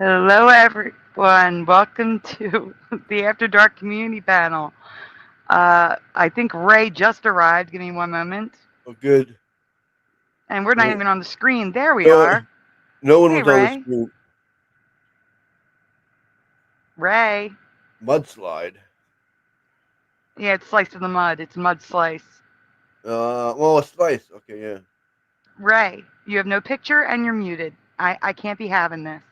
Hello, everyone. Welcome to the After Dark Community Panel. I think Ray just arrived. Give me one moment. Oh, good. And we're not No, even on the screen. There we no are. no one Hey, was on the Ray. screen. Ray. Mudslide. Yeah, it's Slice of the Mud. It's Mud Slice. Well, a slice. Okay, yeah. Ray, you have no picture and you're muted. I can't be having this.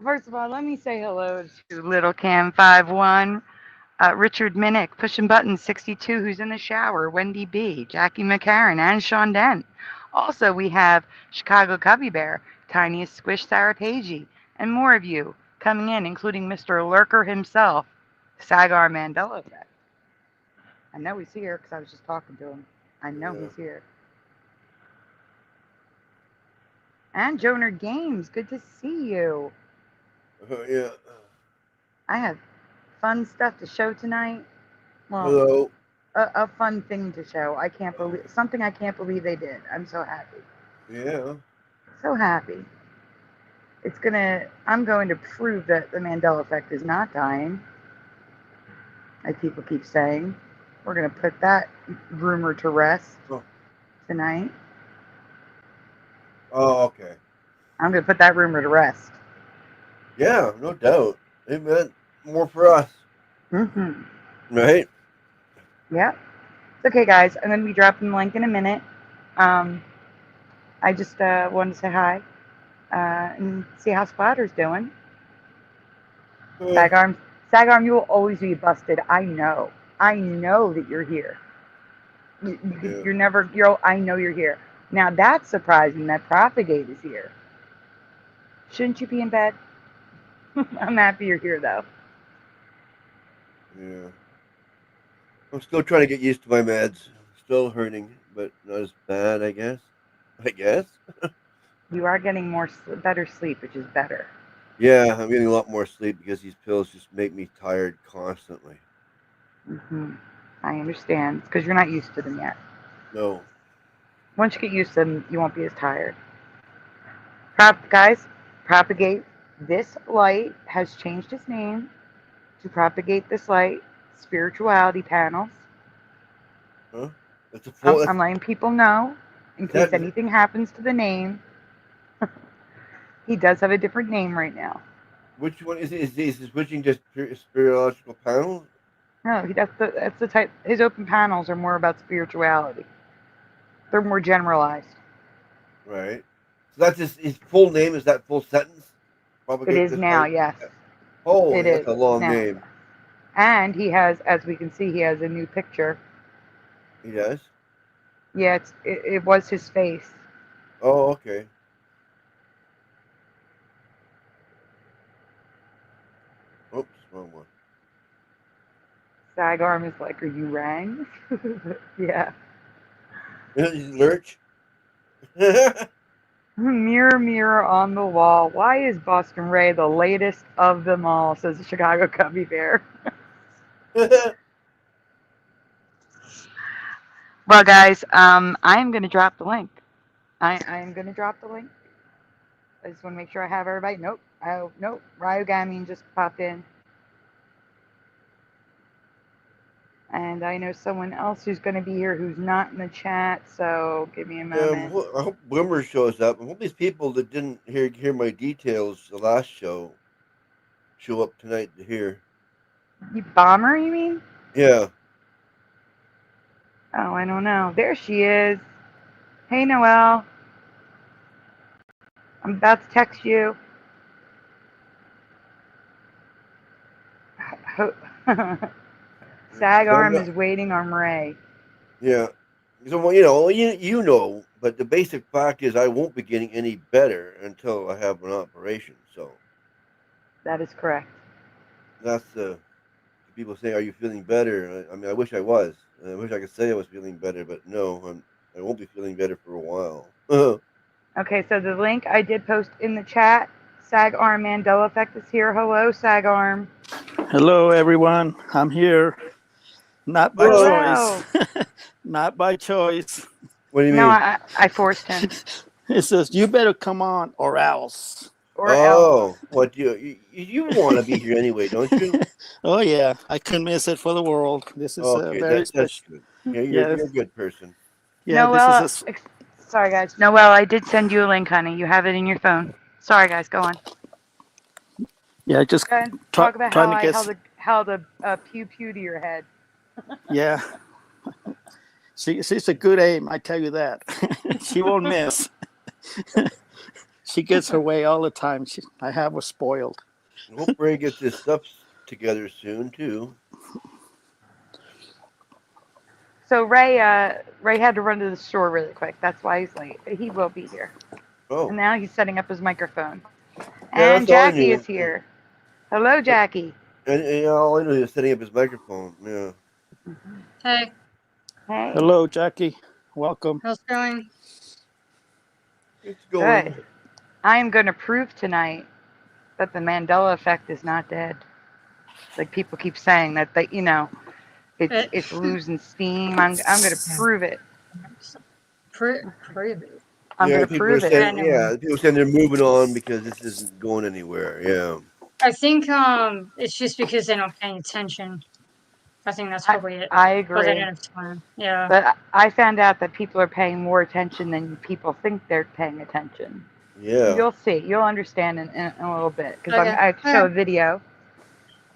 First of all, let me say hello to Little Cam 51. Richard Minnick, pushing buttons 62, who's in the shower, Wendy B, Jackie McCarran, and Sean Dent. Also, we have Chicago Cubby Bear, Tiniest Squish Sarah Pagey, and more of you coming in, including Mr. Lurker himself, Sagar Mandela Effect. I know he's here because I was just talking to him. I know Yeah. he's here. And Joner Games, good to see you. Yeah. I have fun stuff to show tonight. Well, Hello. a fun thing to show. I can't believe something I can't believe they did. I'm so happy. Yeah. So happy. I'm going to prove that the Mandela effect is not dying, like people keep saying. We're going to put that rumor to rest Oh. tonight. Oh, okay. I'm going to put that rumor to rest. Yeah, no doubt. It meant more for us, Mm-hmm. right? Yep. It's okay, guys. I'm going to be dropping the link in a minute. Um, I just wanted to say hi and see how Splatter's doing. Uh, Sagarm, Sagarm, you will always be busted. I know. I know that you're here. yeah. You're never. I know you're here. Now that's surprising that Propagate is here. Shouldn't you be in bed? I'm happy you're here though. Yeah. I'm still trying to get used to my meds. Still hurting, but not as bad, I guess. I guess. You are getting better sleep, which is better. Yeah, I'm getting a lot more sleep because these pills just make me tired constantly. Hmm. I understand. It's because you're not used to them yet. No. Once you get used to them, you won't be as tired. Guys, Propagate. This light has changed its name to Propagate This Light Spirituality Panels. Huh? That's a full. I'm letting people know in Is case that anything happens to the name. He does have a different name right now. which one is it? Is it switching just spiritual panels? No, that's the type. His open panels are more about spirituality. They're more generalized. Right. So that's his full name. Is that full sentence? It Propagate is this now, light. yes. It Holy, that's is a long now. name. And he has, as we can see, he has a new picture. He does. Yeah, it was his face. Oh, okay. Oops, wrong one. Sagarm is like, "Are you rang?" Yeah. Lurch. Yeah, Mirror, mirror on the wall. Why is Boston Ray the latest of them all? Says the Chicago Cubby Bear. Well, guys, I'm going to drop the link. I am going to drop the link. I just want to make sure I have everybody. Nope. Oh, nope. Ryogamine just popped in. And I know someone else who's going to be here who's not in the chat, so give me a moment. I hope Boomer shows up. I hope these people that didn't hear my details the last show up tonight to hear. You bomber, you mean? Yeah. Oh, I don't know. There she is. Hey, Noelle. I'm about to text you. So I'm Sagarm not. is waiting on Ray. Yeah. So well, you know, but the basic fact is I won't be getting any better until I have an operation. So That is correct. that's people say, "Are you feeling better?" I mean, I wish I was. I wish I could say I was feeling better, but no, I won't be feeling better for a while. Okay, so the link I did post in the chat. Sagarm Mandela Effect is here. Hello, Sagarm. Hello, everyone. I'm here. Not by Hello. choice. Hello. Not by choice. What do you No, mean? I forced him. It says, "You better come on, or else." Or else. what you want to be here anyway, don't you? Oh yeah, I couldn't miss it for the world. This is Okay, very that's special. good. Yeah, Yes, you're a good person. yeah. This is Noelle, sorry guys. Noelle, I did send you a link, honey. You have it in your phone. Sorry guys, go on. yeah. Just Go ahead. Talk about trying how to I guess. held a pew pew to your head. Yeah, she's a good aim. I tell you that. She won't miss. She gets her way all the time. I have her spoiled. Hope Ray gets his stuff together soon too. So Ray had to run to the store really quick. That's why he's late. But he will be here. And Oh, now he's setting up his microphone. yeah, And that's all I Jackie is knew. here. Hello, Jackie. And all I knew is setting up his microphone. Yeah. Hey, Hey. Hello, Jackie. Welcome. how's it going? It's going. Good. I am going to prove tonight that the Mandela Effect is not dead. Like people keep saying that it's losing steam. I'm going to prove it. Prove it. I'm Yeah, going to people are prove it. saying people are saying they're moving on because this isn't going anywhere. Yeah. I think it's just because they're not paying attention. I think that's probably it. I Because they agree. don't have time. Yeah. But I found out that people are paying more attention than people think they're paying attention. Yeah. You'll see. You'll understand in a little bit because Okay. I have to show a video.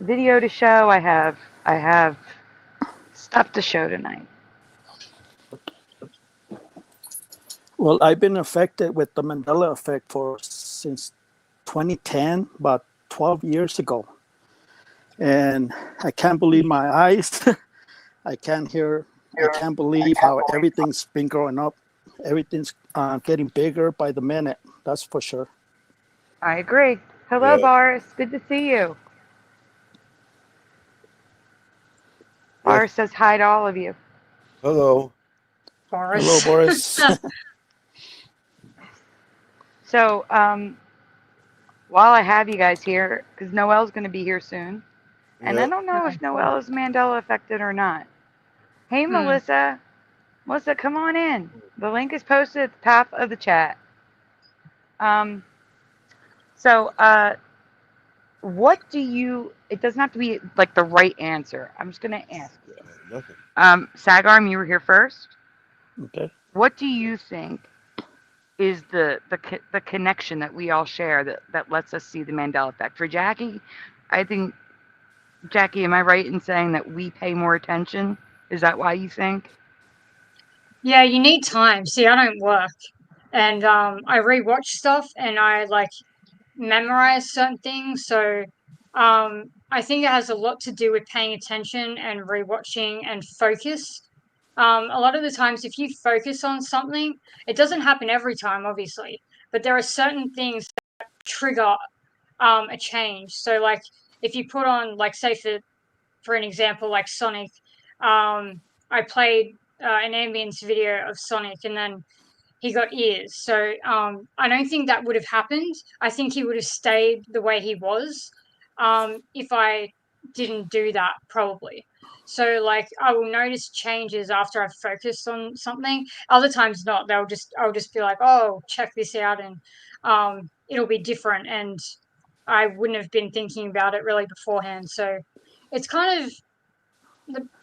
Video to show. I have stuff to show tonight. Well, I've been affected with the Mandela effect since 2010, about 12 years ago. And I can't believe my eyes. I can't believe how everything's been growing up. Everything's getting bigger by the minute. That's for sure. I agree. Hello, Yeah. Boris. Good to see you. Boris says hi to all of you. Hello. Boris. Hello, Boris. So, while I have you guys here, because Noelle's going to be here soon, and I don't know if Noelle is Mandela affected or not. Hey, Melissa. Melissa, come on in. The link is posted at the top of the chat. What do you, it doesn't have to be like the right answer. I'm just going to ask you. Nothing. Sagarm, you were here first. Okay. What do you think is the connection that we all share that lets us see the Mandela effect? For Jackie, I think, Jackie, am I right in saying that we pay more attention? Is that why you think? Yeah, you need time. See, I don't work. And I rewatch stuff and I like memorize certain things. So I think it has a lot to do with paying attention and rewatching and focus. A lot of the times, if you focus on something, it doesn't happen every time, obviously, but there are certain things that trigger a change. So, like, if you put on, like, say, for an example, like Sonic, I played an ambience video of Sonic, and then he got ears. So I don't think that would have happened. I think he would have stayed the way he was if I didn't do that, probably. So like I will notice changes after I've focused on something. Other times not. I'll just be like, oh, check this out, and it'll be different, and I wouldn't have been thinking about it really beforehand. So it's kind of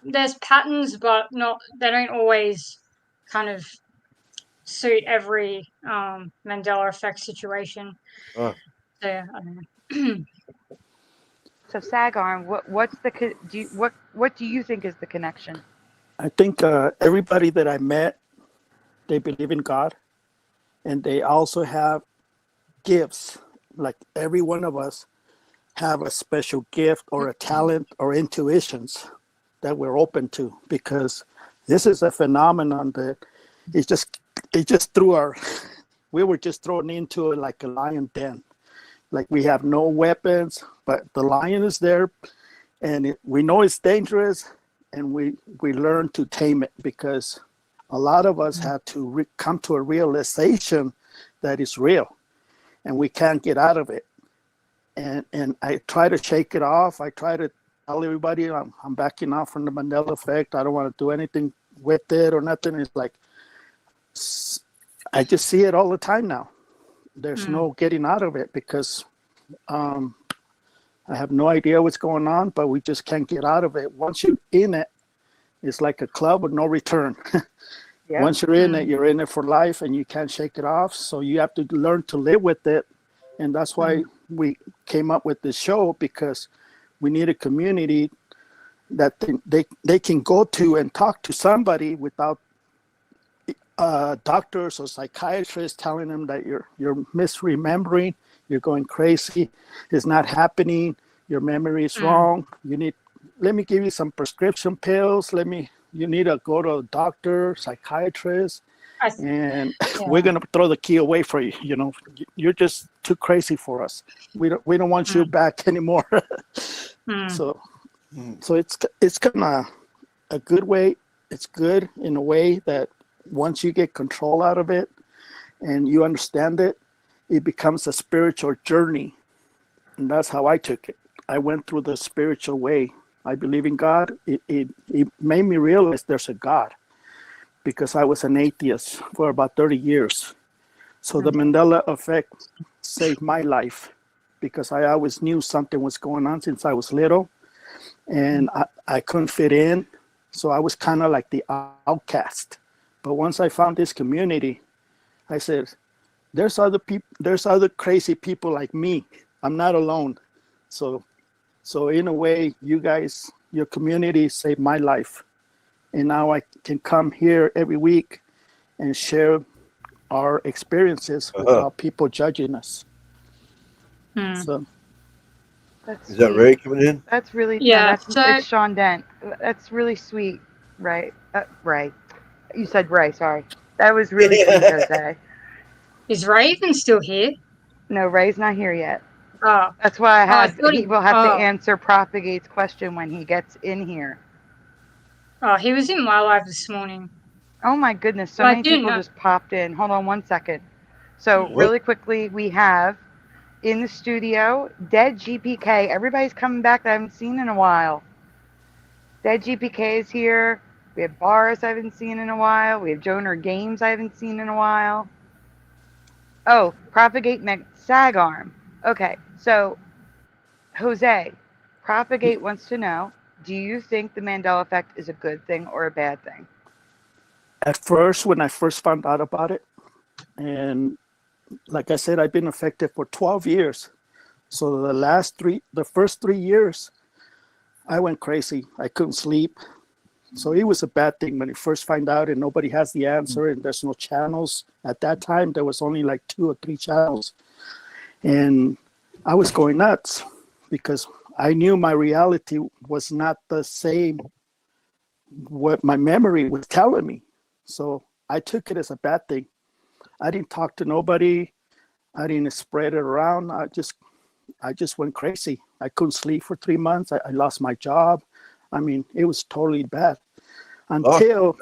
there's patterns, but they don't always kind of suit every Mandela effect situation. So yeah, I don't know. So Sagarm, what do you think is the connection? I think everybody that I met, they believe in God, and they also have gifts. Like every one of us have a special gift or a talent or intuitions that we're open to, because this is a phenomenon that it just threw we were just thrown into it like a lion den. Like we have no weapons, but the lion is there, and we know it's dangerous, and we learn to tame it, because a lot of us had to come to a realization that it's real, and we can't get out of it. And I try to shake it off. I try to tell everybody I'm backing off from the Mandela effect. I don't want to do anything with it or nothing. It's like I just see it all the time now. There's Mm. no getting out of it because I have no idea what's going on, but we just can't get out of it. Once you're in it, it's like a club with no return. Yep. Once you're in it for life and you can't shake it off. So you have to learn to live with it. And that's why we came up with this show, because we need a community that they can go to and talk to somebody without doctors or psychiatrists telling them that you're misremembering, you're going crazy, it's not happening, your memory is wrong. Let me give you some prescription pills. You need to go to a doctor, psychiatrist, and we're gonna throw the key away for you. You know, you're just too crazy for us. We don't want you back anymore. So it's kind of a good way. It's good in a way that once you get control out of it and you understand it, it becomes a spiritual journey. And that's how I took it. I went through the spiritual way. I believe in God. It made me realize there's a God, because I was an atheist for about 30 years. So the Mandela Effect saved my life, because I always knew something was going on since I was little, and I couldn't fit in. So I was kind of like the outcast. But once I found this community, I said, there's other people, there's other crazy people like me. I'm not alone. So in a way, you guys, your community saved my life. And now I can come here every week and share our experiences without people judging us. So is that Ray coming in? That's really it's Sean Dent. That's really sweet, right? Ray. You said Ray, sorry. That was really sweet, Jose. Is Ray even still here? No, Ray's not here yet. Oh. That's why he will have to Oh. answer Propagate's question when he gets in here. Oh, he was in my live this morning. Oh my goodness, so many people just popped in. Hold on one second. So really quickly, we have in the studio, Dead GPK. Everybody's coming back that I haven't seen in a while. Dead GPK is here. We have Boris I haven't seen in a while. We have Joner Games I haven't seen in a while. Oh, Propagate Sagarm. Okay, so Jose, Propagate wants to know, do you think the Mandela Effect is a good thing or a bad thing? At first, when I first found out about it, and like I said, I've been affected for 12 years. So the first 3 years, I went crazy. I couldn't sleep. So it was a bad thing when you first find out and nobody has the answer and there's no channels. At that time, there was only like 2 or 3 channels. And I was going nuts because I knew my reality was not the same what my memory was telling me. So I took it as a bad thing. I didn't talk to nobody. I didn't spread it around. I just went crazy. I couldn't sleep for 3 months. I lost my job. I mean, it was totally bad until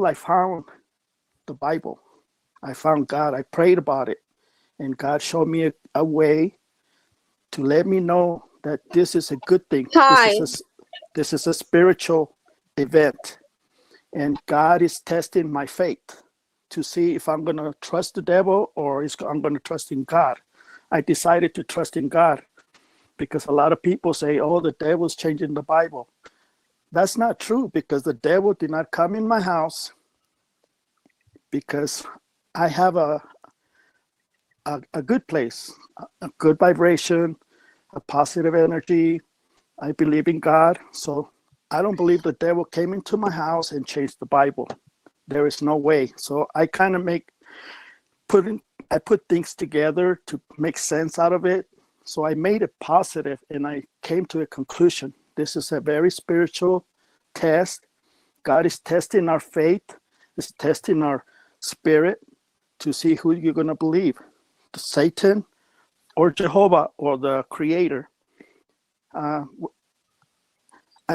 I found the Bible. I found God. I prayed about it, and God showed me a way to let me know that this is a good thing. This is a spiritual event, and God is testing my faith to see if I'm going to trust the devil or I'm going to trust in God. I decided to trust in God because a lot of people say, oh, the devil's changing the Bible. That's not true, because the devil did not come in my house, because I have a good place, a good vibration, a positive energy. I believe in God. So I don't believe the devil came into my house and changed the Bible. There is no way. So I kind of put things together to make sense out of it. So I made it positive, and I came to a conclusion. This is a very spiritual test. God is testing our faith. He's testing our spirit to see who you're going to believe, Satan or Jehovah or the Creator. I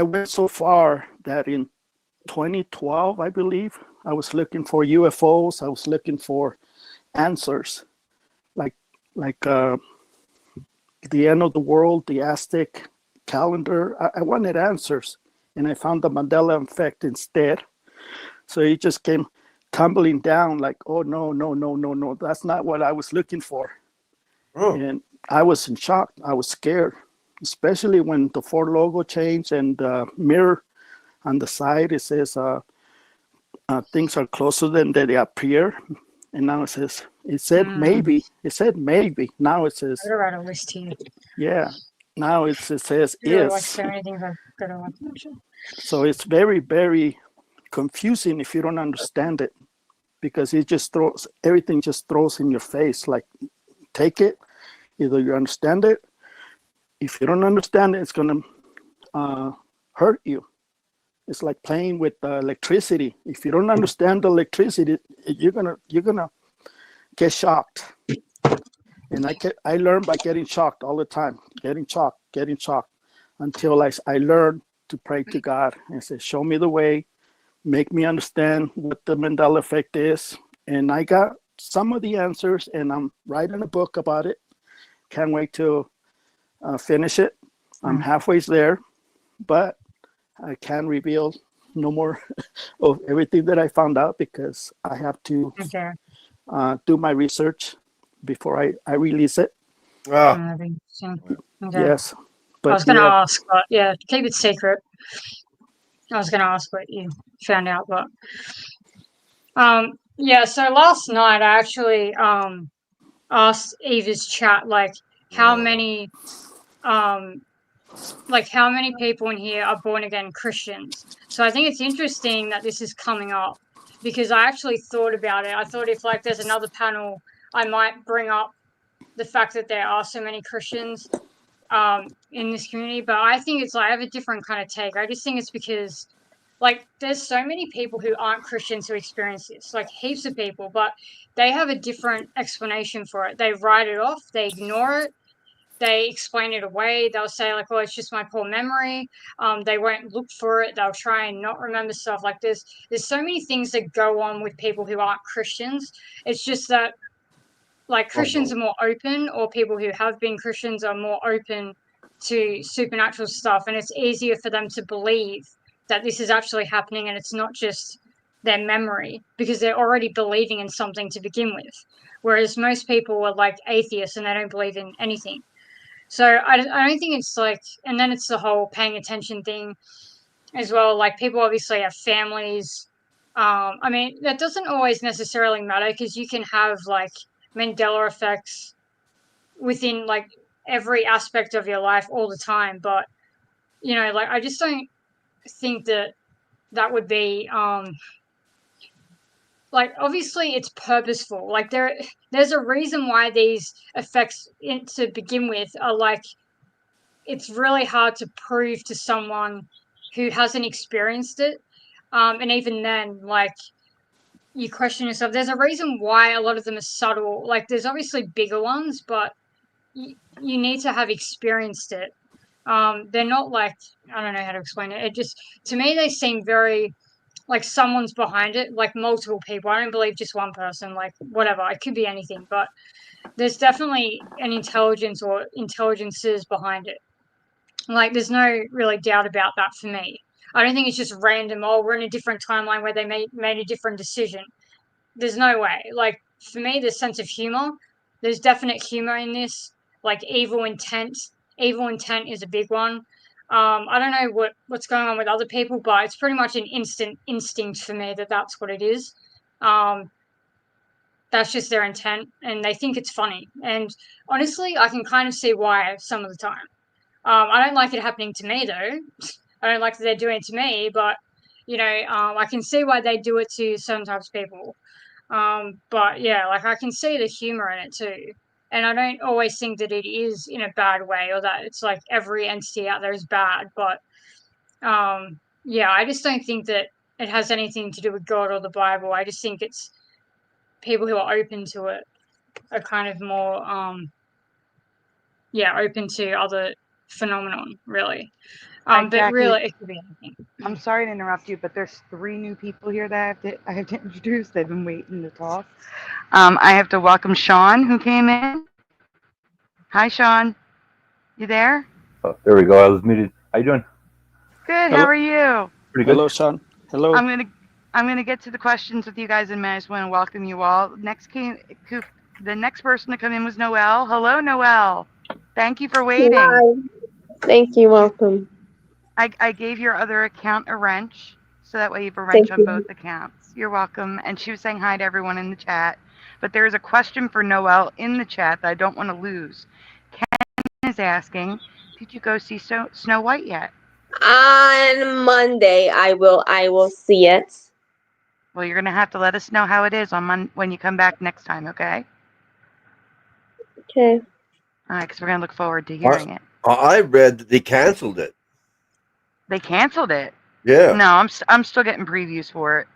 went so far that in 2012, I believe, I was looking for UFOs. I was looking for answers, like the end of the world, the Aztec calendar. I wanted answers, and I found the Mandela Effect instead. So it just came tumbling down like, oh, no, no, no, no, no. That's not what I was looking for. Oh, And I was in shock. I was scared, especially when the Ford logo changed and the mirror on the side, it says things are closer than they appear. And now it said maybe. It said maybe. Now it says, I gotta write a list here. yeah. Now it says There are like is. so many things I've got to like mention. So it's very, very confusing if you don't understand it, because it just throws everything, just throws in your face. Like, take it, either you understand it. If you don't understand it, it's gonna hurt you. It's like playing with electricity. If you don't understand the electricity, you're gonna get shocked. And I learned by getting shocked all the time, getting shocked, until I learned to pray to God and say, show me the way, make me understand what the Mandela effect is. And I got some of the answers, and I'm writing a book about it. Can't wait to finish it. I'm halfway there, but I can't reveal no more of everything that I found out, because I have to do my research before I release it. ah, Okay. Yes. But I was going to ask, but yeah, keep it secret. I was going to ask what you found out, but yeah. So last night I actually asked Eva's chat like how many people in here are born again Christians. So I think it's interesting that this is coming up, because I actually thought about it. I thought if like there's another panel, I might bring up the fact that there are so many Christians in this community, but I think it's like I have a different kind of take. I just think it's because like there's so many people who aren't Christians who experience this, like heaps of people, but they have a different explanation for it. They write it off, they ignore it, they explain it away. They'll say like, "Oh, it's just my poor memory." They won't look for it. They'll try and not remember stuff. Like there's so many things that go on with people who aren't Christians. It's just that like Christians are more open, or people who have been Christians are more open to supernatural stuff, and it's easier for them to believe that this is actually happening and it's not just their memory, because they're already believing in something to begin with. Whereas most people are like atheists and they don't believe in anything. So I don't think it's like, and then it's the whole paying attention thing as well. Like people obviously have families. I mean, that doesn't always necessarily matter, because you can have like Mandela effects within like every aspect of your life all the time. But, you know, like I just don't think that that would be like obviously it's purposeful. Like there's a reason why these effects to begin with are like, it's really hard to prove to someone who hasn't experienced it. And even then, like, you question yourself. There's a reason why a lot of them are subtle. Like, there's obviously bigger ones, but you need to have experienced it. They're not like, I don't know how to explain it. It just, to me, they seem very like someone's behind it, like multiple people. I don't believe just one person, like whatever. It could be anything, but there's definitely an intelligence or intelligences behind it. Like, there's no really doubt about that for me. I don't think it's just random. Oh, we're in a different timeline where they made a different decision. There's no way. Like, for me, there's sense of humor. There's definite humor in this. Like, evil intent. Evil intent is a big one. I don't know what's going on with other people, but it's pretty much an instinct for me that that's what it is. That's just their intent, and they think it's funny. And honestly, I can kind of see why some of the time. I don't like it happening to me, though. I don't like that they're doing it to me, but, you know, I can see why they do it to certain types of people. But, yeah, like, I can see the humor in it, too. And I don't always think that it is in a bad way, or that it's like every entity out there is bad. But, yeah, I just don't think that it has anything to do with God or the Bible. I just think it's people who are open to it are kind of more, open to other phenomenon, really. But Jackie, really, it could be anything. I'm sorry to interrupt you, but there's 3 new people here that I have to introduce. They've been waiting to talk. I have to welcome Sean, who came in. Hi, Sean. You there? Oh, there we go. I was muted. How you doing? Good. Hello. How are you? Pretty good. Hello, Sean. Hello. I'm gonna I'm going to get to the questions with you guys, and I just want to welcome you all. The next person to come in was Noelle. Hello, Noelle. Thank you for waiting. Hi. Thank you. Welcome. I gave your other account a wrench, so that way you have a wrench Thank on you. both accounts. You're welcome. And she was saying hi to everyone in the chat. But there is a question for Noelle in the chat that I don't want to lose. Ken is asking, did you go see Snow White yet? On Monday, I will see it. Well, you're going to have to let us know how it is on when you come back next time, okay? Okay. All right, because we're going to look forward to hearing it. I read that they canceled it. They canceled it. Yeah. No, I'm still getting previews for it.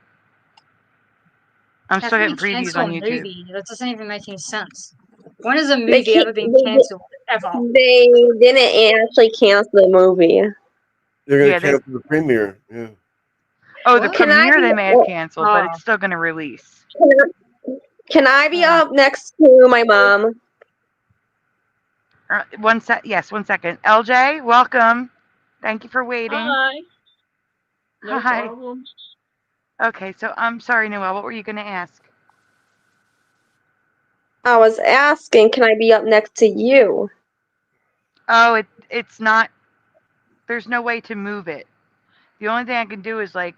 I'm How still can you getting previews cancel on a YouTube. movie? That doesn't even make any sense. When has a They movie can't. ever been cancelled? Ever? They didn't actually cancel the movie. They're going to Yeah, cancel the premiere. Yeah. Oh, the What? Can I premiere they be? may have canceled, but Oh, it's still going to release. Can I be yeah. up next to my mom? One second. LJ, welcome. Thank you for waiting. Hi. No Hi. problem. Okay, so I'm sorry, Noelle. What were you going to ask? I was asking, can I be up next to you? Oh, it's not. There's no way to move it. The only thing I can do is like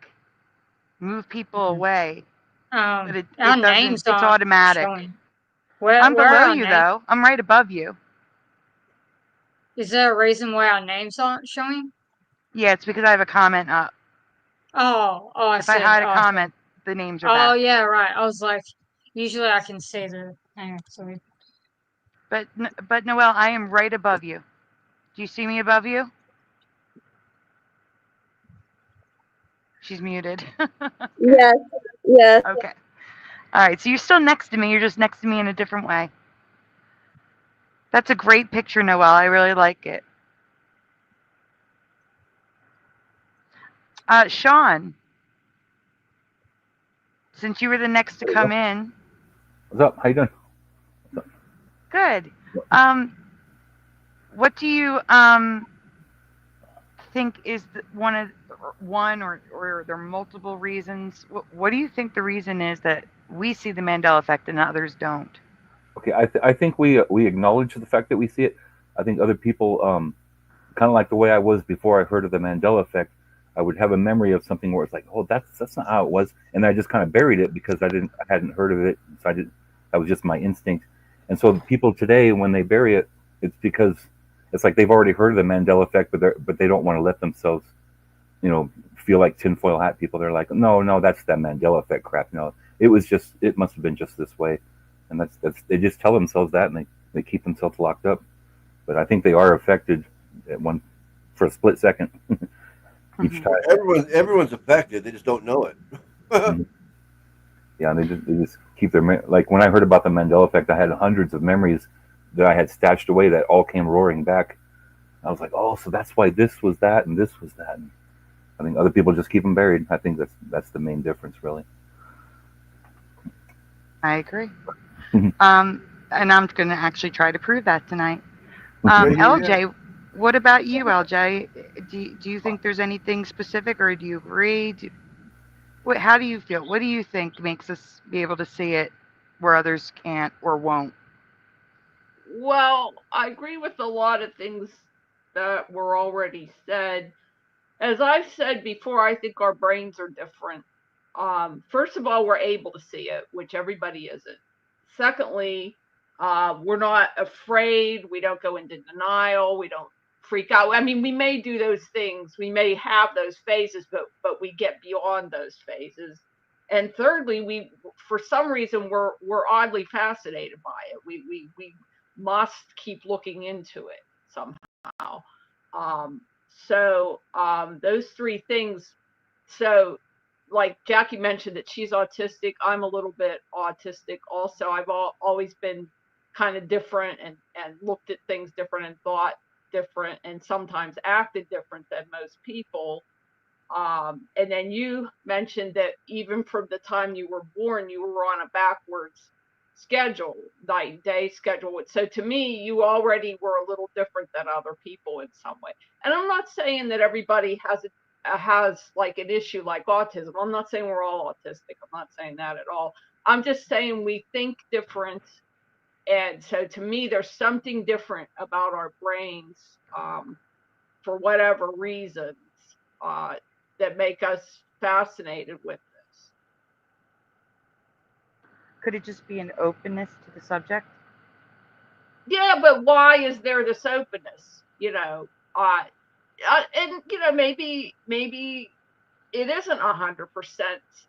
move people away, but it Our doesn't. names It's aren't automatic. showing. Where I'm are below our you names? though. I'm right above you. Is there a reason why our names aren't showing? Yeah, it's because I have a comment up. Oh, I If see. I hide a I see. comment, the names are Oh, back. yeah, right. I was like, usually I can see the. Hang on, sorry. But Noelle, I am right above you. Do you see me above you? She's muted. Yes. Yes. Okay. All right. So you're still next to me. You're just next to me in a different way. That's a great picture, Noelle. I really like it. Sean, since you were the next to come in. What's up? How you doing? Good. What do you think is one or there are multiple reasons? What do you think the reason is that we see the Mandela effect and others don't? Okay, I think we acknowledge the fact that we see it. I think other people, kind of like the way I was before I heard of the Mandela effect, I would have a memory of something where it's like, oh, that's not how it was, and I just kind of buried it because I hadn't heard of it, so that was just my instinct. And so people today, when they bury it, it's because it's like they've already heard of the Mandela effect, but they don't want to let themselves, feel like tinfoil hat people. They're like, no, that's that Mandela effect crap. It must have been just this way, and that's they just tell themselves that, and they keep themselves locked up. But I think they are affected for a split second each time. Everyone's affected. They just don't know it. Yeah, they just keep like when I heard about the Mandela effect, I had hundreds of memories that I had stashed away that all came roaring back. I was like, oh, so that's why this was that and this was that. And I think other people just keep them buried. I think that's the main difference, really. I agree. And I'm going to actually try to prove that tonight. LJ, what about you, LJ? Do you think there's anything specific, or do you agree? How do you feel? What do you think makes us be able to see it where others can't or won't? Well, I agree with a lot of things that were already said. As I've said before, I think our brains are different. First of all, we're able to see it, which everybody isn't. Secondly, we're not afraid. We don't go into denial. We don't freak out. I mean, we may do those things. We may have those phases, but we get beyond those phases. And thirdly, for some reason we're oddly fascinated by it. We must keep looking into it somehow. Those three things. So like Jackie mentioned that she's autistic. I'm a little bit autistic also. I've always been kind of different and looked at things different and thought different and sometimes acted different than most people. And then you mentioned that even from the time you were born, you were on a backwards schedule, night day schedule. So to me, you already were a little different than other people in some way. And I'm not saying that everybody has has like an issue like autism. I'm not saying we're all autistic. I'm not saying that at all. I'm just saying we think different. And so to me, there's something different about our brains, for whatever reasons, that make us fascinated with this. Could it just be an openness to the subject? Yeah, but why is there this openness? And maybe it isn't 100%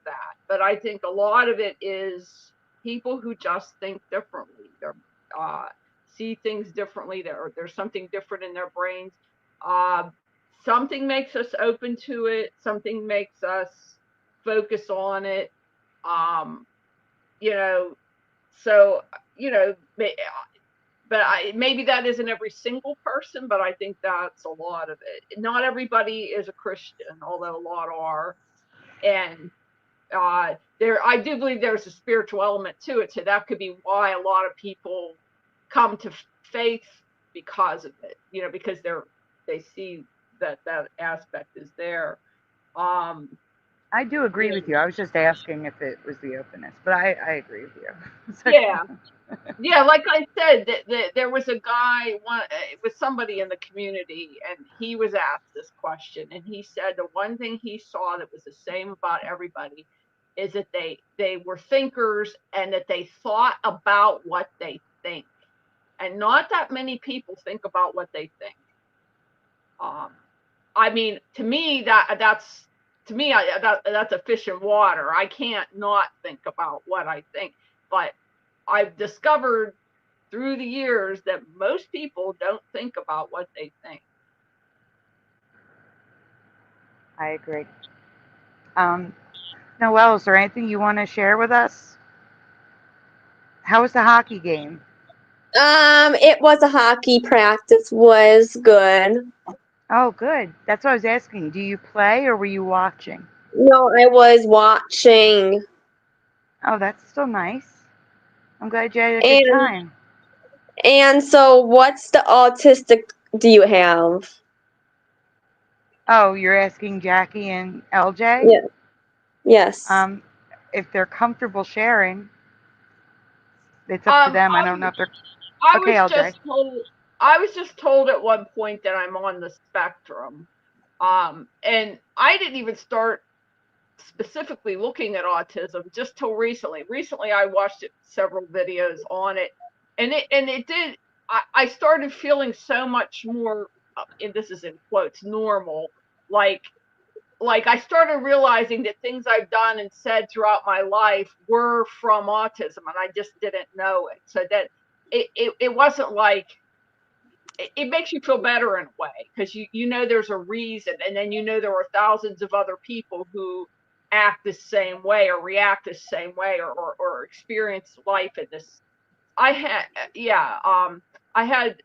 that, but I think a lot of it is people who just think differently. They see things differently. There's something different in their brains. Something makes us open to it. Something makes us focus on it. So but maybe that isn't every single person, but I think that's a lot of it. Not everybody is a Christian, although a lot are. And I do believe there's a spiritual element to it. So that could be why a lot of people come to faith because of it, because they see that aspect is there. I do agree with you. I was just asking if it was the openness, but I agree with you. So, yeah, like I said, there was a guy, it was somebody in the community, and he was asked this question, and he said the one thing he saw that was the same about everybody is that they were thinkers, and that they thought about what they think, and not that many people think about what they think. I mean, to me, that's a fish in water. I can't not think about what I think, but I've discovered through the years that most people don't think about what they think. I agree. Noelle, is there anything you want to share with us? How was the hockey game? It was a hockey practice, was good. Oh, good. That's what I was asking. Do you play or were you watching? No, I was watching. Oh, that's still nice. I'm glad you had a good time. And so what's the autistic do you have? Oh, you're asking Jackie and LJ? Yeah. Yes. If they're comfortable sharing, it's up to them. I don't know if they're okay, LJ. I was just told at one point that I'm on the spectrum. And I didn't even start specifically looking at autism just till recently. Recently, I watched several videos on it, and it did. I started feeling so much more, and this is in quotes, normal. Like I started realizing that things I've done and said throughout my life were from autism, and I just didn't know it. So that it wasn't like, it makes you feel better in a way, because there's a reason, and then there are thousands of other people who act the same way or react the same way or experience life in this. I had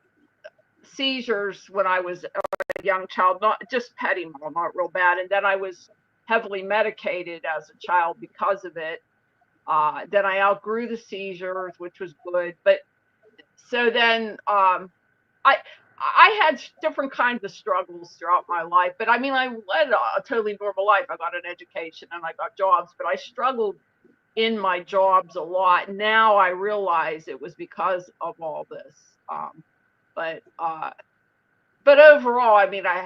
seizures when I was a young child, not just petty, not real bad, and then I was heavily medicated as a child because of it. Then I outgrew the seizures, which was good, but so then I had different kinds of struggles throughout my life, but I mean, I led a totally normal life. I got an education and I got jobs, but I struggled in my jobs a lot. Now I realize it was because of all this. But overall, I mean, I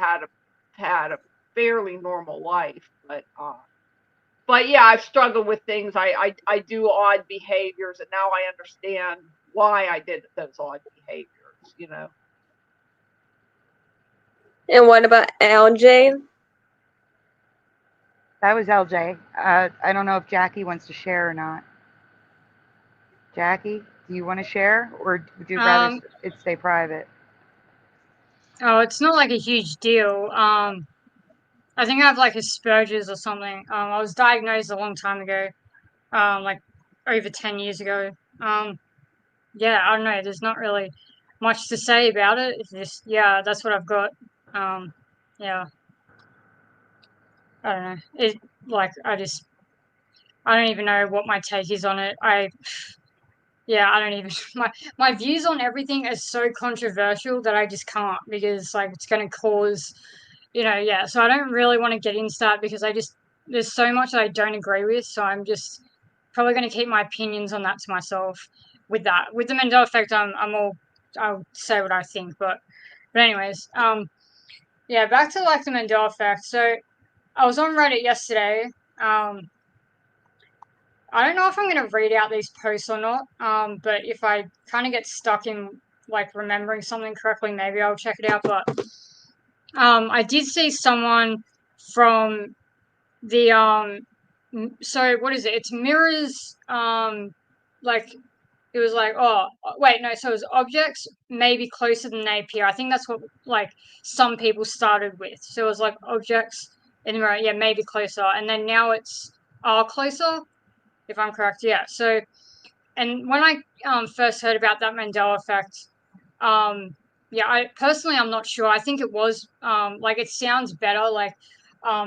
had a fairly normal life, but yeah, I've struggled with things. I do odd behaviors, and now I understand why I did those odd behaviors. And what about LJ? That was LJ. I don't know if Jackie wants to share or not. Jackie, do you want to share, or would you rather it stay private? Oh, it's not like a huge deal. I think I have like Asperger's or something. I was diagnosed a long time ago, like over 10 years ago. Yeah, I don't know. There's not really much to say about it. It's just, yeah, that's what I've got. Yeah, I don't know. It like I don't even know what my take is on it. Yeah, I don't even my views on everything are so controversial that I just can't, because like it's going to cause yeah. So I don't really want to get into that because there's so much that I don't agree with. So I'm just probably going to keep my opinions on that to myself. With that, with the Mandela effect, I'll say what I think. But anyways, yeah, back to like the Mandela effect. So I was on Reddit yesterday. I don't know if I'm going to read out these posts or not. But if I kind of get stuck in like remembering something correctly, maybe I'll check it out. But I did see someone from the so what is it? It's mirrors. Like it was like, oh wait, no. So it was objects maybe closer than they appear. I think that's what like some people started with. So it was like objects in the mirror, yeah, maybe closer, and then now it's closer, if I'm correct. Yeah. So and when I first heard about that Mandela effect, yeah, I personally I'm not sure. I think it was like it sounds better, like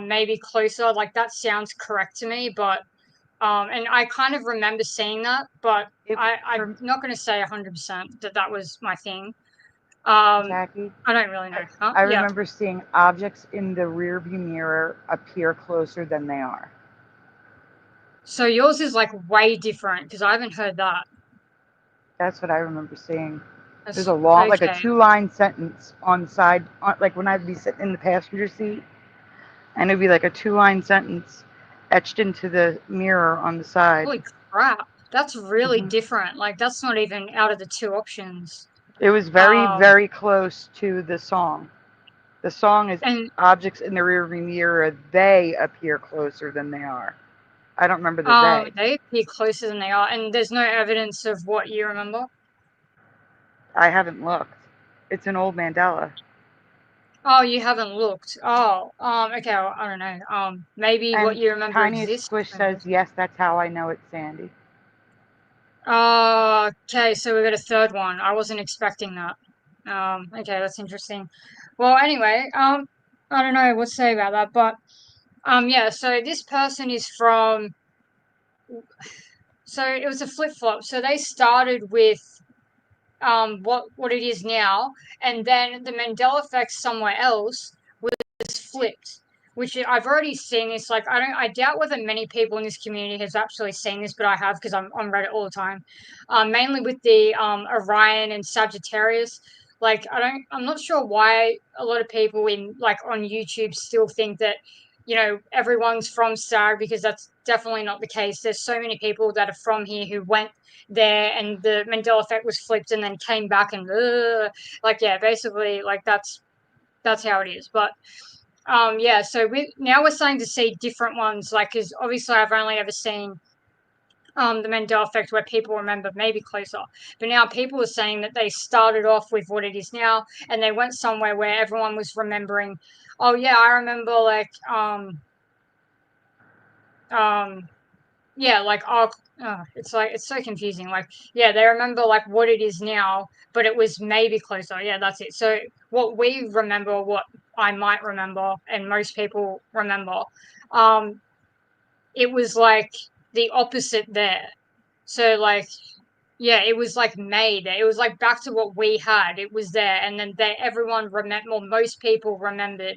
maybe closer, like that sounds correct to me, but and I kind of remember seeing that, but I'm not going to say 100% that that was my thing. Jackie, I don't really know. Huh? I Yeah. remember seeing objects in the rearview mirror appear closer than they are. So yours is like way different because I haven't heard that. That's what I remember seeing. There's That's a long, like a okay. 2-line sentence on the side, like when I'd be sitting in the passenger seat, and it'd be like a 2-line sentence etched into the mirror on the side. Holy crap. That's really Mhm. different. Like that's not even out of the two options. It was very, very close to the song. The song is And objects in the rearview mirror, they appear closer than they are. I don't remember the they. they appear closer than they are, and there's no evidence of what you remember. I haven't looked. It's an old Mandela. Oh, you haven't looked. Oh, okay. Well, I don't know. Maybe what And you remember Tiniest exists. Squish says, yes, that's how I know it's Sandy. Okay, so we got a third one. I wasn't expecting that. Okay, that's interesting. Well, anyway, I don't know what to say about that, but yeah. So this person is from. So it was a flip flop. So they started with what it is now, and then the Mandela effect somewhere else was flipped, which I've already seen this. Like I doubt whether many people in this community has actually seen this, but I have because I'm on Reddit all the time. Mainly with the Orion and Sagittarius. Like I'm not sure why a lot of people in like on YouTube still think that everyone's from Sag, because that's definitely not the case. There's so many people that are from here who went there and the Mandela effect was flipped and then came back and like yeah, basically like that's how it is. But yeah, so now we're starting to see different ones, like because obviously I've only ever seen the Mandela effect where people remember maybe closer, but now people are saying that they started off with what it is now and they went somewhere where everyone was remembering, oh yeah, I remember like yeah, like it's like it's so confusing. Like yeah, they remember like what it is now, but it was maybe closer. Yeah, that's it. So what we remember, what I might remember, and most people remember, it was like the opposite there. So like yeah, it was like made. It was like back to what we had. It was there, and then everyone remember. Well, most people remembered.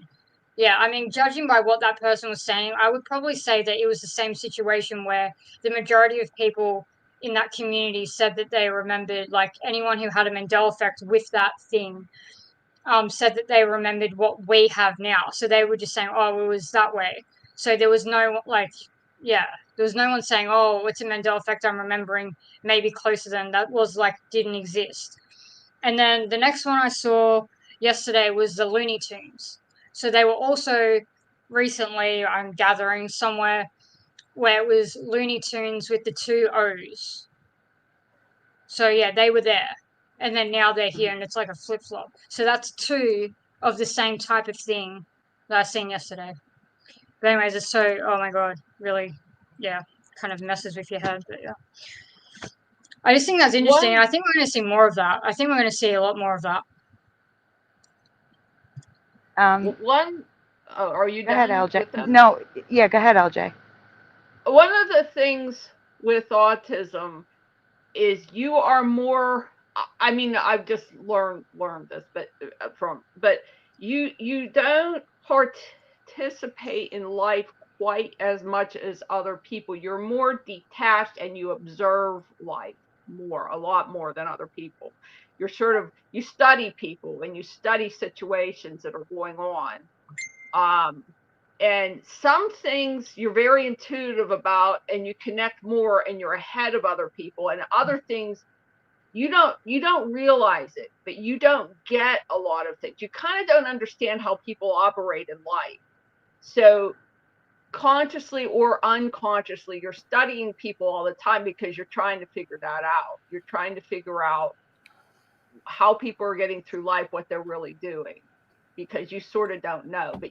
Yeah, I mean, judging by what that person was saying, I would probably say that it was the same situation where the majority of people in that community said that they remembered, like anyone who had a Mandela effect with that thing, said that they remembered what we have now. So they were just saying, oh, it was that way. So there was no like, yeah, there was no one saying, oh, it's a Mandela effect. I'm remembering maybe closer than that was like didn't exist. And then the next one I saw yesterday was the Looney Tunes. So they were also recently, I'm gathering, somewhere where it was Looney Tunes with the two O's. So yeah, they were there. And then now they're here and it's like a flip flop. So that's two of the same type of thing that I seen yesterday. But anyways, it's so, oh my God, really, yeah, kind of messes with your head. But yeah. I just think that's interesting. I think we're going to see more of that. I think we're going to see a lot more of that. Are you Go ahead, done LJ. with that? No, yeah, go ahead, LJ. One of the things with autism is you are more. I mean, I've just learned this, but you don't participate in life quite as much as other people. You're more detached and you observe life a lot more than other people. You study people and you study situations that are going on. And some things you're very intuitive about and you connect more and you're ahead of other people, and other things you don't realize it, but you don't get a lot of things. You kind of don't understand how people operate in life. So consciously or unconsciously, you're studying people all the time because you're trying to figure that out. You're trying to figure out how people are getting through life, what they're really doing, because you sort of don't know. But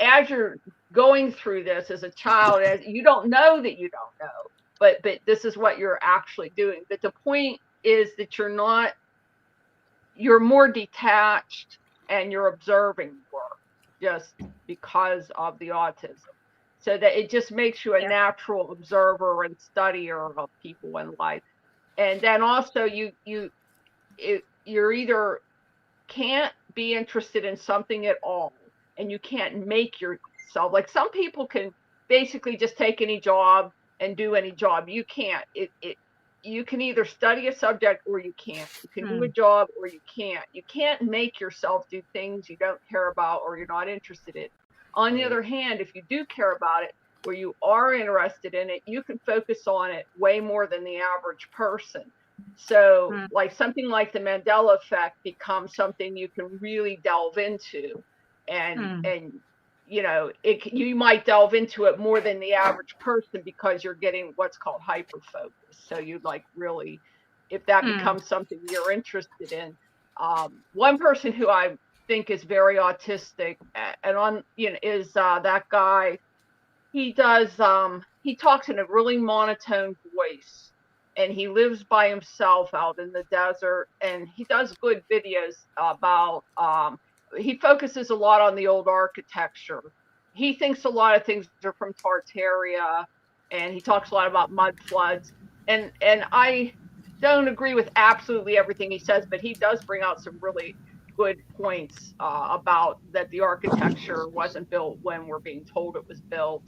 as you're going through this as a child, as you don't know that you don't know, but this is what you're actually doing. But the point is that you're more detached and you're observing more just because of the autism. So that it just makes you a natural observer and studier of people in life. And then also you're either can't be interested in something at all, and you can't make yourself, like some people can basically just take any job and do any job. You can't. You can either study a subject or you can't. You can do a job or you can't. You can't make yourself do things you don't care about or you're not interested in. On the other hand, if you do care about it or you are interested in it, you can focus on it way more than the average person. So like something like the Mandela effect becomes something you can really delve into, and you might delve into it more than the average person because you're getting what's called hyper focus. So you'd like really, if that becomes something you're interested in. One person who I think is very autistic and is that guy. He talks in a really monotone voice, and he lives by himself out in the desert, and he does good videos about he focuses a lot on the old architecture. He thinks a lot of things are from Tartaria, and he talks a lot about mud floods, and I don't agree with absolutely everything he says, but he does bring out some really good points about that the architecture wasn't built when we're being told it was built,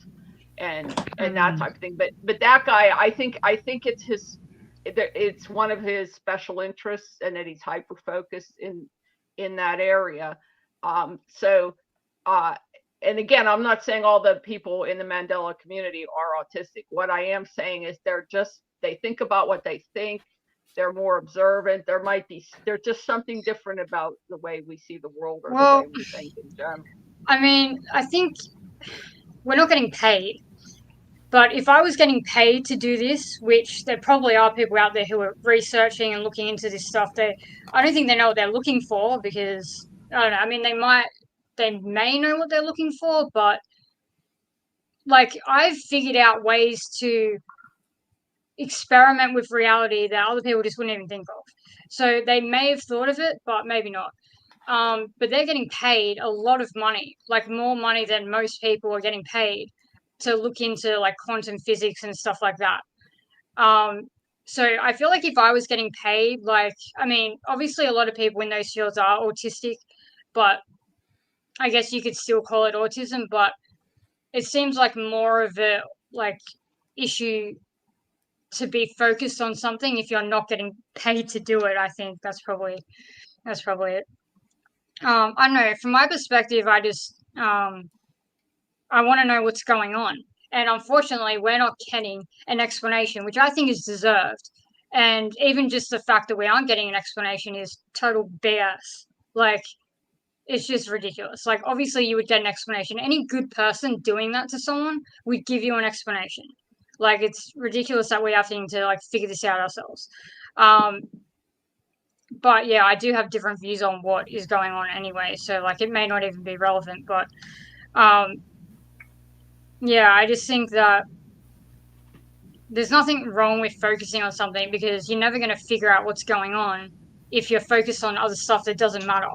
and that type of thing. But that guy, I think it's one of his special interests, and that he's hyper focused in that area. And again, I'm not saying all the people in the Mandela community are autistic. What I am saying is they think about what they think. They're more observant. There's just something different about the way we see the world or the way we think in general. I mean, I think we're not getting paid. But if I was getting paid to do this, which there probably are people out there who are researching and looking into this stuff, I don't think they know what they're looking for, because I don't know. I mean, they may know what they're looking for, but like I've figured out ways to experiment with reality that other people just wouldn't even think of. So they may have thought of it, but maybe not. But they're getting paid a lot of money, like more money than most people are getting paid to look into like quantum physics and stuff like that. So I feel like if I was getting paid, like, I mean, obviously a lot of people in those fields are autistic, but I guess you could still call it autism, but it seems like more of a like issue to be focused on something if you're not getting paid to do it. I think that's probably it. I don't know. From my perspective, I just I want to know what's going on, and unfortunately, we're not getting an explanation, which I think is deserved. And even just the fact that we aren't getting an explanation is total BS. Like, it's just ridiculous. Like, obviously, you would get an explanation. Any good person doing that to someone would give you an explanation. Like, it's ridiculous that we're having to like figure this out ourselves. But yeah, I do have different views on what is going on anyway. So like, it may not even be relevant. But yeah, I just think that there's nothing wrong with focusing on something, because you're never going to figure out what's going on if you're focused on other stuff that doesn't matter.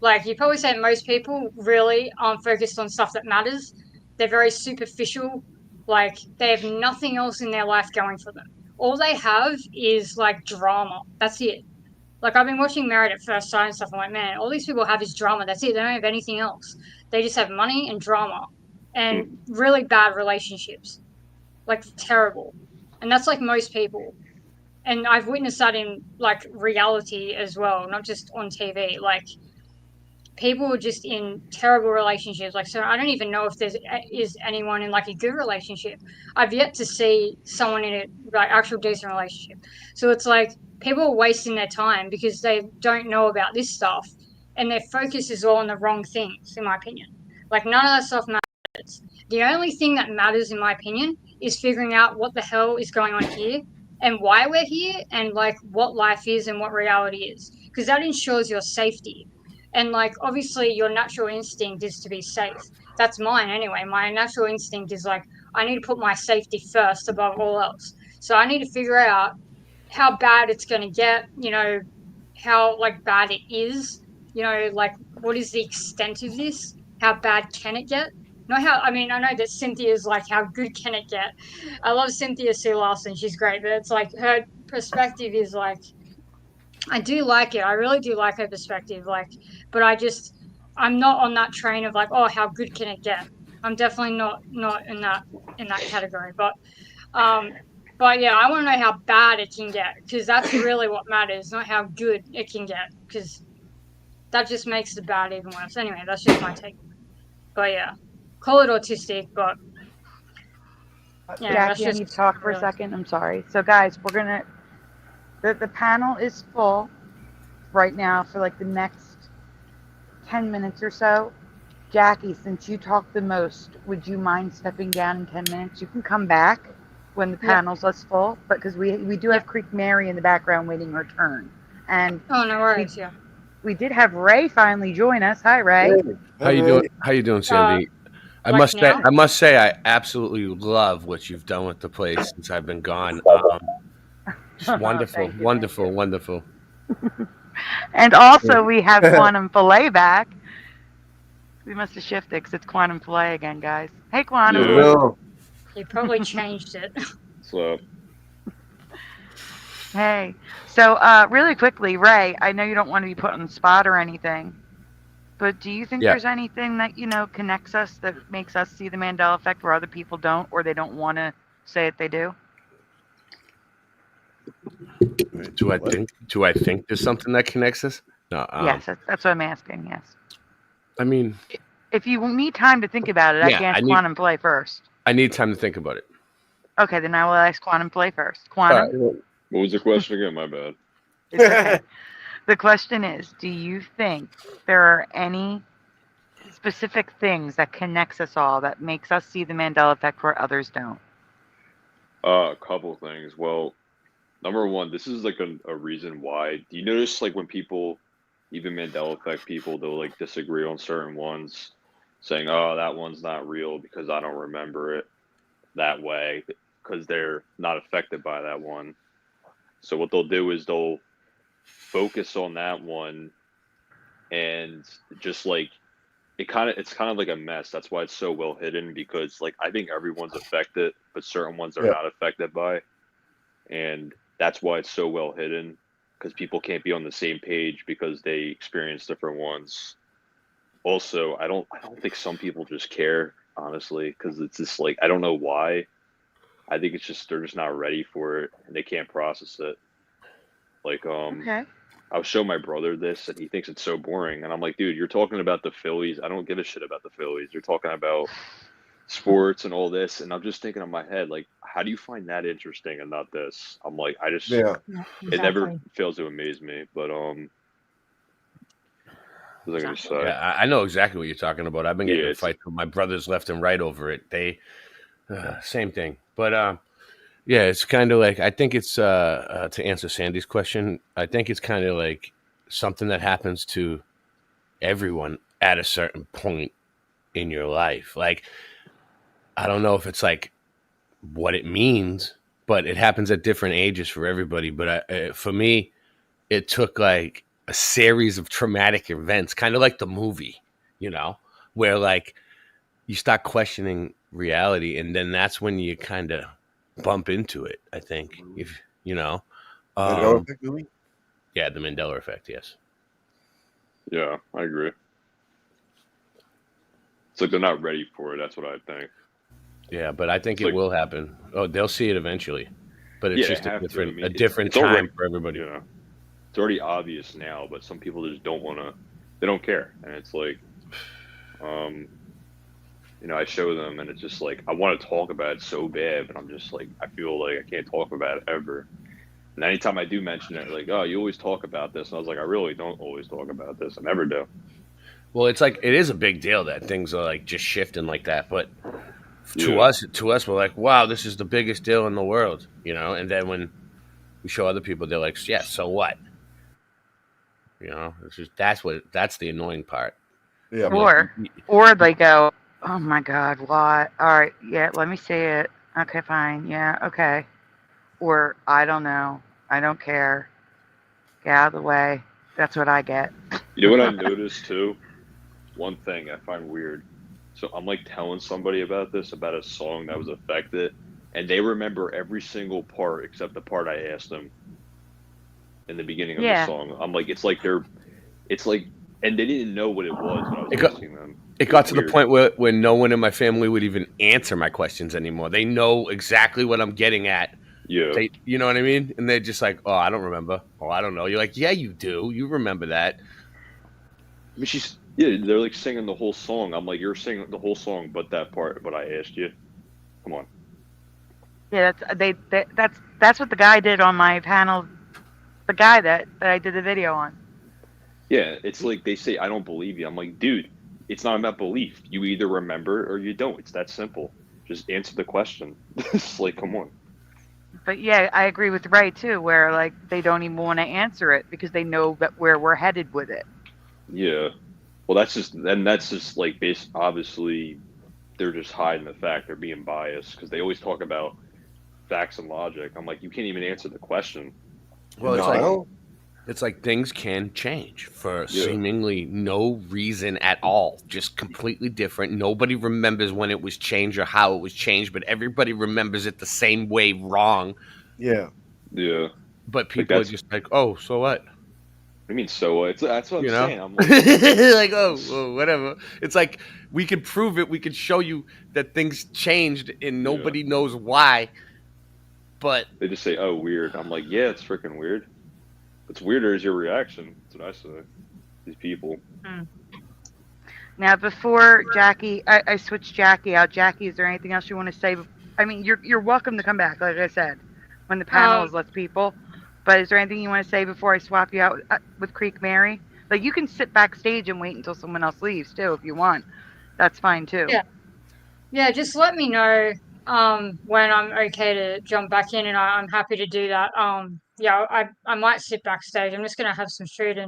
Like, you probably say most people really aren't focused on stuff that matters. They're very superficial. Like, they have nothing else in their life going for them. All they have is like drama. That's it. Like, I've been watching Married at First Sight and stuff. I'm like, man, all these people have is drama. That's it. They don't have anything else. They just have money and drama and really bad relationships. Like, terrible. And that's like most people. And I've witnessed that in like reality as well, not just on TV. Like, people are just in terrible relationships. Like, so I don't even know if is anyone in like a good relationship. I've yet to see someone in a like actual decent relationship. So it's like people are wasting their time because they don't know about this stuff, and their focus is all on the wrong things, in my opinion. Like, none of that stuff matters. The only thing that matters, in my opinion, is figuring out what the hell is going on here and why we're here, and like what life is and what reality is, because that ensures your safety. And like, obviously your natural instinct is to be safe. That's mine anyway. My natural instinct is like, I need to put my safety first above all else. So I need to figure out how bad it's going to get, how like bad it is, like what is the extent of this? How bad can it get? Not how, I mean, I know that Cynthia's like, how good can it get? I love Cynthia C. Larson. She's great, but it's like her perspective is like, I do like it. I really do like her perspective. Like, but I'm not on that train of like, oh, how good can it get? I'm definitely not in that category. But yeah, I want to know how bad it can get, because that's really what matters, not how good it can get, because that just makes the bad even worse. Anyway, that's just my take. But yeah, call it autistic, but yeah, that's Jackie, I just need to talk for a second. I'm sorry. So guys, we're gonna the panel is full right now for like the next 10 minutes or so. Jackie, since you talk the most, would you mind stepping down in 10 minutes? You can come back when the panel's less full, but because we do have Creek Mary in the background waiting her turn. And oh, no worries. We did have Ray finally join us. Hi, Ray. How you doing? How you doing, Sandy? I must say, I absolutely love what you've done with the place since I've been gone. Wonderful, wonderful. And also, we have Quantum Filet back. We must have shifted because it's Quantum Filet again, guys. Hey, Quantum. Yeah. You probably changed it. What's up? Hey. So, really quickly, Ray, I know you don't want to be put on the spot or anything, but do you think there's anything that, connects us, that makes us see the Mandela Effect where other people don't, or they don't want to say it they do? Do I think there's something that connects us? No. Yes, that's what I'm asking, yes. I mean, if you need time to think about it, I can ask Quantum Play first. I need time to think about it. Okay, then I will ask Quantum Play first. Quantum? What was the question again? My bad. It's okay. The question is, do you think there are any specific things that connects us all that makes us see the Mandela Effect where others don't? A couple things. Well, number one, this is like a reason why. Do you notice like when people, even Mandela Effect people, they'll like disagree on certain ones, saying, oh, that one's not real because I don't remember it that way, because they're not affected by that one. So what they'll do is they'll focus on that one, and just like it's kind of like a mess. That's why it's so well hidden, because like I think everyone's affected, but certain ones are not affected by, and that's why it's so well hidden, because people can't be on the same page because they experience different ones. Also, I don't think some people just care, honestly, because it's just like, I don't know why. I think it's just they're just not ready for it and they can't process it. Like, I'll show my brother this and he thinks it's so boring, and I'm like, dude, you're talking about the Phillies. I don't give a shit about the Phillies. You're talking about sports and all this, and I'm just thinking in my head, like, how do you find that interesting and not this? I'm like, it never fails to amaze me. But what was I gonna say? Yeah, I know exactly what you're talking about. I've been getting in fights with my brothers left and right over it. They same thing. But yeah, it's kind of like, I think it's to answer Sandy's question, I think it's kind of like something that happens to everyone at a certain point in your life. Like, I don't know if it's like what it means, but it happens at different ages for everybody. But for me, it took like a series of traumatic events, kind of like the movie, where like you start questioning reality, and then that's when you kind of bump into it, I think. If Mandela Effect movie? Yeah, the Mandela Effect. Yes. Yeah, I agree. It's like they're not ready for it. That's what I think. Yeah, but I think It's it like, will happen. Oh, they'll see it eventually, but it's yeah, they just have to. I a mean, different it's already, time for everybody. you know, it's already obvious now, but some people just don't want to. They don't care, and it's like, I show them, and it's just like I want to talk about it so bad, but I'm just like I feel like I can't talk about it ever. And anytime I do mention it, like, oh, you always talk about this, and I was like, I really don't always talk about this. I never do. Well, it's like it is a big deal that things are like just shifting like that, but to Yeah. us, we're like, wow, this is the biggest deal in the world, And then when we show other people, they're like, yeah, so what? It's just that's the annoying part. Yeah. Or they go, oh my God, what? All right, yeah, let me see it. Okay, fine, yeah, okay. Or I don't know, I don't care. Get out of the way. That's what I get. You know what I noticed too? One thing I find weird. So I'm like telling somebody about a song that was affected, and they remember every single part except the part I asked them in the beginning of the song. I'm like, and they didn't know what it was when I was asking them. It got to the point where no one in my family would even answer my questions anymore. They know exactly what I'm getting at. Yeah. You know what I mean? And they're just like, oh, I don't remember. Oh, I don't know. You're like, yeah, you do. You remember that. I mean, they're like singing the whole song. I'm like, you're singing the whole song, but that part, but I asked you. Come on. Yeah, that's what the guy did on my panel. The guy that I did the video on. Yeah, it's like they say, I don't believe you. I'm like, dude, it's not about belief. You either remember or you don't. It's that simple. Just answer the question. It's like, come on. But yeah, I agree with Ray too, where like they don't even want to answer it because they know that where we're headed with it. Yeah. Well, that's just like obviously they're just hiding the fact they're being biased because they always talk about facts and logic. I'm like, you can't even answer the question. Well, it's like things can change for seemingly no reason at all. Just completely different. Nobody remembers when it was changed or how it was changed, but everybody remembers it the same way wrong. Yeah. Yeah. But people are just like, oh, so what? I mean, so what? That's what I'm saying. I'm like, like, oh, whatever. It's like we can prove it. We can show you that things changed and nobody knows why. But they just say, oh, weird. I'm like, yeah, it's freaking weird. What's weirder is your reaction. That's what I say. These people. Now, before Jackie, I switched Jackie out. Jackie, is there anything else you want to say? I mean, you're welcome to come back, like I said, when the panel is less people. But is there anything you want to say before I swap you out with Creek Mary? Like, you can sit backstage and wait until someone else leaves, too, if you want. That's fine, too. Yeah, just let me know when I'm okay to jump back in, and I'm happy to do that. I might sit backstage. I'm just going to have some food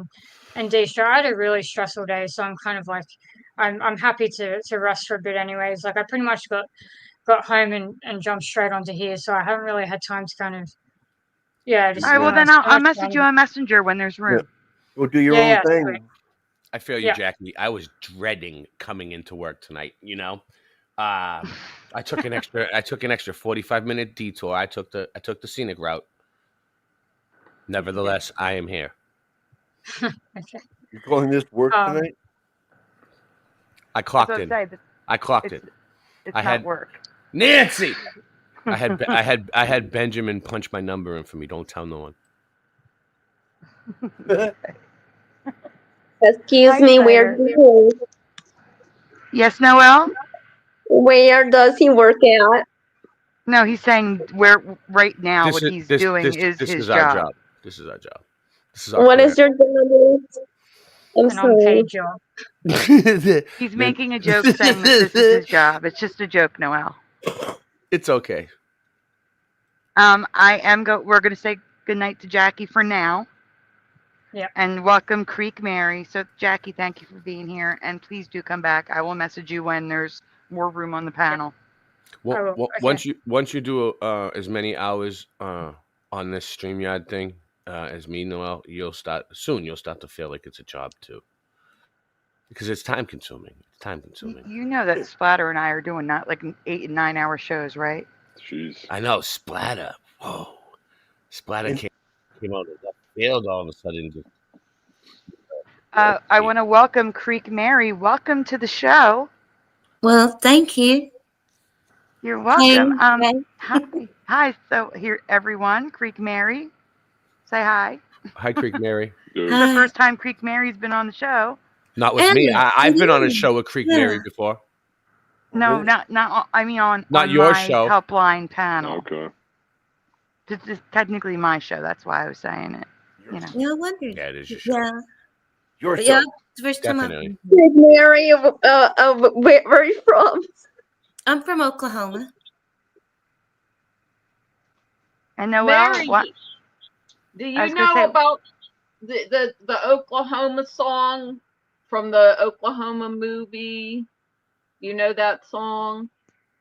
and de-stress. I had a really stressful day, so I'm kind of like, I'm happy to rest for a bit anyways. Like, I pretty much got home and jumped straight onto here, so I haven't really had time to kind of, just... All right, well, then I'll message you on Messenger when there's room. We'll do your own thing. Great. I feel you, Jackie. I was dreading coming into work tonight, I took an extra 45-minute detour. I took the scenic route. Nevertheless, I am here. Okay. You're calling this work tonight? I clocked in. I clocked it. It's not work. Nancy. I had Benjamin punch my number in for me. Don't tell no one. Excuse me, where do you? Yes, Noel? Where does he work at? No, he's saying where right now what he's doing is his job. This is our job. What is your job? I'm sorry. Unpaid job. He's making a joke saying that this is his job. It's just a joke, Noel. It's okay. We're going to say goodnight to Jackie for now. Yeah. And welcome Creek Mary. So Jackie, thank you for being here, and please do come back. I will message you when there's more room on the panel. Well, okay. once you do as many hours on this StreamYard thing as me, Noel, you'll start to feel like it's a job too, because it's time consuming. You know that Splatter and I are doing not like 8 and 9 hour shows, right? Jeez. I know Splatter. Whoa, Splatter came out scaled all of a sudden. Just, I want to welcome Creek Mary. Welcome to the show. Well, thank you. You're welcome. Hey, Hi. So here, everyone. Creek Mary, say hi. hi, Creek Mary. This is the first time Creek Mary's been on the show. Not with me. I've been on a show with Creek Mary before. No, not. I mean on your my show. Helpline panel. Okay. This is technically my show. That's why I was saying it. You know. Yeah, I wondered. Yeah, it is your show. Yeah. Your show. Yeah, it's the first time Definitely. Big Mary of where are you from? I'm from Oklahoma. And Noel, Mary, what? do you know about the Oklahoma song from the Oklahoma movie? You know that song?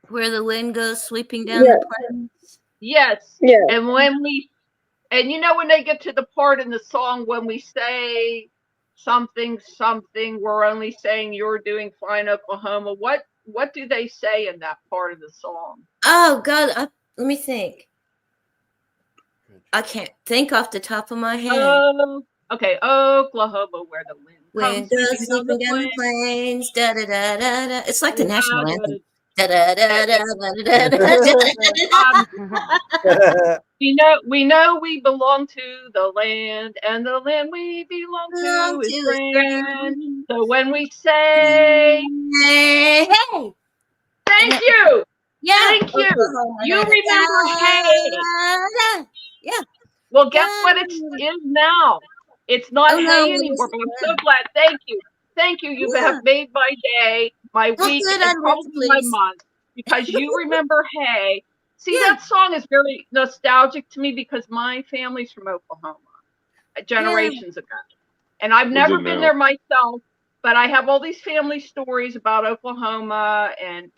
Where the wind goes sweeping down the plains. Yes. Yeah. And when they get to the part in the song when we say something, we're only saying you're doing fine, Oklahoma. What do they say in that part of the song? Oh God, let me think. I can't think off the top of my head. Oh, okay. Oklahoma, where the wind goes sweeping down the plains. Da da da da da. It's like the national anthem. Da da da da da da. We know we belong to the land, and the land we belong to is grand. So when we say, hey, thank you, yeah, thank you, you remember, hey, yeah. Well, guess what it is now? It's not hey anymore, but I'm so glad. Thank you. You have made my day, my week, and probably my month, because you remember hey. See, that song is very nostalgic to me because my family's from Oklahoma, generations ago. And I've never been there myself, but I have all these family stories about Oklahoma, and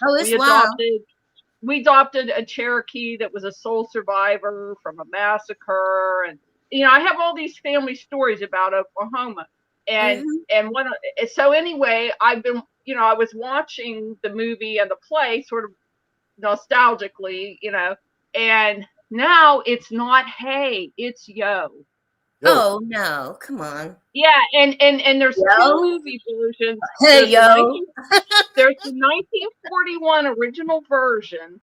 we adopted a Cherokee that was a sole survivor from a massacre. And, I have all these family stories about Oklahoma. And, so anyway, I've been, I was watching the movie and the play sort of nostalgically, and now it's not hey, it's yo. Oh no, come on. Yeah, and there's two movie versions. Hey There's the 1941 original version,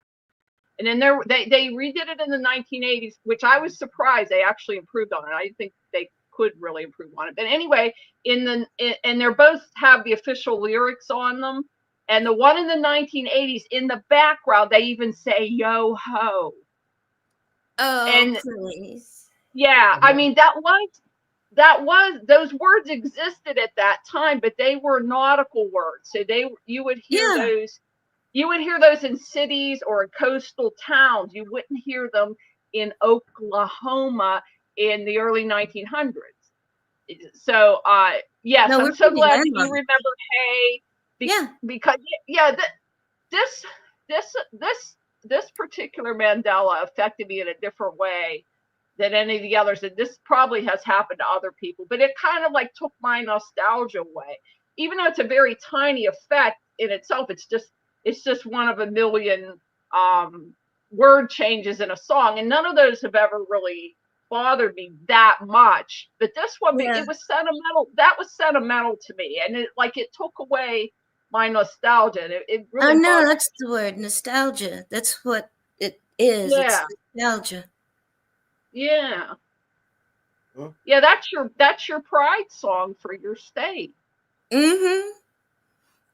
and then they redid it in the 1980s, which I was surprised they actually improved on it. I didn't think they could really improve on it. But anyway, and they both have the official lyrics on them. And the one in the 1980s, in the background, they even say yo ho. Oh, and please. Yeah, I mean that was those words existed at that time, but they were nautical words. So you would hear those in cities or in coastal towns. You wouldn't hear them in Oklahoma in the early 1900s. So yes, no, I'm so glad that you remember hey. Because this particular Mandela affected me in a different way than any of the others, and this probably has happened to other people, but it kind of like took my nostalgia away. Even though it's a very tiny effect in itself, it's just one of a million word changes in a song, and none of those have ever really bothered me that much. But this one, it was sentimental. That was sentimental to me, and it took away my nostalgia. It really. I know that's the word, nostalgia. That's what it is. Yeah. It's nostalgia. Yeah. Huh? Yeah, that's your pride song for your state. Mm-hmm.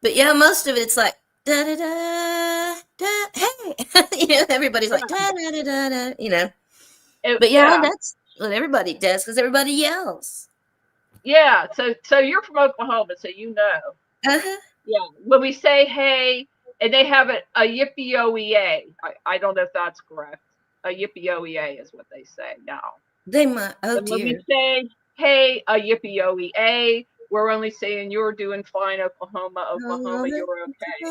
But yeah, most of it's like da da da da. Hey, everybody's like da da da da da. But that's what everybody does because everybody yells. Yeah. So you're from Oklahoma, so you know. Uh-huh. Yeah. When we say hey, and they have a yippee-o-e-a. I don't know if that's correct. A yippee-o-e-a is what they say now. They might. Oh, and dear. When we say hey, a yippee-o-e-a, we're only saying you're doing fine, Oklahoma. Oklahoma, you're okay.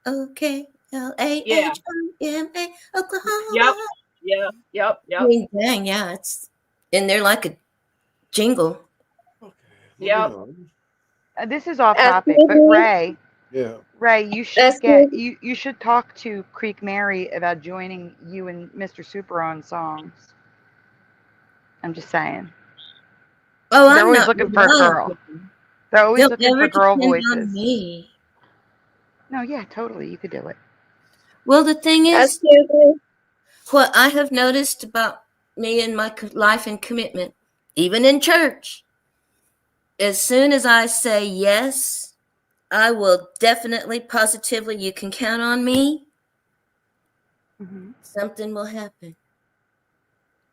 Okay. L-A-H-O-M-A, Oklahoma. Yep. I mean, dang, yeah, it's in there like a jingle. Okay. Yep. This is off topic, but Ray. Yeah. Ray, you should you should talk to Creek Mary about joining you and Mr. Super on songs. I'm just saying. Oh, They're I'm always not looking moving for a on. girl. They're always They'll looking never for girl depend voices. on me. No, yeah, totally. You could do it. Well, the thing is, Absolutely. what I have noticed about me and my life and commitment, even in church, as soon as I say yes, I will definitely, positively, you can count on me, something will happen.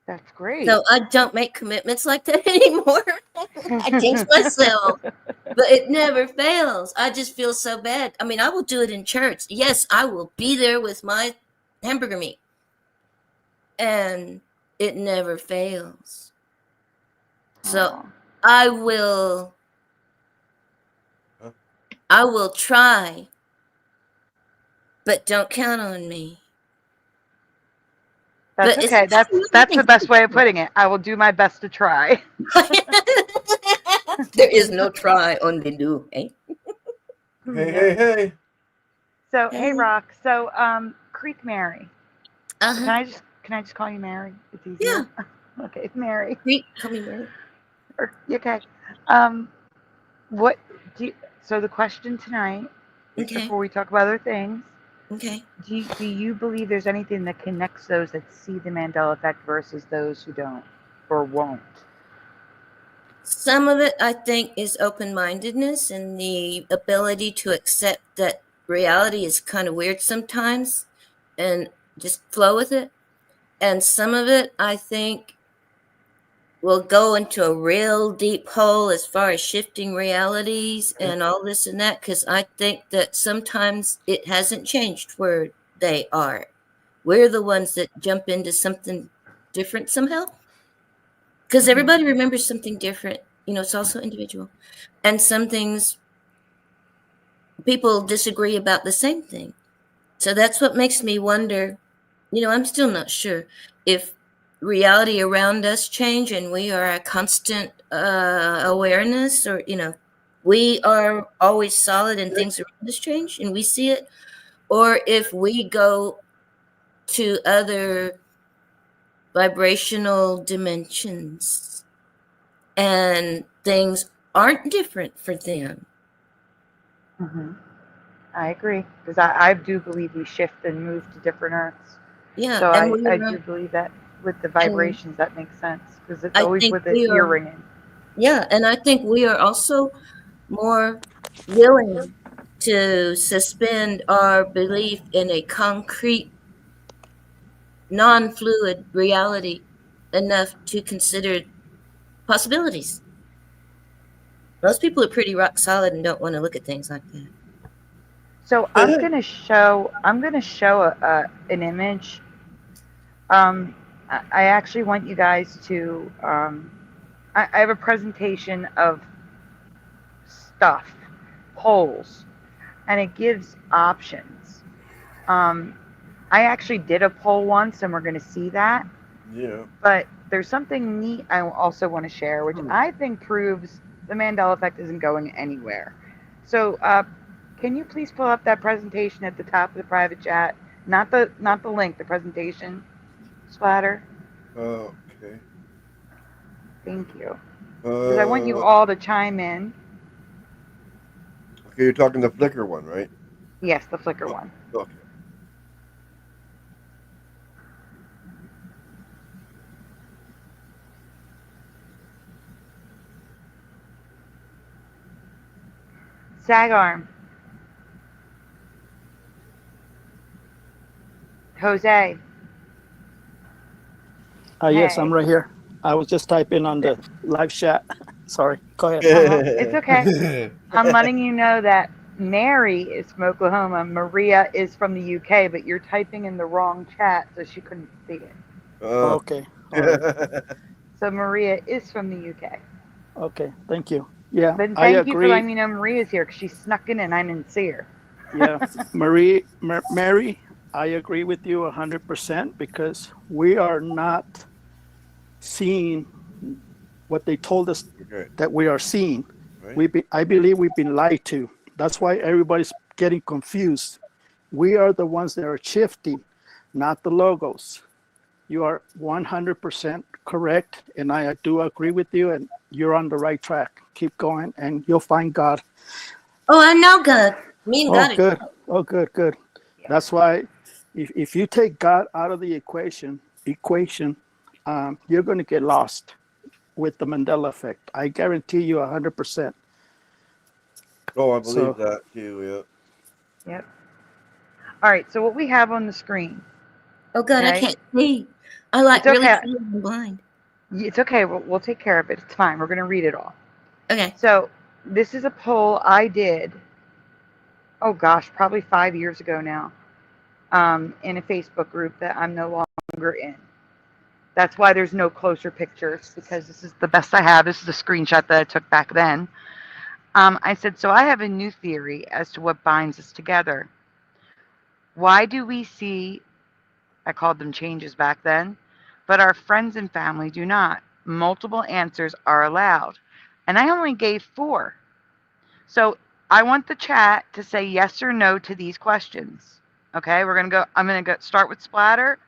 That's great. So I don't make commitments like that anymore. I jinx myself, but it never fails. I just feel so bad. I mean, I will do it in church. Yes, I will be there with my hamburger meat, and it never fails. So I will try, but don't count on me. That's But okay. That's the best way of putting it. I will do my best to try. There is no try, only do. Eh? Hey. So hey, Rock. So Creek Mary. Uh-huh. Can I just call you Mary? It's easier. Yeah. Okay, Mary. Creek, call me Mary. Okay. What do you, so the question tonight, before we talk about other things, do you believe there's anything that connects those that see the Mandela effect versus those who don't or won't? Some of it, I think, is open-mindedness and the ability to accept that reality is kind of weird sometimes and just flow with it. And some of it, I think, will go into a real deep hole as far as shifting realities and all this and that, because I think that sometimes it hasn't changed where they are. We're the ones that jump into something different somehow, because everybody remembers something different. You know, it's also individual. And some things people disagree about the same thing. So that's what makes me wonder, you know, I'm still not sure if reality around us change and we are a constant awareness, or, you know, we are always solid and things around us change and we see it, or if we go to other vibrational dimensions and things aren't different for them. I agree, because I do believe we shift and move to different earths. Yeah, so I do believe that with the vibrations, that makes sense, because it's always with the ear ringing. Yeah, and I think we are also more willing to suspend our belief in a concrete, non-fluid reality enough to consider possibilities. Most people are pretty rock solid and don't want to look at things like that. So I'm gonna show an image. I actually want you guys to. I have a presentation of stuff, polls, and it gives options. I actually did a poll once, and we're gonna see that. Yeah. But there's something neat I also want to share, which I think proves the Mandela effect isn't going anywhere. So, can you please pull up that presentation at the top of the private chat? Not the link, the presentation, Splatter. Okay. Thank you. Because I want you all to chime in. Okay, you're talking the Flickr one, right? Yes, the Flickr one. Okay. Sag arm. Jose. Yes, I'm right here. I was just typing on the live chat. Sorry, go ahead. It's okay. I'm letting you know that Mary is from Oklahoma. Maria is from the UK, but you're typing in the wrong chat, so she couldn't see it. Okay. All right. So Maria is from the UK. Okay, thank you. Yeah, But I thank you for agree. letting me know Maria's here, because she snuck in and I didn't see her. Yeah, Mary, I agree with you 100%, because we are not seeing what they told us that we are seeing. Right. I believe we've been lied to. That's why everybody's getting confused. We are the ones that are shifting, not the logos. You are 100% correct, and I do agree with you, and you're on the right track. Keep going, and you'll find God. Oh, I know God. Me and God. Good. Oh, good, good. Yeah. That's why if you take God out of the equation, you're going to get lost with the Mandela effect. I guarantee you 100%. Oh, I believe that too. Yeah. Yep. All right. So what we have on the screen. Oh God, I Okay. can't see. I like It's really okay. feeling blind. It's okay. We'll take care of it. It's fine. We're going to read it all. Okay. So this is a poll I did. Oh gosh, probably 5 years ago now. In a Facebook group that I'm no longer in. That's why there's no closer pictures, because this is the best I have. This is a screenshot that I took back then. I said, so I have a new theory as to what binds us together. Why do we see, I called them changes back then, but our friends and family do not? Multiple answers are allowed. And I only gave 4. So I want the chat to say yes or no to these questions. Okay, I'm going to start with splatter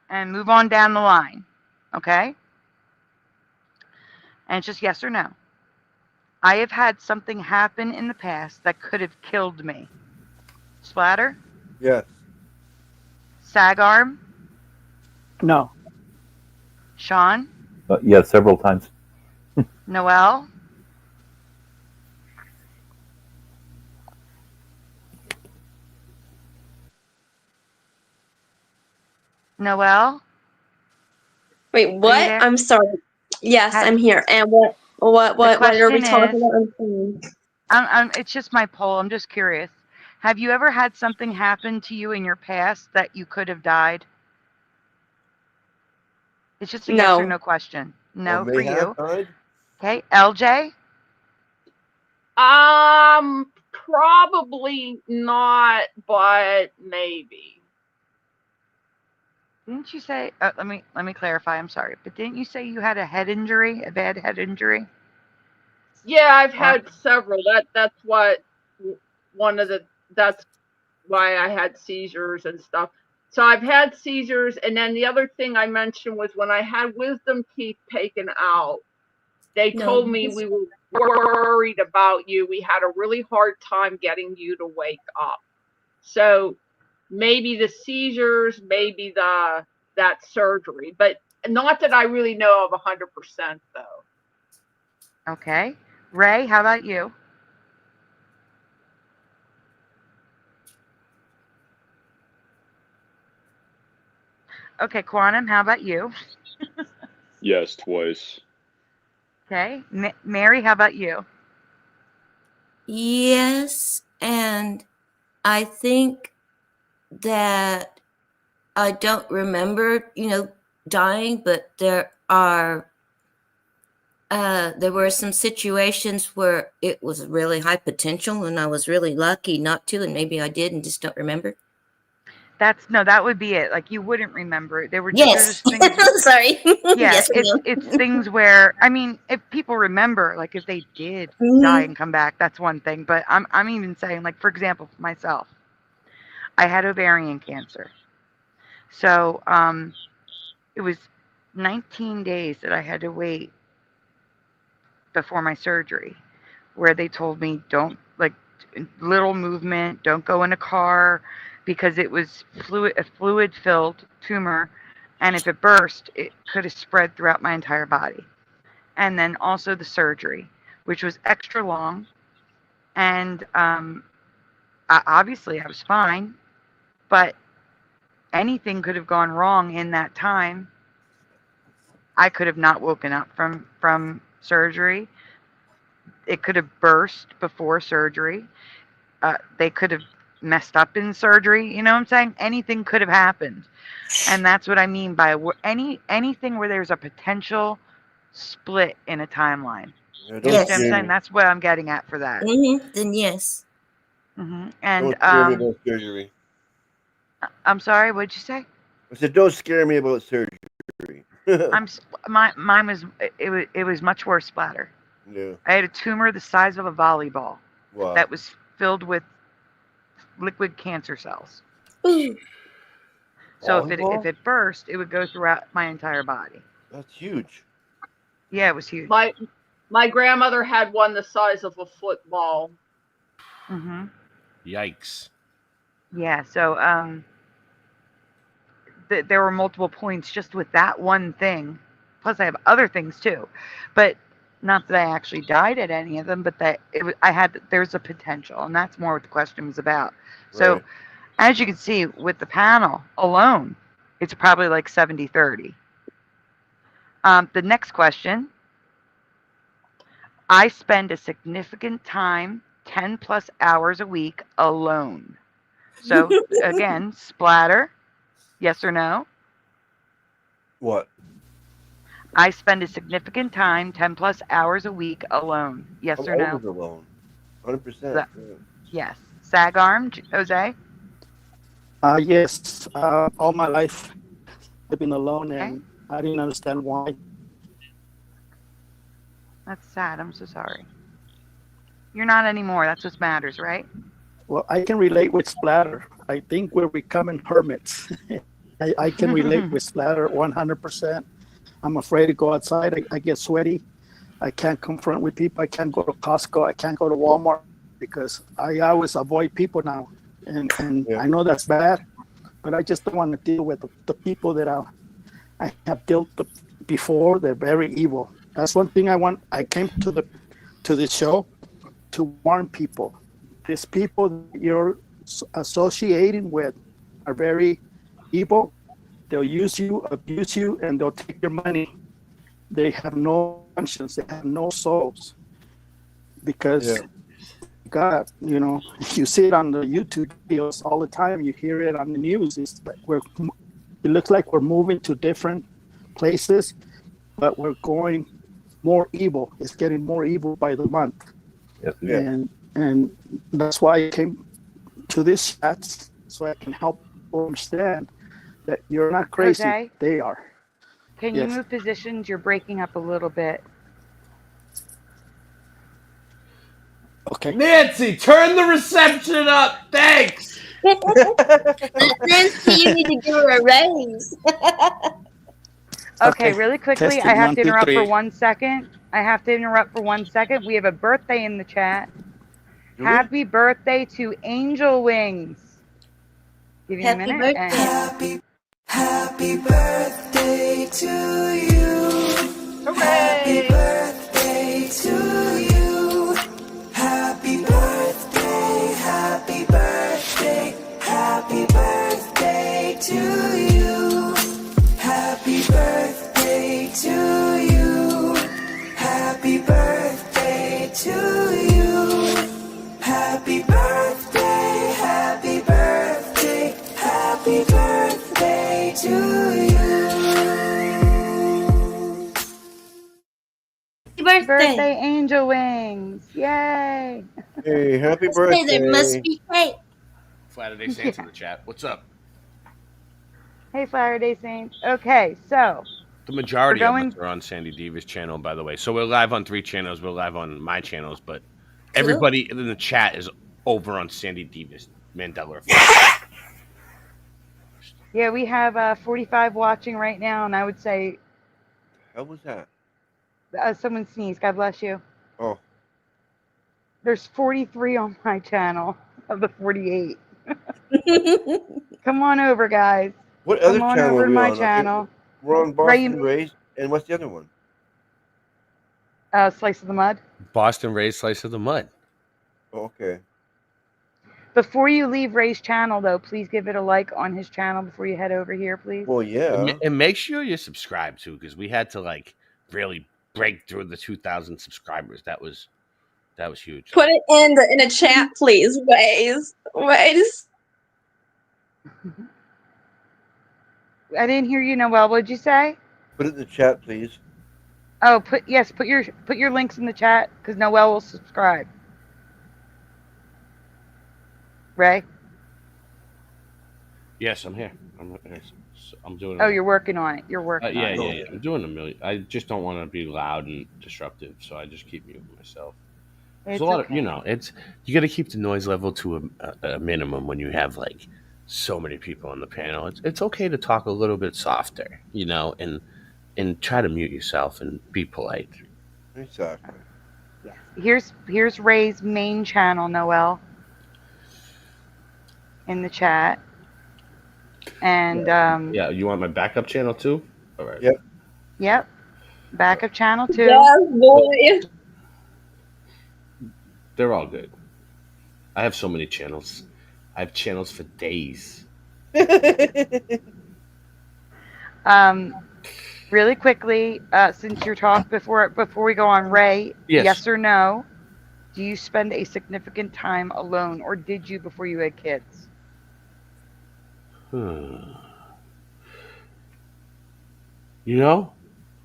and move on down the line. Okay? And it's just yes or no. I have had something happen in the past that could have killed me. Splatter? Yes. Sag arm? No. Sean? Yes, several times. Noel? Noel? Wait, Are you what? there? I'm sorry. Yes, I'm here. And what are we question talking is, about? it's just my poll. I'm just curious. Have you ever had something happen to you in your past that you could have died? It's just a yes or No. no question. Or No may for have you. died? Okay, LJ? Probably not, but maybe. Didn't you say? Let me clarify. I'm sorry, but didn't you say you had a head injury, a bad head injury? Yeah, I've had several. That's what that's why I had seizures and stuff. So I've had seizures, and then the other thing I mentioned was when I had wisdom teeth taken out, they told me we were worried about you. We had a really hard time getting you to wake up. So maybe the seizures, maybe that surgery, but not that I really know of 100% though. Okay. Ray, how about you? Okay, Quantum, how about you? Yes, twice. Okay. Mary, how about you? Yes, and I think that I don't remember, dying, but there were some situations where it was really high potential and I was really lucky not to, and maybe I did and just don't remember. That would be it. Like, you wouldn't remember it. They're Yes. just things. Sorry. Yeah, Yes, it's things where, I mean, if people remember, like if they did die and come back, that's one thing. But I'm even saying, like, for example, for myself, I had ovarian cancer. So it was 19 days that I had to wait before my surgery, where they told me don't, like, little movement, don't go in a car, because it was a fluid filled tumor, and if it burst, it could have spread throughout my entire body. And then also the surgery, which was extra long, and obviously I was fine, but anything could have gone wrong in that time. I could have not woken up from surgery. It could have burst before surgery. They could have messed up in surgery. You know what I'm saying? Anything could have happened. And that's what I mean by anything where there's a potential split in a timeline. Yeah, You understand what I'm saying? That's what I'm getting at for that. Then yes. And don't scare me about surgery. I'm sorry, what'd you say? I said, don't scare me about surgery. Mine was much worse, Splatter. Yeah. I had a tumor the size of a volleyball. Wow. That was filled with liquid cancer cells. So if it burst, it would go throughout my entire body. That's huge. Yeah, it was huge. My grandmother had one the size of a football. Mm-hmm. Yikes. Yeah, so there were multiple points just with that one thing. Plus, I have other things too, but not that I actually died at any of them, but that there's a potential, and that's more what the question was about. So, as you can see with the panel alone, it's probably like 70-30. The next question. I spend a significant time, 10 plus hours a week alone. So, again, splatter, yes or no? What? I spend a significant time, 10 plus hours a week alone. Yes or no? Always alone. 100%. Yes. Sag arm, Jose? Yes. All my life I've been alone, and I didn't understand why. That's sad. I'm so sorry. You're not anymore. That's what matters, right? Well, I can relate with splatter. I think we're becoming hermits. I can relate with splatter 100%. I'm afraid to go outside. I get sweaty. I can't confront with people. I can't go to Costco. I can't go to Walmart because I always avoid people now. And I know that's bad, but I just don't want to deal with the people that I have dealt with before. They're very evil. That's one thing I want. I came to this show to warn people. These people that you're associating with are very evil. They'll use you, abuse you, and they'll take your money. They have no conscience. They have no souls. Because, God, you see it on the YouTube videos all the time. You hear it on the news. It's like it looks like we're moving to different places, but we're going more evil. It's getting more evil by the month. And that's why I came to this chat, so I can help people understand that you're not crazy. Jose? They are. Can you move positions? You're breaking up a little bit. Okay. Nancy, turn the reception up. Thanks. Nancy, you need to give her a raise. Okay, really quickly, I have to interrupt for 1 second. We have a birthday in the chat. Happy birthday to Angel Wings. Give you a minute. Happy birthday to you. Happy birthday to you. Happy birthday, happy birthday, happy birthday to you. Happy birthday to you. Happy birthday to you. Happy birthday, happy birthday, happy birthday to you. Happy birthday, Angel Wings. Yay. Hey, happy birthday. There must be cake. Saturday Saints in the chat. What's up? Hey, Saturday Saints. Okay, so. The majority of us are on Sandy Diva's channel, by the way. So we're live on 3 channels. We're live on my channels, but everybody in the chat is over on Sandy Diva's Mandela Effect. Yeah, we have 45 watching right now, and I would say. How was that? Someone sneezed. God bless you. Oh. There's 43 on my channel of the 48. Come on over, guys. What other Come on channel over are to we my on? channel. We're on Boston Raised, and what's the other one? Slice of the Mud. Boston Raised Slice of the Mud. Oh, okay. Before you leave Ray's channel, though, please give it a like on his channel before you head over here, please. Well, yeah. And make sure you subscribe, too, because we had to, really break through the 2,000 subscribers. That was huge. Put it in a chat, please. Ways. I didn't hear you, Noel. What'd you say? Put it in the chat, please. Oh, put your links in the chat because Noel will subscribe. Ray? Yes, I'm here. I'm doing. Oh, you're working on it. You're working on it. Yeah. I'm doing a million. I just don't want to be loud and disruptive, so I just keep muting myself. There's a lot of, you got to keep the noise level to a minimum when you have so many people on the panel. It's okay to talk a little bit softer, and try to mute yourself and be polite. Exactly. Yes. Here's Ray's main channel, Noel, in the chat. And Yeah, you want my backup channel too? All right. Yep. Backup channel too. Yes, boy. They're all good. I have so many channels. I have channels for days. Really quickly, since you're talking before we go on, Ray, yes or no? Do you spend a significant time alone, or did you before you had kids?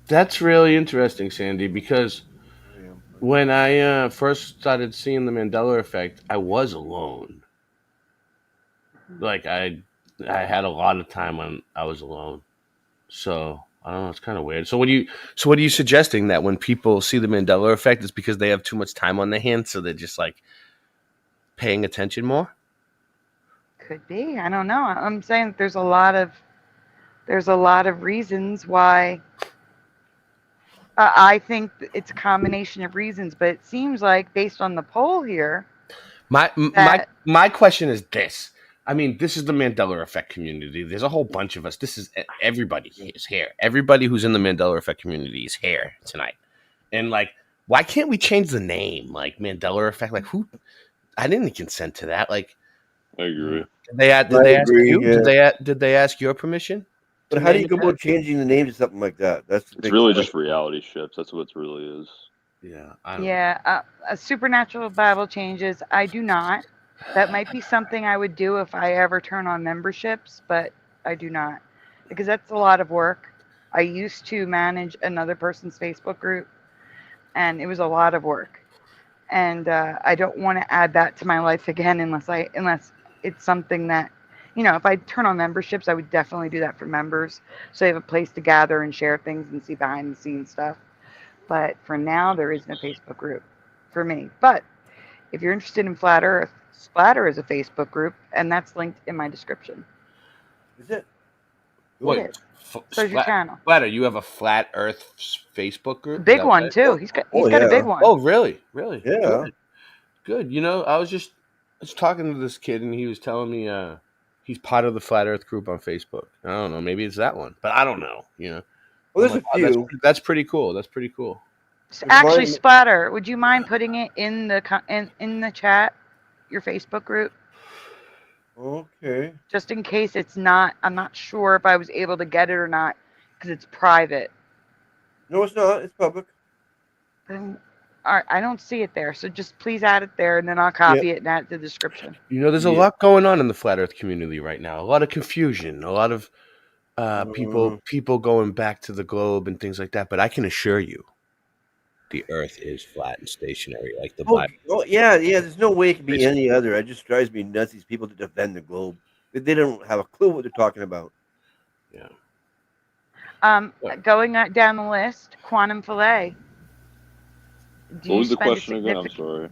That's really interesting, Sandy, because when I first started seeing the Mandela Effect, I was alone. Like I had a lot of time when I was alone. So I don't know. It's kind of weird. So what are you suggesting, that when people see the Mandela Effect, it's because they have too much time on their hands, so they're just like paying attention more? Could be. I don't know. I'm saying there's a lot of reasons why. I think it's a combination of reasons, but it seems like based on the poll here, my question is this. I mean, this is the Mandela Effect community. There's a whole bunch of us. This is everybody is here. Everybody who's in the Mandela Effect community is here tonight. And like, why can't we change the name? Like Mandela Effect. Like who? I didn't consent to that. Like, I agree. Did they ask you? Yeah. Did they ask your permission? But how do you go about changing the name to something like that? It's really just reality shifts. That's what it really is. Yeah. A supernatural Bible changes. I do not. That might be something I would do if I ever turn on memberships, but I do not, because that's a lot of work. I used to manage another person's Facebook group, and it was a lot of work, and I don't want to add that to my life again unless it's something that, if I turn on memberships, I would definitely do that for members, so they have a place to gather and share things and see behind the scenes stuff. But for now, there isn't a Facebook group for me. But if you're interested in Flat Earth, Splatter is a Facebook group, and that's linked in my description. Is it? What? So is your channel. Splatter, you have a Flat Earth Facebook group? Big one too. He's got a big one. Oh, really? Really? Yeah. Good. I was talking to this kid, and he was telling me he's part of the Flat Earth group on Facebook. I don't know. Maybe it's that one, but I don't know. Well, there's a few. That's pretty cool. That's pretty cool. Actually, Splatter, would you mind putting it in the chat, your Facebook group? Okay. Just in case it's not. I'm not sure if I was able to get it or not because it's private. No, it's not. It's public. All right, I don't see it there, so just please add it there, and then I'll copy it and add it to the description. There's a lot going on in the Flat Earth community right now. A lot of confusion. A lot of people going back to the globe and things like that. But I can assure you, the Earth is flat and stationary, like the Bible. Oh, yeah. There's no way it can be any other. It just drives me nuts. These people that defend the globe, they don't have a clue what they're talking about. Yeah. Going down the list, Quantum Filet. What was the question again? I'm sorry.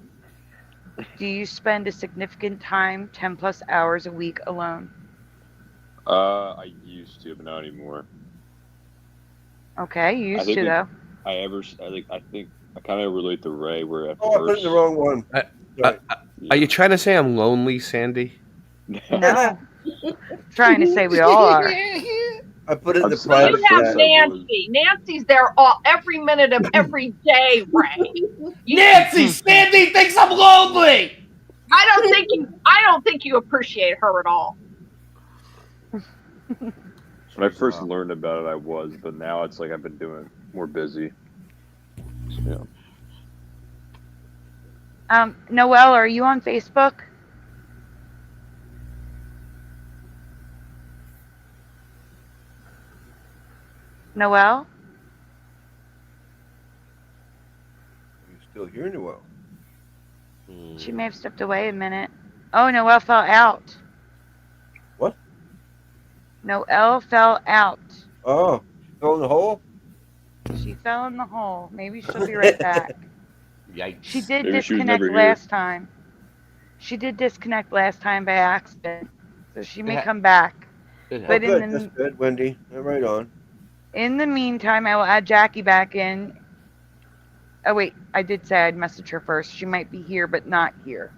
Do you spend a significant time, 10 plus hours a week alone? I used to, but not anymore. Okay, you used to though. I think I kind of relate to Ray, where at first. I put in the wrong one. Are you trying to say I'm lonely, Sandy? No. Trying to say we all are. I put it in the private. You have Nancy. Nancy's there every minute of every day, Ray. Nancy, Sandy thinks I'm lonely. I don't think you appreciate her at all. When I first learned about it, I was, but now it's like I've been doing more busy. So, yeah. Noelle, are you on Facebook? Noelle? Are you still here, Noelle? She may have stepped away a minute. Oh, Noelle fell out. What? Noelle fell out. Oh, she fell in the hole? She fell in the hole. Maybe she'll be right back. Yikes. She did disconnect last time. She did disconnect last time by accident. So So she may come back. It But good. That's good, Wendy. Right on. In the meantime, I will add Jackie back in. Oh, wait. I did say I'd message her first. She might be here, but not here.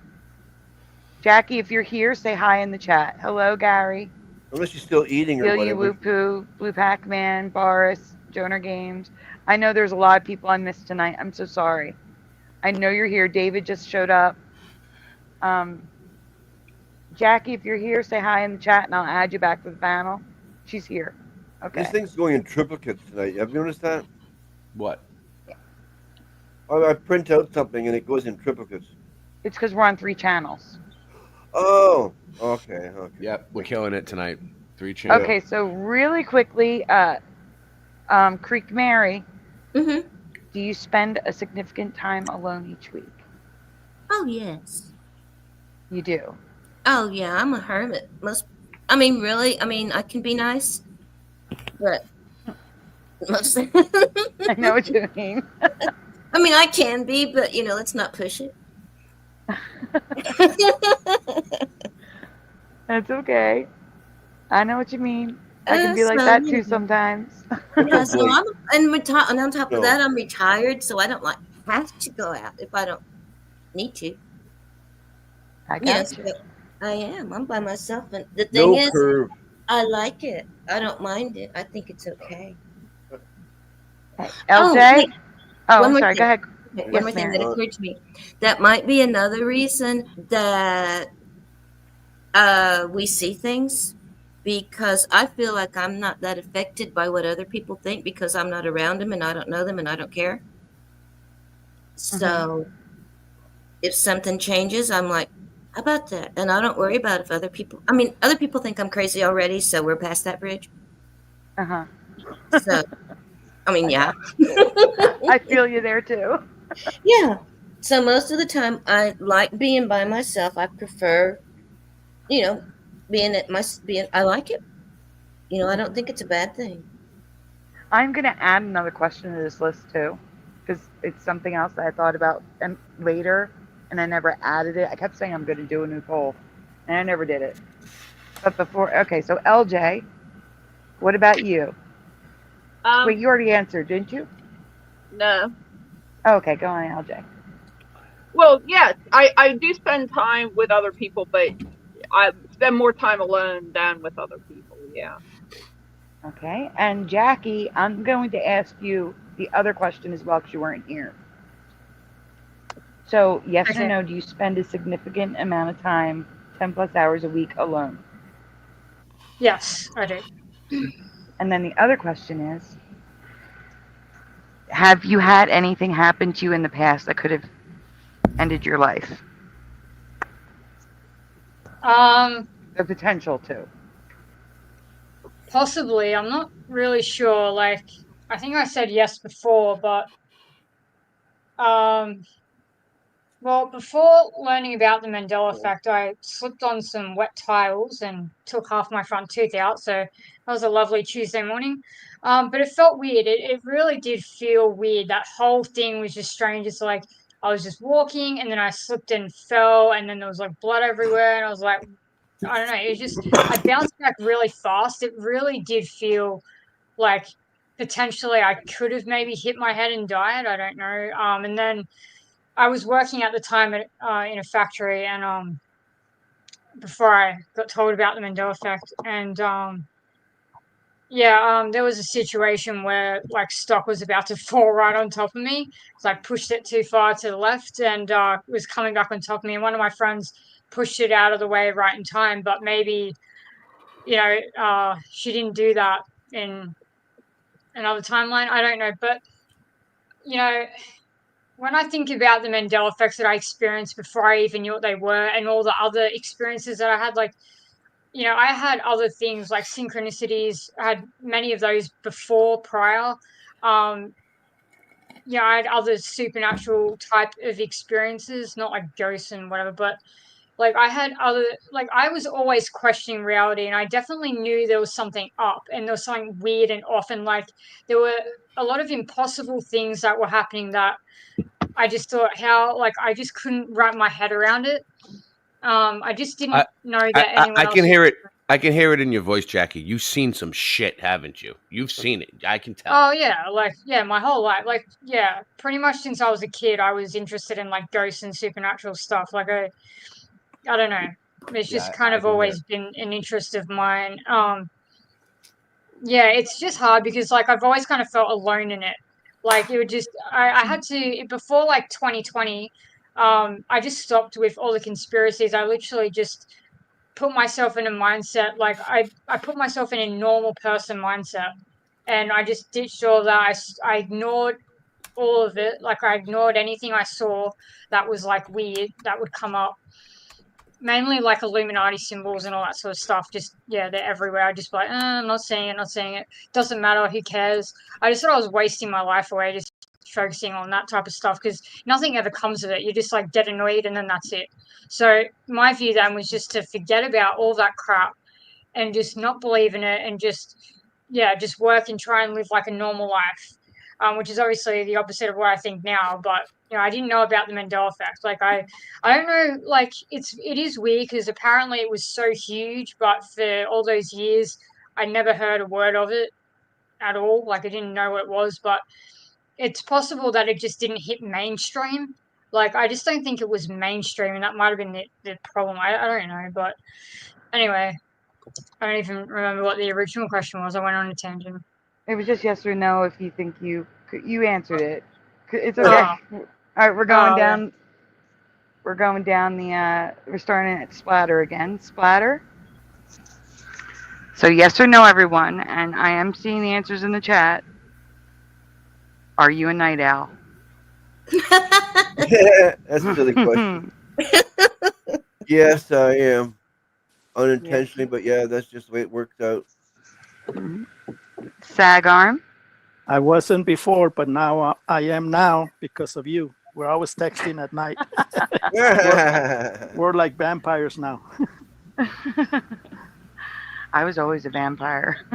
Jackie, if you're here, say hi in the chat. Hello, Gary. Unless she's still eating or Feel whatever. You, Woo Poo, Blue Pac-Man, Boris, Jonah Games. I know there's a lot of people I missed tonight. I'm so sorry. I know you're here. David just showed up. Jackie, if you're here, say hi in the chat, and I'll add you back to the panel. She's here. Okay. This thing's going in triplicates tonight. Have you noticed that? What? I print out something and it goes in triplicates. It's because we're on 3 channels. Oh, okay. Yep, we're killing it tonight. 3 channels. Okay, so really quickly, Creek Mary, Mm-hmm. do you spend a significant time alone each week? Oh, yes. You do? Oh, yeah, I'm a hermit. Really, I can be nice, but most I know what you mean. I can be, but, let's not push it. That's okay. I know what you mean. I can be like that too sometimes. Yeah, so and on top of that, I'm retired, so I don't have to go out if I don't need to. I got you. So I am. I'm by myself, and the thing is, I like it. I don't mind it. I think it's okay. LJ? I'm sorry. Go ahead. One more thing that occurred to me. That might be another reason that we see things, because I feel like I'm not that affected by what other people think because I'm not around them and I don't know them and I don't care. So if something changes, I'm like, how about that? And I don't worry about if other people think I'm crazy already, so we're past that bridge. So, yeah. I feel you there too. Yeah. So most of the time I like being by myself. I prefer, I like it. I don't think it's a bad thing. I'm going to add another question to this list too, because it's something else that I thought about later, and I never added it. I kept saying I'm going to do a new poll, and I never did it. But so LJ, what about you? Wait, you already answered, didn't you? No. Okay, go on, LJ. Well, yes, I do spend time with other people, but I spend more time alone than with other people. Yeah. Okay, and Jackie, I'm going to ask you the other question as well because you weren't here. So, yes or no, do you spend a significant amount of time, 10 plus hours a week alone? Yes, I do. And then the other question is, have you had anything happen to you in the past that could have ended your life? The potential to. Possibly. I'm not really sure. I think I said yes before, but well, before learning about the Mandela Effect, I slipped on some wet tiles and took half my front tooth out. So that was a lovely Tuesday morning. But it felt weird. It really did feel weird. That whole thing was just strange. It's like I was just walking and then I slipped and fell and then there was blood everywhere. And I was like, I don't know. It was just, I bounced back really fast. It really did feel like potentially I could have maybe hit my head and died. I don't know. And then I was working at the time in a factory, and before I got told about the Mandela Effect, and there was a situation where stock was about to fall right on top of me. So I pushed it too far to the left, and it was coming back on top of me. And one of my friends pushed it out of the way right in time, but maybe she didn't do that in another timeline. I don't know, but when I think about the Mandela effects that I experienced before I even knew what they were and all the other experiences that I had, I had other things like synchronicities. I had many of those prior. I had other supernatural type of experiences, not like ghosts and whatever, but I had other, I was always questioning reality, and I definitely knew there was something up and there was something weird and off, and there were a lot of impossible things that were happening that I just thought I just couldn't wrap my head around it. I just didn't know that anyone I else. can hear it. I can hear it in your voice, Jackie. You've seen some shit, haven't you? You've seen it. I can tell. Oh yeah, my whole life, pretty much since I was a kid, I was interested in like ghosts and supernatural stuff. Like I don't know, it's just kind of always been an interest of mine. Yeah, it's just hard because like I've always kind of felt alone in it. Like it would just, I had to before like 2020. I just stopped with all the conspiracies. I literally just put myself in a mindset like I put myself in a normal person mindset, and I just ditched all that. I ignored all of it. Like I ignored anything I saw that was like weird that would come up. Mainly like Illuminati symbols and all that sort of stuff. Just they're everywhere. I just be like, I'm not seeing it, not seeing it. Doesn't matter. Who cares? I just thought I was wasting my life away just focusing on that type of stuff because nothing ever comes of it. You just like get annoyed and then that's it. So my view then was just to forget about all that crap and just not believe in it and just work and try and live like a normal life, which is obviously the opposite of what I think now. But I didn't know about the Mandela effect. Like I don't know. Like it is weird because apparently it was so huge, but for all those years, I never heard a word of it at all. Like I didn't know what it was, but it's possible that it just didn't hit mainstream. Like I just don't think it was mainstream, and that might have been the problem. I don't know, but anyway. I don't even remember what the original question was. I went on a tangent. It was just yes or no. If you think you answered it, it's okay. All right, we're going down. Yeah. We're going down the. We're starting at splatter again. Splatter. So yes or no, everyone, and I am seeing the answers in the chat. Are you a night owl? That's a silly question. Yes, I am. Unintentionally, but yeah, that's just the way it works out. Sag arm. I wasn't before, but now I am now because of you. We're always texting at night. we're like vampires now. I was always a vampire.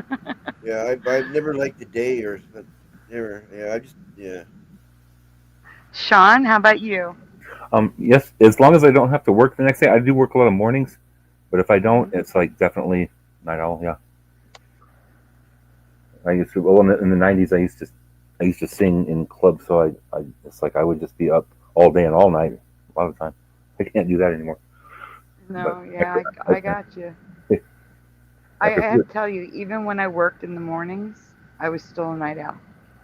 Yeah, I've never liked the day or never. Yeah, Sean, how about you? Yes, as long as I don't have to work the next day. I do work a lot of mornings. But if I don't, it's like definitely night owl. Yeah, I used to. Well, in the '90s, I used to sing in clubs, so it's like I would just be up all day and all night a lot of the time. I can't do that anymore. No, but yeah, I got you. I have to tell you, even when I worked in the mornings, I was still a night owl.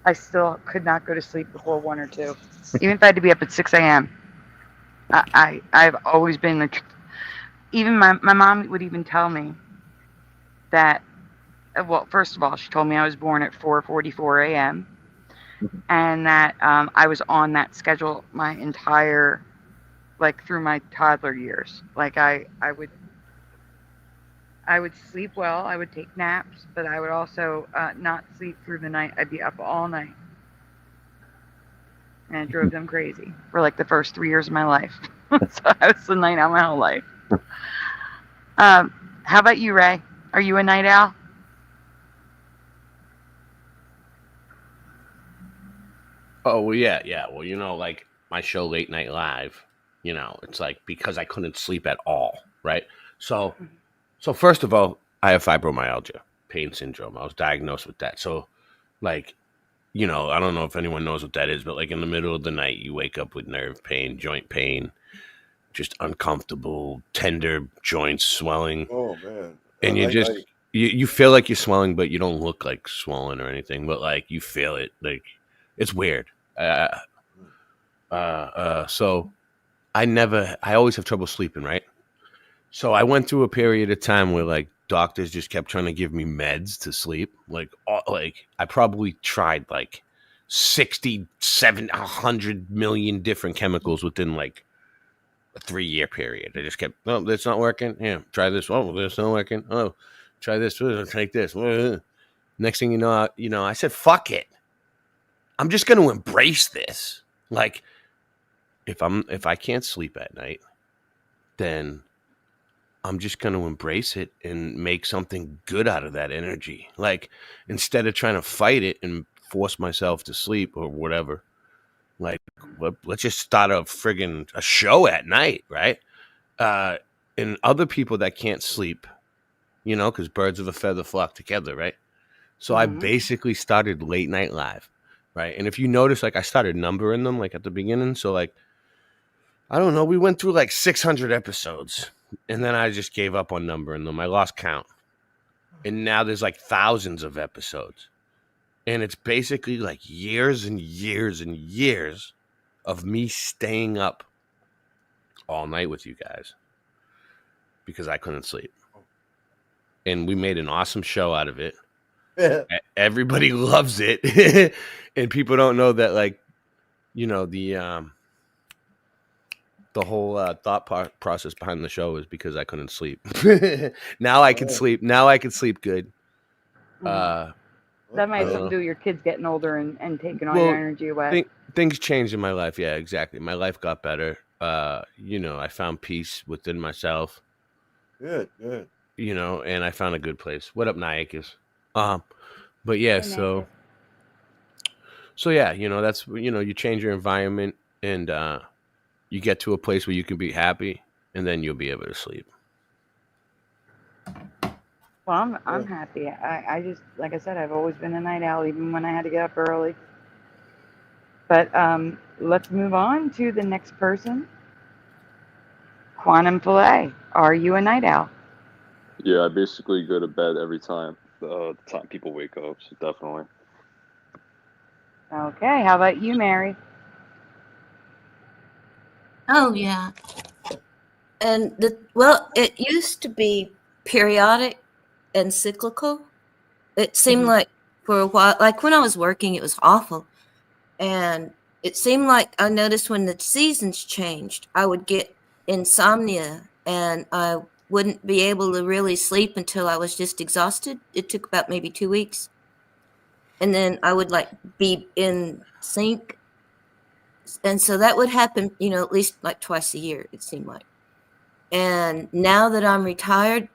I still could not go to sleep before 1 or 2, even if I had to be up at 6 a.m. I've always been even my mom would even tell me that, well, first of all, she told me I was born at 4:44 a.m. and that I was on that schedule my entire, like through my toddler years. Like I would sleep well, I would take naps, but I would also not sleep through the night. I'd be up all night. And it drove them crazy for like the first 3 years of my life. So I was a night owl my whole life. How about you, Ray? Are you a night owl? Oh, well, yeah. Well, like my show Late Night Live, it's like because I couldn't sleep at all, right? So first of all, I have fibromyalgia, pain syndrome. I was diagnosed with that. So, like, I don't know if anyone knows what that is, but like in the middle of the night, you wake up with nerve pain, joint pain, just uncomfortable, tender joints swelling. Oh man! And you feel like you're swelling, but you don't look like swollen or anything. But like you feel it, like it's weird. So I always have trouble sleeping, right? So I went through a period of time where like doctors just kept trying to give me meds to sleep. Like I probably tried like 60, 70, 100 million different chemicals within like a 3-year period. I just kept, oh, that's not working. Yeah, try this. Oh, that's not working. Oh, try this. Take this. Next thing you know, I said, fuck it. I'm just going to embrace this. Like, if I can't sleep at night, then I'm just going to embrace it and make something good out of that energy. Like, instead of trying to fight it and force myself to sleep or whatever, like, let's just start a show at night, right? and other people that can't sleep, you know, because birds of a feather flock together, right? So I basically started late night live, right? And if you notice, like I started numbering them like at the beginning. So like, I don't know, we went through like 600 episodes and then I just gave up on numbering them. I lost count. And now there's like thousands of episodes. And it's basically like years and years and years of me staying up all night with you guys because I couldn't sleep. And we made an awesome show out of it. Everybody loves it. And people don't know that, like, you know, the whole thought process behind the show is because I couldn't sleep. Now I can sleep. Now I can sleep good. That might have something to do with your kids getting older and taking all your energy away. Things changed in my life. Yeah, exactly. My life got better. You know, I found peace within myself. Good. You know, and I found a good place. What up, Nyakas? But yeah, so yeah, you know, that's, you know, you change your environment and you get to a place where you can be happy, and then you'll be able to sleep. Well, I'm happy. I just, like I said, I've always been a night owl, even when I had to get up early. But let's move on to the next person. Quantum Filet, are you a night owl? Yeah, I basically go to bed every time the time people wake up, so definitely. Okay, how about you, Mary? Oh, yeah. And well, it used to be periodic and cyclical. It seemed like for a while, like when I was working, it was awful. And it seemed like I noticed when the seasons changed, I would get insomnia and I wouldn't be able to really sleep until I was just exhausted. It took about maybe 2 weeks. And then I would like be in sync. And so that would happen, you know, at least like twice a year, it seemed like. And now that I'm retired,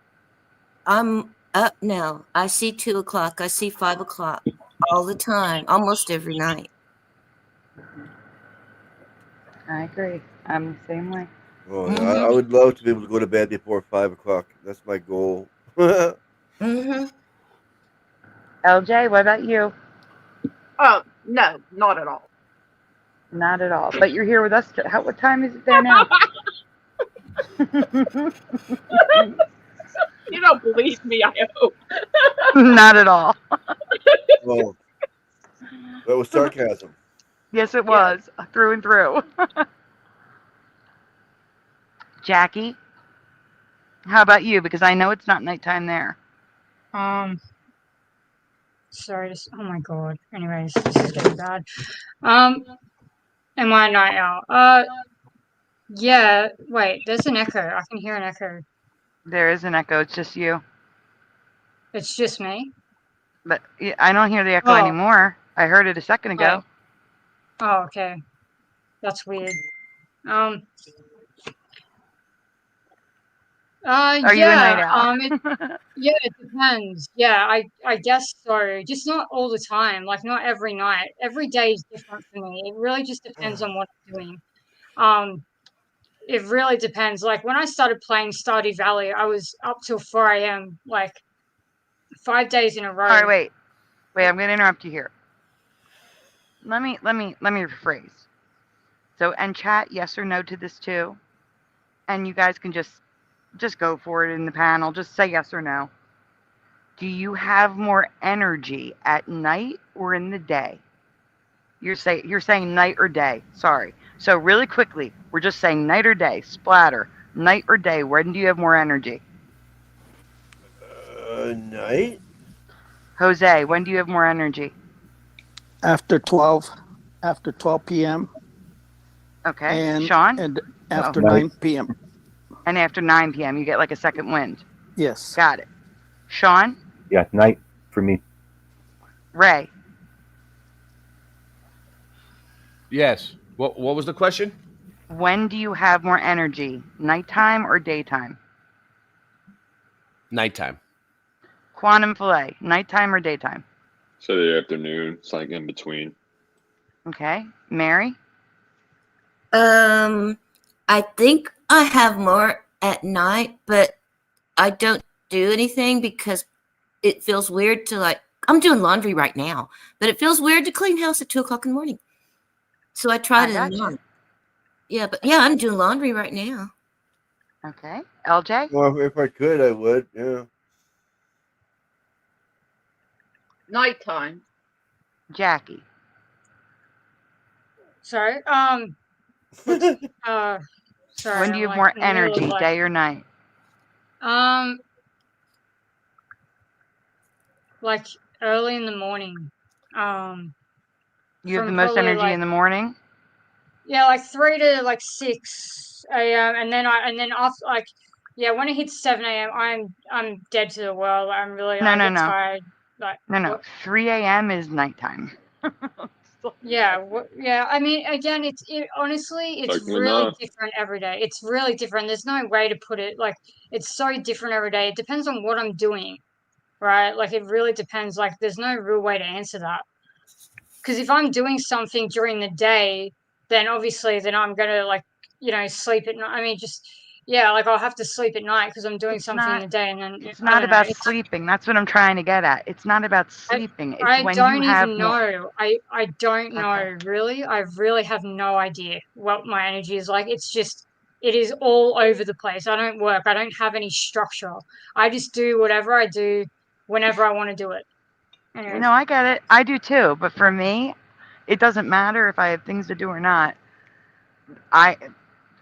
I'm up now. I see 2 o'clock. I see 5 o'clock all the time, almost every night. I agree. I'm the same way. Oh, yeah. I would love to be able to go to bed before 5 o'clock. That's my goal. LJ, what about you? No, not at all. Not at all. But you're here with us. What time is it there now? You don't believe me, I hope. Not at all. Well, that was sarcasm. Yes, it was. Through and through. Jackie, how about you? Because I know it's not nighttime there. Sorry. Oh my god. Anyways, this is getting bad. Am I a night owl? Yeah. Wait. There's an echo. I can hear an echo. There is an echo. It's just you. It's just me. But I don't hear the echo anymore. I heard it a second ago. Oh, okay. That's weird. Are you a night owl? It depends. Yeah, I guess so. Just not all the time. Like not every night. Every day is different for me. It really just depends on what I'm doing. It really depends. Like when I started playing Stardew Valley, I was up till 4 a.m. like 5 days in a row. All right, wait. I'm going to interrupt you here. Let me rephrase. So, and chat yes or no to this too. And you guys can just go for it in the panel. Just say yes or no. Do you have more energy at night or in the day? You're saying night or day. Sorry. So really quickly, we're just saying night or day. Splatter. Night or day. When do you have more energy? Night. Jose, when do you have more energy? After 12 p.m. Okay. And Sean? And after 9 p.m. And after 9 p.m. you get like a second wind. Yes. Got it. Sean? Yeah, night for me. Ray? Yes. What was the question? When do you have more energy? Nighttime or daytime? Nighttime. Quantum Filet, nighttime or daytime? So the afternoon, it's like in between. Okay. Mary? I think I have more at night, but I don't do anything because it feels weird to like, I'm doing laundry right now, but it feels weird to clean house at 2:00 in the morning. So I try to not. Yeah, but yeah, I'm doing laundry right now. Okay. LJ? Well, if I could, I would. Yeah. Nighttime. Jackie? Sorry. Sorry. When do I'm you have like more in the middle of energy, like, day or night? like early in the morning. You have the From most probably energy like, in the morning? yeah, like 3 to like 6 a.m. and then after like, yeah, when it hits 7 a.m. I'm dead to the world. I get No. tired. Like No. what? 3 a.m. is nighttime. Yeah, yeah. I mean, again, honestly, it's Technically really not. different every day. It's really different. There's no way to put it. Like, it's so different every day. It depends on what I'm doing, right? Like, it really depends. Like, there's no real way to answer that. Because if I'm doing something during the day, then obviously, then I'm gonna like, sleep at night. I mean, just yeah, like I'll have to sleep at night because I'm doing It's something in not the day, and then it's I not don't know. about sleeping. That's what I'm trying to get at. It's not about sleeping. It's I when you don't have even more. know. I don't Okay. know, really. I really have no idea what my energy is like. It is all over the place. I don't work. I don't have any structure. I just do whatever I do whenever I want to do it. Anyways, No, I get it. I do too. But for me, it doesn't matter if I have things to do or not. I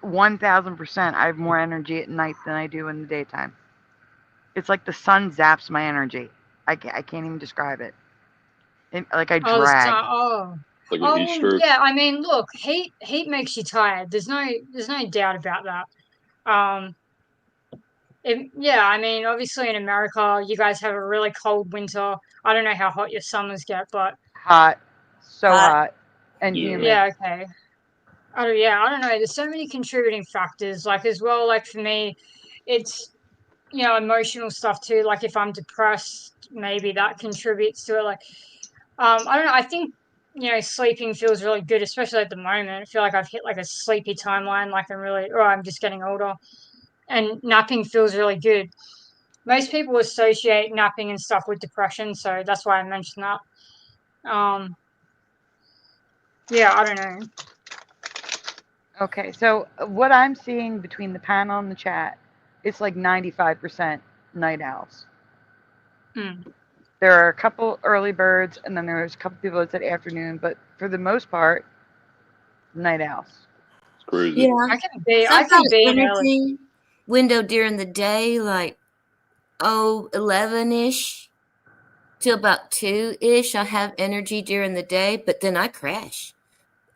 1000%, I have more energy at night than I do in the daytime. It's like the sun zaps my energy. I can't even describe it. Like I oh, drag. Like a heat well, stroke. yeah. I mean, look, heat makes you tired. There's no doubt about that. Yeah, I mean, obviously in America, you guys have a really cold winter. I don't know how hot your summers get, but Hot. So Hot. hot. And Yeah. humid. yeah, okay. I don't know. There's so many contributing factors. Like as well, like for me, it's emotional stuff too. Like if I'm depressed, maybe that contributes to it. Like I don't know. I think sleeping feels really good, especially at the moment. I feel like I've hit like a sleepy timeline. Like I'm just getting older, and napping feels really good. Most people associate napping and stuff with depression, so that's why I mentioned that. Yeah, I don't know. Okay, so what I'm seeing between the panel and the chat, it's like 95% night owls. Hmm. There are a couple early birds, and then there's a couple people that said afternoon, but for the most part, night owls. It's crazy. Yeah. I So I've got can be an an early. energy window during the day, like 11-ish till about 2-ish. I have energy during the day, but then I crash.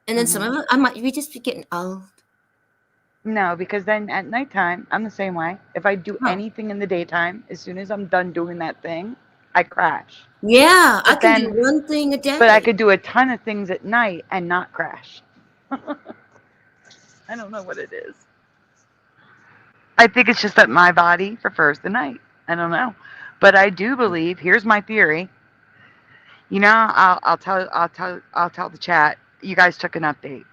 And then some of it, I might be just be getting old. No, because then at nighttime, I'm the same way. If I do anything in the daytime, as soon as I'm done doing that thing, I crash. Yeah, I But can do then, one thing a day. but I could do a ton of things at night and not crash. I don't know what it is. I think it's just that my body prefers the night. I don't know. But I do believe, here's my theory. I'll tell the chat, you guys took an update.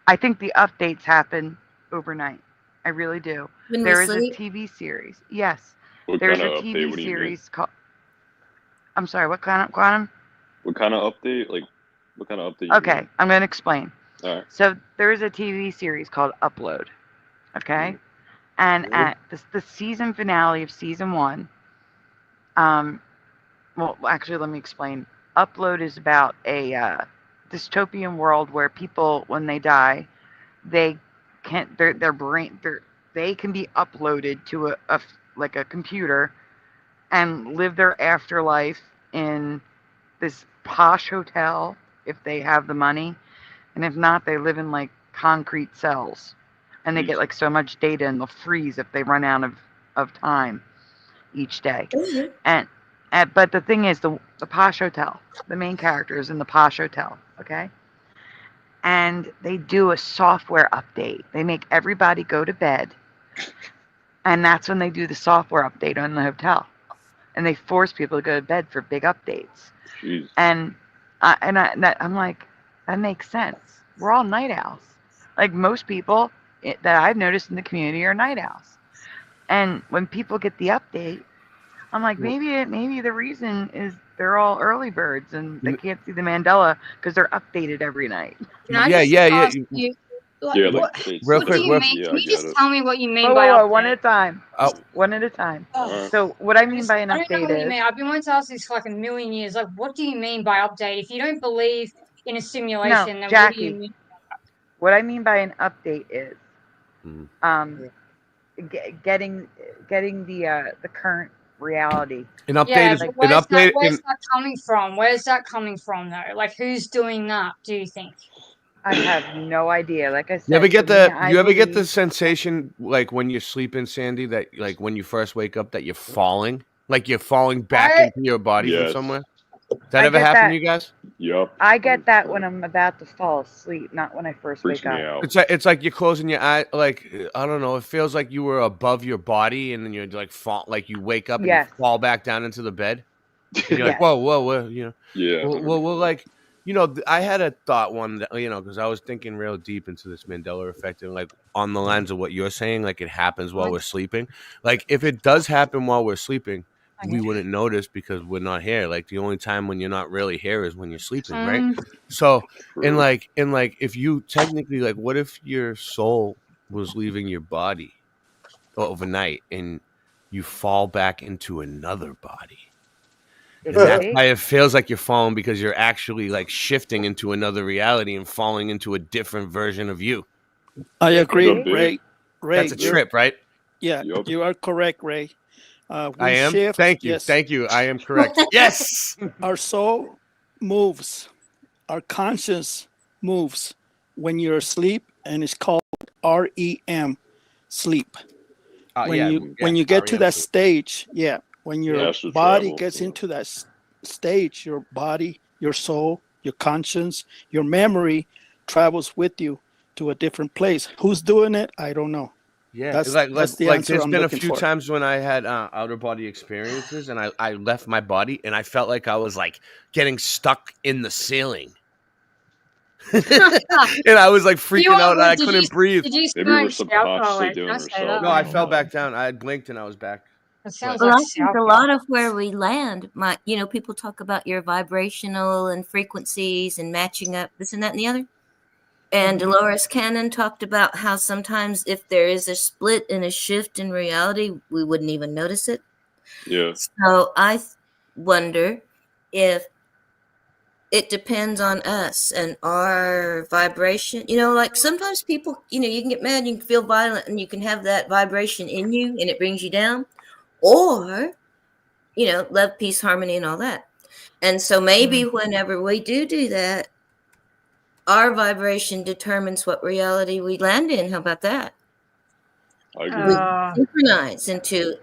I think the updates happen overnight. I really do. When we There is a sleep? TV series. Yes. What There's kind a of update? TV What do you mean? series called. I'm sorry, what kind of quantum? What kind of update? Like, what kind of update you Okay, mean? I'm going to explain. All right. So there's a TV series called Upload. Okay? And at the season finale of season 1, well, actually, let me explain. Upload is about a dystopian world where people, when they die, they can't. Their brain. They can be uploaded to like a computer, and live their afterlife in this posh hotel if they have the money, and if not, they live in like concrete cells, and they get like so much data, and they'll freeze if they run out of time each day. And but the thing is, the posh hotel, the main character is in the posh hotel, okay? And they do a software update. They make everybody go to bed, and that's when they do the software update on the hotel. And they force people to go to bed for big updates. Jeez. And I'm like, that makes sense. We're all night owls. Like most people, that I've noticed in the community are night owls. And when people get the update, I'm like, maybe the reason is they're all early birds and they can't see the Mandela because they're updated every night. Can I just ask you, Yeah, what, real what quick, do you mean? Can you just tell me what you mean by Whoa, update? one at a time. Oh. One at a time. Oh. So what I mean by an I don't know update what you is, mean. I've been wanting to ask this for like a million years. Like, what do you mean by update? If you don't believe in a no, simulation, then what do you Jackie, mean? what I mean by an update is, getting the current reality. An update Yeah, is but an update. where's that coming from? Where's that coming from though? Like, who's doing that? Do you think? I have no idea. Like I said, You ever get for me, I you ever get the believe- sensation like when you're sleeping, Sandy, that like when you first wake up that you're falling, like you're falling back into your body from somewhere? Does that I ever get happen that. to you guys? Yep. I get that when I'm about to fall asleep, not when I first wake up. It's like you're closing your eye. Like I don't know. It feels like you were above your body, and then you're like fall. Like you wake up and Yes. you fall back down into the bed. And you're like, Yes. whoa, you know. Yeah. Well, like, you know, I had a thought one that, you know, because I was thinking real deep into this Mandela effect and like on the lines of what you're saying, like it happens while we're sleeping. Like if it does happen while we're sleeping, we wouldn't notice because we're not here. Like the only time when you're not really here is when you're sleeping, right? So, and like if you technically like, what if your soul was leaving your body overnight and you fall back into another body? And that's why it feels like you're falling, because you're actually like shifting into another reality and falling into a different version of you. I agree, Ray. That's a trip, right? Yeah, you are correct, Ray. I am. Shift, Thank you. yes. Thank you. I am correct. Yes. Our soul moves. Our conscience moves when you're asleep, and it's called REM, sleep. When you get to that stage, when your Astral body travel, gets into that stage, your body, your soul, your conscience, your memory travels with you to a different place. Who's doing it? I don't know. Yeah, that's the like answer there's I'm been a looking few for. times when I had outer body experiences and I left my body and I felt like I was like getting stuck in the ceiling. And I was like freaking out and I couldn't breathe. Did you Maybe we were smoke subconsciously doing ourselves? ourselves. No, I fell back down. I had blinked and I was back. That sounds Well, like I think a lot of where we land might, you know, people talk about your vibrational and frequencies and matching up this and that and the other. And Dolores Cannon talked about how sometimes if there is a split and a shift in reality, we wouldn't even notice it. Yeah. So I wonder if it depends on us and our vibration. You know, like sometimes people, you know, you can get mad, you can feel violent, and you can have that vibration in you and it brings you down. Or, you know, love, peace, harmony, and all that. And so maybe whenever we do that, our vibration determines what reality we land in. How about that? I agree. We synchronize into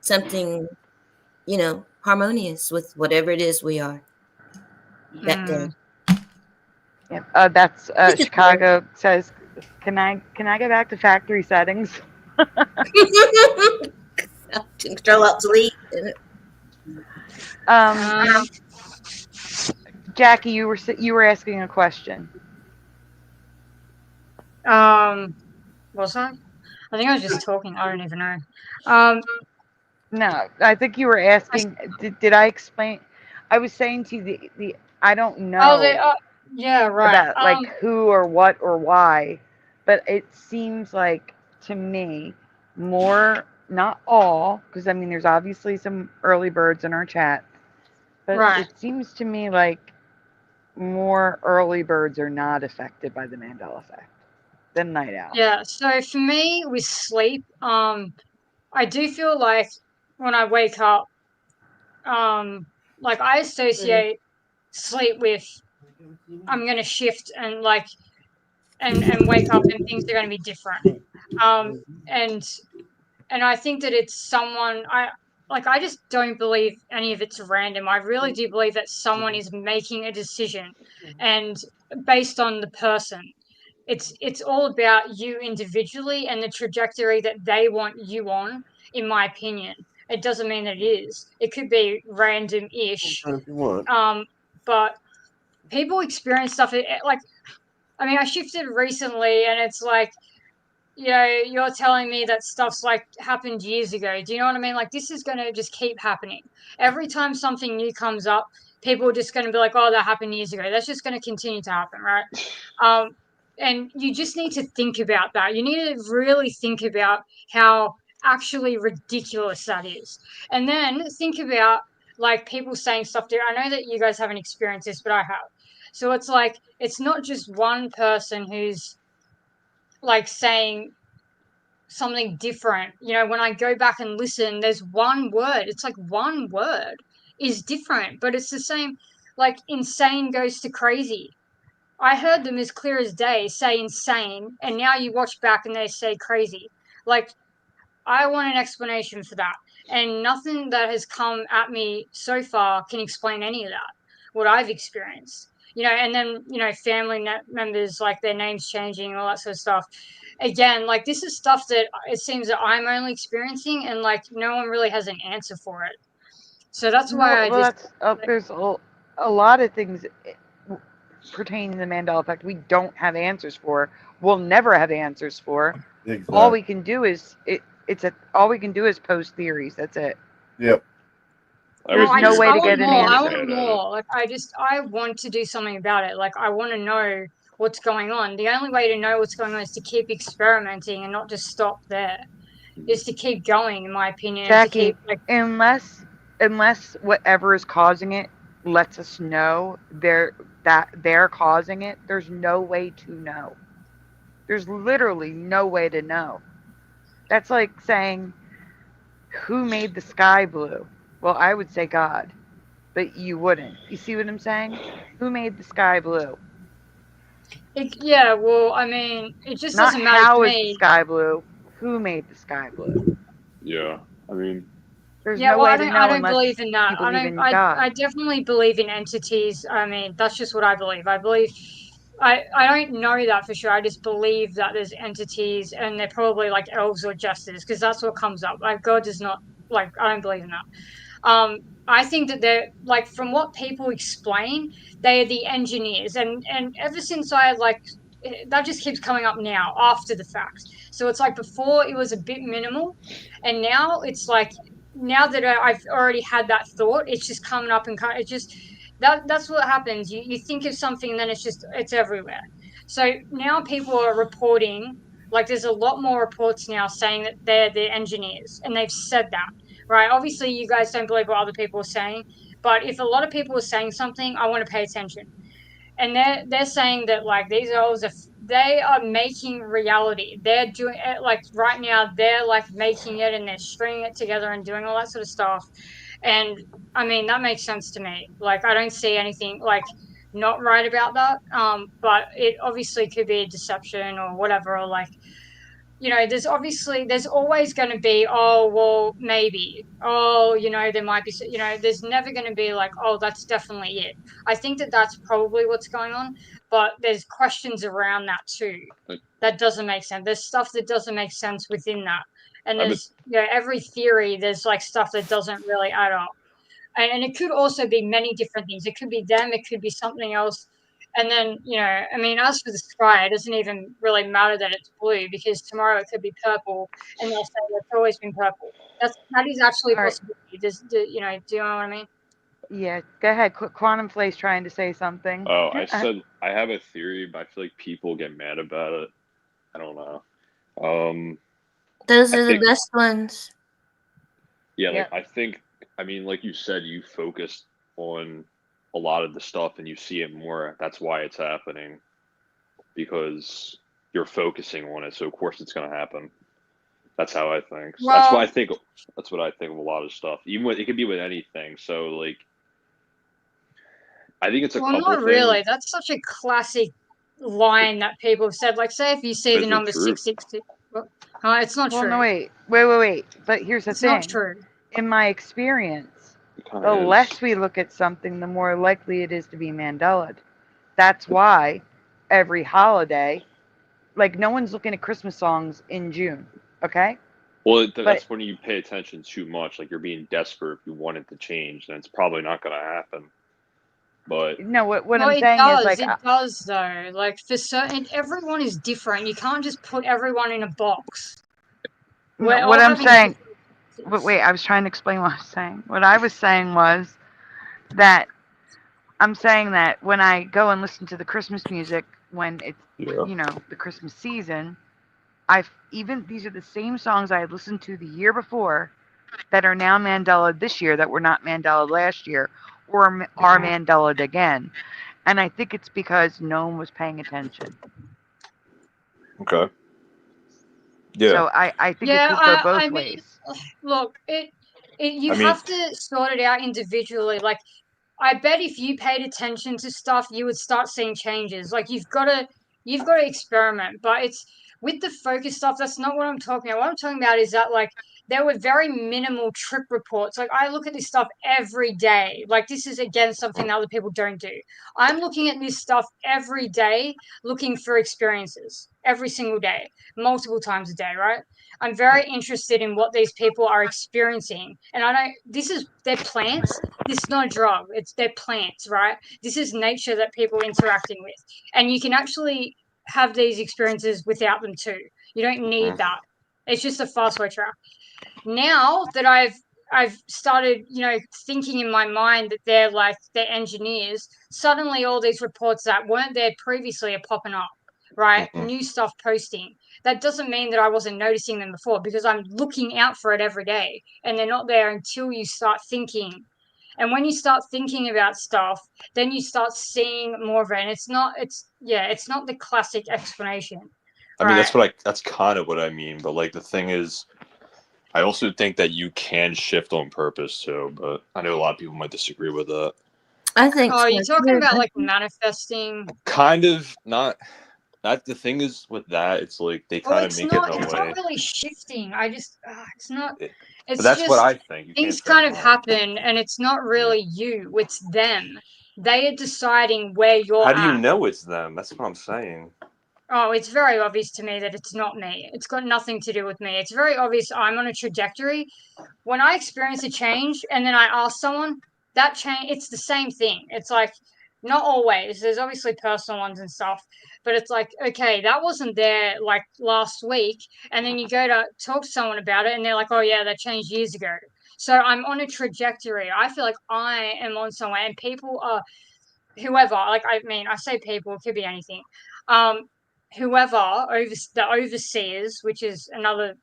something, you know, harmonious with whatever it is we are that day. Yep. That's Chicago says, can I go back to factory settings? Control Alt Delete. Jackie, you were asking a question. Was I? I think I was just talking. I don't even know. No, I think you were asking. Did I explain? I was saying to you the I don't know. Oh, yeah, right. About like who or what or why, but it seems like to me more, not all, because I mean there's obviously some early birds in our chat, but it seems to me like more early birds are not affected by the Mandela effect than night owls. Yeah, so for me with sleep, I do feel like when I wake up, like I associate sleep with I'm gonna shift and like and wake up and things are gonna be different. And I think that it's someone I just don't believe any of it's random. I really do believe that someone is making a decision and based on the person. It's all about you individually and the trajectory that they want you on, in my opinion. It doesn't mean that it is. It could be random-ish. If you want. But people experience stuff like, I mean, I shifted recently and it's like you know, you're telling me that stuff's like happened years ago. Do you know what I mean? Like this is going to just keep happening. Every time something new comes up, people are just going to be like, oh, that happened years ago. That's just going to continue to happen, right? And you just need to think about that. You need to really think about how actually ridiculous that is. And then think about like people saying stuff there. I know that you guys haven't experienced this, but I have. So it's like, it's not just one person who's like saying something different. You know, when I go back and listen, there's one word. It's like one word is different, but it's the same. Like insane goes to crazy. I heard them as clear as day say insane, and now you watch back and they say crazy. Like, I want an explanation for that. And nothing that has come at me so far can explain any of that, what I've experienced. You know, and then, you know, family members, like their names changing, all that sort of stuff. Again, like this is stuff that it seems that I'm only experiencing, and like no one really has an answer for it. So that's why I well, just. that's there's a lot of things pertaining to the Mandela effect we don't have answers for. We'll never have answers for. Exactly. All we can do is all we can do is post theories. That's it. Yep. There's no way to get an answer. I want more. Like I want to do something about it. Like I want to know what's going on. The only way to know what's going on is to keep experimenting and not just stop there. Is to keep going, in my opinion. Jackie, to keep, unless whatever is causing it lets us know they're causing it, there's no way to know. There's literally no way to know. That's like saying, who made the sky blue? Well, I would say God, but you wouldn't. You see what I'm saying? Who made the sky blue? Yeah, well, I mean, it just Not doesn't matter how to is me. the sky blue. Who made the sky blue? Yeah, I mean, there's Yeah, no well, way I to don't. know I don't unless believe in that. you believe in God. I definitely believe in entities. I mean, that's just what I believe. I believe. I don't know that for sure. I just believe that there's entities, and they're probably like elves or jesters, because that's what comes up. Like God does not like. I don't believe in that. I think that they're like, from what people explain, they are the engineers, and ever since I like that just keeps coming up now after the fact. So it's like before it was a bit minimal, and now it's like, now that I've already had that thought, it's just coming up and it just that's what happens. You think of something and then it's everywhere. So now people are reporting, like there's a lot more reports now saying that they're the engineers, and they've said that. Right. Obviously, you guys don't believe what other people are saying, but if a lot of people are saying something, I want to pay attention. And they're saying that like these elves they are making reality. They're doing it like right now. They're like making it, and they're stringing it together and doing all that sort of stuff. And I mean that makes sense to me. Like I don't see anything like not right about that. But it obviously could be a deception or whatever, or like, you know, there's always going to be, oh, well, maybe, oh, you know, there might be, you know, there's never going to be like, oh, that's definitely it. I think that that's probably what's going on, but there's questions around that too. That doesn't make sense. There's stuff that doesn't make sense within that. And there's, you know, every theory, there's like stuff that doesn't really add up. And it could also be many different things. It could be them, it could be something else. And then, you know, I mean, as for the sky, it doesn't even really matter that it's blue, because tomorrow it could be purple, and they'll say it's always been purple. That is actually a possibility. You know, do you know what I mean? Yeah, go ahead. Quantum Flay's trying to say something. Oh, I said I have a theory, but I feel like people get mad about it. I don't know. Those are the best ones. Yeah, like I mean, like you said, you focused on a lot of the stuff and you see it more. That's why it's happening, because you're focusing on it. So of course it's going to happen. That's how I think. Well, that's what I think of a lot of stuff. Even it could be with anything. So like, I think it's a couple not things. really. That's such a classic line that people have said. Like, say if you see the number 666, it's not true. No, wait. But here's the thing. It's not true. In my experience, the less we look at something, the more likely it is to be Mandela'd. That's why every holiday, like no one's looking at Christmas songs in June, okay? Well, that's when you pay attention too much. Like you're being desperate if you want it to change, then it's probably not going to happen. But no, what Well, I'm it saying is does. like, It does, though. Like for certain, everyone is different. You can't just put everyone in a box. no, We're what all I'm having saying. different But experiences. wait, I was trying to explain what I was saying. What I was saying was that I'm saying that when I go and listen to the Christmas music when it's yeah. the Christmas season, I've even these are the same songs I had listened to the year before that are now Mandela this year that were not Mandela last year or are Mandela again. And I think it's because no one was paying attention. Okay. Yeah. So I think it Yeah, could go I both mean, ways. look, you I mean, have to sort it out individually. Like, I bet if you paid attention to stuff, you would start seeing changes. Like, you've got to experiment. But it's with the focus stuff. That's not what I'm talking about. What I'm talking about is that like there were very minimal trip reports. Like, I look at this stuff every day. Like, this is again something that other people don't do. I'm looking at this stuff every day, looking for experiences every single day, multiple times a day, right? I'm very interested in what these people are experiencing. And I know they're plants. This is not a drug. They're plants, right? This is nature that people are interacting with. And you can actually have these experiences without them too. You don't need that. It's just a fast way track. Now that I've started, thinking in my mind that they're engineers, suddenly all these reports that weren't there previously are popping up, right? New stuff posting. That doesn't mean that I wasn't noticing them before because I'm looking out for it every day and they're not there until you start thinking. And when you start thinking about stuff, then you start seeing more of it. And it's not the classic explanation. I mean, Right. that's kind of what I mean. But like the thing is, I also think that you can shift on purpose too. But I know a lot of people might disagree with that. I think Oh, so you're talking too. about like manifesting. Kind of not. That the thing is with that, it's like they Well, kind of make it in a it's way. not really shifting. It's not, But it's that's what just I think. You can't things say I'm kind of wrong. happen and it's not really you, it's them. They are deciding where you're How do you at. know it's them? That's what I'm saying. Oh, it's very obvious to me that it's not me. It's got nothing to do with me. It's very obvious I'm on a trajectory. When I experience a change and then I ask someone, that change, it's the same thing. It's like, not always. There's obviously personal ones and stuff, but it's like, okay, that wasn't there like last week. And then you go to talk to someone about it and they're like, oh, yeah, that changed years ago. So I'm on a trajectory. I feel like I am on somewhere and people are whoever, like, I mean, I say people, it could be anything. Um, whoever the overseers, which is another,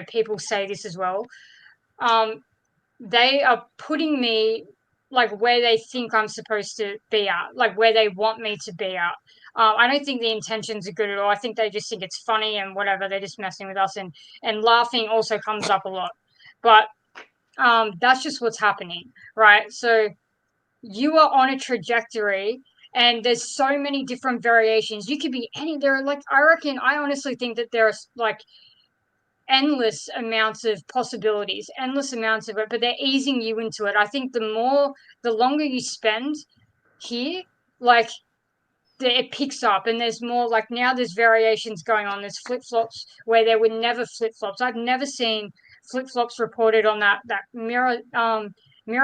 people say this as well. They are putting me like where they think I'm supposed to be at, like where they want me to be at. I don't think the intentions are good at all. I think they just think it's funny and whatever. They're just messing with us, and laughing also comes up a lot. But that's just what's happening, right? So you are on a trajectory and there's so many different variations. You could be there are like, I honestly think that there are like endless amounts of possibilities, endless amounts of it, but they're easing you into it. I think the longer you spend here, like it picks up and there's more, like now there's variations going on. There's flip-flops where there were never flip-flops. I've never seen flip-flops reported on that mirror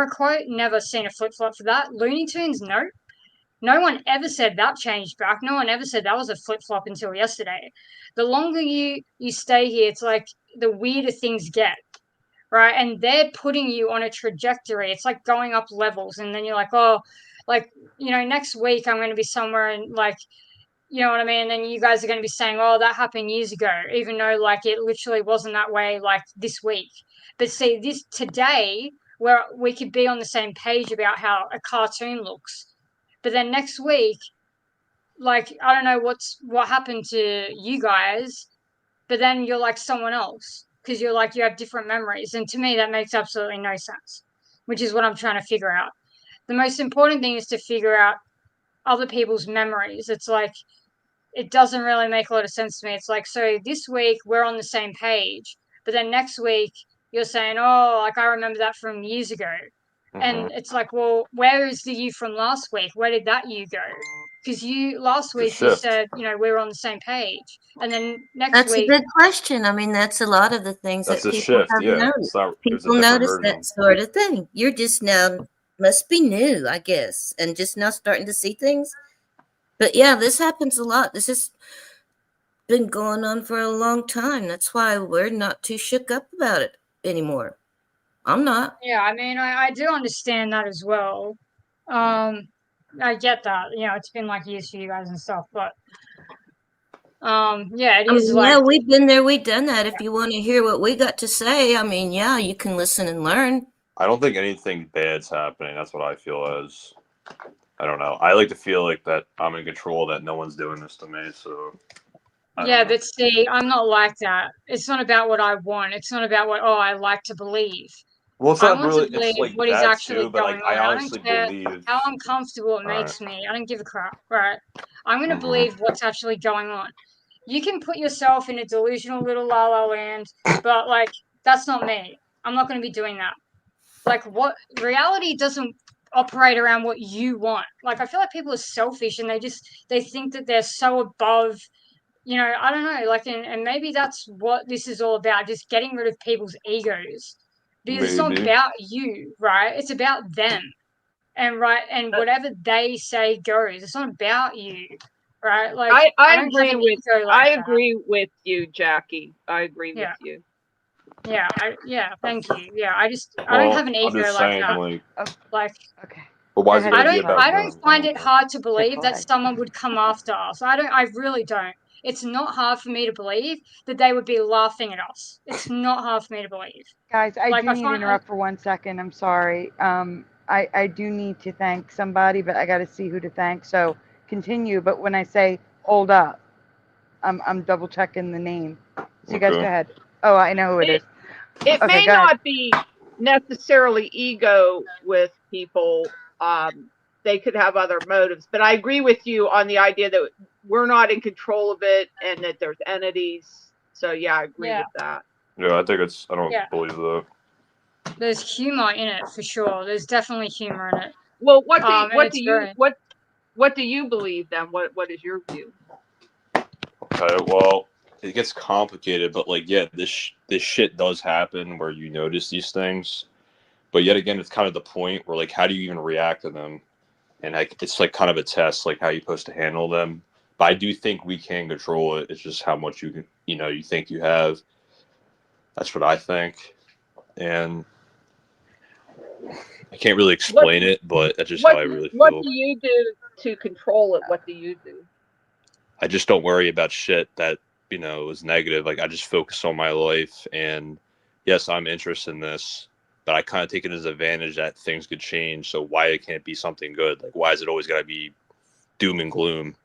quote. Never seen a flip-flop for that. Looney Tunes, no one ever said that changed back. No one ever said that was a flip-flop until yesterday. The longer you stay here, it's like the weirder things get, right? And they're putting you on a trajectory. It's like going up levels, and then you're like, oh, like, next week I'm going to be somewhere, and like, you know what I mean? And then you guys are going to be saying, oh, that happened years ago, even though like it literally wasn't that way like this week. But see, this today, where we could be on the same page about how a cartoon looks, but then next week, like, I don't know what happened to you guys, but then you're like someone else because you're like, you have different memories. And to me, that makes absolutely no sense, which is what I'm trying to figure out. The most important thing is to figure out other people's memories. It's like, it doesn't really make a lot of sense to me. It's like, so this week we're on the same page, but then next week you're saying, oh, like I remember that from years ago. And it's like, well, where is the you from last week? Where did that you go? Because last week you said, we were on the same page. And then next That's a week. good question. I mean, that's a lot of the things That's that a people shift, have yeah. noticed. There's a People different notice version. that sort of thing. You're just now must be new, I guess, and just now starting to see things. But yeah, this happens a lot. This has been going on for a long time. That's why we're not too shook up about it anymore. I'm not. Yeah, I mean, I do understand that as well. I get that. You know, it's been like years for you guys and stuff, but yeah, it I is mean, like yeah, we've been there, we've done that. If you want to hear what we got to say, I mean, yeah, you can listen and learn. I don't think anything bad's happening. That's what I feel as. I don't know. I like to feel like that I'm in control, that no one's doing this to me. So yeah, but see, I'm not like that. It's not about what I want. It's not about what I like to believe. well, it's I not want to really. It's believe like what is that actually too. But going like, I on. I don't honestly care believe. how uncomfortable it All right. makes me. I don't give a crap, right? I'm going to Mhm. believe what's actually going on. You can put yourself in a delusional little la la land, but like, that's not me. I'm not going to be doing that. Like, what reality doesn't operate around what you want. Like, I feel like people are selfish and they think that they're so above, you know, I don't know, like, and maybe that's what this is all about, just getting rid of people's egos. Because it's not Maybe. about you, right? It's about them. And whatever they say goes. It's not about you, right? Like, I I don't have agree an with ego like that. agree with you, Jackie. I agree with Yeah. you. Yeah, thank you. Yeah, I don't Well, have an I'm ego just like saying, that. like, Like, Okay. but why is it Go gonna ahead, be about I them? don't find I it don't know. hard to believe that Chick-fil-A. someone would come after us. I really don't. It's not hard for me to believe that they would be laughing at us. It's not hard for me to believe. Guys, I Like, do I need to find, interrupt for 1 second. I'm sorry. I do need to thank somebody, but I got to see who to thank. So continue. But when I say hold up, I'm double checking the name. So you guys go Okay. ahead. Oh, I know who it is. It Okay, may go ahead. not be necessarily ego with people. They could have other motives, but I agree with you on the idea that we're not in control of it and that there's entities. So yeah, I agree yeah, with that. Yeah, I think it's. I don't yeah. believe that. There's humor in it for sure. There's definitely humor in it. Well, And it's very what do you believe then? What is your view? Okay. Well, it gets complicated, but like, yeah, this shit does happen where you notice these things, but yet again, it's kind of the point where like, how do you even react to them? And like, it's like kind of a test, like how you're supposed to handle them. But I do think we can control it. It's just how much you can, you think you have. That's what I think, and I can't really explain it, but that's just how I really What feel. do you do to control it? What do you do? I just don't worry about shit that is negative. Like I just focus on my life, and yes, I'm interested in this, but I kind of take it as advantage that things could change. So why it can't be something good? Like why is it always got to be doom and gloom?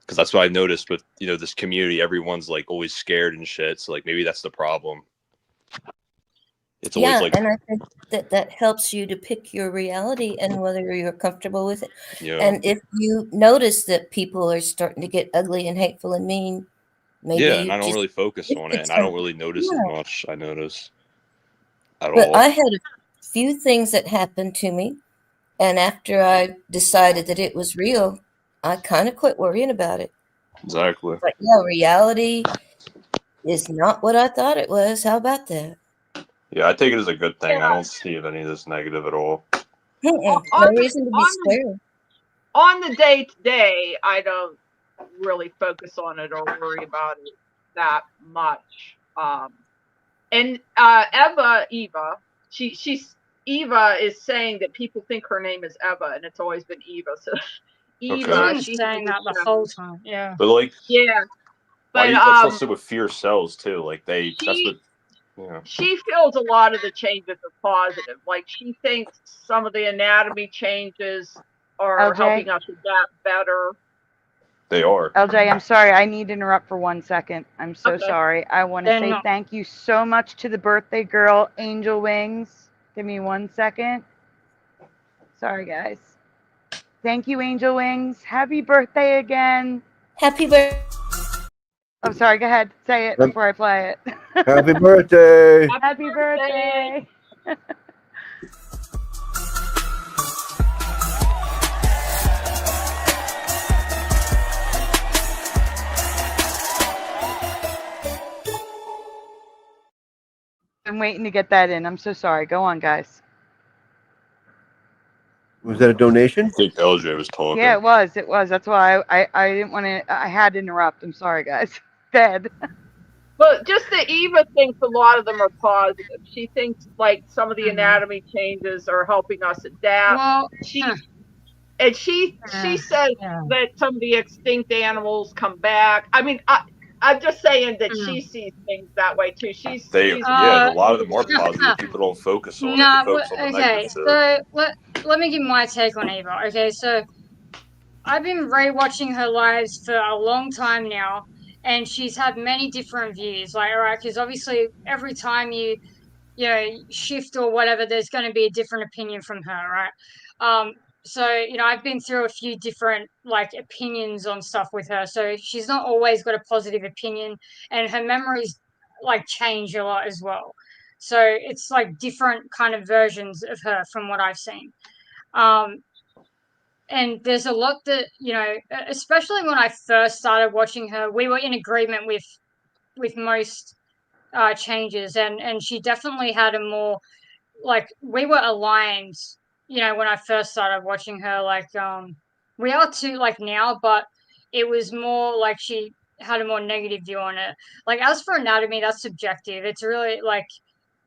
Because that's what I noticed with this community. Everyone's like always scared and shit. So like maybe that's the problem. It's always like and I think that helps you to pick your reality and whether you're comfortable with it. And if you notice that people are starting to get ugly and hateful and mean, maybe yeah, and you I don't just really focus on it, and I don't really notice as much. I notice at But all. I had a few things that happened to me, and after I decided that it was real, I kind of quit worrying about it. Exactly. But yeah, reality is not what I thought it was. How about that? Yeah, I take it as a good thing. Yeah. I don't see any of this negative at all. No reason to be scared. On the day to day, I don't really focus on it or worry about it that much. And Eva, Eva is saying that people think her name is Eva, and it's always been Eva. So Eva, She's been saying that the whole time. Yeah. But like, yeah, but that's also what fear sells too. Like that's what. Yeah. She feels a lot of the changes are positive. Like she thinks some of the anatomy changes are helping us adapt better. They are. LJ, I'm sorry. I need to interrupt for 1 second. I'm so Okay. sorry. I want to say thank you so much to the birthday girl, Angel Wings. Give me 1 second. Sorry, guys. Thank you, Angel Wings. Happy birthday again. Happy birthday. I'm sorry. Go ahead. Say it before I play it. Happy birthday. Happy birthday. I'm waiting to get that in. I'm so sorry. Go on, guys. Was that a donation? I think LJ was talking. Yeah, it was. It was. That's why I didn't want to. I had to interrupt. I'm sorry, guys. Bad. Well, just that Eva thinks a lot of them are positive. She thinks like some of the anatomy changes are helping us adapt. Well, She says that some of the extinct animals come back. I mean, I'm just saying that she sees things that way too. She's A lot of them are positive. People don't focus on it. They focus on the negative shit. So let me give my take on Eva. Okay, so I've been rewatching her lives for a long time now, and she's had many different views. Like, all right, because obviously every time you shift or whatever, there's going to be a different opinion from her, right? So I've been through a few different like opinions on stuff with her, so she's not always got a positive opinion, and her memories like change a lot as well. So it's like different kind of versions of her from what I've seen. And there's a lot that especially when I first started watching her, we were in agreement with most changes, and she definitely had a more like we were aligned when I first started watching her. Like we are too like now, but it was more like she had a more negative view on it. Like as for anatomy, that's subjective. It's really like,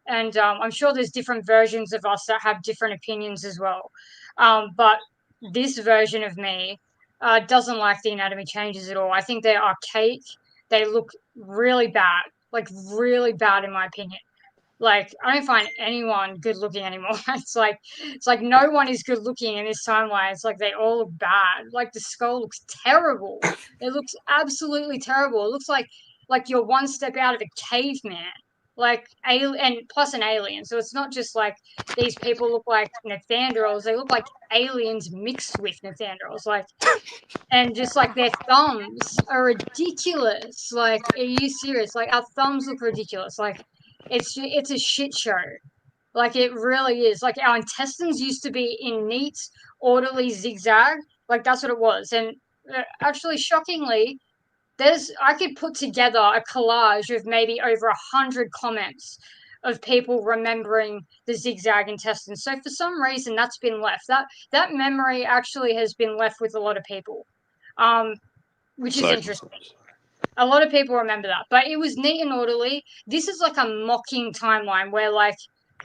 and I'm sure there's different versions of us that have different opinions as well, but this version of me doesn't like the anatomy changes at all. I think they're archaic. They look really bad, like really bad in my opinion. Like I don't find anyone good looking anymore. It's like no one is good looking in this timeline. It's like they all look bad. Like the skull looks terrible. It looks absolutely terrible. It looks like you're one step out of a caveman. Like and plus an alien. So it's not just like these people look like Nethanderals. They look like aliens mixed with Nethanderals. Like and just like their thumbs are ridiculous. Like, are you serious? Like our thumbs look ridiculous. Like it's a shit show. Like it really is. Like our intestines used to be in neat, orderly zigzag. Like that's what it was. And actually, shockingly, I could put together a collage of maybe over 100 comments of people remembering the zigzag intestines. So for some reason, that's been left. That memory actually has been left with a lot of people, which is interesting. A lot of people remember that, but it was neat and orderly. This is like a mocking timeline where like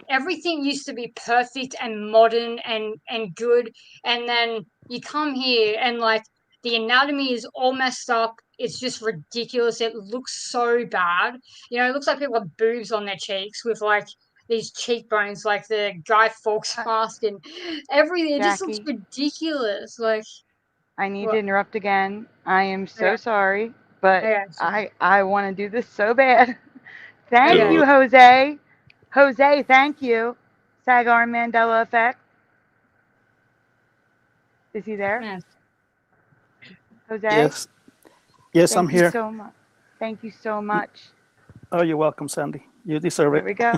everything used to be perfect and modern and good, and then you come here and like the anatomy is all messed up. It's just ridiculous. It looks so bad. It looks like people have boobs on their cheeks with like these cheekbones, like the Guy Fawkes mask and everything. It just looks ridiculous. Like I need to interrupt again. I am so Okay. sorry, but Okay. I want to do this so bad. Thank you, Jose. Jose, thank you. Sagar Mandela Effect. Is he there? Yes. Jose? Yes. Yes, Thank I'm here. You so much. Thank you so much. Oh, you're welcome, Sandy. You deserve it. Here we go.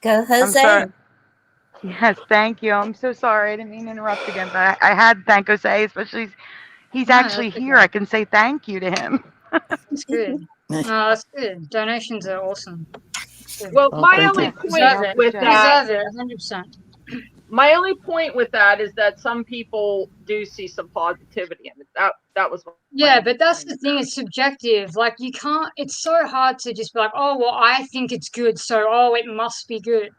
Go, Jose. I'm sorry. Yes, thank you. I'm so sorry. I didn't mean to interrupt again, but I had to thank Jose, especially he's actually here. I can say thank you to him. That's good. No, that's good. Donations are awesome. Well, my only point with that, 100%. My only point with that is that some people do see some positivity in it. That was. Yeah, but that's the thing. It's subjective. Like you can't. It's so hard to just be like, oh well, I think it's good, so it must be good.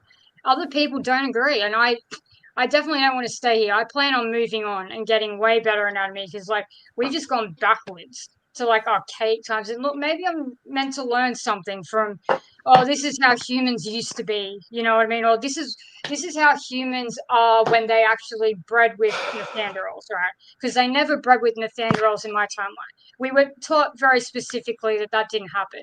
Other people don't agree, and I definitely don't want to stay here. I plan on moving on and getting way better anatomy because like we've just gone backwards to like archaic times. And look, maybe I'm meant to learn something from. Oh, this is how humans used to be. You know what I mean? Or this is how humans are when they actually bred with Nethanderals, right? Because they never bred with Nethanderals in my timeline. We were taught very specifically that didn't happen.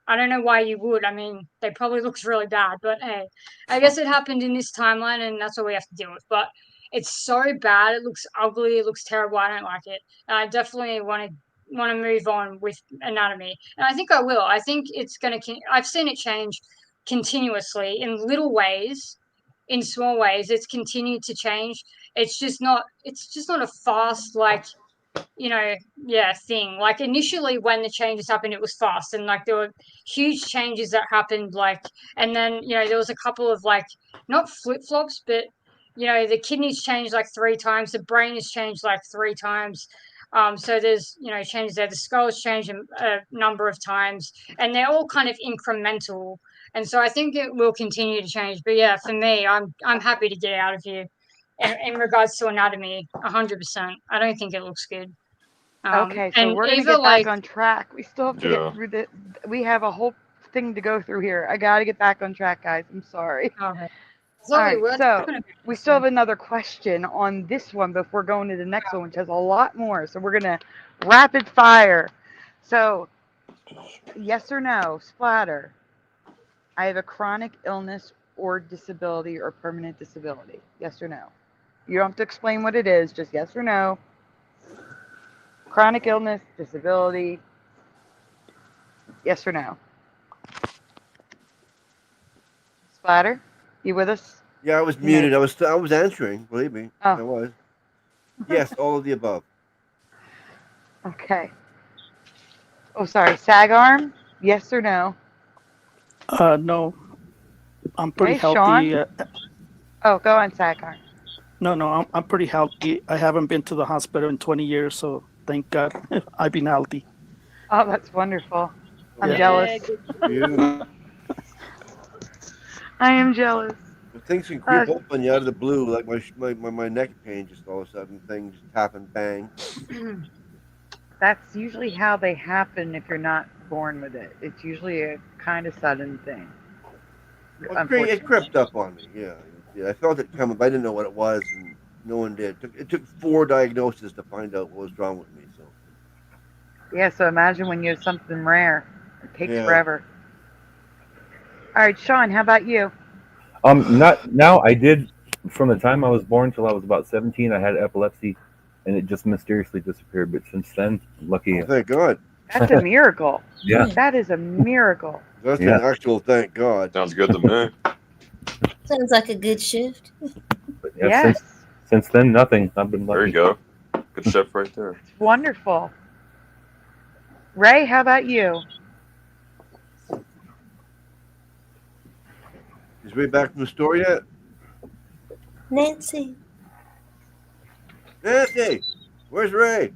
I don't know why you would. I mean, they probably looks really bad, but hey, I guess it happened in this timeline, and that's what we have to deal with. But it's so bad. It looks ugly. It looks terrible. I don't like it. And I definitely want to want to move on with anatomy, and I think I will. I think it's going to. I've seen it change continuously in little ways, in small ways. It's continued to change. It's just not. It's just not a fast thing. Like initially when the changes happened, it was fast, and like there were huge changes that happened, like, and then there was a couple of like not flip-flops, but the kidneys changed like 3 times, the brain has changed like 3 times. So there's changes there, the skull's changed a number of times, and they're all kind of incremental, and so I think it will continue to change. But yeah, for me, I'm happy to get out of here in regards to anatomy. 100%. I don't think it looks good. Okay, so And we're gonna Ava, get back like, on track. We still have to get through the. We have a whole thing to go through here. I got to get back on track, guys. I'm sorry. okay. All right, so we still have another question on this one before going to the next one, which has a lot more. So we're gonna rapid fire. So, yes or no, splatter. I have a chronic illness or disability or permanent disability. Yes or no? You don't have to explain what it is. Just yes or no. Chronic illness, disability. Yes or no? Splatter, you with us? Yeah, I was muted. I was answering. Believe me, I was. Yes, all of the above. Okay. Oh, sorry. SAG arm? Yes or no? No. I'm pretty Hey, healthy. Sean? Oh, go on, SAG arm. No, I'm pretty healthy. I haven't been to the hospital in 20 years, so thank God I've been healthy. Oh, that's wonderful. I'm jealous. I am jealous. But things can creep up on you out of the blue, like my neck pain. Just all of a sudden, things just happen, bang. That's usually how they happen if you're not born with it. It's usually a kind of sudden thing. Well, it crept up on me. Yeah. I felt it coming, but I didn't know what it was, and no one did. It took 4 diagnoses to find out what was wrong with me. So. Yeah. So imagine when you have something rare. It takes forever. All right, Sean. How about you? Not now. I did from the time I was born till I was about 17. I had epilepsy, and it just mysteriously disappeared. But since then, lucky. Oh, thank God. That's a miracle. Yeah. That is a miracle. That's an actual thank God. Sounds good to me. Sounds like a good shift. But yeah, since then, nothing. I've been lucky. There you go. Good shift right there. It's wonderful. Ray, how about you? Is Ray back from the store yet? Nancy, where's Ray?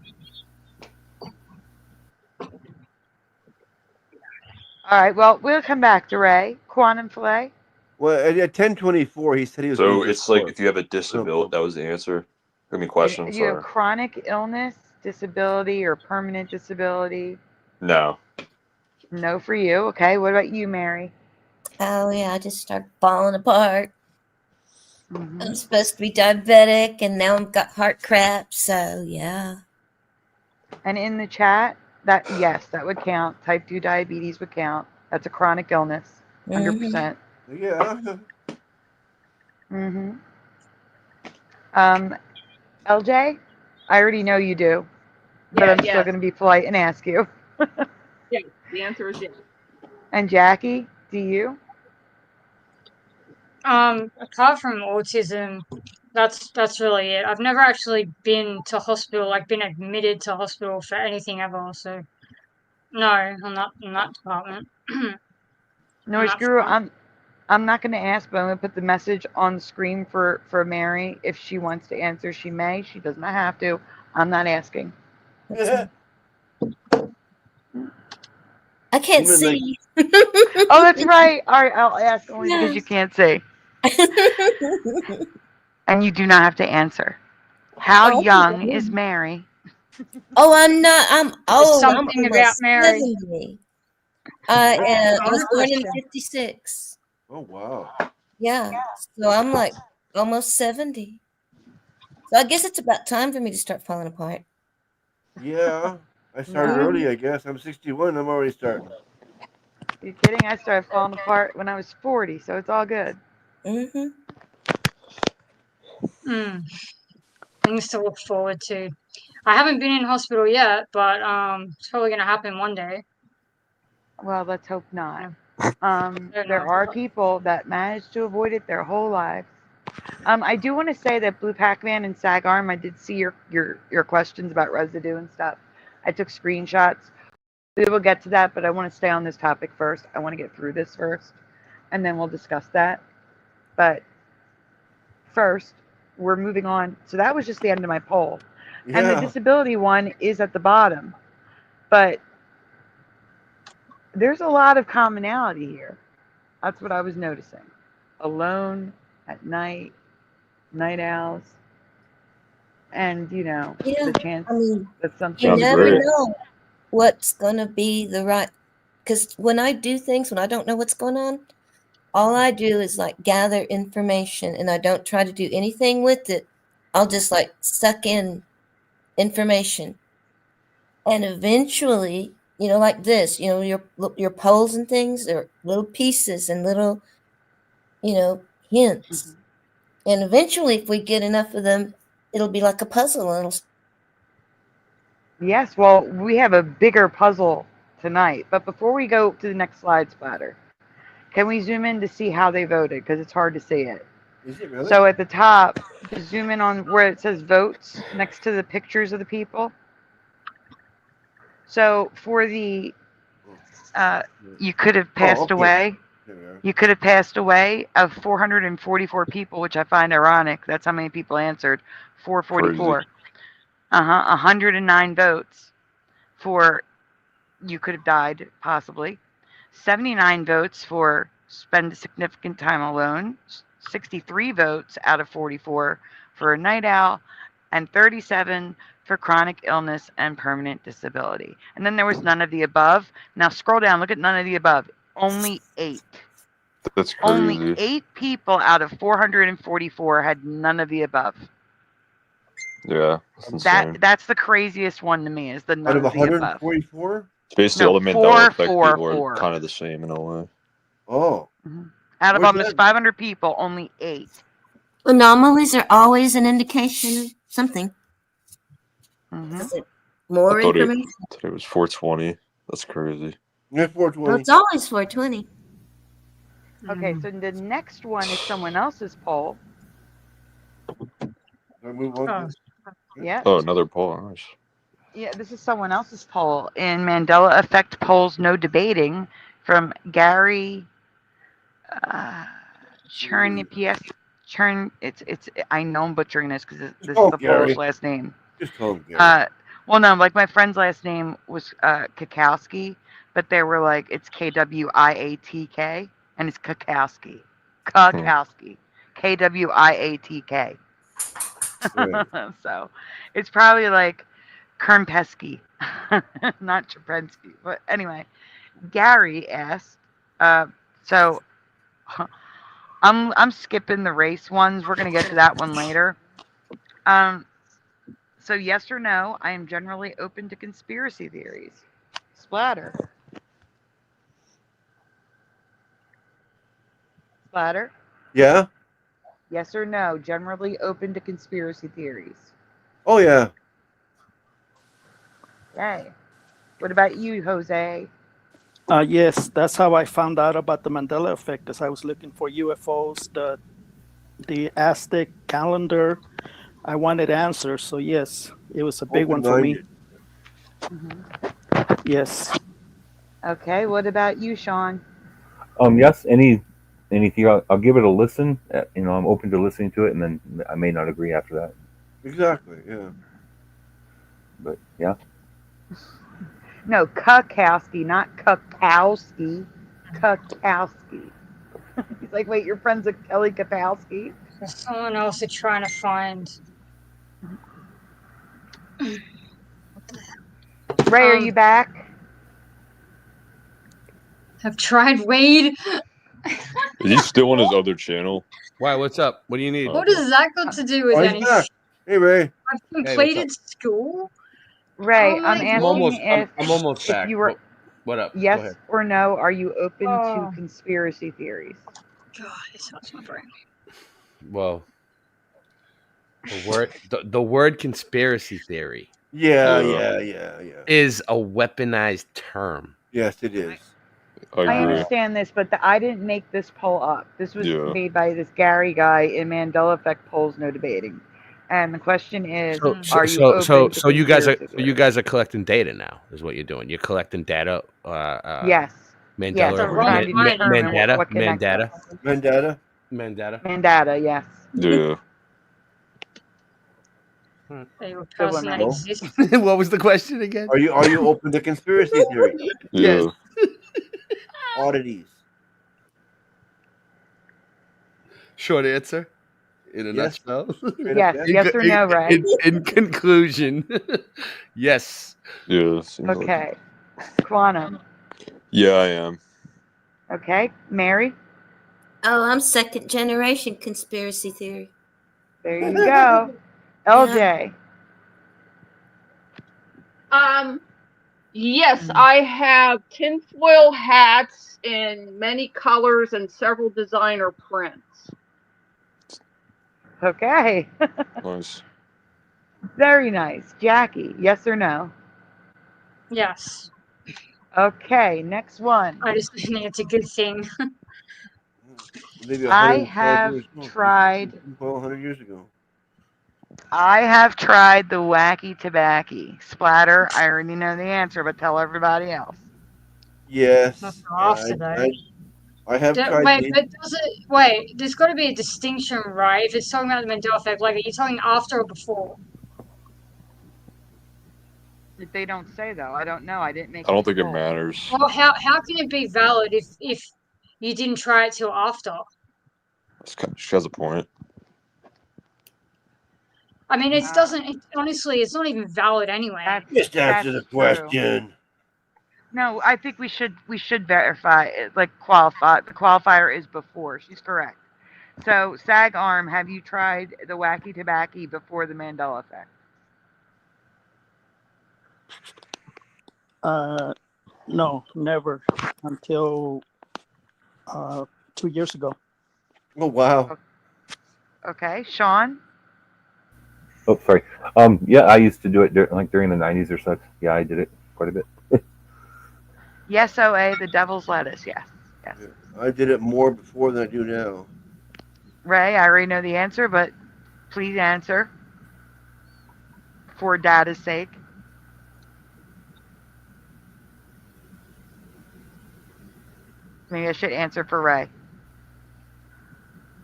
All right, well, we'll come back to Ray. Quantum Filet? Well, at 10:24, he said he was. So it's like if you have a disability, that was the answer. I mean, question. Do you have chronic illness, disability, or permanent disability? No. No for you. Okay, what about you, Mary? Oh, yeah, I just start falling apart. I'm supposed to be diabetic, and now I've got heart crap, so yeah. And in the chat, that would count. Type 2 diabetes would count. That's a chronic illness, 100%. Yeah. LJ, I already know you do, but I'm still going to be polite and ask you. Yeah, the answer is yes. And Jackie, do you? Apart from autism, that's really it. I've never actually been to hospital, like been admitted to hospital for anything ever. So no, I'm not in that department. Noise Guru, I'm not going to ask, but I'm going to put the message on the screen for Mary. If she wants to answer, she may. She does not have to. I'm not asking. I can't see. Oh, that's right. All right, I'll ask only because you can't see. And you do not have to answer. How young is Mary? Oh, I'm not. I'm old. Something I'm about Mary. 70. I was born in 56. Oh, wow. Yeah. So I'm like almost 70. So I guess it's about time for me to start falling apart. Yeah. I started early, I guess. I'm 61. I'm already starting. You kidding? I started falling apart when I was 40, so it's all good. Things to look forward to. I haven't been in hospital yet, but it's probably gonna happen one day. Well, let's hope not. Don't There know. are people that manage to avoid it their whole lives. I do want to say that Blue Pac-Man and Sag Arm, I did see your questions about residue and stuff. I took screenshots. We will get to that, but I want to stay on this topic first. I want to get through this first, and then we'll discuss that. But first, we're moving on. So that was just the end of my poll. And the Yeah. disability one is at the bottom. But there's a lot of commonality here. That's what I was noticing. Alone at night, night owls, and Yeah, the chance I mean, that you something Sounds never great. know what's gonna be the right. Because when I do things, when I don't know what's going on, all I do is like gather information, and I don't try to do anything with it. I'll just like suck in information, and eventually, like this, your polls and things are little pieces and little, hints. And eventually, if we get enough of them, it'll be like a puzzle. And Yes, well, we have a bigger puzzle tonight. But before we go to the next slide, Splatter, can we zoom in to see how they voted? Because it's hard to see it. Is it really? So at the top, just zoom in on where it says votes next to the pictures of the people. So for the, you could have passed okay. away. There we are. You could have passed away of 444 people, which I find ironic. That's how many people answered. 444. 109 votes for you could have died, possibly. 79 votes for spend a significant time alone. 63 votes out of 44 for a night owl. And 37 for chronic illness and permanent disability. And then there was none of the above. Now scroll down, look at none of the above. Only 8. That's crazy. Only 8 people out of 444 had none of the above. Yeah, that's insane. That's the craziest one to me, is the Out none of of the above. 144? It's basically all the Mandela Effect people are kind of the same in a way. Oh. Out of Where's almost that? 500 people, only 8. anomalies are always an indication of something. Is it more I thought information? today was 420. That's crazy. Yeah, 420. Well, it's always 420. Okay, so the next one is someone else's poll. Move on. Yeah. Oh, another poll. Nice. Yeah, this is someone else's poll in Mandela Effect Polls No Debating from Gary Churn. It's I know I'm butchering this because this is the Polish last name. Just call him Gary. Well, no, like my friend's last name was Kakowski, but they were like it's Kwiatk, and it's Kakowski, Kwiatk. Right. So it's probably like Kernpesky, not Chaprensky. But anyway, Gary asked, so I'm skipping the race ones. We're gonna get to that one later. So yes or no, I am generally open to conspiracy theories. Splatter. Splatter. Yeah? Yes or no, generally open to conspiracy theories. Oh, yeah. Yay. What about you, Jose? Yes, that's how I found out about the Mandela Effect, as I was looking for UFOs, the Aztec calendar. I wanted answers, so yes, it was a big one for me. Yes. Okay, what about you, Sean? Yes, anything. I'll give it a listen. I'm open to listening to it, and then I may not agree after that. Exactly, yeah. But yeah. No, Kakowski, not Kakowski. Kakowski. He's like, wait, your friend's a Kelly Kapowski? There's someone else they're trying to find. Ray, are you back? Have tried Wade. Is he still on his other channel? Why? What's up? What do you need? What does that got to do with Oh, he's anything? back. Hey, Ray. I've completed school. Ray, Oh I'm my asking God. I'm almost if back. you were What up? Go yes ahead. or no, are you open to Oh. conspiracy theories? God, it hurts my brain. Well, the word conspiracy theory. Yeah. is a weaponized term. Yes, it is. I I agree. understand this, but I didn't make this poll up. This was Yeah. made by this Gary guy in Mandela Effect Polls No Debating. And the question is, are you open to you guys are conspiracy you guys are collecting data now? Is what you're doing? You're collecting data. Yes. Mandela. Yes, we're trying to determine what connects us. Mandela, yes. Yeah. A Good person one, that Ray. exists. What was the question again? Are you open to conspiracy theories? Yeah. Oddities. Short answer. In a Yes. nutshell. Yes. Yes or no, Ray? In conclusion, yes. Yeah. Okay. Quantum. Yeah, I am. Okay. Mary? Oh, I'm second generation conspiracy theory. There you go. LJ? Yes, I have tinfoil hats in many colors and several designer prints. Okay. Nice. Very nice. Jackie, yes or no? Yes. Okay, next one. I just think it's a good thing. Maybe I 112 have years ago. tried. 100 years ago. I have tried the wacky tobacco splatter. I already know the answer, but tell everybody else. Yes. After though. I have tried Wait, these. but wait, there's got to be a distinction, right? If it's talking about the Mandela Effect, like, are you talking after or before? If they don't say though, I don't know. I didn't make. I don't think it matters. Well, how can it be valid if you didn't try it till after? She has a point. I mean, it doesn't. Honestly, it's not even valid anyway. Just answer the true. question. No, I think we should verify it, like qualify. The qualifier is before. She's correct. So, SAG Arm, have you tried the wacky tobacco before the Mandela Effect? No, never until 2 years ago. Oh wow. Okay, Sean. Oh, sorry. Yeah, I used to do it during the 90s or such. Yeah, I did it quite a bit. Yes, OA, the devil's lettuce. Yes. Yes. I did it more before than I do now. Ray, I already know the answer, but please answer for data's sake. Maybe I should answer for Ray.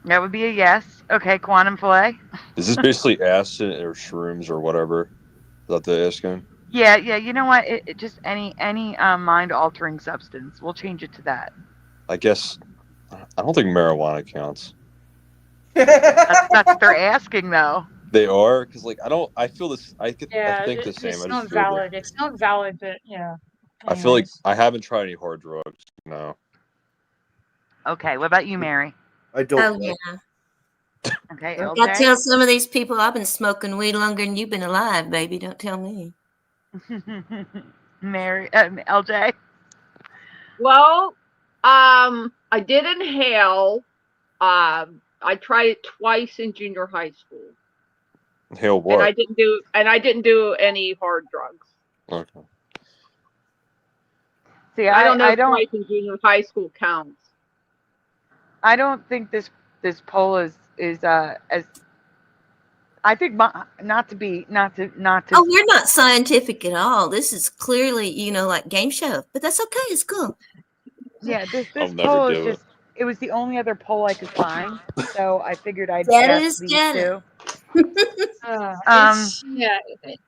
That would be a yes. Okay, quantum fillet. Is this basically acid or shrooms or whatever? Is that the asking? Yeah. You know what? It just any mind altering substance. We'll change it to that. I guess I don't think marijuana counts. That's what they're asking though. They are because like I feel this. I think the same. It's I not just feel valid. It's not valid, but yeah. I feel like I haven't tried any hard drugs. No. Okay, what about you, Mary? I don't. Oh yeah. Okay, I LJ. tell some of these people I've been smoking weed longer than you've been alive, baby. Don't tell me. Mary, LJ. Well, I did inhale. I tried it twice in junior high school. Inhale what? And I didn't do any hard drugs. Okay. See, I don't know if twice in junior high school counts. I don't think this poll is as. I think not to. Oh, we're not scientific at all. This is clearly, like game show, but that's okay. It's cool. Yeah, this I'll never poll is do just. It was the only other poll I could find, so I figured I'd Get ask it, these get two.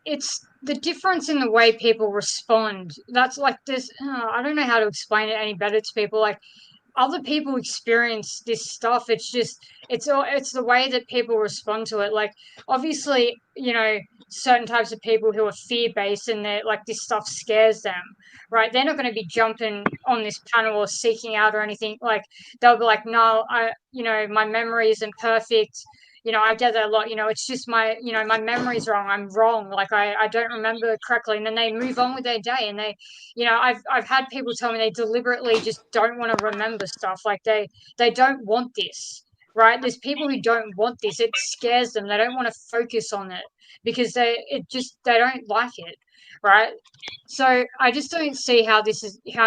It's the difference in the way people respond. That's like this. I don't know how to explain it any better to people. Like, other people experience this stuff. It's the way that people respond to it. Like, obviously, certain types of people who are fear-based and they're like, this stuff scares them, right? They're not going to be jumping on this panel or seeking out or anything. Like, they'll be like, no, my memory isn't perfect. I get that a lot. It's just my memory's wrong. I'm wrong. Like, I don't remember correctly. And then they move on with their day. And they, I've had people tell me they deliberately just don't want to remember stuff. Like, they don't want this. right? There's people who don't want this. It scares them. They don't want to focus on it because they don't like it, right? So I just don't see how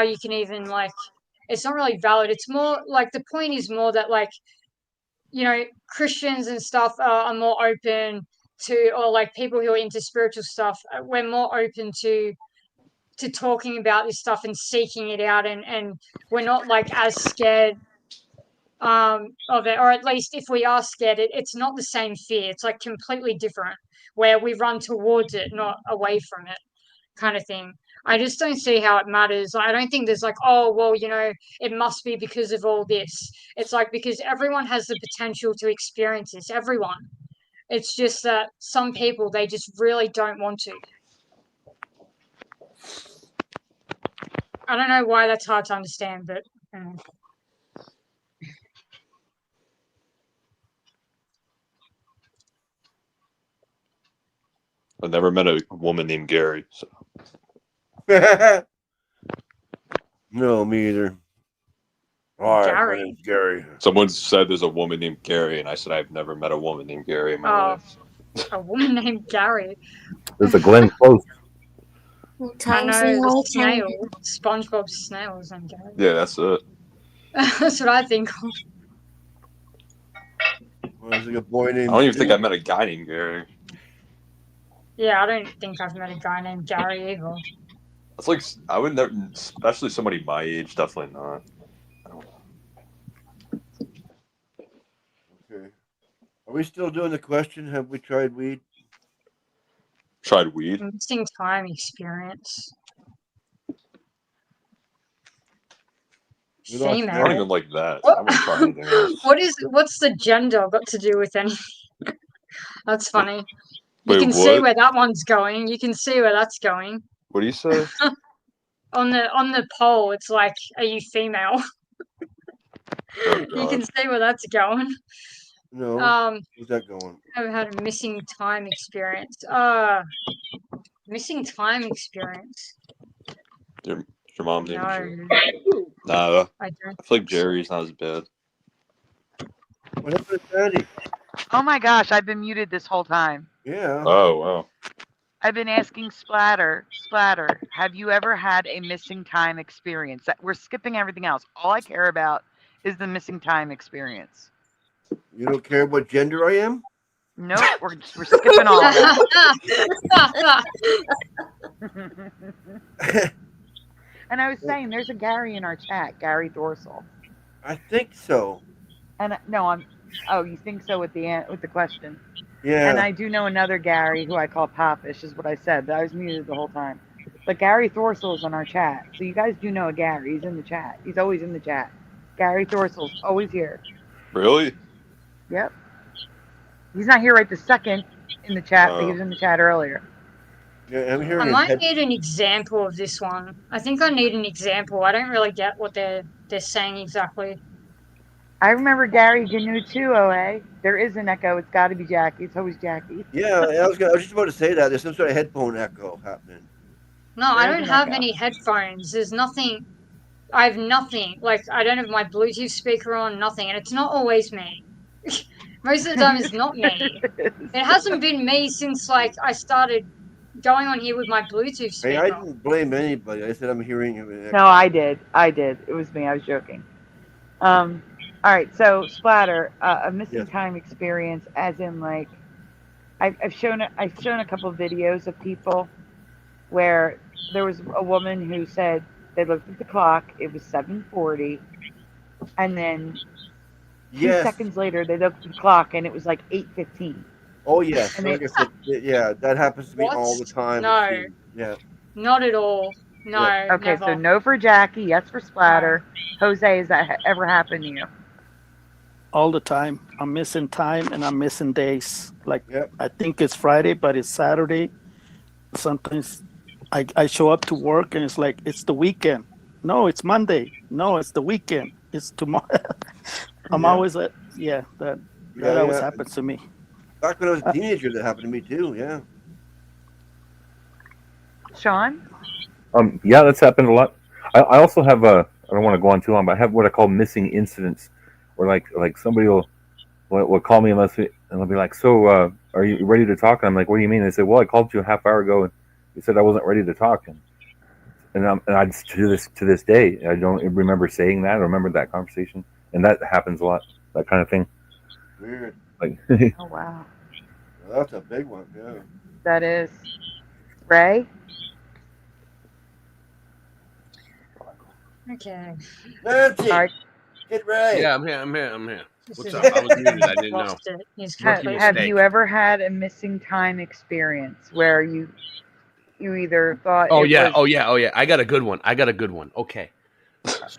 you can even like, it's not really valid. It's more like the point is more that like, Christians and stuff are more open to, or like people who are into spiritual stuff, we're more open to talking about this stuff and seeking it out, and we're not like as scared of it, or at least if we are scared, it's not the same fear. It's like completely different, where we run towards it, not away from it, kind of thing. I just don't see how it matters. I don't think there's like, oh well, it must be because of all this. It's like because everyone has the potential to experience this. Everyone. It's just that some people, they just really don't want to. I don't know why that's hard to understand, but I've never met a woman named Gary. So. No, me either. All right, my name's Gary. Someone said there's a woman named Gary, and I said I've never met a woman named Gary in my life. A woman named Gary. There's a Glenn Close. I know, the snail. SpongeBob's snails named Gary. Yeah, that's it. That's what I think of. Well, there's like a boy named. I don't even think I met a guy named Gary. Yeah, I don't think I've met a guy named Gary either. It's like I would never, especially somebody my age, definitely not. Okay. Are we still doing the question? Have we tried weed? Tried weed? Missing time experience. Female. I don't even like that. I wouldn't try anything else. What's the gender got to do with anything? That's funny. You Wait, can what? see where that one's going. You can see where that's going. What do you say? On the poll, it's like, are you female? Oh, You can see where that's going. No. Where's that going? I've had a missing time experience. Missing time experience. Your mom named No. Nah, I don't. I feel like Jerry's not as bad. What happened to Sandy? Oh my gosh, I've been muted this whole time. Yeah. Oh, wow. I've been asking Splatter, have you ever had a missing time experience? We're skipping everything else. All I care about is the missing time experience. You don't care what gender I am? Nope, we're skipping all of that. And I was saying, there's a Gary in our chat, Gary Dorsal. I think so. And no, oh, you think so with the question? Yeah. And I do know another Gary who I call Popish, is what I said, but I was muted the whole time. But Gary Thorsel is on our chat. So you guys do know a Gary. He's in the chat. He's always in the chat. Gary Thorsel's always here. Really? Yep. He's not here right this second in the chat, but he was in the chat earlier. Yeah, I'm hearing. I might need an example of this one. I think I need an example. I don't really get what they're saying exactly. I remember Gary Gnu too, OA. There is an echo. It's got to be Jackie. It's always Jackie. Yeah, I was just about to say that. There's some sort of headphone echo happening. No, I don't have any headphones. There's nothing. I have nothing. Like, I don't have my Bluetooth speaker on, nothing. And it's not always me. Most of the time, it's not me. It hasn't been me since, like, I started going on here with my Bluetooth speaker. Hey, I didn't blame anybody. I said I'm hearing it. No, I did. It was me. I was joking. All right, so Splatter, a missing time experience, as in like, I've shown a couple of videos of people where there was a woman who said they looked at the clock, it was 7:40, and then 2 seconds later they looked at the clock and it was like 8:15. Oh yes, like I said, yeah, that happens to me all the time. No. Yeah. Not at all. No. Yeah. Okay, never. so no for Jackie, yes for Splatter. Jose, has that ever happened to you? All the time. I'm missing time and I'm missing days. Like, I think it's Friday, but it's Saturday. Sometimes I show up to work and it's like, it's the weekend. No, it's Monday. No, it's the weekend. It's tomorrow. I'm always that always happens to me. Back when I was a teenager, that happened to me too. Yeah. Sean? Yeah, that's happened a lot. I also have I don't want to go on too long, but I have what I call missing incidents, where like somebody will will call me and they'll be like, "So, are you ready to talk?" And I'm like, "What do you mean?" They say, "Well, I called you a half hour ago, and you said I wasn't ready to talk." And I to this day, I don't remember saying that. I remember that conversation, and that happens a lot. That kind of thing. Weird. Like, Oh wow, Well, that's a big one. Yeah. that is. Ray. Okay. Nancy, All right. get Ray. Yeah, I'm here. This What's is up? I was muted. I didn't know. lost it. He's Rookie completely. Have mistake. you ever had a missing time experience where you either thought Oh it yeah, was oh yeah. I got a good one. Okay.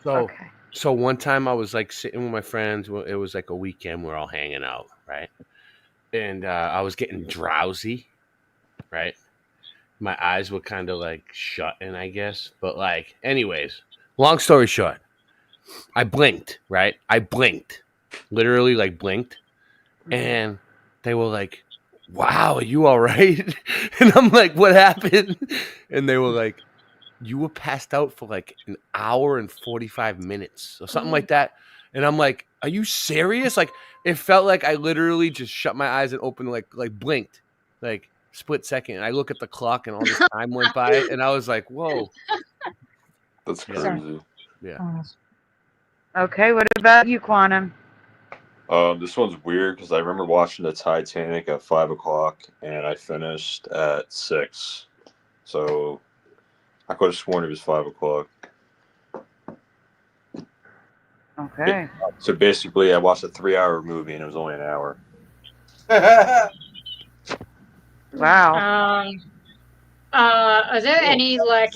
okay? So one time I was like sitting with my friends. Well, it was like a weekend. We're all hanging out, right? And I was getting drowsy, right? My eyes were kind of like shutting, I guess. But like, anyways, long story short, I blinked, right? I blinked, literally like blinked, and they were like, "Wow, are you all right?" And I'm like, "What happened?" And they were like, "You were passed out for like an hour and 45 minutes or something like that." And I'm like, "Are you serious?" Like, it felt like I literally just shut my eyes and opened, like blinked, like split second. And I look at the clock and all this time went by, and I was like, "Whoa." That's Yeah. crazy. Yeah. Okay, what about you, Quantum? This one's weird because I remember watching the Titanic at 5 o'clock and I finished at 6. So I could have sworn it was 5 o'clock. Okay. So basically, I watched a 3-hour movie and it was only an hour. Wow. Are there any like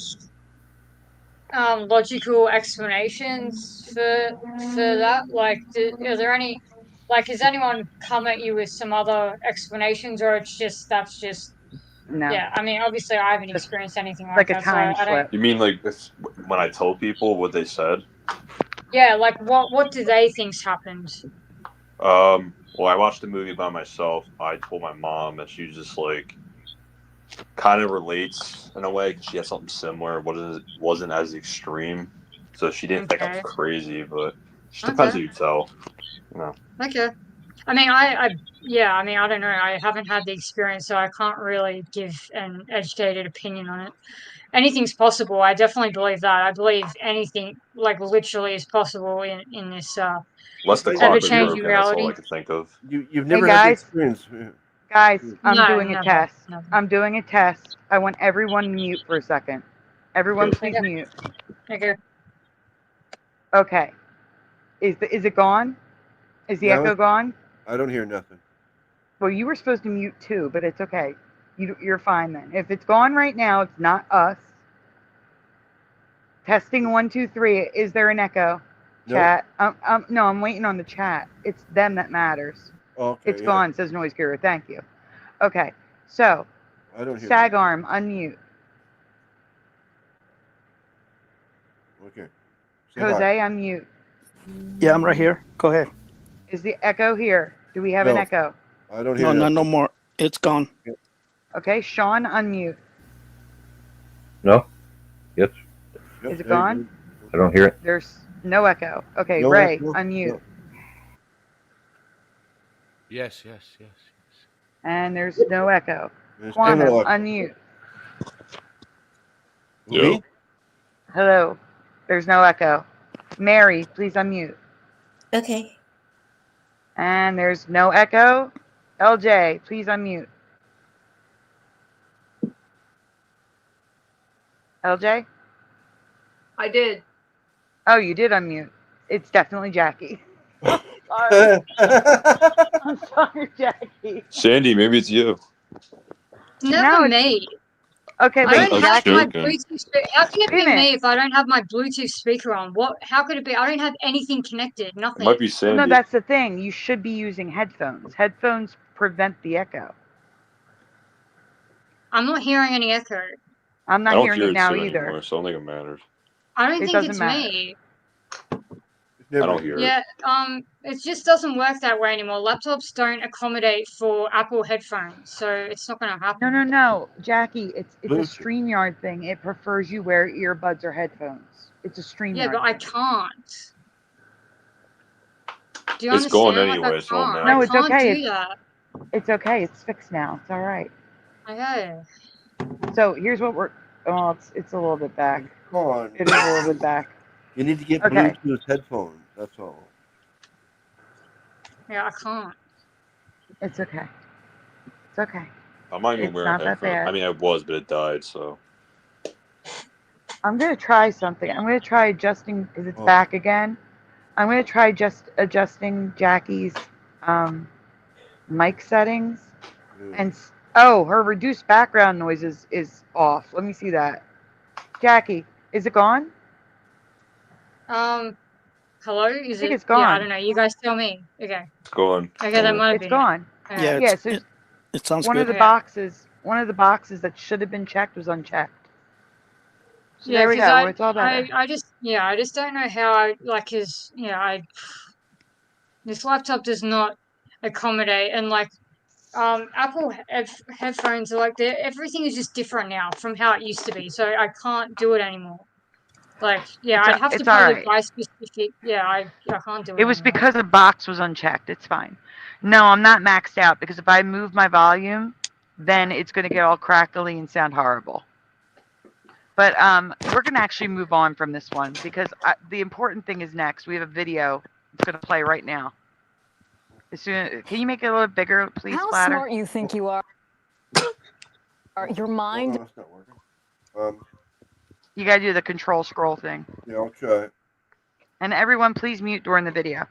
logical explanations for that? Like, are there any like has anyone come at you with some other explanations, or that's just No. yeah? I mean, obviously, I haven't Just experienced anything like like a that, so time I don't. slip. You mean like when I told people what they said? Yeah, like what do they think's happened? Well, I watched the movie by myself. I told my mom, and she was just like, kind of relates in a way because she had something similar. Wasn't as extreme, so she didn't think I was Okay. crazy. But it just depends who you tell. You know. Okay. I mean, I don't know. I haven't had the experience, so I can't really give an educated opinion on it. Anything's possible. I definitely believe that. I believe anything, like literally, is possible in this Unless the clock was ever-changing broken, that's all reality. I could think of. You've Hey never had the guys, experience. I'm No, doing a never, test. never. I'm doing a test. I want everyone mute for a second. Everyone, Okay. please mute. Okay. Okay. Is it gone? Is the Now echo gone? I don't hear nothing. Well, you were supposed to mute too, but it's okay. You're fine then. If it's gone right now, it's not us. Testing 1, 2, 3. Is there an echo? Nope. Chat. No, I'm waiting on the chat. It's them that matters. Okay. It's gone, says Noise Guru. Thank you. Okay. So, I don't hear. Sag Arm, unmute. Okay. Jose, unmute. Yeah, I'm right here. Go ahead. Is the echo here? Do we have an No. echo? I don't hear. No, nothing. no more. It's gone. Okay, Sean, unmute. no. Yes. Yep, Is it there you gone? go. I don't hear it. There's no echo. Okay, No Ray, echo? unmute. No. Yes. And there's no echo. There's Quantum, no echo. unmute. Me? Hello. There's no echo. Mary, please unmute. Okay. And there's no echo. LJ, please unmute. LJ? I did. Oh, you did unmute. It's definitely Jackie. Sorry. I'm sorry, Jackie. Sandy, maybe it's you. Never me. Okay, I wait, don't have Jackie. my Bluetooth speaker. How can it Wait a be minute. me if I don't have my Bluetooth speaker on? How could it be? I don't have anything connected. It Nothing. might be Well, Sandy. no, that's the thing. You should be using headphones. Headphones prevent the echo. I'm not hearing any echo. I'm I not don't hearing hear it it now too either. anymore, so I don't think it matters. I don't It think doesn't it's matter. me. I don't hear it. Yeah, it just doesn't work that way anymore. Laptops don't accommodate for Apple headphones, so it's not gonna happen. No, Jackie. It's a Bluetooth. StreamYard thing. It prefers you wear earbuds or headphones. It's a StreamYard Yeah, but I thing. can't. Do you It's going understand? Like, anyway. It's on No, now. it's can't okay. do that. It's okay. It's fixed now. It's all right. Okay. So here's what we're. Oh, it's a little bit back. Come on. It is a little bit back. You need to get Okay. Bluetooth headphones. That's all. Yeah, I can't. It's okay. It's okay. I'm not even It's wearing not that headphones. bad. I mean, I was, but it died. So I'm gonna try something. I'm gonna try adjusting because it's Oh. back again. I'm gonna try just adjusting Jackie's mic settings. And her reduced background noise is off. Let me see that. Jackie, is it gone? Hello? Is I think it? it's gone. Yeah, I don't know. You guys tell me. Okay. it's going. Okay, that might have It's been gone. it. Yeah, Okay. Yeah, so it sounds one good. of the Okay. boxes that should have been checked was unchecked. So Yeah, there we because go. It's all better. I just don't know how I like his. This laptop does not accommodate, and like Apple headphones are like everything is just different now from how it used to be. So I can't do it anymore. Like, yeah, I'd have to It's all probably right. buy specific. Yeah, I can't do it. It was anymore. because the box was unchecked. It's fine. No, I'm not maxed out because if I move my volume, then it's going to get all crackly and sound horrible. But we're going to actually move on from this one because the important thing is next. We have a video. It's going to play right now. Can you make it a little bigger, please, How Splatter? smart you think you are? Your mind. No, it's not working. You got to do the control scroll thing. Yeah, I'll try. And everyone, please mute during the video.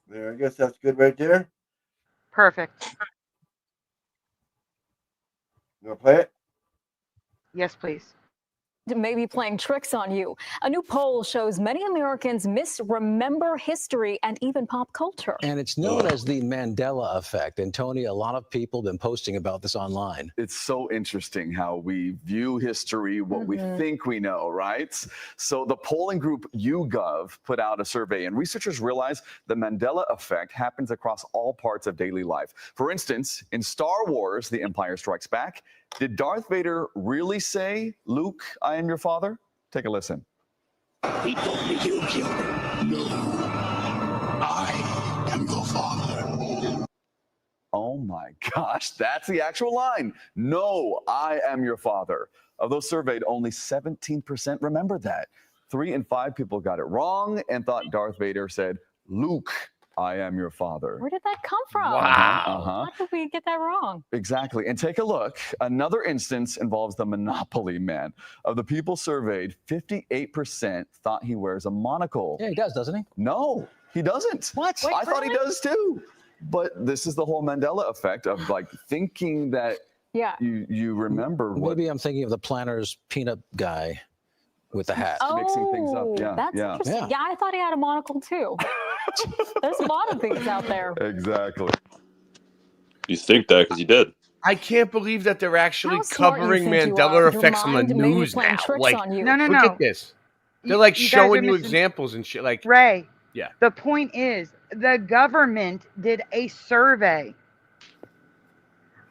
There, I guess that's good right there. Perfect. You want to play it? Yes, please. May be playing tricks on you. A new poll shows many Americans misremember history and even pop culture. And it's known as the Mandela Effect. And Tony, a lot of people have been posting about this online. It's so interesting how we view history, what we think we know, right? So the polling group YouGov put out a survey, and researchers realize the Mandela Effect happens across all parts of daily life. For instance, in Star Wars, The Empire Strikes Back, did Darth Vader really say, "Luke, I am your father"? Take a listen. He told me you killed him. No, I am your father. Oh my gosh, that's the actual line. No, I am your father. Of those surveyed, only 17% remembered that. 3 in 5 people got it wrong and thought Darth Vader said, "Luke, I am your father." Where did that come from? Wow. How did we get that wrong? Exactly. And take a look. Another instance involves the Monopoly Man. Of the people surveyed, 58% thought he wears a monocle. Yeah, he does, doesn't he? No, he doesn't. What? I thought he does too. But this is the whole Mandela effect of like thinking that you remember what. Maybe I'm thinking of the Planters peanut guy with the hat. Mixing things up. Yeah. That's interesting. Yeah, I thought he had a monocle too. There's a lot of things out there. Exactly. You think that because you did. I can't believe that they're actually How smart you covering think you Mandela are. Your effects on the mind may be news playing now. tricks Like, on you. No. look at this. They're like you guys showing are you missing- examples and shit. Like, Ray. Yeah. The point is, the government did a survey.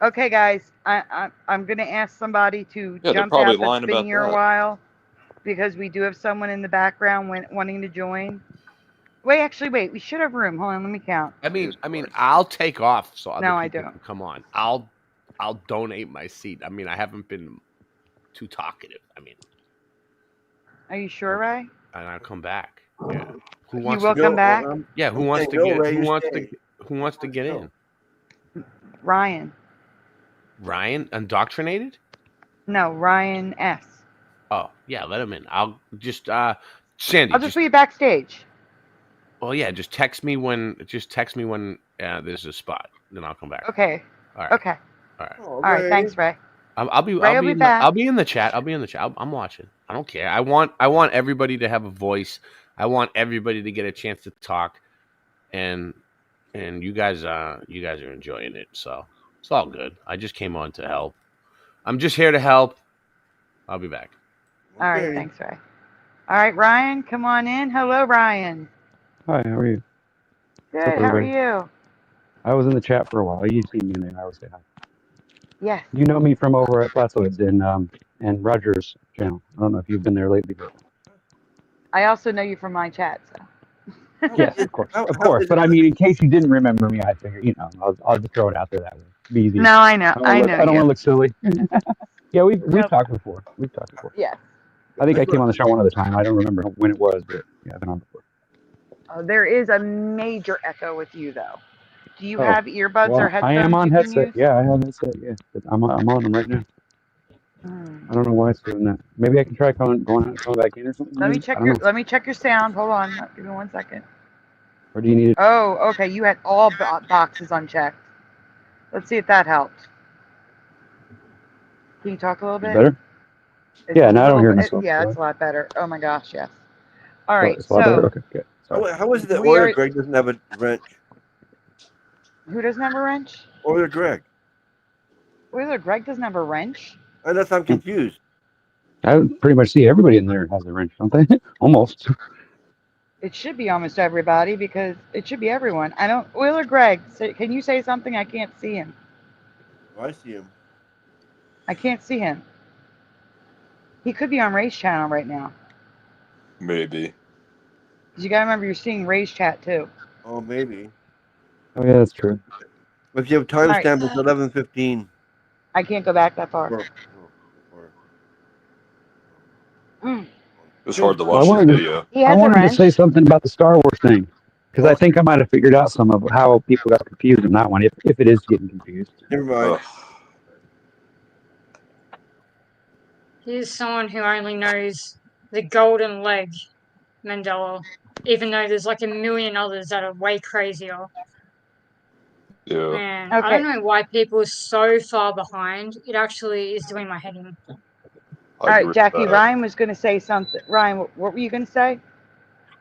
Okay, guys, I'm gonna ask somebody to jump out that's been here a while, because we do have someone in the background wanting to join. Wait, we should have room. Hold on, let me count. I mean, I'll take off so other No, I people don't. can come on. I'll donate my seat. I mean, I haven't been too talkative. I mean, Are you sure, Ray? and I'll come back. Yeah. Who You wants will to come back? Yeah, who wants to get who wants to get in? Ryan. Ryan indoctrinated? No, Ryan S. Oh, yeah, let him in. I'll just Sandy. I'll just be backstage. Well, yeah, just text me when there's a spot. Then I'll come back. Okay. All right. Okay. All right. All right. Thanks, Ray. I'll be back. I'll be in the chat. I'm watching. I don't care. I want everybody to have a voice. I want everybody to get a chance to talk, and you guys are enjoying it. So it's all good. I just came on to help. I'm just here to help. I'll be back. All right. Thanks, Ray. All right, Ryan, come on in. Hello, Ryan. Hi, how are you? Good. What's up, How are everybody? you? I was in the chat for a while. You've seen me in there. I always say hi. Yes. You know me from over at Flatwoods and Roger's channel. I don't know if you've been there lately, but I also know you from my chat. So. Yes, of course. But I mean, in case you didn't remember me, I figured, I'll just throw it out there that way. Be easy. No, I know. I know. I don't want to look silly. Yeah, we've Nope. talked before. We've talked before. Yes. I think I came on the show one other time. I don't remember when it was, but yeah, I've been on before. There is a major echo with you, though. Do you have earbuds well, or headphones? I am on you can headset. use? Yeah, I have headset. Yeah, I'm on them right now. I don't know why it's doing that. Maybe I can try going out and coming back in or something. Let me Maybe? check I don't know. Let me check your sound. Hold on. Give me 1 second. Or do you need it? Oh, okay. You had all boxes unchecked. Let's see if that helped. Can you talk a little bit? Better? It's Yeah, a now I don't little hear bit- myself. Yeah, it's a lot better. Oh my gosh, yes. All right. It's a lot better? So Okay, good. Sorry. How is it that We Order are- Greg doesn't have a wrench? who doesn't have a wrench? Order Greg. Wheeler Greg doesn't have a wrench? Unless I'm confused. I pretty much see everybody in there has a wrench, don't they? Almost. It should be almost everybody because it should be everyone. I don't. Wheeler Greg, can you say something? I can't see him. I see him. I can't see him. He could be on Ray's channel right now. Maybe. 'Cause you gotta remember, you're seeing Ray's chat too. Oh, maybe. Oh, yeah, that's true. If you have timestamp, it's 11:15. I can't go back that far. It was hard to Well, watch the I video. wanted to say something about the Star Wars thing because I think I might have figured out some of how people got confused in that one, if it is getting confused. Never mind. He's someone who only knows the golden leg Mandela, even though there's like a million others that are way crazier. Yeah. Man, I don't know why people are so far behind. It actually is doing my head in. All right, Jackie, Ryan was going to say something. Ryan, what were you going to say?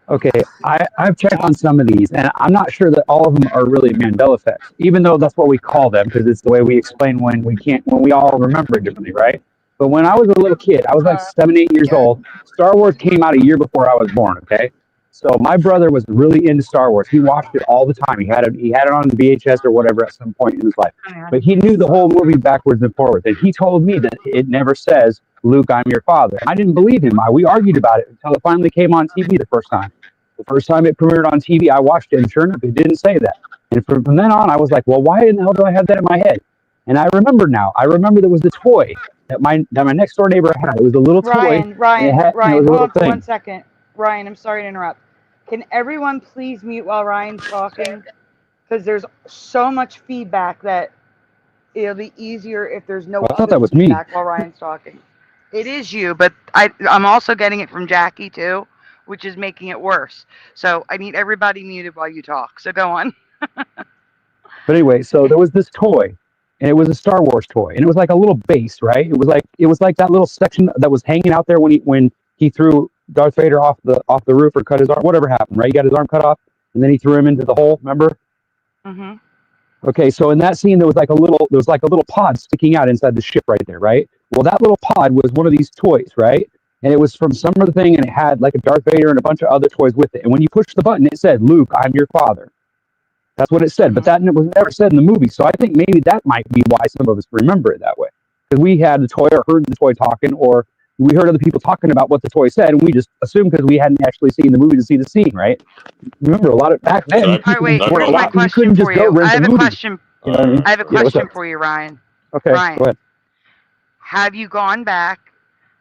Okay, I've checked on some of these, and I'm not sure that all of them are really Mandela effects, even though that's what we call them because it's the way we explain when we all remember it differently, right? But when I was a little kid, I was like 7, 8 years old. Star Wars came out a year before I was born. Okay, so my brother was really into Star Wars. He watched it all the time. He had it on VHS or whatever at some point in his life. But he knew the whole movie backwards and forwards, and he told me that it never says, "Luke, I'm your father." I didn't believe him. We argued about it until it finally came on TV the first time. The first time it premiered on TV, I watched it, and sure enough, it didn't say that. And from then on, I was like, well, why in the hell do I have that in my head? And I remember now. I remember there was the toy that my next door neighbor had. It was a little toy. Ryan, it was a hold on for thing. 1 second. Ryan, I'm sorry to interrupt. Can everyone please mute while Ryan's talking? Because there's so much feedback that it'll be easier if there's no Well, I thought that was me. feedback while Ryan's talking. It is you, but I'm also getting it from Jackie too, which is making it worse. So I need everybody muted while you talk. So go on. But anyway, so there was this toy, and it was a Star Wars toy, and it was like a little base, right? It was like that little section that was hanging out there when he threw Darth Vader off the roof or cut his arm, whatever happened, right? He got his arm cut off, and then he threw him into the hole. Remember? Mm-hmm. Okay, so in that scene, there was like a little pod sticking out inside the ship right there, right? Well, that little pod was one of these toys, right? And it was from some other thing, and it had like a Darth Vader and a bunch of other toys with it. And when you pushed the button, it said, "Luke, I'm your father." That's what it said, but that was never said in the movie. So I think maybe that might be why some of us remember it that way. Because we had the toy or heard the toy talking, or we heard other people talking about what the toy said, and we just assumed because we hadn't actually seen the movie to see the scene, right? Remember, a lot of back then, All right, wait. people Here's my you question couldn't just for go you. rent I have the a movie. question. You know what I mean? I have a Yeah, what's question up? for you, Ryan. Okay, Ryan, go ahead. have you gone back,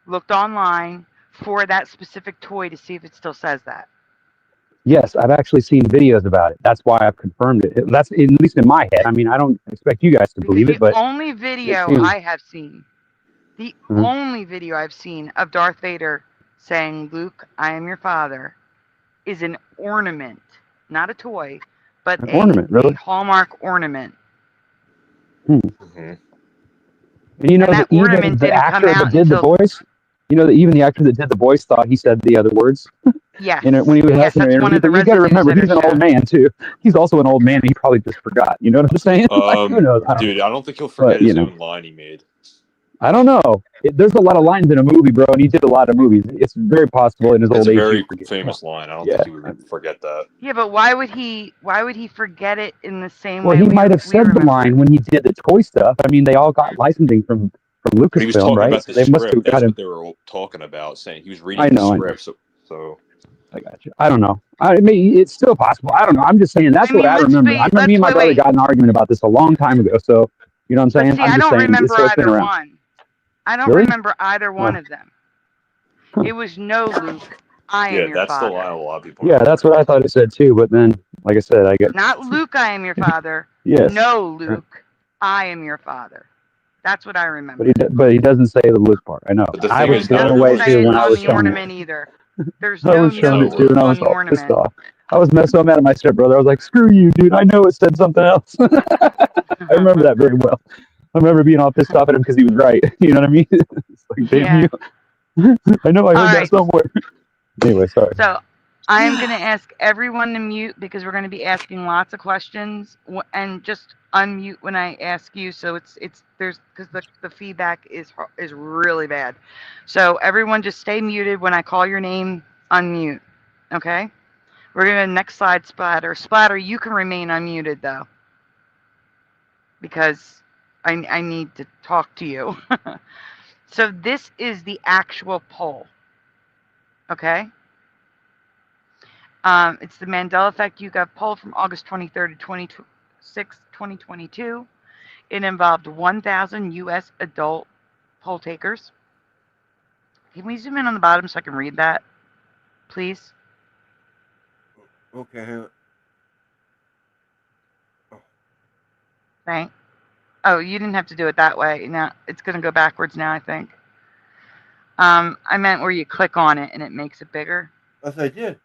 looked online for that specific toy to see if it still says that? Yes, I've actually seen videos about it. That's why I've confirmed it. That's at least in my head. I mean, I don't expect you guys to believe it, but The only video I have seen, only video I've seen of Darth Vader saying, "Luke, I am your father," is an ornament, not a toy, but An ornament, really? a Hallmark ornament. And you know that even ornament the didn't come actor that out did the until- voice, you know that even the actor that did the voice thought he said the other words. Yes. When he was Yes, asking that's one interview, of the but you got to residues remember that he's are an old man too. He's also an old man, and he probably just forgot. You know what I'm saying? Like, who knows? Dude, I don't think he'll forget his own line he made. I don't know. There's a lot of lines in a movie, bro, and he did a lot of movies. It's very possible in his It's old a age. very he'd forget. famous line. I don't think he would forget that. Yeah, but why would he forget it in the same Well, way? he might have said the line when he did the toy stuff. I mean, they all got licensing from But he was Lucasfilm, talking right? about So the they must have script. got That's him. what they were all talking about, saying he was reading I know. the script. So I got you. I don't know. I mean, it's still possible. I don't know. I'm just saying that's what I remember. I remember me and my brother got in an argument about this a long time ago. So, you know what I'm saying? But see, I'm I just don't saying remember it's been either around. one. I don't Really? remember either one of them. It was no, Luke, I am Yeah, your that's the father. line a lot of people. Yeah, that's what I thought it said too. But then, like I said, I get Not Luke, I am your father. yes. No, Luke, I am your father. That's what I remember. But he doesn't say the Luke part. I know. But the I thing was is, blown Doesn't away say too it when I on was the showing ornament it. either. There's I no was showing no it too, and Luke I on was the all pissed ornament. off. I was so mad at my stepbrother. I was like, "Screw you, dude! I know it said something else." I remember that very well. I remember being all pissed off at him because he was right. You know what I mean? It's like, damn Yeah. you! I know I All heard that right. somewhere. Anyway, sorry. So I am going to ask everyone to mute because we're going to be asking lots of questions, and just unmute when I ask you. So there's because the feedback is really bad. So everyone just stay muted when I call your name. Unmute. Okay. We're going to next slide, Splatter. Splatter, you can remain unmuted though, because I need to talk to you. So this is the actual poll. Okay. It's the Mandela Effect YouGov poll from August 23rd to 26th, 2022. It involved 1,000 U.S. adult poll takers. Can we zoom in on the bottom so I can read that, please? Okay. hang on. Thank. Oh, you didn't have to do it that way. Now it's going to go backwards now, I think. I meant where you click on it and it makes it bigger. Yes, I did.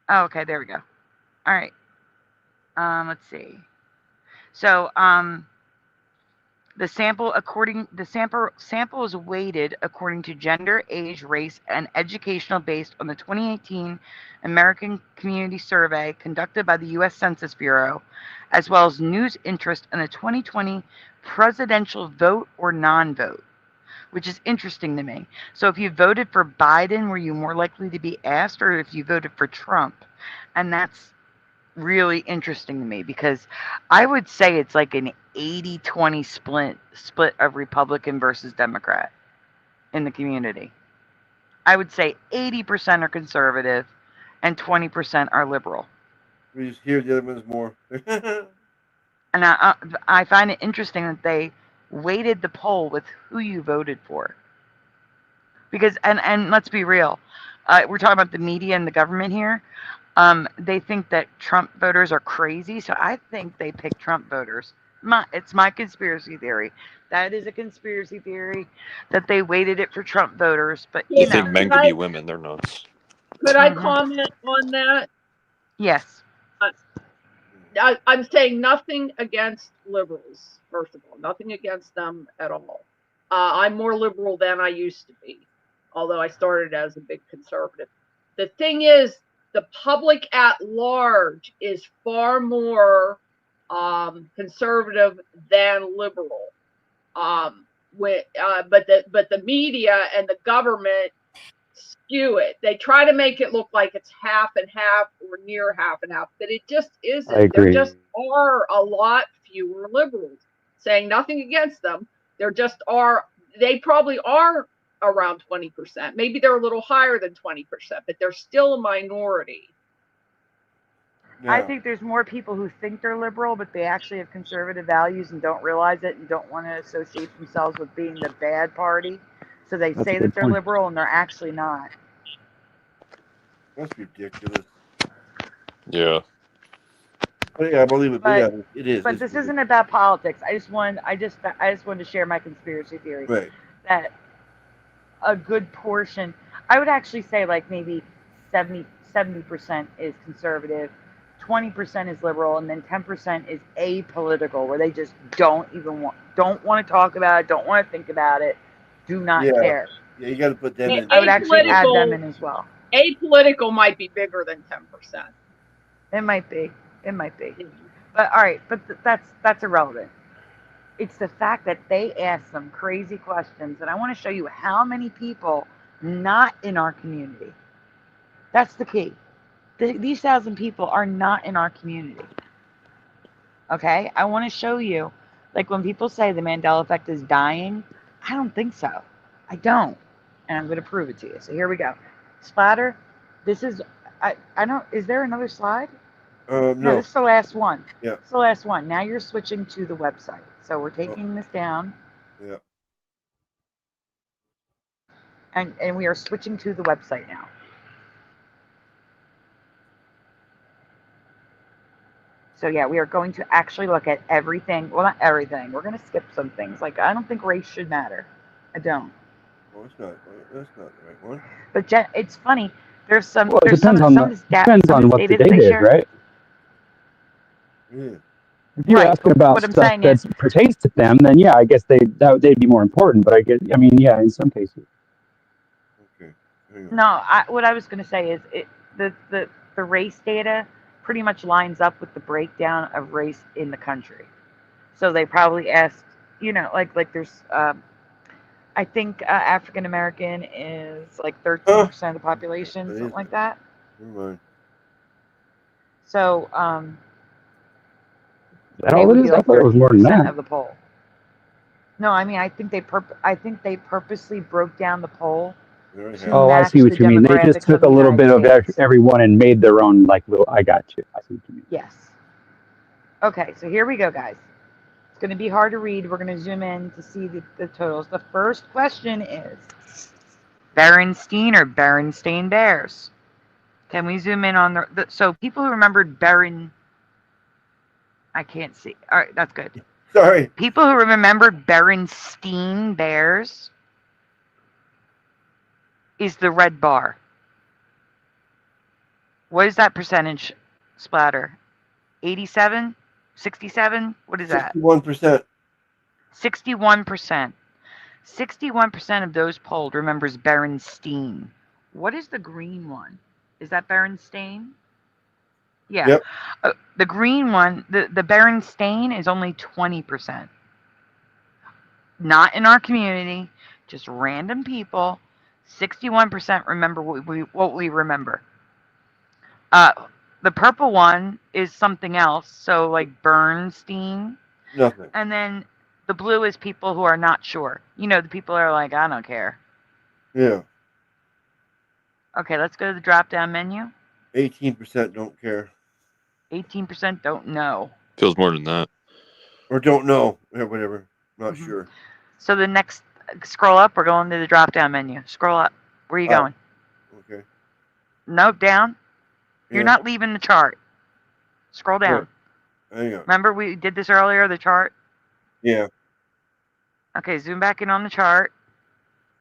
Oh, okay, there we go. All right. Let's see. So, the sample is weighted according to gender, age, race, and educational based on the 2018 American Community Survey conducted by the U.S. Census Bureau, as well as news interest in the 2020 presidential vote or non-vote, which is interesting to me. So if you voted for Biden, were you more likely to be asked, or if you voted for Trump? And that's really interesting to me because I would say it's like an 80-20 split of Republican versus Democrat in the community. I would say 80% are conservative and 20% are liberal. We just hear the other one's more. And I find it interesting that they weighted the poll with who you voted for. Because, and let's be real, we're talking about the media and the government here. They think that Trump voters are crazy, so I think they pick Trump voters. It's my conspiracy theory. That is a conspiracy theory that they weighted it for Trump voters, but You think men could be women? They're nuts. Could I comment on that? Yes. I'm saying nothing against liberals, first of all, nothing against them at all. I'm more liberal than I used to be, although I started as a big conservative. The thing is, the public at large is far more conservative than liberal. But the media and the government skew it. They try to make it look like it's half and half or near half and half, but it just isn't. I agree. There just are a lot fewer liberals. Saying nothing against them, there just are. They probably are around 20%. Maybe they're a little higher than 20%, but they're still a minority. I think there's more people who think they're liberal, but they actually have conservative values and don't realize it and don't want to associate themselves with being the bad party. So they say that they're liberal and they're actually not. That's ridiculous. Yeah. But yeah, I believe it. But yeah, it is. But this isn't about politics. I just wanted to share my conspiracy theory. Right. That a good portion, I would actually say like maybe 70% is conservative, 20% is liberal, and then 10% is apolitical, where they just don't want to talk about it, don't want to think about it, do not care. Yeah, you got to put them in. I would actually add them in as well. Apolitical might be bigger than 10%. It might be. But all right, but that's irrelevant. It's the fact that they ask some crazy questions, and I want to show you how many people not in our community. That's the key. These 1,000 people are not in our community. Okay? I want to show you, like when people say the Mandela Effect is dying, I don't think so. I don't. And I'm going to prove it to you. So here we go. Splatter, this is I don't. Is there another slide? No. No, this is the last one. Yeah. It's the last one. Now you're switching to the website. So we're taking this down. Yeah. And we are switching to the website now. So yeah, we are going to actually look at everything. Well, not everything. We're going to skip some things. Like, I don't think race should matter. I don't. Well, it's not. That's not the right one. But it's funny. There's some. Well, it there's depends some on of this data. depends on what the data is, right? Yeah. If you're asking about stuff that pertains to them, then yeah, I guess they'd be more important. But I mean, yeah, in some cases. Okay. No, what I was going to say is the race data pretty much lines up with the breakdown of race in the country. So they probably asked, like there's, I think African American is like 13% of the population, something like that. Never mind. So, Is that all it is? I thought it was more than that. of the poll. No, I mean, I think they purposely broke down the poll. Oh, I see what you mean. They just took a little bit of everyone and made their own little. I got you. I see what you mean. Yes. Okay, so here we go, guys. It's going to be hard to read. We're going to zoom in to see the totals. The first question is Berenstein or Berenstain Bears? Can we zoom in on so people who remembered I can't see. All right, that's good. Sorry. People who remembered Berenstein Bears is the red bar. What is that percentage, Splatter? 87? 67? What is that? 61%. 61%. 61% of those polled remembers Berenstein. What is the green one? Is that Berenstain? Yeah. Yep. The green one, the Berenstain is only 20%. Not in our community, just random people. 61% remember what we remember. The purple one is something else, so like Bernstein. Nothing. And then the blue is people who are not sure. The people are like, I don't care. Yeah. Okay, let's go to the drop-down menu. 18% don't care. 18% don't know. Feels more than that. Or don't know, or whatever. Not sure. So the next, scroll up. We're going to the drop-down menu. Scroll up. Where are you going? Okay. Nope, down. Yeah. You're not leaving the chart. Scroll down. Yeah. Hang on. Remember we did this earlier, the chart? Yeah. Okay, zoom back in on the chart.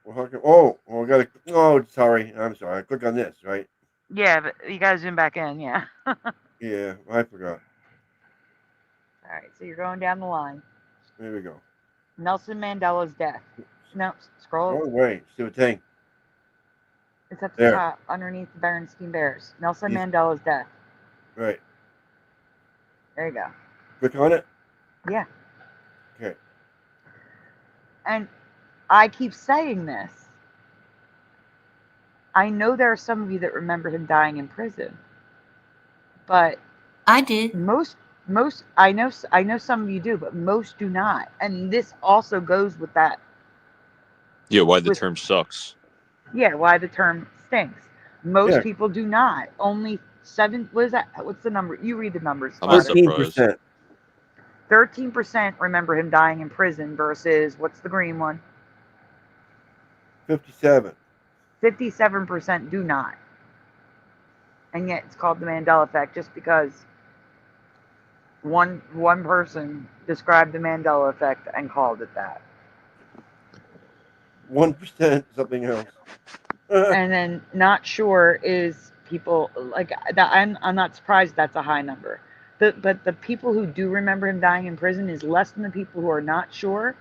Well, I got to. Oh, sorry. I'm sorry. I click on this, right? Yeah, but you got to zoom back in, yeah. Yeah, I forgot. All right, so you're going down the line. There we go. Nelson Mandela's death. No, scroll. Oh, wait. See what thing? It's at the top, underneath the Berenstein Bears. Nelson Mandela's death. Right. There you go. Click on it? Yeah. Okay. And I keep saying this. I know there are some of you that remember him dying in prison. But I did. Most I know some of you do, but most do not. And this also goes with that. Yeah, why the term sucks. Yeah, why the term stinks. Most people do not. Only 7. What is that? What's the number? You read the numbers. 13%. 13% remember him dying in prison versus what's the green one? 57. 57% do not. And yet it's called the Mandela Effect just because one person described the Mandela Effect and called it that. 1% something else. And then not sure is people like that. I'm not surprised that's a high number. But the people who do remember him dying in prison is less than the people who are not sure,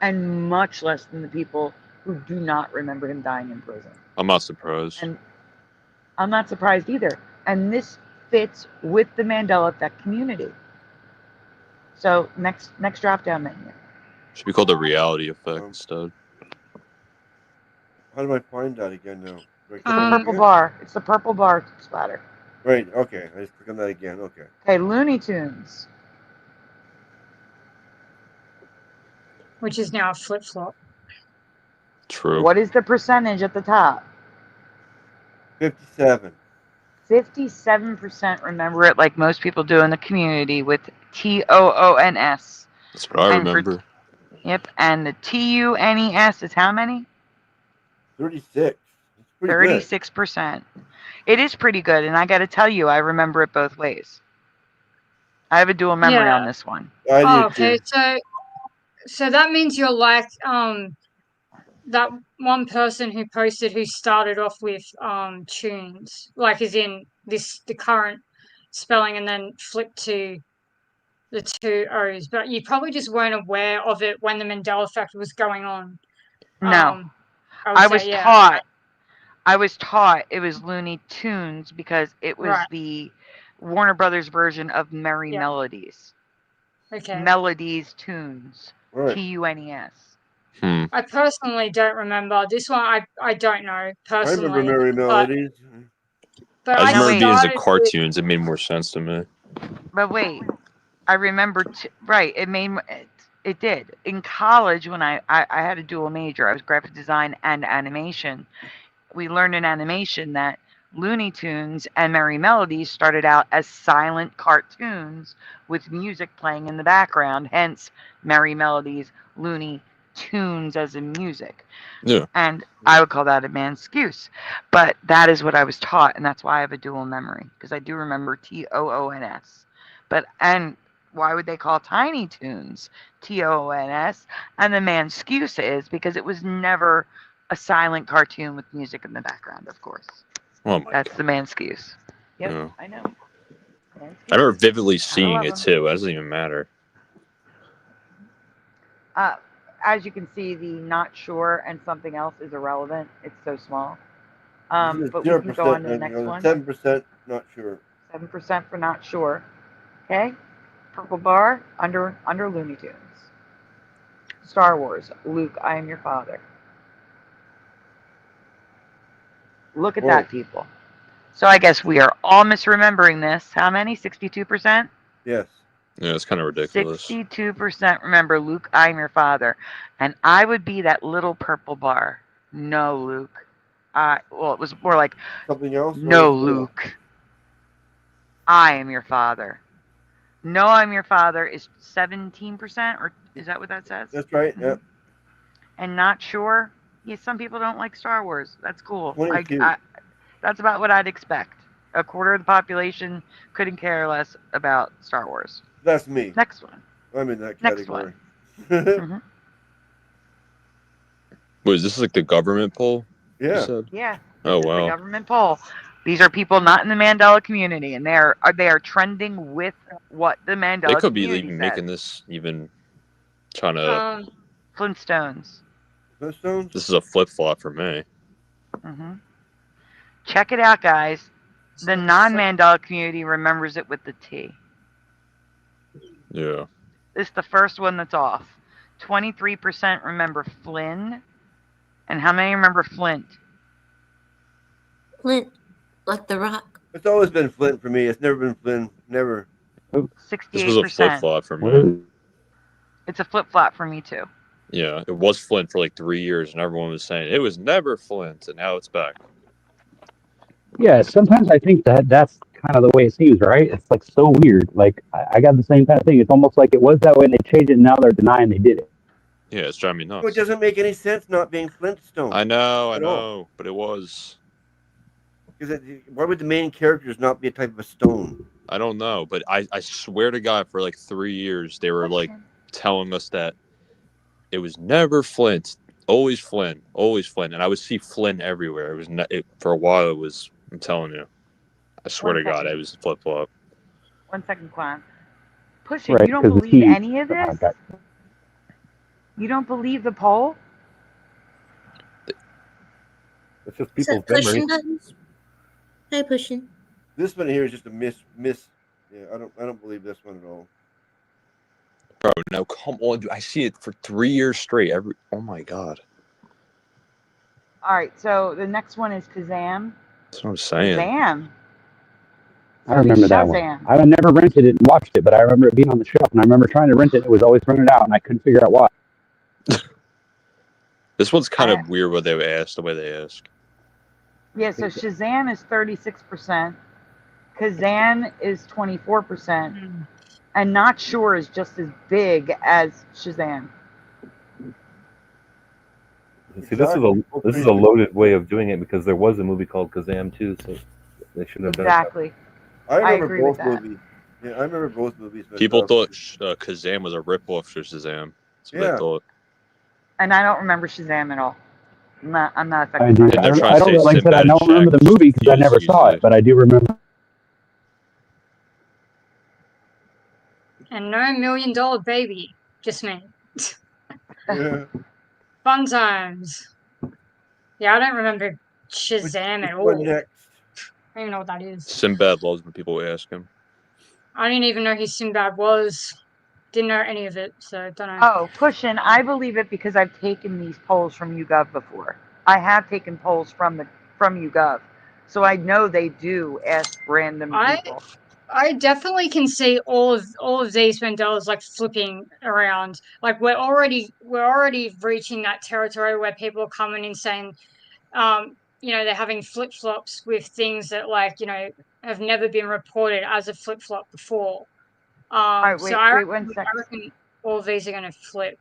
and much less than the people who do not remember him dying in prison. I'm not surprised. And I'm not surprised either. And this fits with the Mandela Effect community. So next drop down menu. Should be called the reality effect instead. How do I find that again now? It's the purple bar. It's the purple bar Splatter. Right, okay. I just click on that again. Okay. Okay, Looney Tunes. Which is now a flip-flop. True. What is the percentage at the top? 57. 57% remember it like most people do in the community with TOONS. That's what I And remember. Yep, and the TUNES is how many? 36. It's pretty good. 36%. It is pretty good, and I got to tell you, I remember it both ways. I have a dual memory on this one. Oh, okay. So that means you're like that one person who posted who started off with tunes, like as in the current spelling, and then flipped to the two O's. But you probably just weren't aware of it when the Mandela Effect was going on. No, I would say, yeah. I was taught it was Looney Tunes because it was Right. the Warner Brothers version of Merry Melodies. Okay. Melodies, tunes. Right. TUNES. I personally don't remember this one. I don't know personally. I remember Merry Melodies. But I just remember being as the started with- cartoons. It made more sense to me. But wait, I remember, right, it did. In college, when I had a dual major, I was graphic design and animation. We learned in animation that Looney Tunes and Merry Melodies started out as silent cartoons with music playing in the background, hence Merry Melodies, Looney Tunes as in music. Yeah. And I would call that a man's excuse. But that is what I was taught, and that's why I have a dual memory, because I do remember TOONS. And why would they call Tiny Toons TOONS? And the man's excuse is because it was never a silent cartoon with music in the background, of course. Oh That's the man's excuse. Yep, Yeah. I know. I remember vividly seeing it too. It doesn't even matter. As you can see, the not sure and something else is irrelevant. It's so small. But we can go on to the next one. 7% not sure. 7% for not sure. Okay. Purple bar under Looney Tunes. Star Wars. Luke, I am your father. Look at that, people. So I guess we are all misremembering this. How many? 62%? Yes. Yeah, it's kind of ridiculous. 62% remember Luke, I am your father. And I would be that little purple bar. No, Luke. Well, it was more like something else. No, Luke. I am your father. No, I'm your father is 17%, or is that what that says? That's right. Yeah. And not sure. Yeah, some people don't like Star Wars. That's cool. 22. That's about what I'd expect. A quarter of the population couldn't care less about Star Wars. That's me. Next one. I'm in that Next category. one. Wait, is this like the government poll? Yeah. Yeah. Oh The wow. government poll. These are people not in the Mandela community, and they are trending with what the Mandela They could be community even says. making this even trying to. Flintstones. Flintstones. This is a flip flop for me. Check it out, guys. The non-Mandela community remembers it with the T. Yeah. This is the first one that's off. 23% remember Flynn. And how many remember Flint? Flint, like the rock. It's always been Flint for me. It's never been Flynn. Never. 68%. This was a flip flop for me. It's a flip-flop for me, too. Yeah, it was Flint for like 3 years, and everyone was saying it was never Flint, and now it's back. Yeah, sometimes I think that's kind of the way it seems, right? It's like so weird. Like I got the same kind of thing. It's almost like it was that way and they changed it and now they're denying they did it. Yeah, it's driving me nuts. It doesn't make any sense not being Flintstone. I know, but it was. Why would the main characters not be a type of a stone? I don't know, but I swear to God, for like 3 years, they were like telling us that it was never Flint, always Flynn, and I would see Flynn everywhere. It was for a while. It was. I'm telling you, I swear to God, it was flip flop. 1 second, Quan. Push it. Right, You don't 'cause believe he- any of this? You don't believe the poll? It's just Is that people's pushing memory. buttons? Hey, pushing. This one here is just a miss. Yeah, I don't believe this one at all. Bro, no, come on, dude. I see it for 3 years straight. Oh my God, All right, so the next one is Kazam. that's what I'm saying. Kazam. I remember that one. Shazam. I never rented it and watched it, but I remember it being on the shelf and I remember trying to rent it. It was always rented out and I couldn't figure out why. This one's kind of weird what they asked, the way they ask. Yeah, so Shazam is 36%. Kazan is 24%, and Not Sure is just as big as Shazam. See, this is a loaded way of doing it because there was a movie called Kazam too, so they should have done it. Exactly. I remember agree both with that. movies. Yeah, I remember both movies. People myself. thought Kazam was a ripoff for Shazam. That's what Yeah. they thought. And I don't remember Shazam at all. I'm not I affected do. by I it. don't like I said, I don't remember the movie because I never saw it, but I do remember. And no $1 million baby, just me. Yeah. Fun times. Yeah, I don't remember Shazam at all. Next? I don't even know what that is. Sinbad loves when people ask him. I didn't even know who Sinbad was. Didn't know any of it, so I don't know. Oh, Pushin, I believe it because I've taken these polls from YouGov before. I have taken polls from YouGov, so I know they do ask random people. I definitely can see all of these Mandelas like flipping around. Like we're already reaching that territory where people are coming and saying, they're having flip flops with things that have never been reported as a flip flop before. Right, so wait I one reckon, second. all of these are going to flip.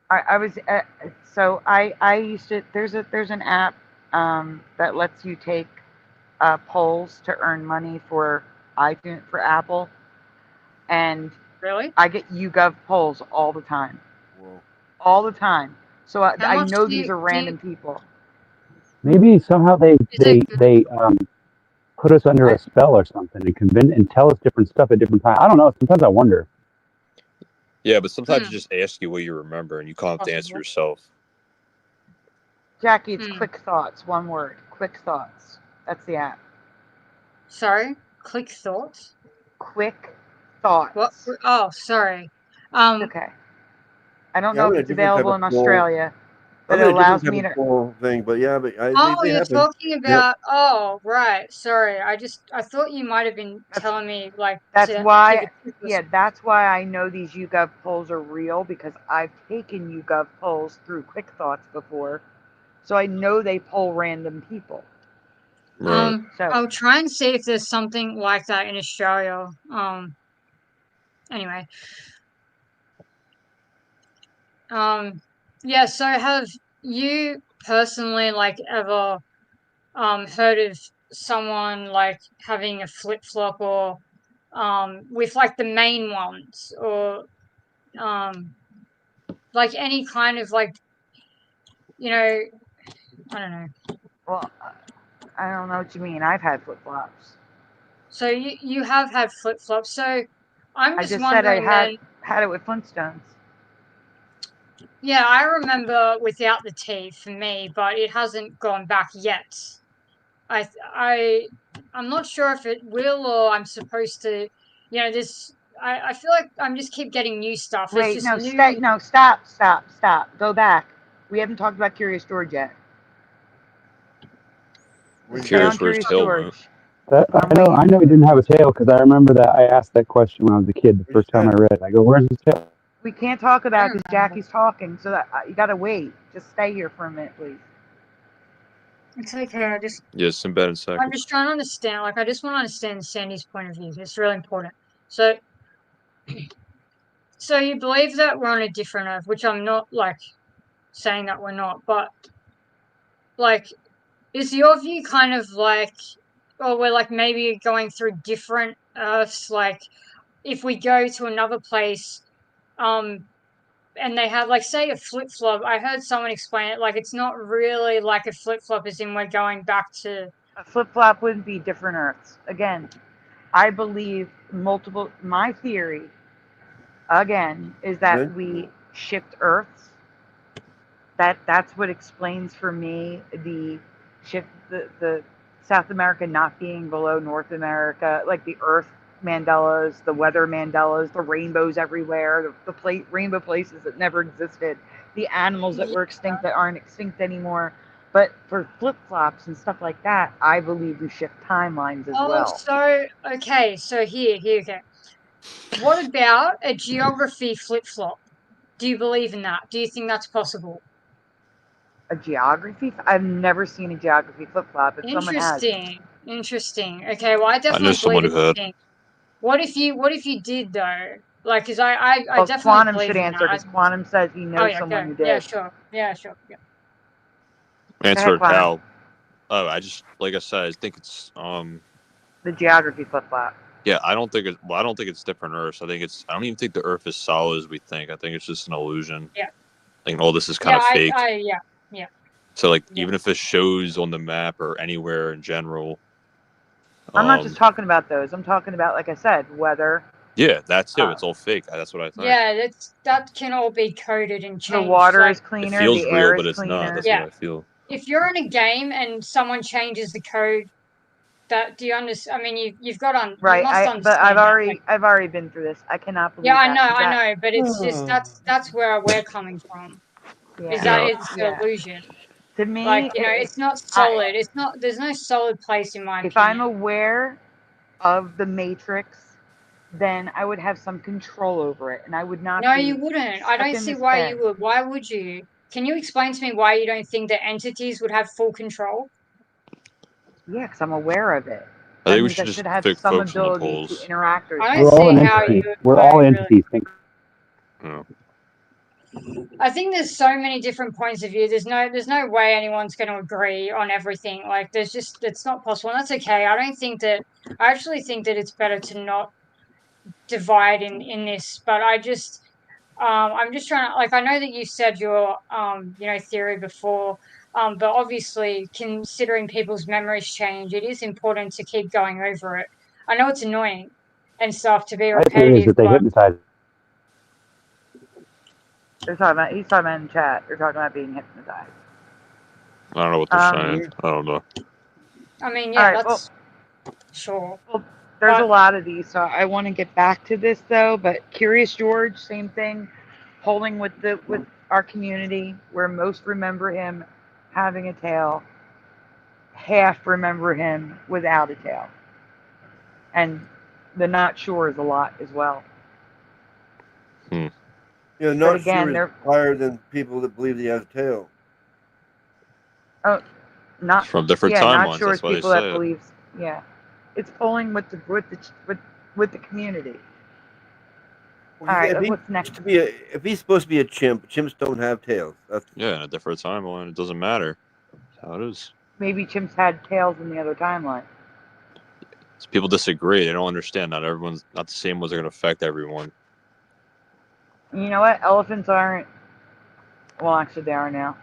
I used to. There's an app that lets you take polls to earn money for iTunes for Apple, and really I get YouGov polls all the time. Whoa. All the time. So I much know do these you- are random people. Maybe somehow they put us under a spell or something and convince and tell us different stuff at different times. I don't know. Sometimes I wonder. Yeah, but sometimes it just ask you what you remember, and you can't have to answer yourself. Jackie, it's Quick Thoughts, one word. Quick Thoughts. That's the app. Sorry, Quick Thoughts. Quick Thoughts. What? Oh, sorry. Okay. I don't know I'm if in a it's different type available of in poll. Australia, but I'm it in a different allows type me of to. poll thing, but yeah, but Oh, they you're happen. talking Yep. about. Oh, right. Sorry, I thought you might have been telling me like. That's to why. give a tip or Yeah, that's why I know these YouGov polls are real because I've taken YouGov polls through Quick Thoughts before, so I know they poll random people. I'll try and see if there's something like that in Australia. Anyway. Yeah, so have you personally ever heard of someone having a flip-flop or with the main ones or any kind of I don't know. Well, I don't know what you mean. I've had flip flops. So you have had flip flops. So I'm I just just said I wondering had it with Flintstones. Yeah, I remember without the teeth for me, but it hasn't gone back yet. I'm not sure if it will or I'm supposed to, this. I feel like I'm just keep getting new stuff. It's Wait, just no, new. stop. Go back. We haven't talked about Curious George yet. Stay on Curious George. I know he didn't have a tail because I remember that I asked that question when I was a kid the first time I read it. I go, "Where's his tail?" We can't talk about it because Jackie's talking, so that you gotta wait. Just stay here for a minute, please. It's okay. Yeah, Sinbad in second. I'm just trying to understand. I just want to understand Sandy's point of view. It's really important. So you believe that we're on a different Earth, which I'm not saying that we're not, but is your view kind of we're maybe going through different Earths? If we go to another place, and they have say a flip flop. I heard someone explain it it's not really like a flip flop, as in we're going back to a flip flop. Wouldn't be different Earths. Again, I believe multiple. My theory, again, is that we shift Earths. That's what explains for me the shift, the South America not being below North America, like the Earth Mandelas, the weather Mandelas, the rainbows everywhere, the rainbow places that never existed, the animals that were extinct that aren't extinct anymore. But for flip-flops and stuff like that, I believe we shift timelines as well. So okay, so here, okay. What about a geography flip-flop? Do you believe in that? Do you think that's possible? A geography? I've never seen a geography flip-flop. If someone has, Interesting. Interesting. Okay, well, I I know definitely someone believe who in had. thing. What if you did though? Like, cause I Well, definitely Quantum believe should in answer that. because Quantum says he Oh knows yeah, someone go. who Yeah, did. sure. Yeah, sure. Yeah. Go ahead, Answer Quantum. Cal. Oh, I just like I said, I think it's The geography flip flop. yeah, I don't think it's different Earths. I don't even think the Earth is solid as we think. I think it's just an illusion. Yeah. Like all this is kind Yeah, of fake. yeah. So like Yeah. even if it shows on the map or anywhere in general. I'm not just talking about those. I'm talking about, like I said, weather. Yeah, that too. It's all fake. That's what I think. Yeah, that can all be coded and changed. The water like, is It cleaner. feels The real, air but is it's not. cleaner. That's Yeah. what I feel. If you're in a game and someone changes the code, do you understand? I mean, you've got on. Right. You must understand. But that. I've already been through this. I cannot believe Yeah, I that. know, but it's just that's where we're coming from. Is Yeah. that it's an illusion? To me, Like, it's not solid. It's not. There's no solid place in my if opinion. I'm aware of the Matrix, then I would have some control over it, and I would not. No, be you wouldn't. I stuck don't in see this why pen. you would. Why would you? Can you explain to me why you don't think that entities would have full control? Yeah, because I'm aware of it. I That think we means should I just should have focus some on the ability to polls. interact or I We're don't all see an how entity. you. We're all entities. Think. Yeah. I think there's so many different points of view. There's no way anyone's going to agree on everything. Like, it's not possible, and that's okay. I actually think that it's better to not divide in this. But I'm just trying to, like, I know that you said your theory before, but obviously considering people's memories change, it is important to keep going over it. I know it's annoying and stuff to be My theory is repetitive, that they but hypnotize. he's talking about in chat. They're talking about being hypnotized. I don't know what they're saying. I don't know. I mean, All yeah, right, that's sure. Well, there's a lot of these, so I want to get back to this though. But Curious George, same thing, polling with our community, where most remember him having a tail, half remember him without a tail, and the not sure is a lot as well. Yeah, not again, sure is higher than people that believe he has a tail. Oh, not from different yeah, timelines. not sure That's is why people they that say it. believes. Yeah, it's polling with the community. Well, All right, if what's next? If he's supposed to be a chimp, chimps don't have tails. Yeah, in a different timeline, it doesn't matter. That's how it is. Maybe chimps had tails in the other timeline. So people disagree. They don't understand. Not the same ones are going to affect everyone. You know what? Elephants aren't. Well, actually, they are now.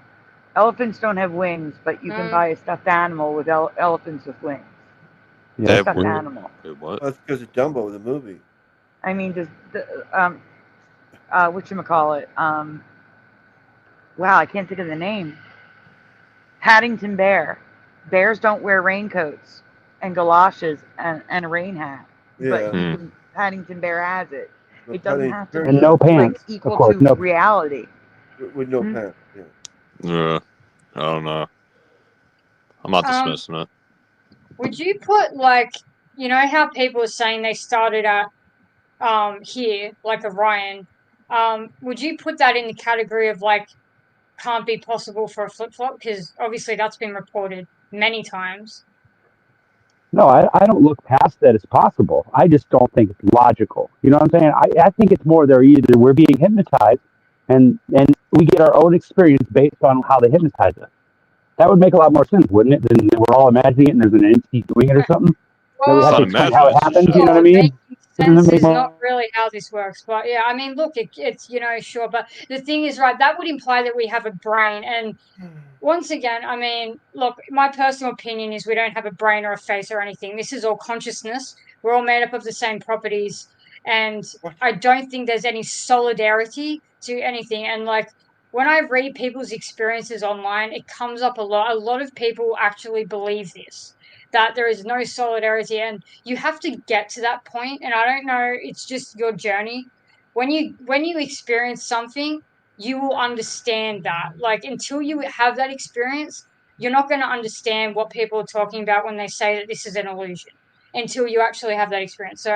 Elephants don't have wings, but you can buy a stuffed animal with elephants with wings. Yeah, Stuffed animal. What? That's because of Dumbo, the movie. I mean, whatchamacallit? Wow, I can't think of the name. Paddington Bear. Bears don't wear raincoats and galoshes and a rain hat. Yeah. But Paddington Bear has it. It doesn't have to be And no pants, like, equal of course, to no. reality. With no pants, yeah. Yeah, I don't know. I'm not dismissing it. Would you put, like, you know how people are saying they started at here, like Orion? Would you put that in the category of, like, can't be possible for a flip-flop? Because obviously that's been reported many times. No, I don't look past that it's possible. I just don't think it's logical. You know what I'm saying? I think it's more either we're being hypnotized and we get our own experience based on how they hypnotize us. That would make a lot more sense, wouldn't it? Than we're all imagining it and there's an entity doing it or something. Well, that we have to explain how it happens. You know what I mean? Sense is not really how this works, but yeah, I mean, look, it's sure, but the thing is, right, that would imply that we have a brain, and once again, I mean, look, my personal opinion is we don't have a brain or a face or anything. This is all consciousness. We're all made up of the same properties, and I don't think there's any solidarity to anything. And like when I read people's experiences online, it comes up a lot. A lot of people actually believe this, that there is no solidarity, and you have to get to that point. And I don't know, it's just your journey. When you experience something, you will understand that. Like, until you have that experience, you're not going to understand what people are talking about when they say that this is an illusion until you actually have that experience. So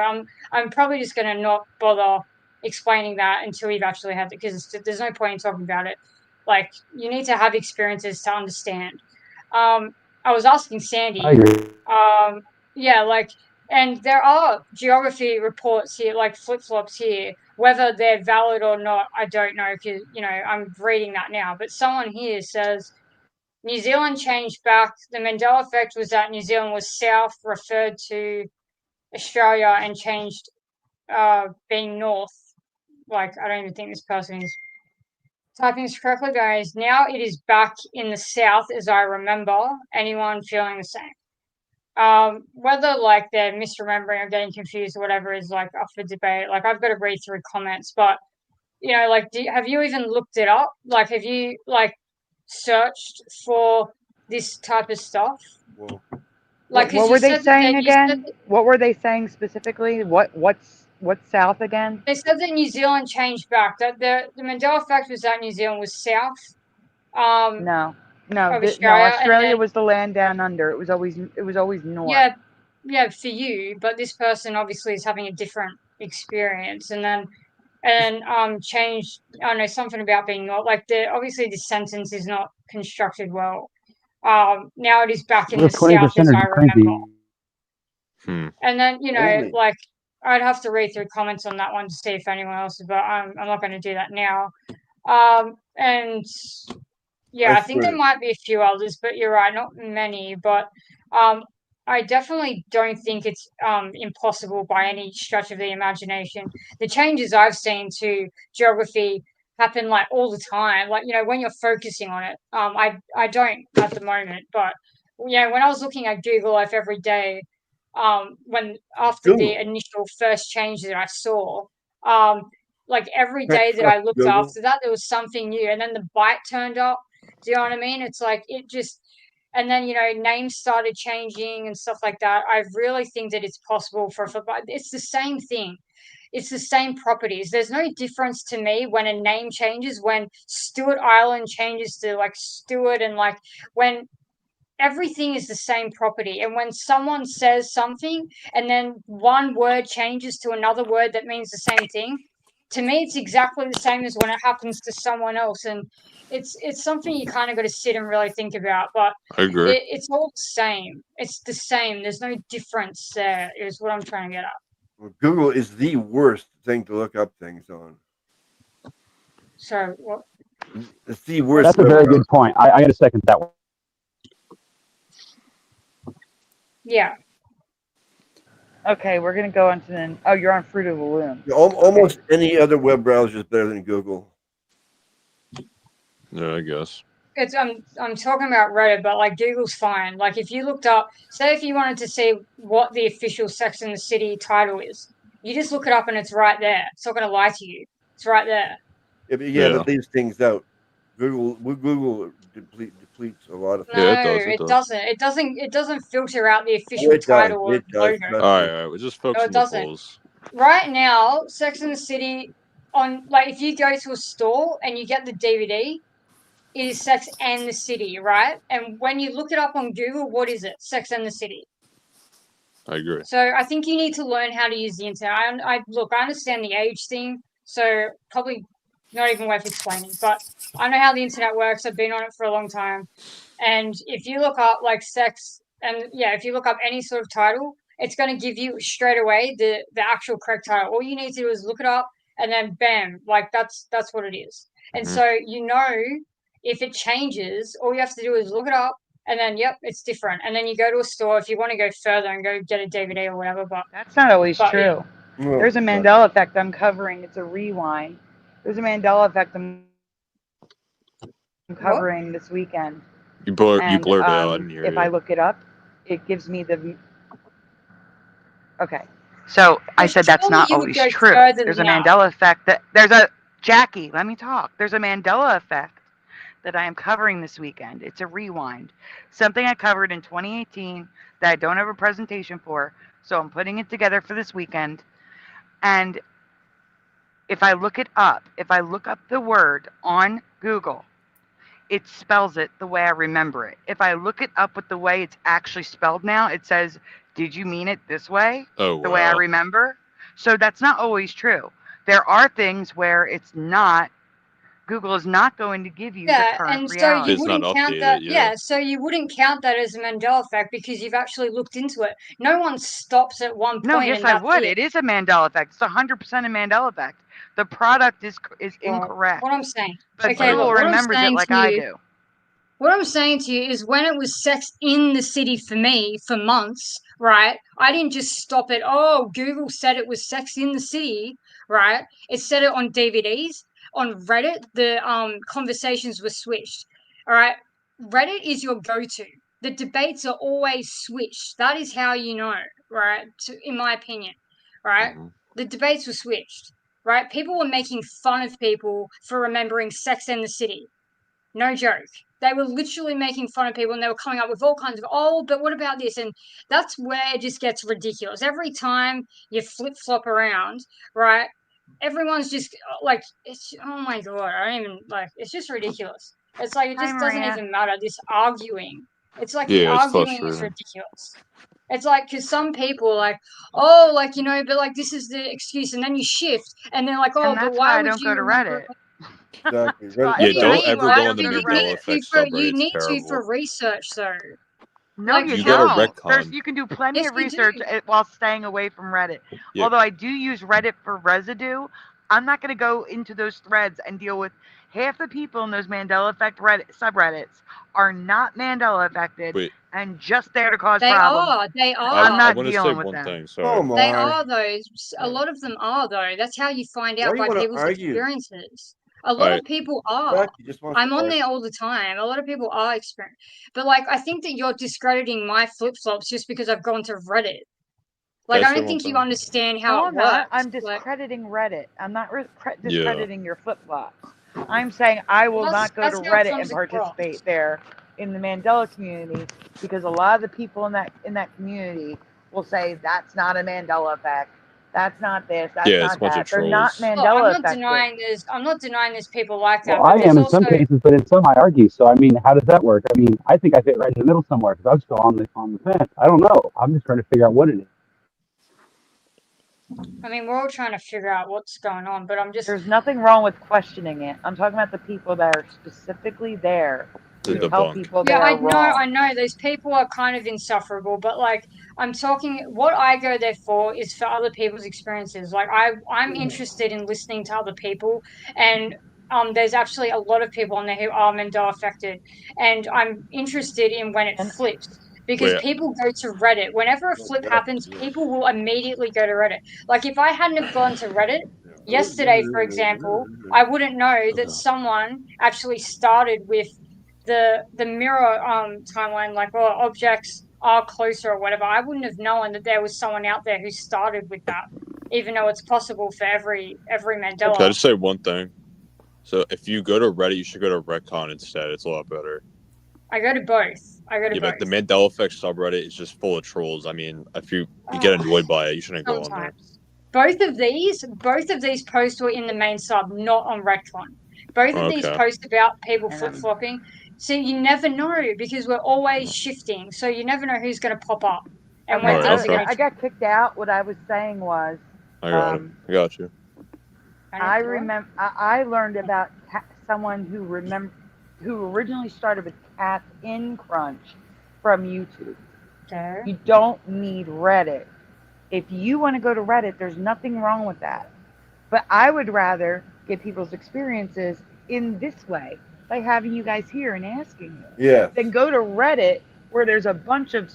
I'm probably just going to not bother explaining that until you've actually had it, because there's no point in talking about it. Like, you need to have experiences to understand. I was asking I Sandy, agree. yeah, like, and there are geography reports here, like flip-flops here. Whether they're valid or not, I don't know, because, you know, I'm reading that now. But someone here says New Zealand changed back. The Mandela effect was that New Zealand was south, referred to Australia, and changed being north. Like, I don't even think this person is typing this correctly, guys. Now it is back in the south, as I remember. Anyone feeling the same? Whether like they're misremembering or getting confused or whatever is like up for debate. Like, I've got to read through comments, but you know, like, have you even looked it up? Like, have you like searched for this type of stuff? Well, Like, What because were you they said that saying you said again? that What were they saying specifically? What's south again? they said that New Zealand changed back. That the Mandela effect was that New Zealand was south No, of no. Australia, and Australia then was the land down under. It was always north. yeah, yeah, for you, but this person obviously is having a different experience, and then changed. I don't know, something about being not like the obviously this sentence is not constructed well. Now it is back in the Those south, 20% as are I just remember. crazy. And then, you know, only. like, I'd have to read through comments on that one to see if anyone else, but I'm not going to do that now. And yeah, I I think there swear. might be a few others, but you're right, not many. But um, I definitely don't think it's impossible by any stretch of the imagination. The changes I've seen to geography happen like all the time. Like, you know, when you're focusing on it. I don't at the moment, but you know, when I was looking at Google Earth every day, when after the Google. initial first change that I saw, um, like every day that Trust I looked Google. after that, there was something new, and then the bite turned up. Do you know what I mean? It's like it just, and then, you know, names started changing and stuff like that. I really think that it's possible for football. It's the same thing. It's the same properties. There's no difference to me when a name changes, when Stewart Island changes to like Stewart, and like when everything is the same property. And when someone says something and then one word changes to another word that means the same thing, to me it's exactly the same as when it happens to someone else. And it's something you kind of got to sit and really think about. But I agree. it's all the same. It's the same. There's no difference there, is what I'm trying to get at. Well, Google is the worst thing to look up things on. So what? It's the worst. That's a very good point. I got to second that one. Yeah. Okay, we're gonna go on to the. Oh, you're on Fruit of the Loom. Almost any other web browser is better than Google. Yeah, I guess. It's I'm talking about Reddit, but like Google's fine. Like if you looked up, say if you wanted to see what the official Sex and the City title is, you just look it up and it's right there. It's not going to lie to you. It's right there. Yeah, but leaves things out. Google depletes a lot of things. No, Yeah, it does. It doesn't filter out the Oh, official it does. title or It does. logo. All right, we'll just No, focus it on the doesn't. polls. Right now, Sex and the City on like if you go to a store and you get the DVD, it is Sex and the City, right? And when you look it up on Google, what is it? Sex and the City. I agree. So I think you need to learn how to use the internet. I look, I understand the age thing, so probably not even worth explaining. But I know how the internet works. I've been on it for a long time, and if you look up like sex, and yeah, if you look up any sort of title, it's going to give you straight away the actual correct title. All you need to do is look it up, and then bam, like that's what it is. And so you know, if it changes, all you have to do is look it up. And then, yep, it's different. And then you go to a store if you want to go further and go get a DVD or whatever. But That's not always true. No, There's a Mandela effect I'm covering. It's a rewind. There's a Mandela effect I'm covering this weekend. You blurred And it out. I didn't hear if you. I look it up, it gives me the. Okay. So I said that's not always true. There's a Mandela effect there's a Jackie, let me talk. There's a Mandela effect that I am covering this weekend. It's a rewind. Something I covered in 2018 that I don't have a presentation for. So I'm putting it together for this weekend. And if I look it up, if I look up the word on Google, it spells it the way I remember it. If I look it up with the way it's actually spelled now, it says, did you mean it this way? Oh, the way I remember? So that's not always true. There are things where it's not Google is not going to give you the Yeah, current and so you reality. It's not wouldn't count updated, that. yeah. Yeah, so you wouldn't count that as a Mandela effect because you've actually looked into it. No one stops at one No, point yes, and I that's would. it. It is a Mandela effect. It's 100% a Mandela effect. The product is Right. incorrect, What I'm saying. but Okay, Google look, what I'm remembers it saying like to I you. do. What I'm saying to you is when it was sex in the city for me for months, right? I didn't just stop it. Oh, Google said it was sex in the city, right? It said it on DVDs. On Reddit, the conversations were switched. All right. Reddit is your go-to. The debates are always switched. That is how you know, right? In my opinion, right? The debates were switched, right? People were making fun of people for remembering Sex in the City. No joke. They were literally making fun of people and they were coming up with all kinds of, oh, but what about this? And that's where it just gets ridiculous. Every time you flip flop around, right? Everyone's just like, it's, oh my God, I don't even like, it's just ridiculous. It's like, it Hi, just doesn't Maria. even matter. This arguing. It's like the Yeah, it's arguing is frustrating. ridiculous. It's like, because some people are like, oh, like, you know, but like, this is the excuse. And then you shift and they're like, oh, And but that's why why I would don't you go to remember? Reddit. Exactly. What What Yeah, do you don't mean? ever Why? go on the But you Mandela need Effect to for subreddit. you It's need to for terrible. research though. No, Like you You gotta don't. retcon. You can do plenty yes, of you research do. while staying away from Reddit. Yeah. Although I do use Reddit for residue, I'm not going to go into those threads and deal with half the people in those Mandela Effect subreddits are not Mandela affected Wait, and just there to cause They problems. are. They I'm are. not want to say dealing with one them. thing. Sorry. Come They on. are those. A lot of them are though. That's how you find Why out do you by want to people's argue? experiences. A All lot right. of people are. Jackie just wants I'm to on argue. there all the time. A lot of people are experiencing. But like, I think that you're discrediting my flip flops just because I've gone to Reddit. Like, Can I I say don't one think you thing? understand No, how it I'm not. I'm works. Like, discrediting Reddit. I'm not Yeah. discrediting your flip flops. I'm saying I will well, not go to that's how it Reddit and comes across. participate there in the Mandela community because a lot of the people in that community will say that's not a Mandela effect. That's not this. That's Yeah, it's a not bunch of that. They're not trolls. Look, I'm Mandela not affected. denying there's. I'm not denying there's people like that. Well, But I there's am in some also. cases, but in some I argue. So I mean, how does that work? I mean, I think I fit right in the middle somewhere because I'm still on the fence. I don't know. I'm just trying to figure out what it is. I mean, we're all trying to figure out what's going on, but I'm just. There's nothing wrong with questioning it. I'm talking about the people that are specifically there To to tell debunk. people they Yeah, are wrong. I know. Those people are kind of insufferable, but like, I'm talking. What I go there for is for other people's experiences. Like, I'm interested in listening to other people, and there's actually a lot of people on there who are Mandela affected, and I'm interested in when it And flips. Because Wait, people go to Reddit. Whenever a flip happens, people will immediately go to Reddit. Like if I hadn't have gone to Reddit yesterday, for example, I wouldn't know that someone actually started with the mirror timeline, like objects are closer or whatever. I wouldn't have known that there was someone out there who started with that, even though it's possible for every can I Mandela. just say one thing? So if you go to Reddit, you should go to Retcon instead. It's a lot better. I go to both. Yeah, but the Mandela Effect subreddit is just full of trolls. I mean, if you get annoyed by it, you shouldn't go on there. Sometimes. Both of these posts were in the main sub, not on Retcon. Both of these Okay. posts about people flip-flopping. So you never know because we're always shifting. So you never know who's going to pop up and when things are going I to. got kicked out. What I was saying was, I got it. I got you. I remember. I learned about someone who originally started with Cats in Crunch from YouTube. Okay. You don't need Reddit. If you want to go to Reddit, there's nothing wrong with that. But I would rather get people's experiences in this way by having you guys here and asking you. Yeah. Then go to Reddit where there's a bunch of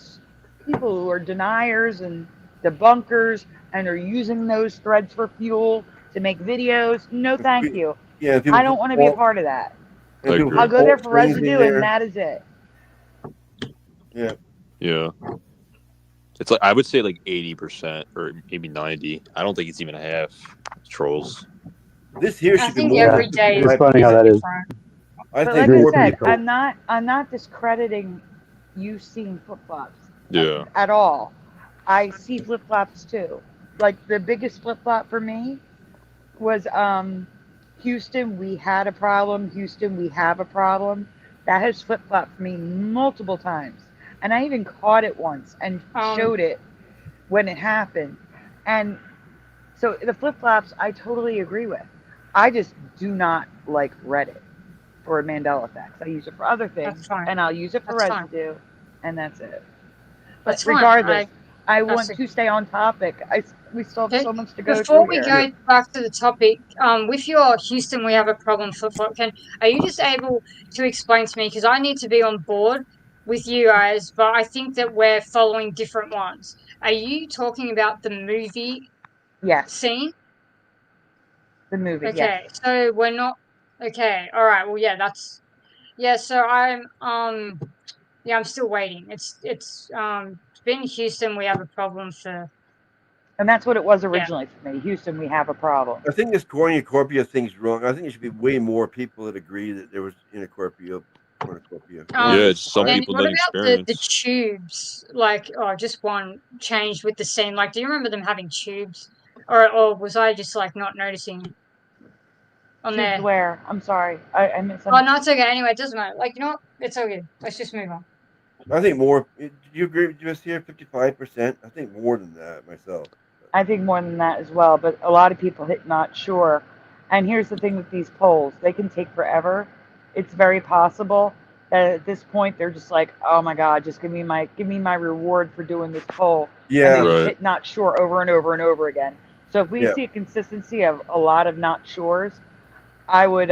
people who are deniers and debunkers and are using those threads for fuel to make videos. No, thank you. Yeah, I don't want to be a part of that. I'll go there for residue and that is it. Yeah. Yeah. It's like I would say like 80% or maybe 90. I don't think it's even half trolls. This here I should be think more. every day is It's funny how that is. I But think like I more said, people. I'm not discrediting you seeing flip flops Yeah. at all. I see flip flops too. Like the biggest flip flop for me was Houston, we had a problem. Houston, we have a problem. That has flip flopped for me multiple times. And I even caught it once and showed it when it happened. And so the flip flops, I totally agree with. I just do not like Reddit for Mandela effects. I use it for other things, That's fine. and I'll use it for That's fine. residue, and that's it. But That's fine. regardless, I that's want a- to stay on topic. We still have Okay. so much to go Before through we here. go back to the topic, with your Houston, we have a problem flip-flop. Are you just able to explain to me, because I need to be on board with you guys, but I think that we're following different ones. Are you talking about the movie Yes, scene? the movie. Okay, Yes. so we're not okay. All right. Well, yeah, that's so I'm yeah, I'm still waiting. It's been Houston. We have a problem for. And that's what it was Yeah. originally for me. Houston, we have a problem. I think this cornucopia thing's wrong. I think there should be way more people that agree that there was cornucopia. Yeah, it's some Then people what didn't about the experience. tubes? Like, just one changed with the scene. Like, do you remember them having tubes, or was I just like not noticing on Tubes there? where? I'm sorry. I missed Oh, no, it's okay. Anyway, it doesn't matter. Like, you know what? It's okay. Let's just move on. I think more. Do you agree with us here? 55%. I think more than that myself. I think more than that as well, but a lot of people hit not sure. And here's the thing with these polls, they can take forever. It's very possible that at this point they're just like, oh my God, just give me my reward for doing this poll. Yeah. And they just Right. hit not sure over and over and over again. So if we Yeah. see a consistency of a lot of not sures, I would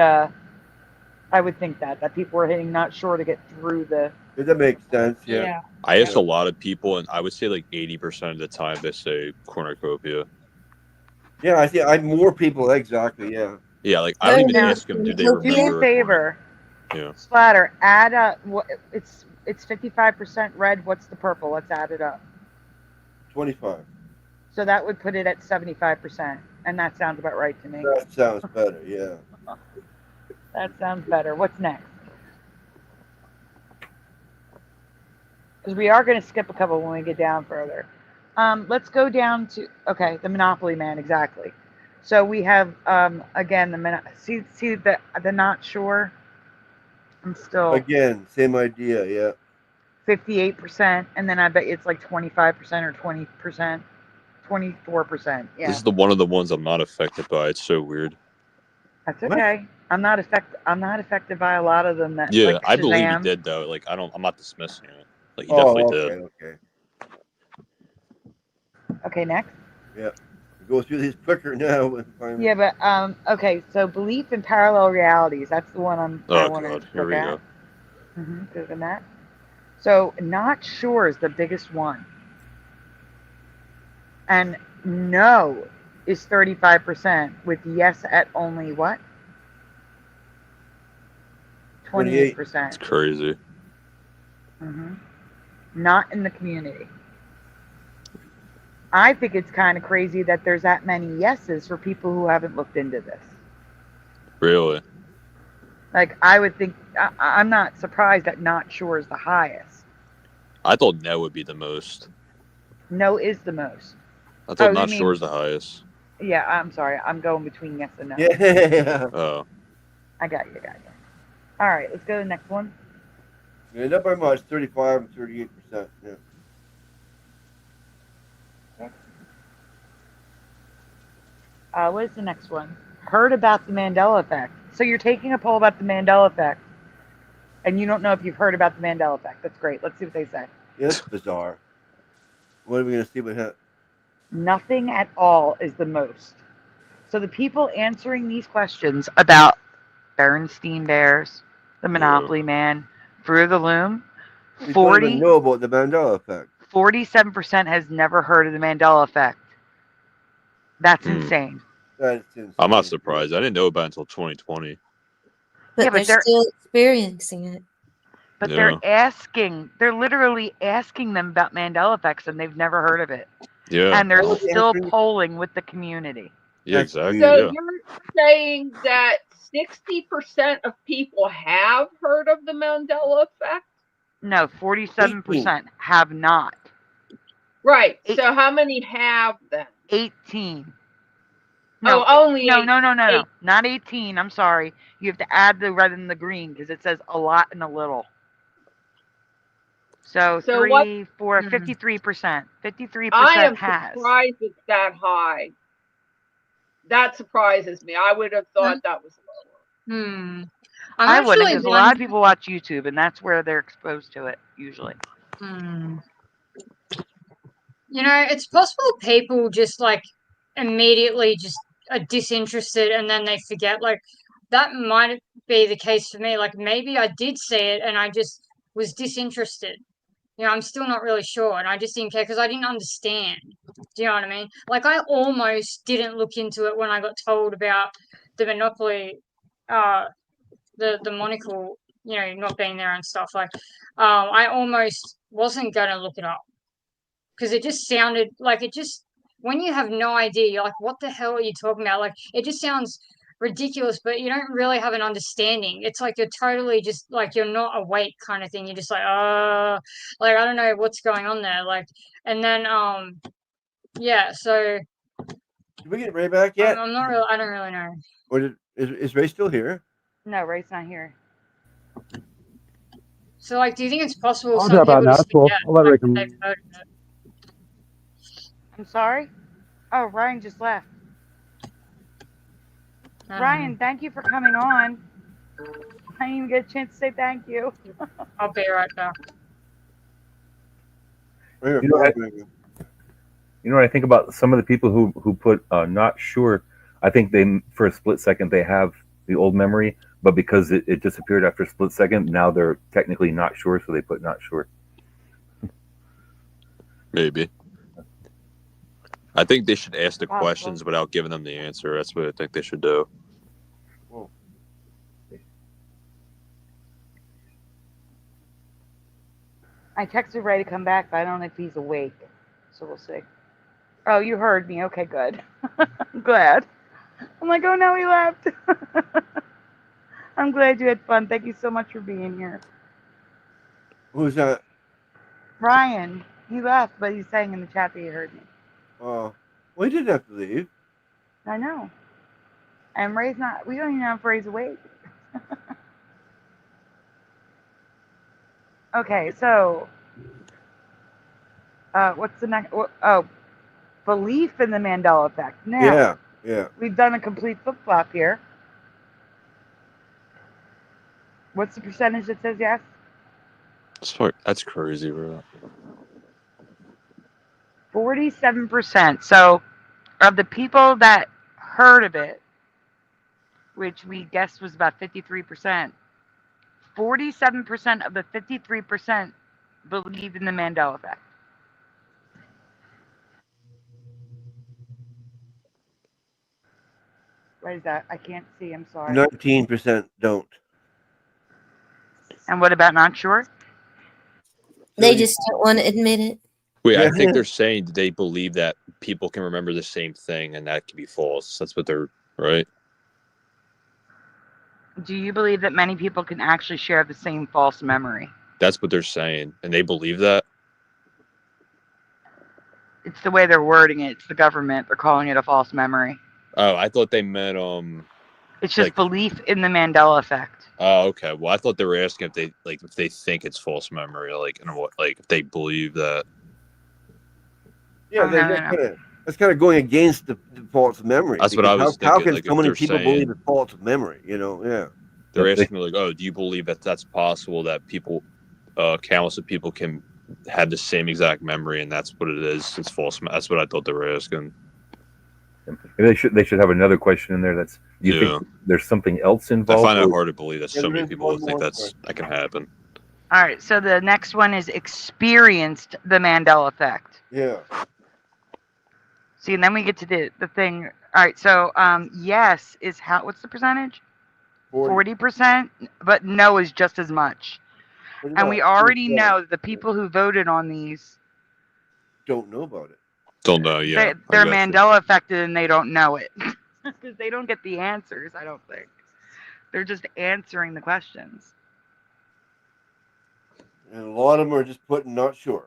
think that people were hitting not sure to get through the. That makes sense. Yeah. I asked a lot of people, and I would say like 80% of the time they say cornucopia. Yeah, I see. More people exactly. Yeah. Yeah, like I don't even Now, ask them, do they do me a remember? favor, Yeah. Splatter, add up. It's 55% red. What's the purple? Let's add it up. 25. So that would put it at 75%, and that sounds about right to me. That sounds better. Yeah. That sounds better. What's next? Because we are going to skip a couple when we get down further. Let's go down to the Monopoly Man, exactly. So we have again see the not sure. I'm still Again, same idea. Yeah. 58%, and then I bet it's like 25% or 20%, 24%. Yeah, This is one of the ones I'm not affected by. It's so weird. that's okay. I'm not affected by a lot of them. That Yeah, like I believe he Shazam. did though. Like I'm not dismissing it. Like he definitely did. Okay. Okay, next. Yeah. We go through these quicker now. Yeah, but okay. So belief in parallel realities. That's the one I Oh want god, to here look we at. go. Good on that. So not sure is the biggest one, and no is 35%, with yes at only what? 28%. It's crazy. Not in the community. I think it's kind of crazy that there's that many yeses for people who haven't looked into this. Really? Like, I would think, I'm not surprised that not sure is the highest. I thought no would be the most. No is the most. I thought you not mean- sure is the highest. Yeah, I'm sorry. I'm going between yes and no. Yeah. Oh. I got you. All right, let's go to the next one. Yeah, not by much. 35 and 38%. Yeah. What is the next one? Heard about the Mandela Effect. So you're taking a poll about the Mandela Effect, and you don't know if you've heard about the Mandela Effect. That's great. Let's see what they say. Yeah, that's bizarre. What are we going to see what happens? Nothing at all is the most. So the people answering these questions about Bernstein Bears, the Monopoly Man, Fruit of the Loom, We don't even know about the Mandela Effect. 47% has never heard of the Mandela Effect. That's Hmm. insane. That's insane. I'm not surprised. I didn't know about it until 2020. But Yeah, they're still experiencing it. But Yeah. they're literally asking them about Mandela effects, and they've never heard of it. Yeah. And they're Oh, still answering- polling with the community. Yeah, That's exactly. weird. So Yeah. you're saying that 60% of people have heard of the Mandela effect? No, 47% have not. Right. So how many have then? 18. Oh, only no, eight- no, no, no, no, eight. not 18. I'm sorry. You have to add the red and the green because it says a lot and a little. So So what- 3, 4, 53%. 53% I am has. surprised it's that high. that surprises me. I would have thought that was lower. I'm I wouldn't, actually because a lot of people watch YouTube, and that's where they're exposed to it usually. You know, it's possible people just like immediately just are disinterested and then they forget. Like that might be the case for me. Like maybe I did see it and I just was disinterested. You know, I'm still not really sure, and I just didn't care because I didn't understand. Do you know what I mean? Like I almost didn't look into it when I got told about the monopoly, the monocle, you know, not being there and stuff. Like, I almost wasn't gonna look it up because it just sounded like it just when you have no idea, you're like, what the hell are you talking about? Like, it just sounds ridiculous, but you don't really have an understanding. It's like you're totally just like you're not awake kind of thing. You're just like, like I don't know what's going on there. Like, and then yeah. So did we get Ray back yet? I'm not really. I don't really know. Or is Ray still here? No, Ray's not here. So like, do you think it's possible I'll some drop out people now. just That's cool. forget I'll let Ray come. they've heard of it? I'm sorry? Oh, Ryan just left. Ryan, thank you for coming on. I didn't even get a chance to say thank you. I'll be right back. You know what I think about some of the people who put not sure. I think they, for a split second, they have the old memory, but because it disappeared after a split second, now they're technically not sure, so they put not sure. Maybe. I think they should ask the questions without giving them the answer. That's what I think they should do. I texted Ray to come back, but I don't know if he's awake. So we'll see. Oh, you heard me. Okay, good. I'm glad. I'm like, oh no, he left. I'm glad you had fun. Thank you so much for being here. Who's that? Ryan. He left, but he's saying in the chat that he heard me. Oh, well, he didn't have to leave. I know. And Ray's not, we don't even know if Ray's awake. Okay, so, what's the next, oh, belief in the Mandela effect. Now, yeah. We've done a complete flip-flop here. What's the percentage that says yes? That's crazy, bro. 47%. So, of the people that heard of it, which we guessed was about 53%, 47% of the 53% believe in the Mandela effect. What is that? I can't see. I'm sorry. 19% don't. And what about not sure? They just don't want to admit it. Wait, I think they're saying they believe that people can remember the same thing, and that can be false. That's what they're right. Do you believe that many people can actually share the same false memory? That's what they're saying, and they believe that. It's the way they're wording it. It's the government. They're calling it a false memory. Oh, I thought they meant It's just belief in the Mandela effect. Oh, okay. Well, I thought they were asking if they think it's false memory, if they believe that. Yeah, that's kind of going against the false memory. That's what I was thinking. How can like, so many people believe it's false memory? You know, yeah. They're asking me like, "Oh, do you believe that that's possible that people, countless of people can have the same exact memory, and that's what it is? It's false." That's what I thought they were asking. They should have another question in there. That's do you think there's something else involved? I find it hard to believe that so many people think that can happen. All right, so the next one is experienced the Mandela effect. Yeah. See, and then we get to the thing. All right, so yes is how? What's the percentage? 40%, but no is just as much. And we already know that the people who voted on these don't know about it. Don't know, yeah. They're Mandela affected and they don't know it because they don't get the answers. I don't think they're just answering the questions. And a lot of them are just putting not sure.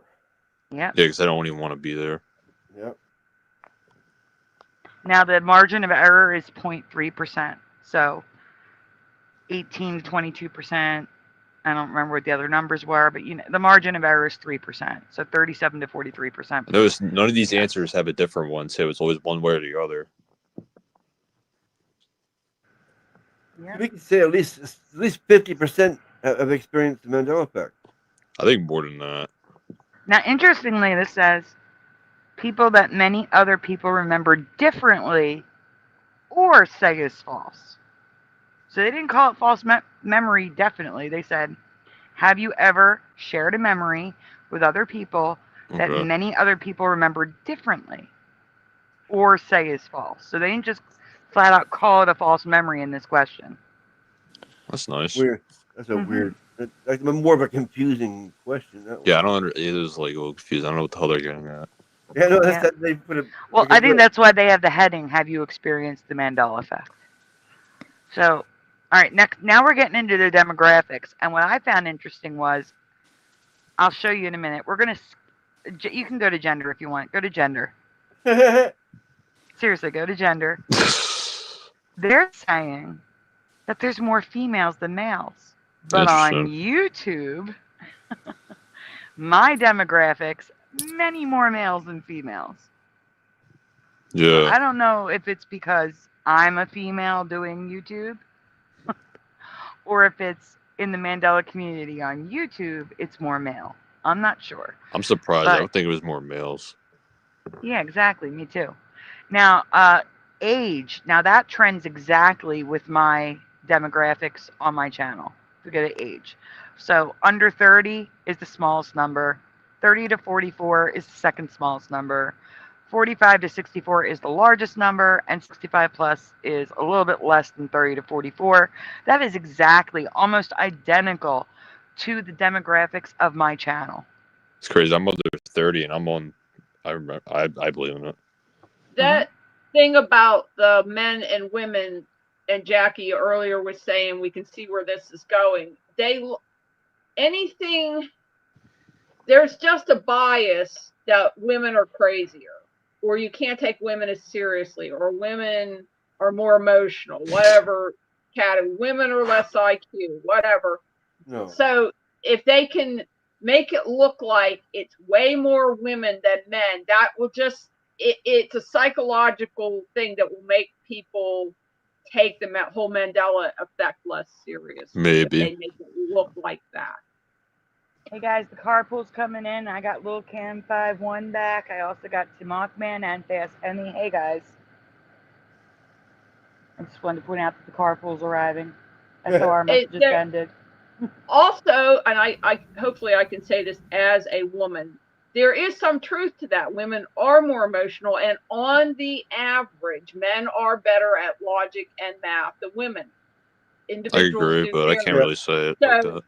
Yeah. Yeah, because I don't even want to be there. Yep. Now the margin of error is 0.3%. So 18 to 22%. I don't remember what the other numbers were, but the margin of error is 3%. So 37 to 43%. Notice none of these answers have a different one, so it's always one way or the other. Yeah. We can say at least 50% have experienced the Mandela effect. I think more than that. Now, interestingly, this says people that many other people remember differently or say is false. So they didn't call it false memory, definitely. They said, have you ever shared a memory with other people that Okay. many other people remember differently or say is false? So they didn't just flat out call it a false memory in this question. That's nice. Weird. That's a weird. That's more of a confusing question. That Yeah, I don't. It is like a little confused. I don't know what the hell they're getting at. Yeah, no, that's Yeah. that they put it. Well, I think that's why they have the heading, have you experienced the Mandela effect? So, all right, now we're getting into the demographics. And what I found interesting was, I'll show you in a minute. We're going to, you can go to gender if you want. Go to gender. Seriously, go to gender. They're saying that there's more females than males. But on YouTube, my demographics, many more males than females. Yeah. I don't know if it's because I'm a female doing YouTube or if it's in the Mandela community on YouTube, it's more male. I'm not sure. I'm surprised. I don't think it was more males. Yeah, exactly. Me too. Now, age. Now that trends exactly with my demographics on my channel. We go to age. So under 30 is the smallest number. 30 to 44 is the second smallest number. 45 to 64 is the largest number, and 65 plus is a little bit less than 30 to 44. That is exactly, almost identical to the demographics of my channel. It's crazy. I'm under 30 and I'm on. I remember. I believe in it. That thing about the men and women, and Jackie earlier was saying we can see where this is going. There's just a bias that women are crazier, or you can't take women as seriously, or women are more emotional, whatever category. Women are less IQ, whatever. No. So if they can make it look like it's way more women than men, that will just, it's a psychological thing that will make people take the whole Mandela effect less serious. Maybe. If they make it look like that. Hey guys, the carpool's coming in. I got Lil Cam 5-1 back. I also got Timokman and Fast Emmy. Hey guys. I just wanted to point out that the carpool's arriving. SOR must have just ended. Also, and I hopefully I can say this as a woman, there is some truth to that. Women are more emotional, and on the average, men are better at logic and math than women. Individuals I agree, but I can't really say it like that.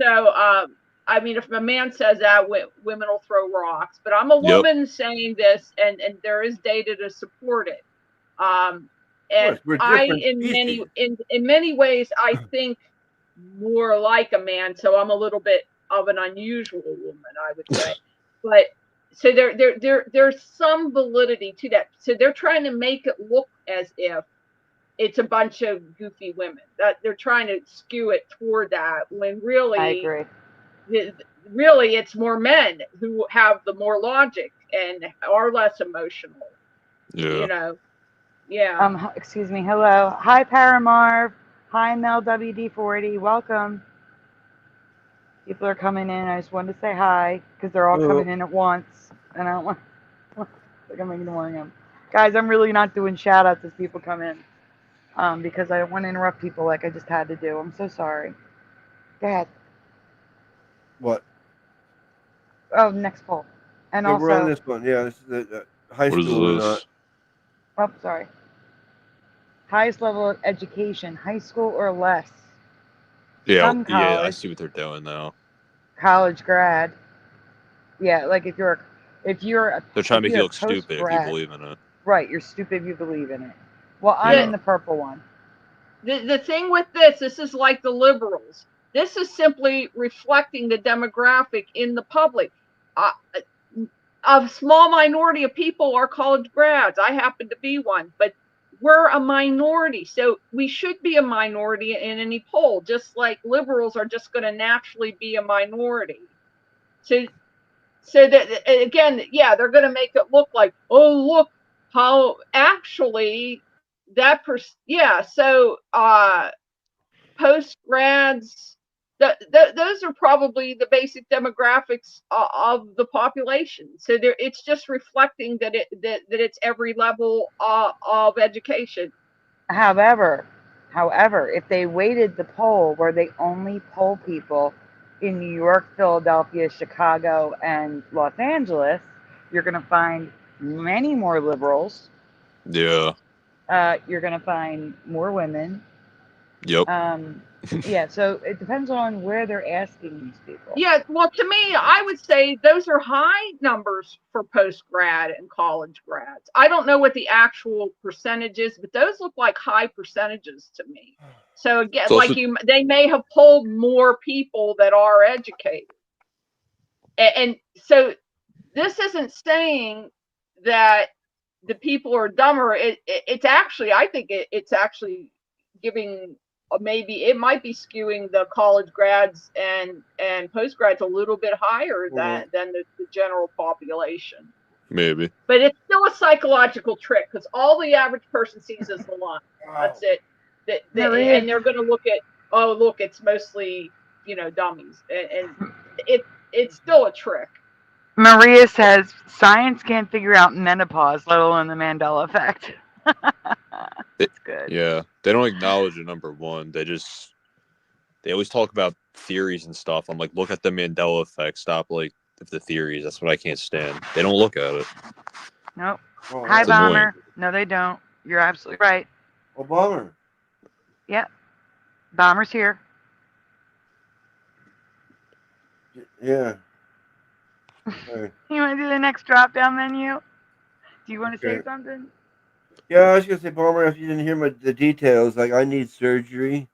So, I mean, if a man says that, women will throw rocks. But I'm a woman saying this, and there is data to support it. And I, in many ways, I think more like a man. So I'm a little bit of an unusual woman, I would say. But so there's some validity to that. So they're trying to make it look as if it's a bunch of goofy women. That they're trying to skew it toward that, when really, I agree. Really, it's more men who have the more logic and are less emotional. Yeah. You know. Yeah. Excuse me. Hello. Hi, Paramarv. Hi, Mel WD40. Welcome. People are coming in. I just wanted to say hi because they're all coming in at once, and I don't want like I'm ignoring them. Guys, I'm really not doing shout outs as people come in because I don't want to interrupt people like I just had to do. I'm so sorry. Go ahead. What? Oh, next poll. And also, we're on this one. Yeah, this is the high school. Oh, sorry. Highest level of education, high school or less. Yeah, Some college, I see what they're doing now. College grad. Yeah, like if you're they're trying to make you look stupid if you believe in it. Right, you're stupid if you believe in it. Well, I'm in the purple one. The thing with this is like the liberals. This is simply reflecting the demographic in the public. A small minority of people are college grads. I happen to be one, but we're a minority. So we should be a minority in any poll, just like liberals are just going to naturally be a minority. So that, again, yeah, they're going to make it look like, oh, look how actually that person, yeah. So post grads, those are probably the basic demographics of the population. So it's just reflecting that it's every level of education. However, if they weighted the poll where they only poll people in New York, Philadelphia, Chicago, and Los Angeles, you're going to find many more liberals. Yeah. You're going to find more women. Yep. Yeah, so it depends on where they're asking these people. Yeah, well, to me, I would say those are high numbers for post-grad and college grads. I don't know what the actual percentage is, but those look like high percentages to me. So again, they may have polled more people that are educated. And so this isn't saying that the people are dumber. It's actually, I think it's actually giving, maybe it might be skewing the college grads and post grads a little bit higher than the general population. Maybe. But it's still a psychological trick, because all the average person sees is the line. That's it. And they're going to look at, oh, look, it's mostly, dummies. And it's still a trick. Maria says science can't figure out menopause, let alone the Mandela effect. That's good. Yeah, they don't acknowledge it. Number one, they always talk about theories and stuff. I'm like, look at the Mandela effect. Stop the theories. That's what I can't stand. They don't look at it. Nope. Oh, Hi, it's Bomber. annoying. No, they don't. You're absolutely right. Oh, Bomber. Yeah. Bomber's here. Yeah. Right. You want to do the next drop-down menu? Do you want to Okay. say something? Yeah, I was gonna say, Bomber, if you didn't hear the details, like I need surgery.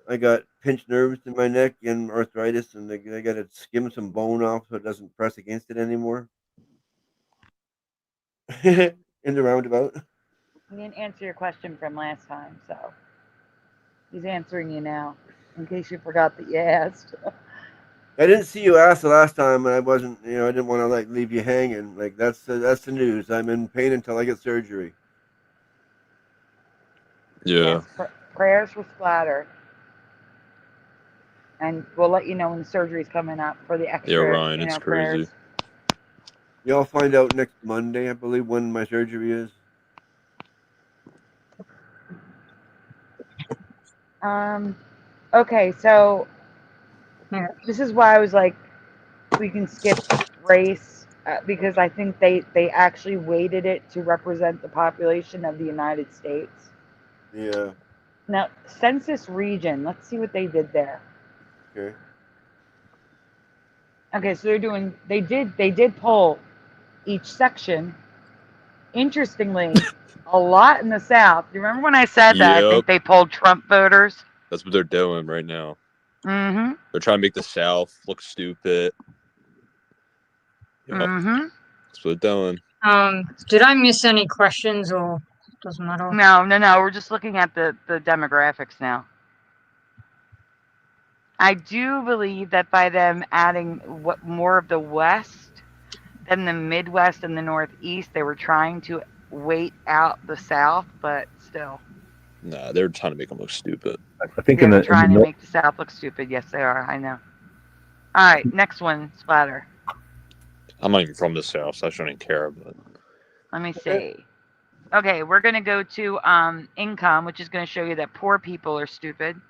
I got pinched nerves in my neck and arthritis, and they got to skim some bone off so it doesn't press against it anymore. In the roundabout. He didn't answer your question from last time, so he's answering you now, in case you forgot that you asked. I didn't see you ask the last time, and I wasn't, I didn't want to leave you hanging. That's the news. I'm in pain until I get surgery. Yeah. Yes, prayers for Splatter. And we'll let you know when the surgery's coming up for the extra. Yeah, Ryan, it's crazy. Prayers. Y'all find out next Monday, I believe, when my surgery is. Okay, so this is why I was like, we can skip race, because I think they actually weighted it to represent the population of the United States. Yeah. Now, census region, let's see what they did there. Okay. Okay, so they did poll each section. Interestingly, a lot in the South. You remember when I said that I think they polled Trump voters? That's what they're doing right now. Mm-hmm. They're trying to make the South look stupid. Yep. Mm-hmm. That's what they're doing. Did I miss any questions, or doesn't matter? No. We're just looking at the demographics now. I do believe that by them adding more of the West than the Midwest and the Northeast, they were trying to wait out the South, but still. Nah, they're trying to make them look stupid. I think they're trying to make the South look stupid. Yes, they are. I know. All right, next one, Splatter. I'm not even from the South, so I shouldn't care. But let me see. Okay, we're gonna go to income, which is gonna show you that poor people are stupid.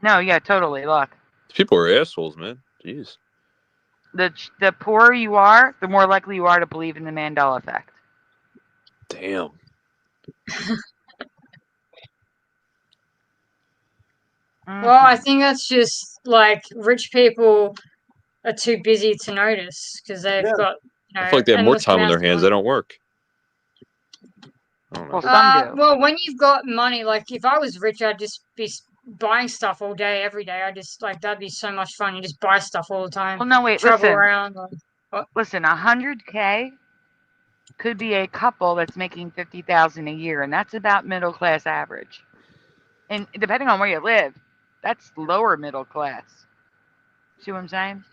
No, yeah, totally. Look. People are assholes, man. Jeez. The poorer you are, the more likely you are to believe in the Mandela effect. Damn. Well, I think that's just like rich people are too busy to notice because they've got. I feel like they have more time on their hands. They don't work. I don't know. Well, some do. Well, when you've got money, like if I was rich, I'd just be buying stuff all day, every day. I just that'd be so much fun. You just buy stuff all the time. Well, no, wait, travel listen. around. Listen, 100K could be a couple that's making $50,000 a year, and that's about middle class average. And depending on where you live, that's lower middle class. See what I'm saying?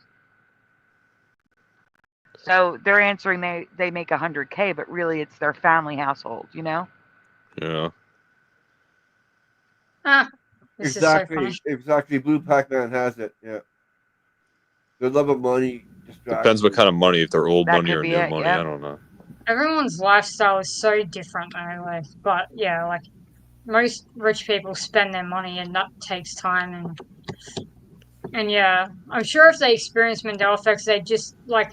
So they're answering they make 100K, but really it's their family household, you know? Yeah. This is so funny. Exactly. Blue Pac-Man has it. Yeah. The love of money distracts. Depends what kind of money. If they're old That money could or be new it, money, yep. I don't know. Everyone's lifestyle is so different though, like, but yeah, like most rich people spend their money and that takes time and yeah, I'm sure if they experience Mandela effects, they'd just like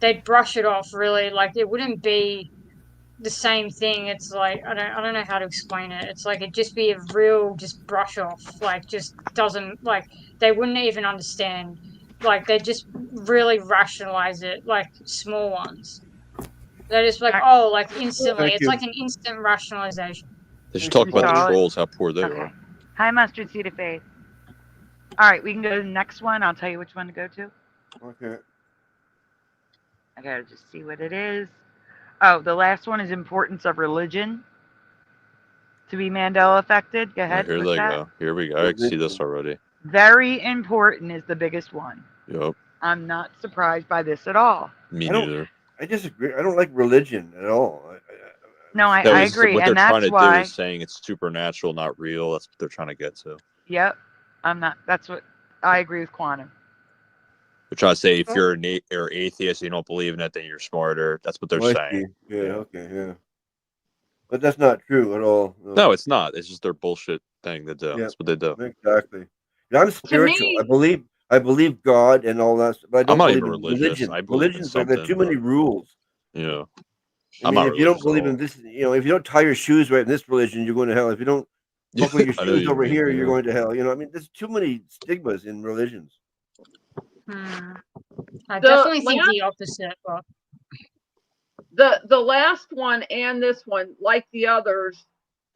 they'd brush it off really, like it wouldn't be the same thing. It's like I don't know how to explain it. It's like it'd just be a real just brush off, like just doesn't like they wouldn't even understand. Like they just really rationalize it, like small ones. They're just like, oh, like instantly. It's like an instant rationalization. They should talk about the trolls, how poor they are. Hi, Mustard Seed of Faith. All right, we can go to the next one. I'll tell you which one to go to. Okay. I gotta just see what it is. Oh, the last one is importance of religion to be Mandela affected. Go ahead. Here push they that. go. Here we go. I can see this already. Very important is the biggest one. Yep. I'm not surprised by this at all. Me neither. I disagree. I don't like religion at all. No, I It's agree, what they're and trying that's to why. do is saying it's supernatural, not real. That's what they're trying to get to. Yep, I'm not. That's what I agree with quantum. They're trying to say if you're an atheist, you don't believe in it, then you're smarter. That's what they're saying. Yeah. Okay. Yeah. But that's not true at all. No, it's not. It's just their bullshit thing to do. That's what they do. Exactly. Yeah, I'm spiritual. I believe God and all that, but I don't I'm not believe even in religious. religion. I believe in Religions there are too many rules. Yeah. I mean, if you don't believe in this, if you don't tie your shoes right in this religion, you're going to hell. If you don't buckle your I know what shoes you over mean, here, yeah. you're going to hell. I mean, there's too many stigmas in religions. I definitely think the opposite, but the last one and this one, like the others,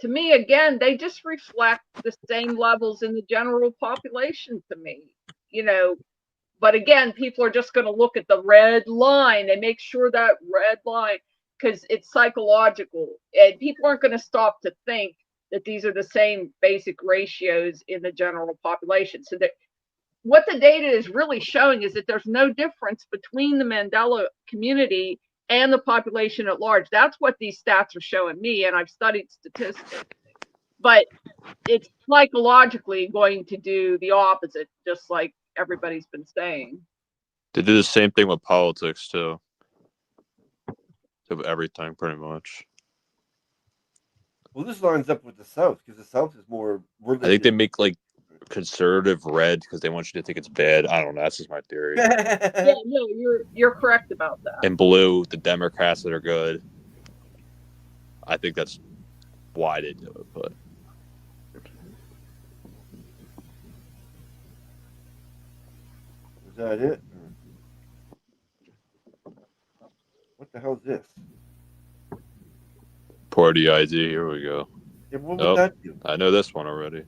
to me, again, they just reflect the same levels in the general population to me, but again, people are just going to look at the red line and make sure that red line, because it's psychological, and people aren't going to stop to think that these are the same basic ratios in the general population. So that what the data is really showing is that there's no difference between the Mandela community and the population at large. That's what these stats are showing me, and I've studied statistics. But it's psychologically going to do the opposite, just like everybody's been saying. They do the same thing with politics too. With everything, pretty much. Well, this lines up with the South because the South is more religious. I think they make like conservative red because they want you to think it's bad. I don't know. That's just my theory. Yeah, no, you're correct about that. And blue, the Democrats that are good. I think that's why they do it, but. Is that it? What the hell is this? Party ID, here we go. Yeah, what would that do? I know this one already.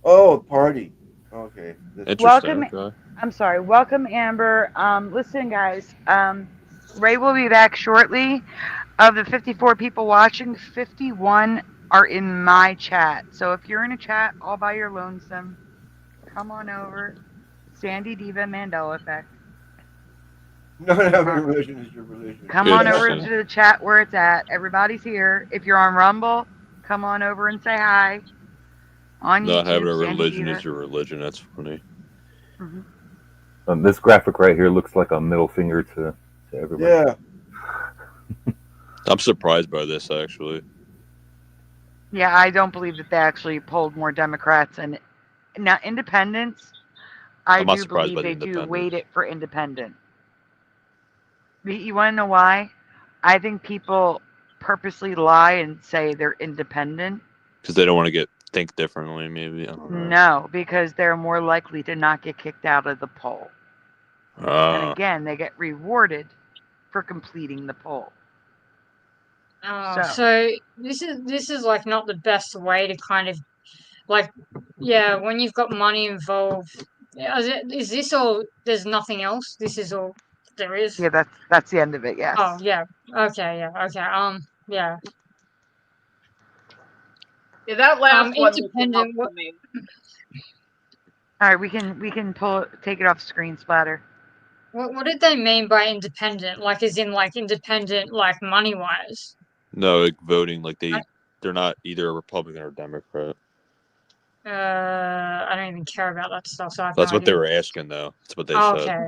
Oh, party. Okay. Interesting. Welcome. I'm sorry. Welcome, Amber. Listen, guys. Ray will be back shortly. Of the 54 people watching, 51 are in my chat. So if you're in a chat all by your lonesome, come on over. Sandy Diva Mandela Effect. Not having a religion is your religion. Come on over to the chat where it's at. Everybody's here. If you're on Rumble, come on over and say hi. On Not YouTube, having a Sandy religion Diva. is your religion. That's funny. This graphic right here looks like a middle finger to everybody. Yeah. I'm surprised by this, actually. Yeah, I don't believe that they actually polled more Democrats. And now independents, I I'm not do surprised believe by the they do weight it for independent. You want to know why? I think people purposely lie and say they're independent. Because they don't want to think differently, maybe. I don't know. No, because they're more likely to not get kicked out of the poll. And again, they get rewarded for completing the poll. So this is like not the best way to kind of like, yeah, when you've got money involved. Is this all? There's nothing else. This is all there is. Yeah, that's the end of it. Yes. Oh yeah. Okay. Yeah. Okay. Yeah. Yeah, that last one independent. was me. All right, we can take it off screen, Splatter. What did they mean by independent? Like, as in like independent, like money wise? No, like voting, like they're not either a Republican or Democrat. I don't even care about that stuff, so I have That's no what they idea. were asking, though. That's what they Oh, said. okay.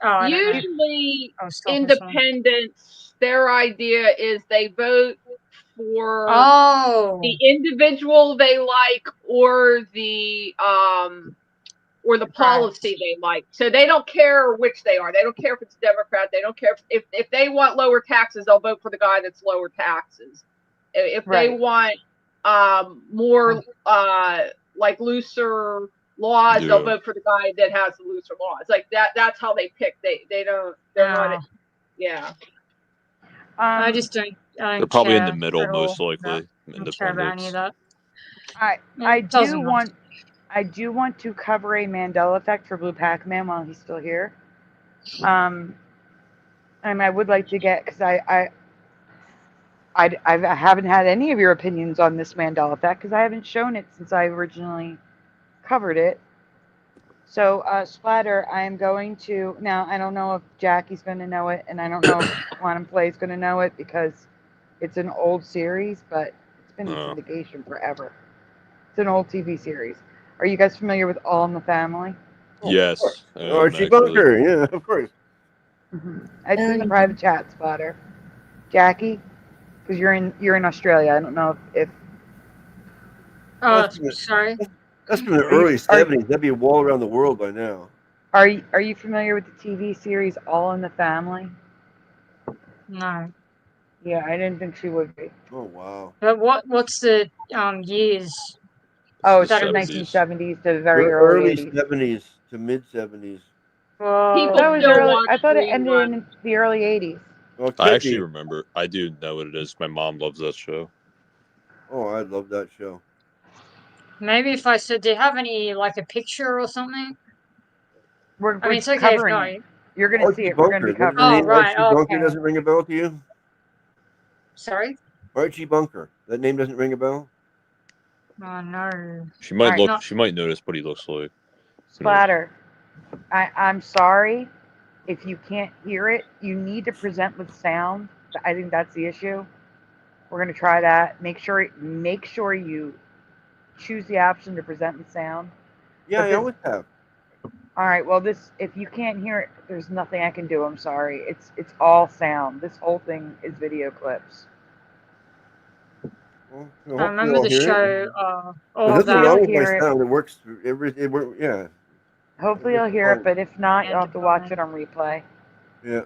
Oh, I don't know. Usually, I was talking to someone. independents, their idea is they vote for Oh. the individual they like or the policy they like. So they don't care which they are. They don't care if it's Democrat. They don't care if they want lower taxes, they'll vote for the guy that's lower taxes. If they want more like looser laws, they'll vote for the guy that has the looser laws. Like that's how they pick. They're not yeah. I just don't They're probably in the care middle, at all most likely. I don't care about any of that. I It doesn't do want to cover a Mandela Effect for Blue Pac-Man while he's still here. And I would like to get, because I haven't had any of your opinions on this Mandela Effect because I haven't shown it since I originally covered it. So, Splatter, I am going to, now I don't know if Jackie's going to know it, and I don't know if Quantum Play's going to know it because it's an old series, but it's been in syndication forever. It's an old TV series. Are you guys familiar with All in the Family? Yes. Archie Bunker, yeah, of course. It's in the private chat, Splatter. Jackie, because you're in Australia. I don't know if sorry. That's from the early 70s. That'd be a wall around the world by now. Are you familiar with the TV series All in the Family? No. Yeah, I didn't think she would be. Oh wow. But what's the years? Oh, it's the 1970s to very early early 80s. 70s to mid 70s. Whoa. That was early. I thought it ended in the early 80s. Well, I actually remember. I do know what it is. My mom loves that show. Oh, I love that show. Maybe if I said, do you have any, like a picture or something? We're I mean, it's okay if covering not. it. You're going to see it. We're going to be Does the covering name it. right, Archie Bunker okay. doesn't ring a bell to you? Sorry? Archie Bunker. That name doesn't ring a bell? Oh, no. She might look. No. She might notice what he looks like. Splatter. I'm sorry if you can't hear it. You need to present with sound. I think that's the issue. We're going to try that. Make sure you choose the option to present with sound. Yeah, I always have. All right. Well, if you can't hear it, there's nothing I can do. I'm sorry. It's all sound. This whole thing is video clips. Well, I remember the show. All nothing that. wrong with my sound. It works. Yeah. Hopefully you'll hear it, but if not, you'll have to watch it on replay. Yeah.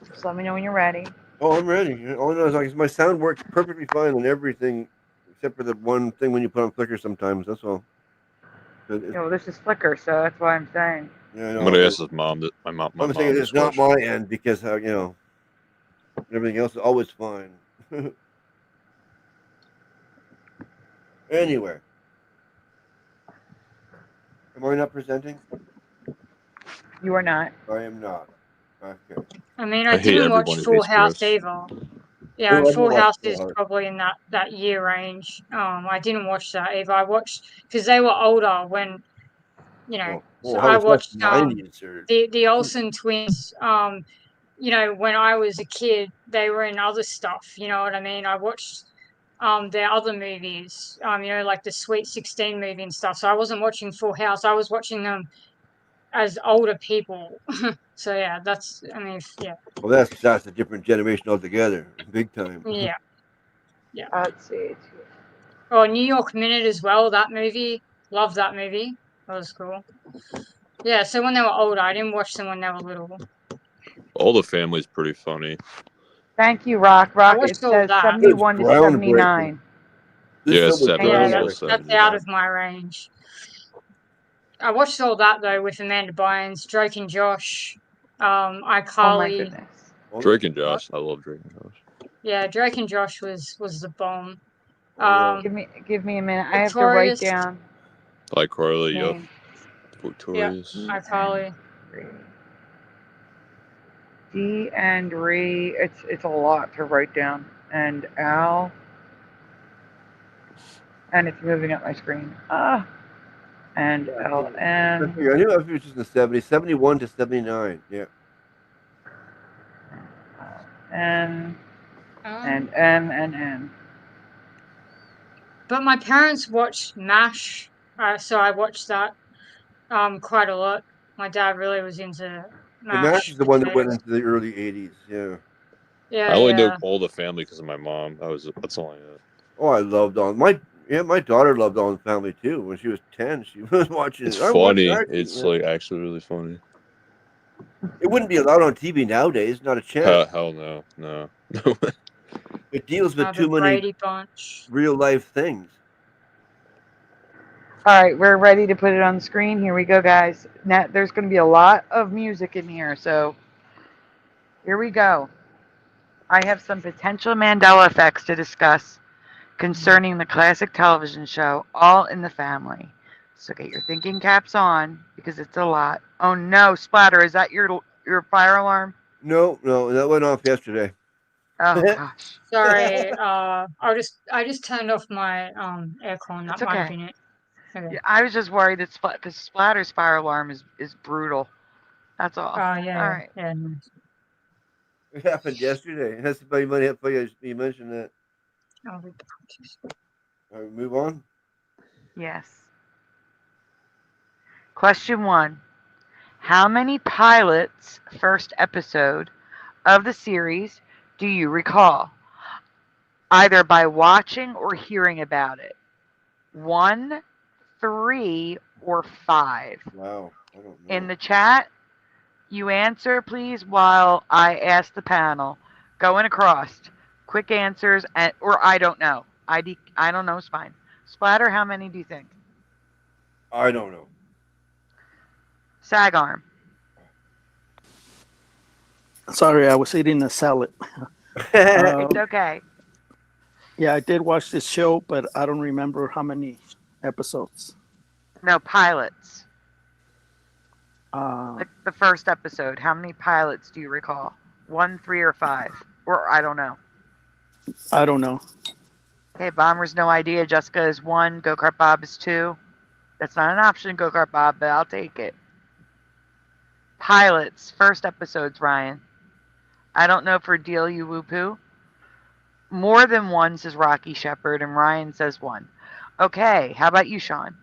Just let me know when you're ready. Oh, I'm ready. All I know is like my sound works perfectly fine on everything, except for the one thing when you put on Flickr sometimes. That's all. This is Flickr, so that's why I'm saying. Yeah, I know. I'm gonna ask his mom. My mom. I'm saying it's not my end because everything else is always fine. Anyway, am I not presenting? You are not. I am not. Okay. I mean, I didn't watch Full House either. Yeah, and Full House is probably in that year range. I didn't watch that either. I watched because they were older when, so I watched the Olsen twins. When I was a kid, they were in other stuff. You know what I mean? I watched their other movies. Like the Sweet 16 movie and stuff. So I wasn't watching Full House. I was watching them as older people. So yeah, yeah. Well, that's a different generation altogether, big time. Yeah. Yeah. Let's see. Oh, New York Minute as well. That movie, love that movie. That was cool. Yeah. So when they were older, I didn't watch them when they were little. All the Family's pretty funny. Thank you, Rock. It says 71 to 79. Yeah, 70. Yeah, that's out of my range. I watched all that though with Amanda Bynes, Drake and Josh, iCarly. Drake and Josh. I love Drake and Josh. Yeah, Drake and Josh was the bomb. Give me a minute. I have to write down. iCarly, yep. Victorious. Yeah, iCarly. D and Ree. It's a lot to write down. And Al. And it's moving up my screen. And LM. I knew it was just in the 70s. 71 to 79. Yeah. And and M. But my parents watched MASH, so I watched that quite a lot. My dad really was into The MASH MASH is the one that went potatoes. into the early '80s. Yeah. Yeah, I only know yeah. all the family because of my mom. That's all I know. Oh, I loved all my daughter loved All in the Family too. When she was 10, she was watching It's it. I watched funny. that. It's Yeah. like actually really funny. It wouldn't be allowed on TV nowadays. Not a chance. Hell no, no. It deals with The too many Brady Bunch. real life things. All right, we're ready to put it on the screen. Here we go, guys. Now, there's going to be a lot of music in here, so here we go. I have some potential Mandela effects to discuss concerning the classic television show All in the Family. So get your thinking caps on because it's a lot. Oh no, Splatter, is that your fire alarm? No, that went off yesterday. Oh gosh. Sorry, I just turned off my aircon. It's That might have okay. been it. Okay. Yeah, I was just worried that because Splatter's fire alarm is brutal. That's all. Oh All yeah, right. yeah. It happened yesterday. That's somebody might have you mentioned that. All right, move on. Yes. Question 1. How many pilots first episode of the series do you recall? Either by watching or hearing about it. 1, 3, or 5. Wow, I don't know. In the chat, you answer please while I ask the panel. Going across. Quick answers or I don't know. I don't know is fine. Splatter, how many do you think? I don't know. Sag arm. Sorry, I was eating a salad. It's okay. Yeah, I did watch this show, but I don't remember how many episodes. No, pilots. Uh, Like the first episode. How many pilots do you recall? 1, 3, or 5? Or I don't know. I don't know. Okay, Bomber's no idea. Jessica is 1. Go-Kart Bob is 2. That's not an option, Go-Kart Bob, but I'll take it. Pilots. First episodes, Ryan. I don't know for Deal You Woo Poo. More than 1 says Rocky Shepherd, and Ryan says 1. Okay, how about you, Sean?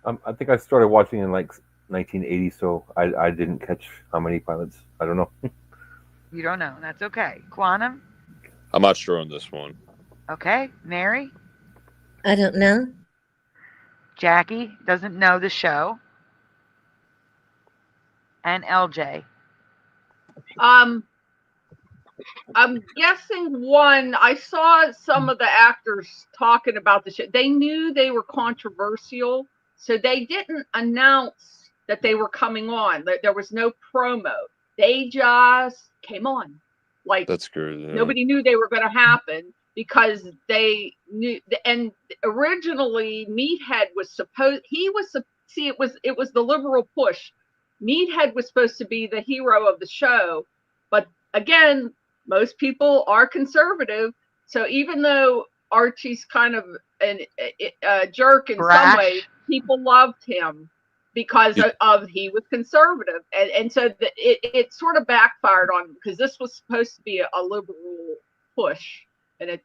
I think I started watching in like 1980, so I didn't catch how many pilots. I don't know. You don't know. That's okay. Quantum? I'm not sure on this one. Okay. Mary? I don't know. Jackie doesn't know the show. And LJ? I'm guessing 1. I saw some of the actors talking about the show. They knew they were controversial, so they didn't announce that they were coming on. There was no promo. They just came on. Like, that's good. Yeah. Nobody knew they were going to happen because they knew. And originally, Meathead was supposed. It was the liberal push. Meathead was supposed to be the hero of the show, but again, most people are conservative. So even though Archie's kind of a jerk in some ways, people loved him because of he was conservative, and so it sort of backfired on him because this was supposed to be a liberal push, and it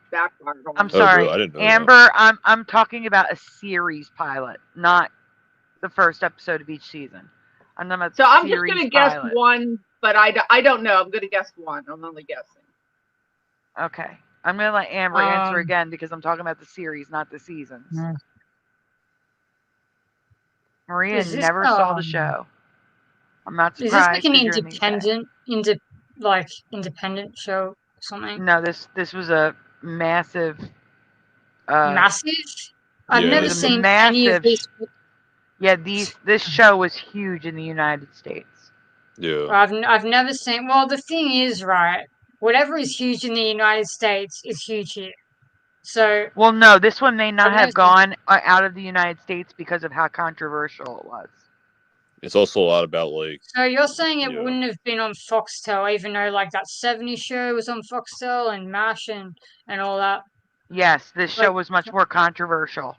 backfired on him. I'm sorry, I didn't know Amber. I'm talking about a series pilot, not the first episode of each season. I'm just going to guess 1, but I don't know. I'm going to guess 1. I'm only guessing. Okay. I'm going to let Amber answer again because I'm talking about the series, not the seasons. Maria never saw the show. I'm not surprised. Is this like an independent show or something? No, this was a massive. Massive? I've never seen any of these. Yeah, this show was huge in the United States. Yeah. I've never seen. Well, the thing is, right? Whatever is huge in the United States is huge here. So. Well, no, this one may not have gone out of the United States because of how controversial it was. It's also a lot about like. So you're saying it wouldn't have been on Foxtel, even though like that 70s show was on Foxtel and MASH and all that. Yes, this show was much more controversial.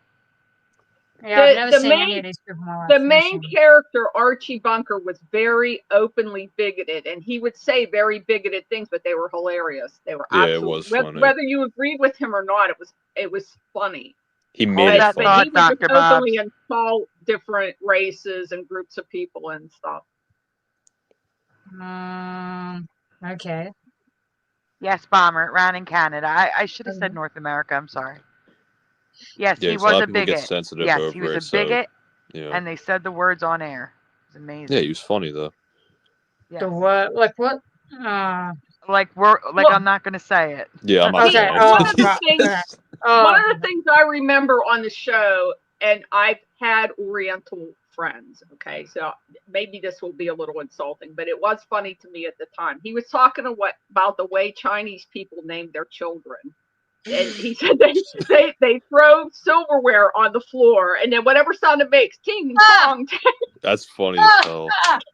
Yeah, I've never seen any of these people in my life. The main character, Archie Bunker, was very openly bigoted, and he would say very bigoted things, but they were hilarious. They were It was funny. whether you agreed with him or not, it was funny. He made it but funny. he would just openly insult different races and groups of people and stuff. Okay. Yes, Bomber, around in Canada. I should have said North America. I'm sorry. Yes, Yeah, he a lot was of a people get bigot. sensitive Yes, over he was it, a so, bigot, yeah. and they said the words on air. It was amazing. Yeah, he was funny though. Yes. The what? Like what? I'm not gonna say it. Yeah, I'm not Okay. saying One of the it. things, one of the things I remember on the show, and I've had Oriental friends. Okay, so maybe this will be a little insulting, but it was funny to me at the time. He was talking about the way Chinese people name their children. And he said they throw silverware on the floor, and then whatever sound it makes, ting tong. That's funny as hell. That's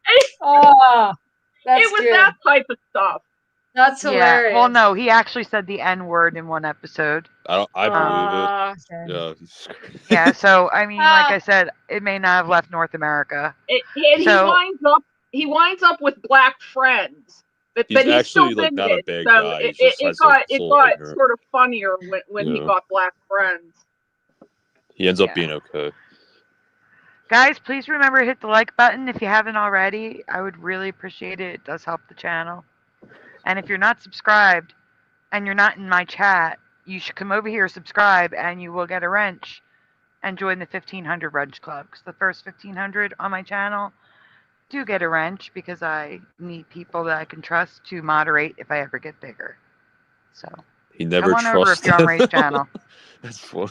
it was good. that type of stuff. That's Yeah. hilarious. Well, no, he actually said the N word in one episode. I believe it. Okay. Yeah. Yeah. So I mean, like I said, it may not have left North America. He winds up with black friends. But he's actually still like not a bigoted, bad so guy. it got sort of funnier when he got black friends. He ends up being okay. Guys, please remember to hit the like button if you haven't already. I would really appreciate it. It does help the channel. And if you're not subscribed and you're not in my chat, you should come over here, subscribe, and you will get a wrench and join the 1500 Wrench Club. Because the first 1500 on my channel do get a wrench because I need people that I can trust to moderate if I ever get bigger. So he never come on over if you're on Ray's channel. That's funny.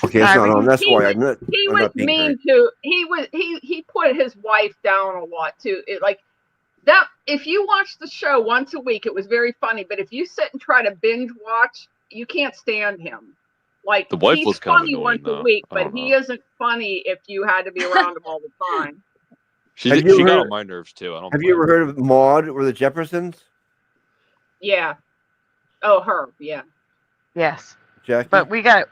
Okay, it's not on. That's why I'm not. He I'm was not being mean hurt. to. He put his wife down a lot too. Like that. If you watch the show once a week, it was very funny. But if you sit and try to binge watch, you can't stand him. Like the wife he's was kind of funny annoying, once a though. week, I but don't he know. isn't funny if you had to be around him all the time. She got on my nerves too. I don't. Have you ever heard of Maude or the Jeffersons? Yeah. Oh, her. Yeah. Yes. Jackie? But we got.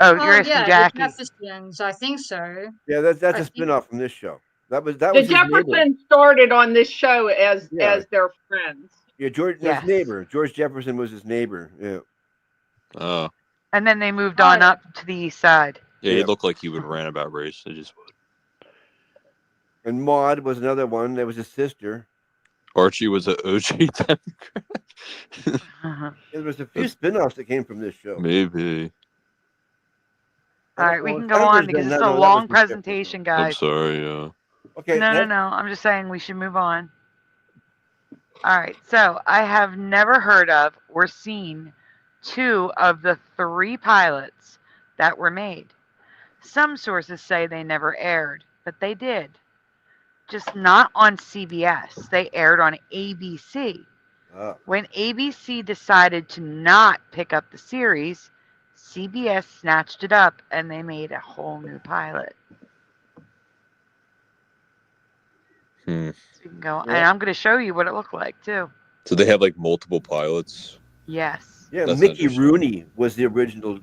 Oh, you're asking yeah, Jackie. the Jeffersons. I think so. Yeah, that's a spin-off from this show. That was The his neighbor. Jeffersons started on this show as their friends. Yeah, his neighbor. George Jefferson was his neighbor. Yeah. Oh. And then they moved on up to the east side. Yeah, he looked like he would rant about race. It just would. And Maude was another one. That was his sister. Archie was an OG Democrat. There was a few spin-offs that came from this show. Maybe. All right, we can go on because it's a long presentation, I'm guys. sorry. Okay. No. I'm just saying we should move on. All right. So I have never heard of or seen 2 of the 3 pilots that were made. Some sources say they never aired, but they did. Just not on CBS. They aired on ABC. Oh. When ABC decided to not pick up the series, CBS snatched it up and they made a whole new pilot. So you can go, and I'm going to show you what it looked like too. So they have like multiple pilots. Yes. Yeah, That's Mickey interesting. Rooney was the original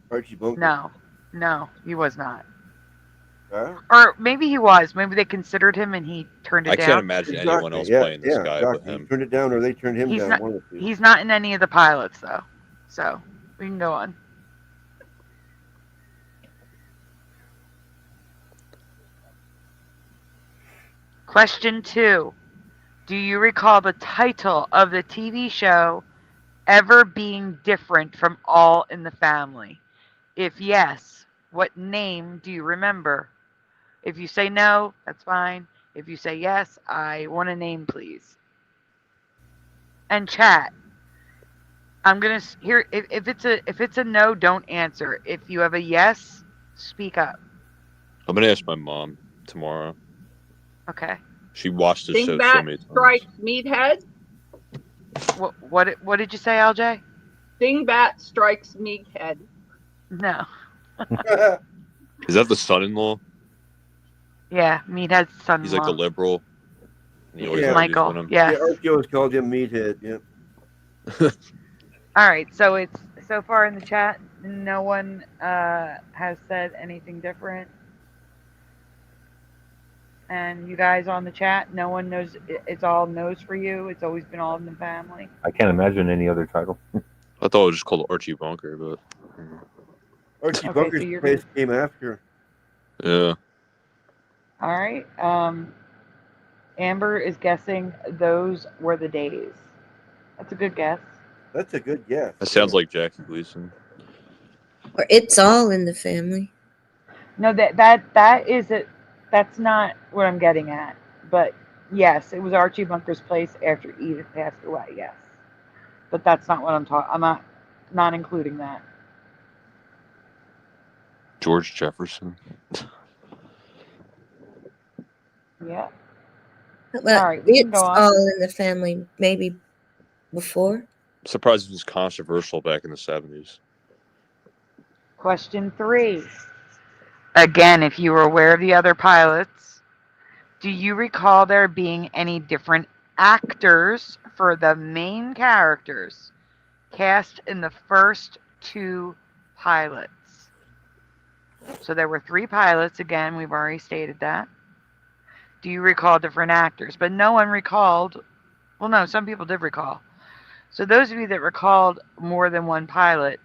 Archie Bunker. No, he was not. Huh? Or maybe he was. Maybe they considered him and he turned it I down. can't imagine anyone else playing this guy with exactly. him. He turned it down, or they turned him He's down. not. One of the two. He's not in any of the pilots though. So we can go on. Question 2. Do you recall the title of the TV show ever being different from All in the Family? If yes, what name do you remember? If you say no, that's fine. If you say yes, I want a name, please. And chat. I'm gonna hear if it's a no, don't answer. If you have a yes, speak up. I'm gonna ask my mom tomorrow. Okay. She watched the show so Dingbat many times. strikes Meathead. What did you say, LJ? Dingbat strikes Meathead. No. Is that the son-in-law? Yeah, Meathead's son-in-law. He's like a liberal. And he always Yeah. argues Michael, with him. yes. Yeah, Archie always called him Meathead. Yeah. All right, so it's so far in the chat, no one has said anything different. And you guys on the chat, no one knows. It's all no's for you. It's always been All in the Family. I can't imagine any other title. I thought it was just called Archie Bunker, but Archie Okay, Bunker's so you're place came after. yeah. all right. Amber is guessing those were the days. That's a good guess. That's a good guess. That sounds like Jackie Gleason. Or It's All in the Family. No, that is it. That's not what I'm getting at. But yes, it was Archie Bunker's place after Edith passed away. Yes, but that's not what I'm talking. I'm not including that. George Jefferson. Yeah. But All right, we can It's go on. All in the Family, maybe before. I'm surprised it was controversial back in the 70s. Question 3. Again, if you were aware of the other pilots, do you recall there being any different actors for the main characters cast in the first 2 pilots? So there were 3 pilots. Again, we've already stated that. Do you recall different actors? But no one recalled. Well, no, some people did recall. So those of you that recalled more than one pilot,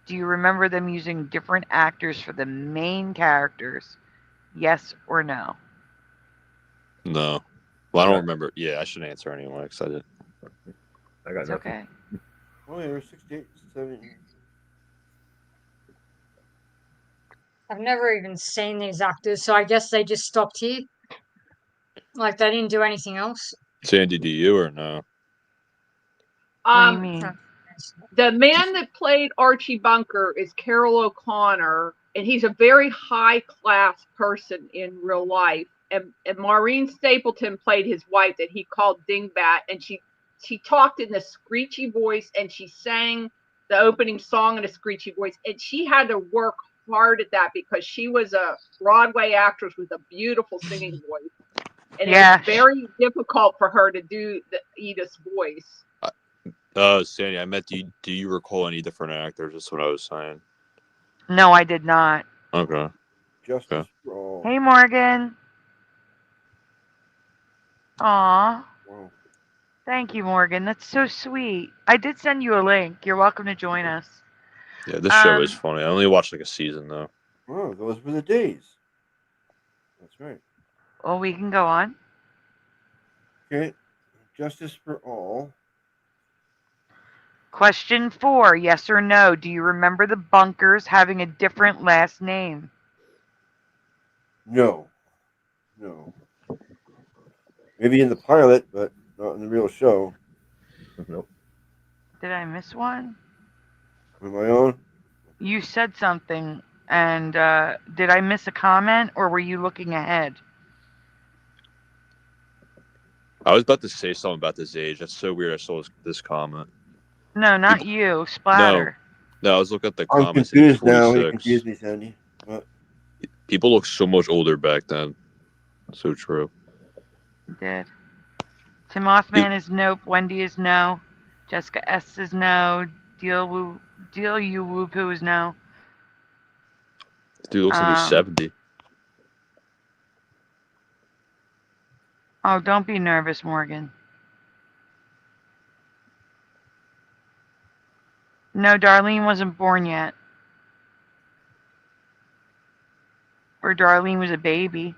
do you remember them using different actors for the main characters? Yes or no? No. Well, I don't remember. Yeah, I should answer anyway because I did. I got It's nothing. okay. Oh, yeah, 68, 70. I've never even seen these actors, so I guess they just stopped here. Like they didn't do anything else. Sandy, do you or no? What do you mean? The man that played Archie Bunker is Carroll O'Connor, and he's a very high class person in real life. And Maureen Stapleton played his wife that he called Dingbat, and she talked in this screechy voice, and she sang the opening song in a screechy voice, and she had to work hard at that because she was a Broadway actress with a beautiful singing voice, and it was very difficult for her to do the Edith's voice. Sandy, I meant, do you recall any different actors? That's what I was saying. No, I did not. Okay. Justice for all. Hey, Morgan. Aw. Wow. Thank you, Morgan. That's so sweet. I did send you a link. You're welcome to join us. Yeah, this show is funny. I only watched like a season though. Oh, those were the days. That's right. Well, we can go on. Okay. Justice for all. Question 4. Yes or no? Do you remember the bunkers having a different last name? No. No. Maybe in the pilot, but not in the real show. Nope. Did I miss one? Am I on? You said something, and did I miss a comment, or were you looking ahead? I was about to say something about this age. That's so weird. I saw this comment. No, not you. Splatter. No, I was looking at the I'm comments. confused now. You confused me, Sandy. What? People look so much older back then. So true. Did. Tim Othman is nope. Wendy is no. Jessica S is no. Deal you woo poo is no. Dude looks like he's 70. Oh, don't be nervous, Morgan. No, Darlene wasn't born yet. Or Darlene was a baby.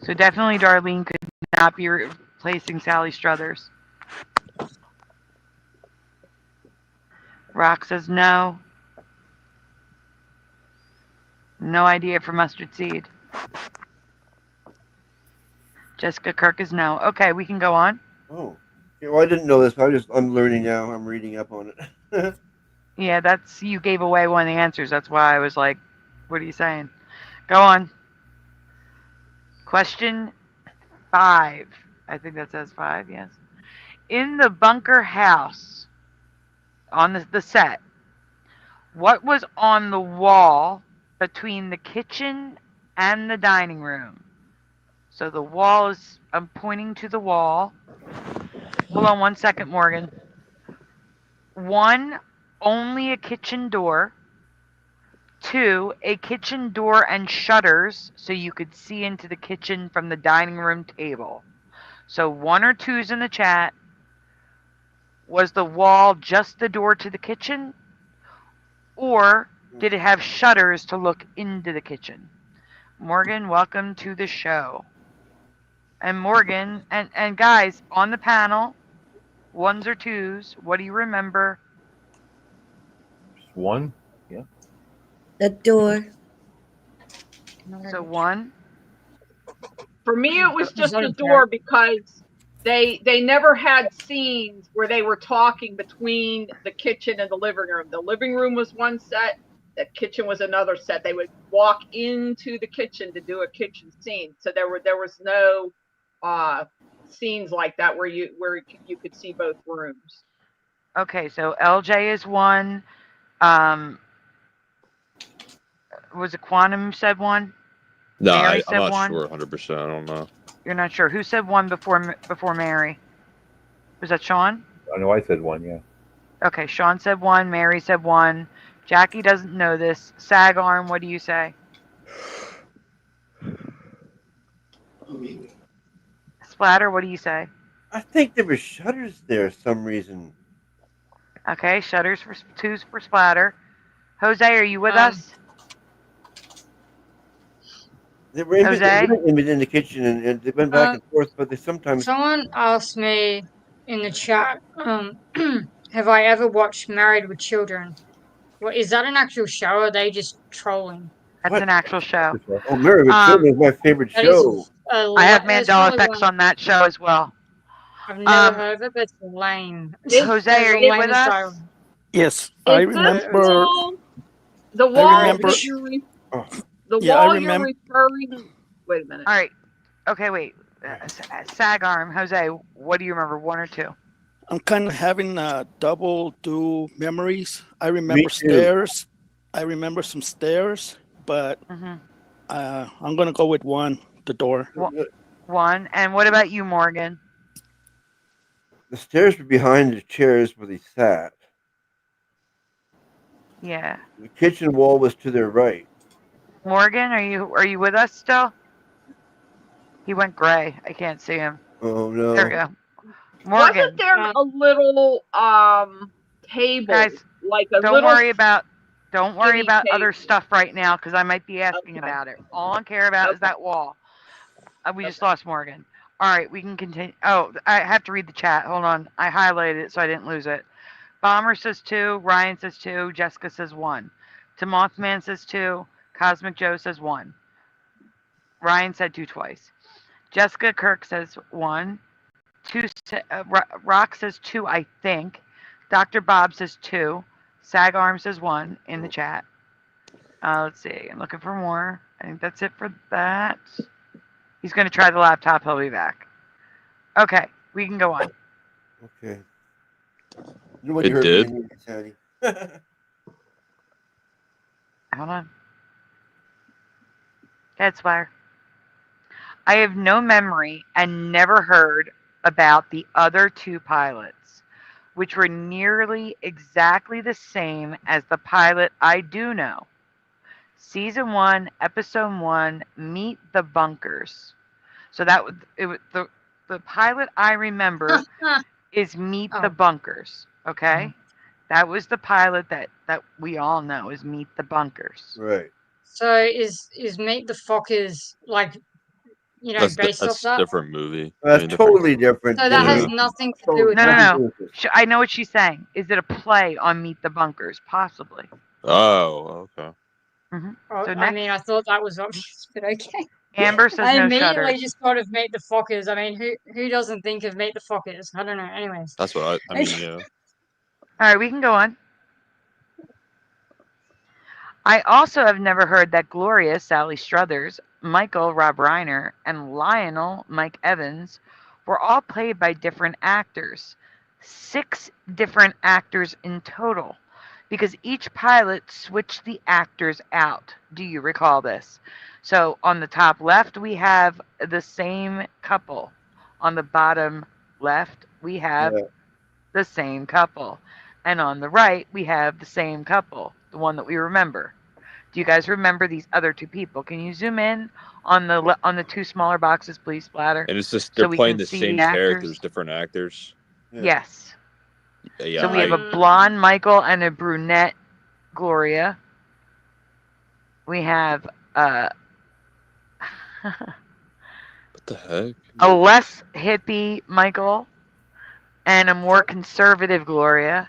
So definitely Darlene could not be replacing Sally Struthers. Rock says no. No idea for mustard seed. Jessica Kirk is no. Okay, we can go on. Oh. Okay, well, I didn't know this. I'm learning now. I'm reading up on it. Yeah, that's, you gave away one of the answers. That's why I was like, what are you saying? Go on. Question 5. I think that says 5, yes. In the bunker house, on the set, what was on the wall between the kitchen and the dining room? So the wall is, I'm pointing to the wall. Hold on one second, Morgan. 1 only a kitchen door. 2, a kitchen door and shutters so you could see into the kitchen from the dining room table. So 1 or 2's in the chat. Was the wall just the door to the kitchen? Or did it have shutters to look into the kitchen? Morgan, welcome to the show. And Morgan, and guys, on the panel, 1s or 2's, what do you remember? Just 1? Yeah. The door. So 1. For me, it was just the door because they never had scenes where they were talking between the kitchen and the living room. The living room was one set, the kitchen was another set. They would walk into the kitchen to do a kitchen scene. So there was no scenes like that where you could see both rooms. Okay, so LJ is 1. Was it Quantum said 1? No, Mary I'm said not 1. sure 100%. I don't know. You're not sure. Who said 1 before Mary? Was that Sean? I know I said 1, yeah. Okay, Sean said 1. Mary said 1. Jackie doesn't know this. Sag Arm, what do you say? Splatter, what do you say? I think there were shutters there for some reason. Okay, shutters for 2's for Splatter. Jose, are you with us? They were in the kitchen and they went back and forth, but they sometimes. Someone asked me in the chat, have I ever watched Married with Children? Well, is that an actual show or are they just trolling? That's an actual show. Oh, Married with Children is my favorite That is show. I have Mandela Effects on that show as well. I've never heard of it, but it's lame. Jose, are you with us? Yes, I remember. The wall that you're referring. Wait a minute. All right. Okay, wait. Sag Arm, Jose, what do you remember? 1 or 2? I'm kind of having double do memories. I remember stairs. I remember some stairs, but I'm gonna go with 1, the door. 1. And what about you, Morgan? The stairs were behind the chairs where they sat. Yeah. The kitchen wall was to their right. Morgan, are you with us still? He went gray. I can't see him. Oh no. There we go. Morgan. Wasn't there a little table? Guys, like a don't little worry about other table. stuff right now because I might be asking about it. All I care about is that wall. We just lost Morgan. All right, we can continue. Oh, I have to read the chat. Hold on. I highlighted it so I didn't lose it. Bomber says 2. Ryan says 2. Jessica says 1. Mothman says 2. Cosmic Joe says 1. Ryan said 2 twice. Jessica Kirk says 1. 2. Rock says 2, I think. Dr. Bob says 2. Sag Arm says 1 in the chat. Let's see. I'm looking for more. I think that's it for that. He's going to try the laptop. He'll be back. Okay, we can go on. Okay. It did. Hold on. That's why. I have no memory and never heard about the other 2 pilots, which were nearly exactly the same as the pilot I do know. Season 1, Episode 1, Meet the Bunkers. So that was the pilot I remember is Meet the Bunkers. Okay, that was the pilot that we all know is Meet the Bunkers. Right. So is Meet the Fockers like based off that? That's a different movie. That's totally different. So that has nothing to do with No. I know what she's saying. Is it a play on Meet the Bunkers? Possibly. Oh, okay. Oh, So I mean, I thought that was obvious, but okay. Amber says I no immediately shutters. just thought of Meet the Fockers. I mean, who doesn't think of Meet the Fockers? I don't know. Anyways. That's what I mean, yeah. All right, we can go on. I also have never heard that Gloria, Sally Struthers, Michael, Rob Reiner, and Lionel, Mike Evans, were all played by different actors. 6 different actors in total, because each pilot switched the actors out. Do you recall this? So on the top left, we have the same couple. On the bottom left, we have the same couple. And on the right, we have the same couple, the one that we remember. Do you guys remember these other two people? Can you zoom in on the two smaller boxes, please, Splatter? And it's just so they're we playing can the see same the actors? characters, different actors. Yes. Yeah, So we have a blonde Michael and a brunette Gloria. We have what the heck? a less hippie Michael and a more conservative Gloria.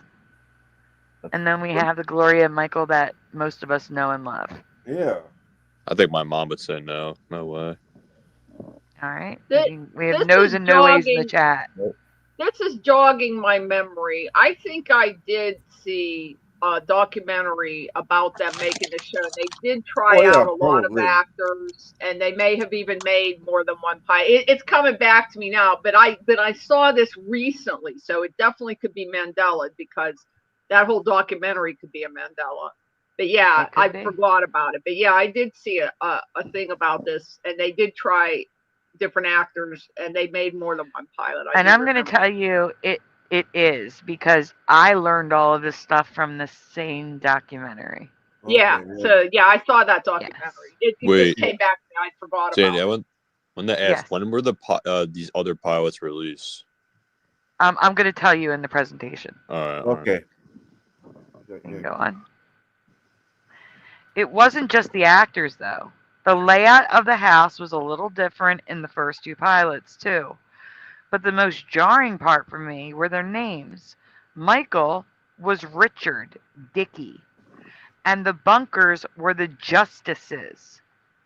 And then we have the Gloria and Michael that most of us know and love. Yeah. I think my mom would say no. No way. All right. This, We have this no's is and no ways in the jogging. chat. This is jogging my memory. I think I did see a documentary about them making the show. They did try out a lot of actors, and they may have even made more than one pilot. It's coming back to me now, but I saw this recently, so it definitely could be Mandela, because that whole documentary could be a Mandela. But yeah, I forgot about it. But yeah, I did see a thing about this, and they did try different actors, and they made more than one pilot. And I'm going to tell you, it is, because I learned all of this stuff from the same documentary. Yeah. So yeah, I saw that documentary. It Wait. just came back to me. I forgot Sandy, about it. when they asked, when were these other pilots released? I'm going to tell you in the presentation. All right. Okay. You can go on. It wasn't just the actors, though. The layout of the house was a little different in the first two pilots, too. But the most jarring part for me were their names. Michael was Richard Dickey, and the bunkers were the Justices.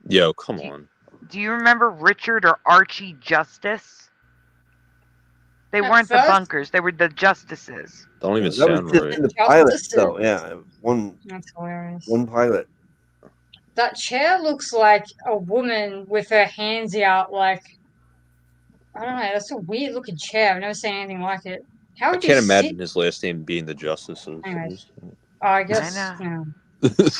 Yo, come on. Do you remember Richard or Archie Justice? They weren't the bunkers, they were the Justices. Don't even That sound was just right. in the pilot, though. Yeah, That's hilarious. one pilot. That chair looks like a woman with her hands out, like, I don't know. That's a weird looking chair. I've never seen anything like it. How I would can't you imagine sit? his last name being the Justices. Anyways. I guess. I know.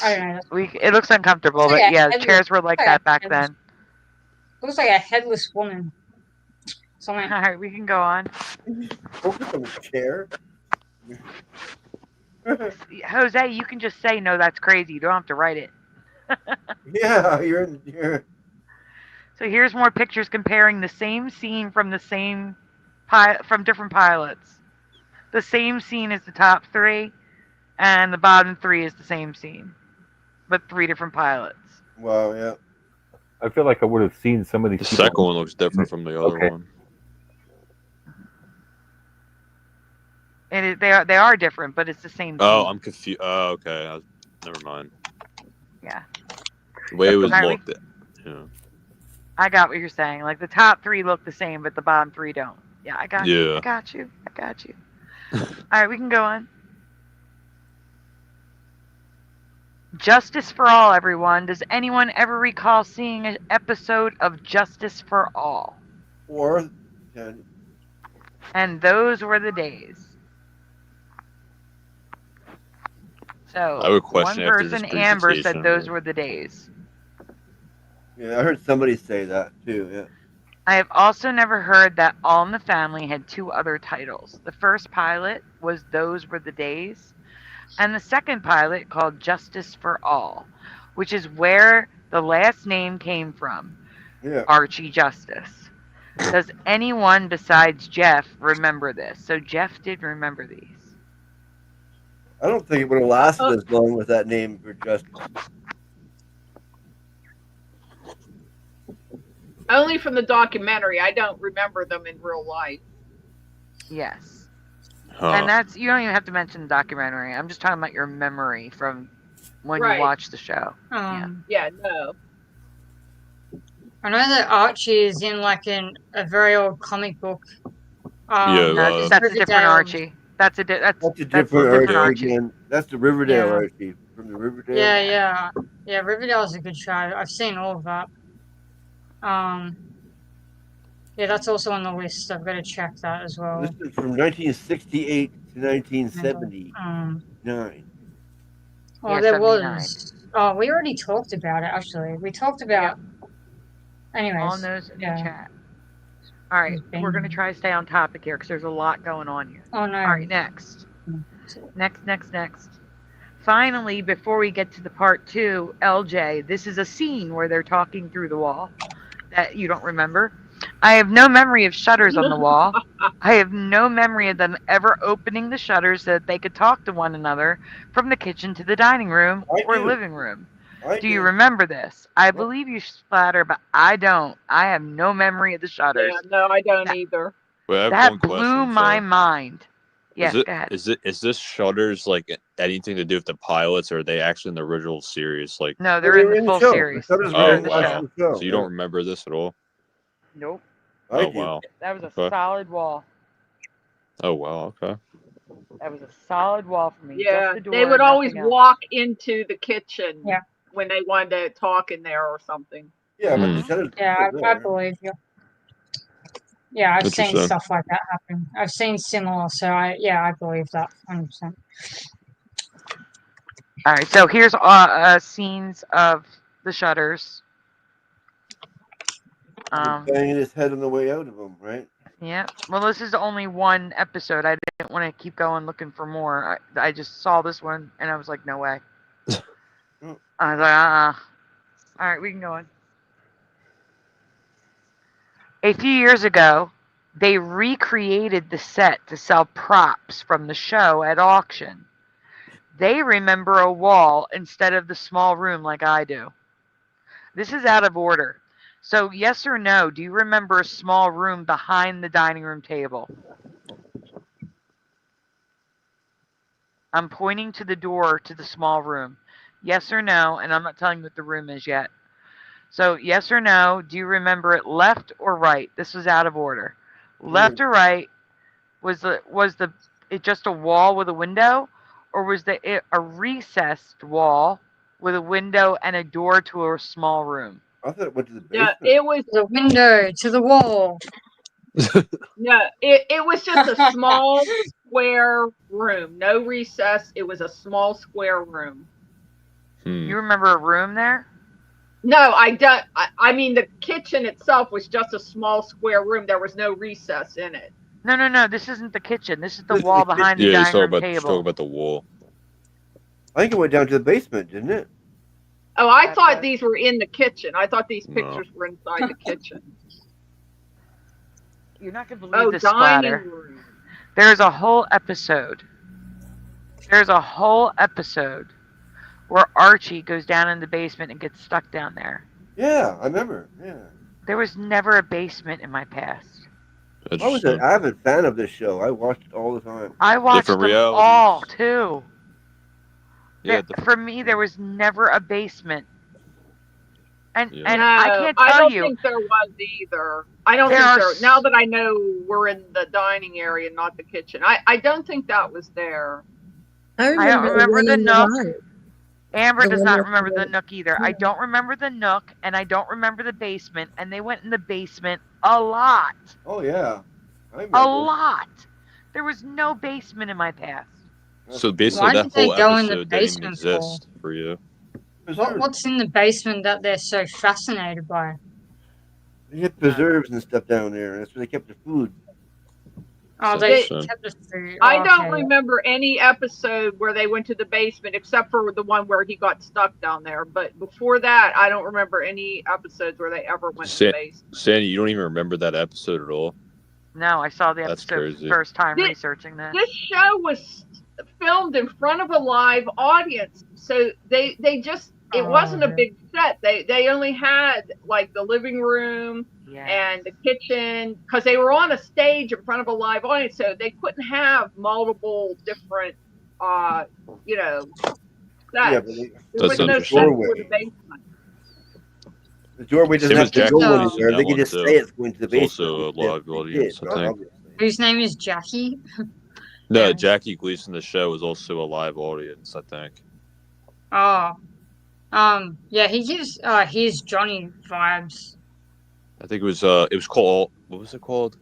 I don't know. It looks uncomfortable, Looks but like a yeah, headless- chairs were like looks that a back headless- then. Looks like a headless woman. Something. All right, we can go on. Focus on the chair. Jose, you can just say, no, that's crazy. You don't have to write it. Yeah, you're. So here's more pictures comparing the same scene from the same from different pilots. The same scene is the top three, and the bottom three is the same scene, but three different pilots. Wow, yeah. I feel like I would have seen some of these. The people. second one looks different from the other one. And they are different, but it's the same. Oh, scene. I'm confused. Oh, okay. Never mind. Yeah. The way it was Alright, looked. Yeah. I got what you're saying. Like the top three look the same, but the bottom three don't. Yeah, I got you. Yeah. I got you. I got you. All right, we can go on. Justice for All, everyone. Does anyone ever recall seeing an episode of Justice for All? Or. And those were the days. So I would question one after this person, Amber, said presentation. those were the days. Yeah, I heard somebody say that too. Yeah. I have also never heard that All in the Family had two other titles. The first pilot was Those Were the Days, and the second pilot called Justice for All, which is where the last name came from. Yeah. Archie Justice. Does anyone besides Jeff remember this? So Jeff did remember these. I don't think it would have lasted as long with that name for Justice. Only from the documentary. I don't remember them in real life. Yes. Huh. And that's, you don't even have to mention the documentary. I'm just talking about your memory from when Right. you watched the show. Yeah, no. I know that Archie is in like a very old comic book. Yeah, No, that's a different Riverdale. Archie. That's a That's a different Archie. Again. That's the Riverdale Yeah. Archie from the Riverdale. Yeah. Riverdale is a good show. I've seen all of that. Yeah, that's also on the list. I've got to check that as well. This is from 1968 to 1979. Oh, there was. Oh, we already talked about it. Actually, we talked about. Anyways, All those in the chat. All right, we're going to try to stay on topic here because there's a lot going on here. Oh, no. All right, next. Next. Finally, before we get to the part 2, LJ, this is a scene where they're talking through the wall that you don't remember. I have no memory of shutters on the wall. I have no memory of them ever opening the shutters so that they could talk to one another from the kitchen to the dining room or living room. Do you remember this? I believe you, Splatter, but I don't. I have no memory of the shutters. Yeah, no, I don't either. Wait, I have That one blew question. my mind. Yes, go ahead. Is this Shutters like anything to do with the pilots, or are they actually in the original series? Like, No, they're in the full series. Oh wow! So you don't remember this at all? Nope. Oh wow! That was a Okay. solid wall. Oh wow! Okay. That was a solid wall for me. Yeah, Just the door, they would always nothing else. walk into the kitchen when they wanted to talk in there or something. Yeah, but the shutters. Yeah, I believe you. Yeah, I've seen Interesting. stuff like that happen. I've seen similar, so I believe that 100%. All right, so here's scenes of the shutters. Banging his head on the way out of them, right? Yeah. Well, this is only one episode. I didn't want to keep going looking for more. I just saw this one and I was like, no way. I was like, All right, we can go on. A few years ago, they recreated the set to sell props from the show at auction. They remember a wall instead of the small room like I do. This is out of order. So, yes or no, do you remember a small room behind the dining room table? I'm pointing to the door to the small room. Yes or no, and I'm not telling you what the room is yet. So, yes or no, do you remember it left or right? This was out of order. Left or right, was it just a wall with a window, or was it a recessed wall with a window and a door to a small room? I thought it went to the basement. Yeah, it was the window to the wall. No, it was just a small square room, no recess. It was a small square room. You remember a room there? No, I don't. I mean, the kitchen itself was just a small square room. There was no recess in it. No. This isn't the kitchen. This is the wall behind the Yeah, dining room talk table. about the wall. I think it went down to the basement, didn't it? Oh, I thought these were in the kitchen. I thought these pictures were inside the kitchen. You're not going to believe this, dining Splatter. room. There's a whole episode. Where Archie goes down in the basement and gets stuck down there. Yeah, I remember. Yeah. There was never a basement in my past. I was an avid fan of this show. I watched it all the time. I watched them all too. Yeah, for me, there was never a basement. And No, I can't tell I don't you. think there was either. I don't There think are there. Now that I know we're in the dining area, not the kitchen, I don't think that was there. I don't remember the Nook. Right. Amber The does one not with remember the- the Nook either. I don't remember the Nook, and I don't remember the basement. And they went in the basement a lot. Oh yeah, I remember. A lot. There was no basement in my past. So basically, Why that did they whole go in the episode didn't even basement exist for you. What's in the basement that they're so fascinated by? They had preserves and stuff down there. That's where they kept their food. Oh, they So- kept the food. I Oh, don't okay. remember any episode where they went to the basement except for the one where he got stuck down there. But before that, I don't remember any episodes where they ever went to the basement. Sandy, you don't even remember that episode at all? No, I saw the That's episode for the crazy. first time This- researching this. This show was filmed in front of a live audience, so they just it wasn't a big set. They only had like the living room and the kitchen because they were on a stage in front of a live audience, so they couldn't have multiple different sets. Yeah, but There That's was no set interesting. for the basement. The doorway doesn't Same have as to Jackie go Gleason, anywhere. that They can one, just too. say it's going to the It's basement. also a They live audience, I think. Whose name is Jackie? No, Jackie Gleason, the show, is also a live audience, I think. Oh, yeah, he gives his Johnny vibes. I think it was called, what was it called?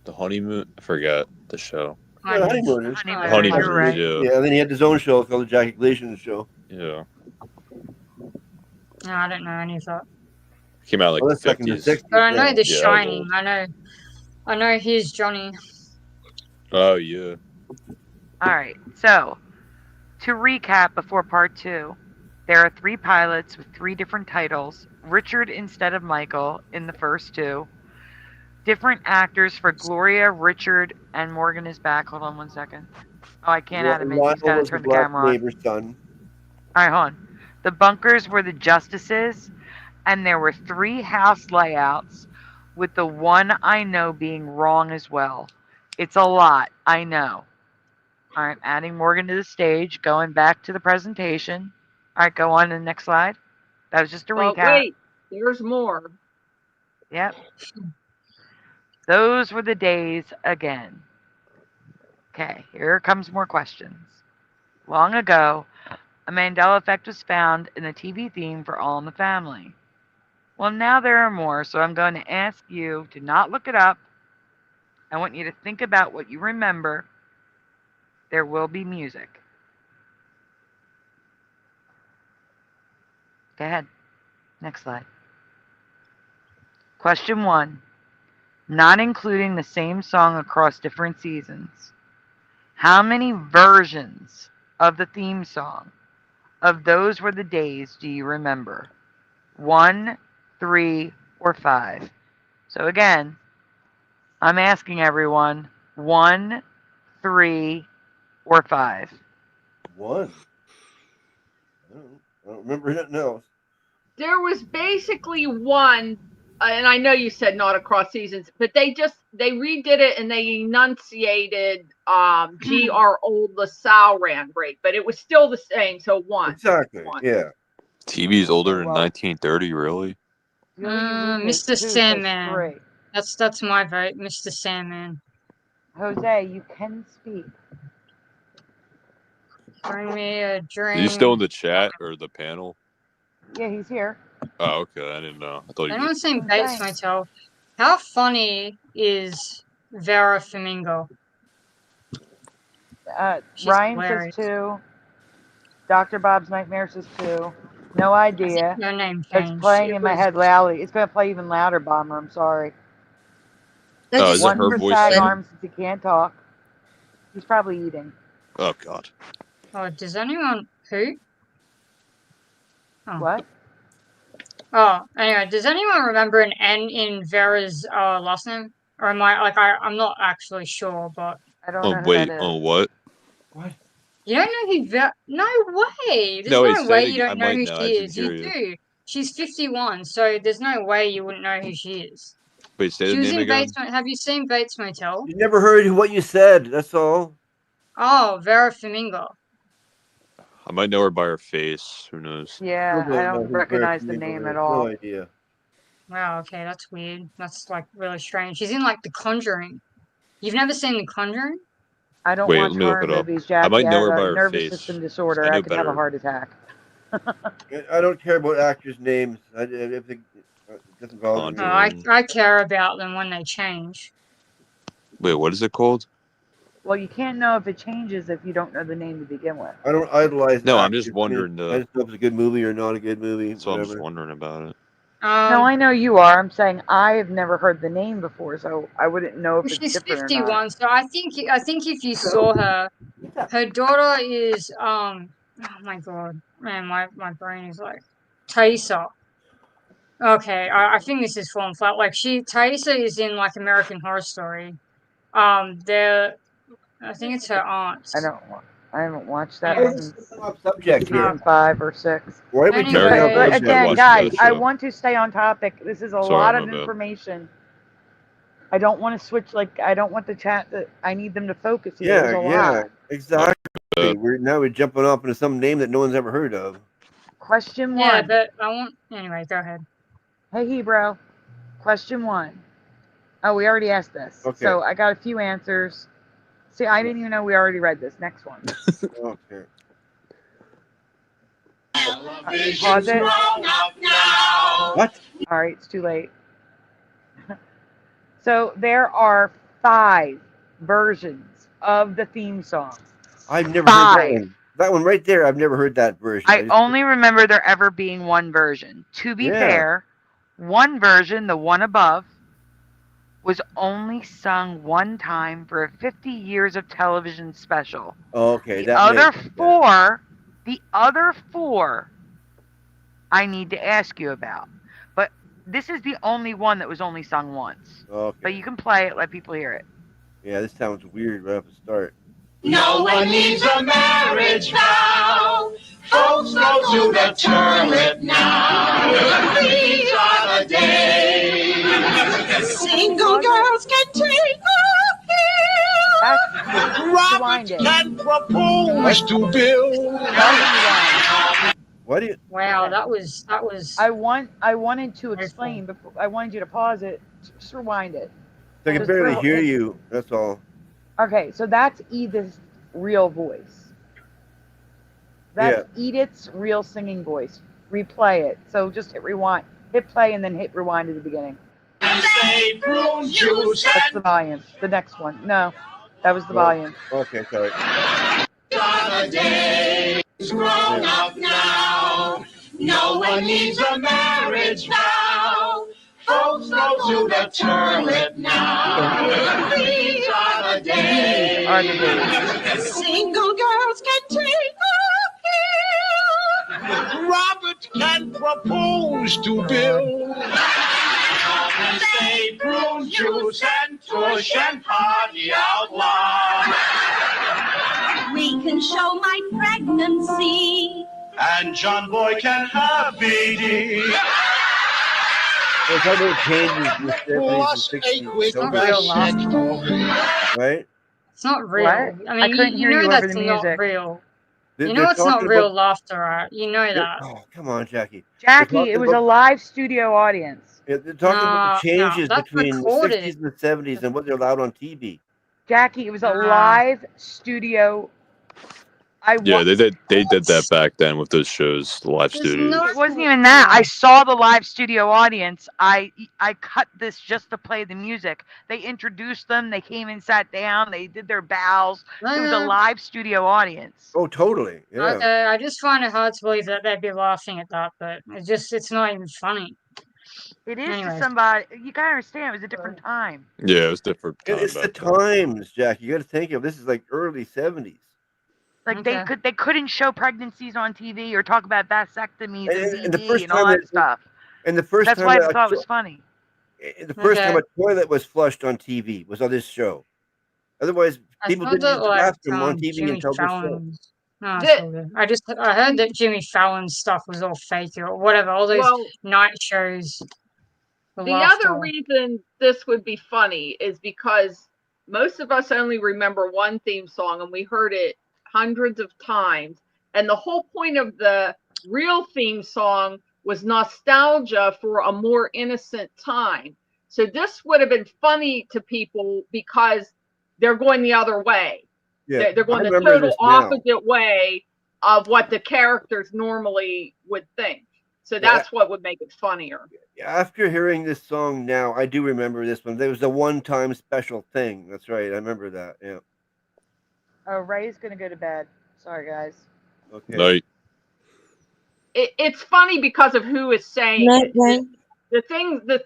The Honeymoon? I forget the show. Yeah, the Honeymooners. Honeymooners, yeah. Yeah, and then he had his own show called the Jackie Gleason Show. Yeah. No, I don't know any of that. Came out like Well, the that's back in the 50s. 60s. But I know The Yeah, Shining. I know his Johnny. Oh, yeah. All right. So, to recap before part 2, there are 3 pilots with 3 different titles. Richard instead of Michael in the first 2. Different actors for Gloria, Richard, and Morgan is back. Hold on one second. Oh, I can't add him in. He's got to was the turn the black camera on. neighbor's son. All right, hold on. The bunkers were the justices, and there were 3 house layouts, with the one I know being wrong as well. It's a lot, I know. All right, adding Morgan to the stage, going back to the presentation. All right, go on to the next slide. That was just a recap. Wait, there's more. Yep. Those were the days again. Okay, here comes more questions. Long ago, a Mandela Effect was found in the TV theme for All in the Family. Well, now there are more, so I'm going to ask you to not look it up. I want you to think about what you remember. There will be music. Go ahead. Next slide. Question 1. Not including the same song across different seasons. How many versions of the theme song of Those Were the Days do you remember? 1, 3, or 5? So again, I'm asking everyone, 1, 3, or 5? 1. I don't remember nothing else. There was basically one, and I know you said not across seasons, but they redid it and they enunciated G.R. Old LaSalle ran break, but it was still the same. So 1. Exactly. 1. Yeah. TV's older than 1930, really? Mr. Sandman. That's my vote, Mr. Sandman. Jose, you can speak. Bring me a drink. Is he still in the chat or the panel? Yeah, he's here. Oh, okay. I didn't know. I thought he Anyone was. seen Bates Motel? How funny is Vera Flamingo? Ryan hilarious. says 2. Dr. Bob's Nightmare says 2. No idea. Your name It's changed. playing in my head loudly. It's going to play even louder, Bomber. I'm sorry. Oh, is it 1 her for voice? Sag Arm since he can't talk. He's probably eating. Oh, God. Oh, does anyone who? Oh. What? Oh, anyway, does anyone remember an N in Vera's last name? Or am I I'm not actually sure, but I don't know who wait, that is. On what? What? You don't know who Vera? No way! There's No, wait, no say way it you again. don't I know might who know. I she didn't is. hear You you. do. She's 51, so there's no way you wouldn't know who she is. Wait, say She the was name in again. Bates. Have you seen Bates Motel? You never heard what you said. That's all. Oh, Vera Flamingo. I might know her by her face. Who knows? Yeah, Still I know don't who recognize the Flamingo name is. at all. No idea. Wow, okay, that's weird. That's really strange. She's in The Conjuring. You've never seen The Conjuring? I don't Wait, watch let me look horror it up. movies, I Jackie. might I know have her by a her nervous face. system disorder. I know I could have a better. heart attack. I don't care about actors' names. If it doesn't bother me. I care about them when they change. Wait, what is it called? Well, you can't know if it changes if you don't know the name to begin with. I don't idolize. No, I'm actors. just wondering. I just know if it's a good movie or not a good movie. So I'm just Whatever. wondering about it. No, I know you are. I'm saying I have never heard the name before, so I wouldn't know if it's She's different or 51, not. so I think if you saw her, her daughter is oh my god, man, my brain is Thaisa. Okay, I think this is falling flat. Thaisa is in American Horror Story. I think it's her aunt. I haven't watched that Anyway. since subject here. season 5 or 6. Why would you Anyway. bring up Again, watched guys, that I show. want to stay on topic. This is a Sorry, lot my of bad. information. I don't want to switch. I don't want the chat that I need them to focus here. Yeah, There's a lot. exactly. We're jumping up into some name that no one's ever heard of. Question 1. Yeah, but I won't. Anyway, go ahead. Hey, Hebrew. Question 1. Oh, we already asked this. Okay. So I got a few answers. See, I didn't even know we already read this. Next one. Okay. Pause it. What? All right, it's too late. So there are 5 versions of the theme song. I've never heard that one. That one right there, I've never heard that version. I only remember there ever being one version. To be fair, one version, the one above, was only sung one time for a 50 years of television special. Okay, The that other makes sense. the other four, I need to ask you about. But this is the only one that was only sung once. Okay. But you can play it, let people hear it. Yeah, this sounds weird right off the start. No one needs a marriage vow. Folks go to the toilet now. These are the days. Single girls can take a pill. Robert can propose to Bill. Why do you? Wow, that was. I wanted to explain, but I wanted you to pause it. Just rewind it. I can barely hear you. That's all. Okay, so that's Edith's real voice. That's Edith's real singing voice. Replay it. So just hit rewind, hit play, and then hit rewind at the beginning. That's the volume. The next one. No, that was the volume. Okay, sorry. The days grown up now. No one needs a marriage vow. Folks go to the toilet now. These are the days. Single girls can take a pill. Robert can propose to Bill. Say prune juice and tush and party out loud. We can show my pregnancy. And John Boy can have BD. We're talking about changes in the 70s and 60s. Right? It's not real. What? I I mean, couldn't you hear know you over that's the not music. real. They're You know it's not talking real about- laughter, right? You know that. Oh, come on, Jackie. Jackie, it was a live studio audience. Yeah, they're talking about the changes that's between recorded. the 60s and the 70s and what they're allowed on TV. Jackie, it was a live studio. Yeah, they did that back then with those shows, the live studios. It wasn't even that. I saw the live studio audience. I cut this just to play the music. They introduced them. They came and sat down. They did their bows. It was a live studio audience. Oh, totally. Yeah. Okay, I just find it hard to believe that they'd be laughing at that, but it's not even funny. It is to Anyways. somebody. You gotta understand, it was a different time. Yeah, it was different. It's the times, Jackie. You got to think of this is like early 70s. Like they couldn't show pregnancies on TV or talk about vasectomies and the VD first and all time that stuff. And the first That's time why that I thought it was funny. The first time a toilet was flushed on TV was on this show. Otherwise, people didn't use the bathroom on TV Jimmy until this show. Fallon. No, it's all good. I heard that Jimmy Fallon's stuff was all fake or whatever. All those night shows. The other reason this would be funny is because most of us only remember one theme song and we heard it hundreds of times. And the whole point of the real theme song was nostalgia for a more innocent time. So this would have been funny to people because they're going the other way. Yeah, They're going I the remember total this now. opposite way of what the characters normally would think. So that's what would make it funnier. After hearing this song now, I do remember this one. There was a one-time special thing. That's right. I remember that. Yeah. Oh, Ray's gonna go to bed. Sorry, guys. Okay. Night. It's funny because of who is saying it. The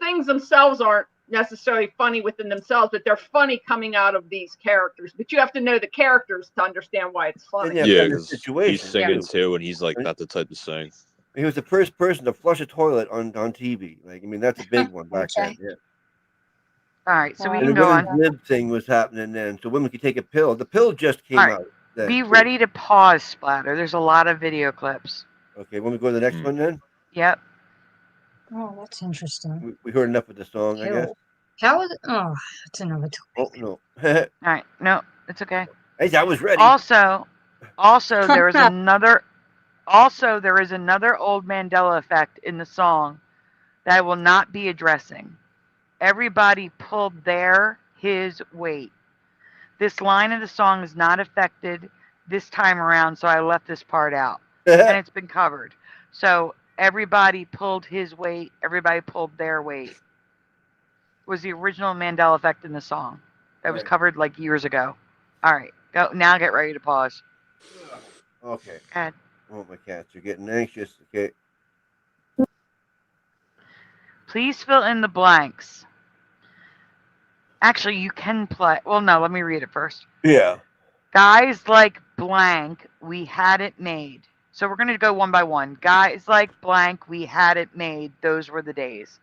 things themselves aren't necessarily funny within themselves, but they're funny coming out of these characters. But you have to know the characters to understand why it's funny. Yeah, because he's singing too, and he's like not the type to sing. He was the first person to flush a toilet on TV. Like, I mean, that's a big one back then. Yeah. All right, so we And can the go women's on. lib thing was happening then, so women could take a pill. The pill just came All right, out. Then, be too. ready to pause, Splatter. There's a lot of video clips. Okay, when we go to the next one then? Yep. Oh, that's interesting. We heard enough of the song, I guess. How is it? Oh, that's another topic. Oh, no. All right, no, it's okay. Hey, I was ready. Also, there is another. Also, there is another old Mandela effect in the song that I will not be addressing. Everybody pulled his weight. This line of the song is not affected this time around, so I left this part out. And it's been covered. So everybody pulled his weight, everybody pulled their weight. Was the original Mandela effect in the song. That was covered like years ago. All right, go now. Get ready to pause. Okay. Go ahead. Oh, my cats are getting anxious. Okay. Please fill in the blanks. Actually, you can play. Well, no, let me read it first. Yeah. Guys like blank, we had it made. So we're going to go one by one. Guys like blank, we had it made. Those were the days.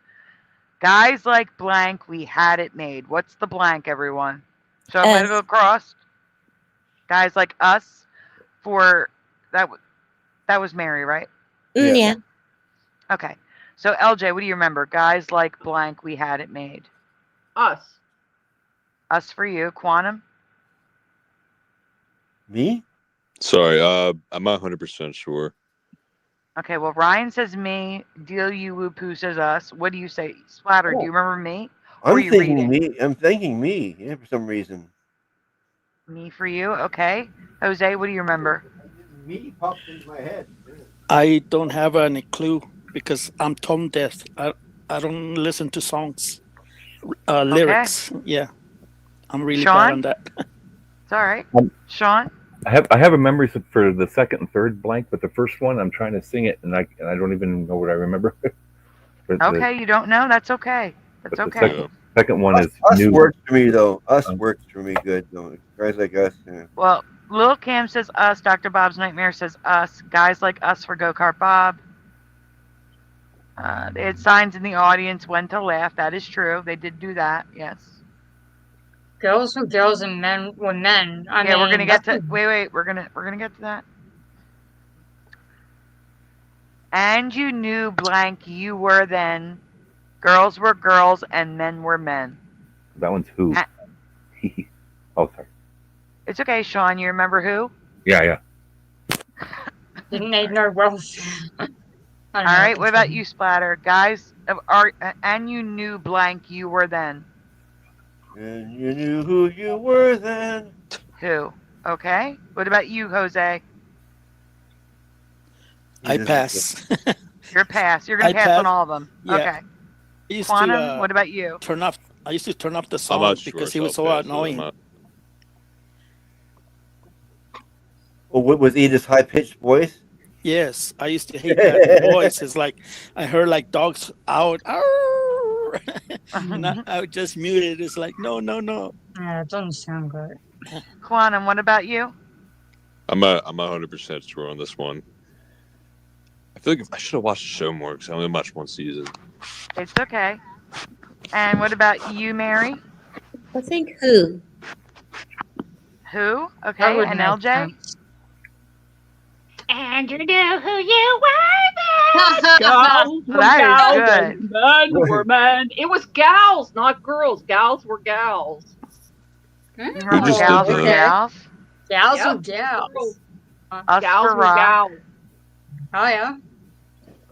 Guys like blank, we had it made. What's the blank, everyone? So I'm going to go across. Guys like us for that. That was Mary, right? Yeah. Okay. So LJ, what do you remember? Guys like blank, we had it made. Us. Us for you. Quantum? Me? Sorry, I'm not 100% sure. Okay, well, Ryan says me. Deal you woo poo says us. What do you say? Splatter, do you remember me? Or I'm are you thinking reading? me. I'm thinking me. Yeah, for some reason. Me for you. Okay. Jose, what do you remember? Me popped into my head. I don't have any clue because I'm tone deaf. I don't listen to songs, lyrics. Yeah, I'm really bad on Sean? that. It's all right. Sean? I have a memory for the second and third blank, but the first one I'm trying to sing it and I don't even know what I remember. Okay, you don't know? That's okay. That's The okay. second one is Us new. works for me though. Us works for me good though. Guys like us. Yeah. Well, Lil Cam says us. Dr. Bob's Nightmare says us. Guys like us for Go Kart Bob. They had signs in the audience when to laugh. That is true. They did do that. Yes. Girls were girls and men were men. I mean, We're gonna get to. that's- Wait. We're gonna get to that. And you knew blank you were then. Girls were girls and men were men. That one's who? Oh, sorry. It's okay, Sean. You remember who? Yeah. didn't need no welfare. All right. What about you, Splatter? Guys, and you knew blank you were then. And you knew who you were then. Who? Okay. What about you, Jose? I pass. You're pass. You're gonna I pass on pass. all of them. Yeah. Okay. I used Quantum, to, what about you? I used to turn off the I'm song not sure, because he so was I'll so pass it. annoying. Well, what was Edith's high pitched voice? Yes, I used to hate that voice. It's like I heard like dogs out, and I would just mute it. It's like no. Yeah, it doesn't sound good. Quantum, what about you? I'm 100% sure on this one. I feel like I should have watched the show more because I only watched one season. It's okay. And what about you, Mary? I think who? Who? That Okay. would And make LJ? sense. And you knew who you were then. Gals were That is gals good. and men were men. It was gals, not girls. Gals were gals. You remember just gals did were that? gals? Gals Yep. were gals. Us Gals for were rock. gals. Oh yeah.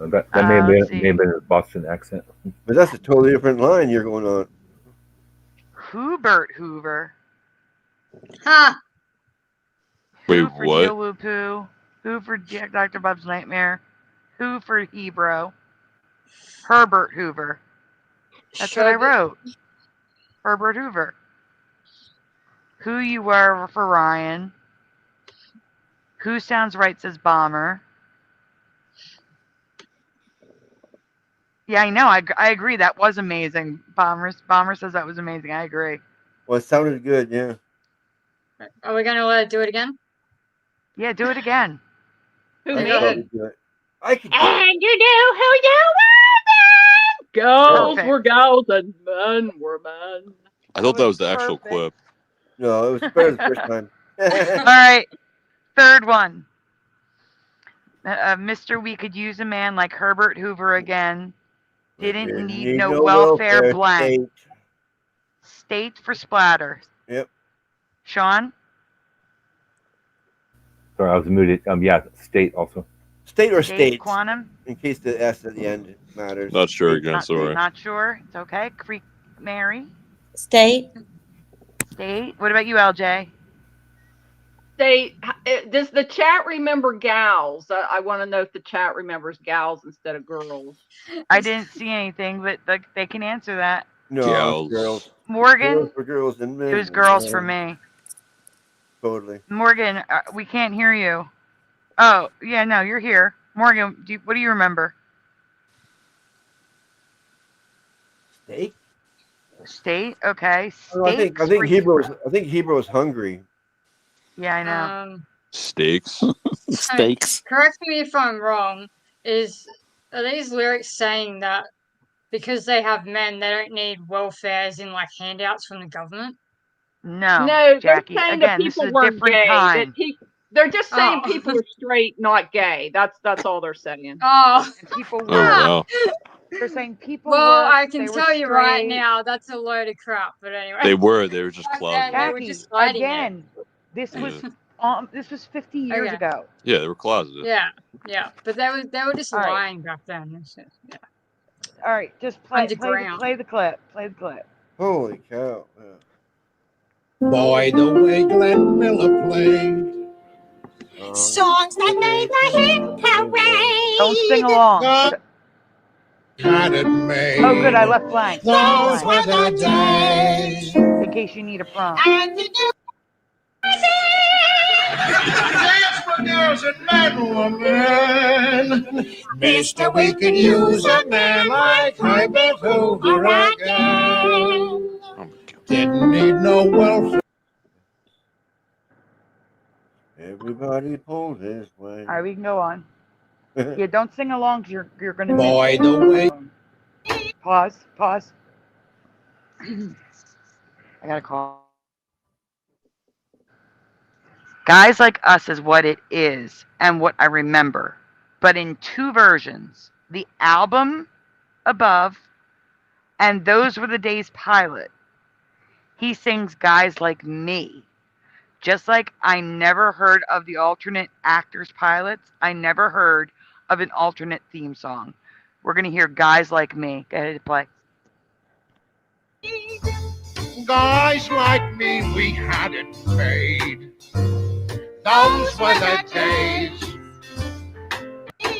That may have let's been a Boston accent. But that's a totally different line you're going on. Hubert Hoover. Ha. Wait, Who for what? Deal Woo Poo? Who for Dr. Bob's Nightmare? Who for Hebrew? Herbert Hoover. That's what I wrote. Herbert Hoover. Who you were for Ryan. Who sounds right says Bomber. Yeah, I know. I agree. That was amazing. Bomber says that was amazing. I agree. Well, it sounded good, yeah. Are we gonna let it do it again? Yeah, do it again. Who I me? could probably do it. I could do it. And you knew who you were then. Gals Perfect. were gals and men were men. I thought that was the actual perfect. clip. No, it was better the first time. All right. Third one. Mr. We could use a man like Herbert Hoover again. Didn't need no welfare blank. State for splatter. Yep. Sean? Sorry, I was muted. Yeah, state also. State or state? Quantum? In case the S at the end matters. Not sure again, sorry. Not sure. It's okay. Mary? State. State. What about you, LJ? Does the chat remember gals? I want to know if the chat remembers gals instead of girls. I didn't see anything, but they can answer that. No, girls. Morgan? Girls for girls and men. It was girls for me. Totally. Morgan, we can't hear you. Oh, yeah, no, you're here. Morgan, what do you remember? Steak? State, okay. Oh, I think Hebrew is hungry. Yeah, I know. Steaks. Correct me if I'm wrong. Are these lyrics saying that because they have men, they don't need welfare as in like handouts from the government? No, Jackie. They're saying that Again, this is people a weren't different gay. time. They're just saying Oh. people are straight, not gay. That's all they're saying. Oh. And people Oh were. wow. They're saying people Well, were. I can they were tell you right straight. now, that's a load of crap. But anyway. They were just Back closeted. then, they were Jackie, just hiding again, this was 50 it. years Okay. ago. Yeah, they were closeted. Yeah, but they were just All right. lying back then. It's just, yeah. All right, just play the Underground. clip. Play the clip. Holy cow! Boy, the way Glenn Miller played. Songs that made the hit parade. Don't sing along. Had it made. Oh, good. I left blank. Those were the days. In case you need a prompt. And the Dance for girls and men were men. Mister, we could use a man like Herbert Hoover again. Didn't need no welfare. Everybody pulls his way. All right, we can go on. Yeah, don't sing along because you're going to miss. Boy, the way. Pause. I got a call. Guys Like Us is what it is and what I remember, but in two versions. The album above and Those Were the Days pilot. He sings Guys Like Me. Just like I never heard of the alternate actors pilots, I never heard of an alternate theme song. We're going to hear Guys Like Me. Go ahead and play. Guys like me, we had it made. Those were the days.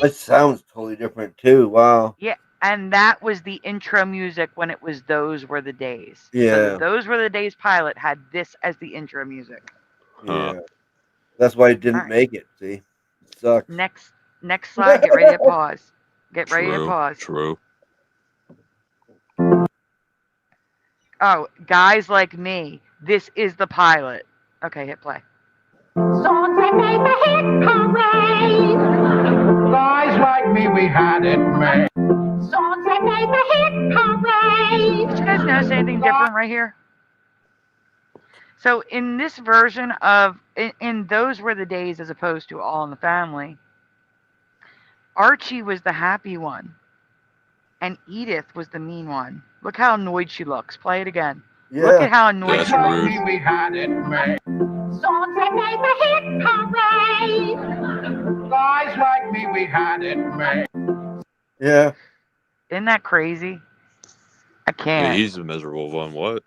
That sounds totally different too. Wow. Yeah, and that was the intro music when it was Those Were the Days. Yeah. So the Those Were the Days pilot had this as the intro music. Yeah. That's why it didn't make it. See, it sucks. Next slide. Get ready to pause. Get ready to pause. True. Oh, Guys Like Me. This is the pilot. Okay, hit play. songs that made the hit parade. Guys like me, we had it made. Songs that made the hit parade. Did you guys notice anything different right here? So in this version of in Those Were the Days as opposed to All in the Family, Archie was the happy one and Edith was the mean one. Look how annoyed she looks. Play it again. Yeah. Look at how annoyed she looks. We had it made. Songs that made the hit parade. Guys like me, we had it made. Yeah. Isn't that crazy? I Yeah, can't. he's a miserable one. What?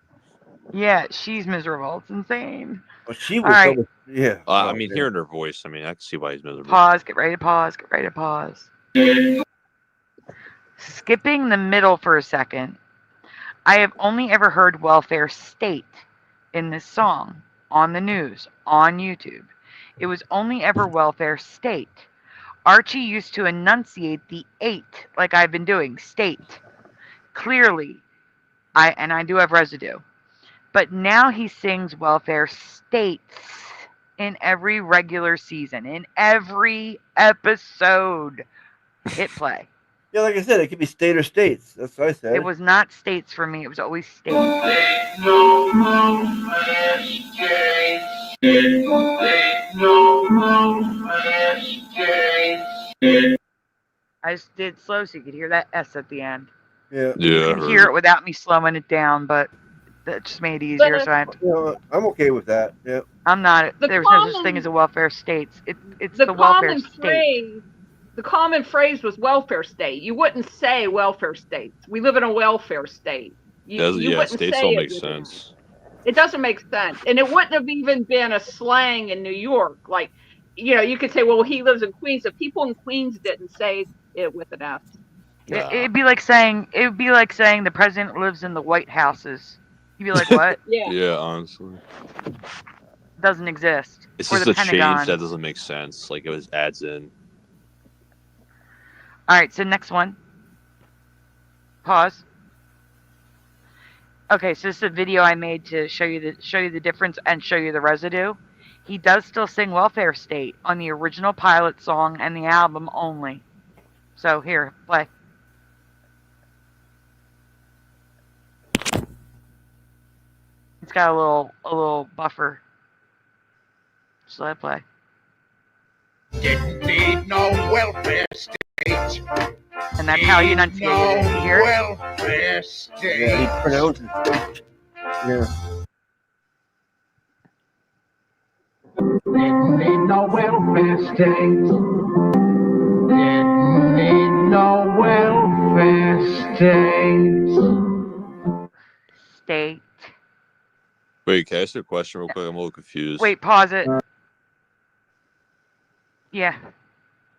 Yeah, she's miserable. It's insane. Well, she was. All right. Yeah. I mean, hearing her voice, I mean, I can see why he's miserable. Pause. Get ready to pause. Get ready to pause. Skipping the middle for a second, I have only ever heard welfare state in this song on the news, on YouTube. It was only ever welfare state. Archie used to enunciate the 8 like I've been doing, state. Clearly, I do have residue. But now he sings welfare states in every regular season, in every episode. Hit play. Yeah, like I said, it could be state or states. That's what I said. It was not states for me. It was always states. I just did slow so you could hear that S at the end. Yeah. You can hear it without me slowing it down, but that just made it easier. So I have to, You know, I'm okay with that. Yeah. I'm not. There's no such thing as a welfare states. It's the welfare common state. phrase. The common phrase was welfare state. You wouldn't say welfare states. We live in a welfare state. You Yeah, wouldn't states say don't it make with sense. It doesn't make sense. And it wouldn't have even been a slang in New York. Like, you know, you could say, well, he lives in Queens. The people in Queens didn't say it with an S. It'd be like saying the president lives in the White Houses. You'd be like, what? Yeah, honestly. Doesn't exist. It's Or just the a Pentagon. change that doesn't make sense. Like, it was adds in. All right, so next one. Pause. Okay, so this is a video I made to show you the difference and show you the residue. He does still sing Welfare State on the original pilot song and the album only. So here, play. It's got a little buffer. So let it play. Didn't need no welfare state. And that's how he enunciated it. You hear it? Welfare state. Yeah, he pronounces it. Yeah. Didn't need no welfare state. Didn't need no welfare state. State. Wait, can I ask you a question real quick? I'm a little confused. Wait, pause it. Yeah.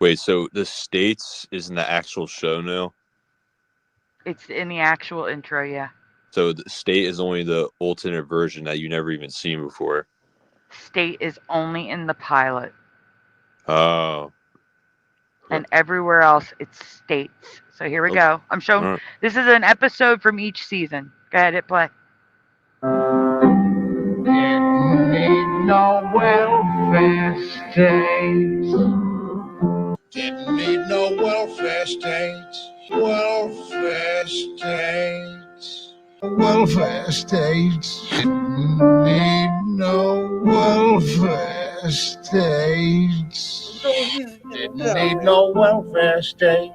Wait, so the states is in the actual show now? It's in the actual intro, yeah. So the state is only the alternate version that you never even seen before. State is only in the pilot. Oh. And everywhere else, it's states. So here we go. I'm showing. All right. This is an episode from each season. Go ahead, hit play. Didn't need no welfare state. Didn't need no welfare state. Welfare state. Welfare state. Didn't need no welfare state. Didn't need no welfare state.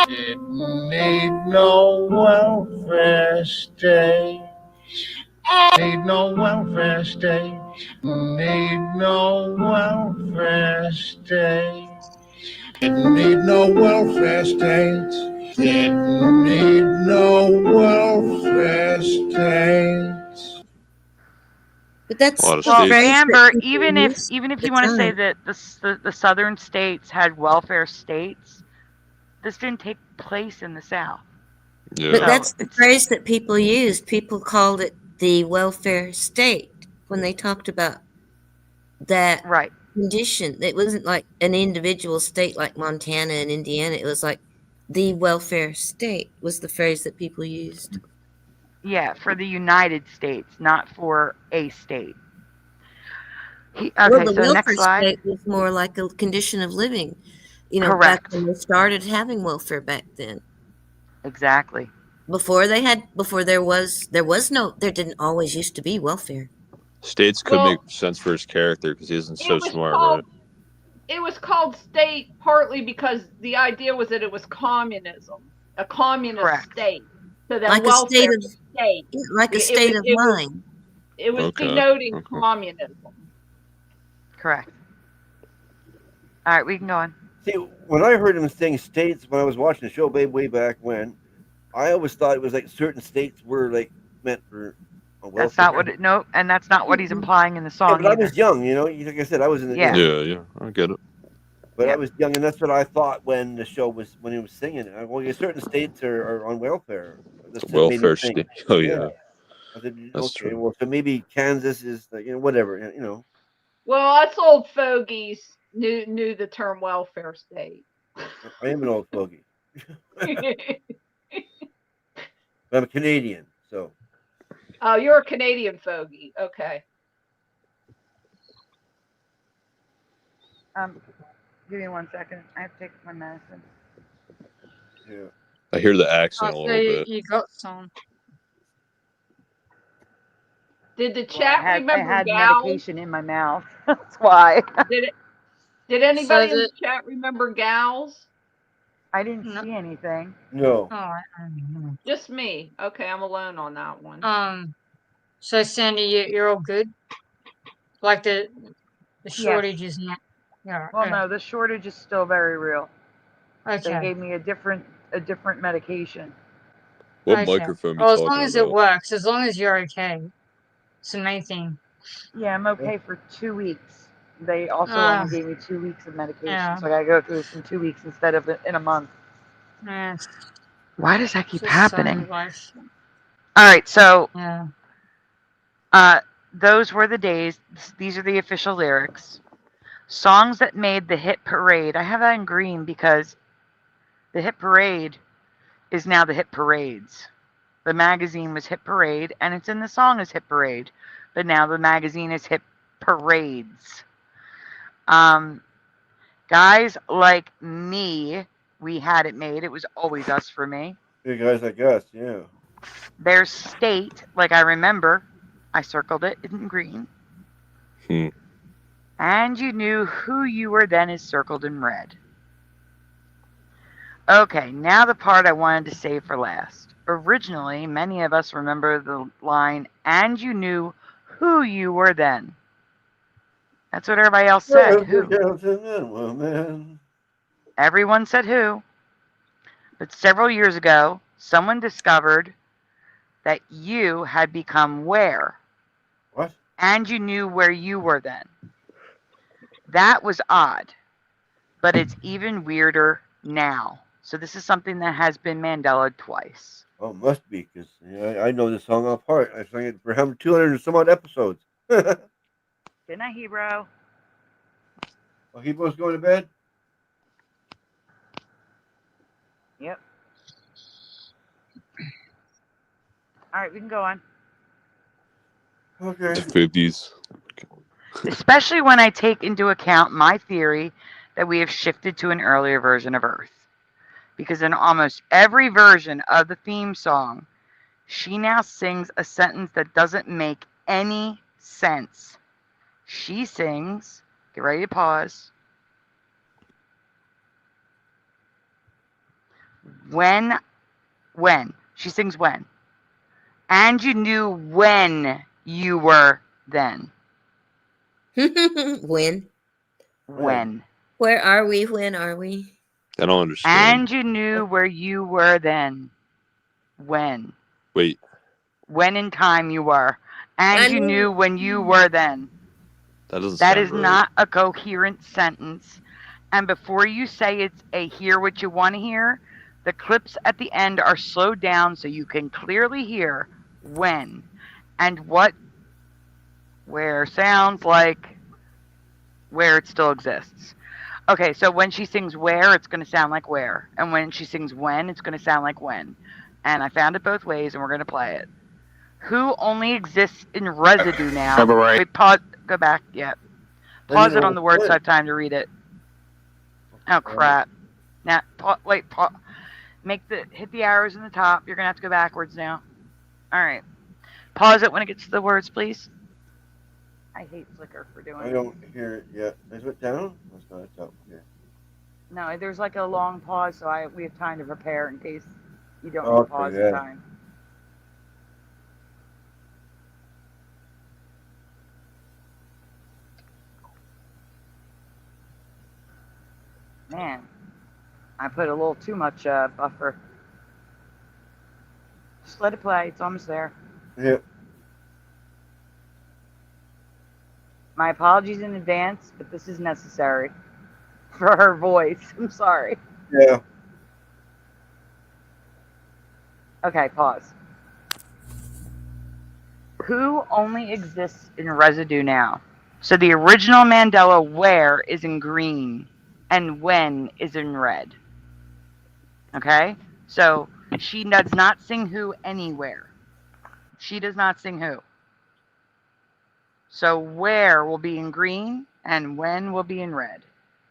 Didn't need no welfare state. Need no welfare state. Need no welfare state. Didn't need no welfare state. Didn't need no welfare state. But that's A lot of Well, states. Amber, even if you the want to say time. that the southern states had welfare states, this didn't take place in the South. Yeah. But So that's the phrase that people used. People called it the welfare state when they talked about that right. condition. It wasn't like an individual state like Montana and Indiana. It was like the welfare state was the phrase that people used. Yeah, for the United States, not for a state. Okay, Well, the so welfare next slide. state was more like a condition of living. You know, Correct. back when they started having welfare back then. Exactly. Before there didn't always used to be welfare. States could Well, make sense for his character because he isn't so it was smart, called, right? It was called state partly because the idea was that it was communism, a communist Correct. state. So then Like a welfare state of state. like a It- state it of was- mind. It was Okay. denoting communism. Correct. All right, we can go on. See, when I heard him sing states when I was watching the show way back when, I always thought it was like certain states were like meant for a welfare. That's not what it. No, and that's not what he's implying in the song Yeah, but I either. was young, you know. Like I said, I was in the Yeah. Yeah, I get it. But I Yep. was young, and that's what I thought when the show was when he was singing it. Well, yeah, certain states are on welfare. That's just made me Welfare think. state. Oh yeah. I said, That's okay, true. well, so maybe Kansas is like, whatever, Well, us old fogies knew the term welfare state. I am an old fogey. But I'm a Canadian, so. Oh, you're a Canadian fogey. Okay. Give me 1 second. I have to take my medicine. Yeah. I hear the accent a So little bit. you got some. Did the chat I remember had gals? medication in my mouth. That's why. Did anybody So in the chat remember gals? I didn't see anything. No. Oh, I don't know. Just me. Okay, I'm alone on that one. So Sandy, you're all good. Like the shortage is not. Yeah. Well, no, the shortage is still very real. Okay. They gave me a different medication. What Okay. microphone are Well, you as long talking as it about? works, as long as you're okay, it's the main thing. Yeah, I'm okay for 2 weeks. They also Ah. only gave me 2 weeks of medication, Yeah. so I gotta go through this in 2 weeks instead of in a month. Yeah. Why does that keep Just happening? life. All right, so Yeah. those were the days. These are the official lyrics. Songs that made the hit parade. I have that in green because the hit parade is now the hit parades. The magazine was Hit Parade, and it's in the song as Hit Parade, but now the magazine is Hit Parades. Guys like me, we had it made. It was always us for me. You guys like us, yeah. There's State, like I remember. I circled it in green. And you knew who you were then is circled in red. Okay, now the part I wanted to save for last. Originally, many of us remember the line, and you knew who you were then. That's what everybody else said. Who? Everyone said who. But several years ago, someone discovered that you had become where. What? And you knew where you were then. That was odd, but it's even weirder now. So this is something that has been Mandela twice. Oh, it must be, because I know this song off heart. I sang it for him 200 and some odd episodes. Good night, Hebrew. Oh, Hebrew's going to bed? Yep. All right, we can go on. Okay. 50s. Especially when I take into account my theory that we have shifted to an earlier version of Earth. Because in almost every version of the theme song, she now sings a sentence that doesn't make any sense. She sings, get ready to pause. When. She sings when. And you knew when you were then. When? When. Where are we? When are we? I don't understand. And you knew where you were then. When. Wait. When in time you were. And you knew when you were then. That doesn't That sound is right. not a coherent sentence. And before you say it's a hear what you want to hear, the clips at the end are slowed down so you can clearly hear when and what, where sounds like where it still exists. Okay, so when she sings where, it's going to sound like where. And when she sings when, it's going to sound like when. And I found it both ways, and we're going to play it. Who only exists in residue now? February. Wait, pause. Go back. Yeah. Pause it on the word so I have time to read it. Oh, crap. Now, wait. Hit the arrows in the top. You're going to have to go backwards now. All right. Pause it when it gets to the words, please. I hate Flickr for doing it. I don't hear it yet. Is it down? It's not. It's up here. No, there's like a long pause, so we have time to prepare in case you don't need to pause in time. Man, I put a little too much buffer. Just let it play. It's almost there. Yep. My apologies in advance, but this is necessary for her voice. I'm sorry. Yeah. Okay, pause. Who only exists in residue now? So the original Mandela where is in green and when is in red. Okay? So she does not sing who anywhere. She does not sing who. So where will be in green and when will be in red.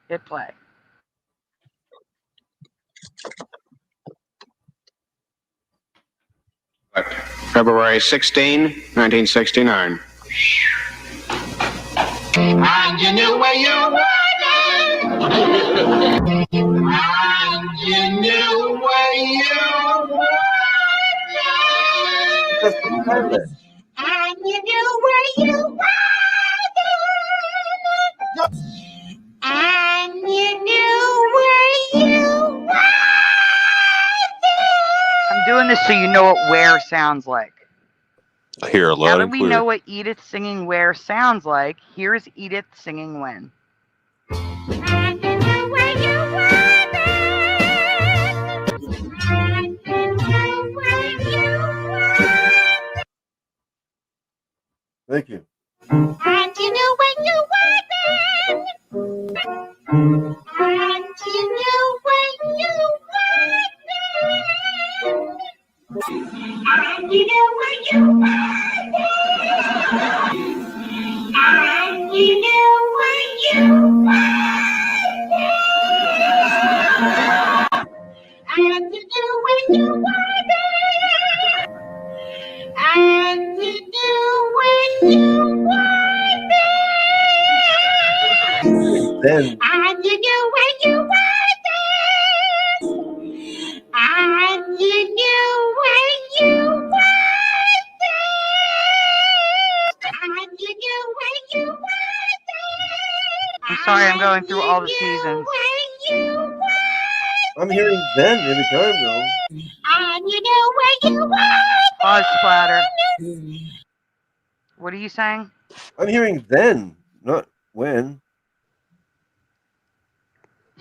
Hit play. February 16, 1969. And you knew where you were then. And you knew where you were then. And you knew where you were then. And you knew where you were then. I'm doing this so you know what where sounds like. I hear it Now loud that and we clear. know what Edith singing where sounds like, here's Edith singing when. And you knew where you were then. And you knew where you were. Thank you. And you knew when you were then. And you knew when you were then. you knew what you wanted. And you knew when you wanted. And you knew when you wanted. Then And you knew when you wanted. And you knew when you wanted. And you knew when you wanted. I'm sorry, I'm going through all the seasons. I'm hearing then every time though. And you knew when you wanted. Pause splatter. What are you saying? I'm hearing then, not when.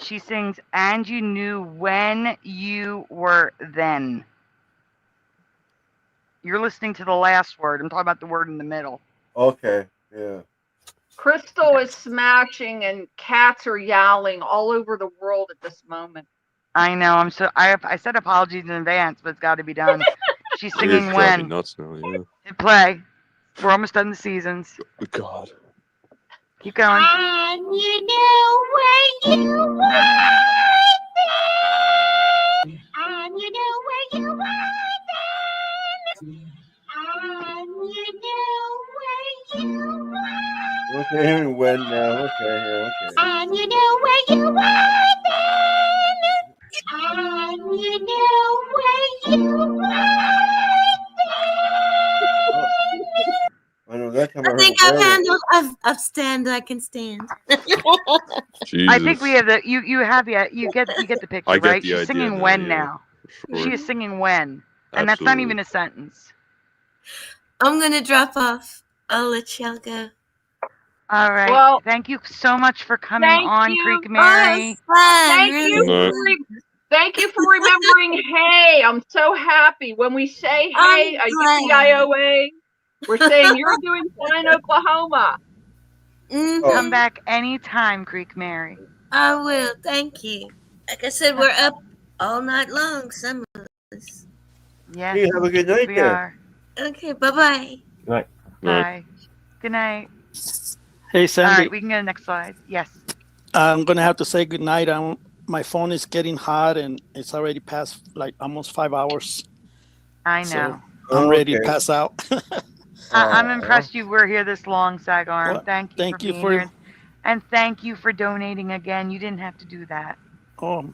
She sings, and you knew when you were then. You're listening to the last word. I'm talking about the word in the middle. Okay, yeah. Crystal is smashing and cats are yowling all over the world at this moment. I know. I said apologies in advance, but it's got to be done. She's singing You're driving when. me nuts now, yeah. Hit play. We're almost done the seasons. God. Keep going. And you knew when you wanted. And you knew when you wanted. And you knew when you wanted. Okay, hearing when now. Okay, yeah, okay. And you knew when you wanted. And you knew when you wanted. I know that time I I heard think I've when. handled. I've stand. I can stand. I think we have the you have you get the picture, I get right? the She's idea singing now, when yeah, now. for sure. She is singing when, and that's not Absolutely. even a sentence. I'm gonna drop off. I'll let y'all go. All right. Well, thank you so much for coming thank on, you. Creek Mary. Thank you. Thank you for remembering hey. I'm so happy. When we say hey, yippee-i-o-a, we're saying you're doing fine, Oklahoma. Come back anytime, Creek Mary. I will. Thank you. Like I said, we're up all night long. Some of us. Yes. You have a good night we there. are. Okay. Bye-bye. Good night. Bye. Good night. Hey, All Sandy. right, we can go to the next slide. Yes. I'm gonna have to say goodnight. My phone is getting hot, and it's already past like almost 5 hours. I So know. I'm ready to pass out. I'm impressed you were here this long, Sagarm. Well, Thank you thank for you being for- here. And thank you for donating again. You didn't have to do that. Oh no,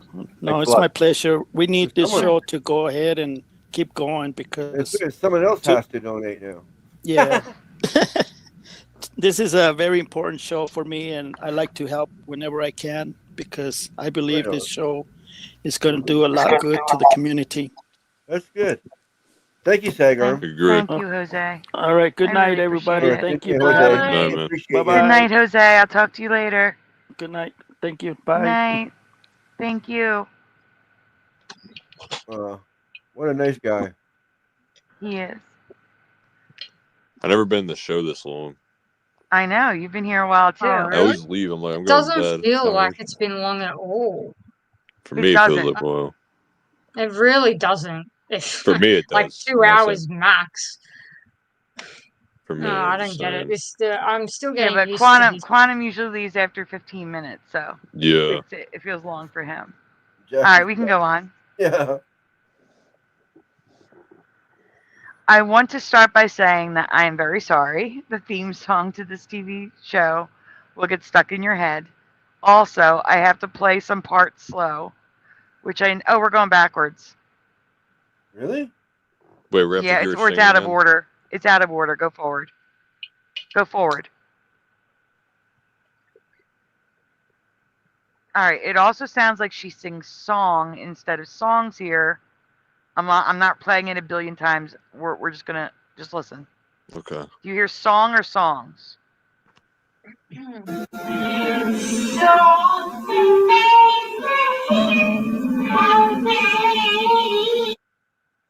Thanks it's a lot. my pleasure. We need this Someone- show to go ahead and keep going because someone else has to donate now. yeah. This is a very important show for me, and I like to help whenever I can because I believe this show is going to do a lot good to the community. That's good. Thank you, Sagar. Thank you, Jose. All right. Good I night, really everybody. appreciate it. Thank you Jose. for having Good me. night, man. Appreciate you. Bye-bye. Good night, Jose. I'll talk to you later. Good night. Thank you. Good Bye. night. Thank you. What a nice guy. He is. I've never been in the show this long. I know. You've been here a while, too. Oh, I really? always leave. I'm like, I'm It going to doesn't bed. feel Tired. like it's been long at all. For me, it feels like a while. It really doesn't. It's For me, it does. like 2 I'm not hours max. For me, No, I'm I just don't get it. saying. I'm still Yeah, getting but used Quantum to this. Quantum usually leaves after 15 minutes, so Yeah. it feels long for him. Jeff All right, is we can Jeff. go on. Yeah. I want to start by saying that I am very sorry. The theme song to this TV show will get stuck in your head. Also, I have to play some parts slow, which we're going backwards. Really? Wait, we have to Yeah, hear it's her sing out of again? order. It's out of order. Go forward. Go forward. All right. It also sounds like she sings song instead of songs here. I'm not playing it a billion times. We're just gonna listen. Okay. Do you hear song or songs?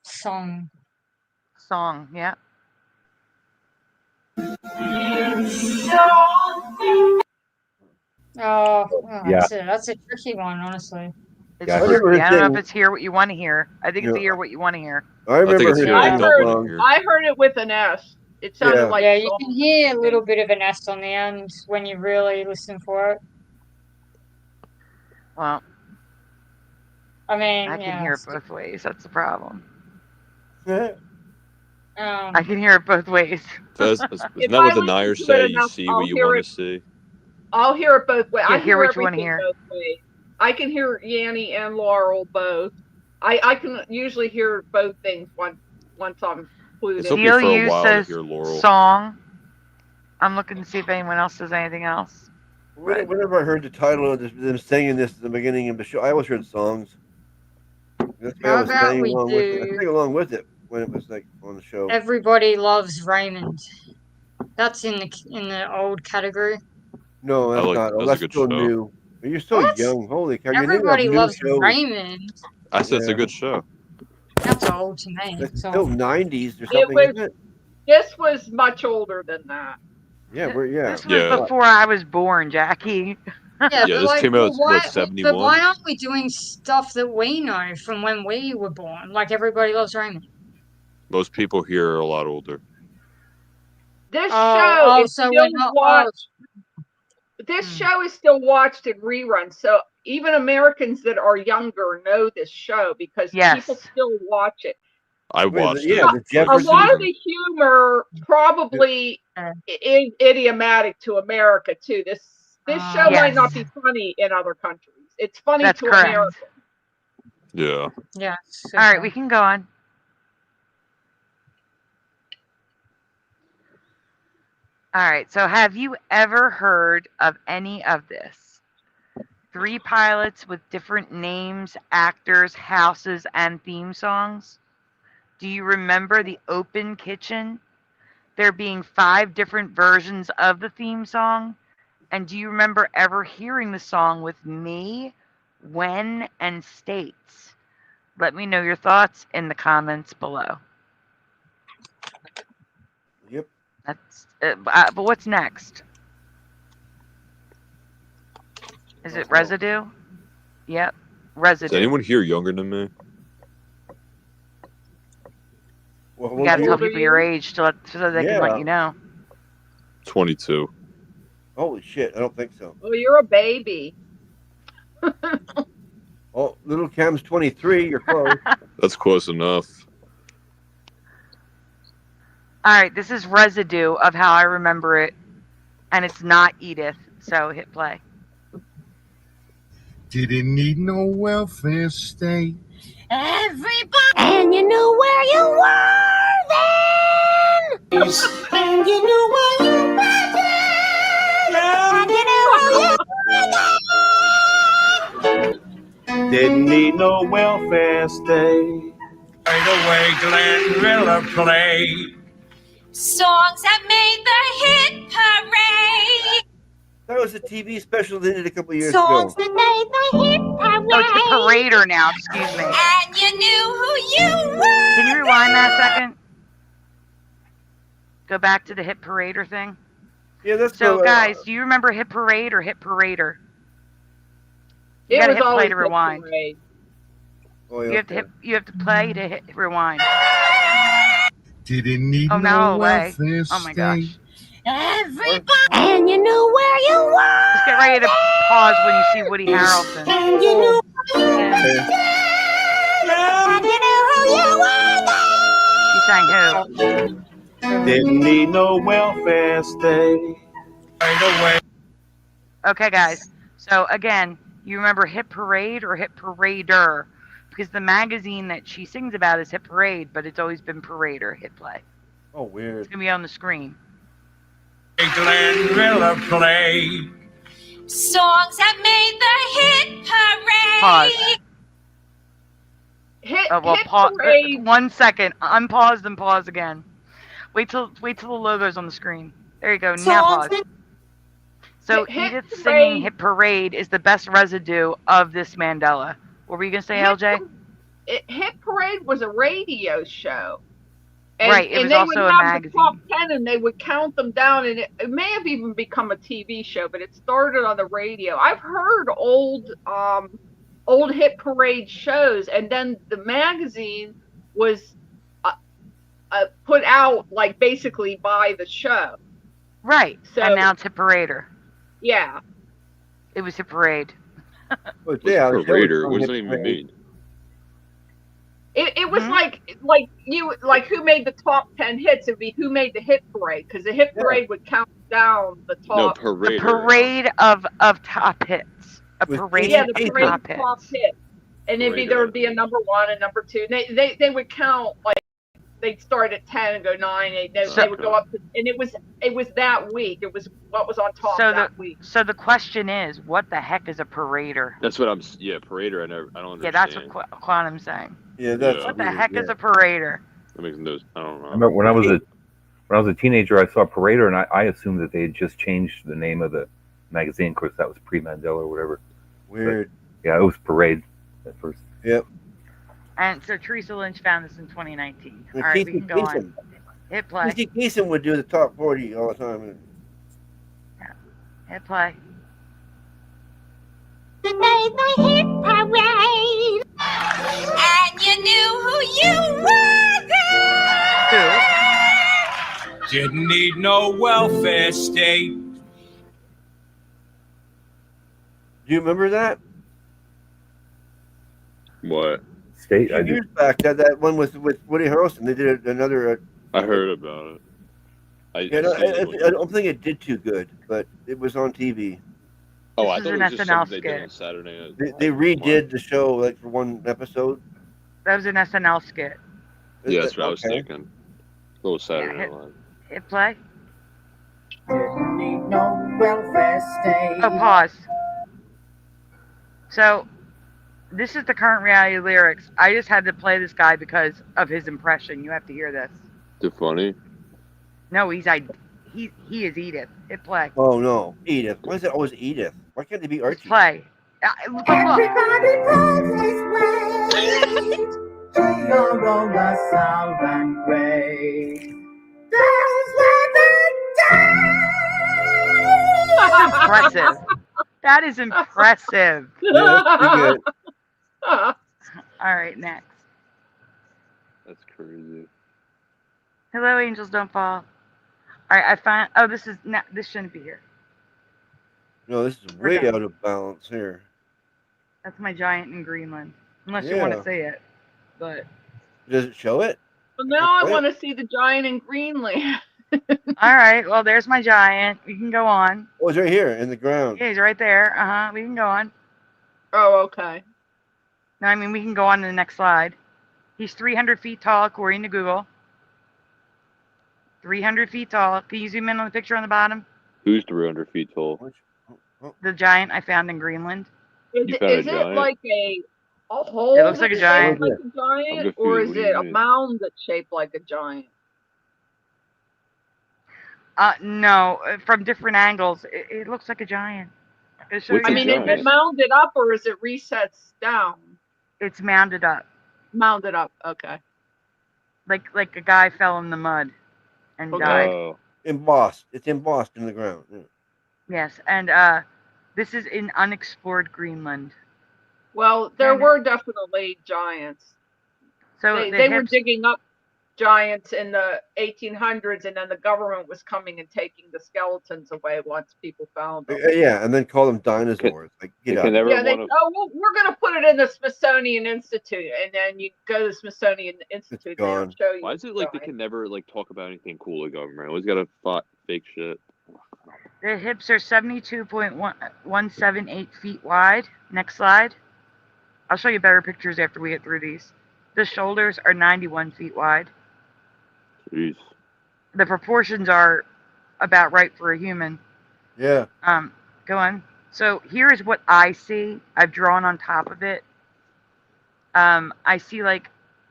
Song. Song. Yeah. Oh, Yeah. that's a tricky one, honestly. It's Yeah, I tricky. remember I don't know if saying- it's hear what you want to hear. I think it's Yeah. hear what you want to hear. I remember it's her here what I you singing don't that heard wanna song. hear. I heard it with an S. It sounded Yeah. like Yeah, you can songs. hear a little bit of an S on the end when you really listen for it. Well, I mean, I can yeah. hear it both ways. That's the problem. Um, I can hear it both ways. Isn't if that I what the listen Nyers to say? it You enough, see I'll what you hear want it. to see. I'll hear it both ways. Yeah, I hear hear what you wanna everything hear. both ways. I can hear Yanni and Laurel both. I can usually hear both things once I'm clued It in. took me for a Steele while to says hear Laurel. song. I'm looking to see if anyone else says anything else. But Whenever I heard the title of this, them singing this at the beginning of the show, I always heard songs. That's why I How was about saying we along with it. I do sang along with it when it was like on the show. Everybody Loves Raymond? That's in the old category. No, that's not. Oh, That's a that's good still show. new. You're so What? young. Holy cow! You're naming Everybody new Loves shows. Raymond. I said it's a Yeah. good show. That's old to me. It's So still 90s or It something, was. isn't it? This was much older than that. Yeah, yeah. this was before I was born, Jackie. yeah, Yeah, but this like, came out why? what, 71? But why aren't we doing stuff that we know from when we were born? Like Everybody Loves Raymond. Most people here are a lot older. This Oh, show is so still we're not. watched. This show is still watched in reruns. So even Americans that are younger know this show because people still watch it. I watched yeah, it. the A Jeffersons. lot of the humor probably is idiomatic to America too. This show might not be funny in other countries. It's funny That's to correct. America. Yeah. Yeah. All right, we can go on. All right, so have you ever heard of any of this? 3 pilots with different names, actors, houses, and theme songs? Do you remember the open kitchen? There being 5 different versions of the theme song? And do you remember ever hearing the song with me, when, and states? Let me know your thoughts in the comments below. Yep. That's but what's next? Is it residue? Yep, residue. Is anyone here younger than me? Well, You gotta tell people your age so they can let Yeah. you know. 22. Holy shit! I don't think so. Oh, you're a baby. Oh, little Cam's 23. You're close. That's close enough. All right, this is residue of how I remember it, and it's not Edith. So hit play. Didn't need no welfare state. Everybody, and you knew where you were then, and you knew where you were then, and you knew who you were then. Didn't need no welfare state. Right away, Glenn Miller played. Songs that made the hit parade. That was a TV special they did a couple years Songs ago. that made the hit parade. Oh, it's the parader now. Excuse me. And you knew who you were. Can you rewind that a second? Go back to the hit parader thing. Yeah, that's so. Guys, do you remember hit parade or hit parader? You gotta hit play to rewind. Oh, yeah, You have to play to hit rewind. Didn't need Oh, no now away. welfare Oh my gosh. state. Everybody, and you knew where you were. Just get ready to pause when you see Woody Harrelson. And you knew where you were. And you knew who you were then. You sang who? Didn't need no welfare state. Right away. Okay, guys. So again, you remember Hit Parade or Hit Parader? Because the magazine that she sings about is Hit Parade, but it's always been Parader. Hit play. Oh, weird. It's gonna be on the screen. Glenn Miller played. Songs that made the hit parade. Pause. Hit, Hit parade. 1 second. Unpause, then pause again. Wait till the logo's on the screen. There you go. Now pause. So Edith singing Hit Parade is the best residue of this Mandela. What were you gonna say, LJ? Hit Parade was a radio show. And, right, it was they also would a have magazine. the top 10 and they would count them down, and it may have even become a TV show, but it started on the radio. I've heard old Hit Parade shows, and then the magazine was put out like basically by the show. Right. So and now it's a parader. Yeah. It was a parade. Well, What's yeah, parader? What does that even mean? It was like who made the top 10 hits? It'd be who made the hit parade, because the hit parade would count down the top. The parade of top hits. A parade Yeah, the of parade top of hits. top hits. And there would be a number 1 and number 2. They would count like they'd start at 10 and go 9. They would go up to, and it was that week. It was what was on top that week. So the question is, what the heck is a parader? That's what parader. I don't understand. Yeah, that's what Quantum's saying. Yeah, that's what the weird, heck is a parader? That makes no. I don't know. I remember when I was a teenager, I saw a parader, and I assumed that they had just changed the name of the magazine. Of course, that was pre-Mandela or whatever. Weird. But, yeah, it was Parade at first. Yep. And so Teresa Lynch found this in 2019. And All right, we Casey can go on. Hit play. Casey Kasem would do the top 40 all the time. Hit play. Made the hit parade, and you knew who you were then. Didn't need no welfare state. Do you remember that? What? State? A few years back, that one with Woody Harrelson. They did another. I heard about it. I don't think it did too good, but it was on TV. Oh, I thought it was just something they did on Saturday. They redid the show like for one episode. That was an SNL skit. Yeah, that's what I was thinking. A little Saturday Night Live. Hit play. Didn't need no welfare state. Oh, pause. So, this is the current reality lyrics. I just had to play this guy because of his impression. You have to hear this. Is it funny? No, he is Edith. Hit play. Oh no, Edith. Why is it always Edith? Why can't they be Archie? Play. Look. Everybody pulls his weight. We are on the southern grave. Impressive. That is impressive. Yeah, pretty good. All right, next. That's crazy. Hello, angels don't fall. All right, I find. Oh, this shouldn't be here. No, this is way out of balance here. That's my giant in Greenland. Unless you want to say it, but. Does it show it? Well, now I want to see the giant in Greenland. All right. Well, there's my giant. We can go on. Oh, it's right here in the ground. Yeah, he's right there. We can go on. Oh, okay. No, I mean we can go on to the next slide. He's 300 feet tall, according to Google. 300 feet tall. Can you zoom in on the picture on the bottom? Who's 300 feet tall? The giant I found in Greenland. Is it like a hole? It looks like a giant. Like a giant, or is it a mound that's shaped like a giant? No, from different angles, it looks like a giant. I mean, is it mounded up or is it resets down? It's mounded up. Mounded up, okay. Like a guy fell in the mud and died. Embossed. It's embossed in the ground. Yeah. Yes, and this is in unexplored Greenland. Well, there were definitely giants. So they were digging up giants in the 1800s, and then the government was coming and taking the skeletons away once people found them. Yeah, and then call them dinosaurs. Get out. Well, we're going to put it in the Smithsonian Institute, and then you go to the Smithsonian Institute and they'll show you. Why is it like they can never talk about anything cool, the government? Always got to fake shit. The hips are 72.178 feet wide. Next slide. I'll show you better pictures after we get through these. The shoulders are 91 feet wide. Jeez. The proportions are about right for a human. Yeah. Go on. So here is what I see. I've drawn on top of it. I see like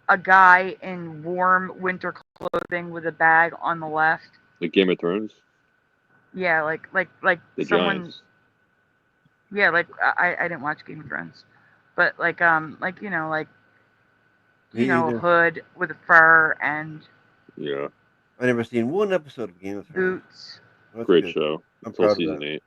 a guy in warm winter clothing with a bag on the left. Like Game of Thrones? Yeah, like the someone. Giants. Yeah, like I didn't watch Game of Thrones, but like a hood with a fur and. Yeah. I never seen one episode of Game of Thrones. Boots. Great show. Until season 8.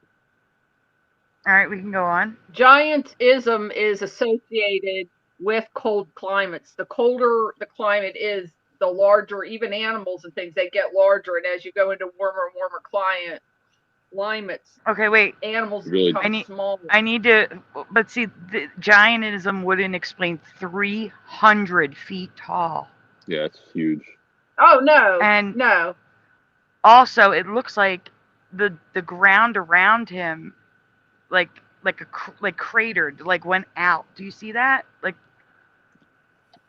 All right, we can go on. Giantism is associated with cold climates. The colder the climate is, the larger, even animals and things, they get larger, and as you go into warmer and warmer climates, Okay, wait. animals Really? become smaller. I need to, but see, the giantism wouldn't explain 300 feet tall. Yeah, it's huge. Oh no, And no. also, it looks like the ground around him, like cratered, like went out. Do you see that? Like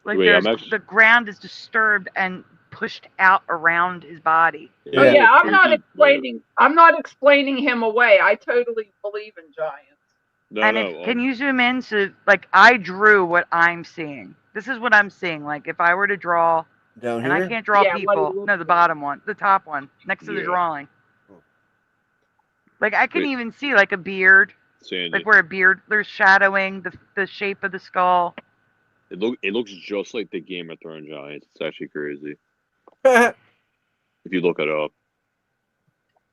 Wait, there's I'm actually. the ground is disturbed and pushed out around his body. Oh yeah, I'm not crazy. explaining. I'm not explaining him away. I totally believe in giants. No, And no. can you zoom in so like I drew what I'm seeing? This is what I'm seeing. Like if I were to draw, Down and I here? can't draw Yeah, what people. it No, the bottom one, the top one, next to the Yeah. drawing. Like I can Wait. even see like a beard, Sandy. like where a beard. There's shadowing the shape of the skull. It looks just like the Game of Thrones giants. It's actually crazy. If you look it up.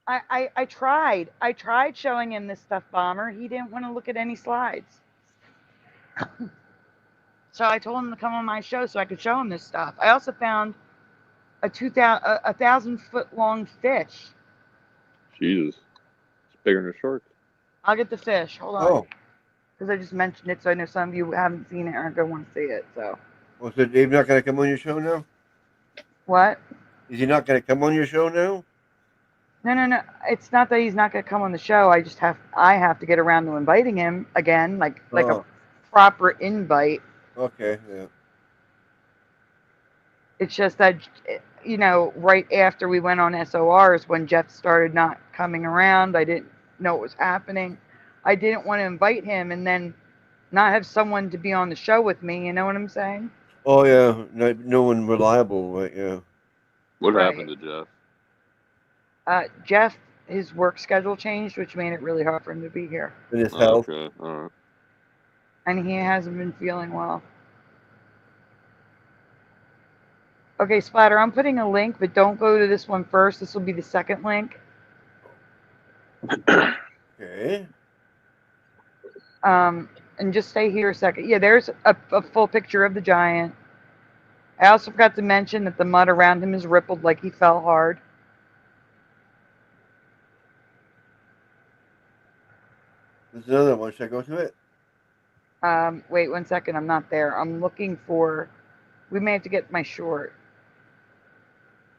I tried showing him this stuff, Bomber. He didn't want to look at any slides. So I told him to come on my show so I could show him this stuff. I also found a 1,000-foot long fish. Jesus. It's bigger than a shark. I'll get the fish. Hold on. Oh. Because I just mentioned it, so I know some of you haven't seen it or aren't going to want to see it. So. Well, so Dave's not going to come on your show now? What? Is he not going to come on your show now? No. It's not that he's not going to come on the show. I have to get around to inviting him again, like a proper invite. Okay, yeah. It's just that, right after we went on SORs, when Jeff started not coming around, I didn't know what was happening. I didn't want to invite him and then not have someone to be on the show with me. You know what I'm saying? Oh, yeah. No one reliable, right? Yeah. What Right. happened to Jeff? Jeff, his work schedule changed, which made it really hard for him to be here. And his health. Okay, alright. And he hasn't been feeling well. Okay, Splatter, I'm putting a link, but don't go to this one first. This will be the second link. Okay. And just stay here a second. Yeah, there's a full picture of the giant. I also forgot to mention that the mud around him is rippled like he fell hard. There's another one. Should I go to it? Wait 1 second. I'm not there. I'm looking for... We may have to get my short.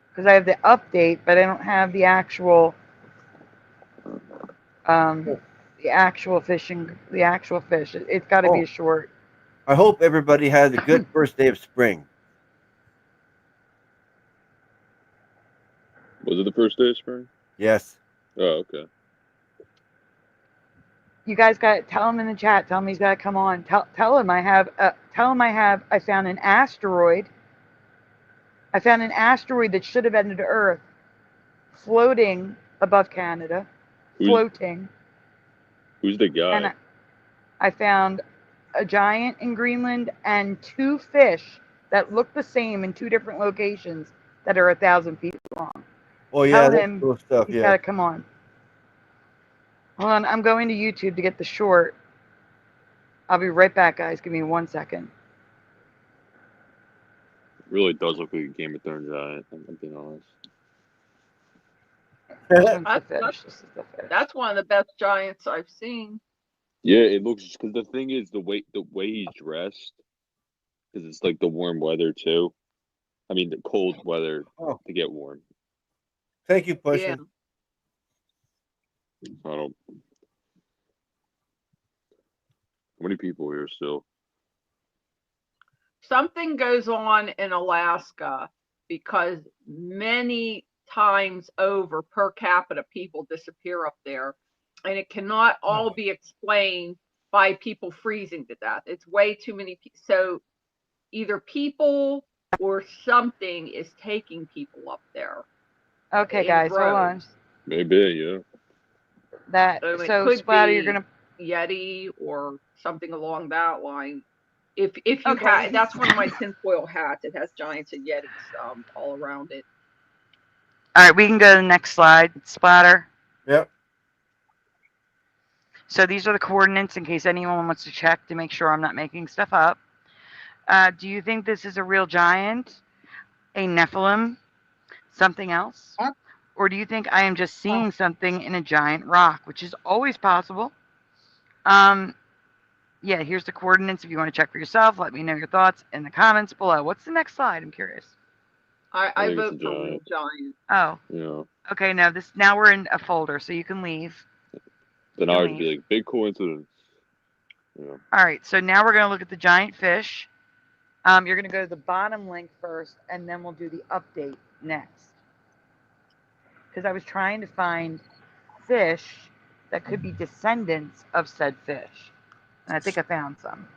Because I have the update, but I don't have the actual... the actual fish. It's got to be a short. I hope everybody has a good first day of spring. Was it the first day of spring? Yes. Oh, okay. You guys got to tell him in the chat. Tell him he's got to come on. Tell him I found an asteroid. I found an asteroid that should have ended Earth floating above Canada. Floating. Who's the guy? And I found a giant in Greenland and 2 fish that look the same in 2 different locations that are 1,000 feet long. Oh, yeah, Tell that's him cool stuff, he's yeah. got to come on. Hold on, I'm going to YouTube to get the short. I'll be right back, guys. Give me 1 second. It really does look like a Game of Thrones giant, I'm being honest. That's one of the best giants I've seen. Yeah, it looks, because the thing is, the way he's dressed, because it's like the warm weather too. I mean, the cold weather to get warm. Thank you, Pusha. Yeah. I don't. How many people here still? Something goes on in Alaska because many times over per capita people disappear up there, and it cannot all be explained by people freezing to death. It's way too many people. So either people or something is taking people up there. Okay, in guys, hold on. droves. Maybe, yeah. So it Splatter, could you're be gonna Yeti or something along that line. If you Okay. have, that's one of my tinfoil hats. It has giants and Yetis all around it. All right, we can go to the next slide. Splatter. Yep. So these are the coordinates in case anyone wants to check to make sure I'm not making stuff up. Do you think this is a real giant? a Nephilim, something else? Or do you think I am just seeing something in a giant rock, which is always possible? Yeah, here's the coordinates if you want to check for yourself. Let me know your thoughts in the comments below. What's the next slide? I'm curious. I vote for real giant. Oh. Yeah. Okay, now we're in a folder, so you can leave. Then I would be like, big coincidence. Yeah. All right, so now we're going to look at the giant fish. You're going to go to the bottom link first, and then we'll do the update next. Because I was trying to find fish that could be descendants of said fish. And I think I found some.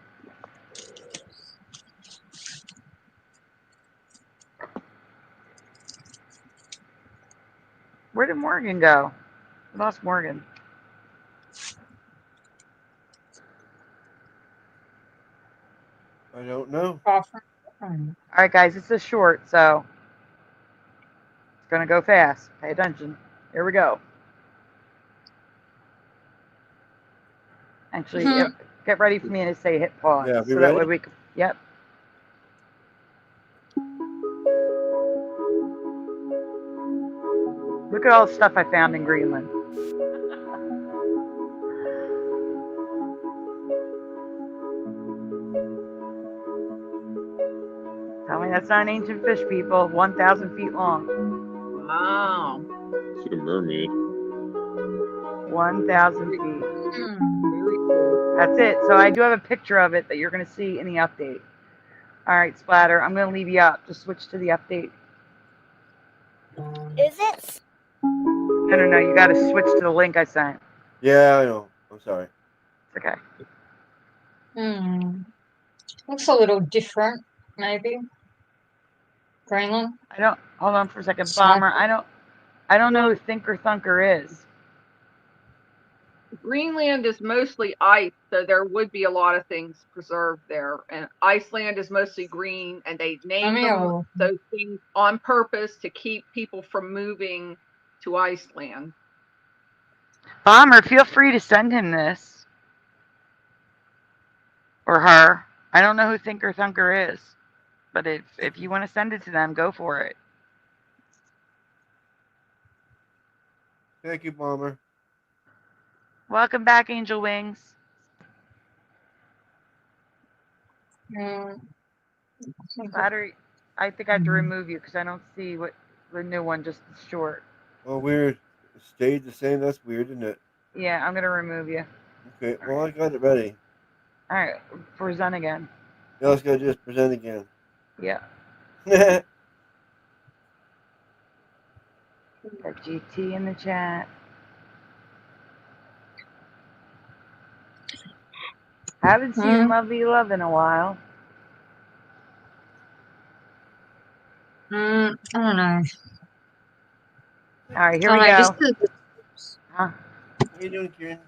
Where did Morgan go? I lost Morgan. I don't know. All right, guys, this is short, so it's going to go fast. Pay attention. Here we go. Actually, get ready for me to say hit pause. Yeah, so that way we can, yep. Look at all the stuff I found in Greenland. Tell me that's not an ancient fish, people. 1,000 feet long. Wow. It's a mermaid. 1,000 feet. That's it. So I do have a picture of it that you're going to see in the update. All right, Splatter, I'm going to leave you up. Just switch to the update. Is it? No. You got to switch to the link I sent. Yeah, I know. I'm sorry. It's okay. Looks a little different, maybe. Greenland. Hold on for a second, Bomber. I don't know who Thinker Thunker is. Greenland is mostly ice, so there would be a lot of things preserved there. And Iceland is mostly green, and they named those things on purpose to keep people from moving to Iceland. Bomber, feel free to send him this. Or her. I don't know who Thinker Thunker is. But if you want to send it to them, go for it. Thank you, Bomber. Welcome back, Angel Wings. Battery, I think I have to remove you because I don't see what the new one just short. Oh, weird. It stayed the same. That's weird, isn't it? Yeah, I'm going to remove you. Okay, well, I got it ready. All right, present again. Now let's go just present again. Yeah. Got GT in the chat. Haven't seen Lovey Love in a while. I don't know. All right, here we go. How you doing, Kieran?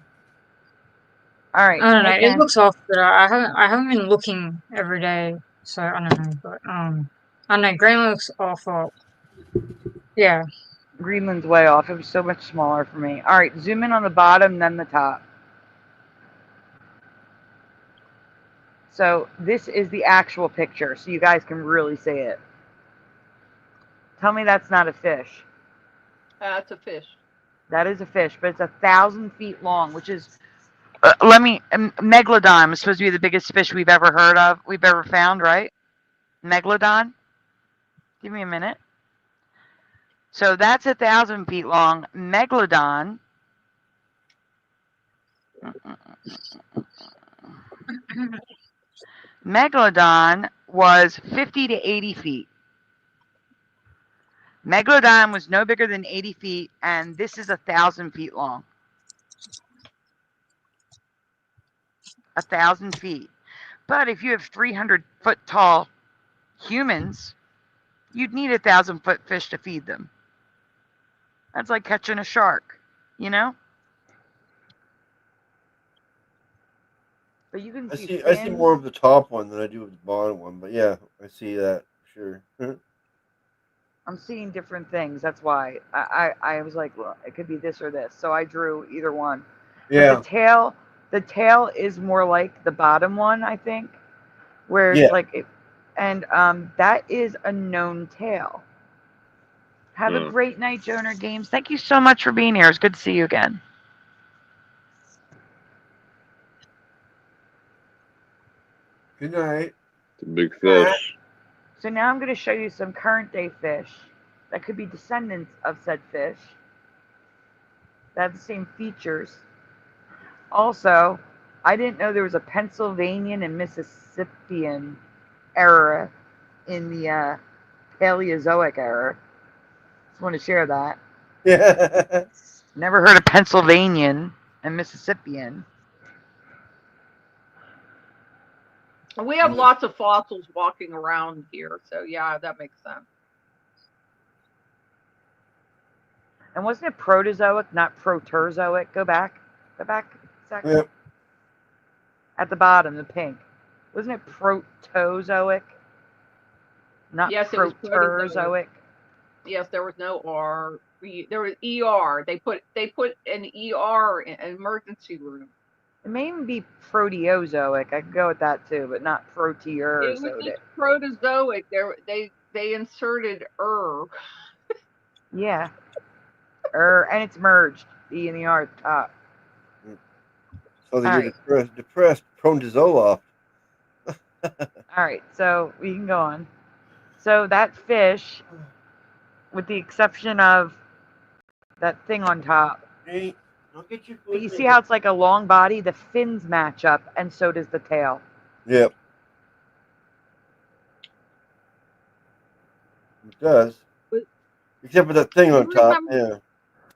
All right. I don't know. It looks off, but I haven't been looking every day, so I don't know. But I don't know. Green looks awful. Yeah. Greenland's way off. It was so much smaller for me. All right, zoom in on the bottom, then the top. So this is the actual picture, so you guys can really see it. Tell me that's not a fish. That's a fish. That is a fish, but it's 1,000 feet long, which is, Megalodon is supposed to be the biggest fish we've ever heard of, we've ever found, right? Megalodon? Give me a minute. So that's 1,000 feet long. Megalodon. Megalodon was 50 to 80 feet. Megalodon was no bigger than 80 feet, and this is 1,000 feet long. 1,000 feet. But if you have 300-foot tall humans, you'd need 1,000-foot fish to feed them. That's like catching a shark, you know? But you can see I see more of the top one than I do of the bottom one, but yeah, I see that, sure. I'm seeing different things. That's why I was like, well, it could be this or this. So I drew either one. Yeah. But the tail is more like the bottom one, I think. Where it's like, And that is a known tale. Have a great night, Joner Games. Thank you so much for being here. It's good to see you again. Good night. The big fish. So now I'm going to show you some current day fish that could be descendants of said fish that have the same features. Also, I didn't know there was a Pennsylvanian and Mississippian era in the Paleozoic era. Just want to share that. Yeah. Never heard of Pennsylvanian and Mississippian. We have lots of fossils walking around here, so yeah, that makes sense. And wasn't it Proterozoic, not Proterozoic? Go back a second. Yep. At the bottom, the pink. Wasn't it Protozoic? Not Yes, it was Proterozoic. Yes, there was no R. There was ER. They put an ER in an emergency room. It may even be Proteozoic. I could go with that too, but not It was Proterozoic. just Protozoic. They inserted Yeah. And it's merged. E and the R at the top. So you're depressed, prone to Zoloft. All right, so we can go on. So that fish, with the exception of that thing on top, Hey, I'll get you. but you see how it's like a long body? The fins match up, and so does the tail. Yep. It does. Except for that thing on top. Yeah.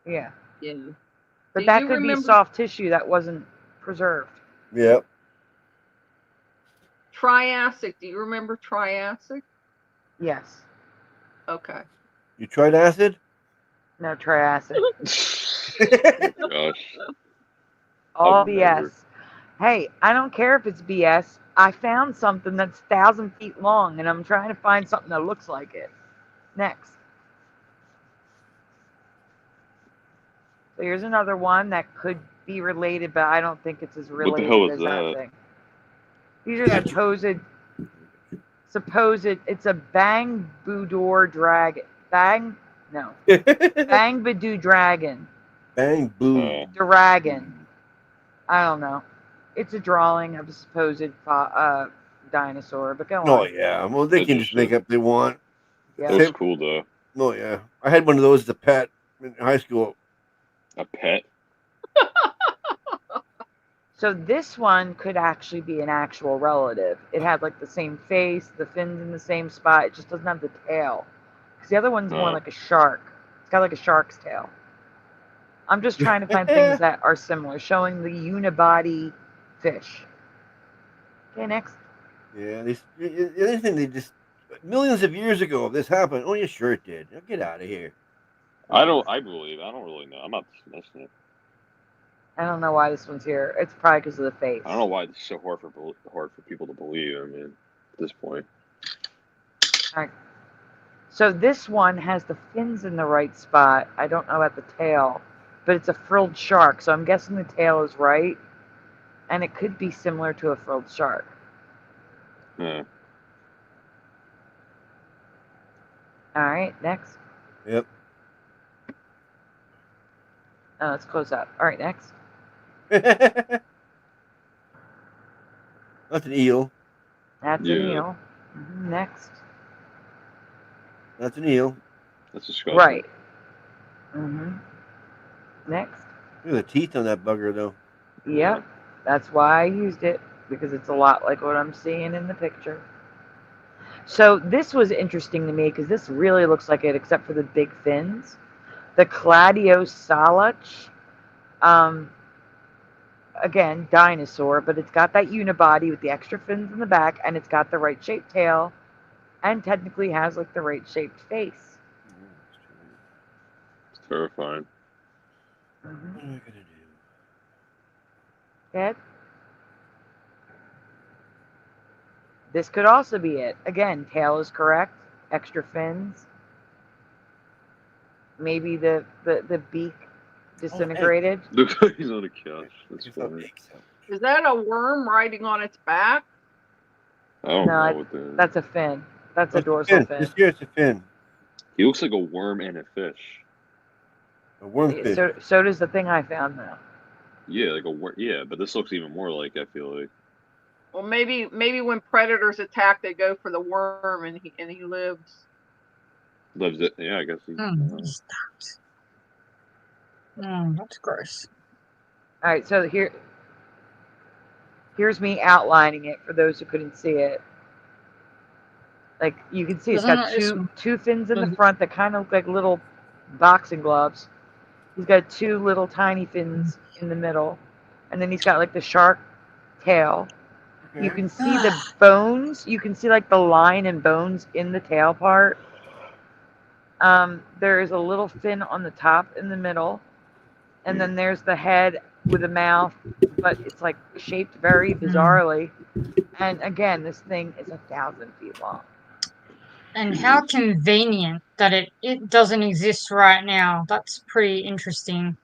Yeah. Yeah. But Do that you could be remember- soft tissue that wasn't preserved. Yep. Triassic. Do you remember Triassic? Yes. Okay. You tried acid? No, Triassic. Gosh. All I've BS. never- Hey, I don't care if it's BS. I found something that's 1,000 feet long, and I'm trying to find something that looks like it. Next. So here's another one that could be related, but I don't think it's as What the related hell as is that? thing. These are supposed, it's a Bang Budor dragon. Bang Badoo dragon. Bang boo. Dragon. I don't know. It's a drawing of a supposed dinosaur, but go on. Oh yeah. Well, they can just make up they want. Yeah. That's cool though. Oh yeah. I had one of those as a pet in high school. A pet? So this one could actually be an actual relative. It had like the same face, the fins in the same spot. It just doesn't have the tail. Because the other one's more like a shark. It's got like a shark's tail. I'm just trying to find things that are similar, showing the unibody fish. Okay, next. Yeah, anything they just millions of years ago this happened. Oh yeah, sure it did. Now get out of here. I don't really know. I'm not dismissing it. I don't know why this one's here. It's probably because of the face. I don't know why it's so hard for people to believe. I mean, at this point. All right. So this one has the fins in the right spot. I don't know about the tail, but it's a frilled shark. So I'm guessing the tail is right, and it could be similar to a frilled shark. Yeah. All right, next. Yep. Oh, let's close up. All right, next. That's an eel. That's an eel. Next. That's an eel. That's a skull. Right. Next. Look at the teeth on that bugger, though. Yep. That's why I used it, because it's a lot like what I'm seeing in the picture. So this was interesting to me because this really looks like it, except for the big fins. The Cladiosalach, again, dinosaur, but it's got that unibody with the extra fins in the back, and it's got the right shaped tail, and technically has like the right shaped face. It's terrifying. What am I gonna do? Good. This could also be it. Again, tail is correct. Extra fins. Maybe the beak disintegrated. Looks like he's on a couch. That's funny. Is that a worm riding on its back? I don't No, know what that is. that's a fin. That's a That's a dorsal fin. fin. This here, it's a fin. He looks like a worm and a fish. A wormfish. So does the thing I found though. Yeah, like a worm. Yeah, but this looks even more like, I feel like. Well, maybe when predators attack, they go for the worm, and he lives. Lives it. Yeah, I guess he. That's gross. All right, so here's me outlining it for those who couldn't see it. Like you can see, it's got two fins in the front that kind of look like little boxing gloves. He's got two little tiny fins in the middle, and then he's got like the shark tail. You can see the bones. You can see like the line and bones in the tail part. There is a little fin on the top in the middle, and then there's the head with a mouth, but it's like shaped very bizarrely. And again, this thing is 1,000 feet long. And how convenient that it doesn't exist right now. That's pretty interesting.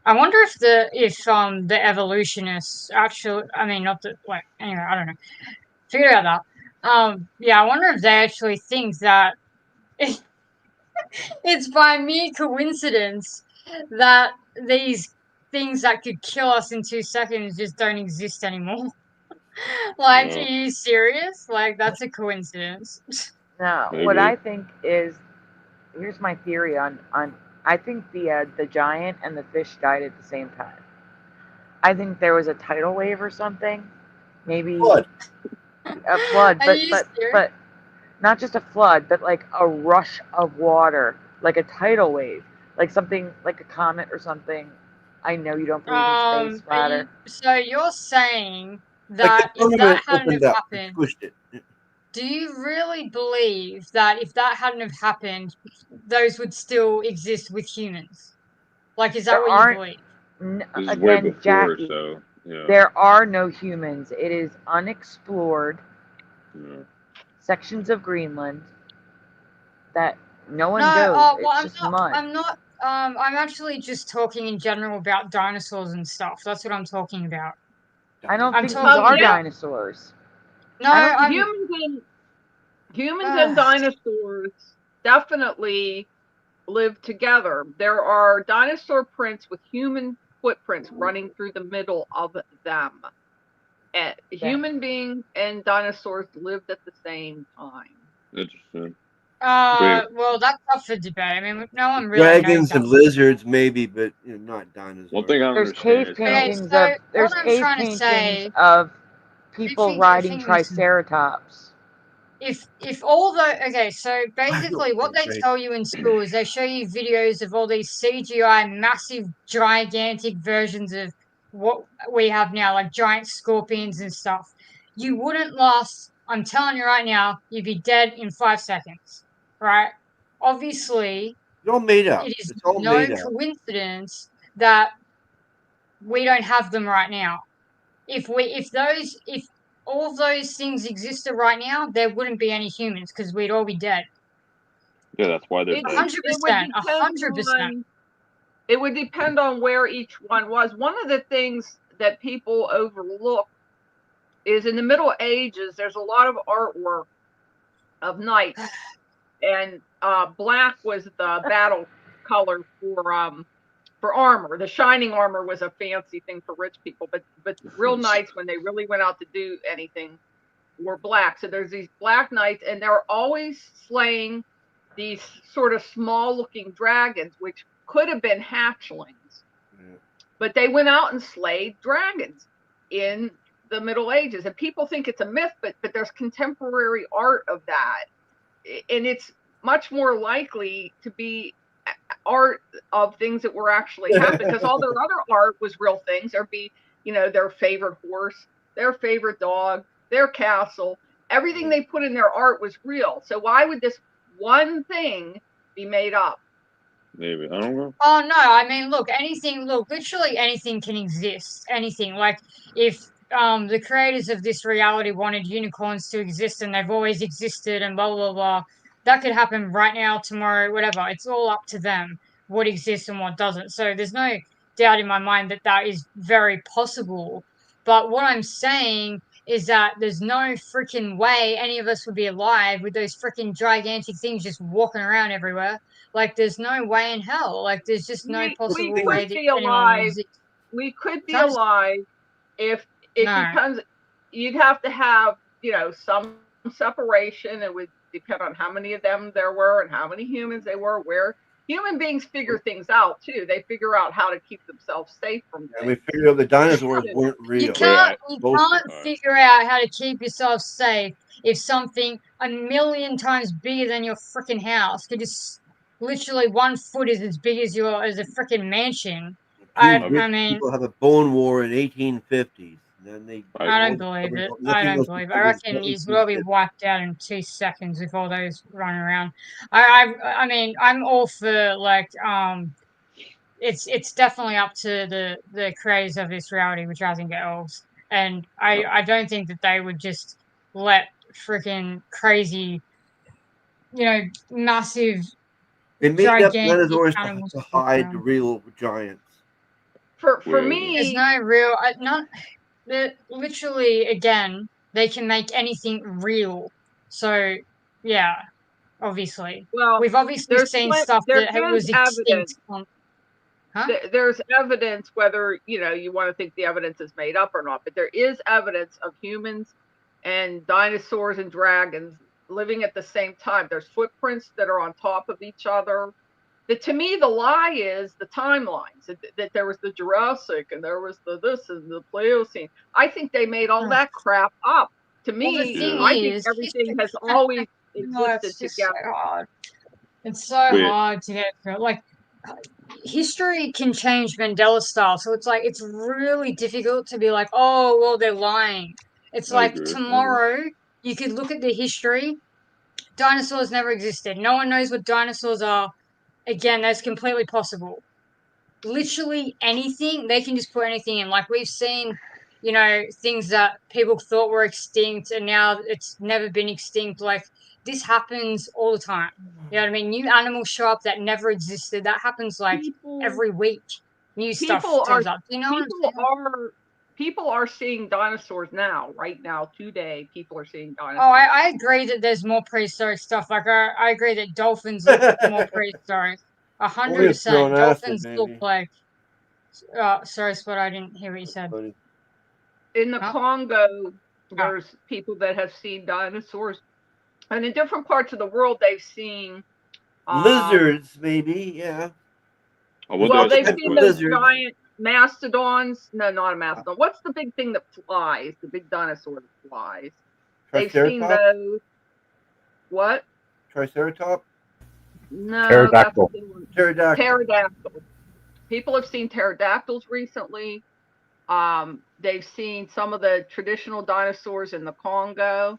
I wonder if the evolutionists actually, I mean, not the, like, anyway, I don't know. Figure out that. Yeah, I wonder if they actually think that it's by mere coincidence that these things that could kill us in 2 seconds just don't exist anymore. Like, are you serious? Like, that's a coincidence. No, what I think is, here's my theory on I think the giant and the fish died at the same time. I think there was a tidal wave or something, maybe a flood, but not just a flood, but like a rush of water, like a tidal wave, like something like a comet or something. I know you don't believe in space, Ryder. So you're saying that if that hadn't have happened, do you really believe that if that hadn't have happened, those would still exist with humans? Like, is that what you believe? This is way before, Jackie, so yeah. there are no humans. It is unexplored sections of Greenland that no one goes. It's just mud. I'm actually just talking in general about dinosaurs and stuff. That's what I'm talking about. I don't think these are dinosaurs. No, humans and dinosaurs definitely live together. There are dinosaur prints with human footprints running through the middle of them. And human beings and dinosaurs lived at the same time. Interesting. Well, that's up for debate. I mean, no one really knows Dragons that. and lizards, maybe, but not dinosaurs. One thing I There's understand cave paintings of people riding triceratops. If all the okay, so basically what they tell you in school is they show you videos of all these CGI massive gigantic versions of what we have now, like giant scorpions and stuff. You wouldn't last, I'm telling you right now, you'd be dead in 5 seconds. Right? Obviously, it's all made up. It is it's all no made up. coincidence that we don't have them right now. If all of those things existed right now, there wouldn't be any humans because we'd all be dead. Yeah, that's why they're 100%. 100%. It would depend on where each one was. One of the things that people overlook is in the Middle Ages, there's a lot of artwork of knights, and black was the battle color for armor. The shining armor was a fancy thing for rich people, but real knights, when they really went out to do anything, were black. So there's these black knights, and they're always slaying these sort of small-looking dragons, which could have been hatchlings. But they went out and slayed dragons in the Middle Ages. And people think it's a myth, but there's contemporary art of that. And it's much more likely to be art of things that were actually happening, because all their other art was real things. There'd be, their favorite horse, their favorite dog, their castle. Everything they put in their art was real. So why would this one thing be made up? Maybe. I don't know. Oh, no. I mean, literally anything can exist. Anything. Like, if the creators of this reality wanted unicorns to exist and they've always existed and blah, blah, blah, that could happen right now, tomorrow, whatever. It's all up to them what exists and what doesn't. So there's no doubt in my mind that is very possible. But what I'm saying is that there's no freaking way any of us would be alive with those freaking gigantic things just walking around everywhere. Like, there's no way in hell. Like, there's just no We possible could way that be anyone would alive. exist. We could be So I'm just- alive if it No. becomes. You'd have to have, some separation. It would depend on how many of them there were and how many humans they were. Where human beings figure things out too. They figure out how to keep themselves safe from And we things. figured out the dinosaurs weren't real. You can't Most of figure out how to keep yourself safe if something 1,000,000 times bigger than your freaking house could just literally 1 foot is as big as a freaking mansion. I rich mean, people have a bone war in 1850s. Then they I don't believe it. I don't believe it. I reckon you will be wiped out in 2 seconds with all those running around. I mean, I'm all for like it's definitely up to the creators of this reality, which I think are elves, and I don't think that they would just let freaking crazy, massive, They made up gigantic dinosaurs animals to just walk hide the around. real giants. For There's me, no real not that literally again they can make anything real. So yeah, obviously well, we've obviously seen stuff there that is was evidence. extinct. Huh? There's evidence, whether you want to think the evidence is made up or not, but there is evidence of humans and dinosaurs and dragons living at the same time. There's footprints that are on top of each other. To me, the lie is the timelines, that there was the Jurassic and there was the this and the Pliocene. I think they made all that crap up. To Well, the me, thing I think is, everything has always existed it's just together. so hard. It's so hard to get through. Like, history can change Mandela style, so it's like it's really difficult to be like, oh, well, they're lying. It's I like agree. tomorrow you could look at the history. Dinosaurs never existed. No one knows what dinosaurs are. Again, that's completely possible. Literally anything, they can just put anything in. Like we've seen, things that people thought were extinct and now it's never been extinct. Like this happens all the time. You know what I mean? New animals show up that never existed. That happens like every week. New stuff turns up. You know what I'm saying? People are seeing dinosaurs now, right now, today. People are seeing dinosaurs. Oh, I agree that there's more prehistoric stuff. Like I agree that dolphins look more prehistoric. 100%. Dolphins look like. Sorry, Spot. I didn't hear what you said. In the Congo, there's people that have seen dinosaurs, and in different parts of the world, they've seen lizards. Maybe, yeah. Well, they've seen those giant mastodons. No, not a mastodon. What's the big thing that flies? The big dinosaur that flies. They've seen those. What? Triceratops? No. Pterodactyl. Pterodactyl. People have seen pterodactyls recently. They've seen some of the traditional dinosaurs in the Congo.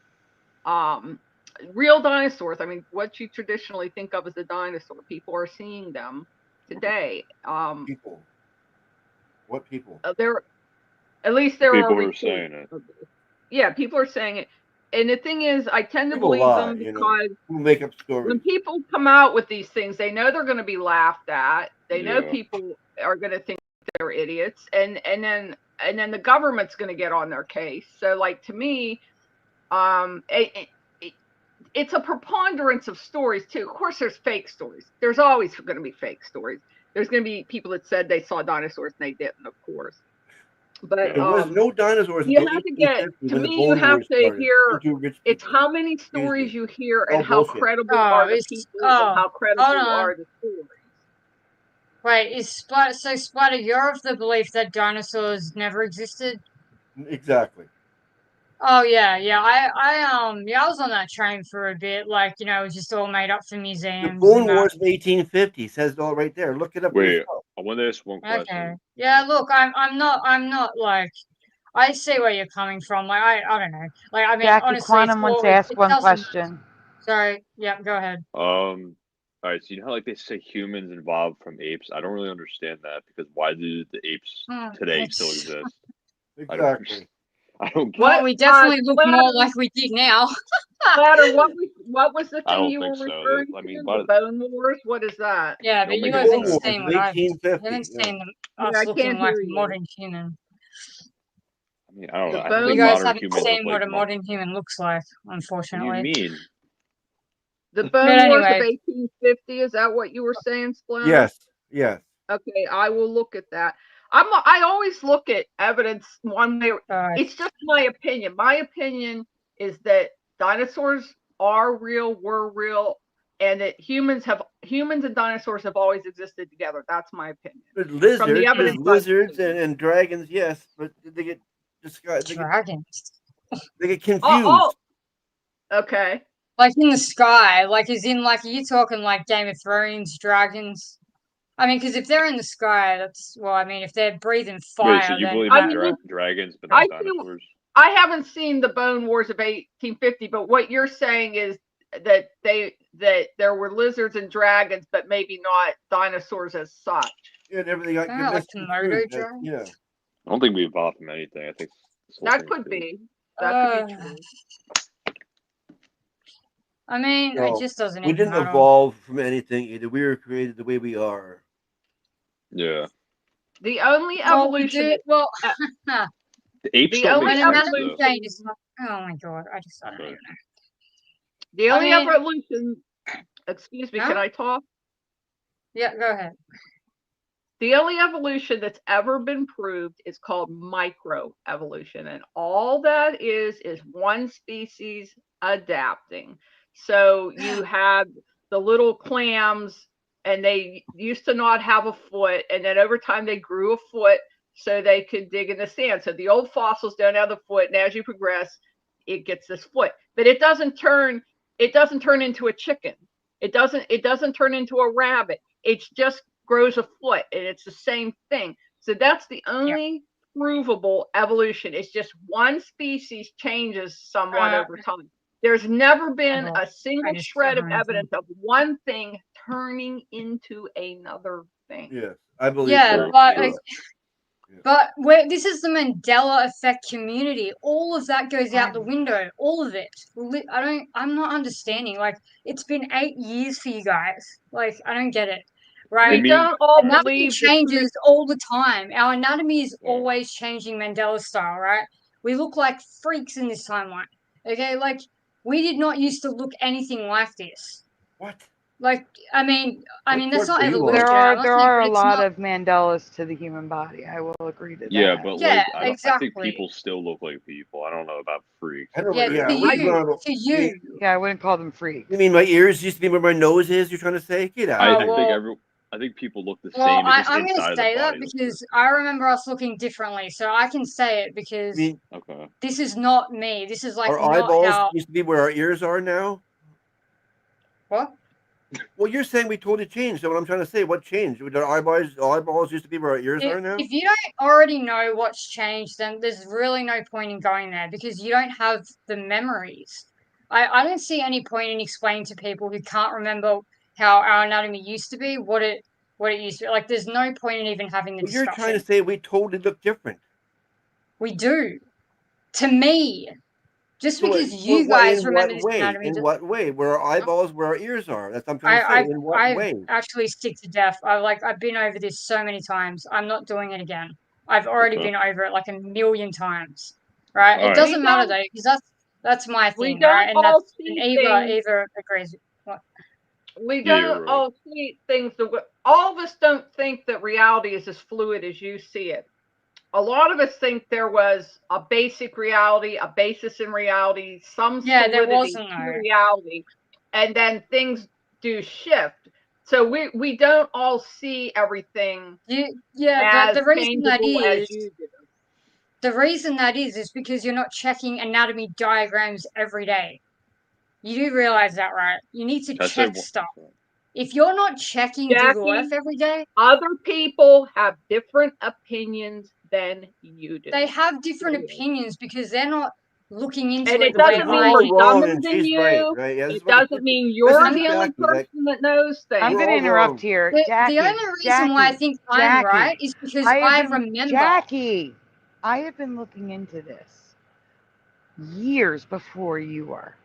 Real dinosaurs. I mean, what you traditionally think of as a dinosaur. People are seeing them today. People. What people? At least there people are are saying it. Yeah, people are saying it. And the thing is, I tend to People believe lie, them because who make up stories. when people come out with these things, they know they're going to be laughed at. They know Yeah. people are going to think they're idiots, and then the government's going to get on their case. So, like, to me, it's a preponderance of stories too. Of course, there's fake stories. There's always going to be fake stories. There's going to be people that said they saw dinosaurs and they didn't, of course. But there was no dinosaurs. You have to get. To me, you have to hear. It's how many stories you hear and how credible are the people and how credible are the stories. Wait, is Spider, you're of the belief that dinosaurs never existed? Exactly. Oh yeah. I was on that train for a bit. Like, it was just all made up for The museums. Bone Wars of 1850 says it all right there. Look it up. Wait, I want to ask one question. Okay. Yeah. Look, I'm not like. I see where you're coming from. Like, I don't know. Like, I mean, Jackie honestly, Quantum wants to ask one question. Sorry. Yeah. Go ahead. All right, so you know how like they say humans evolved from apes? I don't really understand that because why do the apes today still exist? Exactly. I don't. Well, we definitely look more like we did now. Ladder, what was the I thing don't you were think so. referring I mean, to? but- The Bone Wars? What is that? Yeah, Don't but you make guys any haven't sense. seen what I've. You haven't 1850, seen them Yeah, us I looking can't like hear a you. modern human. I mean, I don't know. I The don't You think guys modern haven't humans have seen like what a modern human looks like, What do you unfortunately. mean? The But Bone Wars of anyway, 1850. Is that what you were saying, Splinter? Yes. Yes. Okay, I will look at that. I always look at evidence one way. It's just my opinion. My opinion is that dinosaurs are real, were real, and that humans and dinosaurs have always existed together. That's my opinion. But From the lizards, evidence there's lizards and dragons, yes, but they get disguised. dragons. They get confused. Oh, okay. Like in the sky, like as in like, are you talking like Game of Thrones dragons? I mean, because if they're in the sky, that's well. I mean, if they're breathing fire, Wait, so you then believe I in mean, dragons but I not feel dinosaurs? I haven't seen the Bone Wars of 1850, but what you're saying is that there were lizards and dragons, but maybe not dinosaurs as such. Yeah, and everything got kind of like misconstrued. Komodo dragons. Yeah. I don't think we evolved from anything. I think this whole That thing could is fake. be. That could be true. I mean, it No, just doesn't we even didn't matter. evolve from anything either. We were created the way we are. Yeah. The only Well, we evolution. do. Well, The apes the don't only make when sense, evolution. though. changes. Oh my god! I don't even know. The I only mean- evolution. Excuse me. Huh? Can I talk? Yeah, go ahead. The only evolution that's ever been proved is called microevolution, and all that is one species adapting. So you have the little clams, and they used to not have a foot, and then over time they grew a foot so they could dig in the sand. So the old fossils don't have the foot, and as you progress, it gets this foot, but it doesn't turn into a chicken. It doesn't turn into a rabbit. It's just grows a foot, and it's the same thing. So that's the only provable evolution. It's just one species changes somewhat over time. There's never been a single shred of evidence of one thing turning into another thing. Yes, I believe. Yeah, so. but Yeah. but this is the Mandela Effect community. All of that goes out the window. All of it. I'm not understanding. Like, it's been 8 years for you guys. Like, I don't get it. Right? We don't all Anatomy believe changes all the time. Our anatomy is always changing Mandela style, right? We look like freaks in this timeline. Okay, like we did not used to look anything like this. What? Like, I mean that's not are you on? evolution. There I'm not saying are a it's lot not- of Mandelas to the human body. I will agree to Yeah, that. but Yeah, like, I think exactly. people still look like people. I don't know about freaks. I don't. Yeah, Yeah, to we you, grow- to you. Yeah, I wouldn't call them freaks. You mean my ears used to be where my nose is? You're trying to say? Get out of here. I think people look the Well, same. It's just I'm going inside to of the say that body looks because I remember us looking differently, so I can say it because okay. this is not me. This is like Our not eyeballs how. used to be where our ears are now. What? Well, you're saying we totally changed. So what I'm trying to say, what changed? Our eyeballs used to be where our ears are now. If you don't already know what's changed, then there's really no point in going there because you don't have the memories. I don't see any point in explaining to people who can't remember how our anatomy used to be what it used to be. Like, there's no point in even having the Well, you're discussion. trying to say we totally look different. We do. To me. Just So because you guys remember this way? anatomy. In what way? Where our eyeballs, where our ears are. That's what I'm trying to say. In what I way? actually stick to death. I've been over this so many times. I'm not doing it again. I've already been over it like a million times. Right? All It right. doesn't matter though, because that's my We thing, don't right? And all that's see and things. Eva agrees. What? We Yeah, don't you're right. all see things all of us don't think that reality is as fluid as you see it. A lot of us think there was a basic reality, a basis in reality, some Yeah, there solidity wasn't, to though. reality, and then things do shift. So we don't all see everything Yeah, as the reason that changeable as is you do. the reason that is because you're not checking anatomy diagrams every day. You do realize that, right? You need to Can I say check one- stuff. If you're not checking Google Jackie, Earth every day, other people have different opinions than you do. they have different opinions because they're not looking into And it it the way doesn't mean I we're do. dumber than you. Right? Yeah, It doesn't mean you're the only person that knows things. I'm going to interrupt here. The Jackie, only reason why I think I'm Jackie, right is because I remember. Jackie, I have been looking into this years before you are.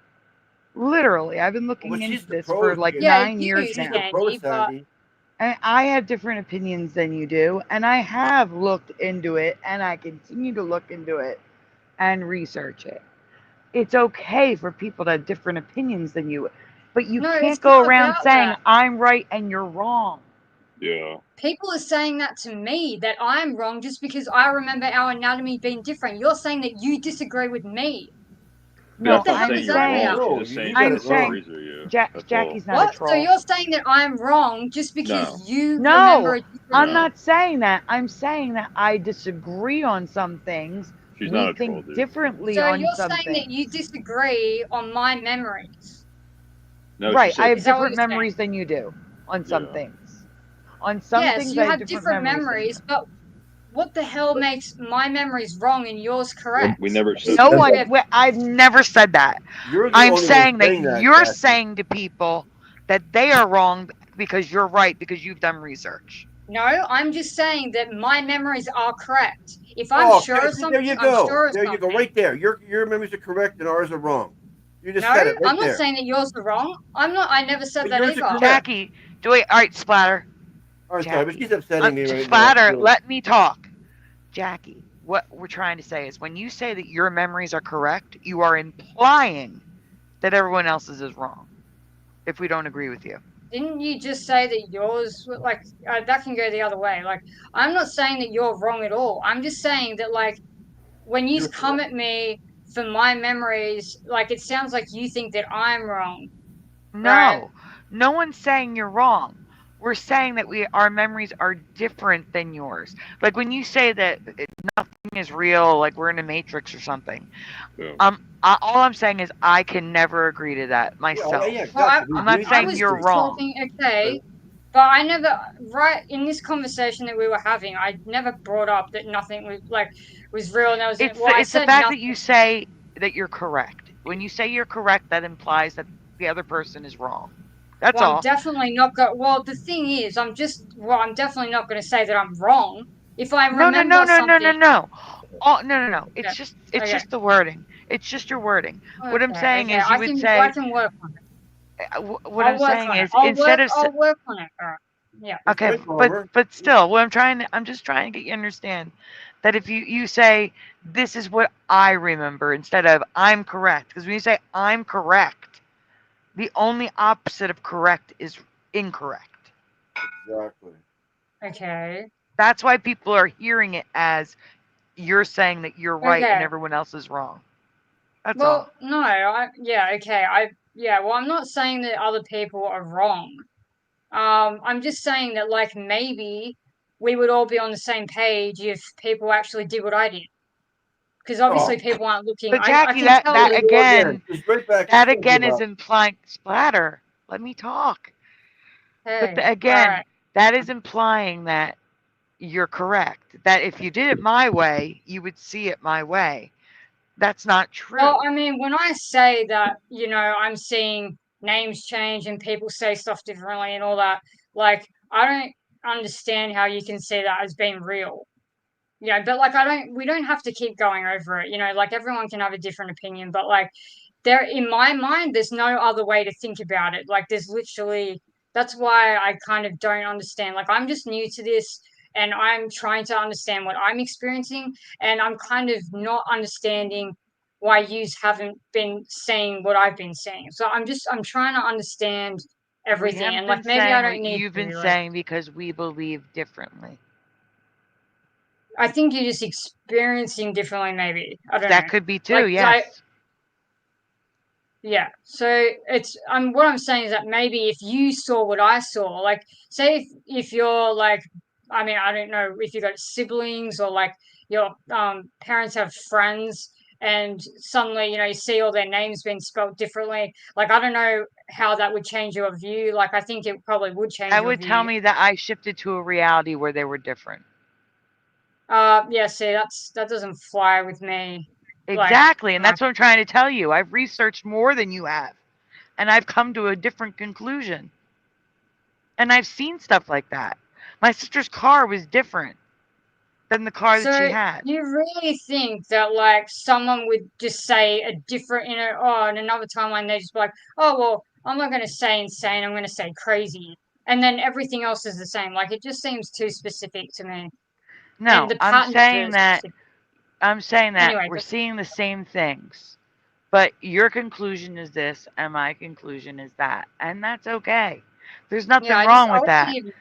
Literally, I've been looking into this for like 9 years now. And I have different opinions than you do, and I have looked into it, and I continue to look into it and research it. It's okay for people to have different opinions than you, but you No, can't it's go not around about saying that. I'm right and you're wrong. Yeah. People are saying that to me, that I'm wrong just because I remember our anatomy being different. You're saying that you disagree with me. No, What the hell I'm is that saying, about? She's just saying I'm she'll saying, freezer you. That's Jackie's all. not a What? So troll. you're saying that I'm wrong just because No. you remember No, a different I'm not saying that. I'm saying that I disagree on some things. She's We not a think troll, dude. differently So on you're some saying that you things. disagree on my memories. No, Right, she I said. have Is that what different you're saying? memories than you do on some Yeah. things. On some Yes, things, you I have have different different memories than you. memories, but what the hell makes my memories wrong and yours correct? We never said No that. one, I've never said that. You're the I'm only one saying that saying that, you're Jackie. saying to people that they are wrong because you're right because you've done research. No, I'm just saying that my memories are correct. If I'm Oh, sure of see, there you something, I'm go. sure of There you go. something. Right there. Your memories are correct and ours are wrong. You just No, said it right I'm not there. saying that yours are wrong. I never said But that yours are either. correct. Jackie, all right, Splatter. I'm sorry, but Jackie, she's upsetting me right now. Splatter, let me talk. Jackie, what we're trying to say is when you say that your memories are correct, you are implying that everyone else's is wrong if we don't agree with you. Didn't you just say that yours like that can go the other way? Like I'm not saying that you're wrong at all. I'm just saying that like when you You're come correct. at me for my memories, like it sounds like you think that I'm wrong, right? No, no one's saying you're wrong. We're saying that our memories are different than yours. Like when you say that nothing is real, like we're in a matrix or something. Yeah. All I'm saying is I can never agree to that myself. Yeah, Well, gotcha. We I'm not agree I saying was you're just wrong. talking, okay, but I never, right in this conversation that we were having, I never brought up that nothing was real. And I was, well, I It's the said fact that you nothing. say that you're correct. When you say you're correct, that implies that the other person is wrong. That's Well, I'm all. definitely not going. Well, the thing is, I'm definitely not going to say that I'm wrong if I No, no, no, remember no, no, no, something. no. Oh, no, no, no. Yeah. It's Okay. just the wording. It's just your wording. What I'm Okay. saying Okay. is, you would say, I can work on it. what I'll I'm work saying on it. is, instead of I'll work on it. All right. Yeah. That's okay, right, Palmer. but still, what I'm just trying to get you to understand that if you say this is what I remember instead of I'm correct, because when you say I'm correct, the only opposite of correct is incorrect. Exactly. Okay. That's why people are hearing it as you're saying that you're right and Okay. everyone else is wrong. That's all. Well, no. Yeah. Okay. Yeah. Well, I'm not saying that other people are wrong. I'm just saying that like maybe we would all be on the same page if people actually did what I did. Because obviously Oh, people aren't looking. But I Jackie, can tell that that. again, it's right back that to you again is about. implying Splatter. Let me talk. But Hey, all again, right. that is implying that you're correct. That if you did it my way, you would see it my way. That's not Well, true. I mean, when I say that, I'm seeing names change and people say stuff differently and all that, like, I don't understand how you can see that as being real. Yeah, but like, we don't have to keep going over it, like everyone can have a different opinion, but like, in my mind, there's no other way to think about it. Like, that's why I kind of don't understand. Like, I'm just new to this and I'm trying to understand what I'm experiencing, and I'm kind of not understanding why yous haven't been saying what I've been saying. So I'm trying to understand We everything, haven't and like been maybe I saying don't what need you've been to. Like, saying because we believe differently. I think you're just experiencing differently. Maybe I don't That know. could be too, Like yes. yeah. So what I'm saying is that maybe if you saw what I saw, like say if you're like, I mean, I don't know if you got siblings or like your parents have friends and suddenly you see all their names being spelled differently. Like I don't know how that would change your view. Like I think it probably would change That your would tell view. me that I shifted to a reality where they were different. Yeah. See, that doesn't fly with me. Like, Exactly, and that's what I'm trying to tell you. I've researched more than you have, and I've come to a different conclusion. And I've seen stuff like that. My sister's car was different than the car that she so had. you really think that like someone would just say a different, in another timeline they just be like, oh well, I'm not going to say insane, I'm going to say crazy, and then everything else is the same. Like it just seems too specific to me, and No, the I'm patterns are saying that specific. I'm saying that Anyway, we're seeing the same things, but your conclusion is this, and my conclusion is that, and that's okay. There's nothing I wrong with wasn't that. even talking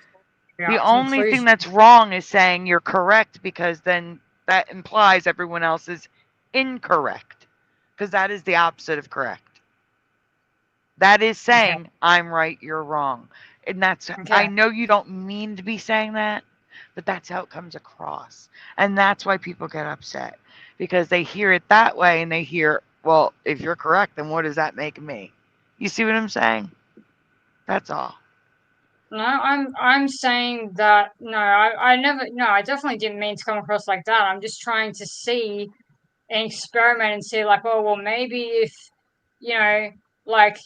The about only thing conclusion. that's wrong is saying you're correct, because then that implies everyone else is incorrect, because that is the opposite of correct. That is saying I'm right, you're wrong. And that's, I know you don't mean to be saying that, but that's how it comes across. And that's why people get upset, because they hear it that way and they hear, well, if you're correct, then what does that make me? You see what I'm saying? That's all. No, I'm saying that I definitely didn't mean to come across like that. I'm just trying to see and experiment and see, like, oh well, maybe if like,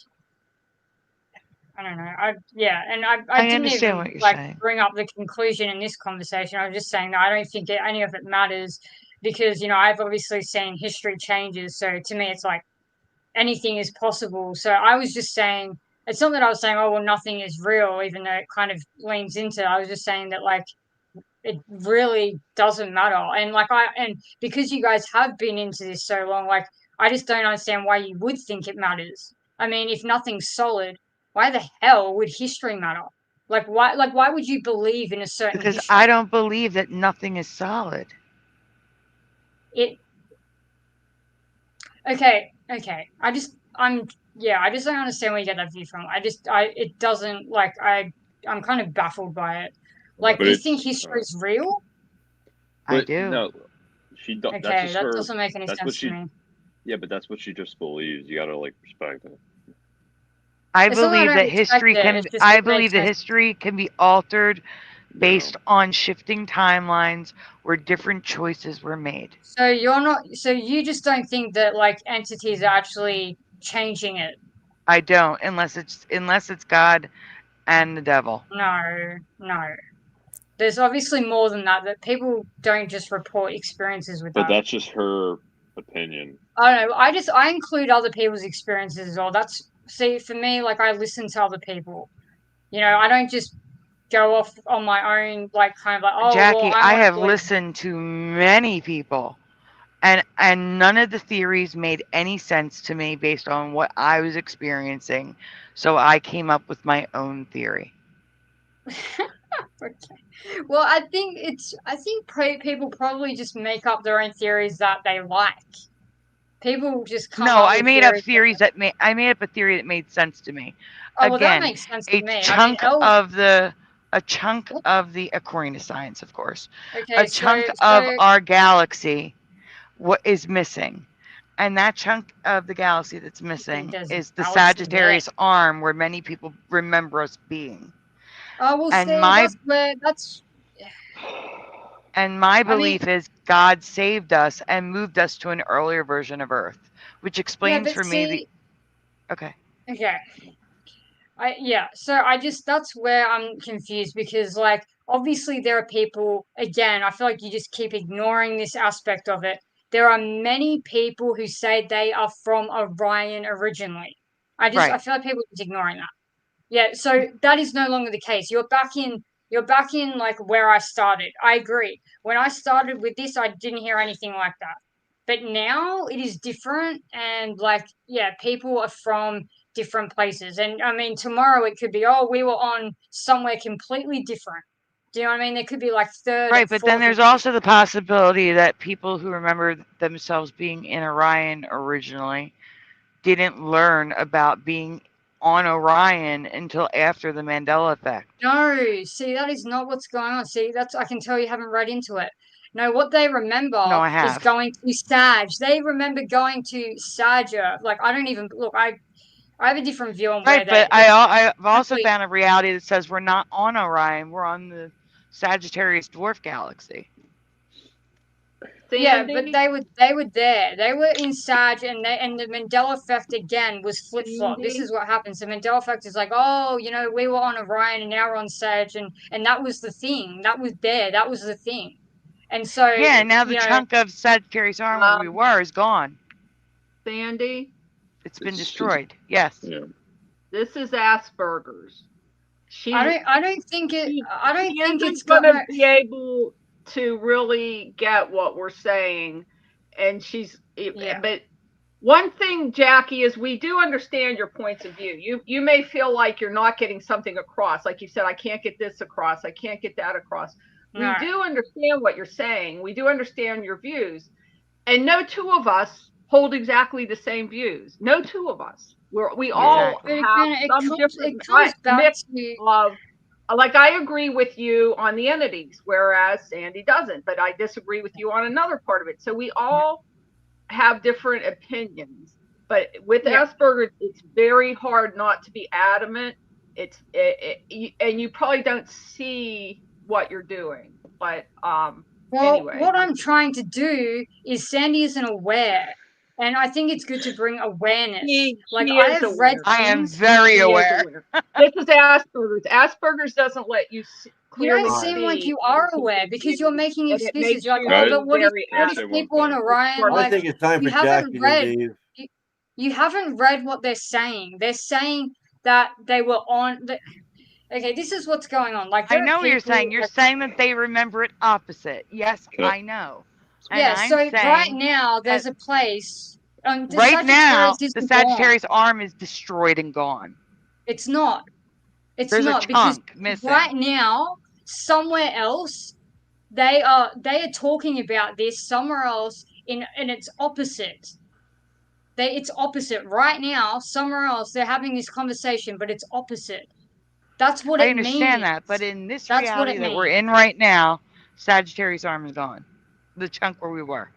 I don't know. I didn't understand even what you're like saying. bring up the conclusion in this conversation. I was just saying that I don't think any of it matters, because I've obviously seen history changes. So to me, it's like anything is possible. So I was just saying, it's not that I was saying, oh well, nothing is real, even though it kind of leans into it. I was just saying that, like, it really doesn't matter. And because you guys have been into this so long, like, I just don't understand why you would think it matters. I mean, if nothing's solid, why the hell would history matter? Like, why would you believe in a certain Because history? I don't believe that nothing is solid. Okay. I just don't understand where you get that view from. It doesn't, like, I'm kind of baffled by it. Like, But you it's think history is real? I but do. no, that's Okay, just that her. doesn't make any That's what sense to she. me. Yeah, but that's what she just believes. You gotta like respect it. I It's not that I believe don't that respect history it, can. it's just I it believe makes that no history can be altered based on shifting timelines where different choices were made. So you just don't think that, like, entities are actually changing it? I don't, unless it's God and the devil. No. There's obviously more than that. That people don't just report experiences with But that. that's just her opinion. I don't know. I include other people's experiences as well. See, for me, like, I listen to other people. I don't just go off on my own, like, kind of like, oh well, Jackie, I I want to have believe. listened to many people, and none of the theories made any sense to me based on what I was experiencing. So I came up with my own theory. Okay. Well, I think people probably just make up their own theories that they like. People just come No, up I with made up theories. theories I made up a theory that made sense to me. Oh well, that Again, makes sense to a me. I mean, chunk of the, according to science, of course, a okay, chunk of our galaxy what is missing. And that chunk of the galaxy that's missing there's a is the galaxy there. Sagittarius arm where many people remember us being. Oh well, And see, my I mean, belief is God saved us and moved us to an earlier version of Earth, which yeah, explains but for me see, okay. So that's where I'm confused, because, like, obviously there are people, again, I feel like you just keep ignoring this aspect of it. There are many people who say they are from Orion originally. I Right. feel like people are just ignoring that. Yeah, so that is no longer the case. You're back in like where I started. I agree. When I started with this, I didn't hear anything like that. But now it is different, and, like, yeah, people are from different places. And I mean, tomorrow it could be, oh, we were on somewhere completely different. Do you know what I mean? There could be like third Right, and but then fourth. there's also the possibility that people who remember themselves being in Orion originally didn't learn about being on Orion until after the Mandela effect. No, see, that is not what's going on. See, I can tell you haven't read into it. No, what they remember No, I is have. going to Sag. They remember going to Sagia. Like, I don't even look. I have a different view on where Right, but it's I've also actually. found a reality that says we're not on Orion, we're on the Sagittarius dwarf galaxy. Yeah, but they were there. They were in Sag, and the Mandela effect again was flip flop. This is what happens. The Mandela effect is like, oh, we were on Orion and now we're on Sag, and that was the thing. That was there. That was the thing. And so, Yeah, now the chunk of Sagittarius arm where we were is gone. Sandy? It's been destroyed. Yes. Yeah. This is Asperger's. I don't think She it's isn't gonna be able to really get what we're saying and she's, but one thing, Jackie, is we do understand your points of view. You may feel like you're not getting something across. Like you said, I can't get this across. I can't get that across. We do understand what you're saying. We do understand your views. And no two of us hold exactly the same views. No two of us. We all have some different mix of, like, I agree with you on the entities, whereas Sandy doesn't, but I disagree with you on another part of it. So we all have different opinions. But with Asperger's, it's very hard not to be adamant. And you probably don't see what you're doing. But anyway. What I'm trying to do is Sandy isn't aware. And I think it's good to bring awareness. I have read things. I am very aware. This is Asperger's. Asperger's doesn't let you clearly You don't seem like you are aware because you're making excuses. You're like, Guys, but what if people on Orion, I think it's time for Jackie to leave. You haven't read what they're saying. They're saying that they were on. Okay, this is what's going on. Like, I know what you're saying. You're saying that they remember it opposite. Yes, I know. And yeah. I'm So saying right now, there's a place. Right now, the Sagittarius arm is destroyed and gone. It's not. There's a chunk missing. Right now, somewhere else, they are talking about this somewhere else and it's opposite. It's opposite right now. Somewhere else, they're having this conversation, but it's opposite. That's what it means. I understand that, but in this That's reality that we're in right now, Sagittarius arm is gone. The chunk where we were.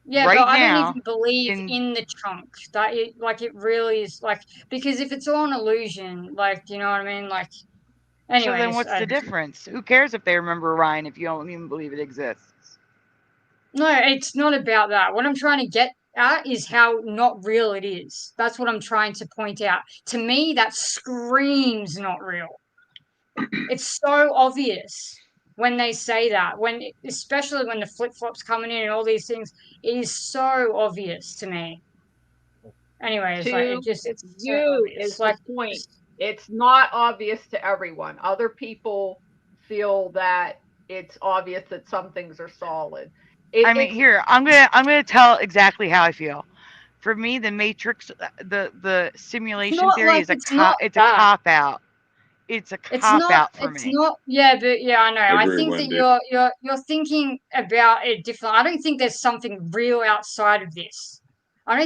Yeah, right but I now, don't even believe in the chunk. That it really is because if it's all an illusion, you know what I mean? Anyways. So then what's the difference? Who cares if they remember Orion if you don't even believe it exists? No, it's not about that. What I'm trying to get at is how not real it is. That's what I'm trying to point out. To me, that screams not real. It's so obvious when they say that, especially when the flip-flops coming in and all these things, it is so obvious to me. Anyways, it's so is the point. It's not obvious to everyone. Other people feel that it's obvious that some things are solid. Here, I'm gonna tell exactly how I feel. For me, the Matrix, the simulation theory is a cop out. It's a cop out for me. It's not. Yeah, but I know. I think that you're thinking about it differently. I don't think there's something real outside of this. I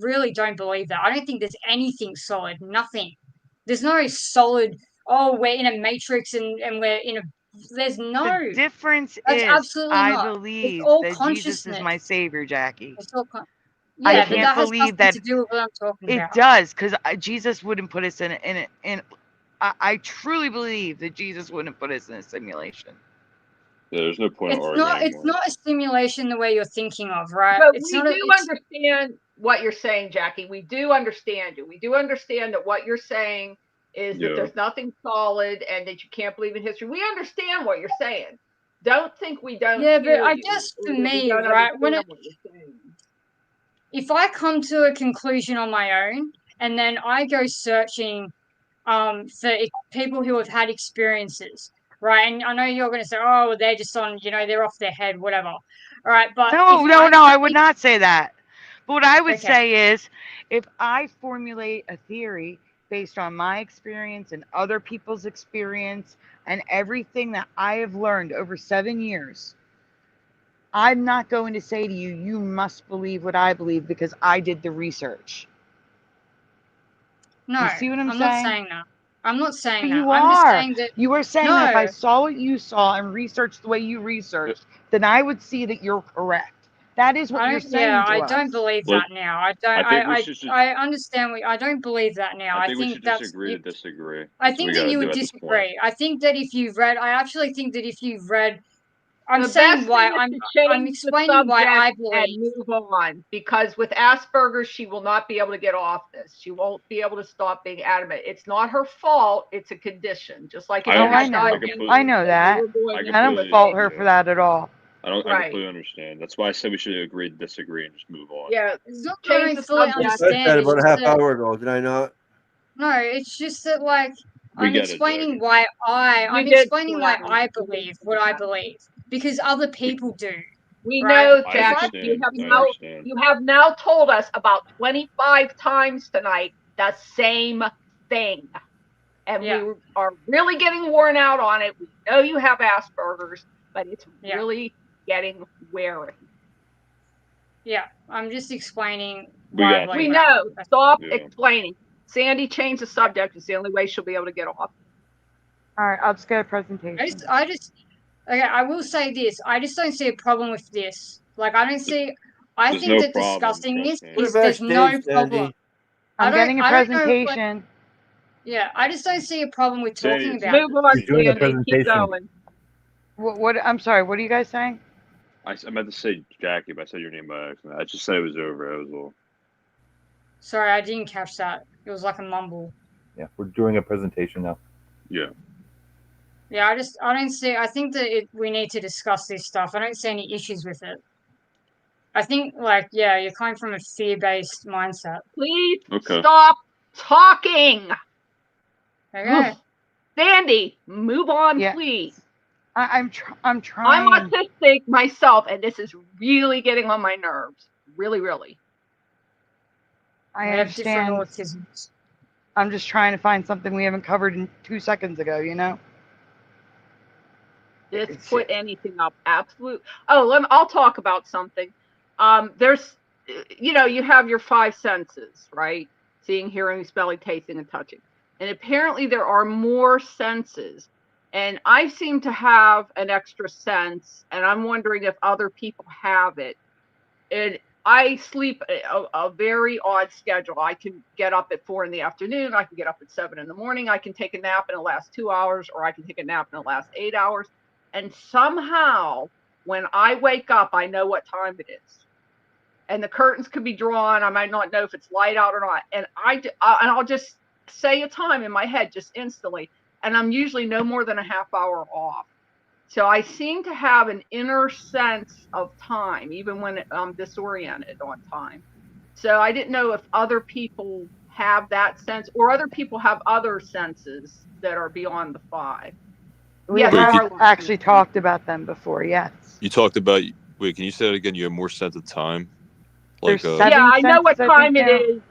really don't believe that. I don't think there's anything solid. Nothing. There's no solid. Oh, we're in a matrix and we're in a. There's no. The difference That's is absolutely I not. believe that Jesus is my savior, Jackie. I can't believe that. To do with what I'm talking about. It does, because Jesus wouldn't put us in. I truly believe that Jesus wouldn't put us in a simulation. Yeah, there's no point in arguing. It's not a simulation the way you're thinking of, right? But we do understand what you're saying, Jackie. We do understand you. We do understand that what you're saying is that there's nothing solid and that you can't believe in history. We understand what you're saying. Don't think we don't. Yeah, but I guess for me, right, if I come to a conclusion on my own and then I go searching for people who have had experiences, right? And I know you're going to say, oh, they're just on, they're off their head, whatever. All right, but no, I would not say that. But what I would say is, if I formulate a theory based on my experience and other people's experience and everything that I have learned over 7 years, I'm not going to say to you, you must believe what I believe because I did the research. No, you see what I'm saying? Not saying that. I'm not saying but that. You I'm are. Just saying that. You are saying that if I saw what you saw and researched the way you researched, then I would see that you're correct. That is what you're saying. Yeah, I don't believe that now. I don't. I understand. I don't believe that now. I think we should disagree to disagree. I think that you would disagree. I think that if you've read, I actually think that if you've read. I'm saying why I'm explaining why I believe. And move on, because with Asperger's, she will not be able to get off this. She won't be able to stop being adamant. It's not her fault. It's a condition, just like I know that. I don't fault her for that at all. I completely understand. That's why I said we should agree to disagree and just move on. Yeah, I fully understand. I said about a half hour ago, did I not? No, it's just that I'm explaining why I believe what I believe. because other people do. We right? know, I Jackie. understand. You have now told us about 25 times tonight the same thing, and we are really getting worn out on it. We know you have Asperger's, but it's really getting wearing. Yeah, I'm just explaining We why. got Like, We know. Stop Yeah. explaining. Sandy, change the subject. It's the only way she'll be able to get off. All right, I'll just get a presentation. Okay, I will say this. I just don't see a problem with this. Like, I don't see. I There's think no that problem, discussing this trust me. Put it is there's no backstage, problem. Sandy. I'm getting a I don't know. presentation. Yeah, I just don't see a problem with talking Sandy, about Move on, She's doing a Sandy. Keep presentation. going. What? I'm sorry. What are you guys saying? I meant to say Jackie, but I said your name by accident. I just said it was over. That was all. Sorry, I didn't catch that. It was like a mumble. Yeah, we're doing a presentation now. Yeah. Yeah, I don't see. I think that we need to discuss this stuff. I don't see any issues with it. I think, like, yeah, you're coming from a fear-based mindset. Please stop talking. Okay. Sandy, move on, please. I'm trying. I'm autistic myself, and this is really getting on my nerves. Really, really. I have different understand. autisms. I'm just trying to find something we haven't covered in 2 seconds ago. You know. Just put anything up. Absolute. Oh, I'll talk about something. There's, you have your 5 senses, right? Seeing, hearing, smelling, tasting, and touching. And apparently there are more senses. And I seem to have an extra sense, and I'm wondering if other people have it. And I sleep a very odd schedule. I can get up at 4 in the afternoon. I can get up at 7 in the morning. I can take a nap in the last 2 hours, or I can take a nap in the last 8 hours. And somehow, when I wake up, I know what time it is. And the curtains could be drawn. I might not know if it's light out or not. And I'll just say a time in my head just instantly. And I'm usually no more than a half hour off. So I seem to have an inner sense of time, even when I'm disoriented on time. So I didn't know if other people have that sense, or other people have other senses that are beyond the 5. We Yes, have actually talked about them before. Yes. You talked about. Wait, can you say that again? You have more sense of time. Like There's yeah, I know what senses, I time think, it now. is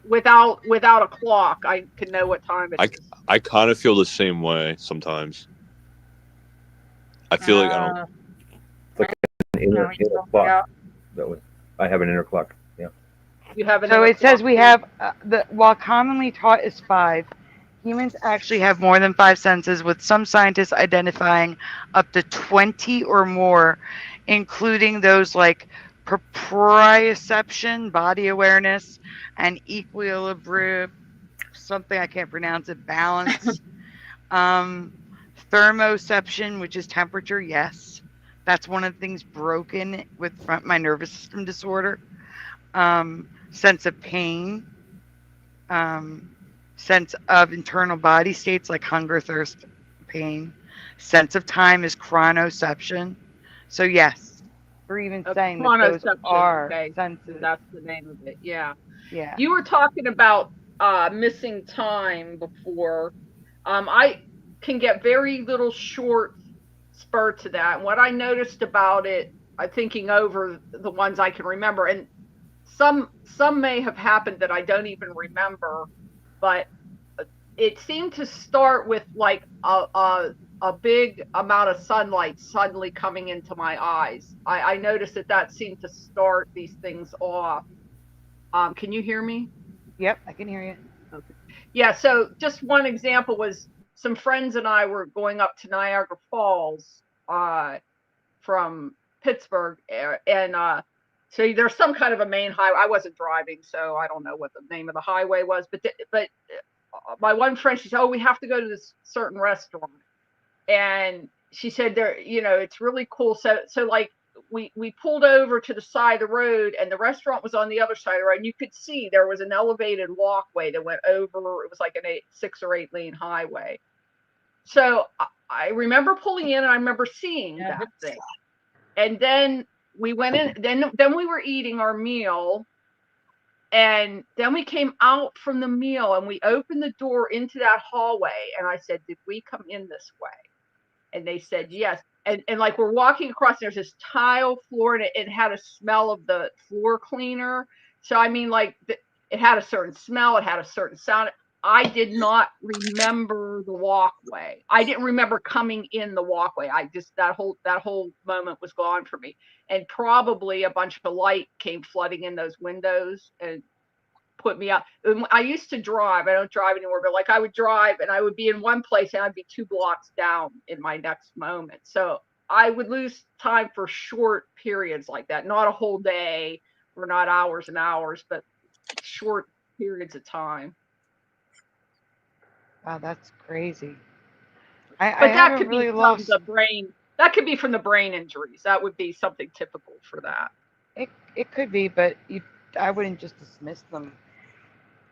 without a clock. I can know what time it is. I kind of feel the same way sometimes. I feel like I don't. It's like an inner clock. I have an inner clock. Yeah. You have an So inner it says clock, we too. have while commonly taught is 5, humans actually have more than 5 senses, with some scientists identifying up to 20 or more, including those like proprioception, body awareness, and equilibrium, something I can't pronounce it, balance. Thermoception, which is temperature, yes. That's one of the things broken with my nervous system disorder. Sense of pain, sense of internal body states like hunger, thirst, pain. Sense of time is chronoception. So yes, we're even saying that those Chronoception, are okay. senses. That's the name of it. Yeah. Yeah. You were talking about missing time before. I can get very little short spurts of that. And what I noticed about it, I'm thinking over the ones I can remember, and some may have happened that I don't even remember, but it seemed to start with like a big amount of sunlight suddenly coming into my eyes. I noticed that seemed to start these things off. Can you hear me? Yep, I can hear you. Okay. Yeah, so just one example was some friends and I were going up to Niagara Falls from Pittsburgh, and so there's some kind of a main highway. I wasn't driving, so I don't know what the name of the highway was, but my one friend, she said, "Oh, we have to go to this certain restaurant," and she said, "There, it's really cool." So like we pulled over to the side of the road, and the restaurant was on the other side of the road, and you could see there was an elevated walkway that went over. It was like an 6 or 8 lane highway. So I remember pulling in, and I remember seeing that thing. And then we went in. Then we were eating our meal, and then we came out from the meal, and we opened the door into that hallway. And I said, "Did we come in this way?" And they said yes. And like we're walking across, there's this tile floor, and it had a smell of the floor cleaner. So I mean, like it had a certain smell, it had a certain sound. I did not remember the walkway. I didn't remember coming in the walkway. I just that whole moment was gone for me. And probably a bunch of light came flooding in those windows and put me out. I used to drive. I don't drive anymore, but like I would drive and I would be in one place and I'd be 2 blocks down in my next moment. So I would lose time for short periods like that, not a whole day or not hours and hours, but short periods of time. Wow, that's crazy. But I that haven't could really be from lost. the brain. That could be from the brain injuries. That would be something typical for that. It could be, but I wouldn't just dismiss them.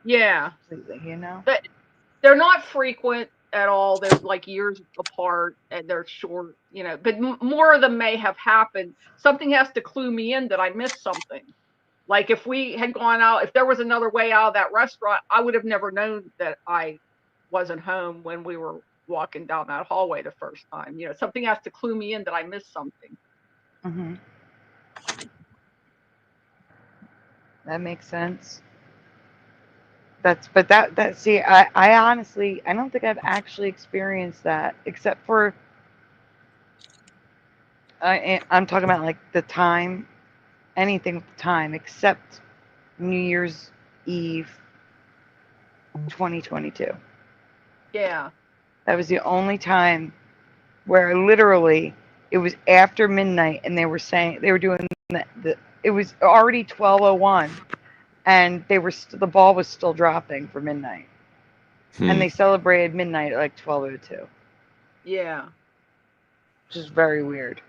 Yeah. Completely, you know. But they're not frequent at all. They're like years apart and they're short, you know. But more of them may have happened. Something has to clue me in that I missed something. Like if we had gone out, if there was another way out of that restaurant, I would have never known that I wasn't home when we were walking down that hallway the first time. You know, something has to clue me in that I missed something. Mm-hmm. That makes sense. But see, I honestly, I don't think I've actually experienced that, except for I'm talking about like the time, anything with the time, except New Year's Eve 2022. Yeah. That was the only time where literally it was after midnight and they were saying they were doing it was already 12:01 and the ball was still dropping for midnight. And they celebrated midnight at like 12:02. Yeah. Which is very weird.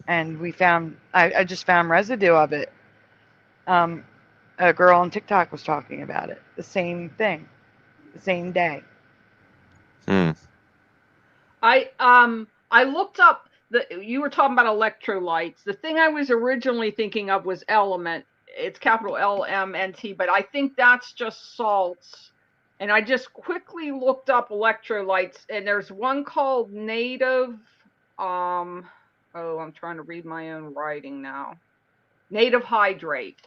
And we found I just found residue of it. A girl on TikTok was talking about it. The same thing. The same day. I looked up you were talking about electrolytes. The thing I was originally thinking of was element. It's capital LMNT, but I think that's just salts. And I just quickly looked up electrolytes, and there's one called native. I'm trying to read my own writing now. Native hydrate.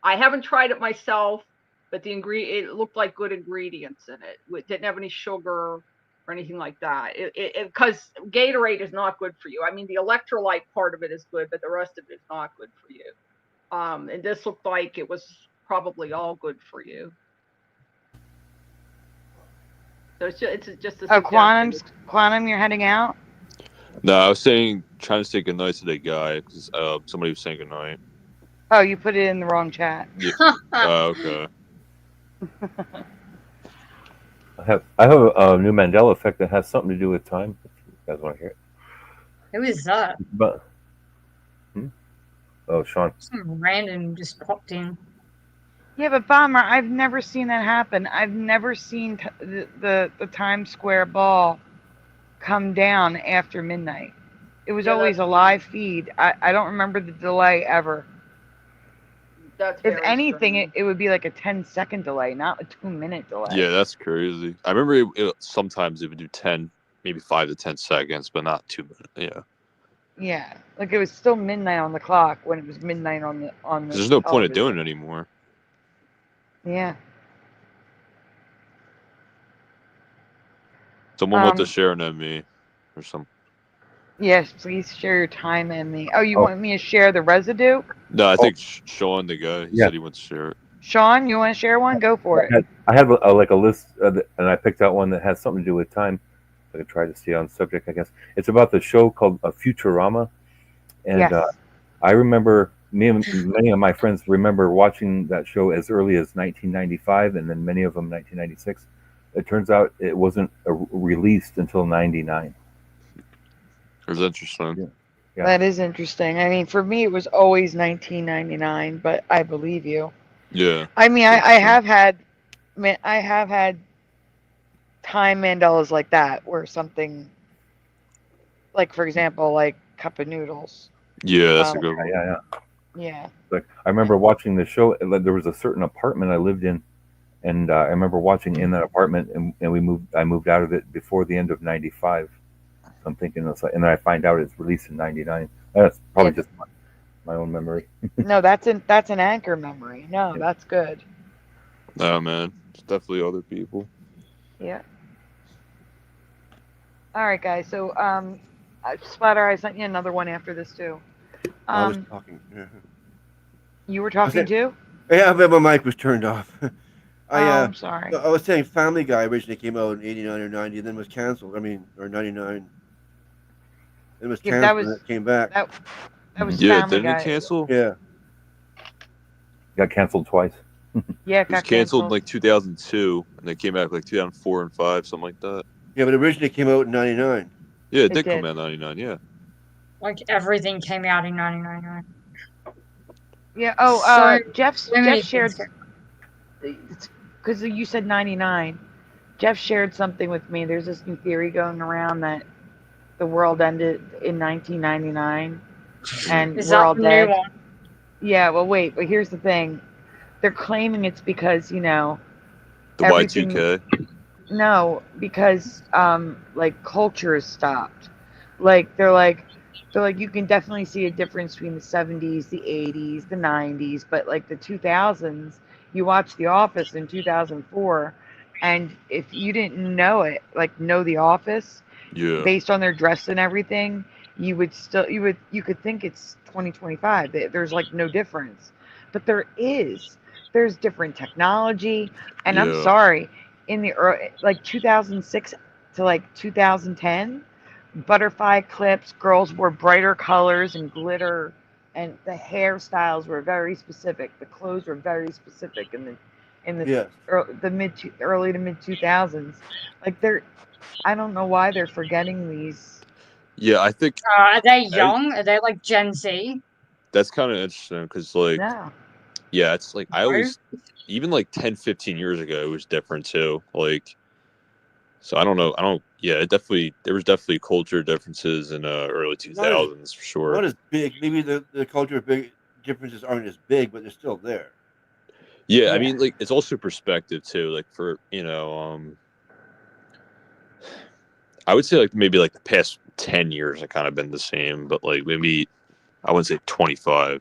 I haven't tried it myself, but it looked like good ingredients in it. It didn't have any sugar or anything like that. Because Gatorade is not good for you. I mean, the electrolyte part of it is good, but the rest of it is not good for you. And this looked like it was probably all good for you. So it's just a Quantum, you're heading out? No, I was trying to say goodnight to that guy because somebody was saying goodnight. Oh, you put it in the wrong chat. Yeah. Okay. I have a new Mandela effect that has something to do with time. If you guys want to hear it. Who is that? But oh, Sean. Some random just popped in. Yeah, but Bomber, I've never seen that happen. I've never seen the Times Square ball come down after midnight. It was always a live feed. I don't remember the delay ever. If anything, it would be like a 10-second delay, not a 2-minute delay. Yeah, that's crazy. I remember sometimes it would do 10, maybe 5 to 10 seconds, but not 2 minutes. Yeah. Yeah, like it was still midnight on the clock when it was midnight on the. There's no point of doing it anymore. Yeah. Someone want to share an ME or something. Yes, please share your time and me. Oh, you want me to share the residue? No, I think Sean, the guy, he said he wants to share it. Sean, you want to share one? Go for it. I have a list, and I picked out one that has something to do with time. I could try to stay on subject, I guess. It's about the show called Futurama. And Yes. I remember, many of my friends remember watching that show as early as 1995, and then many of them 1996. It turns out it wasn't released until 99. It was interesting. Yeah. That is interesting. I mean, for me, it was always 1999, but I believe you. Yeah. I mean, I have had time Mandelas like that, where something, like for example, like cup of noodles. Yeah, that's a good one. Yeah. Like I remember watching the show. There was a certain apartment I lived in And I remember watching in that apartment, and I moved out of it before the end of '95. So I'm thinking, it's like, and then I find out it's released in '99. That's probably just my own memory. No, that's an anchor memory. No, that's good. No, man, it's definitely other people. Yeah. All right, guys. So, Splatter, I sent you another one after this too. I was talking. You were talking too? Yeah, but my mic was turned off. I'm sorry. I was saying Family Guy originally came out in '89 or '90, and then was canceled. I mean, or '99. It was Yeah, canceled, and it came back. That was Yeah, Family didn't Guy. it cancel? Yeah. Got canceled twice. Yeah, It was got canceled in like 2002, and they came back like 2004 and 5, something like that. Yeah, but originally it came out in '99. Yeah, it It did come did. out in '99. Yeah. Like everything came out in 1999. Yeah. Oh, So Jeff many shared things. because you said '99. Jeff shared something with me. There's this new theory going around that the world ended in 1999, and Is we're that all the new dead. one? Yeah. Well, wait. But here's the thing. They're claiming it's because The everything. Y2K. No, because like culture has stopped. Like they're like you can definitely see a difference between the 70s, the 80s, the 90s, but like the 2000s, you watch The Office in 2004, and if you didn't know it, like know The Office, Yeah. based on their dress and everything, you could think it's 2025. There's like no difference, but there is. There's different technology, and I'm Yeah. sorry, in the like 2006 to like 2010, butterfly clips, girls wore brighter colors and glitter, and the hairstyles were very specific. The clothes were very specific in the Yes. early to mid 2000s. Like I don't know why they're forgetting these. Yeah, I think Are they as, young? Are they like Gen Z? that's kind of interesting because, like, No. yeah, it's like I No? always, even like 10, 15 years ago, it was different too. Like, so I don't know. Yeah, there was definitely culture differences in early 2000s for sure. Not as big. Maybe the culture big differences aren't as big, but they're still there. Yeah, I mean, like, it's also perspective too. Like, for I would say like maybe like the past 10 years have kind of been the same, but like maybe I wouldn't say 25.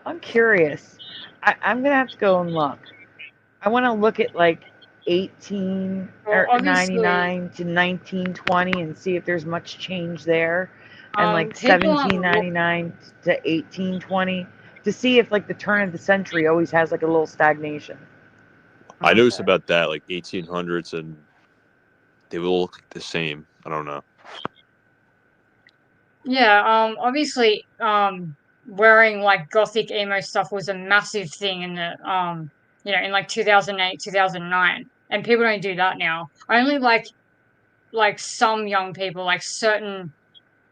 I'm curious. I'm gonna have to go and look. I want to look at like 18 Well, or obviously, 99 to 1920 and see if there's much change there, and like people aren't 1799 to 1820 to see if like the turn of the century always has like a little stagnation. I noticed about that, like 1800s, and they will look the same. I don't know. Yeah, obviously, wearing like gothic emo stuff was a massive thing in the in like 2008, 2009, and people don't do that now. Only like some young people, like certain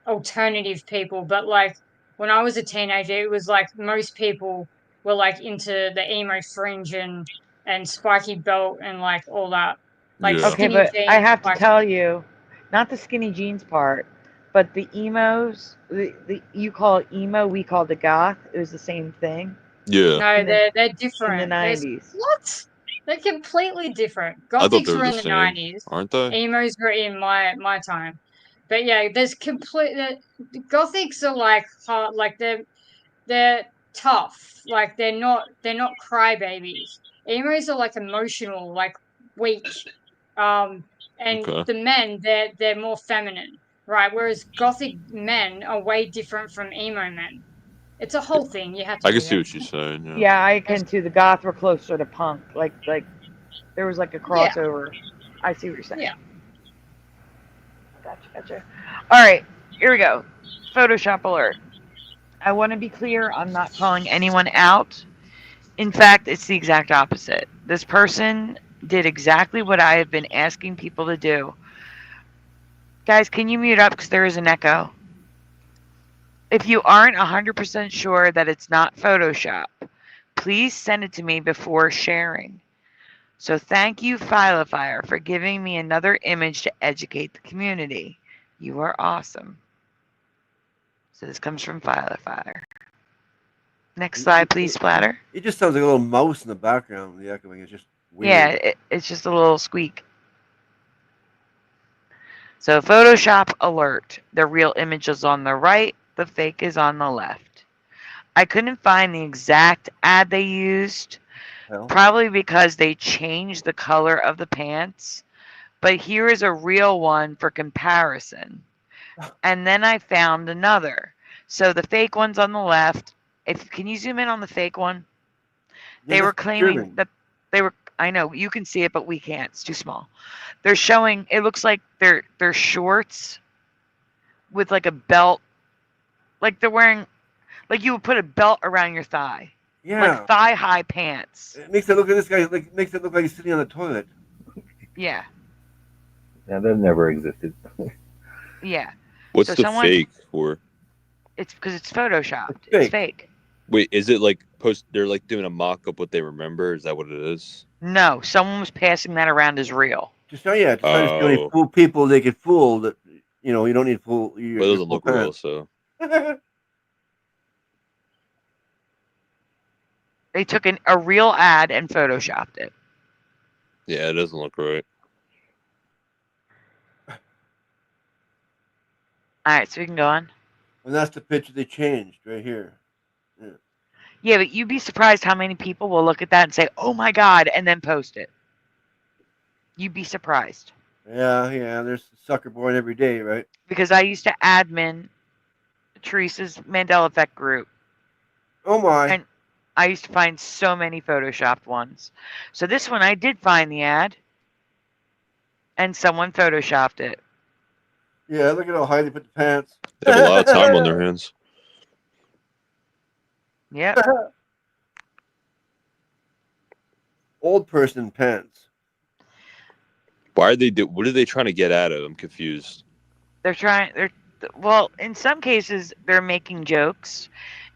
alternative people, but like when I was a teenager, it was like most people were like into the emo fringe and spiky belt and like all that, like Yeah. Okay, skinny but I jeans. have to Like, tell you, not the skinny jeans part, but the emos. The you call it emo, we called it goth. It was the same thing. Yeah. no, In the they're in the different. There's 90s. what? They're completely different. I thought they Gothics were were the in the same, 90s. aren't they? Emos were in my time. But yeah, there's the Gothics are like hard, like they're tough. Like they're not crybabies. Emos are like emotional, like weak. And Okay. the men they're more feminine, right? Whereas Gothic men are way different from emo men. It's a whole thing. You have to I can read see it. what you're saying. Yeah. Yeah, I can too. The goth were closer to punk. Like there was like a Yeah. crossover. I see what you're saying. Yeah. Gotcha. All right, here we go. Photoshop alert. I want to be clear, I'm not calling anyone out. In fact, it's the exact opposite. This person did exactly what I have been asking people to do. Guys, can you mute up because there is an echo? If you aren't 100% sure that it's not Photoshop, please send it to me before sharing. So thank you, Filefire, for giving me another image to educate the community. You are awesome. So this comes from Filefire. Next slide, please, Splatter. It just sounds like a little mouse in the background. The echoing is just Weird. Yeah, it's just a little squeak. So Photoshop alert. The real image is on the right, the fake is on the left. I couldn't find the exact ad they used, probably because they changed the color of the pants. But here is a real one for comparison. And then I found another. So the fake one's on the left. Can you zoom in on the fake one? They were claiming that they were. I know you can see it, but we can't. It's too small. They're showing. It looks like they're shorts with like a belt, like they're wearing, like you would put a belt around your thigh. Yeah. Like thigh high pants. It makes it look at this guy. Like makes it look like he's sitting on the toilet. Yeah. Yeah, that never existed. Yeah. What's So the someone- fake for? It's because it's photoshopped. It's fake. Wait, is it like post? They're like doing a mock up what they remember. Is that what it is? No, someone was passing that around as real. Just try to see how many fool people they could fool. That you don't need fool. But it doesn't look real, so. They took a real ad and photoshopped it. Yeah, it doesn't look right. All right, so we can go on. And that's the picture they changed right here. Yeah. Yeah, but you'd be surprised how many people will look at that and say, "Oh my God," and then post it. You'd be surprised. Yeah. There's a sucker born every day, right? Because I used to admin Teresa's Mandela Effect group. Oh my. And I used to find so many photoshopped ones. So this one I did find the ad. And someone photoshopped it. Yeah, look at how high they put the pants. They have a lot of time on their hands. Yep. Old person pants. Why are they do? What are they trying to get at it? I'm confused. Well, in some cases they're making jokes.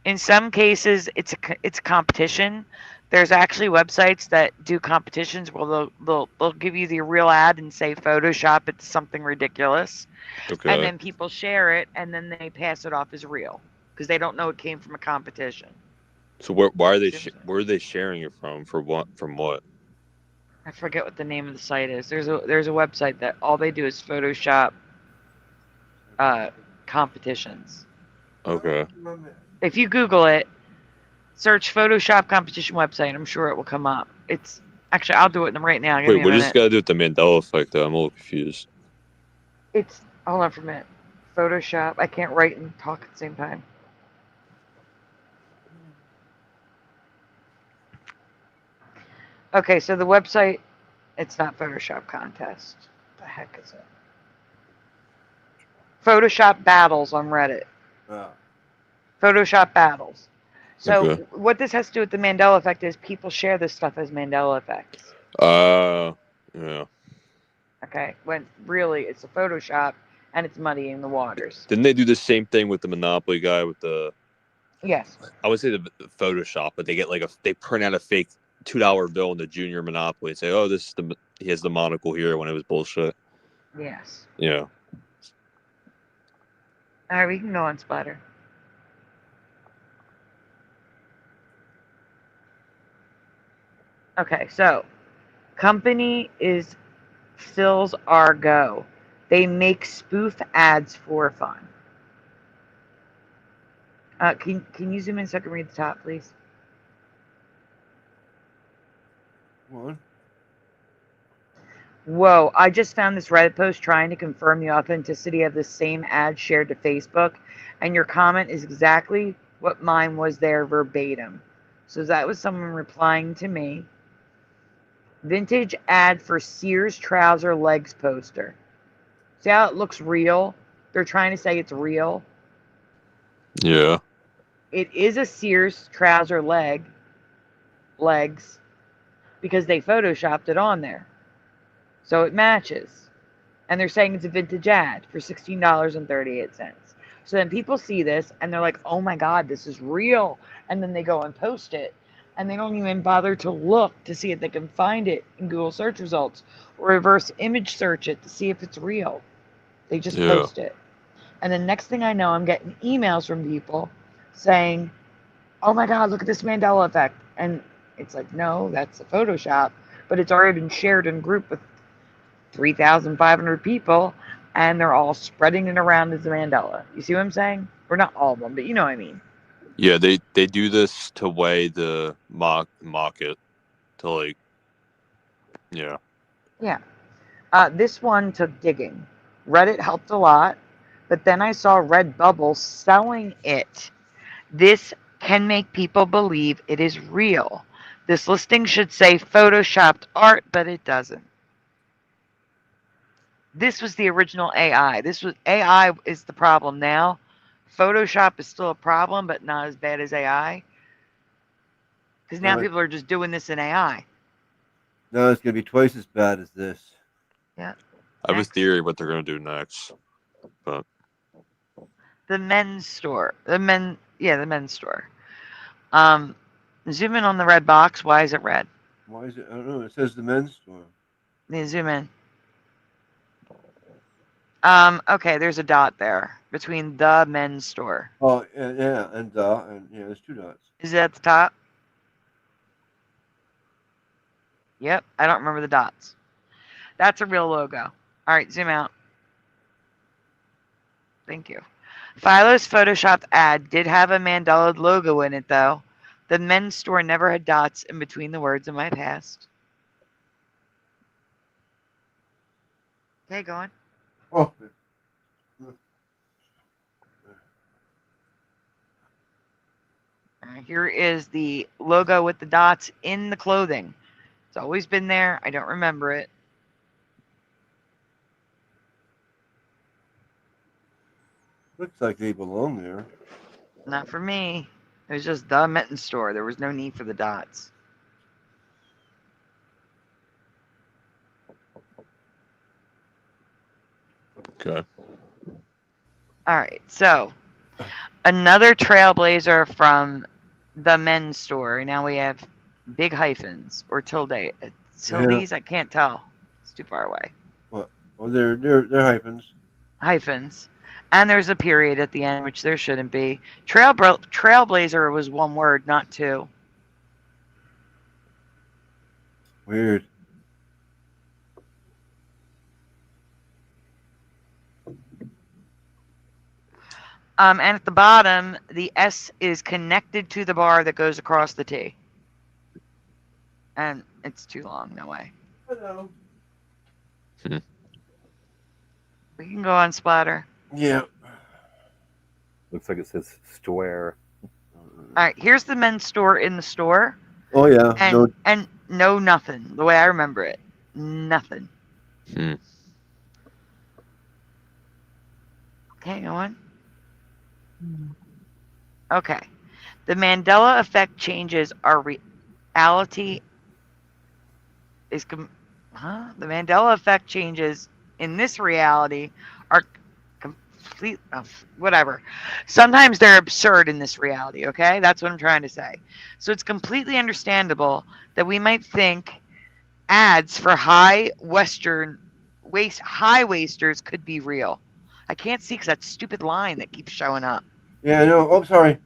In some cases it's a competition. There's actually websites that do competitions where they'll give you the real ad and say Photoshop it to something ridiculous. Okay. And then people share it and then they pass it off as real because they don't know it came from a competition. So why are they? Where are they sharing it from? For what? From what? I forget what the name of the site is. There's a website that all they do is Photoshop competitions. Okay. If you Google it, search Photoshop competition website, I'm sure it will come up. It's actually I'll do it right now. Give me Wait, a what does minute. this got to do with the Mandela effect? Though I'm a little confused. It's hold on for a minute. Photoshop. I can't write and talk at the same time. Okay, so the website, it's not Photoshop contest. What the heck is it? Photoshop battles on Reddit. Oh. Photoshop battles. So Okay. what this has to do with the Mandela effect is people share this stuff as Mandela effects. Yeah. Okay, when really it's a Photoshop and it's muddying the waters. Didn't they do the same thing with the Monopoly guy with the? Yes. I would say the Photoshop, but they get they print out a fake $2 bill in the Junior Monopoly and say, "Oh, he has the monocle here," when it was bullshit. Yes. Yeah. All right, we can go on Splatter. Okay, so company is Stills Argo. They make spoof ads for fun. Can you zoom in so I can read the top, please? What? Whoa, I just found this Reddit post trying to confirm the authenticity of the same ad shared to Facebook, and your comment is exactly what mine was there verbatim. So that was someone replying to me. Vintage ad for Sears trouser legs poster. See how it looks real? They're trying to say it's real. Yeah. It is a Sears trouser legs because they photoshopped it on there. So it matches. And they're saying it's a vintage ad for $16.38. So then people see this and they're like, "Oh my God, this is real." And then they go and post it. And they don't even bother to look to see if they can find it in Google search results or reverse image search it to see if it's real. They just post it. And the next thing I know, I'm getting emails from people saying, "Oh my God, look at this Mandela effect." And it's like, no, that's a Photoshop. but it's already been shared in a group with 3,500 people, and they're all spreading it around as a Mandela. You see what I'm saying? Or not all of them, but you know what I mean. Yeah, they do this to way to mock it, to like, yeah. Yeah. This one took digging. Reddit helped a lot, but then I saw Redbubble selling it. This can make people believe it is real. This listing should say photoshopped art, but it doesn't. This was the original AI. AI is the problem now. Photoshop is still a problem, but not as bad as AI. Because now people are just doing this in AI. No, it's going to be twice as bad as this. Yeah. I have a theory what they're going to do next, but the men's store. The men's store. Zoom in on the red box. Why is it red? Why is it? I don't know. It says the men's store. Zoom in. Okay, there's a dot there between the men's store. Oh, yeah, and yeah, there's 2 dots. Is it at the top? Yep, I don't remember the dots. That's a real logo. All right, zoom out. Thank you. Philo's photoshopped ad did have a Mandela logo in it, though. The men's store never had dots in between the words in my past. Okay, go on. Oh. Here is the logo with the dots in the clothing. It's always been there. I don't remember it. Looks like they belong there. Not for me. It was just the Mitten store. There was no need for the dots. okay. All right, so another trailblazer from the men's store. Now we have big hyphens or tilde. Tildes, I can't tell. It's too far away. What? Oh, they're hyphens. Hyphens. And there's a period at the end, which there shouldn't be. Trailblazer was one word, not two. Weird. And at the bottom, the S is connected to the bar that goes across the T. And it's too long, no way. Hello. We can go on Splatter. Yeah. Looks like it says store. All right, here's the men's store in the store. Oh, yeah. And no nothing, the way I remember it. Nothing. Okay, go on. Okay. The Mandela Effect changes our reality is the Mandela Effect changes in this reality are complete whatever. Sometimes they're absurd in this reality, okay? That's what I'm trying to say. So it's completely understandable that we might think ads for high waisters could be real. I can't see because that stupid line that keeps showing up. Yeah, I know. Oh, sorry.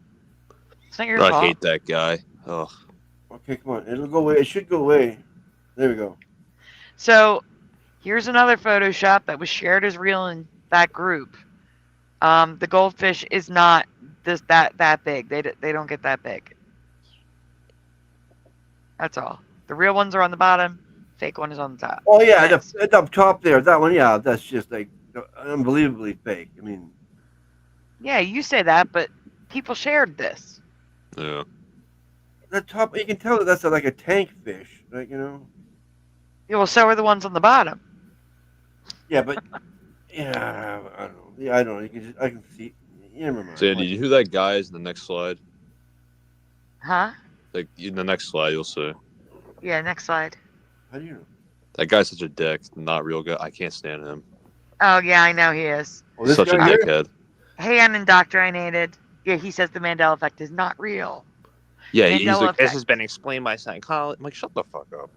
It's not your fault. I hate that guy. Oh. Okay, come on. It'll go away. It should go away. There we go. So here's another Photoshop that was shared as real in that group. The goldfish is not that big. They don't get that big. That's all. The real ones are on the bottom. Fake one is on the top. Oh yeah, at the top there. That one, yeah, that's just like unbelievably fake. I mean, yeah, you say that, but people shared this. Yeah. The top, you can tell that that's like a tank fish, like, you know. Yeah, well, so are the ones on the bottom. Yeah, but yeah, I don't know. Yeah, I don't know. You can just, I can see. Yeah, never mind. Sandy, who that guy is in the next slide? Huh? Like in the next slide, you'll see. Yeah, next slide. How do you know? That guy's such a dick. Not real good. I can't stand him. Oh yeah, I know he is. Such a dickhead. Hey, I'm indoctrinated. Yeah, he says the Mandela Effect is not real. Yeah, Mandela he's like, Effect. this has been explained by psychology. I'm like, shut the fuck up.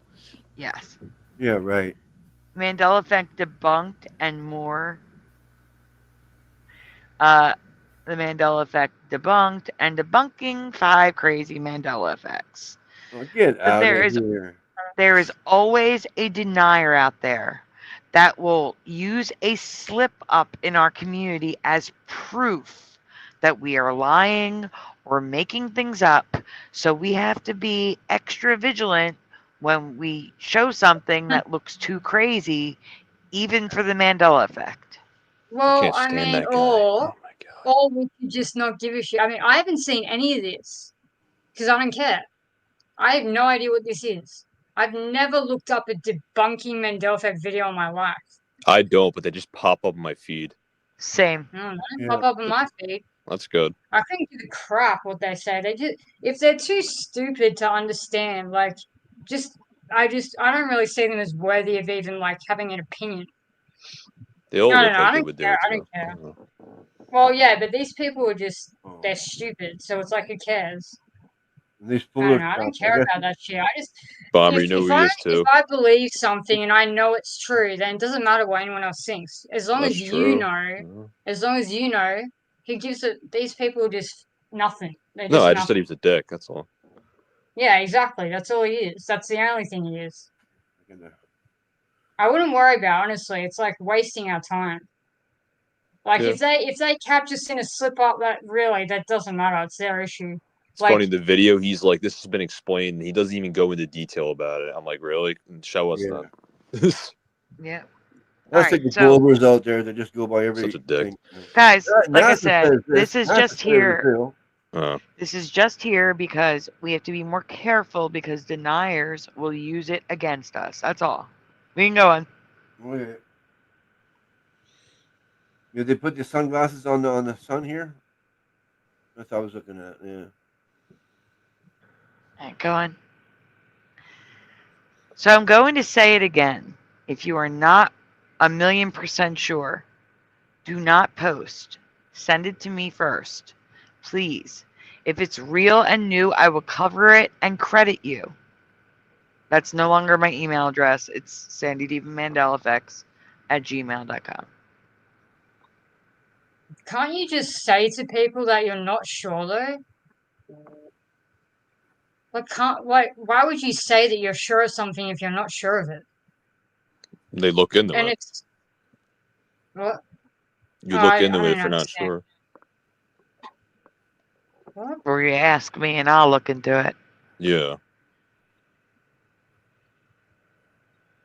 Yes. Yeah, right. Mandela Effect debunked and more. The Mandela Effect debunked and debunking 5 crazy Mandela effects. Oh, get out of here. there is always a denier out there that will use a slip up in our community as proof that we are lying or making things up. So we have to be extra vigilant when we show something that looks too crazy, even for the Mandela effect. Well, can't I stand mean, that guy. or we could just not give a shit. I mean, I haven't seen any of this because I don't care. I have no idea what this is. I've never looked up a debunking Mandela Effect video in my life. I don't, but they just pop up in my feed. Same. No, they don't pop up in my feed. That's good. I couldn't give a crap what they say. They just, if they're too stupid to understand, like, I don't really see them as worthy of even like having an opinion. They all I look don't know. like I they don't would do care. it I don't care. Well, yeah, but these people are just, they're stupid. So it's like, who cares? These I full don't of know. I don't crap. care about that shit. I just, Bomber, you know who he is if too. I believe something and I know it's true, then it doesn't matter what anyone else thinks. As long That's as you true. know, who gives it? These people are just nothing. They're No, just I just said he nothing. was a dick. That's all. Yeah, exactly. That's all he is. That's the only thing he is. I wouldn't worry about, honestly. It's like wasting our time. Like Yeah. if they catch us in a slip up, that doesn't matter. It's their issue. It's funny, the video, he's like, this has been explained, and he doesn't even go into detail about it. I'm like, really? Show us then. Yeah. That's like the Globers out there that just go by every Such a dick. thing. Guys, like I NASA said, says this is NASA just says here. too. This is just here because we have to be more careful because deniers will use it against us. That's all. We can go on. Okay. Yeah, they put the sunglasses on the sun here. That's what I was looking at. Yeah. All right, go on. So I'm going to say it again. If you are not 1,000,000% sure, do not post. Send it to me first. Please. If it's real and new, I will cover it and credit you. That's no longer my email address. It's sandydevenmandelaeffects@gmail.com. Can't you just say to people that you're not sure though? Why would you say that you're sure of something if you're not sure of it? They look into And it. it's what? You look I into don't it if you're not understand. sure. What? Or you ask me and I'll look into it. Yeah.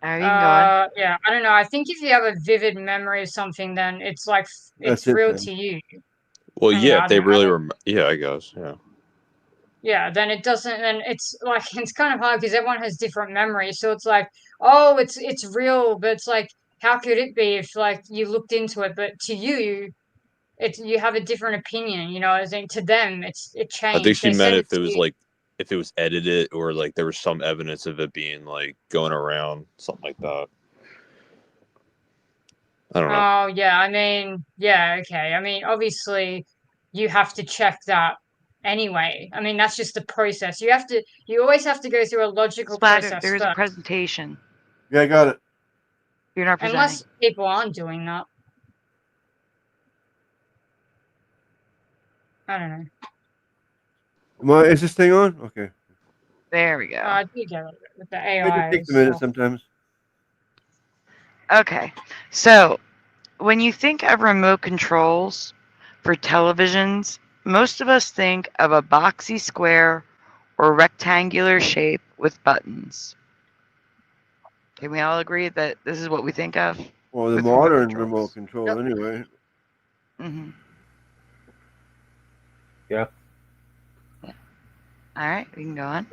Alright, you can go on. Yeah, I don't know. I think if you have a vivid memory of something, then it's like it's That's it, real man. to you. Well, And yeah, I if they don't- I really don't- remember. Yeah, I guess. Yeah. Yeah, then it doesn't. Then it's like it's kind of hard because everyone has different memories. So it's like, oh, it's real, but it's like, how could it be if like you looked into it? But to you, you have a different opinion. You know, as in to them, it I think changed. she They meant send it if it to was you. like, if it was edited or like there was some evidence of it being like going around, something like that. I don't know. Oh yeah, I mean, yeah, okay. I mean, obviously, you have to check that anyway. I mean, that's just the process. You always have to go through a logical Splatter, process there is a first, presentation. Yeah, I got it. You're not presenting. unless people aren't doing that. I don't know. Is this thing on? Okay. There we go. I do get it with the It AI. just takes a minute stuff. sometimes. Okay. So, when you think of remote controls for televisions, most of us think of a boxy square or rectangular shape with buttons. Can we all agree that this is what we think of? Well, the with modern remote control, Yep. anyway. Mm-hmm. Yeah. All right, we can go on.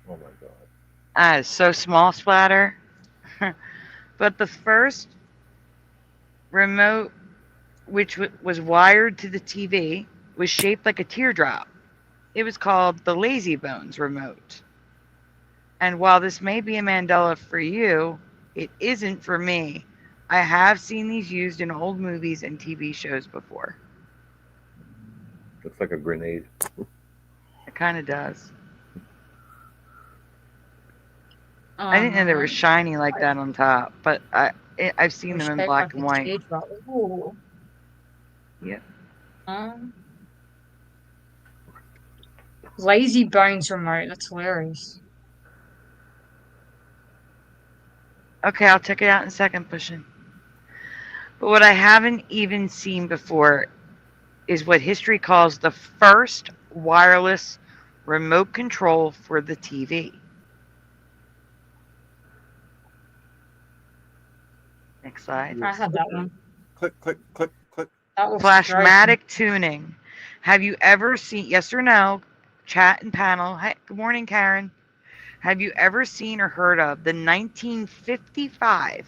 Oh my god. It's so small, Splatter. But the first remote, which was wired to the TV, was shaped like a teardrop. It was called the Lazy Bones remote. And while this may be a Mandela for you, it isn't for me. I have seen these used in old movies and TV shows before. Looks like a grenade. It kind of does. I didn't know they were shiny like that on top, but I've seen them in black and white. Ooh. Yep. Lazy Bones remote. That's hilarious. Okay, I'll check it out in a second, pushing. But what I haven't even seen before is what history calls the first wireless remote control for the TV. Next slide. I had that one. Click, click, click, click. That was Flashmatic tuning. Have you ever seen, yes or no, chat and panel? Hi, good morning, Karen. Have you ever seen or heard of the 1955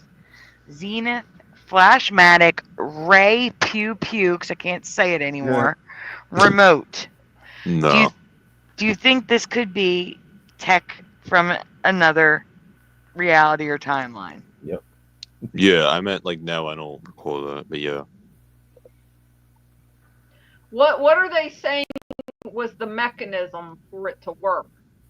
Zenith Flashmatic Ray Pew Pew, because I can't say it anymore, remote? No. Do you think this could be tech from another reality or timeline? Yep. Yeah, I meant like no, I don't recall that, but yeah. What are they saying was the mechanism for it to work?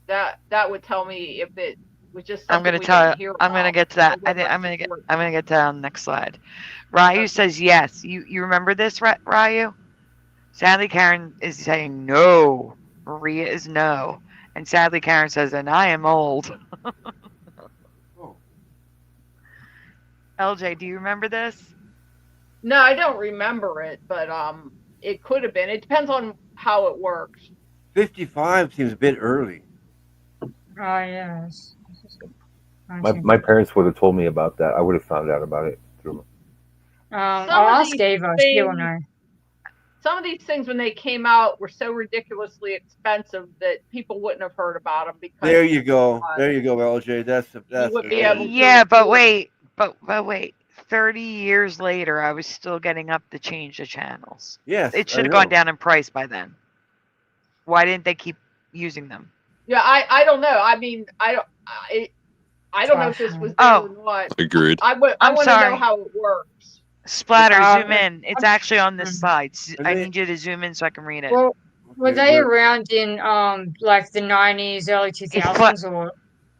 That would tell me if it was just I'm something gonna we tell didn't hear I'm gonna about, get to that. or what I'm gonna was get for it. I'm gonna get to that on the next slide. Ryu says yes. You remember this, Ryu? Sadly, Karen is saying no. Maria is no. And sadly, Karen says, and I am old. LJ, do you remember this? No, I don't remember it, but it could have been. It depends on how it works. 55 seems a bit early. Oh, yes. My parents would have told me about that. I would have found out about it through. I'll ask Ava. She will know. Some of these things, when they came out, were so ridiculously expensive that people wouldn't have heard about them because. There you go. There you go, LJ. That's would be able to Yeah, but wait. But wait. 30 years later, I was still getting up to change the channels. Yes, It I should have know. gone down in price by then. Why didn't they keep using them? Yeah, I don't know. I mean, I don't know if this was there or not. Agreed. I want to know how it works. Splatter, zoom in. It's actually on this slide. I need you to zoom in so I can read it. Well, were they around in like the 90s, early 2000s, or?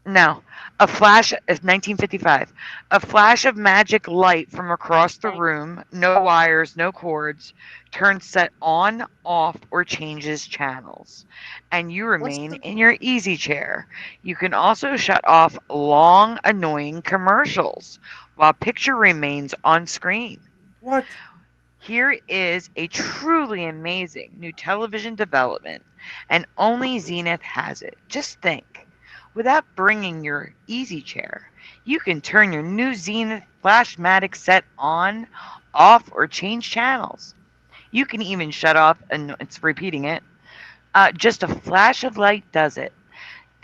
No, a flash of 1955. A flash of magic light from across the room, no wires, no cords, turns set on, off, or changes channels. And you remain in your easy chair. You can also shut off long, annoying commercials while picture remains on screen. What? Here is a truly amazing new television development, and only Zenith has it. Just think. Without bringing your easy chair, you can turn your new Zenith Flashmatic set on, off, or change channels. You can even shut off, and it's repeating it, just a flash of light does it.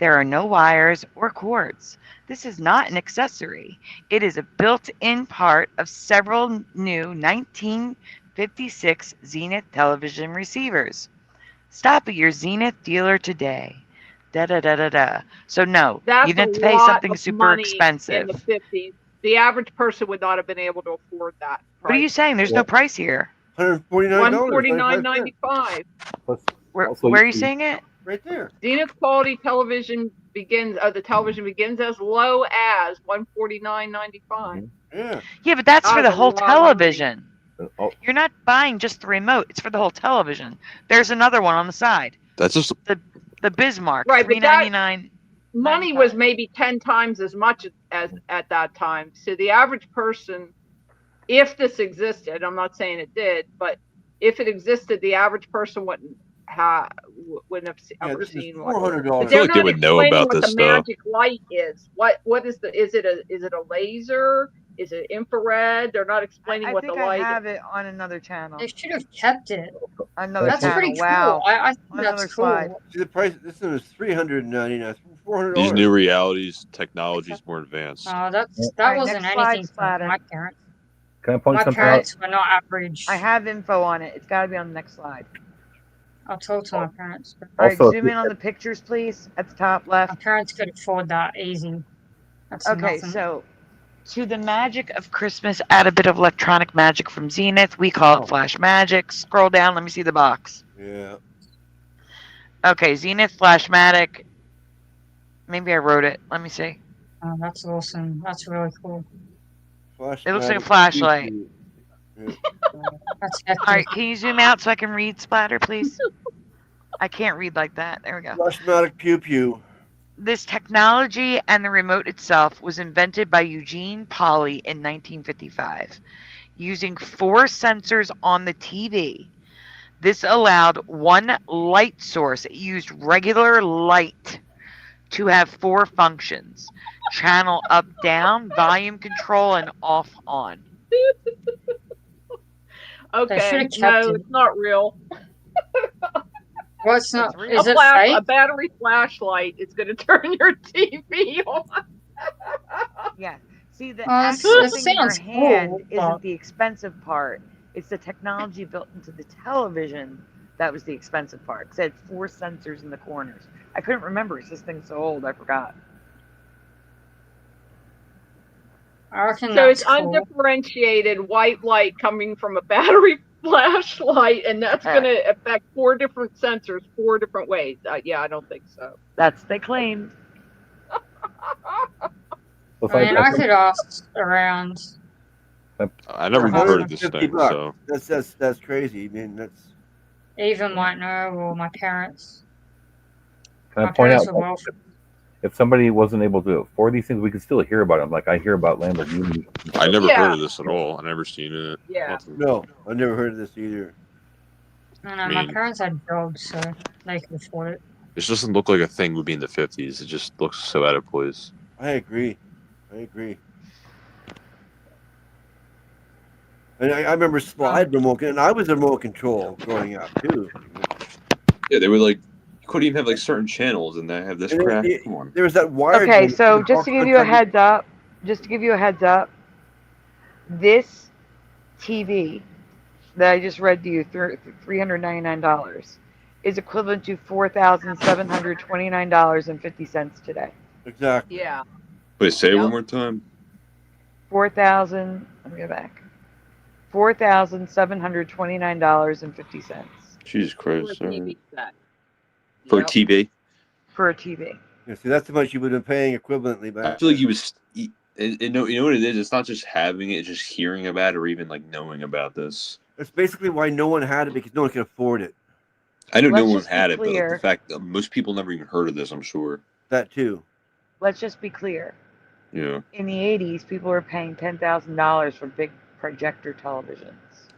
There are no wires or cords. This is not an accessory. It is a built-in part of several new 1956 Zenith television receivers. Stop at your Zenith dealer today. Da-da-da-da-da. So no, That's you didn't a pay lot something of super money expensive. in the 50s. The average person would not have been able to afford that. What are you saying? There's no price here. $149.95. Where are you saying it? Right there. Zenith quality television begins. The television begins as low as $149.95. Yeah. Yeah, but that's for the a whole lot of money. television. You're not buying just the remote. It's for the whole television. There's another one on the side. That's just the Bismarck, Right, but $399. Money was maybe 10 times as much as at that time. So the average person, if this existed, I'm not saying it did, but if it existed, the average person wouldn't have ever seen one. $400. But they're I feel like they not would know explaining about what this the though. magic light is. What is it a laser? Is it infrared? They're not explaining what the light I have is. it on another channel. They should have kept it. Another That's channel. pretty cool. Wow. I think Another that's slide. cool. See the price. This one is $399. $400. These new realities, technology is more advanced. That Alright, wasn't next slide, anything for Splatter. my parents. Can I point My something out? parents were not average. I have info on it. It's got to be on the next slide. I'll talk to my parents. All right, Also, zoom in on the pictures, please, at the top left. My parents could afford that easy. That's Okay, nothing. so to the magic of Christmas, add a bit of electronic magic from Zenith. We call it Flash Magic. Scroll down. Let me see the box. Yeah. Okay, Zenith Flashmatic. Maybe I wrote it. Let me see. Oh, that's awesome. That's really cool. It looks like a flashlight. That's All right, can you zoom out so I can read Splatter, please? I can't read like that. There we go. Plasmatic pew pew. This technology and the remote itself was invented by Eugene Pauly in 1955. Using 4 sensors on the TV, this allowed one light source. It used regular light to have 4 functions: channel up, down, volume control, and off, on. Okay, no, it's not real. What's not? real. Is it fake? A battery flashlight is going to turn your TV on. Yeah. See, the That actual thing in your sounds hand cool, isn't but- the expensive part. It's the technology built into the television that was the expensive part. Because it had 4 sensors in the corners. I couldn't remember. This thing's so old, I forgot. I reckon So it's that's cool. undifferentiated white light coming from a battery flashlight, and that's going to affect 4 different sensors 4 different ways. Yeah, I don't think so. That's they claimed. I mean, I could ask around. I never even heard of this thing, $150. so That's crazy. I mean, that's Eva might know, or my parents. Can I My point out, parents were well. if somebody wasn't able to afford these things, we could still hear about them. Like I hear about Lamborghini. I never heard of this at all. I never seen it. Yeah. Nothing. no. I never heard of this either. I don't know, my parents had jobs, so they could afford it. This doesn't look like a thing would be in the 50s. It just looks so out of place. I agree. And I remember slide remote, and I was a remote control growing up too. Yeah, they were like, you couldn't even have like certain channels, and they have this And crap. Come on. There was that wire. Okay, so just to give you a heads up, this TV that I just read to you, $399, is equivalent to $4,729.50 today. Exactly. Yeah. Wait, say it one more time. 4,000. Let me go back. $4,729.50 Jesus Christ. For a TV set. For a TV? for a TV. Yeah, see, that's how much you would have been paying equivalently back. I feel like you was, you know what it is? It's not just having it, it's just hearing about it or even like knowing about this. That's basically why no one had it, because no one could afford it. I know no Let's one just be had it, but like, clear. the fact that most people never even heard of this, I'm sure. That too. Let's just be clear. Yeah. In the 80s, people were paying $10,000 for big projector televisions.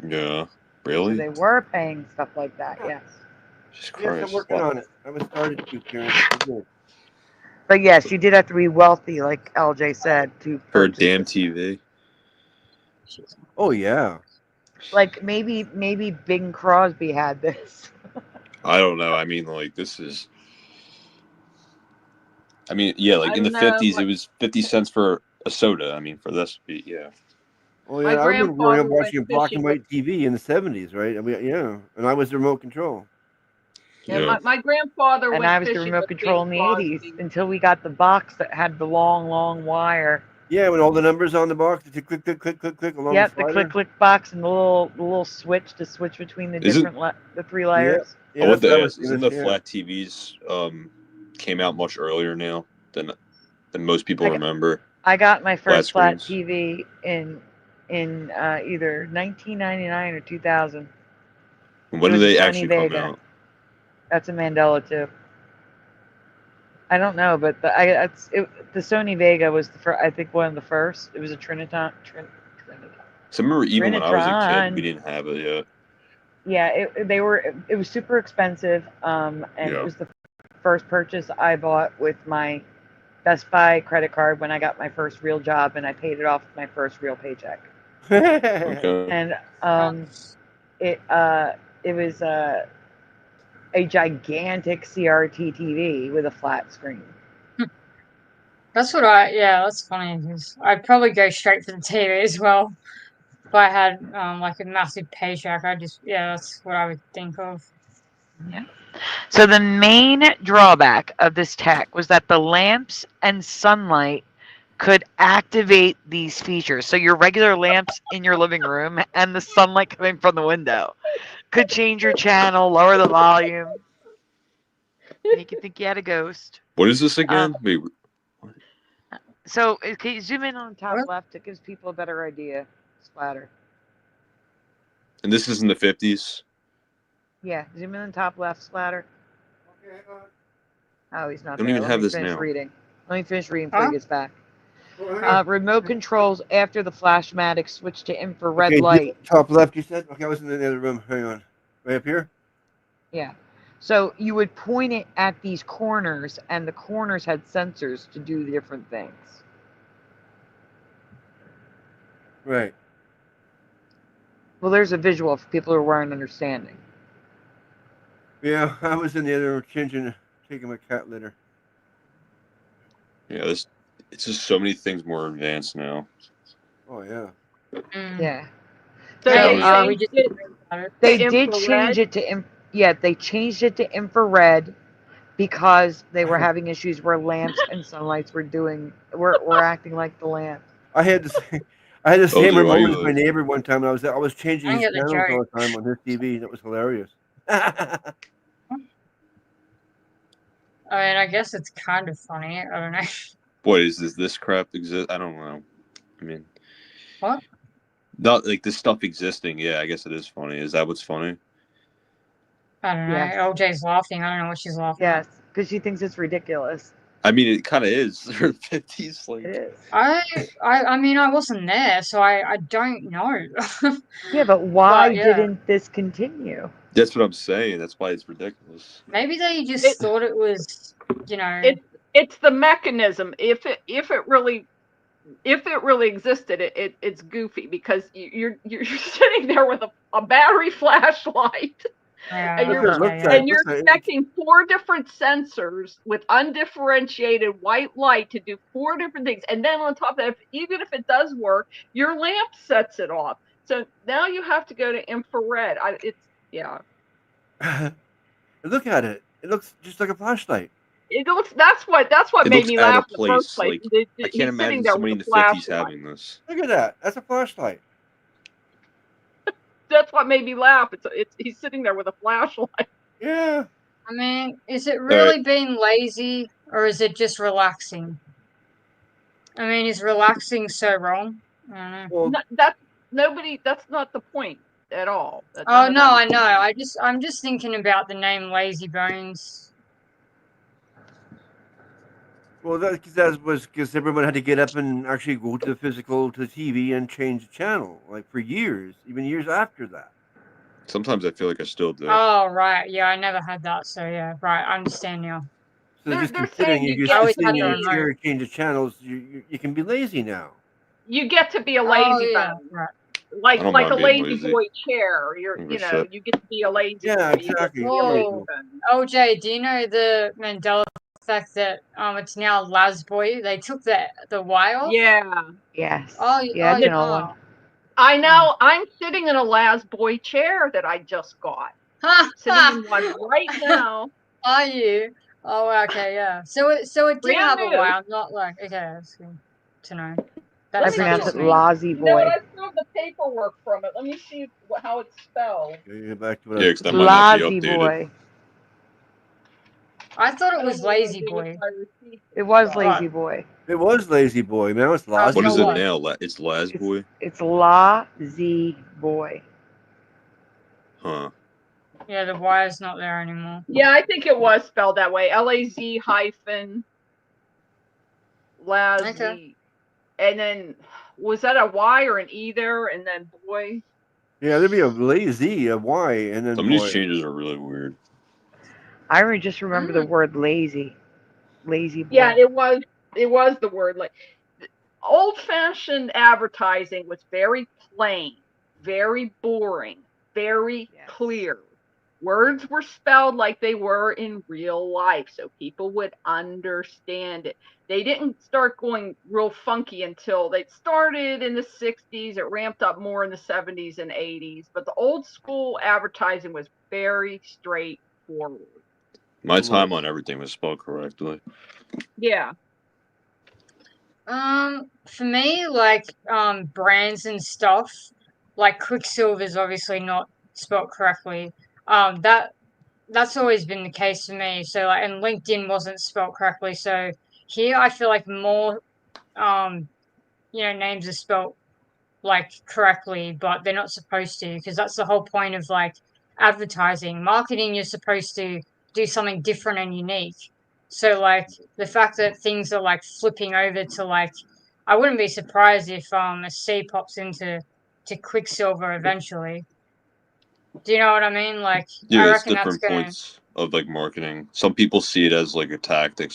Yeah. So Really? they were paying stuff like that, yes. Jesus Yes, Christ. I'm working on it. I was started to, Karen. But yes, you did have to be wealthy, like LJ said, to For a purchase damn this. TV. Oh yeah. Like maybe Bing Crosby had this. I don't know. I mean, like, this is. I mean, yeah, like I in the don't know, 50s, it was 50 cents for a soda. I mean, for this, yeah. Oh My yeah, I remember growing up grandfather watching a went black fishing and white TV in the 70s, right? I mean, yeah, and I was the remote control. Yeah, my grandfather And went I was the fishing remote with control Bing in the 80s until we got the box that had the long wire. Yeah, with all the numbers on the box, to click, click, click, click, click along Yep, the the slider. click box and the little switch to switch between the Isn't- different the 3 layers. Yeah, I want that's what I to was ask, isn't the gonna say. flat TVs came out much earlier now than most people remember? I got my first flat screens. TV in either 1999 or 2000. And when It did was a they Sony actually come Vega. out? That's a Mandela too. I don't know, but the Sony Vega was I think one of the first. It was a Triniton. So I remember even when I was a Trinitron. kid, we didn't have it yet. Yeah, it was super expensive, and it was the first purchase I bought with my Best Buy credit card when I got my first real job, and I paid it off with my first real paycheck. Okay. And it was a gigantic CRT TV with a flat screen. That's what that's funny, because I'd probably go straight for the TV as well. If I had like a massive paycheck, that's what I would think of. Yeah. So the main drawback of this tech was that the lamps and sunlight could activate these features. So your regular lamps in your living room and the sunlight coming from the window could change your channel, lower the volume, make you think you had a ghost. What is this again? Wait, So can you zoom in on the top left? It gives people a better idea. Splatter. and this is in the 50s? Yeah, zoom in on the top left, Splatter. Oh, he's not Don't there. even Let have me this finish now. reading. Let me finish reading before he gets back. Well, Remote controls after the Flashmatic switch to infrared okay, light. top left, you said? Okay, I was in the other room. Hang on. Right up here? Yeah. So you would point it at these corners, and the corners had sensors to do the different things. Right. Well, there's a visual for people who weren't understanding. Yeah, I was in the other room taking my cat litter. Yeah, it's just so many things more advanced now. Oh, yeah. Yeah. So So, they changed it they to did change infrared? it to they changed it to infrared because they were having issues where lamps and sunlights were acting like the lamp. I had the same Ozer, why remote you as my neighbor one time. I was changing I his get the channels all joke. the time on his TV, and it was hilarious. I mean, I guess it's kind of funny. I don't know. Boy, does this crap exist? I don't know. I mean, What? not like this stuff existing. Yeah, I guess it is funny. Is that what's funny? I don't know. Yes. LJ's laughing. I don't know what she's laughing Yes, because she thinks it's ridiculous. I mean, it kind of is. They're in the 50s, like. It is. I mean, I wasn't there, so I don't know. Yeah, but why But, yeah. didn't this continue? That's what I'm saying. That's why it's ridiculous. Maybe they just thought it was, you know. It's the mechanism. If it really existed, it's goofy because you're sitting there with a battery flashlight. Yeah, And you're connecting 4 different sensors with undifferentiated white light to do 4 different things. And then on top of that, even if it does work, your lamp sets it off. So now you have to go to infrared. Look at it. It looks just like a flashlight. It looks. That's what It made looks me out laugh of in the first place. place. Like, I He's can't sitting imagine there somebody in with the a 50s flashlight. having this. Look at that. That's a flashlight. That's what made me laugh. He's sitting there with a flashlight. Yeah. I mean, is it really being lazy or is it just relaxing? I mean, is relaxing so wrong? I don't know. Well, that's not the point at all. Oh no, I know. I'm just thinking about the name Lazy Bones. Well, that was because everyone had to get up and actually go to the TV and change the channel, like for years, even years after that. Sometimes I feel like I still do. Oh right, yeah, I never had that. So yeah, right, I understand now. So just They're considering saying you I always just had sitting the in your chair remote. and change the channels, you can be lazy now. You get to be a Oh lazy yeah, bone, right. like I don't a mind being lazy lazy. boy chair. You get to be a lazy Yeah, boy. You get to exactly. be a lazy Whoa, bone. OJ, do you know the Mandela Effect that it's now Lasboy? They took the Y off. Yeah. Yes. Oh, Yeah, it's an old one. I know. I'm sitting in a Laz boy chair that I just got. Sitting in one right now. Are you? Oh, okay, yeah. So it did Brand have a new. Y. I'm not like okay, that's good to know. I That's pronounce it interesting. Lazy You know what? Boy. I still have the paperwork from it. Let me see how it's spelled. Get back to Yeah, because that might not be Lazy updated. Boy. I thought it I was don't know what I Lazy did Boy. with my receipt. It was But- Lazy Boy. It was Lazy Boy. Now it's Lazy What is Boy. it now? It's Lasboy? It's Lazy Boy. Huh. Yeah, the Y is not there anymore. Yeah, I think it was spelled that way. LAZ hyphen Lazy. Okay. And then was that a Y or an E there? And then boy. Yeah, there'd be a lazy, a Y, and then Some of these boy. changes are really weird. I just remember the word lazy. Lazy Boy. Yeah, it was the word. Like old-fashioned advertising was very plain, very boring, very clear. Words were spelled like they were in real life, so people would understand it. They didn't start going real funky until they started in the 60s. It ramped up more in the 70s and 80s, but the old school advertising was very straightforward. My time on everything was spelled correctly. Yeah. For me, like brands and stuff, like Quicksilver is obviously not spelled correctly. That's always been the case for me. So like, and LinkedIn wasn't spelled correctly. So here, I feel like more, names are spelled like correctly, but they're not supposed to, because that's the whole point of like advertising, marketing. You're supposed to do something different and unique. So like the fact that things are like flipping over to like, I wouldn't be surprised if a C pops into Quicksilver eventually. Do you know what I mean? Like, Yeah, I it's reckon that's different gonna. points of like marketing. Some people see it as like a tactic.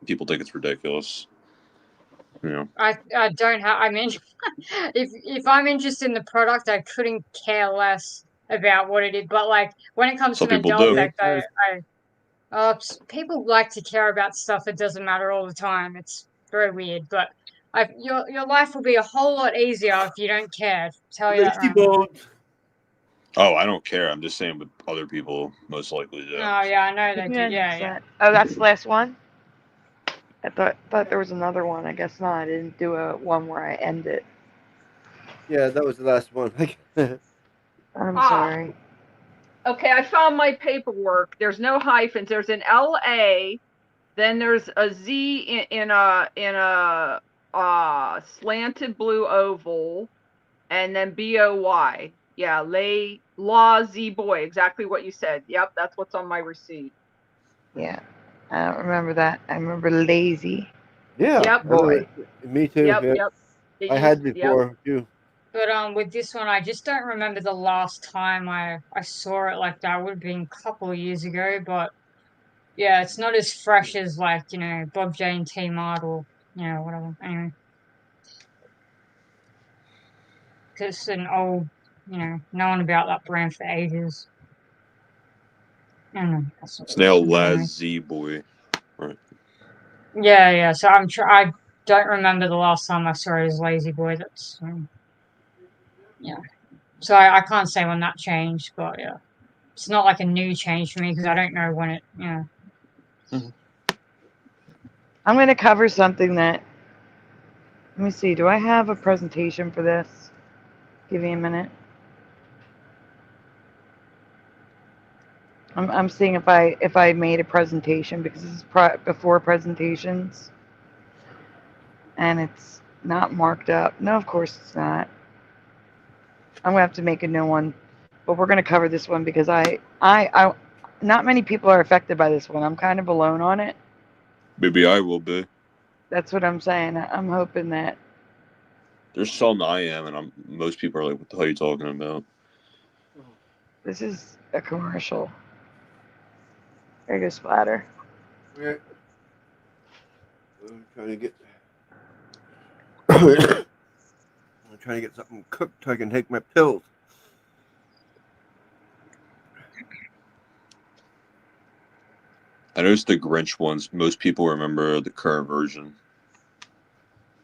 People think it's ridiculous. You know. I don't have. I mean, if I'm interested in the product, I couldn't care less about what it is. But like when it comes to Some people Mandela do. Effect, people like to care about stuff that doesn't matter all the time. It's very weird, but your life will be a whole lot easier if you don't care. Tell you that right now. Oh, I don't care. I'm just saying, but other people most likely do. Oh yeah, I know they do. Yeah, Yeah, yeah. Oh, that's the last one? I thought there was another one. I guess not. I didn't do a one where I end it. Yeah, that was the last one. I'm sorry. Okay, I found my paperwork. There's no hyphens. There's an LA, then there's a Z in a slanted blue oval, and then BOY. Yeah, Law Z Boy. Exactly what you said. Yep, that's what's on my receipt. Yeah, I don't remember that. I remember lazy. Yeah. Yep. Boy. Me too. Yep. Yeah. Yep. I had before too. But with this one, I just don't remember the last time I saw it like that. Would have been a couple of years ago, but yeah, it's not as fresh as like Bob J and T Mart or whatever. Anyway, because it's an old known about that brand for ages. I don't know. It's now Laz Z Boy, right? Yeah. So I don't remember the last time I saw it as Lazy Boy. That's yeah. So I can't say when that changed, but yeah, it's not like a new change for me because I don't know when it. Yeah. I'm going to cover something that. Let me see. Do I have a presentation for this? Give me a minute. I'm seeing if I made a presentation because this is before presentations, and it's not marked up. No, of course it's not. I'm gonna have to make a new one, but we're gonna cover this one because I not many people are affected by this one. I'm kind of alone on it. Maybe I will be. That's what I'm saying. I'm hoping that. There's some I am, and most people are like, "What the hell are you talking about?" This is a commercial. There goes Splatter. Okay. I'm trying to get. I'm trying to get something cooked so I can take my pills. I noticed the Grinch ones. Most people remember the current version.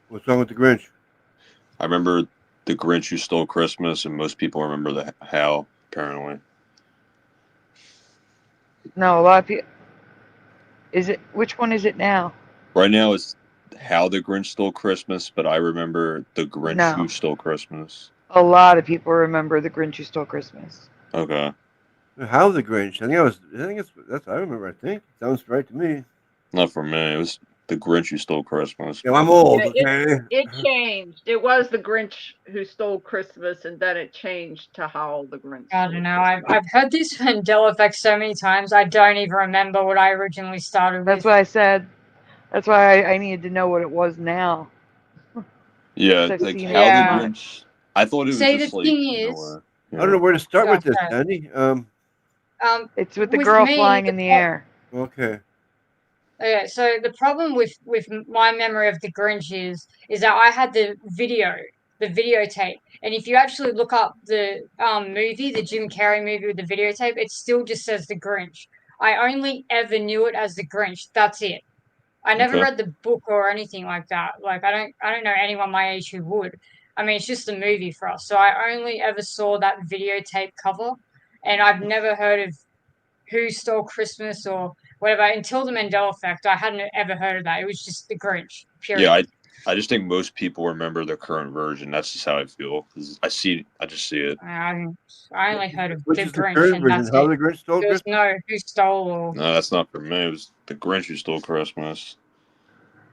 What's wrong with the Grinch? I remember the Grinch Who Stole Christmas, and most people remember the How. Apparently. No, a lot of people. Is it? Which one is it now? Right now it's How the Grinch Stole Christmas, but I remember the Grinch No. Who Stole Christmas. A lot of people remember the Grinch Who Stole Christmas. Okay. How the Grinch? I remember. I think sounds right to me. Not for me. It was the Grinch Who Stole Christmas. Yeah, I'm old. Yeah, Okay. it changed. It was the Grinch Who Stole Christmas, and then it changed to How the Grinch. I don't know. I've heard this Mandela Effect so many times. I don't even remember what I originally started with. That's what I said. That's why I needed to know what it was now. Yeah, I've like seen How it the so much. Grinch. I thought it was See, just the like thing is, I don't know where to start with this, Okay. Sandy. It's with the with girl me, flying in the air. Okay. Okay, so the problem with my memory of the Grinch is that I had the videotape, and if you actually look up the movie, the Jim Carrey movie with the videotape, it still just says the Grinch. I only ever knew it as the Grinch. That's it. I never Okay. read the book or anything like that. Like I don't know anyone my age who would. I mean, it's just a movie for us. So I only ever saw that videotape cover, and I've never heard of Who Stole Christmas or whatever until the Mandela Effect. I hadn't ever heard of that. It was just the Grinch. Period. Yeah, I just think most people remember the current version. That's just how I feel. 'Cause I just see it. I only heard of Which the is the Grinch, current and version? that's How it. the Grinch Stole There was Christmas? no Who Stole or No, that's not for me. It was the Grinch Who Stole Christmas.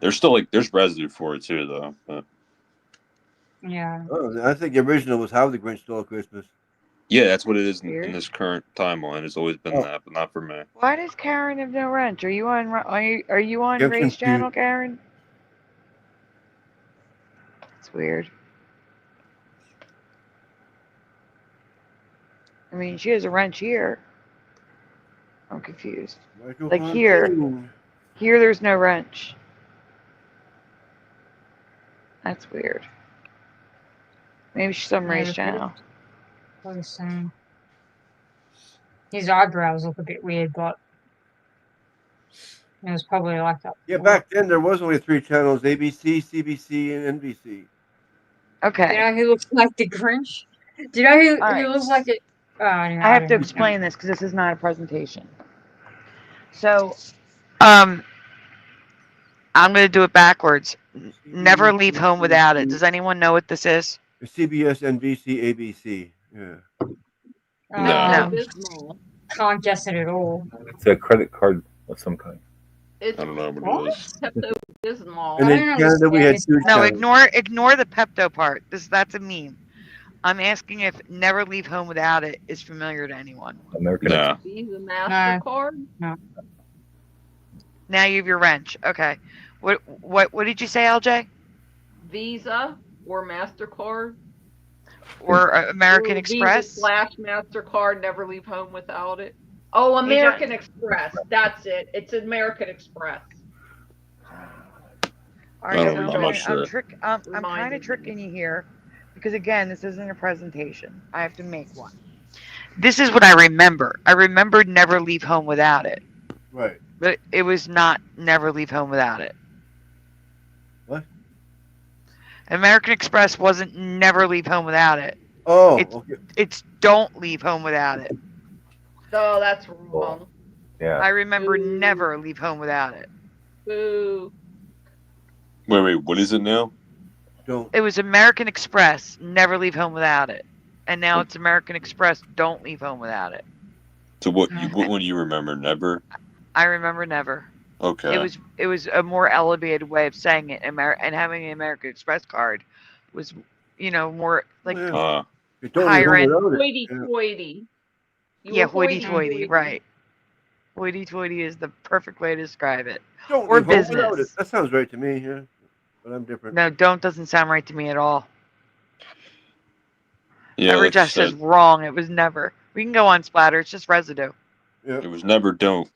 There's still there's residue for it too, though. But yeah. Oh, I think the original was How the Grinch Stole Christmas. Yeah, that's what it is in Weird. this current timeline. It's always been that, but not for me. Why does Karen have no wrench? Are you on Get Ray's confused. channel, Karen? It's weird. I mean, she has a wrench here. I'm confused. Michael Like here, Fontaine. here there's no wrench. That's weird. Maybe she's on Ray's channel. What he's saying. His eyebrows look a bit weird, but it was probably like that. Yeah, back then there was only 3 channels: ABC, CBC, and NBC. Okay. Do you know who looks like the Grinch? Do you know who All right. looks like it? Oh, anyway, I have to don't know. explain this because this is not a presentation. So, I'm going to do it backwards. Never leave home without it. Does anyone know what this is? CBS, NBC, ABC. Yeah. No. Dismal. Can't guess it at all. It's a credit card of some kind. It's I don't know what it is. Pepto-Bismol. And in Canada we had 2 No, channels. ignore the Pepto part. That's a meme. I'm asking if never leave home without it is familiar to anyone. American No. Visa, MasterCard. No. Now you have your wrench. Okay. What did you say, LJ? Visa or MasterCard. Or American Ooh, Express? Visa / MasterCard. Never leave home without it. Oh, American Express. That's it. It's American Express. All right, so I'm not sure. I'm kind of tricking you here because, again, this isn't a presentation. I have to make one. This is what I remember. I remembered never leave home without it. Right. But it was not never leave home without it. What? American Express wasn't never leave home without it. Oh, okay. It's don't leave home without it. Oh, that's wrong. Yeah. I remember never leave home without it. Boo. Wait, what is it now? Don't. It was American Express, never leave home without it. And now it's American Express, don't leave home without it. So what one do you remember? Never? I remember never. Okay. It was a more elevated way of saying it. And having an American Express card was, more like higher end. Hoity-toity. Yeah, hoity-toity, right. Hoity-toity is the perfect way to describe it. Don't Or leave home without business. it. That sounds right to me, yeah. But I'm different. No, don't doesn't sound right to me at all. Yeah, like Everjust says wrong. It was never. We can go on Splatter. It's just residue. Yeah. It was never don't.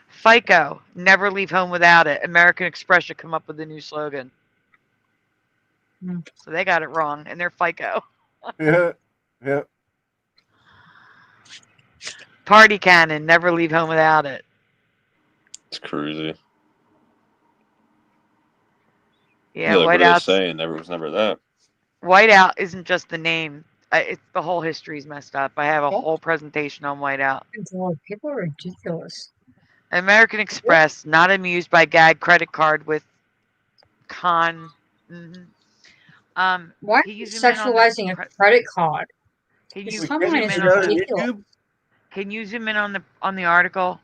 FICO, never leave home without it. American Express should come up with a new slogan. So they got it wrong, and they're FICO. Yeah. Party Cannon, never leave home without it. It's crazy. Yeah, like, what are they Whiteout. saying? Never was never that. Whiteout isn't just the name. It's the whole history's messed up. I have a whole presentation on Whiteout. People are ridiculous. American Express, not amused by gag credit card with con. Why are you sexualizing a credit card? Can This you timeline is zoom in on ridiculous. Can you zoom in on the article?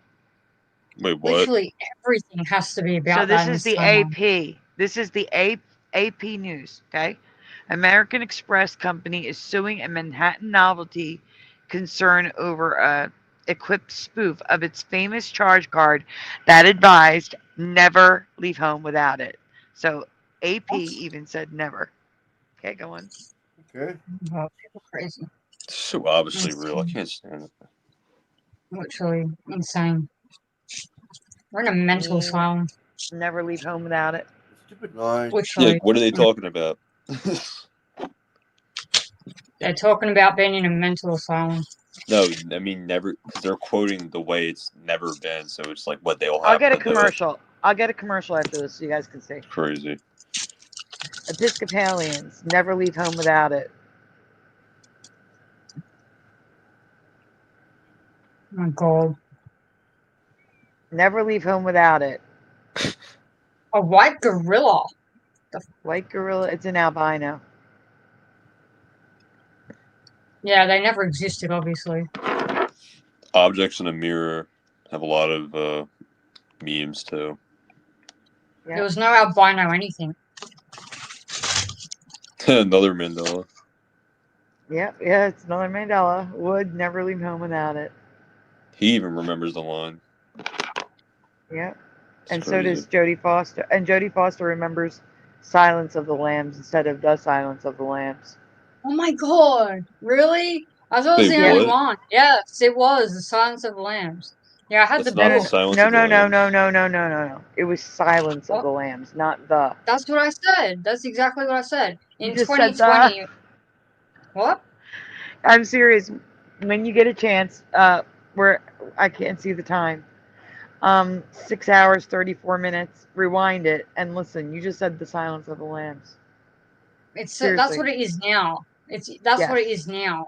Wait, what? Literally everything has to be about So this that. is the AP. This is the AP News. Okay, American Express company is suing a Manhattan novelty concern over a equipped spoof of its famous charge card that advised never leave home without it. So AP even said never. Okay, go on. Okay. Oh, people crazy. It's so obviously real. I can't stand it. Literally insane. We're in a mental asylum. Never leave home without it. Stupid line. Yeah, what are they talking about? They're talking about being in a mental asylum. No, I mean never. Because they're quoting the way it's never been, so it's like what they'll have. I'll get a commercial. I'll get a commercial after this so you guys can see. Crazy. Episcopalians never leave home without it. Oh my God. Never leave home without it. A white gorilla. White gorilla. It's an albino. Yeah, they never existed, obviously. Objects in a mirror have a lot of memes too. Yeah. There was no albino anything. Another Mandela. Yep, yeah, it's another Mandela. Would never leave home without it. He even remembers the line. Yep. It's And so crazy. does Jodie Foster. And Jodie Foster remembers Silence of the Lambs instead of The Silence of the Lambs. Oh my god, really? I thought it was Wait, the only what? one. Yes, it was The Silence of the Lambs. Yeah, I had That's the not the book. Silence No, of the no, no, Lambs. no, no, no, no, no, no. It was Silence of What? the Lambs, not The. That's what I said. That's exactly what I said. You In just said 2020. The. What? I'm serious. When you get a chance, where I can't see the time. 6 hours, 34 minutes. Rewind it and listen. You just said The Silence of the Lambs. That's Seriously. what it is now. That's what it Yes. is now.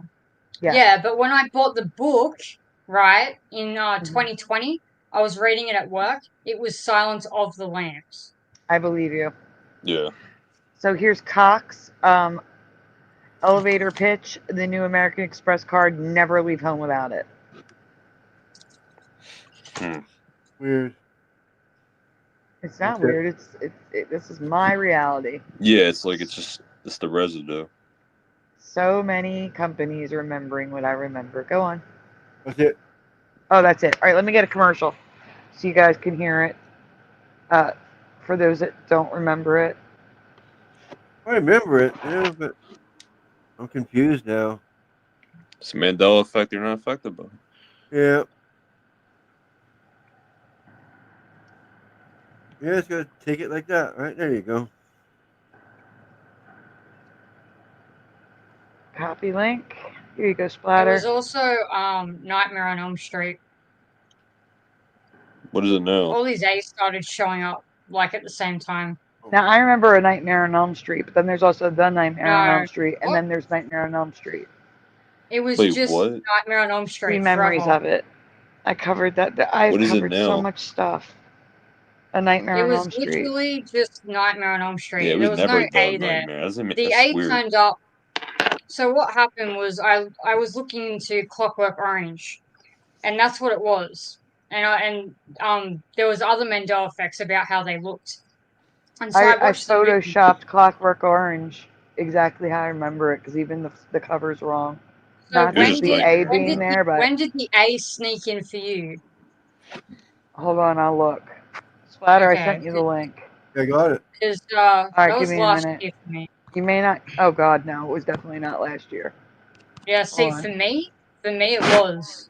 Yes. Yeah, but when I bought the book, right, in Mm-hmm. 2020, I was reading it at work. It was Silence of the Lambs. I believe you. Yeah. So here's Cox. Elevator pitch. The new American Express card. Never leave home without it. Weird. It's not Okay. weird. This is my reality. Yeah, it's like it's the residue. So many companies remembering what I remember. Go on. That's it. Oh, that's it. All right, let me get a commercial so you guys can hear it. For those that don't remember it. I remember it, yeah, but I'm confused now. It's a Mandela effect. You're not affected by it. Yeah. Yeah, it's gonna take it like that. All right, there you go. Copy link. Here you go, There Splatter. was also Nightmare on Elm Street. What is it now? All these A's started showing up like at the same time. Now I remember A Nightmare on Elm Street, but then there's also The Nightmare on No. Elm Street, and What? then there's Nightmare on Elm Street. It was Wait, just what? Nightmare on Elm Street. Three memories forever. of it. I covered that. I've What is it covered so now? much stuff. A Nightmare It on was Elm Street. literally just Nightmare on Elm Street. Yeah, it There was was never no The A there. Nightmare. The That's A weird. turned up. So what happened was I was looking into Clockwork Orange, and that's what it was. And there was other Mandela effects about how they looked. And so I I watched the movie. photoshopped Clockwork Orange exactly how I remember it, because even the cover's wrong. So Not just the A being there, but when did the A sneak in for you? hold on, I'll look. Splatter, I Okay. sent you the link. I got it. Because All right, that give was me a last minute. year for me. You may not. Oh God, no, it was definitely not last year. Yeah, see, Hold on. for me it was.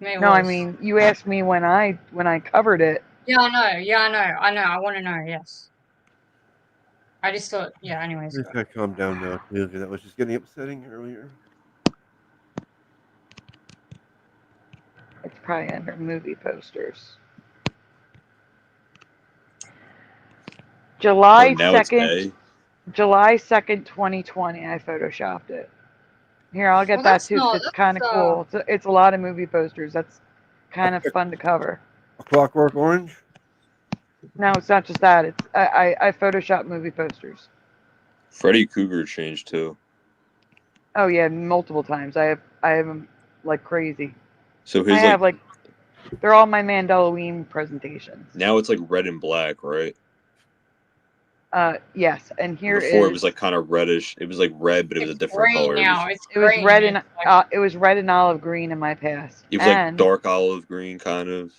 No, I mean, you asked me when I covered it. Yeah, I know. I want to know. Yes. I just thought. Yeah. Anyways. I think I calmed down now too, because that was just getting upsetting earlier. It's probably under movie posters. July now it's 2nd, July 2nd, 2020. I photoshopped it. Here, I'll get Well, that that's too. 'Cause not- it's kind of cool. It's a lot of movie posters. That's kind of fun to cover. A Clockwork Orange? No, it's not just that. It's I photoshopped movie posters. Freddy Krueger changed too. Oh yeah, multiple times. I have them like crazy. So I his have like they're all my Mandela presentations. now it's like red and black, right? Yes, and here Before is it was like kind of reddish. It was like red, but it was a different green color. now. It It's was green. red and it was red and olive green in my past. was and, like dark olive green, kind of.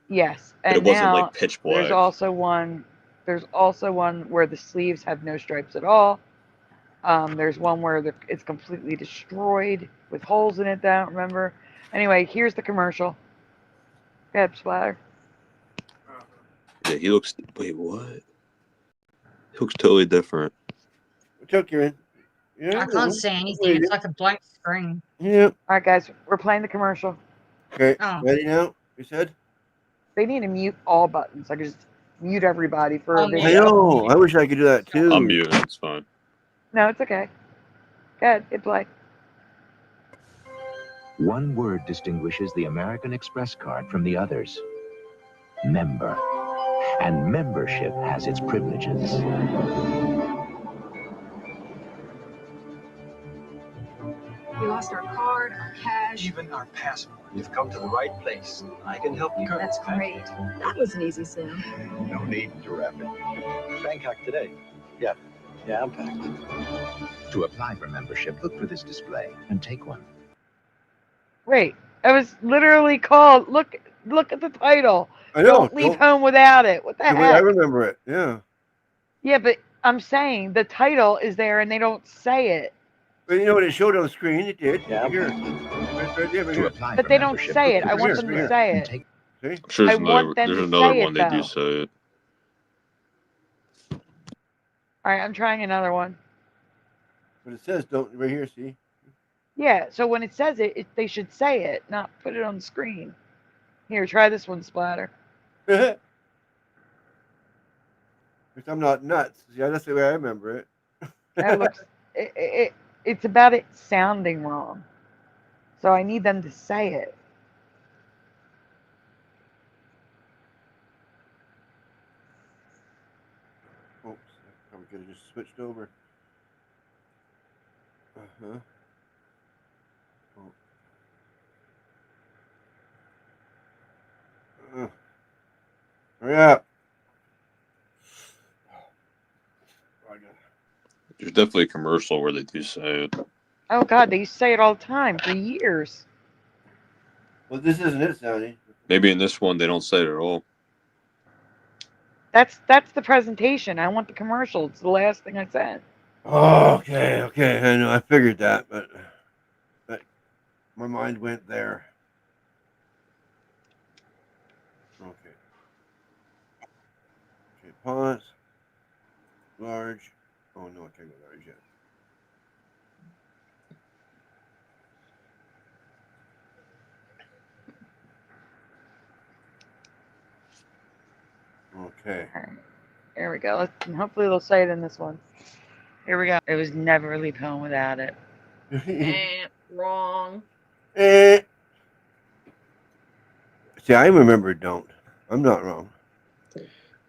Yes, But and it wasn't now like pitch black. There's also one where the sleeves have no stripes at all. There's one where it's completely destroyed with holes in it that I don't remember. Anyway, here's the commercial. Go ahead, Splatter. Yeah, he looks. Wait, what? He looks totally different. What's up, Kieran? Yeah, I can't see anything. It's like a blank screen. Yeah. All right, guys, we're playing the commercial. Okay. Oh. Ready now? You said? They need to mute all buttons. I just mute everybody for a I video. know. I wish I could do that too. I'm muting. It's fine. No, it's okay. Go ahead, hit play. One word distinguishes the American Express card from the others. Member. And membership has its privileges. We lost our card, our cash. Even our passport. You've come to the right place. I can help you. That's great. That was an easy sale. No need to wrap it. Bangkok today. Yeah. Yeah, I'm packed. To apply for membership, look for this display and take one. Wait, I was literally called. Look at the title. I know. Don't leave home without it. What the The way I heck? remember it. Yeah. Yeah, but I'm saying the title is there and they don't say it. But you know what it showed on the screen? It did. Yeah, Here. Right here. But they don't say it. I want them to say it. See? I'm sure I want them there's to another say one it, they do though. say it. All right, I'm trying another one. But it says don't right here, see? Yeah, so when it says it, they should say it, not put it on the screen. Here, try this one, Splatter. Because I'm not nuts. Yeah, that's the way I remember it. That looks. It's about it sounding wrong. So I need them to say it. Oops, I probably could have just switched over. Uh-huh. Oh. Hurry up. There's definitely a commercial where they do say it. Oh God, they used to say it all the time for years. Well, this isn't it, Sonny. Maybe in this one they don't say it at all. That's the presentation. I want the commercial. It's the last thing I said. Oh, okay. I know. I figured that, but my mind went there. Okay, pause. Large. Oh no, I can't go large yet. Okay. All right. There we go. Hopefully they'll say it in this one. Here we go. It was never leave home without it. Wrong. See, I remember don't. I'm not wrong.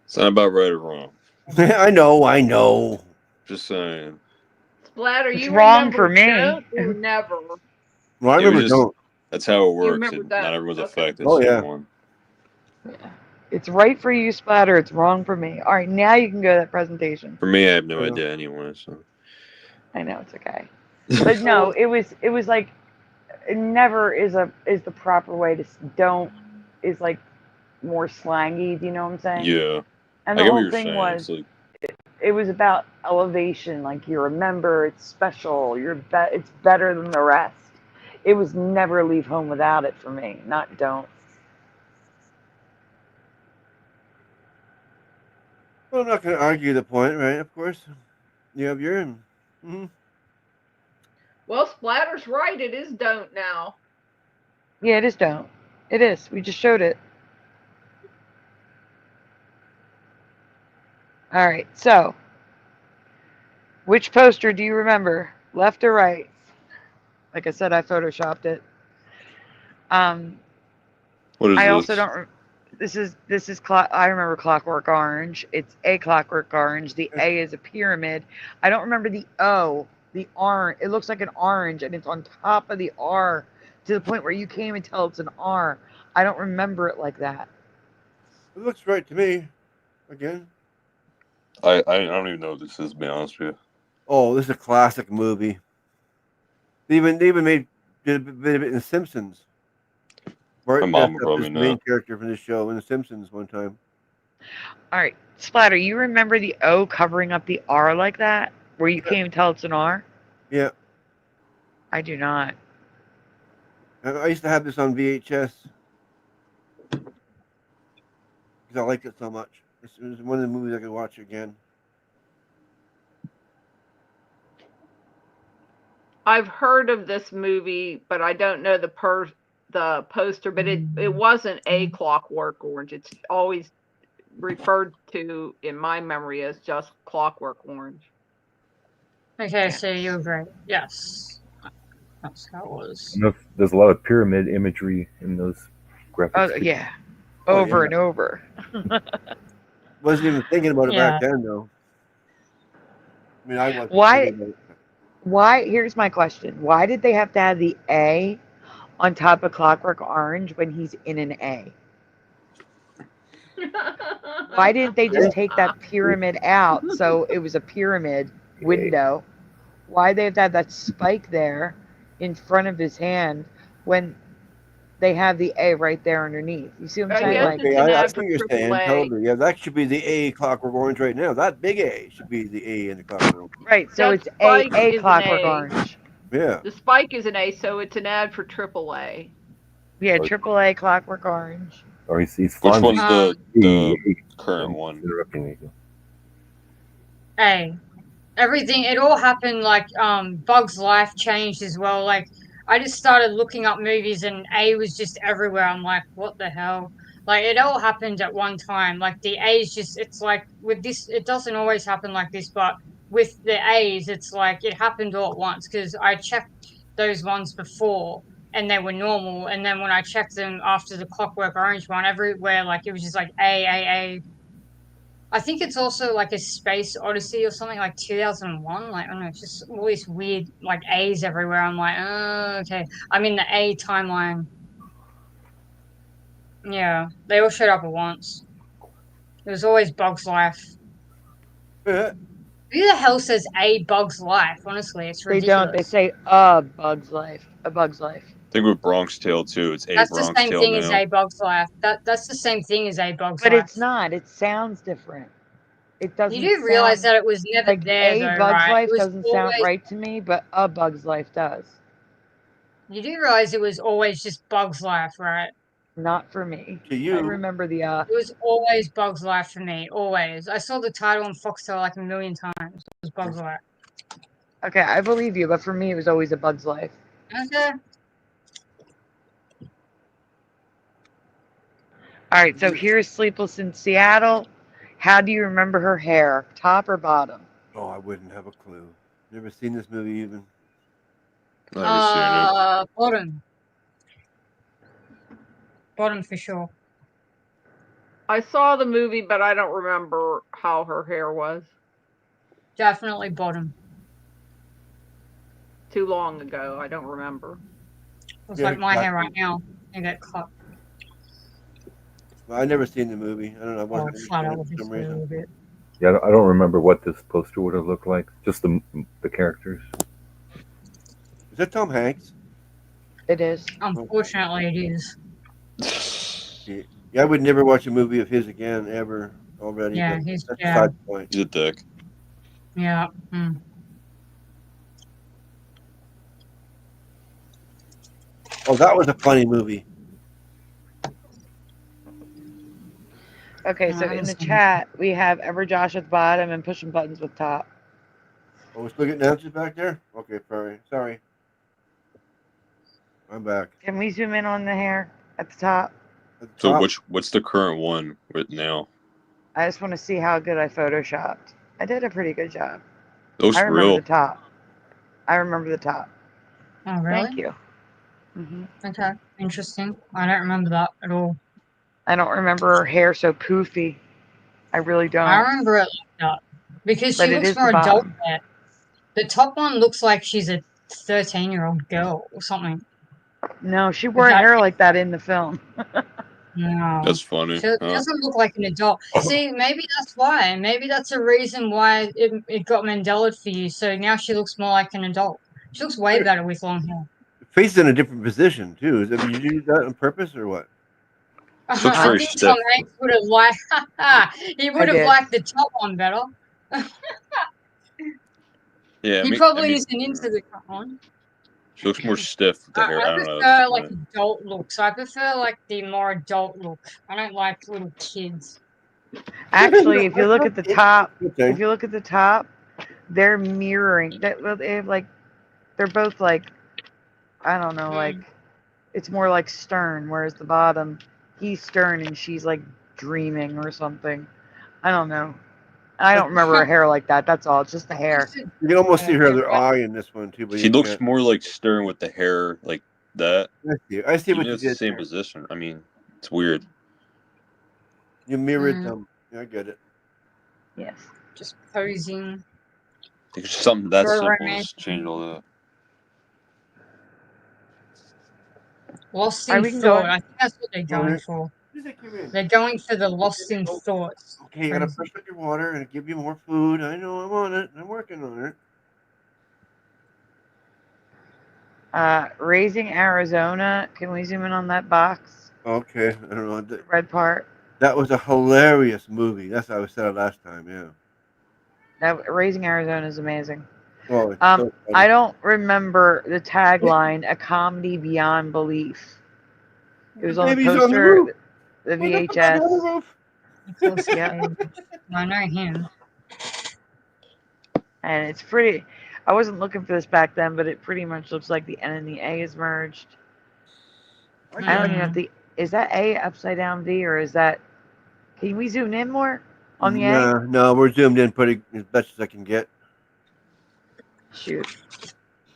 It's not about right or wrong. I know. Just saying. Splatter, it's you wrong remember for me. don't or never? Well, I remember don't. That's how it works. remember that. Not everyone's Okay. affected. Oh, yeah. One. Yeah. It's right for you, Splatter. It's wrong for me. All right, now you can go to that presentation. For me, I have no idea anyway. So I know it's okay, but no, it was like never is the proper way to don't is like more slangy. Do you know what I'm saying? yeah. And I the get what whole you're thing saying. was It's like, it was about elevation. Like you're a member, it's special. It's better than the rest. It was never leave home without it for me. Not don't. Well, I'm not going to argue the point, right? Of course. You have your own. Mm-hmm. Well, Splatter's right. It is don't now. Yeah, it is don't. It is. We just showed it. All right. So, which poster do you remember? Left or right? Like I said, I photoshopped it. what is I this? also don't. This is I remember Clockwork Orange. It's a Clockwork Orange. The A is a pyramid. I don't remember the O. The orange. It looks like an orange, and it's on top of the R to the point where you can't even tell it's an R. I don't remember it like that. It looks right to me. Again. I don't even know what this is, to be honest with you. Oh, this is a classic movie. They even did a bit of it in The Simpsons. Bart My mom would dressed up probably as the main know. character from the show in The Simpsons one time. All right, Splatter, you remember the O covering up the R like that, where you can't even tell it's an R? Yeah. I do not. I used to have this on VHS because I liked it so much. It was one of the movies I could watch again. I've heard of this movie, but I don't know the poster. But it wasn't a Clockwork Orange. It's always referred to in my memory as just Clockwork Orange. Okay, so you agree? Yes, that's how it was. There's a lot of pyramid imagery in those graphics. Oh yeah, over and over. Wasn't even thinking about it back then, though. I mean, I wasn't. thinking about it. Why? Here's my question. Why did they have to have the A on top of Clockwork Orange when he's in an A? Why didn't they just take that pyramid out so it was a pyramid window. Why they've had that spike there in front of his hand when they have the A right there underneath. You see what I'm I saying? guess Like, it's Okay, an I ad see for what you're saying. AAA. Totally. Yeah, that should be the A Clockwork Orange right now. That big A should be the A in the Clockwork Orange. right, so That it's spike A is an Clockwork A. Orange. Yeah. The spike is an A, so it's an ad for AAA. Yeah, AAA Clockwork Orange. Or he's Which Fonzie. one's the current I'm one? interrupting me. A. Everything, it all happened like Bug's life changed as well. Like I just started looking up movies and A was just everywhere. I'm like, what the hell? Like it all happened at one time. Like the A's just, it's like with this, it doesn't always happen like this, but with the A's, it's like it happened all at once because I checked those ones before and they were normal. And then when I checked them after the Clockwork Orange one, everywhere, like it was just like A. I think it's also like a Space Odyssey or something like 2001. Like, I don't know, it's just all these weird like A's everywhere. I'm like, oh, okay. I'm in the A timeline. Yeah, they all showed up at once. It was always Bug's Life. Yeah. Who the hell says A Bug's Life? Honestly, it's They ridiculous. don't. They say a Bug's Life. A Bug's Life. I think with Bronx Tale too, it's A That's the Bronx same Tale thing as now. A Bug's Life. That's the same thing as A Bug's But Life. it's not. It sounds different. It doesn't You do realize sound that it was never like there, A though, Bug's right? Life It was doesn't sound always. right to me, but a Bug's Life does. You do realize it was always just Bug's Life, right? Not for me. To I you. remember the It was always Bug's Life for me, always. I saw the title on Foxtel like a million times. It was Bug's Life. Okay, I believe you, but for me it was always a Bug's Life. Okay. All right, so here's Sleepless in Seattle. How do you remember her hair? Top or bottom? Oh, I wouldn't have a clue. Never seen this movie even. Never seen it. Bottom. Bottom for sure. I saw the movie, but I don't remember how her hair was. Definitely bottom. Too long ago. I don't remember. It's like my hair right now. I get cut. Well, I never seen the movie. I don't know. I Oh, wasn't flat out for some a little reason. bit. Yeah, I don't remember what this poster would have looked like. Just the characters. Is that Tom Hanks? It is. Unfortunately, it is. Yeah, I would never watch a movie of his again, ever, already. Yeah, but he's that's yeah. beside the point. He's a dick. Yeah. Mm. Oh, that was a funny movie. Okay, so in the chat we have Everjosh at the bottom and pushing buttons with top. Oh, we're still getting answers back there? Okay, sorry. I'm back. Can we zoom in on the hair at the top? So what's the current one right now? I just want to see how good I photoshopped. I did a pretty good job. It looks I remember real. the top. I remember the top. Oh, really? Thank you. Okay, interesting. I don't remember that at all. I don't remember her hair so poofy. I really don't. I remember it like that because But she it looks is more the adult bottom. there. The top one looks like she's a 13-year-old girl or something. No, she wore hair like that in the film. No. That's funny. She doesn't look like an adult. See, maybe that's why. Maybe that's a reason why it got Mandela for you. So now she looks more like an adult. She looks way better with long hair. The face is in a different position, too. Did you do that on purpose or what? Looks I very think stiff. Tom Hanks would have liked. He would have did. liked the top one better. Yeah, He probably isn't into the top one. She looks more stiff with the hair. I I don't know. prefer It's like funny. adult looks. I prefer like the more adult look. I don't like little kids. Actually, if you look at the top, they're mirroring. They have like, they're both like, I don't know, like, it's more like stern, whereas the bottom, he's stern and she's like dreaming or something. I don't know. I don't remember her hair like that. That's all. It's just the hair. You can almost see her other eye in this one, too. But She you looks can't. more like stern with the hair like that. I see what Even you it's the did same there. position. I mean, it's weird. You mirrored them. Yeah, I get it. Yes. Just posing. I think it's something that Very simple romantic. has changed all that. Lost Are in we thought. going? I think that's what they're going for. music you're in? They're going for the lost in thoughts. Okay, you gotta brush up your water and give you more food. I know, I'm on it. I'm working on it. Raising Arizona. Can we zoom in on that box? Okay, I don't know. The red part. That was a hilarious movie. That's how I said it last time. Yeah. That Raising Arizona is amazing. Oh, it's so funny. I don't remember the tagline. A comedy beyond belief. It was on the Baby's on the poster. roof. The Look at the baby on the VHS. roof. Yeah. I know him. And it's pretty. I wasn't looking for this back then, but it pretty much looks like the N and the A is merged. I don't even know if the is that A upside down V or is that? Can we zoom in more on the A? No, we're zoomed in pretty as best as I can get. Shoot,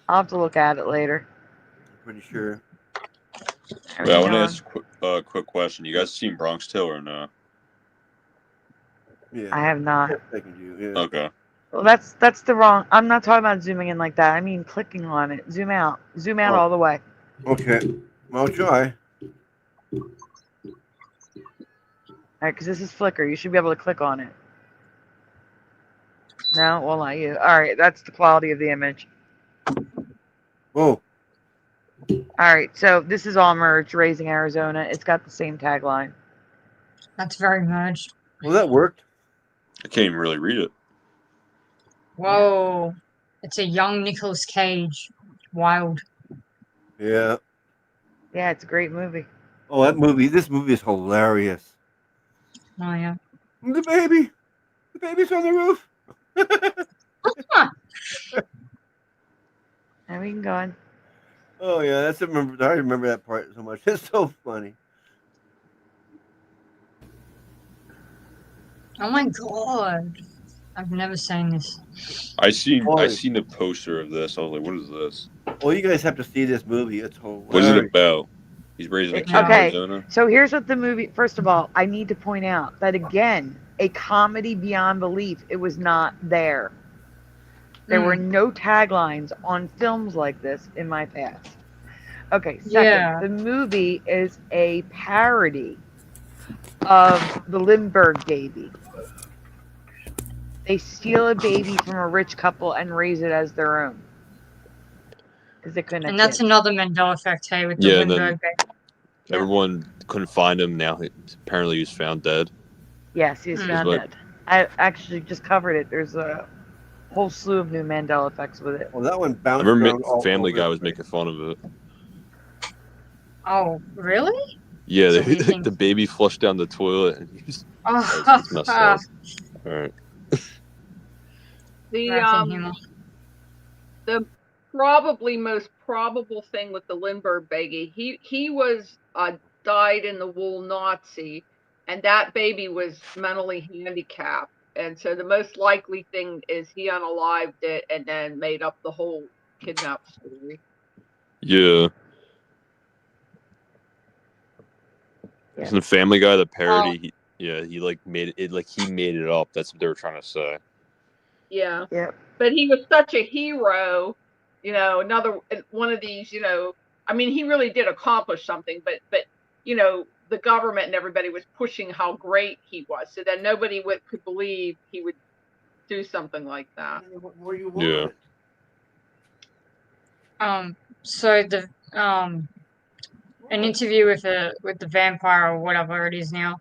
I'll have to look at it later. I'm pretty sure. Wait, I want to ask a quick question. You guys seen Bronx Tale or no? Yeah. I have not. Okay. Well, that's the wrong. I'm not talking about zooming in like that. I mean clicking on it. Zoom out. Zoom out all the way. Okay, I'll try. All right, because this is Flickr. You should be able to click on it. No, well, not you. All right, that's the quality of the image. Whoa. All right, so this is all merged. Raising Arizona. It's got the same tagline. That's very merged. Well, that worked. I can't even really read it. Whoa. It's a young Nicolas Cage. Wild. Yeah. Yeah, it's a great movie. Oh, this movie is hilarious. Oh, yeah. The baby's on the roof. And we can go on. Oh yeah, I remember that part so much. It's so funny. Oh my god. I've never seen this. I seen the poster of this. I was like, what is this? Well, you guys have to see this movie. It's hilarious. What is it about? He's raising a kid in Arizona. So here's what the movie. First of all, I need to point out that again, a comedy beyond belief. It was not there. There were no taglines on films like this in my past. Okay, second, the movie is a parody of the Lindbergh baby. They steal a baby from a rich couple and raise it as their own. Because they couldn't. And that's another Mandela effect, hey, with the Lindbergh baby. Everyone couldn't find him. Now apparently he was found dead. Yes, he's found dead. I actually just covered it. There's a whole slew of new Mandela effects with it. Well, that one I bounced remember around Family Guy was making fun of it. Oh, really? Yeah, the baby flushed down the toilet and he was messed up. All right. The probably most probable thing with the Lindbergh baby, he was died in the wool Nazi, and that baby was mentally handicapped, and so the most likely thing is he unalived it and then made up the whole kidnap story. Yeah. Isn't the Family Guy the parody? He like made it like he made it up. That's what they were trying to say. Yeah. Yeah. But he was such a hero, another one of these, I mean, he really did accomplish something, but the government and everybody was pushing how great he was, so that nobody could believe he would do something like that. Yeah. So the an interview with the vampire or whatever it is now,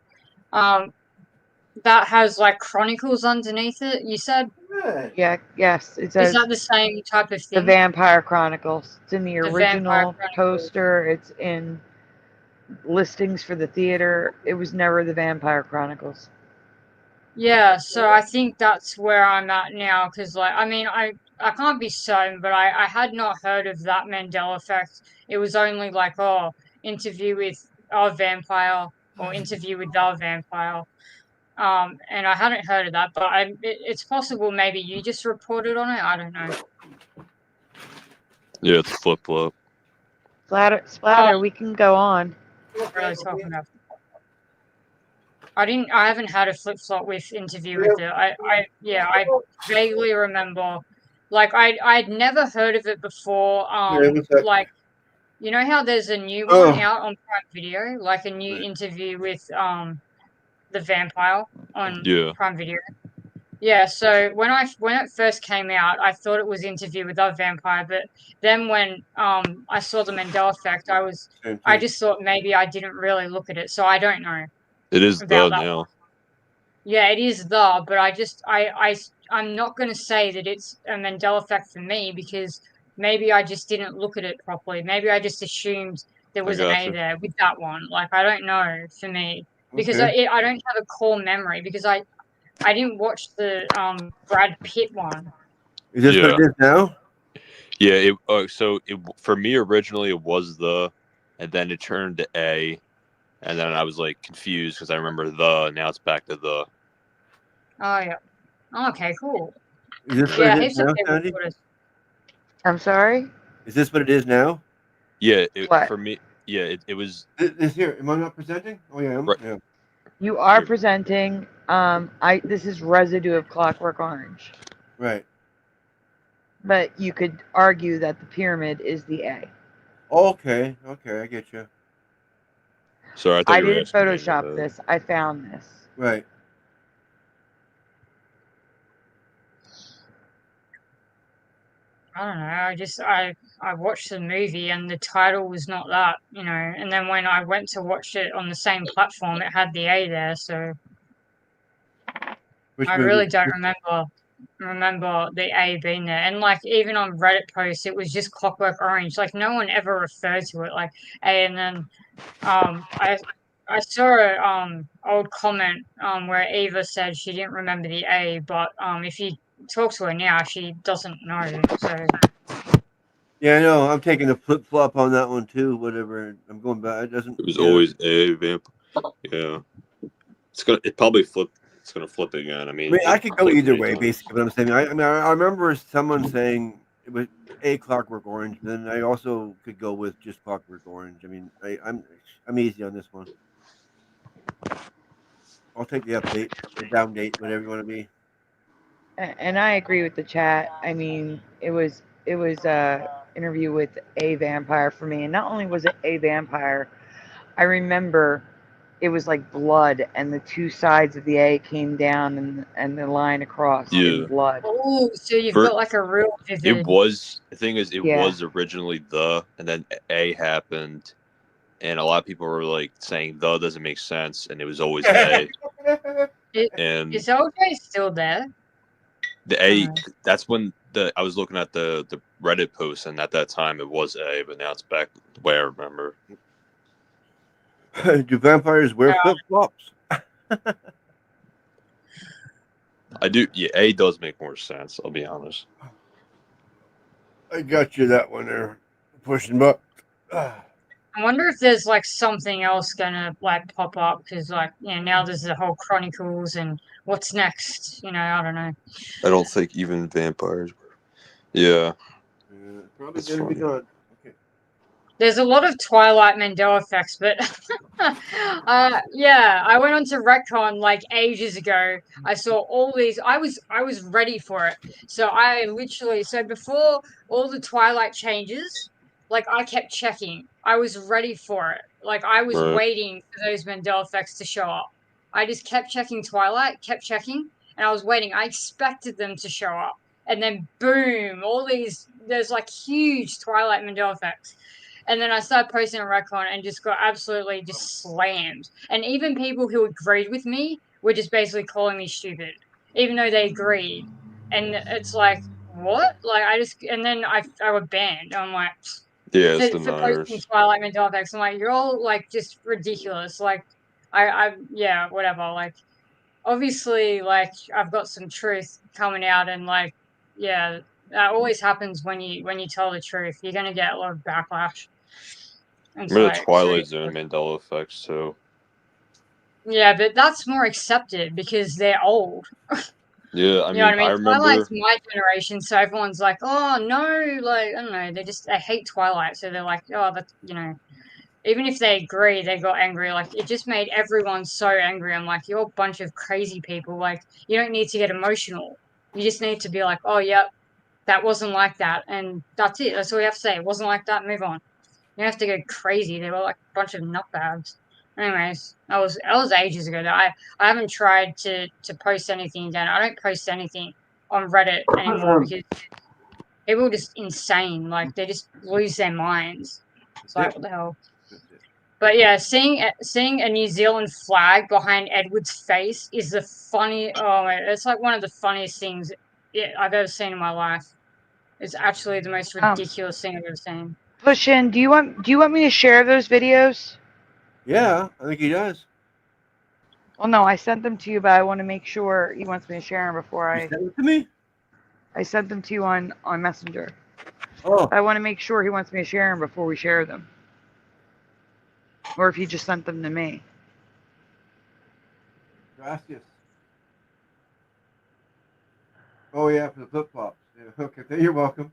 that has like chronicles underneath it. You said. Yeah. Yes. It says. Is that the same type of thing? The Vampire Chronicles. It's in the original poster. It's in listings for the theater. It was never the Vampire Chronicles. Yeah, so I think that's where I'm at now, because I can't be certain, but I had not heard of that Mandela effect. It was only like, interview with our vampire or interview with the vampire. And I hadn't heard of that, but it's possible maybe you just reported on it. I don't know. Yeah, it's flip-flop. Splatter, we can go on. What are you talking about? I haven't had a flip-flop with interview with it. I vaguely remember, like I'd never heard of it before. You know how there's a new one out on Prime Video, like a new interview with the vampire on Prime Video? Yeah, so when it first came out, I thought it was Interview with the Vampire, but then when I saw the Mandela Effect, I just thought maybe I didn't really look at it, so I don't know. It is about the that now. one. Yeah, it is but I'm not going to say that it's a Mandela Effect for me because maybe I just didn't look at it properly. Maybe I just assumed there was an A gotcha. there with that one. Like, I don't know for me because I don't have a core memory because I didn't watch the Brad Pitt one. Is this what it is now? Yeah. So for me originally it was the, and then it turned to A, and then I was like confused because I remember the. Now it's back to the. Oh yeah. Okay, cool. Is this Yeah, what it is heaps of now, people Sandy? thought it. I'm sorry? Is this what it is now? Yeah. What? For me, yeah, it was. This here. Am I not presenting? Oh yeah, I am. Right. Yeah. You are presenting. This is residue of Clockwork Orange. Right. But you could argue that the pyramid is the A. Okay. Okay, I get you. Sorry, I thought I you were didn't asking me Photoshop about this. I found this. Right. I don't know. I watched the movie and the title was not that, and then when I went to watch it on the same platform, it had the A there, so Which I movie? really don't remember the A being there. And like even on Reddit posts, it was just Clockwork Orange. Like no one ever referred to it like A. And then I saw a old comment where Eva said she didn't remember the A, but if you talk to her now, she doesn't know. So Yeah, I know. I'm taking a flip flop on that one too. Whatever. I'm going back. It doesn't. It was always A vamp. Yeah. It probably flip. It's gonna flip again. I mean, I could go flipped either many way, times. basically. What I'm saying, I remember someone saying it was a Clockwork Orange, but then I also could go with just Clockwork Orange. I mean, I'm easy on this one. I'll take the update, the down date, whatever you want to be. And I agree with the chat. I mean, it was interview with a vampire for me, and not only was it a vampire, I remember it was like blood, and the two sides of the A came down, and the line across in blood. oh, so you've got like a real vivid. It was. The thing is, it Yeah. was originally the, and then A happened, and a lot of people were like saying the doesn't make sense, and it was always A. And Is OJ still there? the A, that's when I was looking at the Reddit post, and at that time it was A, but now it's back the way I remember. Do vampires wear flip flops? I do. Yeah, A does make more sense. I'll be honest. I got you that one there, pushing buck. I wonder if there's like something else gonna like pop up because like now there's the whole Chronicles and what's next. I don't know. I don't think even vampires were. Yeah. Probably gonna be gone. Okay. There's a lot of Twilight Mandela effects, but yeah, I went on to Retcon like ages ago. I saw all these. I was ready for it. So before all the Twilight changes, like I kept checking. I was ready for it. Like I was waiting for those Mandela effects to show up. I just kept checking Twilight, kept checking, and I was waiting. I expected them to show up. And then boom, there's like huge Twilight Mandela effects. And then I started posting on Recon and just got absolutely just slammed. And even people who agreed with me were just basically calling me stupid, even though they agreed. And it's like, what? Like and then I got banned. I'm like, yeah, it's the for posting Twilight Mandela effects. I'm like, you're all like just ridiculous. Like, yeah, whatever. Like, obviously, like I've got some truth coming out, and like, yeah, that always happens when you tell the truth. You're gonna get a lot of backlash. Remember the Twilight Zone Mandela effects too. Yeah, but that's more accepted because they're old. Yeah, I mean, You know what I mean? I remember. Twilight's my generation, so everyone's like, "Oh no!" Like I don't know, they hate Twilight, so they're like, "Oh, that's Even if they agree, they got angry. Like it just made everyone so angry. I'm like, you're a bunch of crazy people. Like you don't need to get emotional. You just need to be like, "Oh, yep, that wasn't like that," and that's it. That's all you have to say. It wasn't like that. Move on. You have to go crazy. They were like a bunch of nutbags. Anyways, that was ages ago. I haven't tried to post anything again. I don't post anything on Reddit anymore because people are just insane. Like they just lose their minds. It's like what the hell. But yeah, seeing a New Zealand flag behind Edward's face is the funny. Oh, it's like one of the funniest things I've ever seen in my life. It's actually the most ridiculous thing I've ever seen. Push in. Do you want me to share those videos? Yeah, I think he does. Well, no, I sent them to you, but I want to make sure he wants me to share them before You sent it to me? I sent them to you on Messenger. Oh. I want to make sure he wants me to share them before we share them. Or if he just sent them to me. Gracias. Oh, yeah, for the flip-flops. Yeah, okay, you're welcome.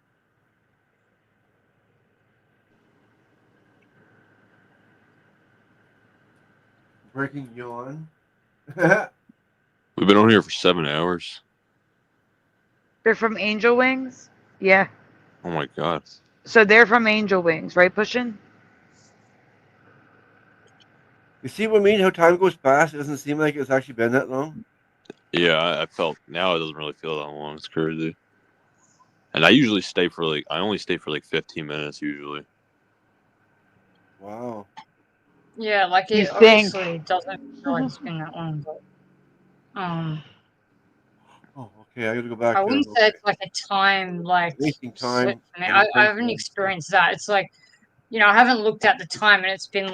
Breaking yawn. We've been on here for 7 hours. They're from Angel Wings? Yeah. Oh my god. So they're from Angel Wings, right, Pushin? You see what I mean? How time goes fast? It doesn't seem like it's actually been that long. Yeah, I felt now it doesn't really feel that long. It's crazy. And I usually stay for I only stay for 15 minutes usually. Wow. Yeah, like You it think. obviously doesn't feel like it's been that long, but Oh, okay. I got to go back I to. wouldn't say it's like a time wasting slip time. for me. I haven't experienced that. It's like, I haven't looked at the time and it's been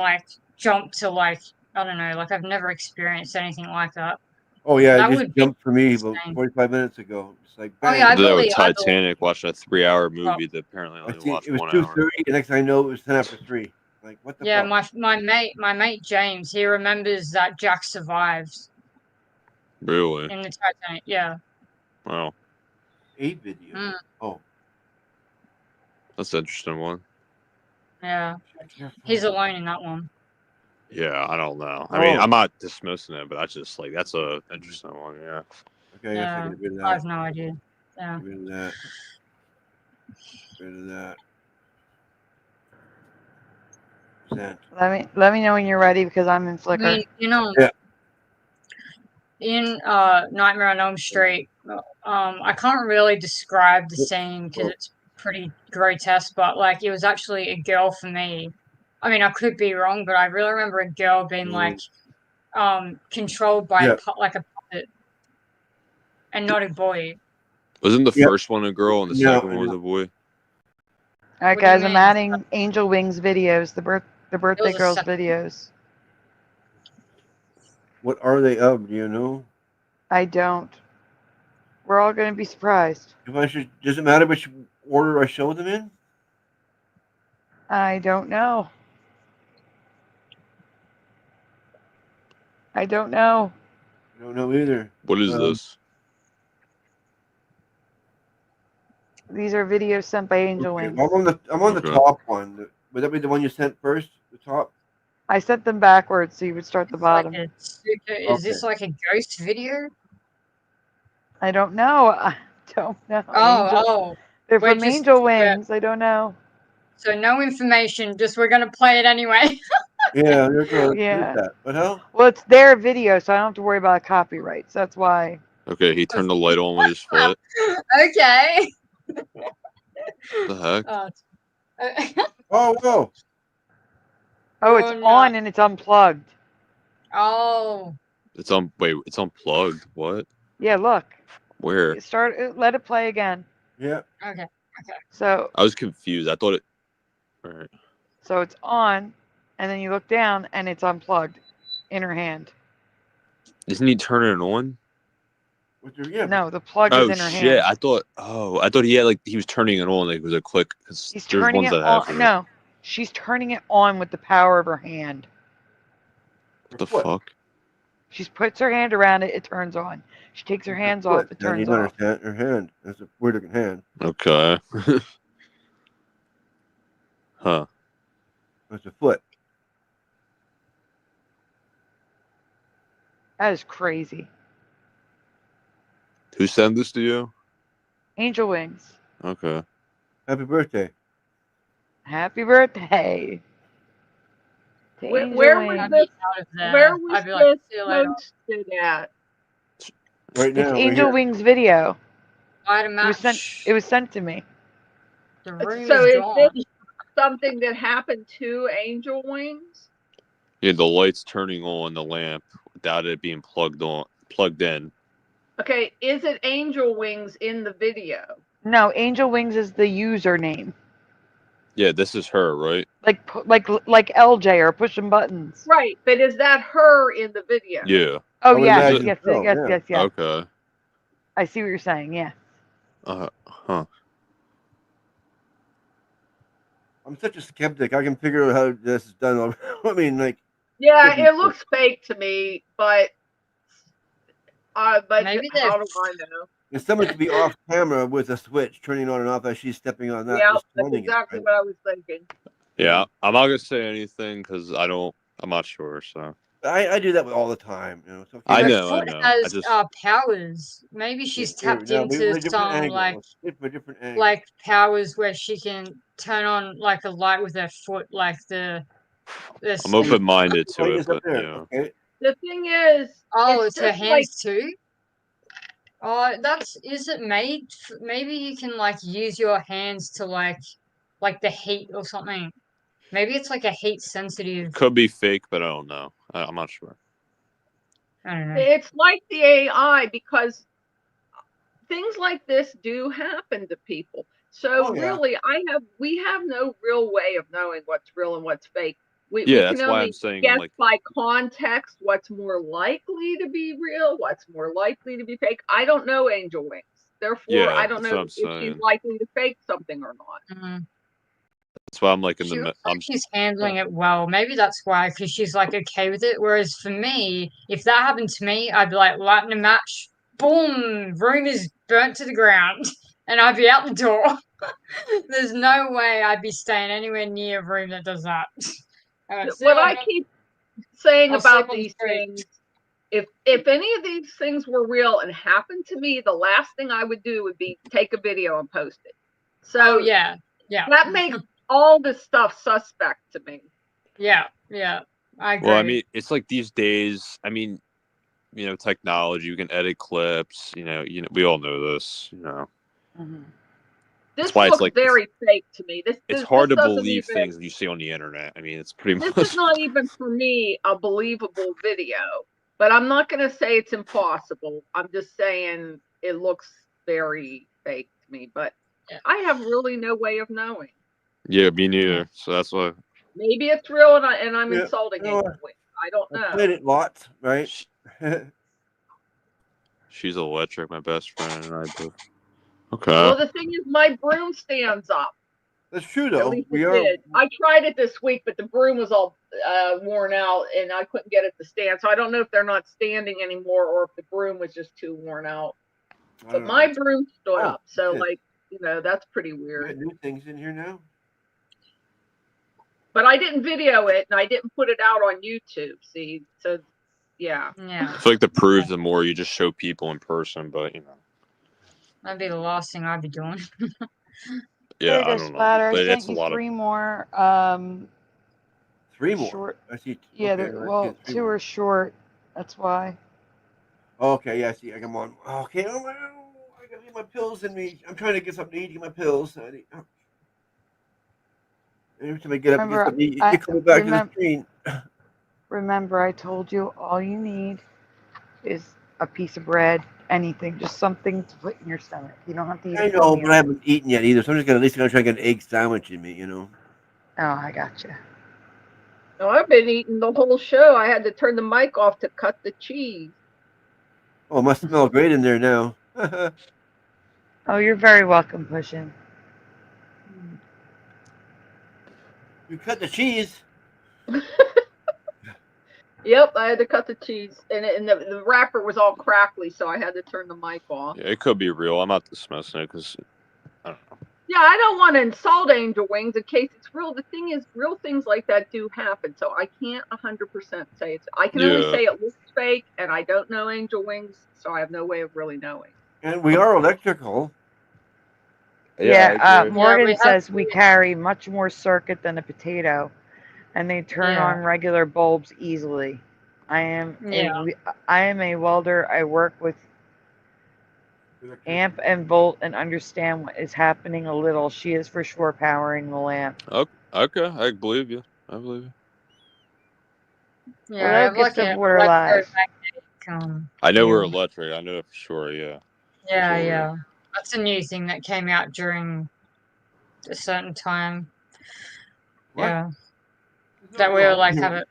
jumped to I don't know, I've never experienced anything like that. Oh yeah, That it just would be jumped for me about insane. 45 minutes ago. It's like Oh bang. yeah, I I did that with believe. Titanic, watching a 3-hour movie that apparently I only see. watched It was 1 hour. 2:30. The next thing I know, it was 10 after 3. Like what the Yeah, fuck? my mate James, he remembers that Jack survives Really? in the Titanic. Yeah. Wow. A video. Mm, Oh, That's an interesting one. yeah. He's alone in that one. Yeah, I don't know. I mean, I'm not dismissing it, but that's just that's a interesting one, yeah. Okay, I guess I Yeah, get rid of that. I have no idea. Yeah. Get rid of that. Get rid of that. Sent. Let me know when you're ready because I'm in Flickr. I mean, Yeah. in Nightmare on Elm Street, I can't really describe the scene because it's pretty grotesque, but it was actually a girl for me. I mean, I could be wrong, but I really remember a girl being controlled by a puppet, and not a boy. Wasn't the first one a girl and the No, second one was a boy? All right, What do you guys, I'm mean? adding Angel Wings videos, the birthday was a girls second. videos. What are they of? Do you know? I don't. We're all going to be surprised. If I should, does it matter which order I show them in? I don't know. I don't know. I don't know either. What is this? These are videos sent by Angel Okay, Wings. well, I'm on the top one. Would that be the one you sent first? The top? I sent them backwards, so you would start the bottom. Is this like a ghost video? I don't know. I don't know. Oh. They're We're from just- Angel Wings. I don't know. So no information, just we're gonna play it anyway. Yeah, there goes. Yeah. That. What hell? Well, it's their video, so I don't have to worry about copyrights. That's why. Okay, he turned the light on with his foot. Okay. The heck? Oh, whoa. Oh, it's on and it's unplugged. Oh. It's unplugged. What? Yeah, look. Where? Let it play again. Yeah. Okay. So I was confused. I thought it. All right. So it's on, and then you look down, and it's unplugged in her hand. Isn't he turning it on? No, the plug is in her hand. I thought he had he was turning it on. It was a click. He's There's turning ones it that have on. No, she's turning it on with the power of her hand. What the fuck? She puts her hand around it. It turns on. She takes her hands off. It turns you off. understand her hand. That's a weird looking hand. Okay. Huh. That's a foot. That is crazy. Who sent this to you? Angel Wings. Okay. Happy birthday. Happy birthday to Angel Where was Wing. this? Out of there. Where was I'd be like, this see you later. posted at? Right It's now, right Angel here. Wing's video. I'd It was sent to me. The room So is is gone. this something that happened to Angel Wings? Yeah, the light's turning on the lamp without it being plugged in. Okay, is it Angel Wings in the video? No, Angel Wings is the username. Yeah, this is her, right? Like LJ or pushing buttons. Right, but is that her in the video? Yeah. Oh I would yes, imagine yes, so, yes, yeah. yes, yes. Okay. I see what you're saying. Yeah. Huh. I'm such a skeptic. I can figure out how this is done. I mean, like. Yeah, it looks fake to me, but Maybe how do I know? If someone could be off camera with a switch turning on and off as she's stepping on that, Yeah, just that's turning exactly it, what I was thinking. Yeah, I'm not gonna say anything because I'm not sure. So right? I do that all the time. You know, it's okay. I Her know. foot has powers. Maybe she's tapped into some like powers where she can turn on like a light with her foot, like this. I'm open-minded to Light it, is up but there, you know. okay? The thing is, it's her just hands too. Oh, is it made? Maybe you can like use your hands to like the heat or something. Maybe it's like a heat sensitive. Could be fake, but I don't know. I'm not sure. I don't know. It's like the AI because things like this do happen to people. So really, we have no real way of knowing what's real and what's fake. We that's can why only I'm saying guess by context what's more likely to be real, what's more likely to be fake. I don't know Angel Wings. Therefore, I don't know if she's likely to fake something or not. That's why I'm like she's handling it well. Maybe that's why, because she's like okay with it. Whereas for me, if that happened to me, I'd be like lighting a match, boom, room is burnt to the ground, and I'd be out the door. There's no way I'd be staying anywhere near a room that does that. What I keep saying about these things, if any of these things were real and happened to me, the last thing I would do would be take a video and post it. So yeah, that makes all this stuff suspect to me. Yeah, I agree. Well, I mean, it's like these days. I mean, you know, technology. You can edit clips. You know, we all know this. You know. Mm-hmm. This looks very fake to me. It's hard to believe things you see on the internet. I mean, it's pretty much. This is not even for me a believable video, but I'm not going to say it's impossible. I'm just saying it looks very fake to me, but I have really no way of knowing. Yeah, me neither. So that's why. Maybe it's real, and I'm insulting it. I don't know. I played it lots, right? She's electric, my best friend, and I both. Okay. Well, the thing is, my broom stands up. That's true, though. At least it did. I tried it this week, but the broom was all worn out, and I couldn't get it to stand. So I don't know if they're not standing anymore, or if the broom was just too worn out. But my broom stood up, so that's pretty weird. New things in here now. But I didn't video it, and I didn't put it out on YouTube. See, so yeah. I feel like the proof the more you just show people in person, but that'd be the last thing I'd be doing. Yeah, I don't know. But it's a lot 3 more. 3 more. Short. I see. Yeah, okay, 2 are short. That's why. Okay, yeah, I see. I come on. Okay, I gotta get my pills in me. I'm trying to get something to eat. Get my pills. Every time I get up, Remember, you come back to the screen. Remember, I told you all you need is a piece of bread, anything, just something to put in your stomach. You don't have to eat. I know, but I haven't eaten yet either. So I'm just gonna at least try to get an egg sandwich in me, you know. Oh, I gotcha. No, I've been eating the whole show. I had to turn the mic off to cut the cheese. Oh, it must smell great in there now. Oh, you're very welcome, Pushing. You cut the cheese. Yep, I had to cut the cheese, and the wrapper was all crackly, so I had to turn the mic off. Yeah, it could be real. I'm not dismissing it because I don't know. Yeah, I don't want to insult Angel Wings in case it's real. The thing is, real things like that do happen, so I can't 100% say it's. I can only say it looks fake, and I don't know Angel Wings, so I have no way of really knowing. And we are electrical. Yeah, I agree. Morgan we have says we carry much more circuit than a potato, and they turn yeah, on regular bulbs easily. I am yeah. a welder. I work with amp and volt and understand what is happening a little. She is for sure powering the lamp. Okay, I believe you. I believe you. Yeah, I Hello, have like Gifts of an Water Live. electromagnetic I know we're field. electric. I know that for sure. Yeah. Yeah, Absolutely. yeah. That's a new thing that came out during a certain time. What? Yeah. That we like have an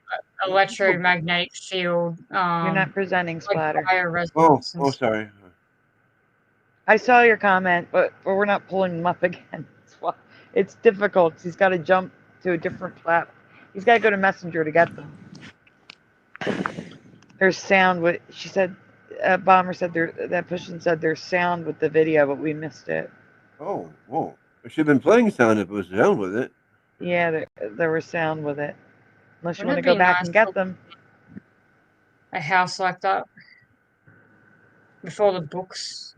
electromagnetic field, You're not presenting, like Splatter. bioresonance and stuff. Sorry. I saw your comment, but we're not pulling them up again. It's difficult. He's got to jump to a different platform. He's got to go to Messenger to get them. There's sound with. She said, Bomber said that Pushin said there's sound with the video, but we missed it. Oh, whoa! It should have been playing sound if it was down with it. Yeah, there was sound with it. Unless you want Wouldn't to it go be back nice and get to them. a house like that before the books?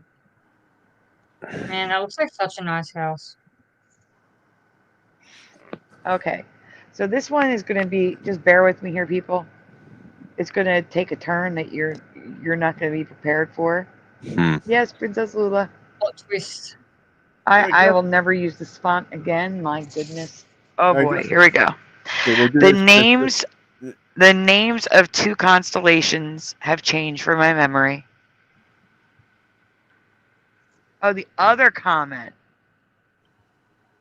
Man, that looks like such a nice house. Okay, so this one is going to be. Just bear with me here, people. It's going to take a turn that you're not going to be prepared for. Yes, Princess Lula. Plot twist. I will never use this font again. My goodness. Oh boy, here we go. Okay, we'll do The this. names of 2 constellations have changed from my memory. Oh, the other comment.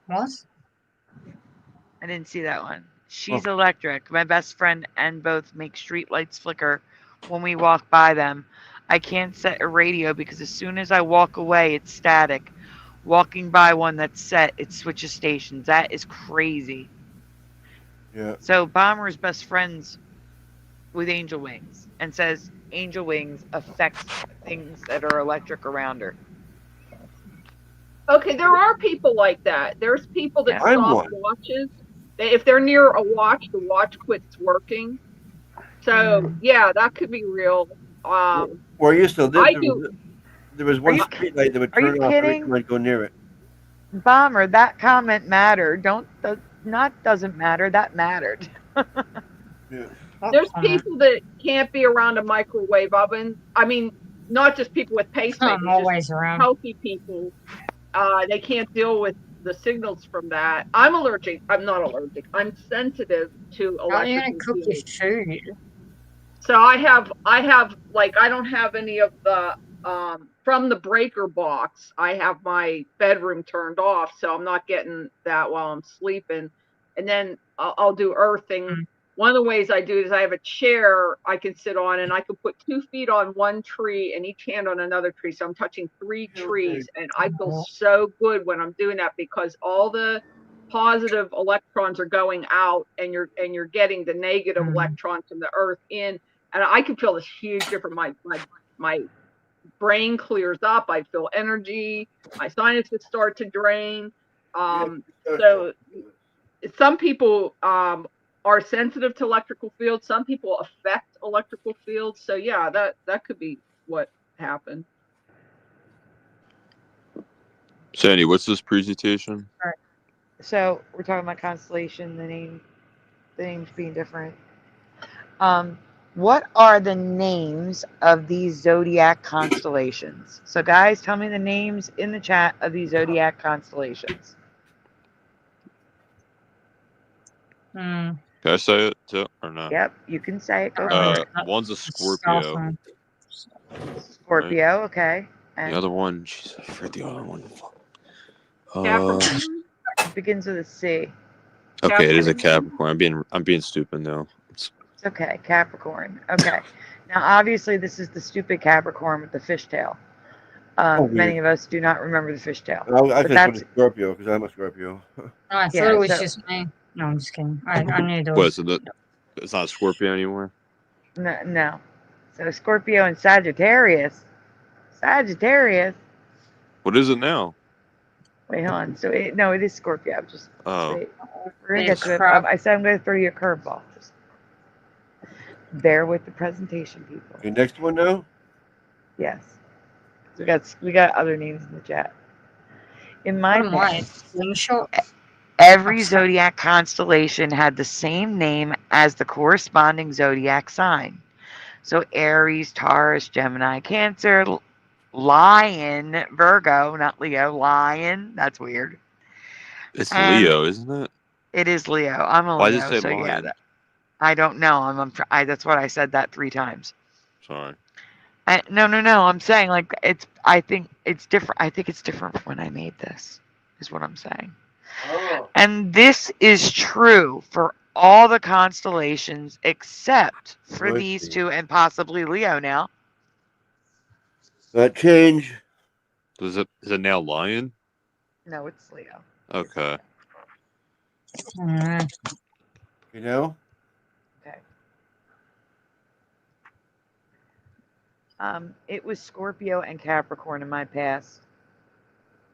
What? I didn't see that one. She's electric. My best friend and both make street lights flicker when we walk by them. I can't set a radio because as soon as I walk away, it's static. Walking by one that's set, it switches stations. That is crazy. Yeah. So Bomber's best friends with Angel Wings and says Angel Wings affects things that are electric around her. Okay, there are people like that. There's people that stop watches. If they're near a watch, the watch quits working. So yeah, that could be real. Where you still live, do. there was one street light that would Are you turn off every kidding? time I'd go near it. Bomber, that comment mattered. Doesn't matter. That mattered. Yeah. There's people that can't be around a microwave oven. I mean, not just people with pacemakers. I'm always around. Healthy people. They can't deal with the signals from that. I'm allergic. I'm not allergic. I'm sensitive to electrical. How are you gonna cook your food? So I have like I don't have any of the from the breaker box. I have my bedroom turned off, so I'm not getting that while I'm sleeping. And then I'll do earthing. One of the ways I do it is I have a chair I can sit on, and I can put 2 feet on one tree and each hand on another tree. So I'm touching 3 trees, and I feel so good when I'm doing that because all the positive electrons are going out, and you're getting the negative electrons from the earth in, and I can feel this huge difference. My brain clears up. I feel energy. My sinuses start to drain. So some people are sensitive to electrical fields. Some people affect electrical fields. So yeah, that could be what happened. Sandy, what's this presentation? All right. So we're talking about constellation, the names being different. What are the names of these zodiac constellations? So guys, tell me the names in the chat of these zodiac constellations. Can I say it too, or not? Yep, you can say it. Go for it. One's a Scorpio. Scorpio, okay. And the other one, jeez, I forget the other one. It begins with a C. Okay, it is a Capricorn. I'm being stupid now. It's okay, Capricorn. Okay. Now, obviously, this is the stupid Capricorn with the fishtail. Many of us do not remember the fishtail. I think it's Scorpio because I'm a Scorpio. Oh, I thought it was just me. No, I'm just kidding. I knew there was. It's not Scorpio anymore? No. So Scorpio and Sagittarius. What is it now? Wait, hold on. So it is Scorpio. Just wait. We're gonna get to it. I said I'm gonna throw you a curveball. Just bear with the presentation, people. Okay, next one now. Yes. We got other names in the chat. In my What am I? opinion, Slingshot? every zodiac constellation had the same name as the corresponding zodiac sign. So Aries, Taurus, Gemini, Cancer, Lion, Virgo, not Leo, Lion. That's weird. It's And Leo, isn't it? it is Leo. I'm a Why does it Leo, say so yeah. lion? I don't know. That's what I said that 3 times. Sorry. No. I'm saying like it's. I think it's different. I think it's different from when I made this. Is what I'm saying. Oh. And this is true for all the constellations except for I these see. 2 and possibly Leo now. That change. Is it now lion? No, it's Leo. Okay. You know? Okay. It was Scorpio and Capricorn in my past.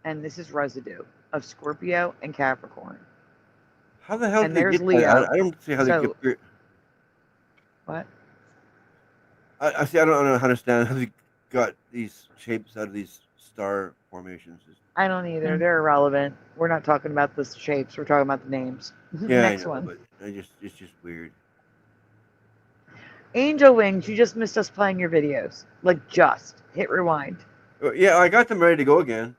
And this is residue of Scorpio and Capricorn. How the hell And did they there's get Leo. that? I don't see how they So, get. what? I see. I don't understand how they got these shapes out of these star formations. I don't either. They're irrelevant. We're not talking about the shapes. We're talking about the names. Yeah, Next I know, one. but it's just weird. Angel Wings, you just missed us playing your videos. Like, just. Hit rewind. Yeah, I got them ready to go again.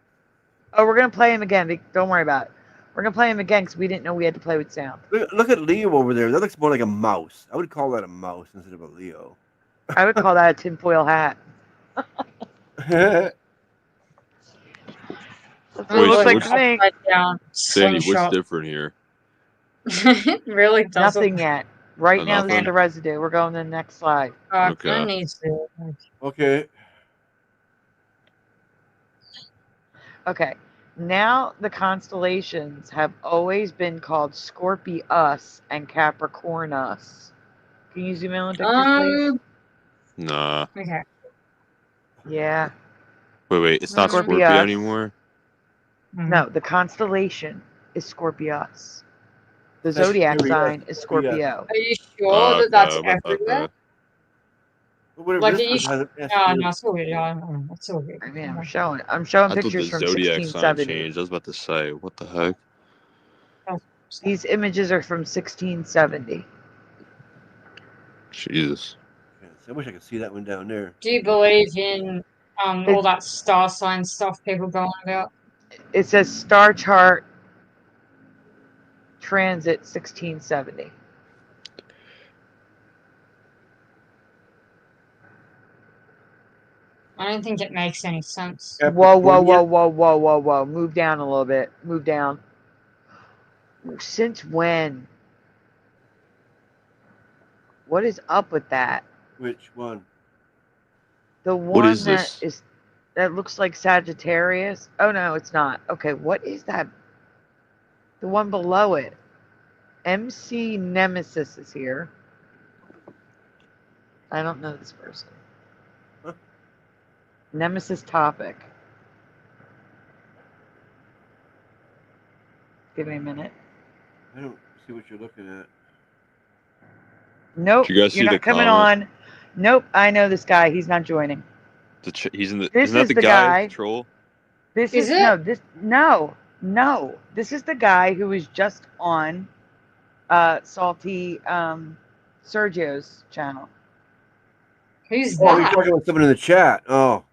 Oh, we're going to play them again. Don't worry about it. We're going to play them again because we didn't know we had to play with sound. Look at Leo over there. That looks more like a mouse. I would call that a mouse instead of a Leo. I would call that a tinfoil hat. Wait, looks so like what's, to me. Sandy, what's Slingshot. different here? Really doesn't. Nothing yet. Right Oh, now, this is nothing? the residue. We're going to the next slide. Okay. Needs to. Okay. Okay. Now the constellations have always been called Scorpius and Capricornus. Can you zoom in on the pictures, please? Nah. Okay. Yeah. Wait. It's not Scorpius. Scorpio anymore? No, the constellation is Scorpius. The That's zodiac Scorpius. sign is Scorpio. Are you sure that that's everywhere? Whatever Like, this are you? one has an S No, too. it's all good. Yeah, it's all good. I mean, I'm showing I thought pictures the from zodiac sign 1670. changed. I was about to say, what the heck? These images are from 1670. Jesus. I wish I could see that one down there. Do you believe in all that star sign stuff people go on about? It says star chart transit 1670. I don't think it makes any sense. Whoa. Move down a little bit. Move down. Since when? What is up with that? Which one? The one What is this? that looks like Sagittarius. Oh no, it's not. Okay, what is that? The one below it. MC Nemesis is here. I don't know this person. Huh? Nemesis topic. Give me a minute. I don't see what you're looking at. Nope, Did you guys see you're the not coming comment? on. Nope, I know this guy. He's not joining. He's in the. This Isn't that is the the guy? guy. Troll. This Is is it? no. This is the guy who was just on Salty Sergio's channel. Who's Oh, you're that? talking about someone in the chat. Oh.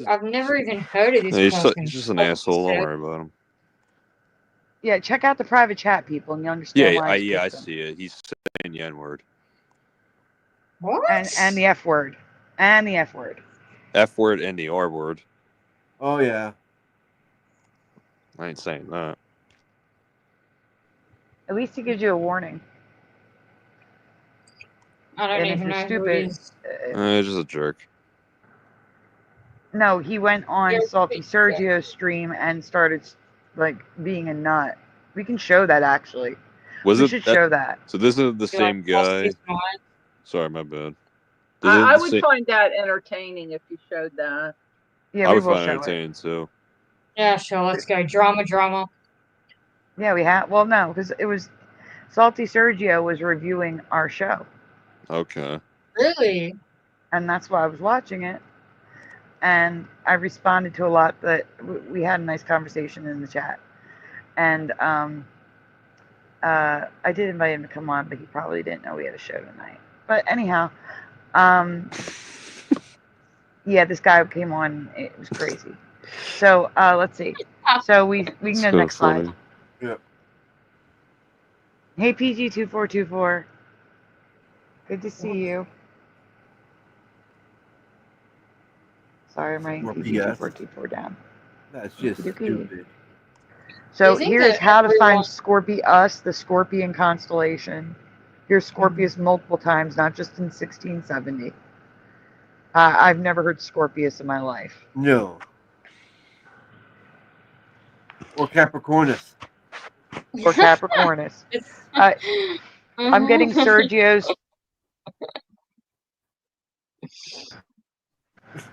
I've never even heard of this No, person. he's just an asshole. Don't worry about him. Yeah, check out the private chat, people, and you understand Yeah, why I kicked him. see it. He's saying the N word. What? And the F word. And the F word. F word and the R word. Oh yeah. I ain't saying that. At least he gives you a warning. I don't And if even you're know who stupid, he is. Just a jerk. no, he went on Yeah, Salty yeah. Sergio's stream and started like being a nut. We can show that actually. Was we it should that, show that. So this is the He, like, same lost guy. his mind. Sorry, my bad. I would find that entertaining if you showed that. Yeah, I we would will find show it. entertaining too. Yeah, sure. Let's go. Drama. Yeah, we have. Well, no, because it was Salty Sergio was reviewing our show, Okay. Really? and that's why I was watching it. and I responded to a lot that we had a nice conversation in the chat. And I did invite him to come on, but he probably didn't know we had a show tonight. But anyhow, yeah, this guy came on. It was crazy. So let's see. So we can go So next funny. slide. Yeah. Hey PG2424. Good to see you. Sorry, I'm writing More BS. PG2424 down. That's just Okey-dokey. stupid. So Do you think here's that how to find everyone- Us, the Scorpion constellation. Here's Scorpius multiple times, not just in 1670. I've never heard Scorpius in my life. No. Or Capricornus. Or Capricornus. I'm getting Sergio's.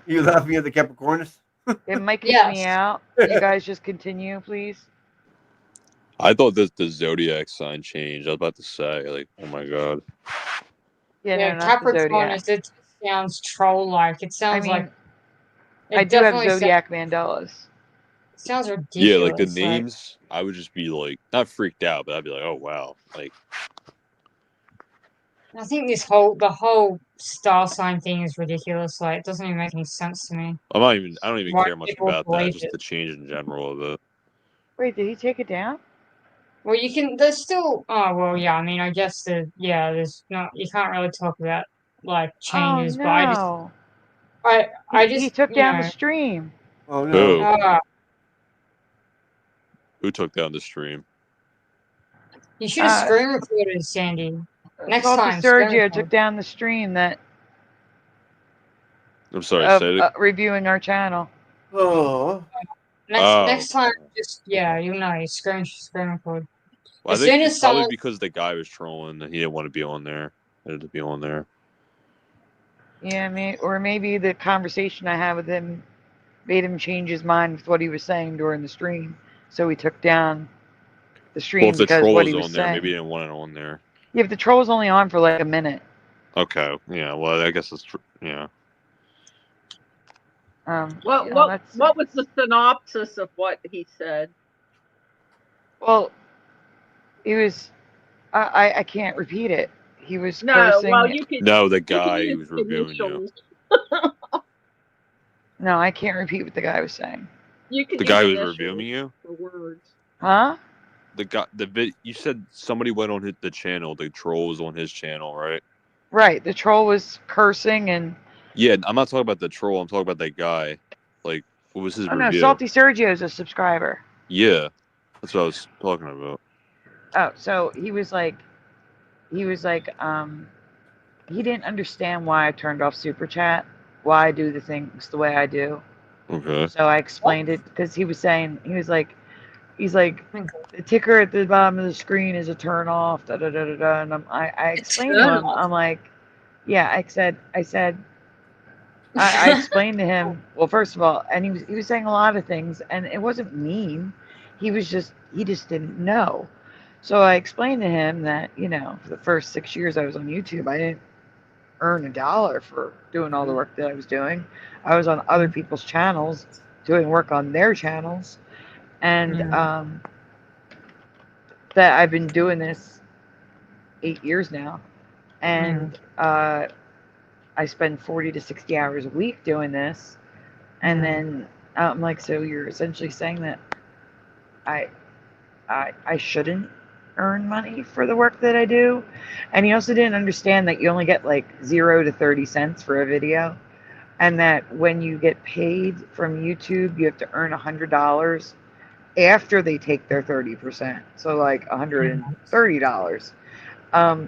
You laughing at the Capricornus? It might kick me Yes. out. You guys just continue, please. I thought that the zodiac sign changed. I was about to say, like, oh my god. Yeah, Yeah, no, not the Capricorn Zodiac. it sounds troll-like. It sounds I like mean, it I do have definitely Zodiac Mandalas. sounds ridiculous. Yeah, like the names, I would just be like, not freaked out, but I'd be like, oh wow, like. I think the whole star sign thing is ridiculous. Like, it doesn't even make any sense to me. I don't even Why care much people about that. believe Just it. the change in general of it. Wait, did he take it down? Well, you can. There's still. Oh well, yeah. I mean, I guess there's not. You can't really talk about like changes, Oh but no. I He just took you down the know. stream. Oh no. Who? Who took down the stream? You should have screen recorded, Sandy. Next Salty time, screen Sergio record. took down the stream that I'm sorry, of say it. reviewing our channel. Oh. Next time, just you know, screen record. Well, As I think soon it's as probably someone, because the guy was trolling and he didn't want to be on there. He had to be on there. Yeah, or maybe the conversation I had with him made him change his mind with what he was saying during the stream. So he took down the stream Well, if the because troll what was he was on there, saying. maybe he didn't want it on there. Yeah, but the troll was only on for like a minute. Okay, yeah. Well, I guess it's yeah. What was the synopsis of what he said? Well, he was. I can't repeat it. He was No, cursing. well, you can. No, the you can guy use who was reviewing you. initials. No, I can't repeat what the guy was saying. You can The use guy who was initials reviewing you. for words. Huh? The guy, you said somebody went on the channel. The troll was on his channel, right? Right. The troll was cursing and. Yeah, I'm not talking about the troll. I'm talking about that guy. Like, what was his Oh no, review? Salty Sergio's a subscriber. Yeah, that's what I was talking about. Oh, so he was like, he didn't understand why I turned off Super Chat, why I do the things the way I do. Okay. So I explained it because he was saying, he's like, the ticker at the bottom of the screen is a turn off, da da da da da. And I explained to him, I'm like, yeah, I explained to him, well, first of all, and he was saying a lot of things, and it wasn't mean. He just didn't know. So I explained to him that, for the first 6 years I was on YouTube, I didn't earn $1 for doing all the work that I was doing. I was on other people's channels, doing work on their channels, and that I've been doing this 8 years now, and I spend 40 to 60 hours a week doing this, and then I'm like, so you're essentially saying that I shouldn't earn money for the work that I do? And he also didn't understand that you only get like 0 to 30 cents for a video, and that when you get paid from YouTube, you have to earn $100 after they take their 30%, so like $130,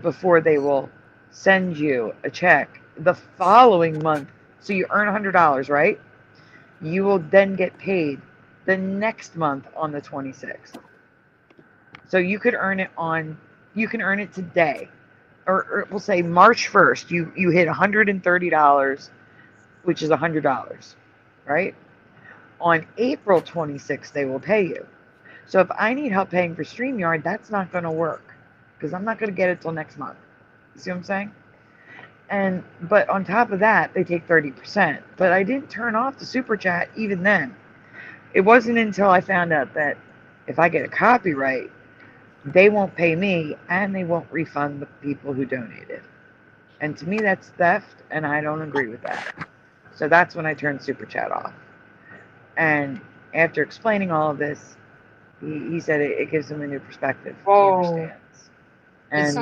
before they will send you a check the following month. So you earn $100, right? You will then get paid the next month on the 26th. So you could earn it today, or we'll say March 1st, you hit $130, which is $100, right? On April 26th, they will pay you. So if I need help paying for StreamYard, that's not going to work, because I'm not going to get it till next month. You see what I'm saying? But on top of that, they take 30%. But I didn't turn off the super chat even then. It wasn't until I found out that if I get a copyright, they won't pay me and they won't refund the people who donated. And to me, that's theft, and I don't agree with that. So that's when I turned super chat off. And after explaining all of this, he said it gives him a new perspective. He understands. And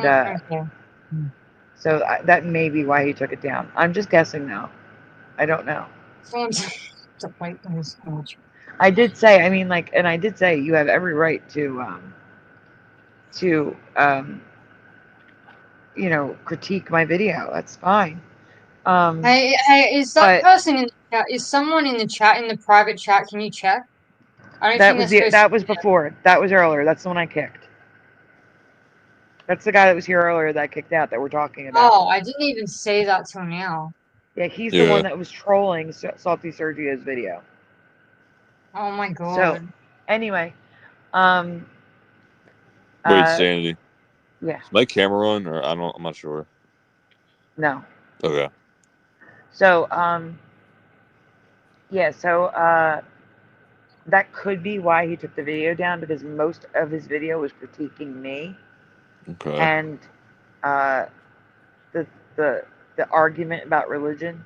so that may be why he took it down. I'm just guessing now. I don't know. I did say, I mean, like, and I did say you have every right to you know, critique my video. That's fine. Hey, is that person in the chat? Is someone in the chat, in the private chat? Can you check? I don't think that was before. That was earlier. That's the one I kicked. That's the guy that was here earlier that I kicked out that we're talking about. Oh, I didn't even say that till now. Yeah, he's the one that was trolling Salty Sergio's video. Oh my god. So, anyway, Wait, Sandy. Yeah. Is my camera on, or I'm not sure. No. Okay. So, yeah, so that could be why he took the video down, because most of his video was critiquing me. Okay. And the argument about religion,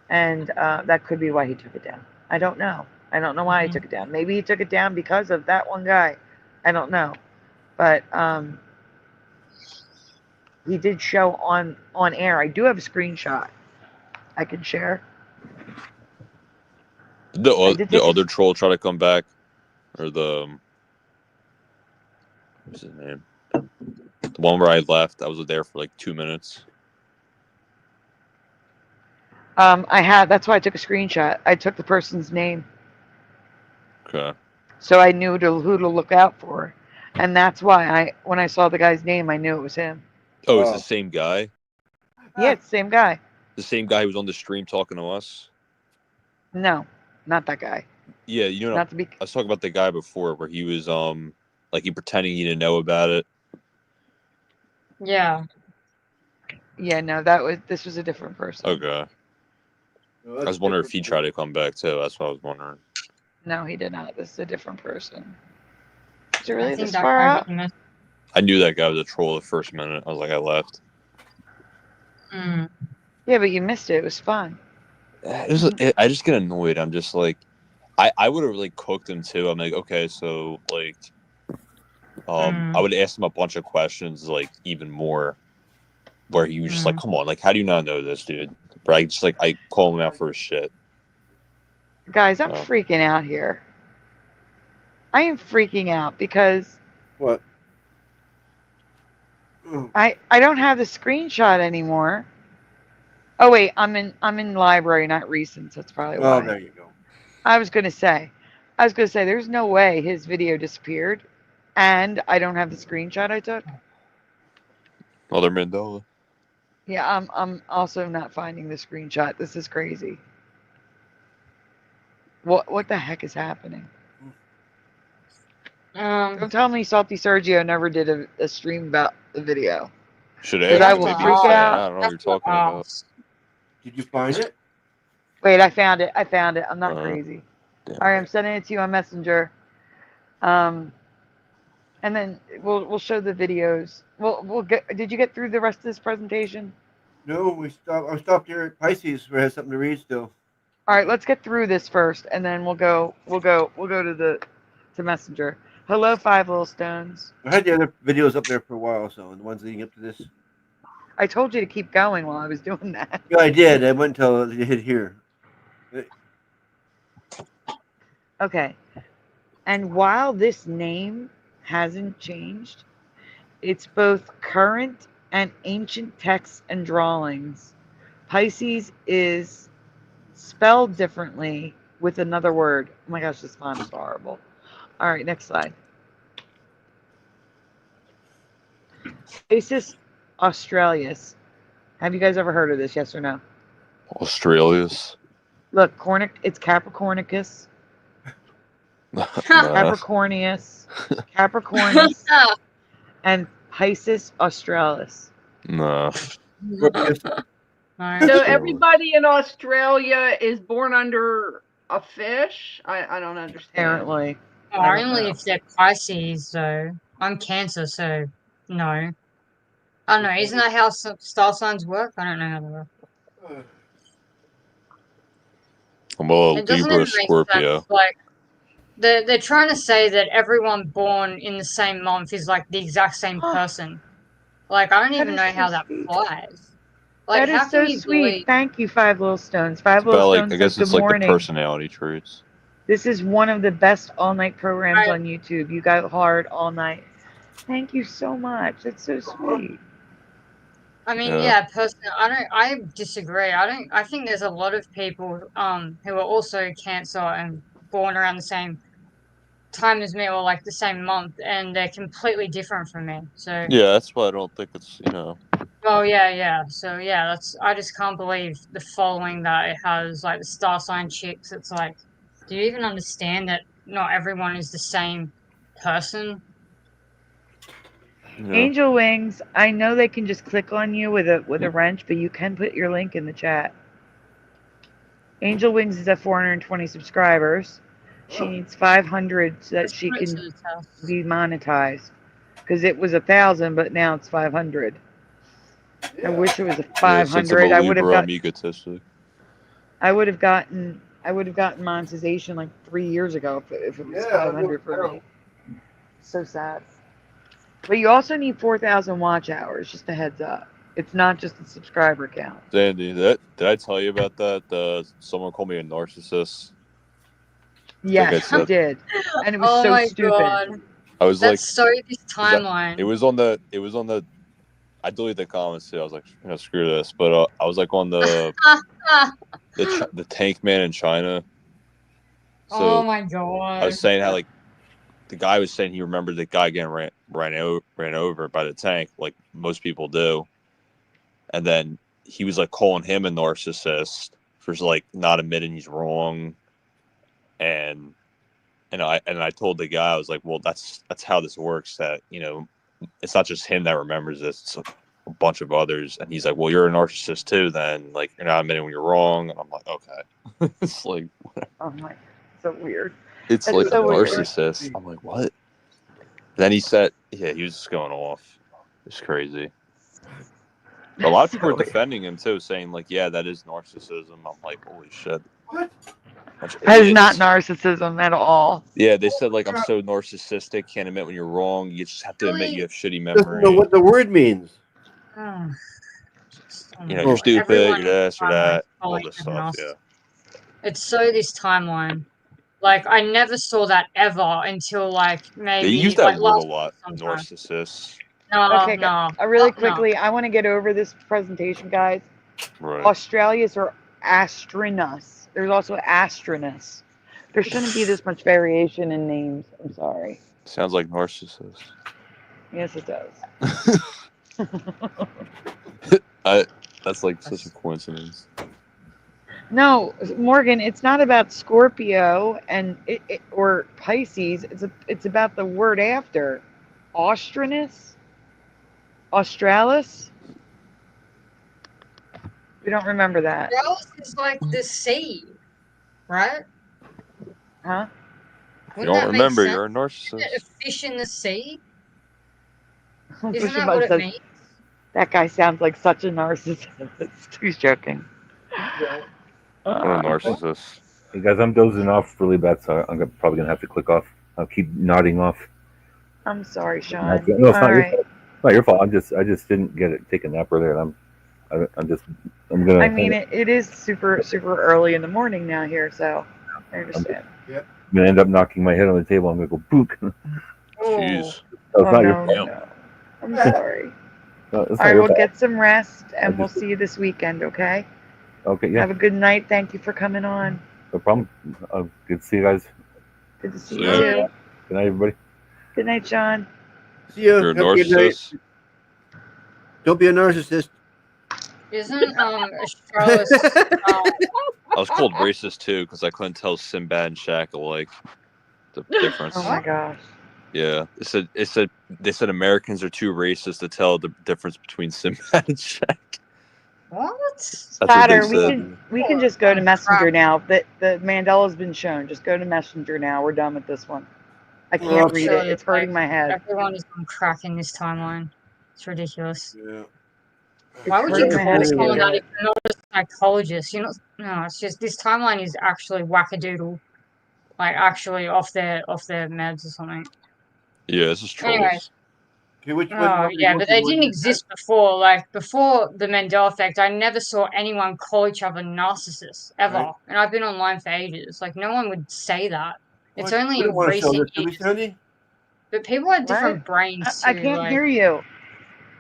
and that could be why he took it down. I don't know. I don't know why he took it down. Maybe he took it down because of that one guy. I don't know. But he did show on air. I do have a screenshot I can share. Did the other troll try to come back, or what's his name? The one where I left. I was there for like 2 minutes. I had. That's why I took a screenshot. I took the person's name. Okay. So I knew who to look out for, and that's why when I saw the guy's name, I knew it was him. Oh, it's the same guy? Yeah, it's the same guy. The same guy who was on the stream talking to us? No, not that guy. Yeah, you know, I was talking about the guy before where he was like he pretending he didn't know about it. Yeah. Yeah, no, this was a different person. Okay. I was wondering if he tried to come back too. That's what I was wondering. No, he did not. This is a different person. Is it really this far out? I knew that guy was a troll the first minute. I was like, I left. Yeah, but you missed it. It was fun. I just get annoyed. I'm just like, I would have like cooked him too. I'm like, okay, so like, I would ask him a bunch of questions, like even more, where he was just like, come on, like, how do you not know this, dude? But I call him out for his shit. Guys, I'm freaking out here. I am freaking out because what? I don't have the screenshot anymore. Oh wait, I'm in library, not recent. That's probably why. Oh, there you go. I was gonna say, there's no way his video disappeared, and I don't have the screenshot I took. Mother Mandela. Yeah, I'm also not finding the screenshot. This is crazy. What the heck is happening? Don't tell me Salty Sergio never did a stream about the video. Should have. I will freak out. I don't know what you're talking about. Did you find it? Wait, I found it. I'm not crazy. Damn. All right, I'm sending it to you on Messenger. And then we'll show the videos. Did you get through the rest of this presentation? No, I stopped here at Pisces where I had something to read still. All right, let's get through this first, and then we'll go to Messenger. Hello, Five Little Stones. I had the other videos up there for a while, so the ones leading up to this. I told you to keep going while I was doing that. Yeah, I did. I went until it hit here. Okay. And while this name hasn't changed, it's both current and ancient texts and drawings. Pisces is spelled differently with another word. Oh my gosh, this font is horrible. All right, next slide. Pisces australis. Have you guys ever heard of this? Yes or no? Australis. Look, it's Capricornicus. Capricornius. Capricornus. And Pisces australis. No. So everybody in Australia is born under a fish? I don't understand. Apparently. Only if they're Pisces, though. I'm Cancer, so no. I don't know. Isn't that how star signs work? I don't know how they work. I'm a It doesn't Libra even make Scorpio. sense. Like, they're trying to say that everyone born in the same month is like the exact same person. Like, I don't That even is know so how that sweet. applies. Like, That how is can so you sweet. believe? Thank you, Five Little Stones. Five It's Little about, like, Stones I says guess good it's like the morning. personality traits. This is one of the best all-night programs on YouTube. You got hard all night. Thank you so much. That's so sweet. I mean, Yeah. yeah, personally, I disagree. I think there's a lot of people who are also Cancer and born around the same time as me or like the same month, and they're completely different from me. So Yeah, that's why I don't think it's, oh yeah. So yeah, I just can't believe the following that it has, like the star sign chicks. It's like, do you even understand that not everyone is the same person? Angel Wings, I know they can just click on you with a wrench, but you can put your link in the chat. Angel Wings is at 420 subscribers. She needs 500 so that she can be monetized. Because it was 1,000, but now it's 500. I wish it was a Yeah, since I'm 500. a I would have Libra, I'm got. egotistic. I would have gotten monetization like 3 years ago if it was 500 for me. So sad. But you also need 4,000 watch hours, just a heads up. It's not just a subscriber count. Sandy, did I tell you about that? Someone called me a narcissist. Yes, you did. And it was Oh so my stupid. God. I was like, That's so this timeline. it was on the. I deleted the comments too. I was like, screw this. But I was like on the tank man in China. So Oh my God. I was saying how like the guy was saying he remembered the guy getting ran over by the tank, like most people do, and then he was like calling him a narcissist for like not admitting he's wrong, and I told the guy, I was like, well, that's how this works. That it's not just him that remembers this; it's a bunch of others. And he's like, well, you're a narcissist too. Then like you're not admitting when you're wrong. And I'm like, okay, it's like whatever. Oh my, so weird. It's That's like so a weird. narcissist. I'm like, what? Then he said, yeah, he was just going off. It's crazy. But a lot of people are defending him too, saying like, yeah, that is narcissism. I'm like, holy shit. What? That is not narcissism at all. Yeah, they said like I'm so narcissistic, can't admit when you're wrong. You just have to admit you have shitty Doesn't memory. know what the word means. You're stupid, you're this or that, all this stuff. Yeah. It's so this timeline. Like, I never saw that ever until like They maybe use that like word a last lot, sometime. narcissists. Okay, really no. quickly, I want to get over this presentation, guys. Right. Australians are astronus. There's also astronus. There shouldn't be this much variation in names. I'm sorry. Sounds like narcissist. Yes, it does. That's like such a coincidence. No, Morgan, it's not about Scorpio and or Pisces. It's about the word after. Austrinus? Australis? We don't remember that. Australis is like the sea, right? Huh? If you don't remember, you're a narcissist. Isn't it a fish in the sea? Isn't Fisherman that what it says, means? that guy sounds like such a narcissist. He's joking. What a narcissist. Hey guys, I'm dozing off really bad, so I'm probably gonna have to click off. I'll keep nodding off. I'm sorry, Sean. No, it's not your fault. It's not your fault. I just didn't take a nap earlier, and I'm gonna. I mean, it is super early in the morning now here, so I understand. I'm gonna end up knocking my head on the table. I'm gonna go book. Jeez. No, it's not your fault. No. I'm sorry. No, All right, we'll get some rest, and we'll see you this weekend, okay? Okay, yeah. Have a good night. Thank you for coming on. No problem. Good to see you guys. Good to see you too. Good night, everybody. Good night, Sean. See you. You're a narcissist. Don't be a narcissist. Isn't Australis? I was called racist too because I couldn't tell Sinbad and Shaq alike. The difference. Oh my gosh. Yeah, they said Americans are too racist to tell the difference between Sinbad and Shaq. What? That's what they Spatter, said. we can just go to Messenger now. The Mandela's been shown. Just go to Messenger now. We're done with this one. I can't read it. It's hurting my head. Everyone is on crack in this timeline. It's ridiculous. Yeah. Why would you hurting my call head someone to that if you're not a psychologist? You're not. No, it's just this timeline is actually wackadoodle. Like actually off their meds or something. Yeah, this is trolls. Anyways. Okay, which one? Oh yeah, but they didn't exist before. Like before the Mandela Effect, I never saw anyone call each other narcissists ever. Right. And I've been online for ages. Like no one would say that. It's What? only We in don't want to show recent this to me, years. Sandy. But people have different brains too. I can't like, hear you.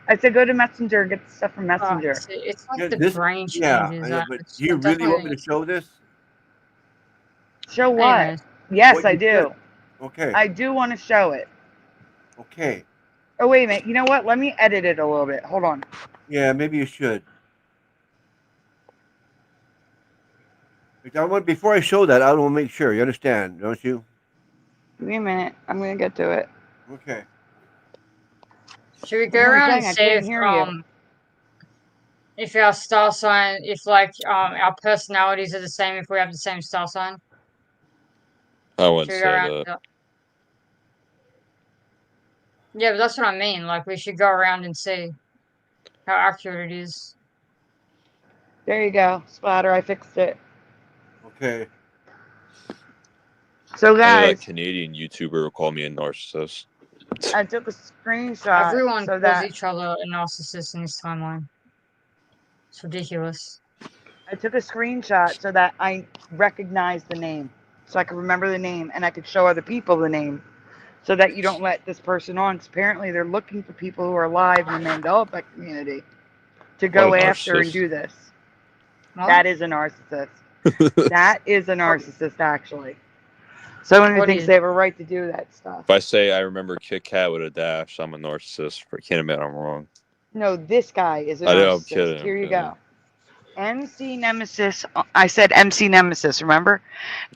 I said go to Messenger and get the stuff from oh, Messenger. it's like Yeah, the this, brain yeah, changes. I know, but It's do you really want me definitely. to show this? Show what? Anyways. Yes, What I you do. said. Okay. I do want to show it. Okay. Oh, wait a minute. You know what? Let me edit it a little bit. Hold on. Yeah, maybe you should. Before I show that, I want to make sure. You understand, don't you? Give me a minute. I'm going to get to it. Okay. Should we go That's what I'm around and saying, I see can't hear you. if our star sign, if like our personalities are the same, if we have the same star sign? I wouldn't Should we say go around? that. Yeah, but that's what I mean. Like we should go around and see how accurate it is. There you go. Splatter, I fixed it. Okay. So, I know that guys, Canadian YouTuber will call me a narcissist. I took a screenshot Everyone so calls that each other a narcissist in this timeline. It's ridiculous. I took a screenshot so that I recognized the name, so I could remember the name and I could show other people the name, so that you don't let this person on. 'Cause apparently, they're looking for people who are alive in the Mandela Effect community to go What a after and narcissist. do this. What? That is a narcissist. That is a narcissist, actually. Someone who What thinks is- they have a right to do that stuff. If I say I remember Kit Kat with a dash, I'm a narcissist. I can't admit I'm wrong. No, this guy is a I know, I'm narcissist. kidding, Here I'm you kidding. go. MC Nemesis. I said MC Nemesis, remember?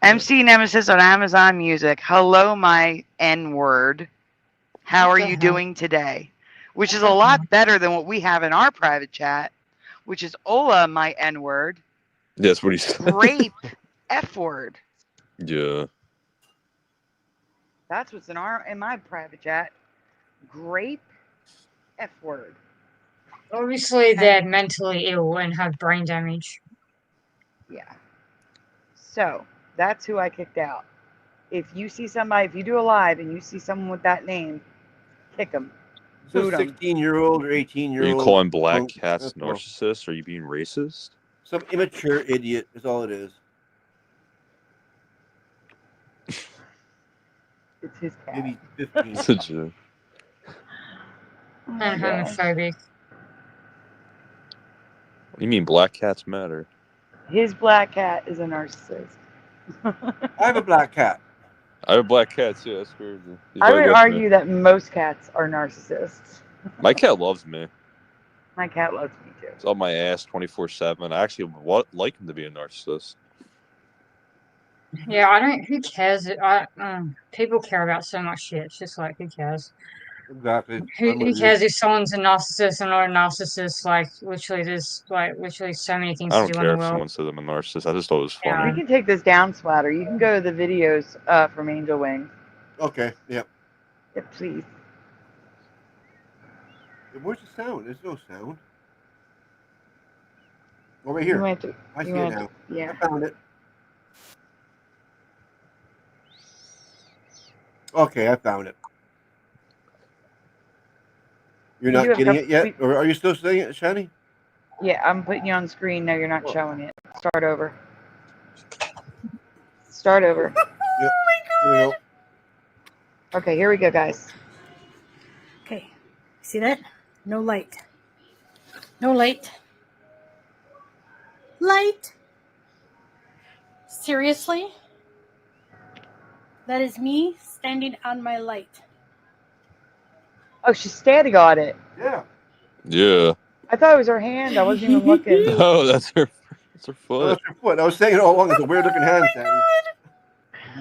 MC Nemesis on Amazon Music. Hello, my N-word. How What are the you hell? doing today? Which is a lot better than what we have in our private chat, which is Ola, my N-word. That's what he said. Grape, F-word. Yeah. That's what's in my private chat. Grape, F-word. Obviously, they're mentally ill and have brain damage. Yeah. So, that's who I kicked out. If you see somebody, if you do a live and you see someone with that name, kick them. So Boot 'em. 16-year-old or Are 18-year-old. you calling black punk, cats that's all. narcissists? Are you being racist? Some immature idiot is all it is. It's his cat. Maybe 15. It's a joke. And homophobic. What do you mean black cats matter? His black cat is a narcissist. I have a black cat. I have a black cat too. That's crazy. He's I right would with argue me. that most cats are narcissists. My cat loves me. My cat loves me too. It's on my ass 24/7. I actually like him to be a narcissist. Yeah, I don't. Who cares? People care about so much shit. It's just like, who cares? Exactly. Who cares if someone's a narcissist or not a narcissist? Like, literally, there's literally so many things I to don't do in care the if world. someone says I'm a narcissist. I just thought it was We funny. can take this down, Splatter. You can go to the videos from Angel Wings. Okay, yep. Yeah, please. Where's the sound? There's no sound. Over here. might have to- I see you it might now. have to- yeah. I found it. Okay, I found it. You're We do not have getting couple- it yet? Or are you still saying it, Shani? Yeah, I'm putting you on screen. No, you're not showing it. Start over. Start over. Yep. Here we go. Okay, here we go, guys. Okay. See that? No light. No light. Light. Seriously? That is me standing on my light. Oh, she's standing on it. Yeah. Yeah. I thought it was her hand. I wasn't even looking. No, that's her Oh, foot. that's your foot. I was saying it all along. It's a weird looking hand, Shani.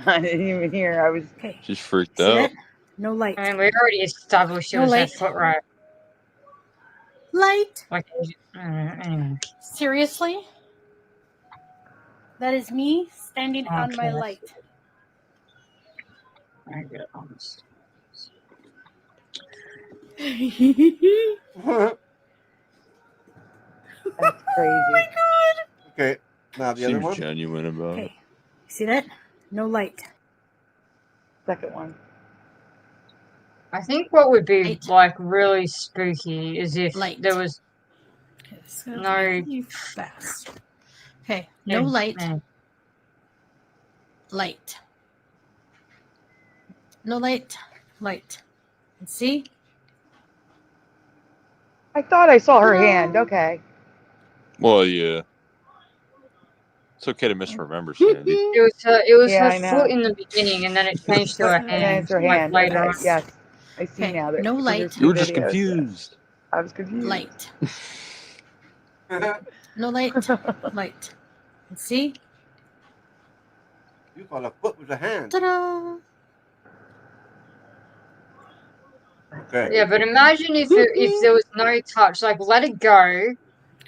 I didn't even hear. I was. She's freaked See out. that? No light. I mean, we already established it No was her light. foot, right? light. Like, anyway. Seriously? That is me standing on my Okay. light. I get honest. That's crazy. Okay. Now the other Seems one. genuine about it. Okay. See that? No light. Second one. I think what would be Light. like really spooky is if Light. there was Okay, this is gonna no be really fast. Okay, no yeah, light. yeah. Light. No light. Light. And see? I thought I saw her Ta-da! hand. Okay. Well, yeah. It's okay to misremember, Sandy. It was Yeah, her I know. foot in the beginning, and then it changed to her And then hand it's her like hand. later Okay. on. Yes. I see Okay, now that no because light. there's You two were just videos. confused. I was confused. Light. No light. Light. And see? You thought a foot was a hand. Ta-da! Okay. Yeah, but imagine if there was no touch, like let it go, Okay,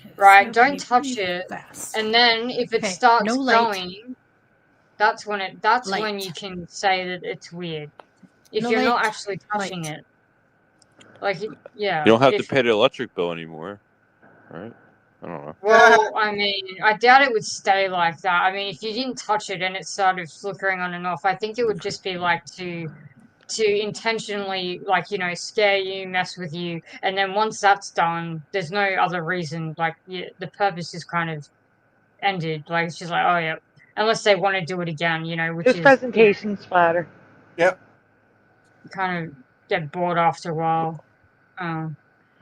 this is right? gonna Don't be touch really it, fast. and then if it Okay, starts no light. going, that's when Light. you can say that it's weird. If No you're not light. actually touching Light. it, like You yeah, don't have to if pay the electric bill anymore, right? I don't know. well, I mean, I doubt it would stay like that. I mean, if you didn't touch it and it started flickering on and off, I think it would just be like to intentionally, like, you know, scare you, mess with you, and then once that's done, there's no other reason. Like, yeah, the purpose is kind of ended. Like, it's just like, oh yeah, unless they want to do it again, you know, which This is presentation's flatter. Yep. you kind of get bored after a while.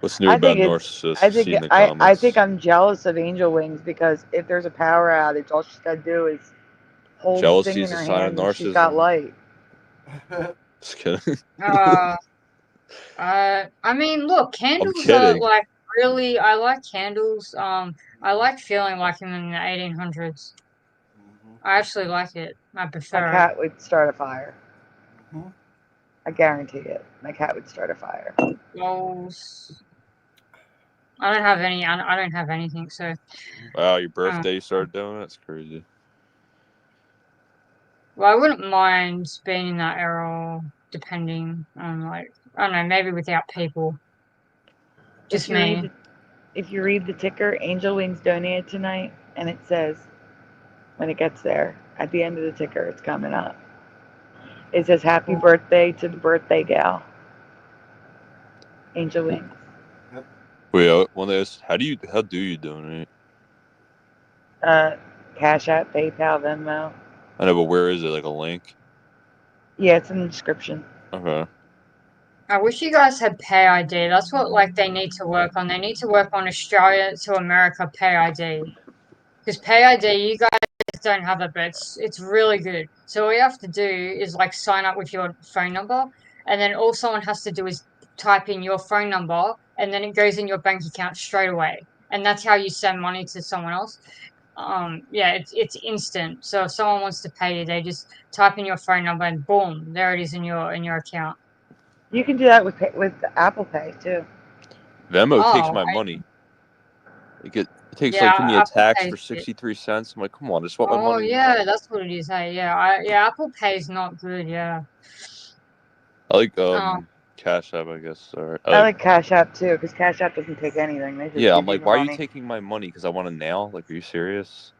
What's new I about think it's. narcissists? See in the I comments. think I'm jealous of Angel Wings because if there's a power outage, all she's got to do is hold the Jealousy thing is in a her sign of hand and she's got narcissism. light. Just kidding. I mean, look, I'm candles are kidding. like really. I like candles. I like feeling like I'm in the 1800s. I actually like it. I My prefer it. cat would start a fire. I guarantee it. My cat would start a fire. Goals. I don't have any. I don't have anything. So. Wow, your birthday you started doing it? That's crazy. Well, I wouldn't mind being in that era, depending on like I don't know, maybe without people. Just me. If you read the ticker, Angel Wings donated tonight, and it says when it gets there at the end of the ticker, it's coming up. It says happy birthday to the birthday gal. Angel Wings. Wait, one of those. How do you donate? Cash App, PayPal, Venmo. I know, but where is it? Like a link? Yeah, it's in the description. Okay. I wish you guys had Pay ID. That's what like they need to work on. They need to work on Australia to America Pay ID. Because Pay ID, you guys don't have it, but it's really good. So all you have to do is like sign up with your phone number, and then all someone has to do is type in your phone number, and then it goes in your bank account straight away. And that's how you send money to someone else. Yeah, it's instant. So if someone wants to pay you, they just type in your phone number, and boom, there it is in your account. You can do that with Apple Pay too. Venmo takes Oh, my money. It takes yeah, like give me a Apple tax Pay for is it. 63 cents. I'm like, come on, just want my Oh money. yeah, that's what it is. Hey, yeah, Apple Pay is not good. Yeah. I like Oh, Cash App, I guess. Or I like Cash App too, because Cash App doesn't take anything. They just yeah, I'm give you like, the why are you money. taking my money? Because I want it now. Like, are you serious?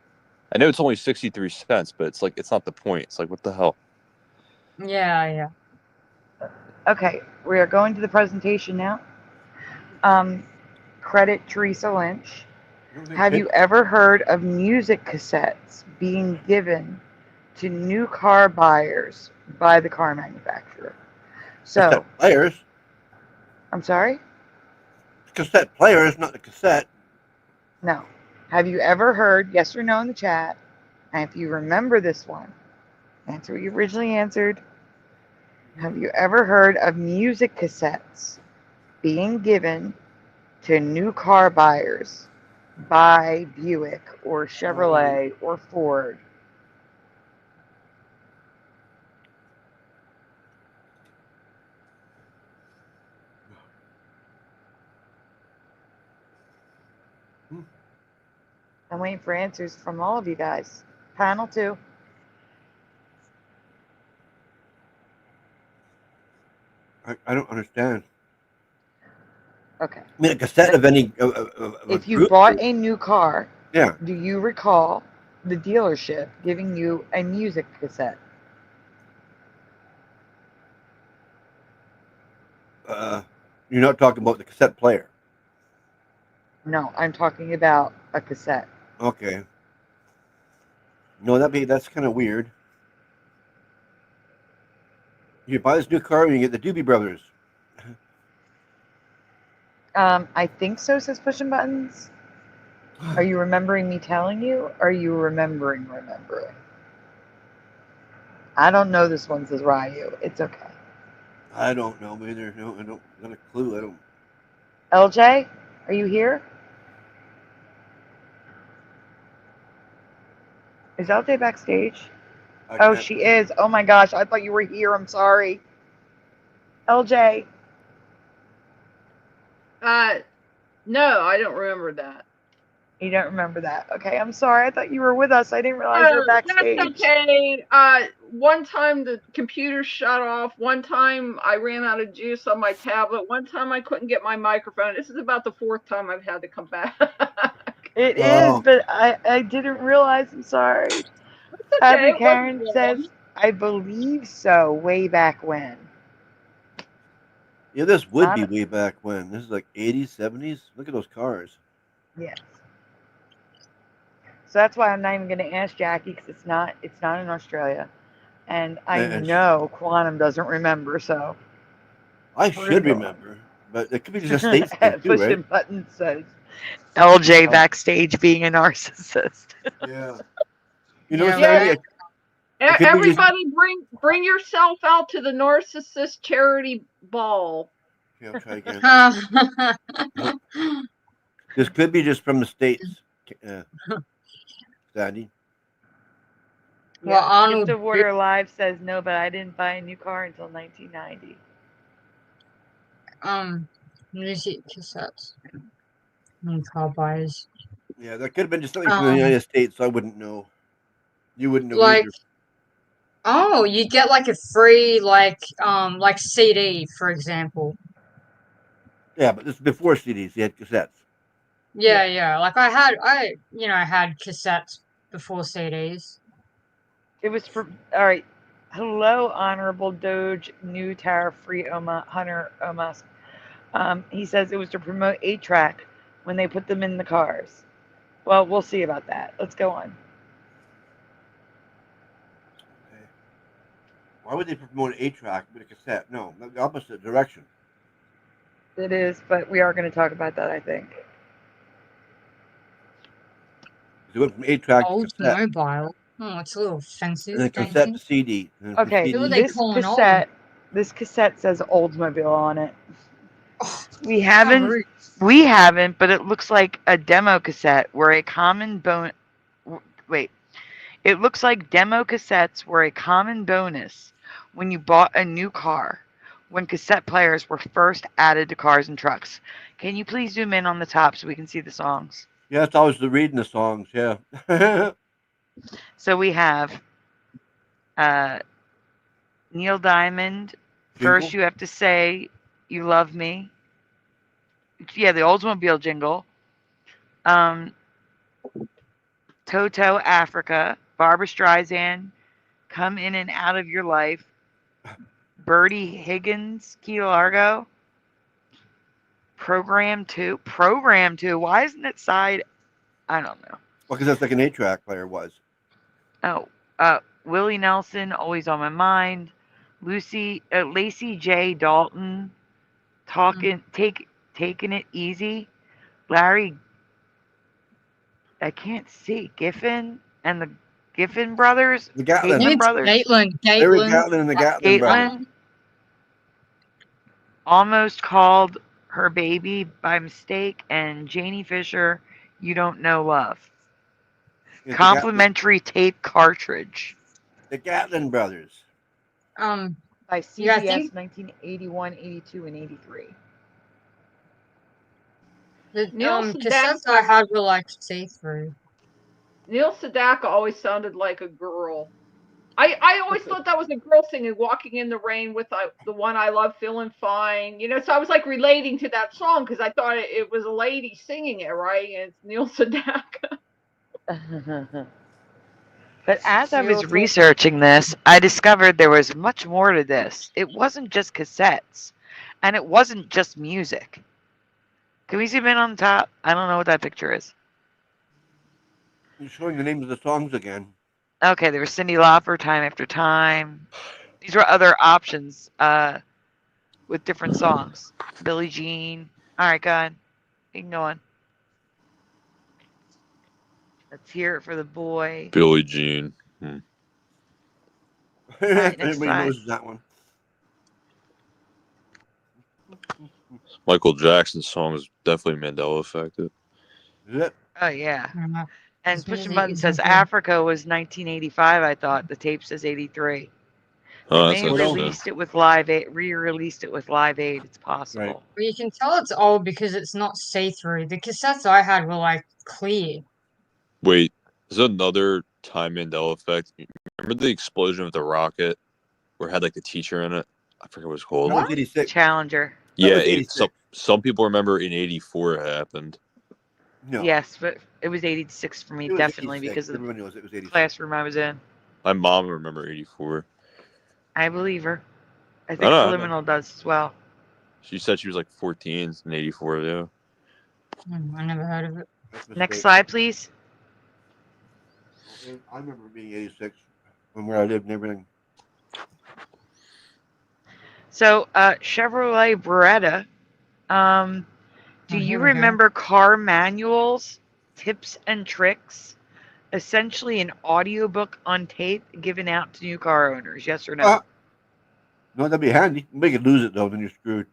I know it's only 63 cents, but it's like it's not the point. It's like, what the hell? yeah. Okay, we are going to the presentation now. Credit Teresa Lynch. Have you ever heard of music cassettes being given to new car buyers by the car manufacturer? So, Cassette players. I'm sorry? Cassette players, not the cassette. No. Have you ever heard, yes or no in the chat, and if you remember this one, answer what you originally answered. Have you ever heard of music cassettes being given to new car buyers by Buick or Chevrolet or Ford? I'm waiting for answers from all of you guys. Panel 2. I don't understand. Okay. I mean, a cassette of any If you group. bought a new car, Yeah. do you recall the dealership giving you a music cassette? You're not talking about the cassette player. No, I'm talking about a cassette. Okay. No, that's kind of weird. You buy this new car and you get the Doobie Brothers. I think so, says Pushing Buttons. Are you remembering me telling you? Or are you remembering? I don't know this one, says Ryu. It's okay. I don't know either. No, I don't got a clue. I don't. LJ, are you here? Is LJ backstage? Oh, she is. Oh my gosh, I thought you were here. I'm sorry. LJ. No, I don't remember that. You don't remember that. Okay, I'm sorry. I thought you were with us. I didn't realize you were backstage. That's okay. One time the computer shut off. One time I ran out of juice on my tablet. One time I couldn't get my microphone. This is about the 4th time I've had to come back. It is, but I didn't realize. I'm sorry. Okay, Abby Karen says, I believe so, way back when. Yeah, this would be way back when. This is like 80s, 70s. Look at those cars. Yes. So that's why I'm not even going to ask Jackie, because it's not in Australia, and I know Quantum doesn't remember. So I should remember, but it could be just a state thing too, Pushing right? Buttons says LJ backstage being a narcissist. Yeah. You know, Sandy, everybody bring yourself out to the narcissist charity ball. Okay, I'll try again. This could be just from the States, Sandy. Well, Arnold Gift of Water Live says no, but I didn't buy a new car until 1990. Music cassettes and car buys. Yeah, that could have been just something from the United States, so I wouldn't know. You wouldn't know like, either. Oh, you get like a free like CD, for example. Yeah, but this is before CDs. You had cassettes. Yeah. Like I had cassettes before CDs. It was for all right. Hello, Honorable Doge, new tariff-free Hunter Musk. He says it was to promote 8-track when they put them in the cars. Well, we'll see about that. Let's go on. Okay. Why would they promote an 8-track with a cassette? No, the opposite direction. It is, but we are going to talk about that, I think. It went from 8-track to Old cassette. mobile. Oh, it's a little offensive. And then cassette to CD. Okay, this cassette says Oldsmobile on it. We haven't, but it looks like a demo cassette where a common it looks like demo cassettes were a common bonus when you bought a new car, when cassette players were first added to cars and trucks. Can you please zoom in on the top so we can see the songs? Yeah, it's always reading the songs, yeah. So we have Neil Diamond, First You Have to Say You Love Me. Yeah, the Oldsmobile jingle. Toto, Africa. Barbra Streisand, Come In and Out of Your Life. Bertie Higgins, Key Largo. Program 2. Why isn't it side? I don't know. Well, because that's like an 8-track player was. Oh, Willie Nelson, Always on My Mind. Lacey J. Dalton, Taking It Easy. Larry, I can't see. Giffen and the Giffen brothers. The Gatlin. Gatlin. Larry Gatlin and the Gatlin brothers. Almost Called Her Baby by Mistake, and Janie Fisher, You Don't Know Love. Complimentary tape cartridge. The Gatlin brothers. By CBS, 1981, 82, and 83. The cassettes I had were like see-through. Neil Sedaka always sounded like a girl. I always thought that was a girl singing "Walking in the Rain" with the one I love, "Feeling Fine." You know, so I was like relating to that song because I thought it was a lady singing it, right? And it's Neil Sedaka. But as I was researching this, I discovered there was much more to this. It wasn't just cassettes, and it wasn't just music. Can we zoom in on the top? I don't know what that picture is. You're showing the names of the songs again. Okay, there was Cyndi Lauper, Time After Time. These were other options with different songs. Billie Jean. All right, go on. You can go on. Let's hear it for the boy. Billie Jean. All right, next Everybody slide. knows that one. Michael Jackson's song is definitely Mandela affected. Is it? Oh, yeah. And His Push a music Button is says okay. Africa was 1985, I thought. The tape says 83. Oh, They that's may have interesting. released it with Live Aid, re-released it with Live Aid. It's possible. Right. But you can tell it's old because it's not see-through. The cassettes I had were like clear. Wait, is there another time Mandela effect? Remember the explosion of the rocket where it had like the teacher in it? I forget what it's called. That was 86. Challenger. Yeah, was 86. some people remember in '84 it happened. No. Yes, but it was 86 for me, It was definitely, 86. because of Everyone knows it was the 86. classroom I was in. My mom remember '84. I believe her. I think know. Subliminal does as well. She said she was like 14 in '84. Yeah. I never heard of it. Next slide, please. I remember being 86 from where I lived and everything. So, Chevrolet Beretta. Do you here we go. remember car manuals, tips and tricks? Essentially an audiobook on tape given out to new car owners, yes or no? No, that'd be handy. You could lose it though, then you're screwed.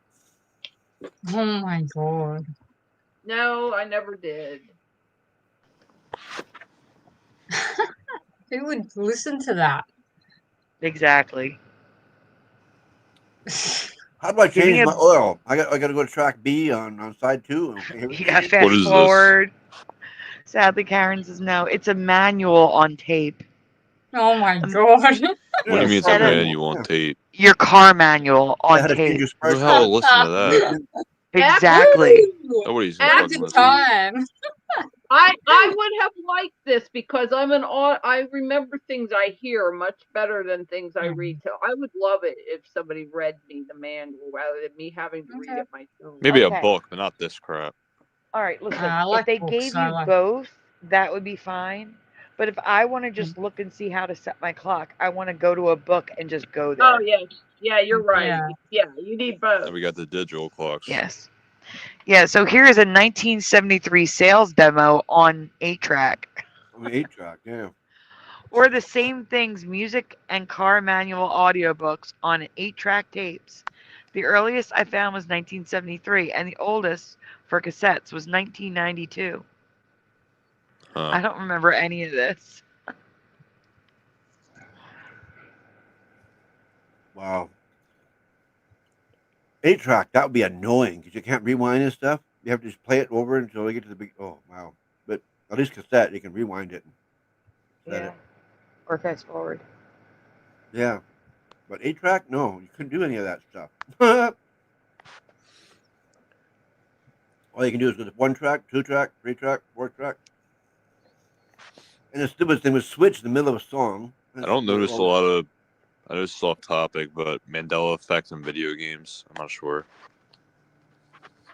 Oh my god. No, I never did. Who would listen to that? Exactly. How do I Giving change a- my oil? I got to go to track B on side 2. Okay, here we You go. got fast forward. Sadly, Karen says no. It's a manual on tape. Oh my god. What do you mean it's a Instead of manual on tape? your car manual on How to change tape. your Who the hell will listen to that? Exactly. Nobody's At fucking the listening. time. I would have liked this because I remember things I hear much better than things I read. So I would love it if somebody read me the manual rather than me having to read it myself. Maybe Okay. a book, but not this crap. All right, listen. I like if they books, gave I you like- both, that would be fine. But if I want to just look and see how to set my clock, I want to go to a book and just go there. Oh yeah, you're right. Yeah. Yeah, you need both. Then we got the digital clocks. Yes. Yeah, so here is a 1973 sales demo on 8-track. On the 8-track, yeah. Or the same things, music and car manual audiobooks on 8-track tapes. The earliest I found was 1973, and the oldest for cassettes was 1992. I don't remember any of this. Wow. 8-track, that would be annoying because you can't rewind and stuff. You have to just play it over until you get to the big. Oh, wow. But at least cassette, you can rewind it. Yeah. Or fast forward. Yeah. But 8-track, no, you couldn't do any of that stuff. All you can do is go to 1-track, 2-track, 3-track, 4-track. And the stupid thing was switch in the middle of a song. I don't notice a lot of. I know it's off topic, but Mandela effect in video games. I'm not sure.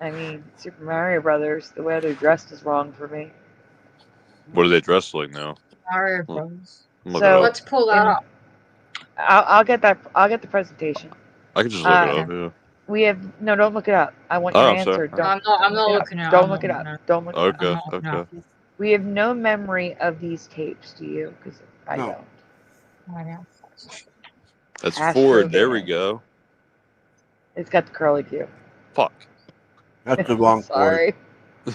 I mean, Super Mario Brothers, the way they're dressed is wrong for me. What are they dressed like now? Mario Bros. So Let's pull that up. I'll get that. I'll get the presentation. I can just look it up. Yeah. We have no. Don't look it up. I want your Oh, I'm answer. sorry. Don't. I'm not look looking it up. Don't I'm look not it looking it up. up. Don't look it up. Okay. Okay. We have no memory of these tapes. Do you? Because I No. don't. I know. That's Astro Ford. There we Van. go. It's got the curly Q. Fuck. That's the wrong Sorry. All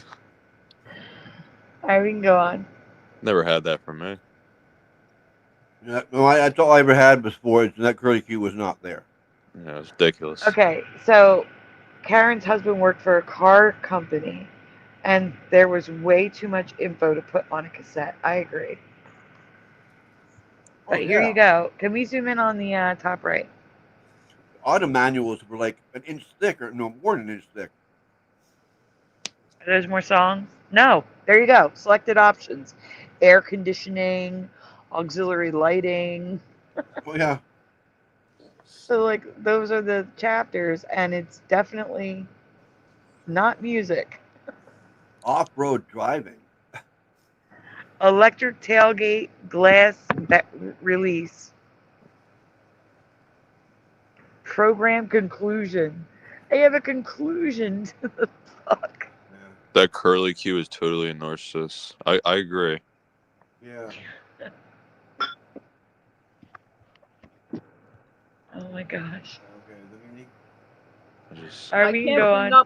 right, we can go on. Never had that from me. Yeah, no, that's all I ever had was Ford, and that curly Q was not there. Yeah, it's ridiculous. Okay, so Karen's husband worked for a car company, And there was way too much info to put on a cassette. I agree. But here yeah. you go. Can we zoom in on the top right? Auto manuals were like an inch thick, or no more than an inch thick. Are those more songs? No. There you go. Selected options: air conditioning, auxiliary lighting. Oh yeah. So like those are the chapters, and it's definitely not music. Off-road driving. Electric tailgate glass release. Program conclusion. They have a conclusion to the fuck. That curly Q is totally a narcissist. I agree. Yeah. Oh my gosh. Okay, let me. Are we go on?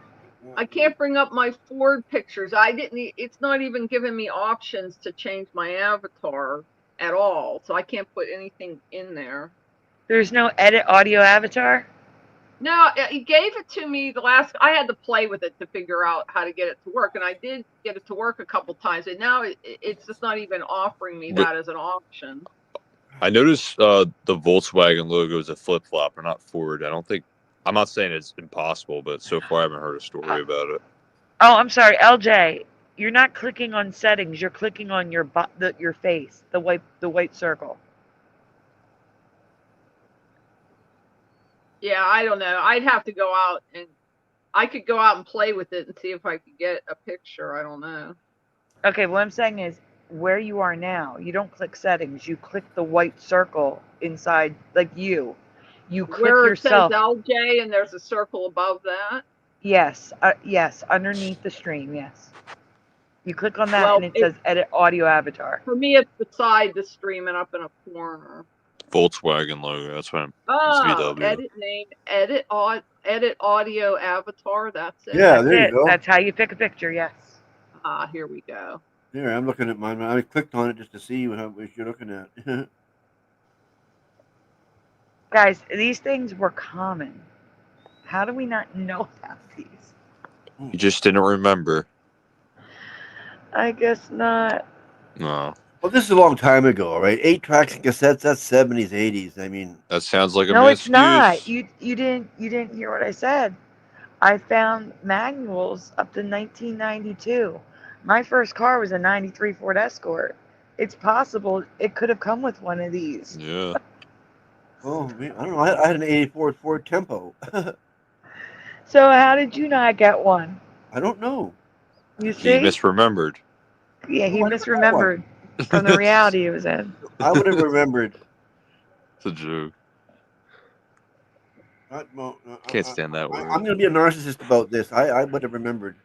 I can't bring up my Ford pictures. I didn't. It's not even giving me options to change my avatar at all, so I can't put anything in there. There's no edit audio avatar? No, he gave it to me the last. I had to play with it to figure out how to get it to work, and I did get it to work a couple times, and now it's just not even offering me that as an option. I noticed the Volkswagen logo is a flip flopper, not Ford. I'm not saying it's impossible, but so far I haven't heard a story about it. Oh, I'm sorry, LJ. You're not clicking on settings. You're clicking on your your face, the white circle. Yeah, I don't know. I'd have to go out and I could go out and play with it and see if I could get a picture. I don't know. Okay, what I'm saying is where you are now, you don't click settings. You click the white circle inside, like you. You click where yourself. It says LJ and there's a circle above that. Yes, yes, underneath the stream, yes. You click on that and it says edit audio avatar. For me, it's beside the stream and up in a corner. Volkswagen logo. That's what I'm. Oh, edit name, edit audio avatar. That's it. Yeah, there you go. That's how you pick a picture. Yes. Here we go. Here, I'm looking at mine. I clicked on it just to see what you're looking at. Guys, these things were common. How do we not know about these? You just didn't remember. I guess not. No. Well, this is a long time ago, right? 8 tracks and cassettes. That's 70s, 80s. I mean, that sounds like a no, it's not. You didn't hear what I said. I found manuals up to 1992. My first car was a 93 Ford Escort. It's possible it could have come with one of these. Yeah. Oh, man, I don't know. I had an 84 Ford Tempo. So how did you not get one? I don't know. You see? He misremembered. Yeah, he misremembered from the reality he was in. I would have remembered. It's a joke. Can't stand that word. I'm going to be a narcissist about this. I would have remembered.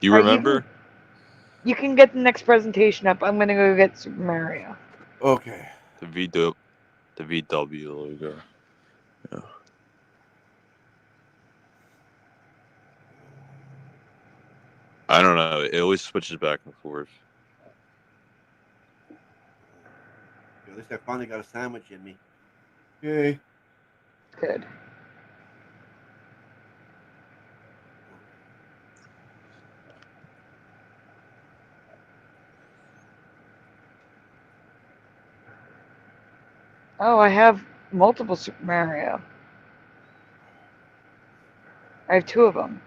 You remember? You can get the next presentation up. I'm going to go get Super Mario. Okay. The VW logo. Yeah. I don't know. It always switches back and forth. At least I finally got a sandwich in me. Okay. Good. Oh, I have multiple Super Mario. I have 2 of them.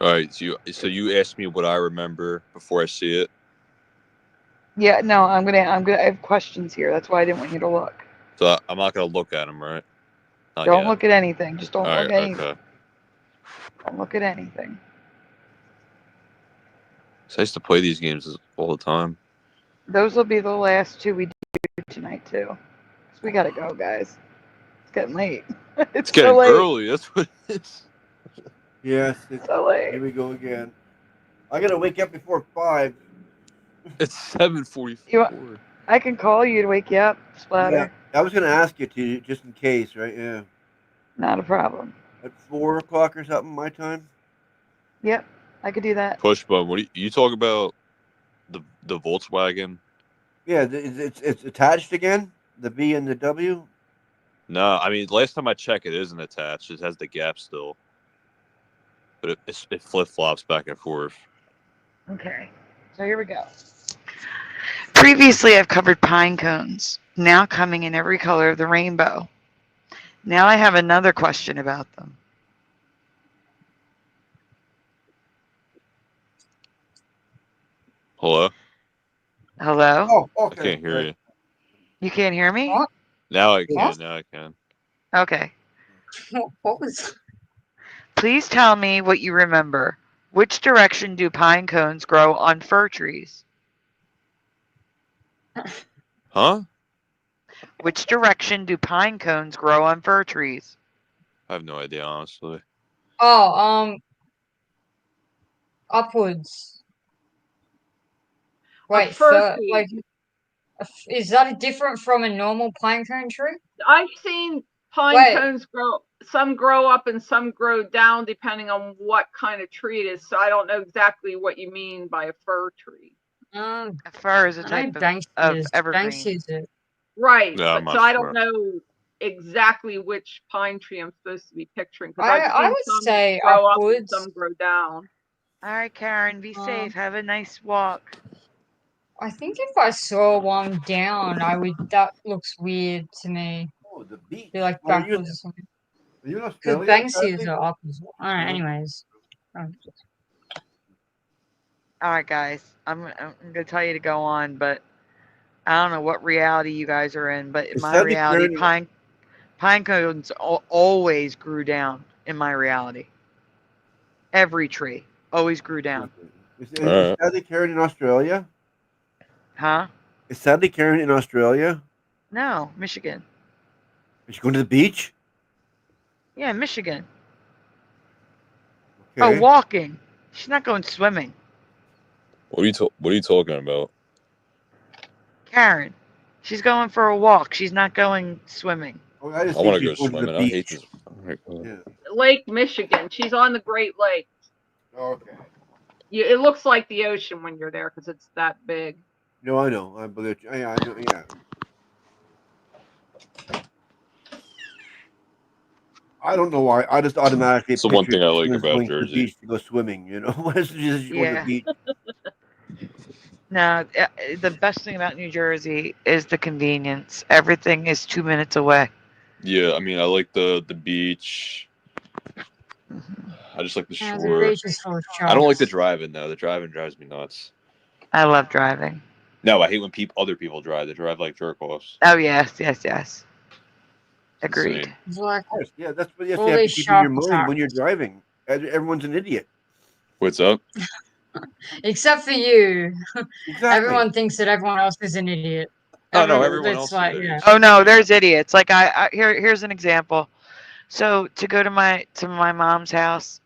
All right, so you asked me what I remember before I see it. Yeah, no, I'm gonna. I have questions here. That's why I didn't want you to look. So I'm not gonna look at them, right? Don't look at anything. Just don't look at anything. Okay. Don't look at anything. So I used to play these games all the time. Those will be the last 2 we do tonight too. So we gotta go, guys. It's getting late. It's getting so late. early. That's what it is. Yes. So late. Here we go again. I got to wake up before 5. It's 7:44. I can call you to wake you up, Splatter. Yeah, I was going to ask you to, just in case, right? Yeah. Not a problem. At 4 o'clock or something, my time? Yep, I could do that. Push button. What do you talk about? The Volkswagen? Yeah, it's attached again? The V and the W? No, I mean, last time I checked, it isn't attached. It has the gap still. but it flip flops back and forth. Okay, so here we go. Previously, I've covered pine cones, now coming in every color of the rainbow. Now I have another question about them. Hello? Hello? Oh, I okay. can't hear you. You can't hear me? What? Now I can. What? Now I can. Okay. What was? Please tell me what you remember. Which direction do pine cones grow on fir trees? Huh? Which direction do pine cones grow on fir trees? I have no idea, honestly. Oh, upwards. Wait, fir like, is that different from a normal pine cone tree? I've seen pine cones grow. Some grow up and some grow down, depending on what kind of tree it is. So I don't know exactly what you mean by a fir tree. A fir is a type of evergreen. Banks use it. Right, Yeah, but so I don't know exactly which pine tree I'm supposed to be picturing, because I've I seen would some say grow up and upwards. some grow down. All right, Karen, be safe. Have a nice walk. I think if I saw one down, that looks weird to me. Oh, the beach. Be like Are you backwards or something. in Because Australia? Banksias are up as well. Alright, anyways. All right, guys. I'm going to tell you to go on, but I don't know what reality you guys are in, but in my reality, pine cones always grew down in my reality. Every tree always grew down. Is Sadly Karen in Australia? Huh? Is Sadly Karen in Australia? No, Michigan. Is she going to the beach? Yeah, Michigan. Okay. Oh, walking. She's not going swimming. What are you talking about? Karen. She's going for a walk. She's not going swimming. Oh, I want to go swimming. I hate this. Lake Michigan. She's on the Great Lakes. Okay. It looks like the ocean when you're there because it's that big. No, I know. I believe you. I know. Yeah. I don't know why. I just automatically. It's the one pictured thing I like she was about going to the Jersey. beach to go swimming. You know, she's going to the beach. No, the best thing about New Jersey is the convenience. Everything is 2 minutes away. Yeah, I mean, I like the beach. I just like the Yeah, the shore. beach is full of I don't like the sharks. driving though. The driving drives me nuts. I love driving. No, I hate when other people drive. They drive like jerk offs. Oh, yes. Agreed. Insane. It's like Of course, yeah. That's what you all have to these keep in your shark mind when you're attacks. driving. Everyone's an idiot. What's up? Except for you. Exactly. Everyone thinks that everyone else is an idiot. Oh no, everyone It's else like, is yeah. Oh no, there's idiots. Like here's an example. So to go to my mom's house,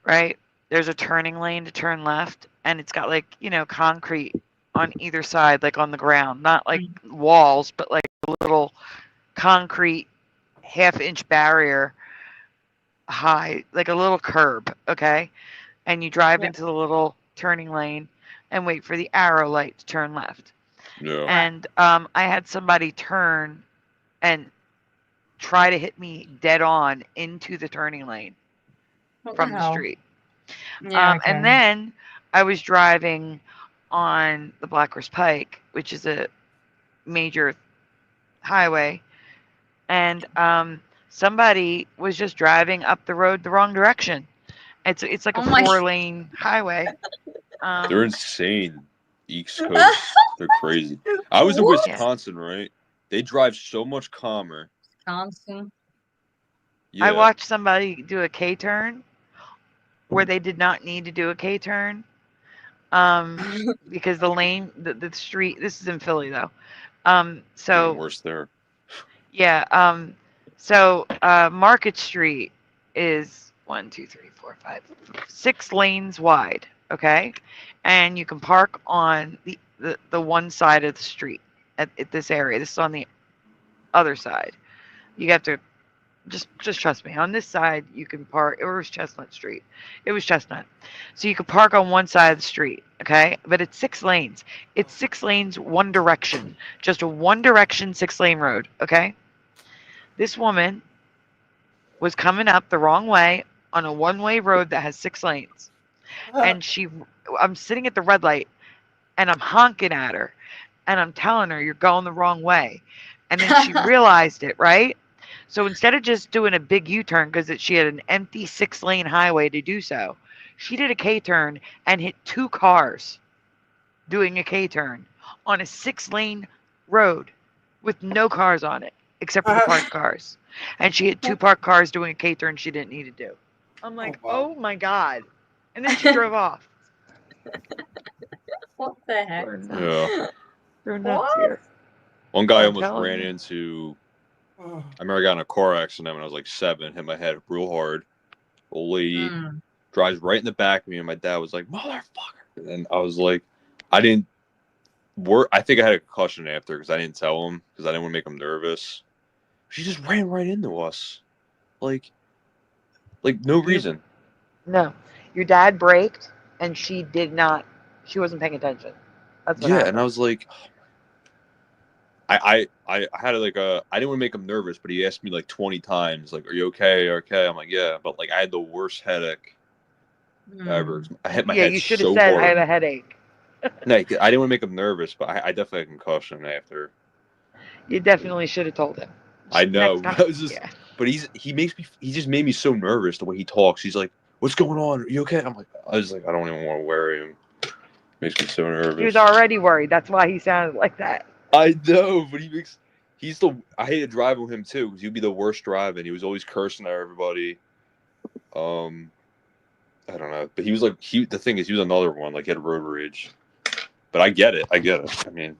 right? There's a turning lane to turn left, and it's got like concrete on either side, like on the ground, not like walls, but like a little concrete half-inch barrier high, like a little curb. Okay, and you drive into the little turning lane and wait for the arrow light to turn left. Yeah. And I had somebody turn and try to hit me dead on into the turning lane from the street. Yeah, okay. And then I was driving on the Blackhorse Pike, which is a major highway, and somebody was just driving up the road the wrong direction. It's like a 4-lane highway. They're insane. East Coast. They're crazy. I was in Wisconsin, right? They drive so much calmer. Wisconsin. Yeah. I watched somebody do a K-turn where they did not need to do a K-turn because the lane, the street, this is in Philly though. So even worse there. Yeah. So Market Street is 6 lanes wide. Okay, and you can park on the one side of the street at this area. This is on the other side. You have to just trust me. On this side, you can park. It was Chestnut Street. It was Chestnut. So you can park on one side of the street, okay? But it's 6 lanes. It's 6 lanes, one direction. Just a one direction 6-lane road, okay? This woman was coming up the wrong way on a one-way road that has 6 lanes. And I'm sitting at the red light and I'm honking at her and I'm telling her you're going the wrong way. And then she realized it, right? So instead of just doing a big U-turn because she had an empty 6-lane highway to do so, she did a K-turn and hit 2 cars doing a K-turn on a 6-lane road with no cars on it except for the parked cars. And she hit 2 parked cars doing a K-turn she didn't need to do. I'm like, oh my God. And then she drove off. What the heck? Yeah. They're nuts here. One guy I'm almost telling ran you. into. I remember I got in a car accident when I was like 7, hit my head real hard. Old lady drives right in the back of me, and my dad was like, "Motherfucker!" And I was like, I didn't work. I think I had a concussion after because I didn't tell him because I didn't want to make him nervous. She just ran right into us, like no reason. No, your dad braked, and she did not. She wasn't paying attention. That's what happened. And I was like, I had like I didn't want to make him nervous, but he asked me like 20 times, like, "Are you okay? Okay." I'm like, "Yeah," but like I had the worst headache ever. I hit my head you should so have said hard. I have a headache. No, I didn't want to make him nervous, but I definitely had a concussion after. You definitely should have told him. I know. Next time, I was just, but he just made me so nervous the way he talks. He's like, "What's going on? Are you okay?" I was like, I don't even want to worry him. Makes me so nervous. He was already worried. That's why he sounded like that. I know, but I hated driving with him too because he'd be the worst driving. He was always cursing at everybody. I don't know, but he was like the thing is he was another one, like he had road rage. But I get it. I mean,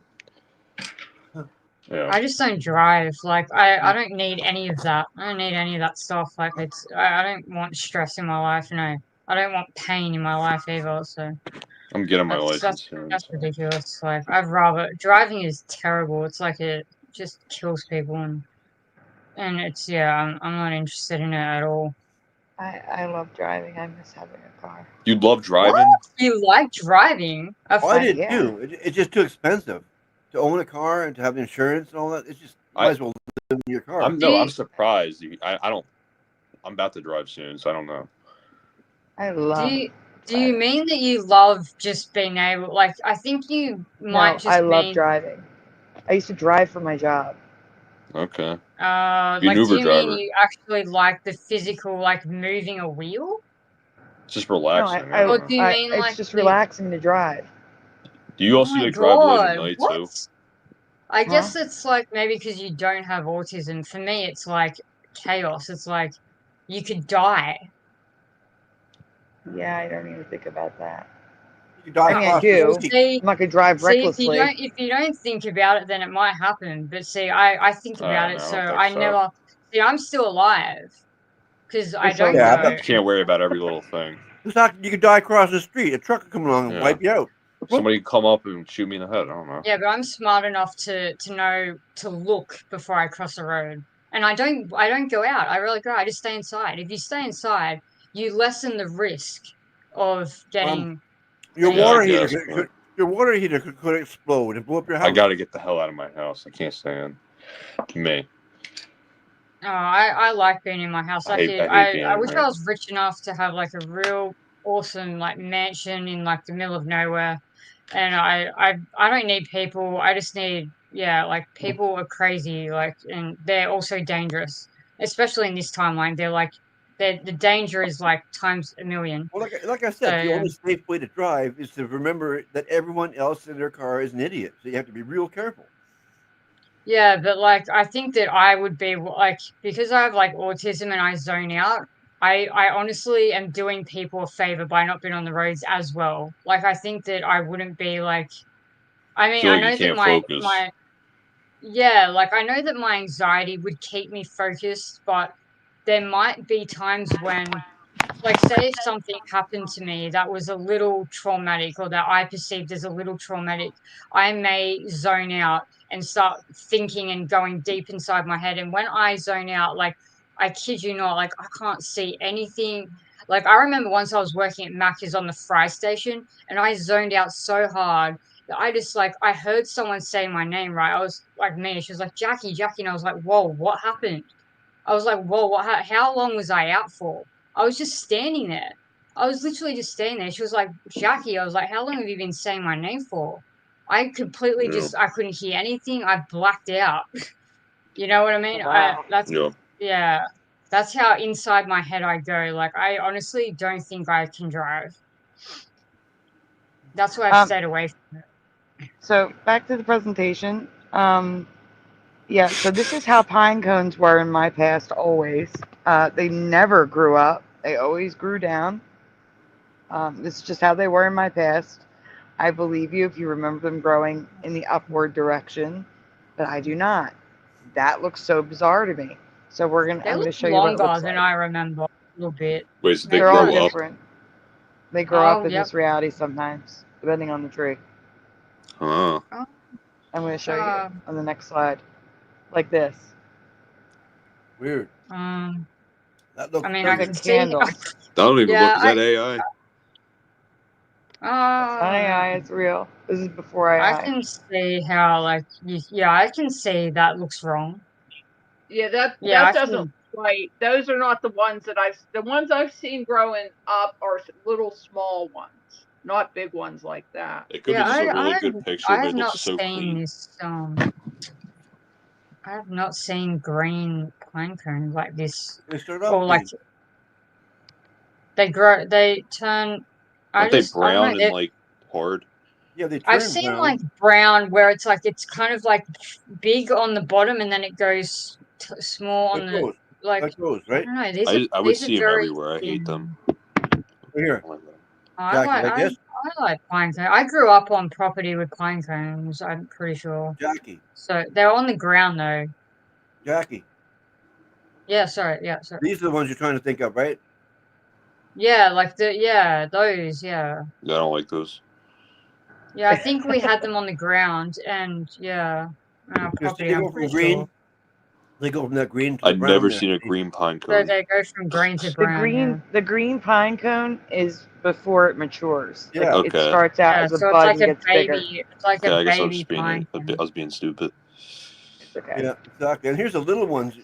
yeah. I just don't drive. Like I don't need any of that. I don't need any of that stuff. Like I don't want stress in my life. No, I don't want pain in my life either. So I'm getting my license soon. That's ridiculous. Like I'd rather driving is terrible. It's like it just kills people and it's I'm not interested in it at all. I love driving. I miss having a car. You love driving? What? You like driving? I did too. It's just too expensive to own a car and to have insurance and all that. It's just might as well live in your car. I'm surprised. I don't. I'm about to drive soon, so I don't know. I love. Do you mean that you love just being able? Like I think you might just. I love driving. I used to drive for my job. Okay. Like do you mean you actually like the physical, like moving a wheel? It's just relaxing. No, or do you mean it's like just relaxing to drive. Do you also like drive late at night too? I guess it's like maybe because you don't have autism. For me, it's like chaos. It's like you could die. Yeah, I don't even think about that. You could die I do. I'm not gonna drive recklessly. If you don't think about it, then it might happen. But see, I think about it, so I never. See, I'm still alive because I don't know. You can't worry about every little thing. You could die across the street. A truck could come along and wipe you out. Somebody come up and shoot me in the head. I don't know. Yeah, but I'm smart enough to know to look before I cross the road, and I don't go out. I really go. I just stay inside. If you stay inside, you lessen the risk of getting. Your water heater could explode and blow up your house. I got to get the hell out of my house. I can't stand me. Oh, I like being in my house. I wish I was rich enough to have like a real awesome like mansion in like the middle of nowhere. And I don't need people. I just need like people are crazy, like, and they're also dangerous, especially in this timeline. They're like the danger is like times a million. Well, like I said, the only safe way to drive is to remember that everyone else in their car is an idiot. So you have to be real careful. Yeah, but like I think that I would be like, because I have like autism and I zone out, I honestly am doing people a favor by not being on the roads as well. Like I think that I wouldn't be like, I mean, I know that my like I know that my anxiety would keep me focused, but there might be times when, like, say if something happened to me that was a little traumatic or that I perceived as a little traumatic, I may zone out and start thinking and going deep inside my head. And when I zone out, like, I kid you not, like, I can't see anything. Like, I remember once I was working at Macca's on the fry station and I zoned out so hard that I just, like, I heard someone say my name, right? I was like, me. She was like, Jackie. And I was like, whoa, what happened? I was like, whoa, how long was I out for? I was just standing there. I was literally just standing there. She was like, Jackie, I was like, how long have you been saying my name for? I completely I couldn't hear anything. I blacked out. You know what I mean? Wow. That's how inside my head I go. Like, I honestly don't think I can drive. That's why I've stayed away from it. So back to the presentation. Yeah, so this is how pine cones were in my past always. They never grew up. They always grew down. This is just how they were in my past. I believe you if you remember them growing in the upward direction, but I do not. That looks so bizarre to me. So I'm They going look to show you what it longer looks than like. I remember a little bit. Wait, so they They're all grow up? different. They grow up Oh, in yep. this reality sometimes, depending on the tree. Huh. I'm going to show you on the next slide, like this. Weird. That looks I mean, I weird. can see. Candles. I don't even Yeah, look. Is that AI? That's not AI, it's real. This is before AI. I can see how, like, I can see that looks wrong. Yeah, that Yeah, I doesn't can. right. Those are not the ones that the ones I've seen growing up are little small ones, not big ones like that. It could be just a really good picture, I but have it looks not so seen clean. this. I have not seen green pine cones like this, They start off or like green. they grow. They turn. Aren't they I don't brown know. and like hard? Yeah, they I've turn seen brown. like brown where it's like it's kind of like big on the bottom and then it goes small on the like. Like those, I right? don't know. I would These are see them very everywhere. I hate them. Right here. I Jackie, like this? like pine cones. I grew up on property with pine cones, I'm pretty sure. Jackie. So they're on the ground though. Jackie. Yeah, sorry. Yeah, sorry. These are the ones you're trying to think of, right? Yeah, like those, yeah. Yeah, I don't like those. Yeah, I think we had them on the ground and on our Because property, they I'm go from pretty green. sure. They go from that green to the I've brown never there. seen a green pine So cone. they go from green to The brown, green pine cone is before it matures. Yeah. Like, it Okay. starts out yeah. as a So it's bud like and a gets bigger. baby. It's like Okay, a I guess I was baby just being pine I cone. was being stupid. It's okay. Yeah, exactly. And here's the little ones.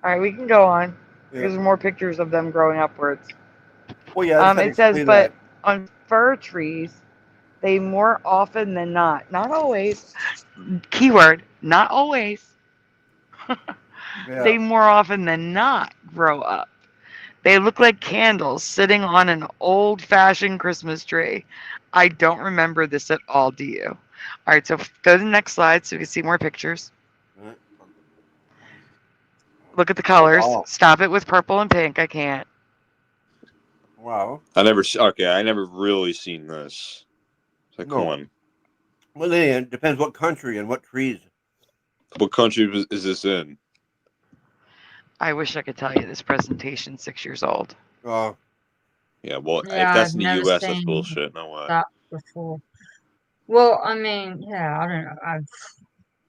All right, we can go on. Yeah. There's more pictures of them growing upwards. Well, yeah, I just had to It says, explain but that. on fir trees, they more often than not always, keyword, not always, they Yeah. more often than not grow up. They look like candles sitting on an old-fashioned Christmas tree. I don't remember this at all, do you? All right, so go to the next slide so we can see more pictures. Right. Look at the colors. Wow. Stop it with purple and pink. I can't. Wow. I never really seen this. Like, come on. Well, it depends what country and what trees. What country is this in? I wish I could tell you this presentation's 6 years old. Yeah, well, Yeah, if that's I've in the never U.S., that's seen bullshit. No way. that before. Well, I mean, yeah, I don't know.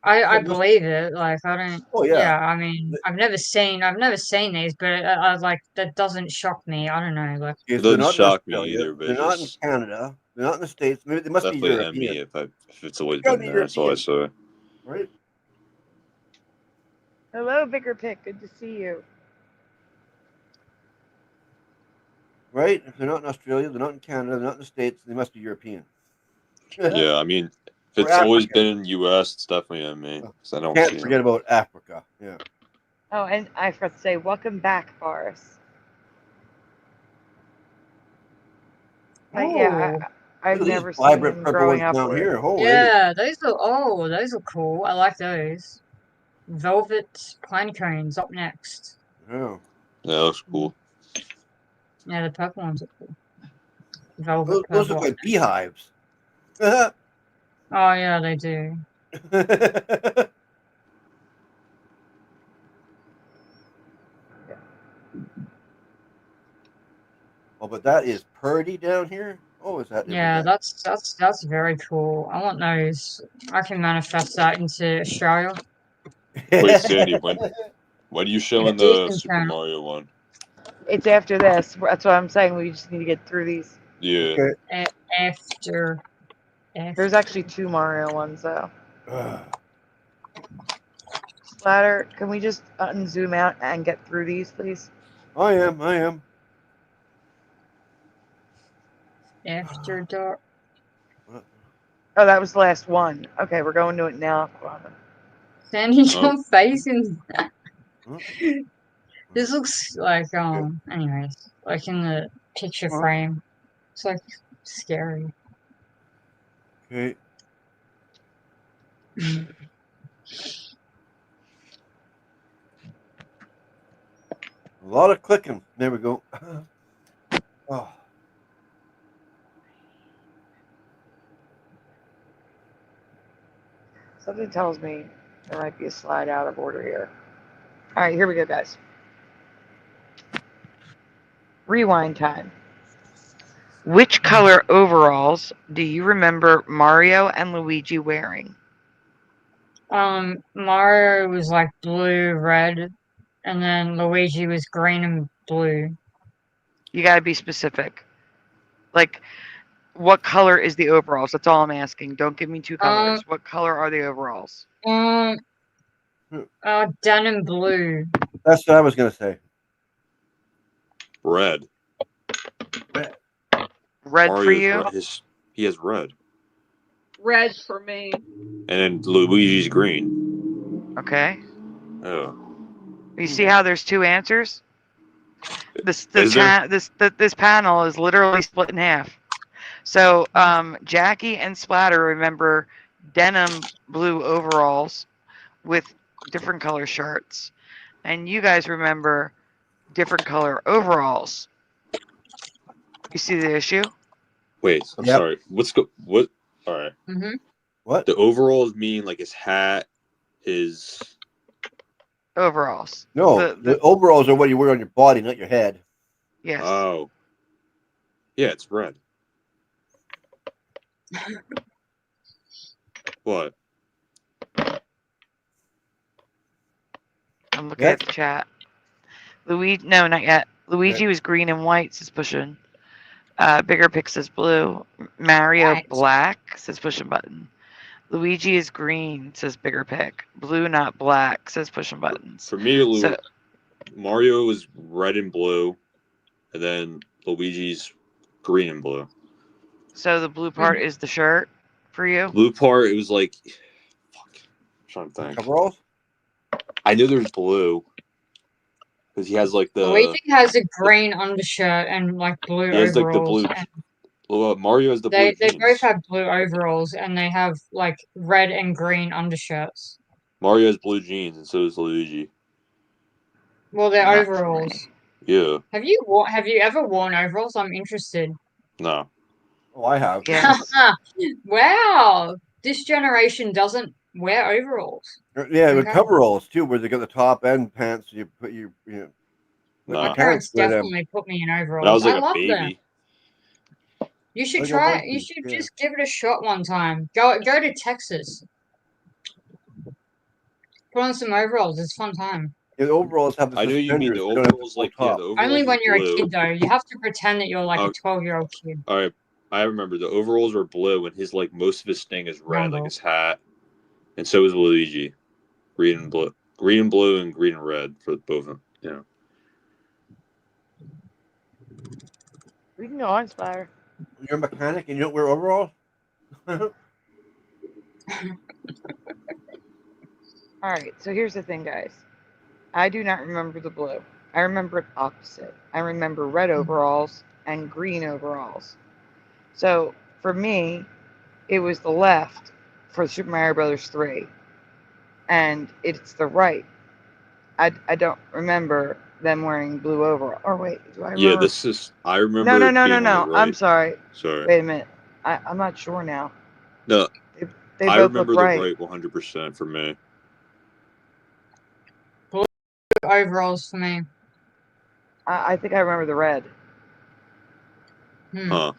I believe it. Like, I don't. Oh, yeah. Yeah, I mean, I've never seen these, but I like that doesn't shock me. I don't know. Like, Yes, It they're doesn't not in shock me Australia. either, but They're it's not in just Canada. They're not in the States. Maybe they must be definitely European. me if it's always Gotta been be there. That's all I European. say. Right? Hello, Bigger Pick. Good to see you. Right? If they're not in Australia, they're not in Canada, they're not in the States, they must be European. Yeah, I mean, if Or it's always African. been in the U.S., it's definitely in me. 'Cause I don't Can't see forget them. about Africa. Yeah. Oh, and I forgot to say, welcome back, Boris. But yeah, I've Look at never these seen vibrant them purple growing ones down upward. here. Holy. yeah, those are cool. I like those. Velvet pine cones up next. Yeah. Yeah, that looks cool. Yeah, the purple ones are cool. Velvet Those purple. look up like next. beehives. Oh yeah, they do. Oh, but that is pretty down here. Oh, is that? Yeah, that's very cool. I want those. I can manifest that into Australia. Wait, Sandy, when are you showing the Decent Super channel. Mario one? It's after this. That's what I'm saying. We just need to get through these. Yeah. After. There's actually 2 Mario ones, though. Splatter, can we just unzoom out and get through these, please? I am. After dark. Oh, that was the last one. Okay, we're going to it now. Sandy, Oh. your face in Huh? this looks like anyways, like in the picture Huh? frame. It's like scary. Okay. A lot of clicking. There we go. Oh. Something tells me there might be a slide out of order here. All right, here we go, guys. Rewind time. Which color overalls do you remember Mario and Luigi wearing? Mario was like blue, red, and then Luigi was green and blue. You gotta be specific. Like, what color is the overalls? That's all I'm asking. Don't give me two colors. What color are the overalls? Denim blue. That's what I was gonna say. Red. Red for Mario's you? he has red. Red for me. And Luigi's green. Okay. Oh. You see how there's two answers? This Is there? this panel is literally split in half. So Jackie and Splatter remember denim blue overalls with different color shirts, and you guys remember different color overalls. You see the issue? Wait, I'm sorry. What? All right. Mm-hmm. What? The overalls mean like his hat, his overalls. No, the overalls are what you wear on your body, not your head. Yes. Oh. Yeah, it's red. What? I'm looking at the chat. Luigi, no, not yet. Luigi was green and white, says Pushing. Bigger Pick says blue. Mario black, says Pushing Button. Luigi is green, says Bigger Pick. Blue, not black, says Pushing Buttons. For me, Mario was red and blue, and then Luigi's green and blue. So the blue part is the shirt for you? Blue part, it was like, fuck, I'm trying to think. Overalls? I know there's blue because he has like the. Luigi has a green undershirt and like blue He has like the overalls. blue. Mario has the blue. They both have blue overalls and they have like red and green undershirts. Mario has blue jeans and so does Luigi. Well, they're overalls. Yeah. Have you ever worn overalls? I'm interested. No. Oh, I have. Yes. Wow. This generation doesn't wear overalls. Yeah, with coveralls too, where they got the top and pants. You put you know. My parents definitely put me in overalls. When I was like I love a them. baby. You should Like a try it. monkey, You should yeah. just give it a shot one time. Go to Texas. Put on some overalls. It's a fun time. Yeah, the overalls have the I know suspenders. you mean the they don't have overalls full like yeah, top. the overalls Only when are you're a blue. kid, though. You have to pretend that you're like a 12-year-old kid. All right, I remember the overalls are blue, and his like most of his thing is red, like his hat, and so is Luigi, green and blue, and green and red for both of them. You know. We can go on, Spire. You're a mechanic and you don't wear overalls? All right, so here's the thing, guys. I do not remember the blue. I remember it opposite. I remember red overalls and green overalls. So for me, it was the left for Super Mario Brothers 3, and it's the right. I don't remember them wearing blue overall. Or wait, do I remember? Yeah, this is. I remember. No. Being on the right. I'm sorry. Sorry. Wait a minute. I'm not sure now. No, They I both remember look the right. 100% for me. Blue overalls for me. I think I remember the red. Huh.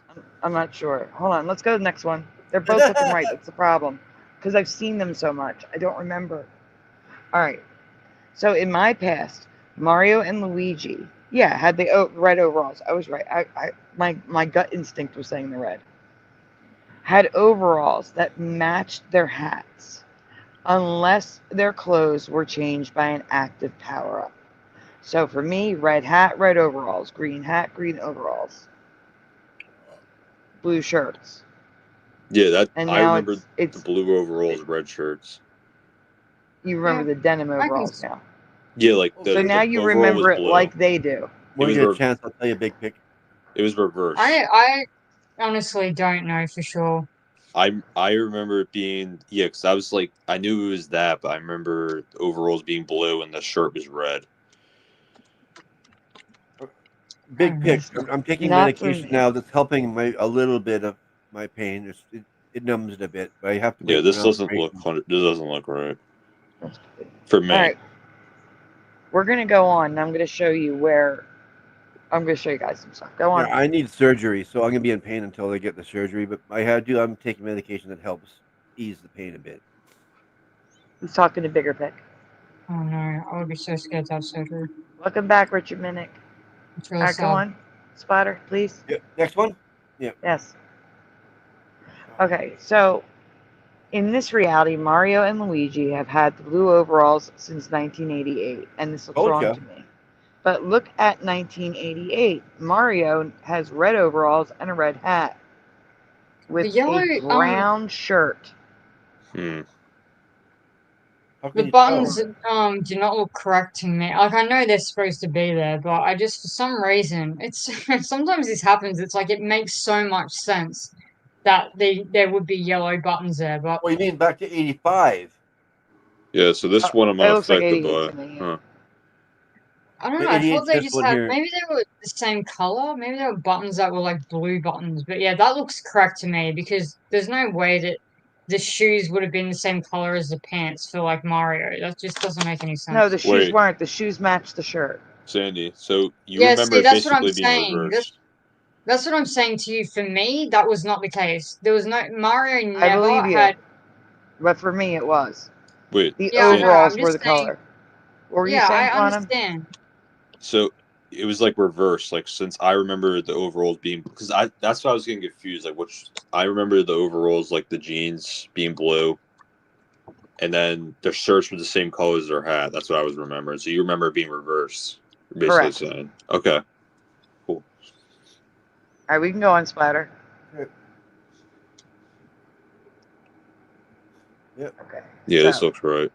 I'm not sure. Hold on. Let's go to the next one. They're both looking right. That's the problem. Because I've seen them so much. I don't remember. All right. So in my past, Mario and Luigi, had the red overalls. I was right. My gut instinct was saying the red. Had overalls that matched their hats, unless their clothes were changed by an active power-up. So for me, red hat, red overalls, green hat, green overalls, blue shirts. Yeah, that And I now remember it's the blue overalls, red shirts. you remember the denim I can overalls now. Yeah, like So now you overall was remember it blue. like they do. It When was you get a chance, I'll tell you a big pick. It was reversed. I honestly don't know for sure. I remember it being because I was like I knew it was that, but I remember the overalls being blue and the shirt was red. Big pick. I'm taking Not for medication me. now that's helping a little bit of my pain. It numbs it a bit, but I have to wait. Yeah, for this an doesn't operation. look right for me. All right. We're going to go on, and I'm going to show you where I'm going to show you guys some stuff. Go on. Yeah, I need surgery, so I'm gonna be in pain until I get the surgery. But I'm taking medication that helps ease the pain a bit. He's talking to Bigger Pick. Oh no, I would be so scared to have surgery. Welcome back, Richard Minnick. It's really All right, sad. go on. Spotter, please. Yeah, next one. Yeah. Yes. Okay, so in this reality, Mario and Luigi have had the blue overalls since 1988, and this looks Told wrong ya. to me. But look at 1988. Mario has red overalls and a red hat with The yellow, a brown shirt. Hmm. The buttons do not look correct to me. Like I know they're supposed to be there, but I just for some reason it's sometimes this happens. It's like it makes so much sense that there would be yellow buttons there, but Well, you mean back to '85? Yeah, so this one I'm It looks like unaffected 88 by. to me. Huh. I don't know. I thought they just had maybe they were the same color. Maybe they were buttons that were like blue buttons. But yeah, that looks correct to me because there's no way that the shoes would have been the same color as the pants for like Mario. That just doesn't make any sense. No, the shoes Wait. weren't. The shoes matched the shirt. Sandy, so you Yeah, remember see, it that's what I'm basically being saying. reversed. That's what I'm saying to you. For me, that was not the case. There was no Mario I never believe you. had. But for me, it was. Wait. The Yeah, I know. overalls I'm were just the saying. color. What were you Yeah, saying, I Quantum? understand. So it was like reverse. Like since I remember the overalls being because that's why I was getting confused. Like which I remember the overalls like the jeans being blue, and then their shirts were the same color as their hat. That's what I was remembering. So you remember it being reversed. You're basically Correct. saying okay. Cool. All right, we can go on, Splatter. Yep. Okay. Yeah, this so, looks right.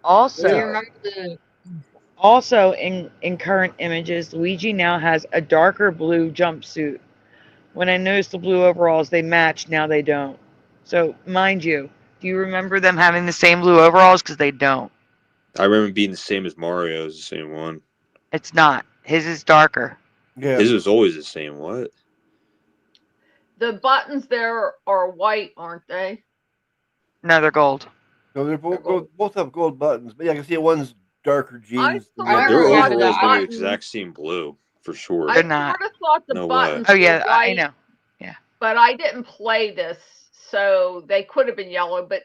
Also, Do you remember the? Also, in current images, Luigi now has a darker blue jumpsuit. When I noticed the blue overalls, they match. Now they don't. So, mind you, do you remember them having the same blue overalls? Because they don't. I remember being the same as Mario's, the same one. It's not. His is darker. Yeah. His was always the same. What? The buttons there are white, aren't they? No, they're gold. So they're both have gold buttons, but yeah, I can see one's darker jeans. I Yeah, thought their the overalls were the buttons- exact same blue for sure. I not. sort of thought the No way. buttons Oh yeah, were white, I know. Yeah. but I didn't play this, so they could have been yellow. But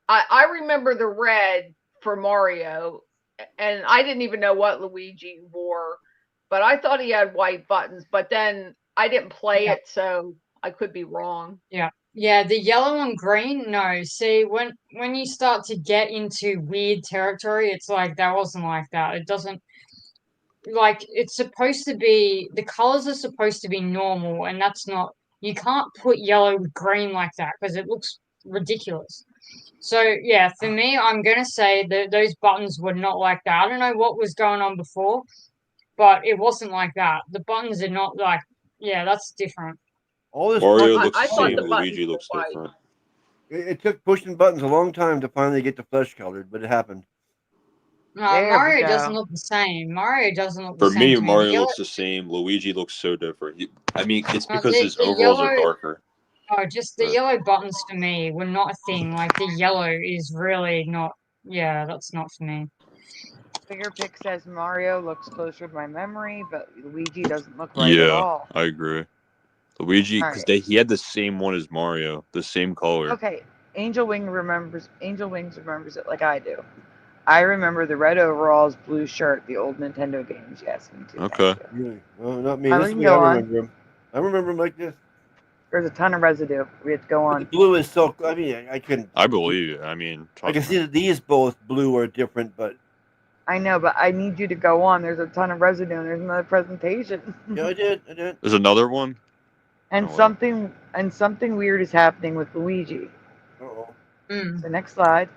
I remember the red for Mario, and I didn't even know what Luigi wore, but I thought he had white buttons. But then I didn't play it, so I could be wrong. Yeah. Yeah, the yellow and green, no. See, when you start to get into weird territory, it's like that wasn't like that. It doesn't like it's supposed to be the colors are supposed to be normal, and that's not you can't put yellow with green like that because it looks ridiculous. So yeah, for me, I'm gonna say that those buttons were not like that. I don't know what was going on before, but it wasn't like that. The buttons are not like yeah, that's different. All this Mario pushing looks I the thought same. the Luigi buttons looks were white. different. It took pushing buttons a long time to finally get the flesh colored, but it happened. No, There we Mario doesn't go. look the same. Mario doesn't look the For same me, to me. Mario The looks the same. Luigi looks so different. I mean, it's No, because his the overalls are yellow darker. oh, just the Right. yellow buttons for me were not a thing. Like the yellow is really not yeah, that's not for me. Bigger Pick says Mario looks closer to my memory, but Luigi doesn't look right at Yeah, all. I agree. Luigi, All because right. he had the same one as Mario, the same color. Okay, Angel Wings remembers it like I do. I remember the red overalls, blue shirt, the old Nintendo games. Yes, me too. Okay. Really? Well, not me. We This is can the way I go on. remember him. I remember him like this. There's a ton of residue. We have to go But the on. blue is so. I mean, I can. I believe you. I mean, I can see that these both blue are different, but I know, but I need you to go on. There's a ton of residue, and there's another presentation. Yeah, I did. There's another one. And Oh, wow. something weird is happening with Luigi. Uh-oh. So next slide.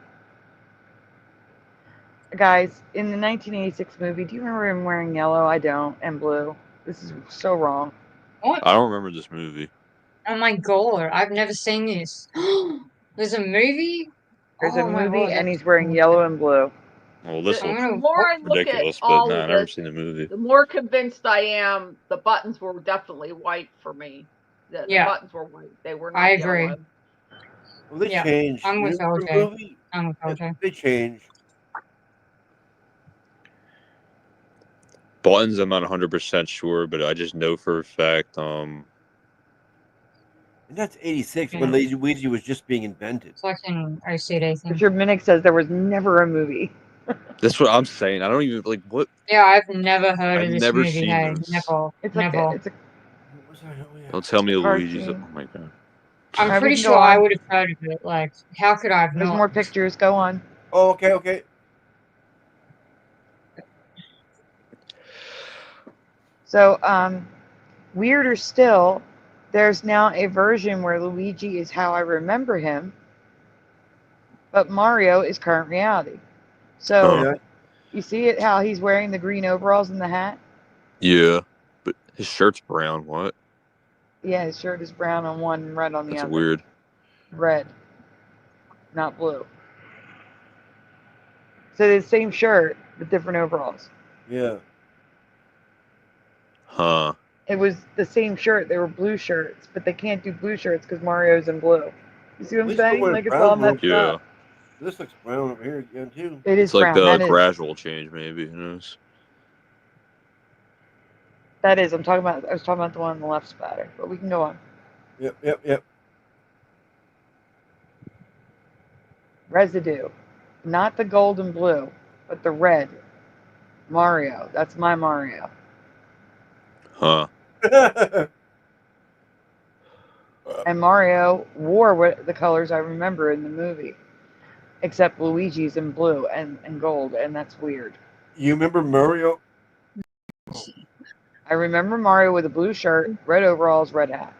Guys, in the 1986 movie, do you remember him wearing yellow? I don't, and blue. This is so wrong. What? I don't remember this movie. Oh my god, I've never seen this. There's a movie? There's Oh a my movie, god, and he's that's wearing yellow and blue. Well, this The looks more I look at ridiculous, but all nah, of I've never this, seen the movie. the more convinced I am the buttons were definitely white for me. The Yeah. buttons were white. They were I not agree. yellow. Well, they Yeah, changed. I'm You with remember the LJ. movie? I'm with LJ. They changed. Buttons, I'm not 100% sure, but I just know for a fact. And that's 86 Yeah. when Luigi was just being invented. It's like an OCD thing. Richard Minnick says there was never a movie. That's what I'm saying. I don't even like what. Yeah, I've never heard I've of this never movie. seen Hey, this. never, It's like never. it's a. Don't tell me a Luigi's. cartoon. Oh my god. I'm Alright, we pretty can sure go I on. would have heard of it. Like, how could I have There's not? more pictures. Go on. Oh, okay. So, weirder still, there's now a version where Luigi is how I remember him, but Mario is current reality. So, Huh. you see it how he's wearing the green overalls and the hat? Yeah, but his shirt's brown. What? Yeah, his shirt is brown on one and red on the That's other. weird. Red, not blue. So the same shirt, but different overalls. Yeah. Huh. It was the same shirt. They were blue shirts, but they can't do blue shirts because Mario's in blue. You see what I'm saying? Like, it's all messed Yeah. up. This looks brown over here again too. It is It's like brown. the That is. gradual change, maybe. Who knows? That is. I was talking about the one on the left spatter, but we can go on. Yep. Residue. Not the gold and blue, but the red. Mario. That's my Mario. Huh. And Mario wore what the colors I remember in the movie. Except Luigi's in blue and gold, and that's weird. You remember Mario? I remember Mario with a blue shirt, red overalls, red hat.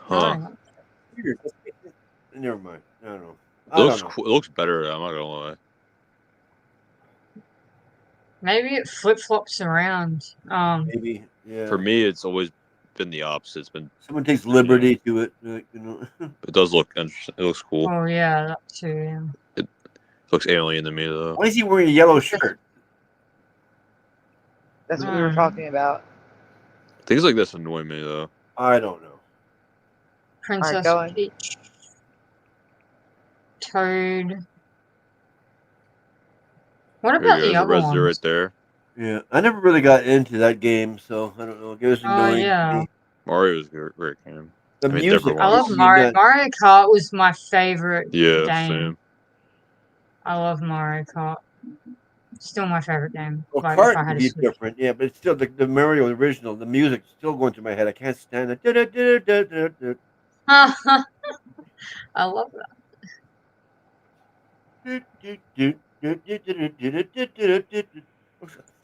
Huh. Weird. Never mind. I don't know. It looks cool. It looks better. I'm not gonna lie. Maybe it flip flops around. Maybe. Yeah. For me, it's always been the opposite. It's been Someone takes liberty to it. You know. It does look interesting. It looks cool. Oh yeah, that too. Yeah. It looks alien to me though. Why is he wearing a yellow shirt? That's what we were talking about. Things like this annoy me though. I don't know. Princess go on. Peach. Toad. What about the other There's ones? right there. Yeah, I never really got into that game, so I don't know. It was annoying. yeah. To me. Mario's great game. The music. different I ones. love Mario. Mario Kart was my favorite Yeah, game. same. I love Mario Kart. Still my favorite game. Well, Like, if I Kart had would a be Switch. different, yeah, but it's still the Mario original. The music's still going through my head. I can't stand it. I love that.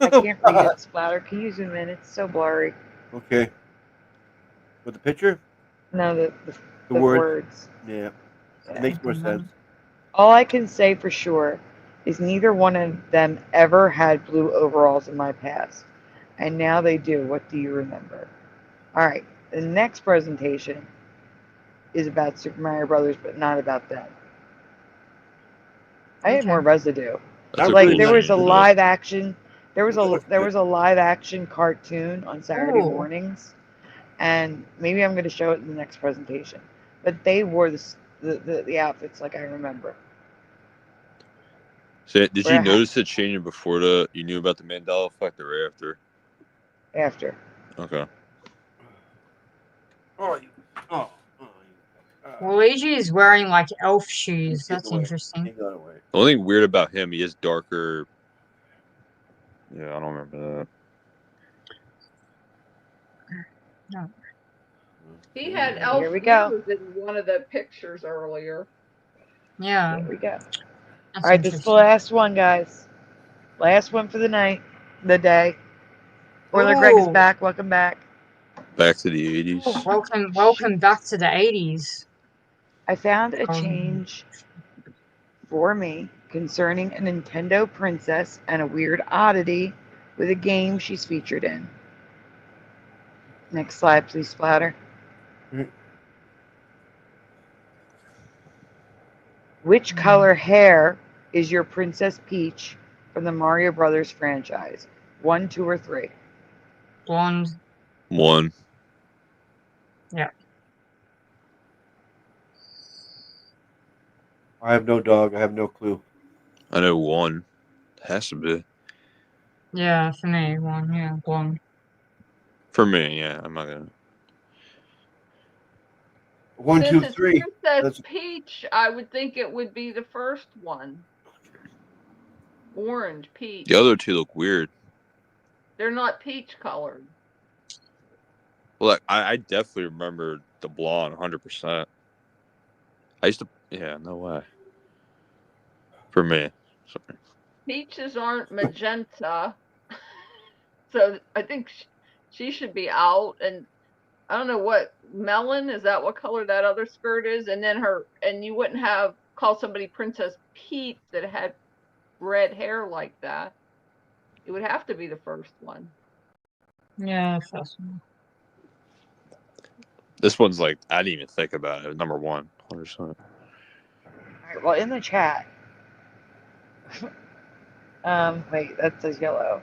I can't read it, Splatter. Can you zoom in? It's so blurry. Okay. With the picture? No, the word. words. Yeah. It makes more sense. All I can say for sure is neither one of them ever had blue overalls in my past. And now they do. What do you remember? All right. The next presentation is about Super Mario Brothers, but not about them. I had more residue. That's a Like cool there was a change, live action. There was a live action cartoon on Saturday Ooh. mornings, and maybe I'm going to show it in the next presentation. But they wore the outfits like I remember. So, did Where you I had- notice it changing before you knew about the Mandela Effect or after? After. Okay. Luigi is wearing like elf shoes. That's interesting. The only thing weird about him, he is darker. Yeah, I don't remember that. No. He had elf Here we go. ears in one of the pictures earlier. Yeah. Here we go. That's All right, this is the last one, guys. Last one for the day. Oiler Greg is Ooh. back. Welcome back. Back to the 80s. Welcome back to the 80s. I found a change for me concerning a Nintendo princess and a weird oddity with a game she's featured in. Next slide, please, Splatter. Which color hair is your Princess Peach from the Mario Brothers franchise? 1, 2, or 3? Blonde. 1. Yeah. I have no dog. I have no clue. I know 1. It has to be. Yeah, for me, 1. Yeah, blonde. For me, yeah. I'm not gonna. 1, 2, 3. Since it's Princess Peach, I would think it would be the first one. Orange, peach. The other two look weird. They're not peach colored. Well, I definitely remember the blonde 100%. I used to. Yeah, no way. For me. Sorry. Peaches aren't magenta. So I think she should be out. And I don't know what, melon, is that what color that other skirt is? And then and you wouldn't call somebody Princess Peach that had red hair like that. It would have to be the first one. Yeah, first one. This one's like, I didn't even think about it. Number 1, 100%. All right, well, in the chat. Wait, that says yellow.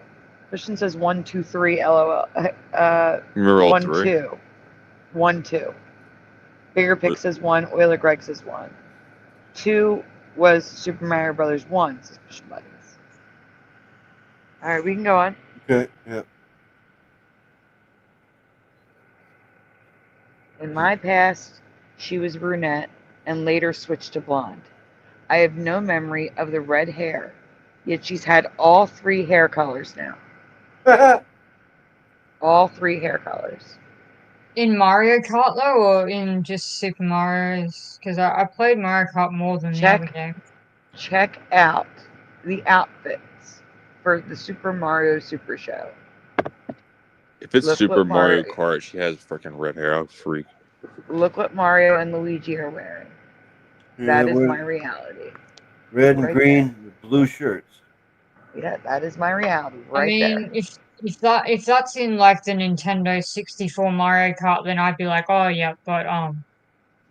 Christian says 1, 2, 3, LOL. Remember all 1, 3? 2. 1, 2. Bigger Pick says 1. Oiler Greg says 1. 2 was Super Mario Brothers 1, says Push Buttons. All right, we can go on. Okay, yeah. In my past, she was brunette and later switched to blonde. I have no memory of the red hair, yet she's had all 3 hair colors now. All 3 hair colors. In Mario Kart, though, or in just Super Mario's? Because I played Mario Kart more than the other games. Check out the outfits for the Super Mario Super Show. If it's Look Super what Mario Kart, she has freaking red hair. I'll freak. Look what Mario and Luigi are wearing. Yeah, That is my reality. Red and Right green there. with blue shirts. Yeah, that is my reality right I mean, there. if that's in like the Nintendo 64 Mario Kart, then I'd be like, oh yeah. But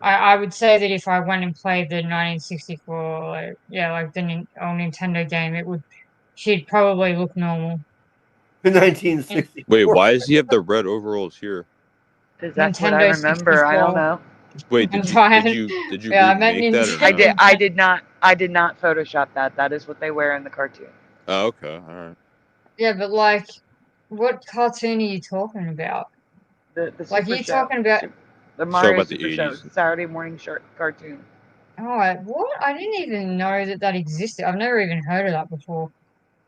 I would say that if I went and played the 1964, like the old Nintendo game, she'd probably look normal. 1964. Wait, why does he have the red overalls here? Because that's what I Nintendo remember. 64. I don't know. Wait, did you Yeah, I meant remake that or I no? did. I did not Photoshop that. That is what they wear in the cartoon. Oh, okay, all right. Yeah, but like, what cartoon are you talking about? The Like, Super you Show. talking about The Mario about the Super Show. 80s. Saturday morning cartoon. Oh, what? I didn't even know that existed. I've never even heard of that before.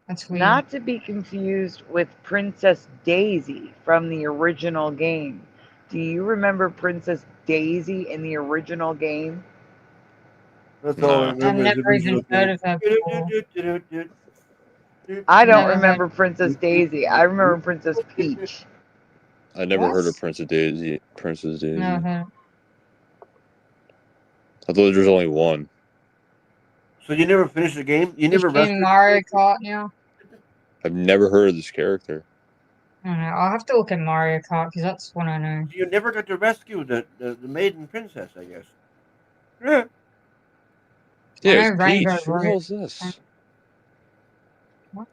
That's weird. Not to be confused with Princess Daisy from the original game. Do you remember Princess Daisy in the original game? That's all I remember. I've never even heard of her before. I don't Never remember Princess Daisy. I remember Princess Peach. I never What? heard of Princess Daisy. Never heard. I thought there was only 1. So you never finished the game? You never in rested? Mario Kart now? I've never heard of this character. I don't know. I'll have to look at Mario Kart because that's what I know. You never got to rescue the maiden princess, I guess. Yeah. Yeah, I it's know Peach. Rainbow Who the Road. hell is this? What?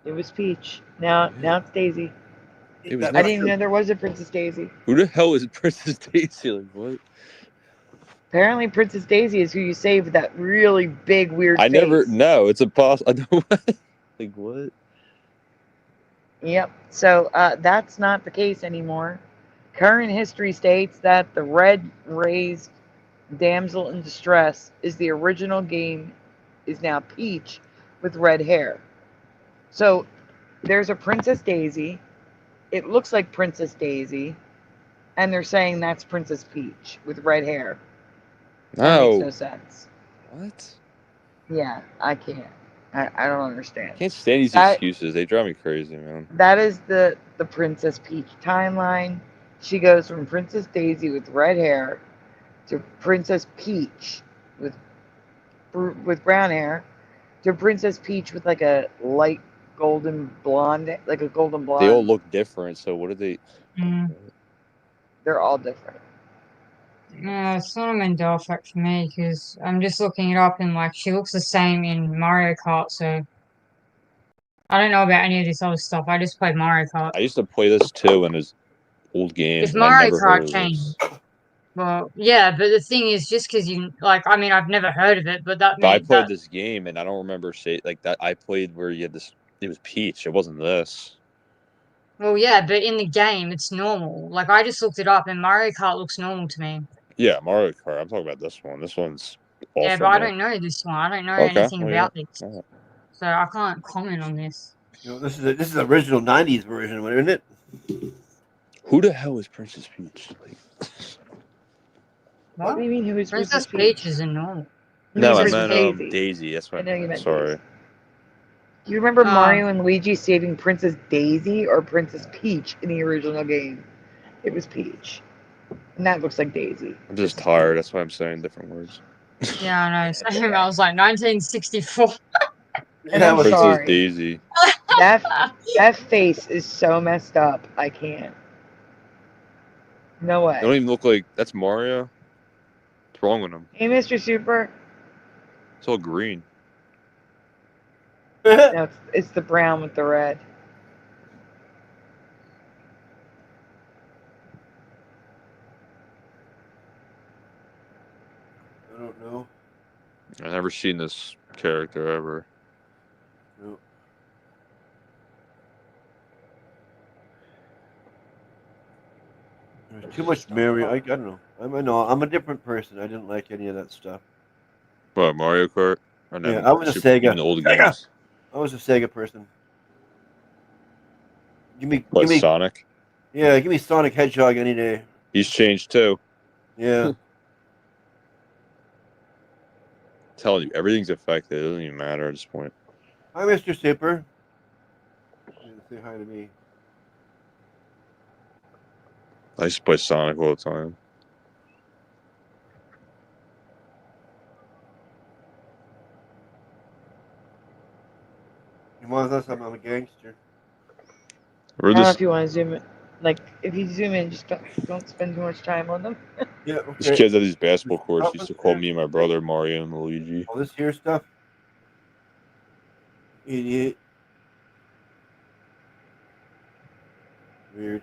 It was Peach. Now it's Daisy. It was I didn't even know there was a Princess Daisy. Who the hell is Princess Daisy? Like, what? Apparently, Princess Daisy is who you save with that really big, weird I face. never. No, it's impossible. Like, what? Yep. So that's not the case anymore. Current history states that the red raised damsel in distress is the original game, is now Peach with red hair. So there's a Princess Daisy. It looks like Princess Daisy. And they're saying that's Princess Peach with red hair. That makes no sense. What? Yeah, I can't. I don't understand. Can't stand these That excuses. They drive me crazy, man. that is the Princess Peach timeline. She goes from Princess Daisy with red hair to Princess Peach with brown hair to Princess Peach with like a light golden blonde, like a golden They all blonde. look different. So what are they? They're all different. No, it's not a Mandela Effect for me because I'm just looking it up and like she looks the same in Mario Kart, so I don't know about any of this other stuff. I just played Mario Kart. I used to play this too in his old games, If and I Mario never Kart heard of changed, this. well, yeah, but the thing is, just because you like, I mean, I've never heard of it, but that But I means played that. this game, and I don't remember like that. I played where you had this. It was Peach. It wasn't this. Well, yeah, but in the game, it's normal. Like I just looked it up, and Mario Kart looks normal to me. Yeah, Mario Kart. I'm talking about this one. This one's Yeah, but awful. I Man. don't know this one. I don't know Okay. anything Well, yeah. about this, so I can't comment on this. You know, this is the original '90s version, isn't it? Who the hell is Princess Peach? What do you mean? Who is Princess Peach? Peach is a normal. No, I Princess meant Daisy. Daisy. That's what I know you meant Sorry. Daisy. Do you remember Mario and Luigi saving Princess Daisy or Princess Peach in the original game? It was Peach. And that looks like Daisy. I'm just tired. That's why I'm saying different words. Yeah, I know. Same. I was like 1964. And I'm Princess sorry. Daisy. That face is so messed up. I can't. No They way. don't even look like that's Mario. What's wrong with him? Hey, Mr. Super. It's all green. No, it's the brown with the red. I don't know. I've never seen this character ever. No. There's too much Mario. I don't know. I'm a different person. I didn't like any of that stuff. What, Mario Kart? Yeah, I was a Sega. Even the old games. I was a Sega person. Give me Sonic? Yeah, give me Sonic Hedgehog any day. He's changed too. Yeah. Telling you, everything's affected. It doesn't even matter at this point. Hi, Mr. Super. Say hi to me. I used to play Sonic all the time. You want us? I'm a gangster. I don't know if you want to zoom in. Like, if you zoom in, just don't spend too much time on them. Yeah, okay. This kid's at these basketball courts. He used to call me and my brother Mario and Luigi. All this here stuff. Idiot. Weird.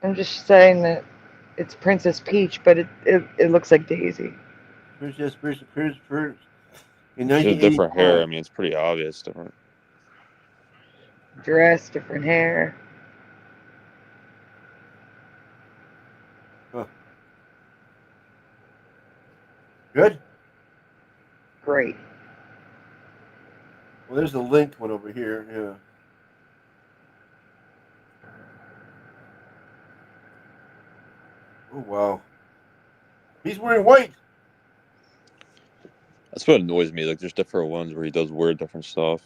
I'm just saying that it's Princess Peach, but it looks like Daisy. Princess. In She has different hair. 1985. I mean, it's pretty obvious different. Dress, different hair. Huh. Good? Great. Well, there's a link one over here. Yeah. Oh, wow. He's wearing white. That's what annoys me. Like, there's different ones where he does weird different stuff.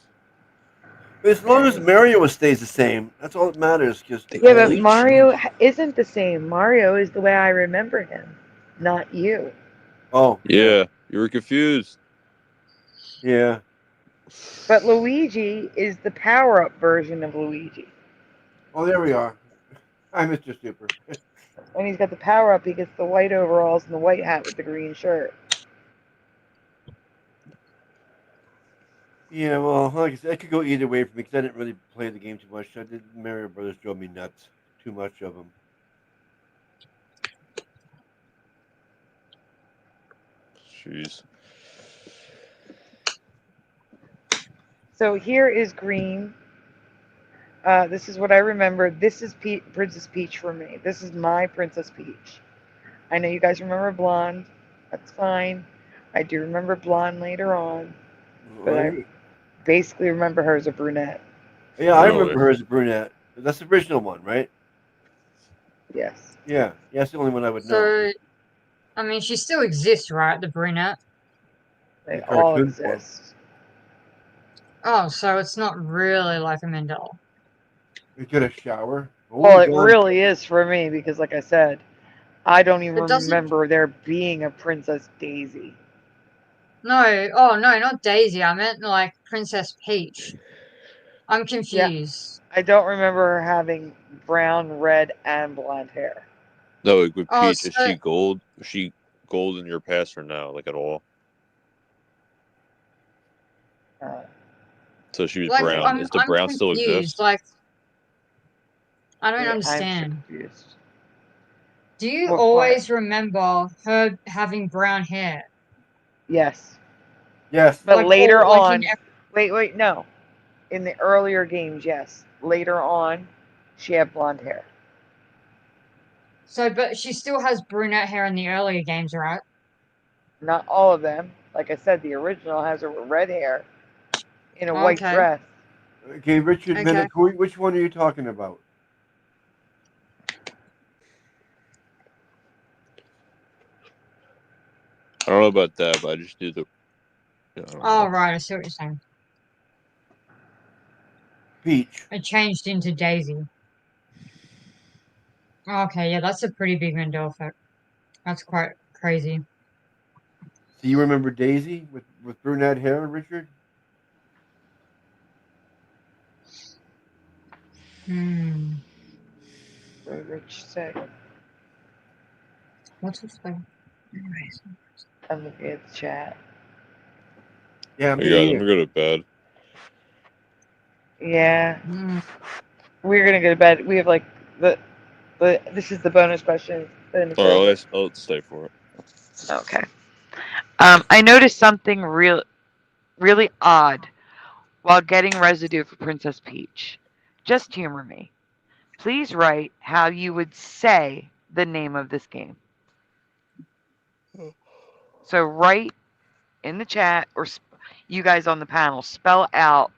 As long as Mario stays the same, that's all that matters. Yeah, but Mario isn't the same. Mario is the way I remember him, not you. Oh. Yeah, you were confused. Yeah. But Luigi is the power-up version of Luigi. Oh, there we are. Hi, Mr. Super. When he's got the power-up, he gets the white overalls and the white hat with the green shirt. Yeah, well, like I said, I could go either way for me because I didn't really play the game too much. Mario Brothers drove me nuts. Too much of them. Jeez. So here is green. This is what I remember. This is Princess Peach for me. This is my Princess Peach. I know you guys remember blonde. That's fine. I do remember blonde later on. But I basically remember her as a brunette. Yeah, I remember her as a brunette. That's the original one, right? Yes. Yeah. Yeah, that's the only one I would know. So, I mean, she still exists, right? The brunette. They The all cartoon form. exist. Oh, so it's not really like a Mandela. You get a shower. Oh, Well, it God. really is for me because, like I said, I don't even It doesn't. remember there being a Princess Daisy. No. Oh no, not Daisy. I meant like Princess Peach. I'm Yeah, confused. I don't remember her having brown, red, and blonde hair. No, like with Oh, Peach, so is she gold? Is she gold in your past or no? Like at all? So she was like brown. Is the I'm brown still confused. exist? Like I don't I'm understand. confused. Do you What part? always remember her having brown hair? Yes. Yes. But Like later all like in on, wait, no. In the earlier games, yes. Later on, she had blonde hair. So, but she still has brunette hair in the earlier games, right? Not all of them. Like I said, the original has her with red hair in a white Okay. dress. Okay, Richard Okay. Minnick, which one are you talking about? I don't know about that, but I just do the. Yeah, I don't Oh, know. right. I see what you're saying. Peach. It changed into Daisy. Okay, yeah, that's a pretty big Mandela effect. That's quite crazy. So you remember Daisy with brunette hair, Richard? Hmm. What did Rich say? What's his name? Anyways. I'm looking at the chat. Yeah, Hey guys, I'm gonna go to bed. Yeah. Hmm. We're gonna go to bed. We have like the this is the bonus question. Then it's All over. right, I'll stay for it. Okay. I noticed something really odd while getting residue for Princess Peach. Just humor me. Please write how you would say the name of this game. So write in the chat, or you guys on the panel, spell out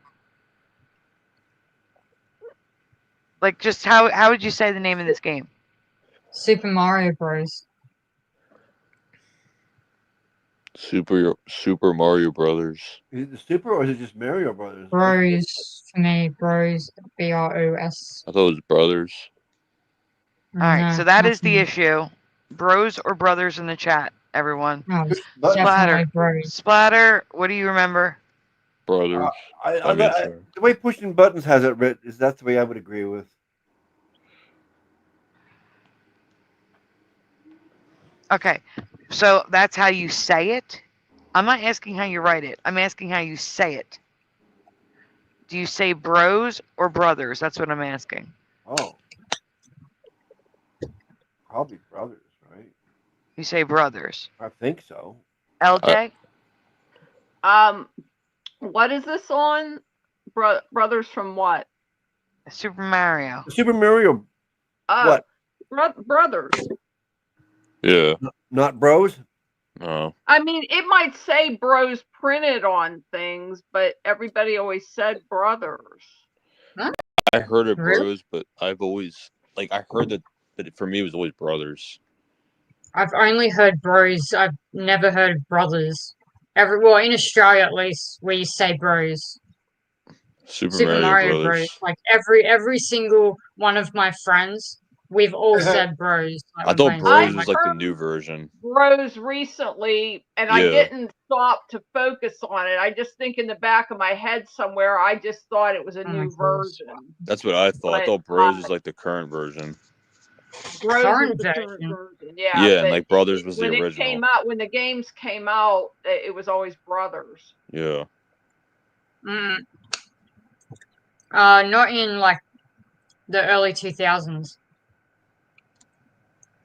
like just how would you say the name of this game? Super Mario Bros. Super Mario Brothers. Is it the Super or is it just Mario Brothers? Bros for me, Bros. BROS. I thought it was Brothers. All right, No, so that not is for the me. issue. Bros or brothers in the chat, everyone. No, it's Buttons. definitely Splatter. Bros. Splatter, what do you remember? Brothers. I mean, the way Pushing Buttons has it written is that's the way I would agree with. Okay, so that's how you say it? I'm not asking how you write it. I'm asking how you say it. Do you say bros or brothers? That's what I'm asking. Oh. Probably Brothers, right? You say brothers. I think so. LJ? What is this on? Brothers from what? Super Mario. Super Mario. What? Brothers. Yeah. Not Bros? No. I mean, it might say Bros printed on things, but everybody always said Brothers. Huh? I heard of Really? Bros, but I've always I heard that, but for me it was always Brothers. I've only heard Bros. I've never heard of Brothers. Well, in Australia at least, we say Bros. Super Mario Bros. Brothers. Like every single one of my friends, we've all said Bros. Like I when thought playing Bros Steam. was Like, like the new version. Bros recently, and I Yeah. didn't stop to focus on it. I just think in the back of my head somewhere, I just thought it was a new version. That's what I thought. I thought Bros was like the current version. Bros current is the current version. Yeah, Yeah, but and like Brothers was the when it original. came out, when the games came out, it was always Brothers. Yeah. Not in like the early 2000s.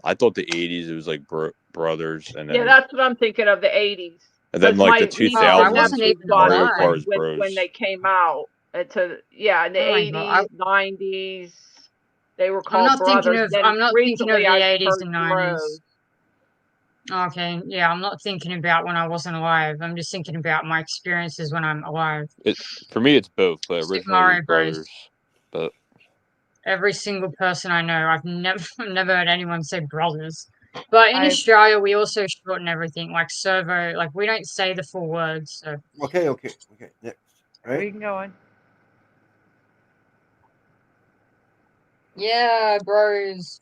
I thought the 80s it was like Brothers, and then Yeah, that's what I'm thinking of, the 80s. and then like the 2000s Mario Kart's when Bros. they came out. In the Oh my 80s, God, 90s, they were I'm called not thinking Brothers. of Then I'm not thinking of recently the I 80s heard and Bros. 90s. Okay, yeah, I'm not thinking about when I wasn't alive. I'm just thinking about my experiences when I'm alive. For me it's both, but Super originally it Mario was Bros. Brothers. But Every single person I know, I've never heard anyone say Brothers. But in Australia, we also shorten everything, like servo. Like we don't say the full words. So Okay. Next, right? We can go on. yeah, bros.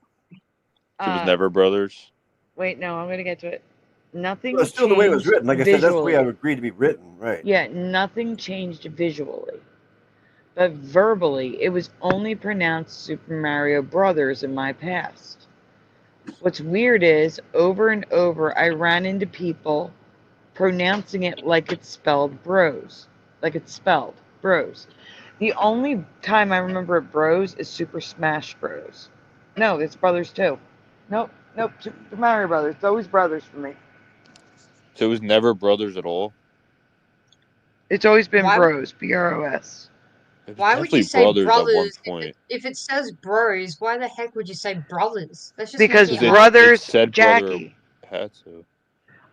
So it was never brothers. Wait, no, I'm gonna get to it. Nothing Well, it's still the way it was changed written. Like I said, that's the way I visually. would agree to be written, right? Yeah, nothing changed visually. But verbally, it was only pronounced Super Mario Brothers in my past. What's weird is, over and over, I ran into people pronouncing it like it's spelled bros. Like it's spelled bros. The only time I remember it bros is Super Smash Bros. No, it's brothers too. Nope, Super Mario Brothers. It's always brothers for me. So it was never brothers at all. It's always been Why- bros, BROS. It was Why would you definitely say brothers at one brothers point. if it says bros? Why the heck would you say brothers? That's just Because making it It brothers, said Jackie. brother had to.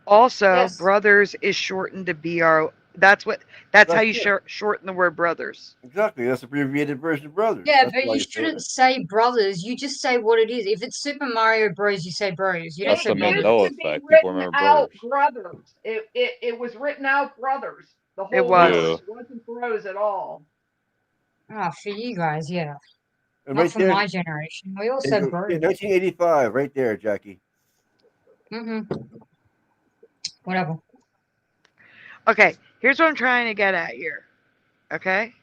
Also, Yes. brothers is shortened to BRO. That's how you it. shorten the word brothers. Exactly. That's abbreviated version of brothers. Yeah, That's but why you say shouldn't that. say brothers. You just say what it is. If it's Super Mario Bros, you say bros. You don't That's say the brothers. Mandela to be effect. People written remember out brothers. brothers. It was written out brothers. The It whole was. word. Yeah. It wasn't bros at all. Ah, for you guys, yeah. And Not right for there, my generation. We all there you said go. bros. Yeah, 1985, right there, Jackie. Whatever. Okay, here's what I'm trying to get at here. Okay?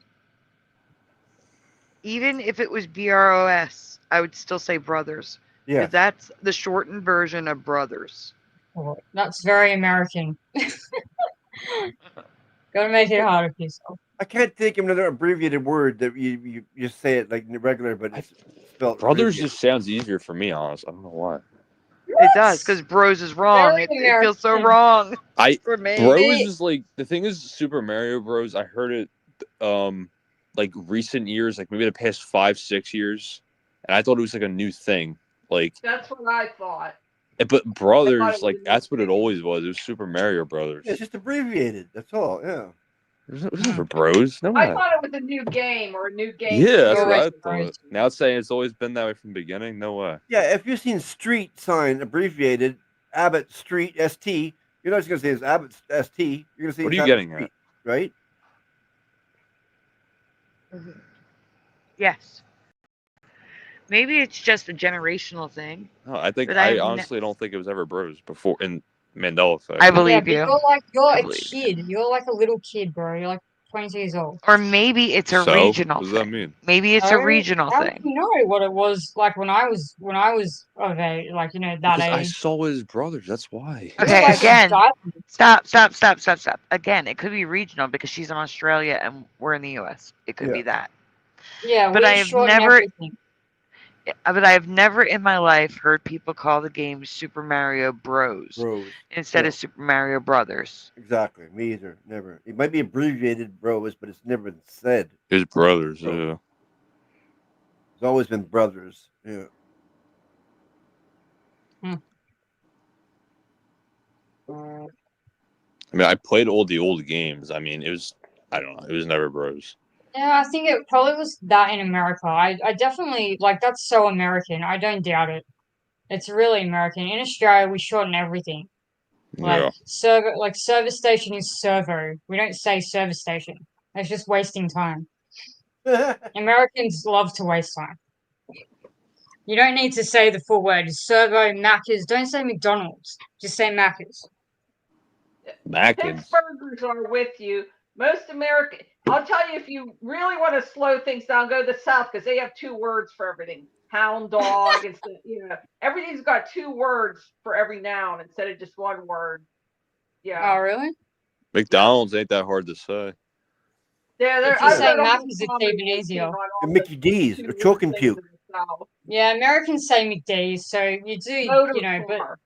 Even if it was BROS, I would still say brothers. Yeah. Because that's the shortened version of brothers. Oh, that's very American. Gotta make it harder for yourself. I can't think of another abbreviated word that you just say it like regular, but it's spelled Brothers abbreviated. just sounds easier for me, honest. I don't know why. It does, because bros is wrong. Very It feels so American. wrong I for me. Bros is like the thing is Super Mario Bros. I heard it like recent years, like maybe the past 5-6 years, and I thought it was like a new thing. Like That's what I thought. but I thought brothers, it like was that's what it always was. It was Super Mario Brothers. Yeah, it's just abbreviated. That's all. Yeah. It was never bros. No I way. thought it was a new game or a new game. Yeah, that's what series. I thought. Now it's saying it's always been that way from the beginning. No way. Yeah, if you've seen street sign abbreviated, Abbott Street ST, you're not just going to say it's Abbott ST. You're going to say What it's are you Abbott getting Street, at? right? Yes. Maybe it's just a generational thing. No, I think but I honestly don't think it was ever bros before in Mandela Effect. I Yeah, believe but you. you're I a believe kid. You're like a little kid, bro. You're like 22 years old. Or maybe it's a So regional what does that thing. mean? Maybe it's a regional How do thing. you know what it was like when I was of age, like that Because I age? saw his brothers. That's why. Okay, like again, diapers. stop. Again, it could be regional because she's in Australia and we're in the U.S. It could be that. Yeah, But we I have shorten never, everything. but I have never in my life heard people call the game Super Mario Bros. Instead No. of Super Mario Brothers. Exactly. Me either. Never. It might be abbreviated bros, but it's never been said. His brothers, Bros. yeah. It's always been brothers. Yeah. I mean, I played all the old games. I mean, it was I don't know. It was never bros. Yeah, I think it probably was that in America. I definitely like that's so American. I don't doubt it. It's really American. In Australia, we shorten everything. Yeah. Like service station is servo. We don't say service station. It's just wasting time. Americans love to waste time. You don't need to say the full word. Servo, Macca's. Don't say McDonald's. Just say Macca's. Macca's. Pittsburghers are with you. Most American. I'll tell you, if you really want to slow things down, go to the South because they have 2 words for everything. Hound dog. Everything's got 2 words for every noun instead of just 1 word. Yeah. Oh, really? McDonald's ain't that hard to say. Yeah, if you say Macca's, it's even easier. And Mickey D's or choke and puke. Yeah, Americans say McD's, so you do, but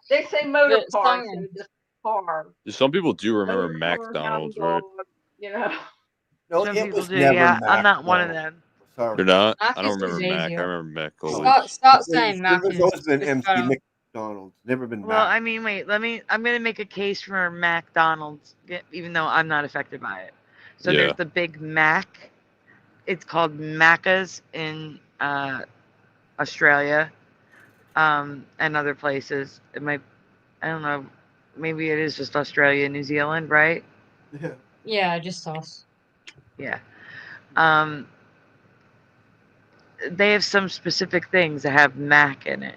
they say motor but car, some- so just car. Some people do remember Motor car, McDonald's, hound right? dog, No, Some it people was do, never yeah. Mac. I'm not one of them. Sorry. You're not? I Macca's don't remember is Mac. I easier. remember Mac always. Start saying There's Macca's. always been It's MC better. McDonald's. Never been Well, Mac. I mean, wait. I'm gonna make a case for McDonald's, even though I'm not affected by it. So Yeah. there's the Big Mac. It's called Macca's in Australia. and other places. It might, I don't know, maybe it is just Australia and New Zealand, right? Yeah. Yeah, just us. Yeah. They have some specific things that have Mac in it.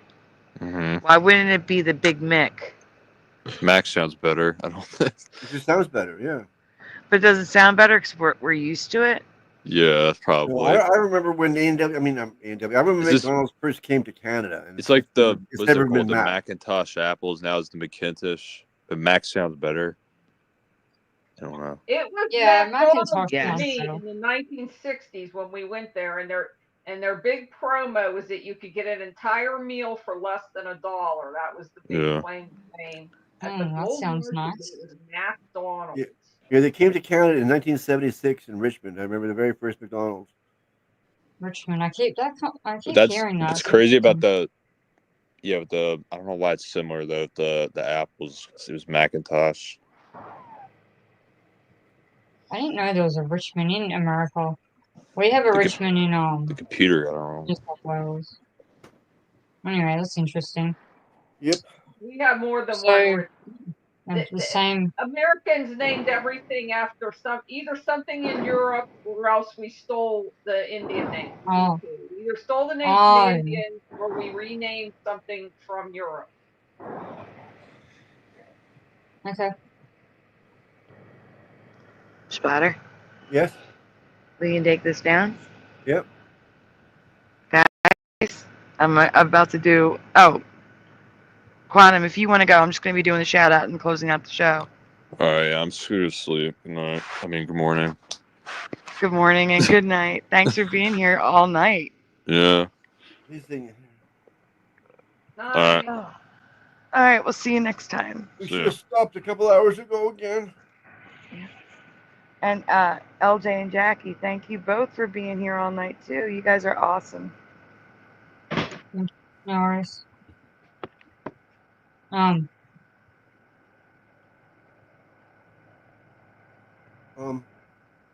Why wouldn't it be the Big Mick? Mac sounds better. I don't think. It just sounds better, yeah. But does it sound better because we're used to it? Yeah, Well, probably. I remember when A&W, I mean, A&W, I remember Is this- McDonald's first came to Canada. And It's like the it's what's never it been called? The Mac. Macintosh apples. Now it's the McKintosh. But Mac sounds better. I don't know. It was Yeah, McDonald's Macintosh to sounds me better. in the 1960s when we went there, and their big promo was that you could get an entire meal for less than $1. That was the big Yeah. claim to fame. At the That Gold sounds Rush, nice. it was McDonald's. Yeah, they came to Canada in 1976 in Richmond. I remember the very first McDonald's. Richmond. I keep But that's hearing that. what's crazy about the. Yeah, with the I don't know why it's similar though. The apples. It was Macintosh. I didn't know there was a Richmond in America. We have a Richmond in The computer. I don't know. New South Wales. Anyway, that's interesting. Yep. We have more than So, one. the same. Americans named everything after either something in Europe or else we stole the Indian name. Oh. We either stole the name Oh, from the yeah. Indians or we renamed something from Europe. Okay. Splatter? Yes. We can take this down? Yep. Guys, I'm about to do. Oh, Quantum, if you want to go, I'm just going to be doing the shout out and closing out the show. All right, I'm screwed to sleep. Good night. I mean, good morning. Good morning and good night. Thanks for being here all night. Yeah. He's thinking. All right. Oh. All right, we'll see you next time. We should have stopped a couple hours ago again. And LJ and Jackie, thank you both for being here all night too. You guys are awesome. No worries.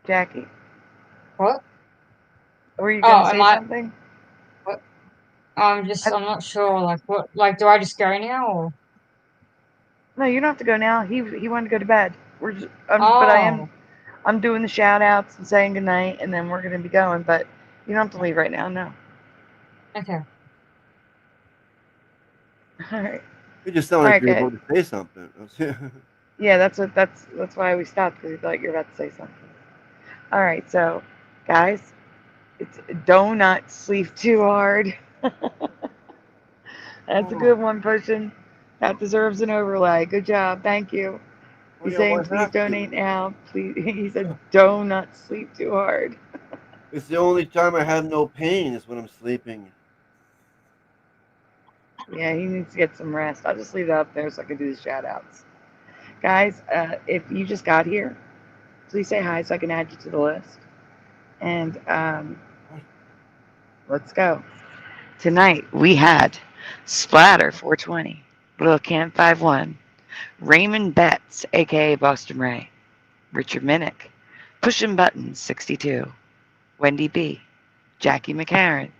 Jackie. What? Were you gonna say am I? something? What? I'm not sure. Like what? Like, do I just go now or? No, you don't have to go now. He wanted to go to bed. We're just, but I'm doing the shout outs and saying goodnight, and then we're gonna be going. But you don't have to leave right now. No. Okay. All right. It just sounded like you were about to say something. Yeah, that's why we stopped, because we thought you were about to say something. All right, so guys, do not sleep too hard. That's a good one, Pushing. That deserves an overlay. Good job. Thank you. He's saying please donate now. Please, he said do not sleep too hard. It's the only time I have no pain is when I'm sleeping. Yeah, he needs to get some rest. I'll just leave it up there so I can do the shout outs. Guys, if you just got here, please say hi so I can add you to the list. And let's go. Tonight we had Splatter 420, Little Camp 51, Raymond Betts, aka Boston Ray, Richard Minnick, Pushing Buttons 62, Wendy B, Jackie McCarran,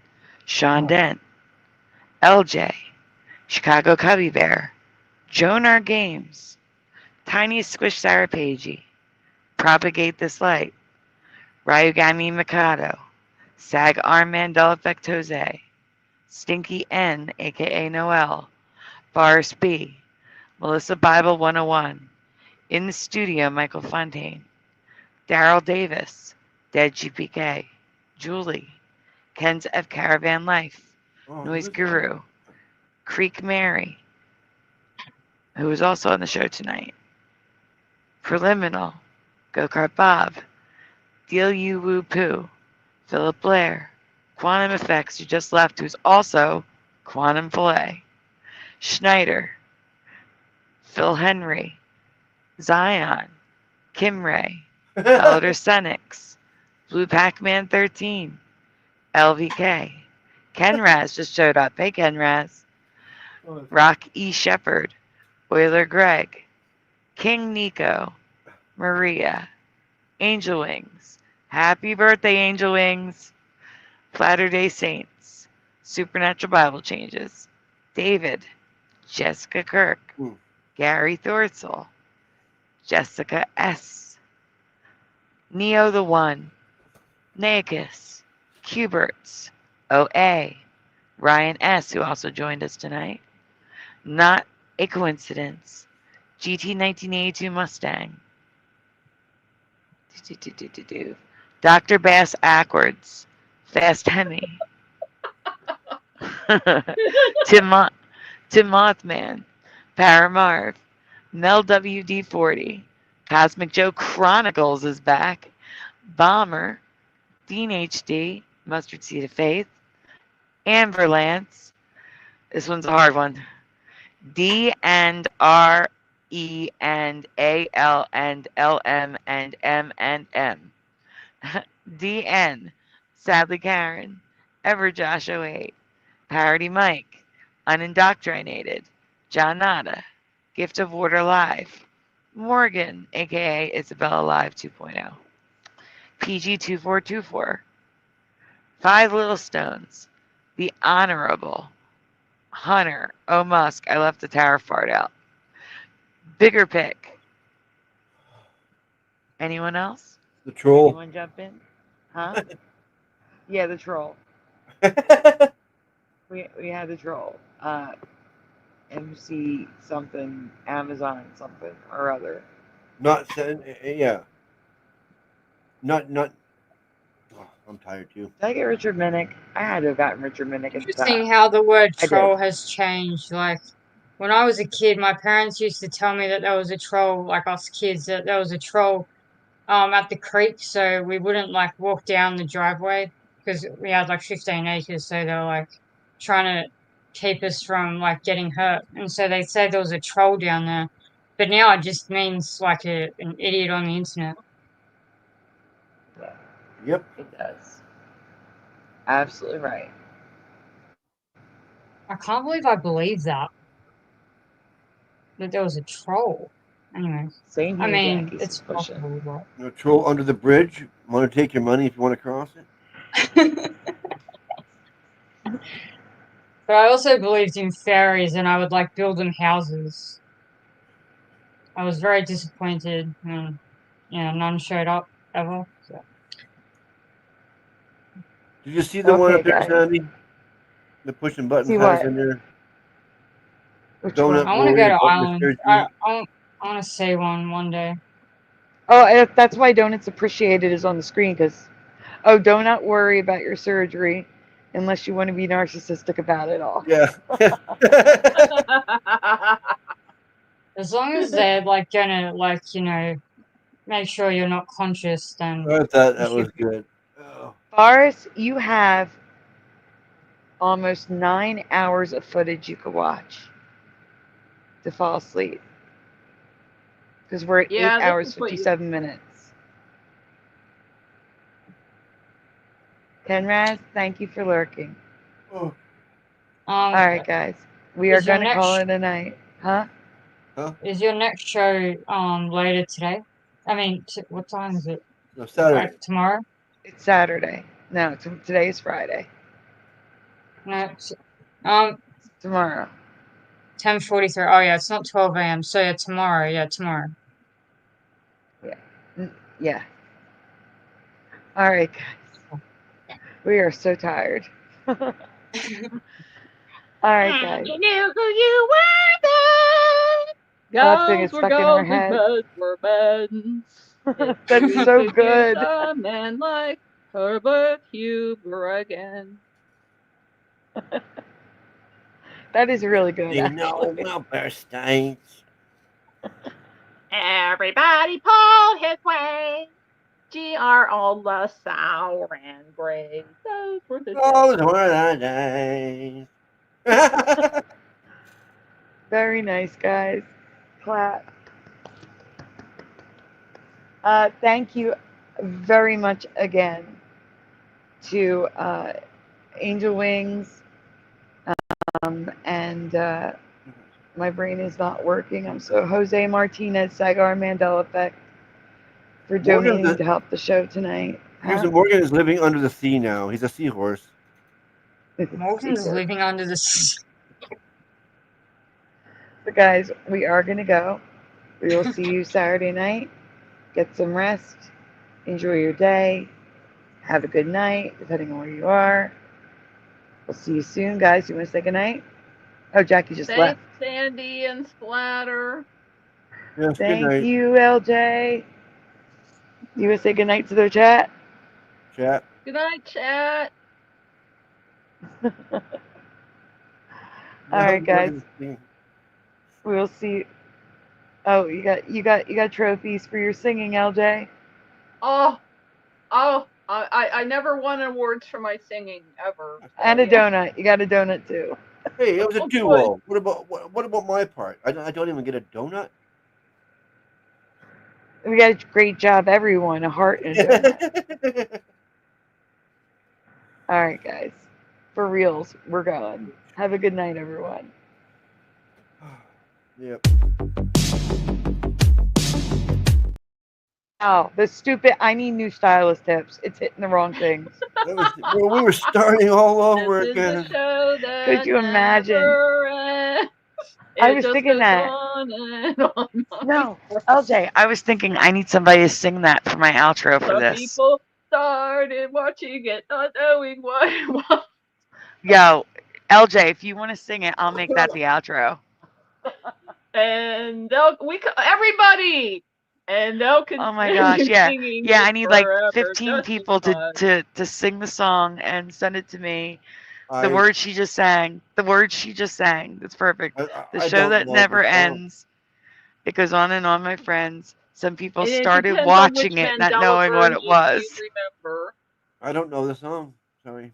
Sean Dent, LJ, Chicago Cubby Bear, Joan R. Games, Tiny Squish Sarah Pagey, Propagate This Light, Ryugami Mikado, Sag Arm Mandela Effect Jose, Stinky N, aka Noel, Boris B, Melissa Bible 101, In the Studio Michael Fontaine, Daryl Davis, Dead GPK, Julie, Ken's F Caravan Life, Noise Guru, Creek Mary, who was also on the show tonight, Preliminal, Go-Kart Bob, Deal You Woo Poo, Philip Blair, Quantum Effects, who just left, who's also Quantum Filet, Schneider, Phil Henry, Zion, Kim Ray, Elder Senix, Blue Pac-Man 13, LVK, Ken Raz just showed up. Hey, Ken Raz. Rock E. Shepherd, Euler Greg, King Nico, Maria, Angel Wings, Happy Birthday, Angel Wings, Latter Day Saints, Supernatural Bible Changes, David, Jessica Kirk, Gary Thorsel, Jessica S., Neo the One, Nagus, Cuberts, OA, Ryan S., who also joined us tonight, Not a Coincidence, GT 1982 Mustang, Dr. Bass Ackwards, Fast Hemi, Tim Mothman, Paramarv, Mel WD40, Cosmic Joe Chronicles is back, Bomber, Dean HD, Mustard Seed of Faith, Amber Lance, this one's a hard one, D and R E and A L and L M and M and M, DN, Sadly Karen, Ever Josh 08, Parody Mike, Unindoctrinated, John Nada, Gift of Water Live, Morgan, aka Isabella Live 2.0, PG2424, Five Little Stones, The Honorable, Hunter, Oh Musk, I left the tower fart out, Bigger Pick. Anyone else? The troll. Anyone jump in? Huh? Yeah, the troll. We had the troll. MC something, Amazon something or other. Yeah. Not. Oh, I'm tired too. Did I get Richard Minnick? I had to have gotten Richard Minnick at the top. Interesting how the word I did. troll has changed. Like when I was a kid, my parents used to tell me that there was a troll, like us kids, that there was a troll at the creek, so we wouldn't like walk down the driveway because we had like 15 acres, so they were like trying to keep us from like getting hurt, and so they said there was a troll down there, but now it just means like an idiot on the internet. Yeah. Yep. It does. Absolutely right. I can't believe I believed that there was a troll. Anyway, Same here, I mean, Jackie's it's pushing. possible, but A troll under the bridge. Want to take your money if you want to cross it? But I also believed in fairies, and I would like build them houses. I was very disappointed when, none showed up ever. So. Did you see the one up there, guys. Sandy? The pushing buttons See has what? in there. Which Donut one? I want to go to Warrior button Ireland. surgery. I want to see one day. Oh, that's why Donuts Appreciated is on the screen, because, do not worry about your surgery unless you want to be narcissistic about it all. Yeah. As long as they're like gonna make sure you're not conscious, then I thought that was good. Oh. Boris, you have almost 9 hours of footage you could watch to fall asleep. Because we're at 8 hours, 57 minutes. Kenraz, thank you for lurking. Oh. All right, guys. We are going to call it a night. Huh? Is your next show later today? I mean, what time is it? No, Saturday. Like tomorrow? It's Saturday. No, today is Friday. No, tomorrow. 10:43. Oh yeah, it's not 12 a.m. So yeah, tomorrow. Yeah, tomorrow. Yeah. Yeah. All right, guys. We are so tired. All right, guys. You knew who you were then. That thing is Girls were stuck in our girls head. and beds were beds. That's so good. A man like Herbert Huber again. That is really good. You know, welfare states. Everybody pulled his way. GR all the sour and gray. Those were the days. Very nice, guys. Clap. Thank you very much again to Angel Wings. And my brain is not working. I'm so Jose Martinez, Sagar Mandela Effect, for donating to help the show tonight. Morgan is living under the sea now. He's a seahorse. Morgan's living under the sea. But guys, we are going to go. We will see you Saturday night. Get some rest. Enjoy your day. Have a good night, depending on where you are. We'll see you soon, guys. You want to say goodnight? Oh, Jackie just left. Thanks, Sandy and Splatter. Yes, Thank you, LJ. You want to say goodnight to the chat? Chat. Good night, chat. All right, guys. We'll see. Oh, you got trophies for your singing, LJ. I never won awards for my singing ever. And a donut. You got a donut too. Hey, it was a duo. What about my part? I don't even get a donut. We got a great job, everyone. A heart and a donut. All right, guys. For reals, we're going. Have a good night, everyone. Yep. Oh, the stupid, I need new stylist tips. It's hitting the wrong things. We were starting all over again. Could you imagine? I was thinking that. No, LJ, I was thinking I need somebody to sing that for my outro for Some this. people started watching it, not knowing what it was. Yo, LJ, if you want to sing it, I'll make that the outro. And everybody, and they'll continue. Oh my gosh, yeah. singing Yeah, it I need like forever, 15 just people because. to sing the song and send it to me. I- The words she just sang. The words she just sang. That's perfect. The I show don't that know never the song. ends. It goes on and on, my friends. Some people And it started depends on watching which it, not Mandela knowing what it version was. you remember. I don't know the song. Sorry.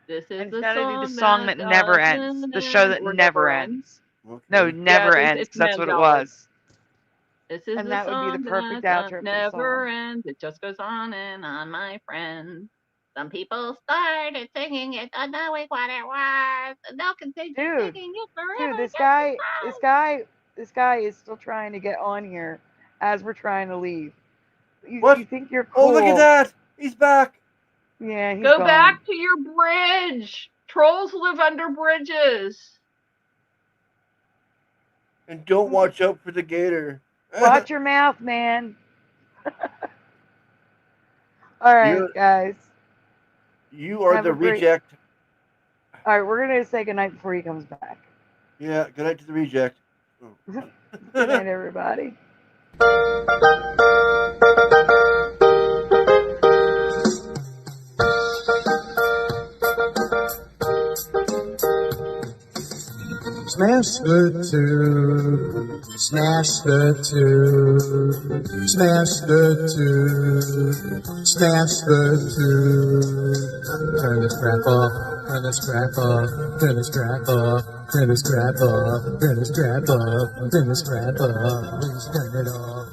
This is It's the gotta song, be the song that never ends. The show that never ends. No, Okay. never Yeah, ends, it's 'cause that's what it Mandela. was. This is And the that would be song the perfect that outro for the never song. ends. It just goes on and on, my friend. Some people started singing it, not knowing what it was, and they'll continue singing it forever. Dude, this guy is still trying to get on here as we're trying to leave. You think you're cool? Oh, look at that! He's back. Yeah, he's Go gone. back to your bridge. Trolls live under bridges. And don't watch out for the gator. Watch your mouth, man. All right, guys. You are Have the a great- reject. All right, we're gonna say goodnight before he comes back. Yeah, good night to the reject. Good night, everybody. Smash the tube, smash the tube, smash the tube, smash the tube. Turn the strap off, turn the strap off, turn the strap off, turn the strap off, turn the strap off, turn the strap off, please turn it off.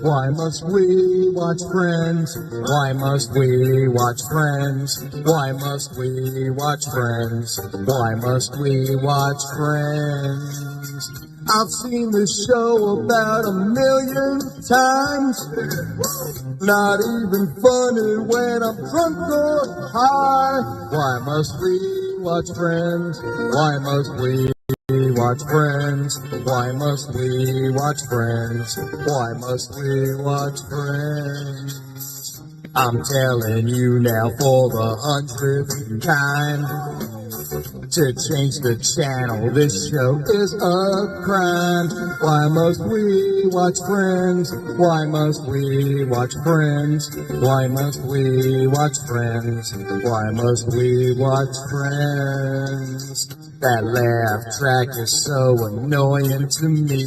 Why must we watch Friends? Why must we watch Friends? Why must we watch Friends? Why must we watch Friends? I've seen this show about 1,000,000 times. Not even funny when I'm drunk or high. Why must we watch Friends? Why must we watch Friends? Why must we watch Friends? Why must we watch Friends? I'm telling you now for the 100th time. To change the channel, this show is a crime. Why must we watch Friends? Why must we watch Friends? Why must we watch Friends? Why must we watch Friends? That laugh track is so annoying to me.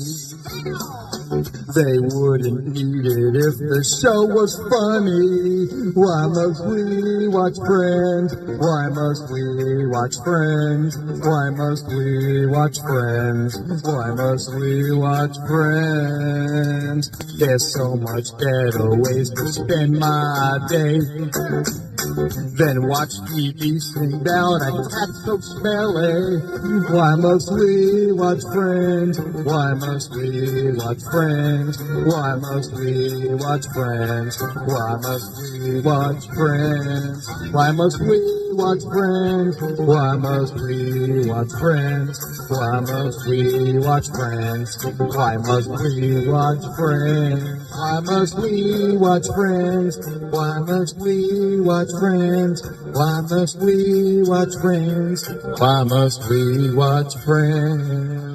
They wouldn't need it if the show was funny. Why must we watch Friends? Why must we watch Friends? Why must we watch Friends? Why must we watch Friends? There's so much better ways to spend my day. Then watch TV sing down a cat so smelly. Why must we watch Friends? Why must we watch Friends? Why must we watch Friends? Why must we watch Friends? Why must we watch Friends? Why must we watch Friends? Why must we watch Friends? Why must we watch Friends? Why must we watch Friends? Why must we watch Friends? Why must we watch Friends? Why must we watch Friends?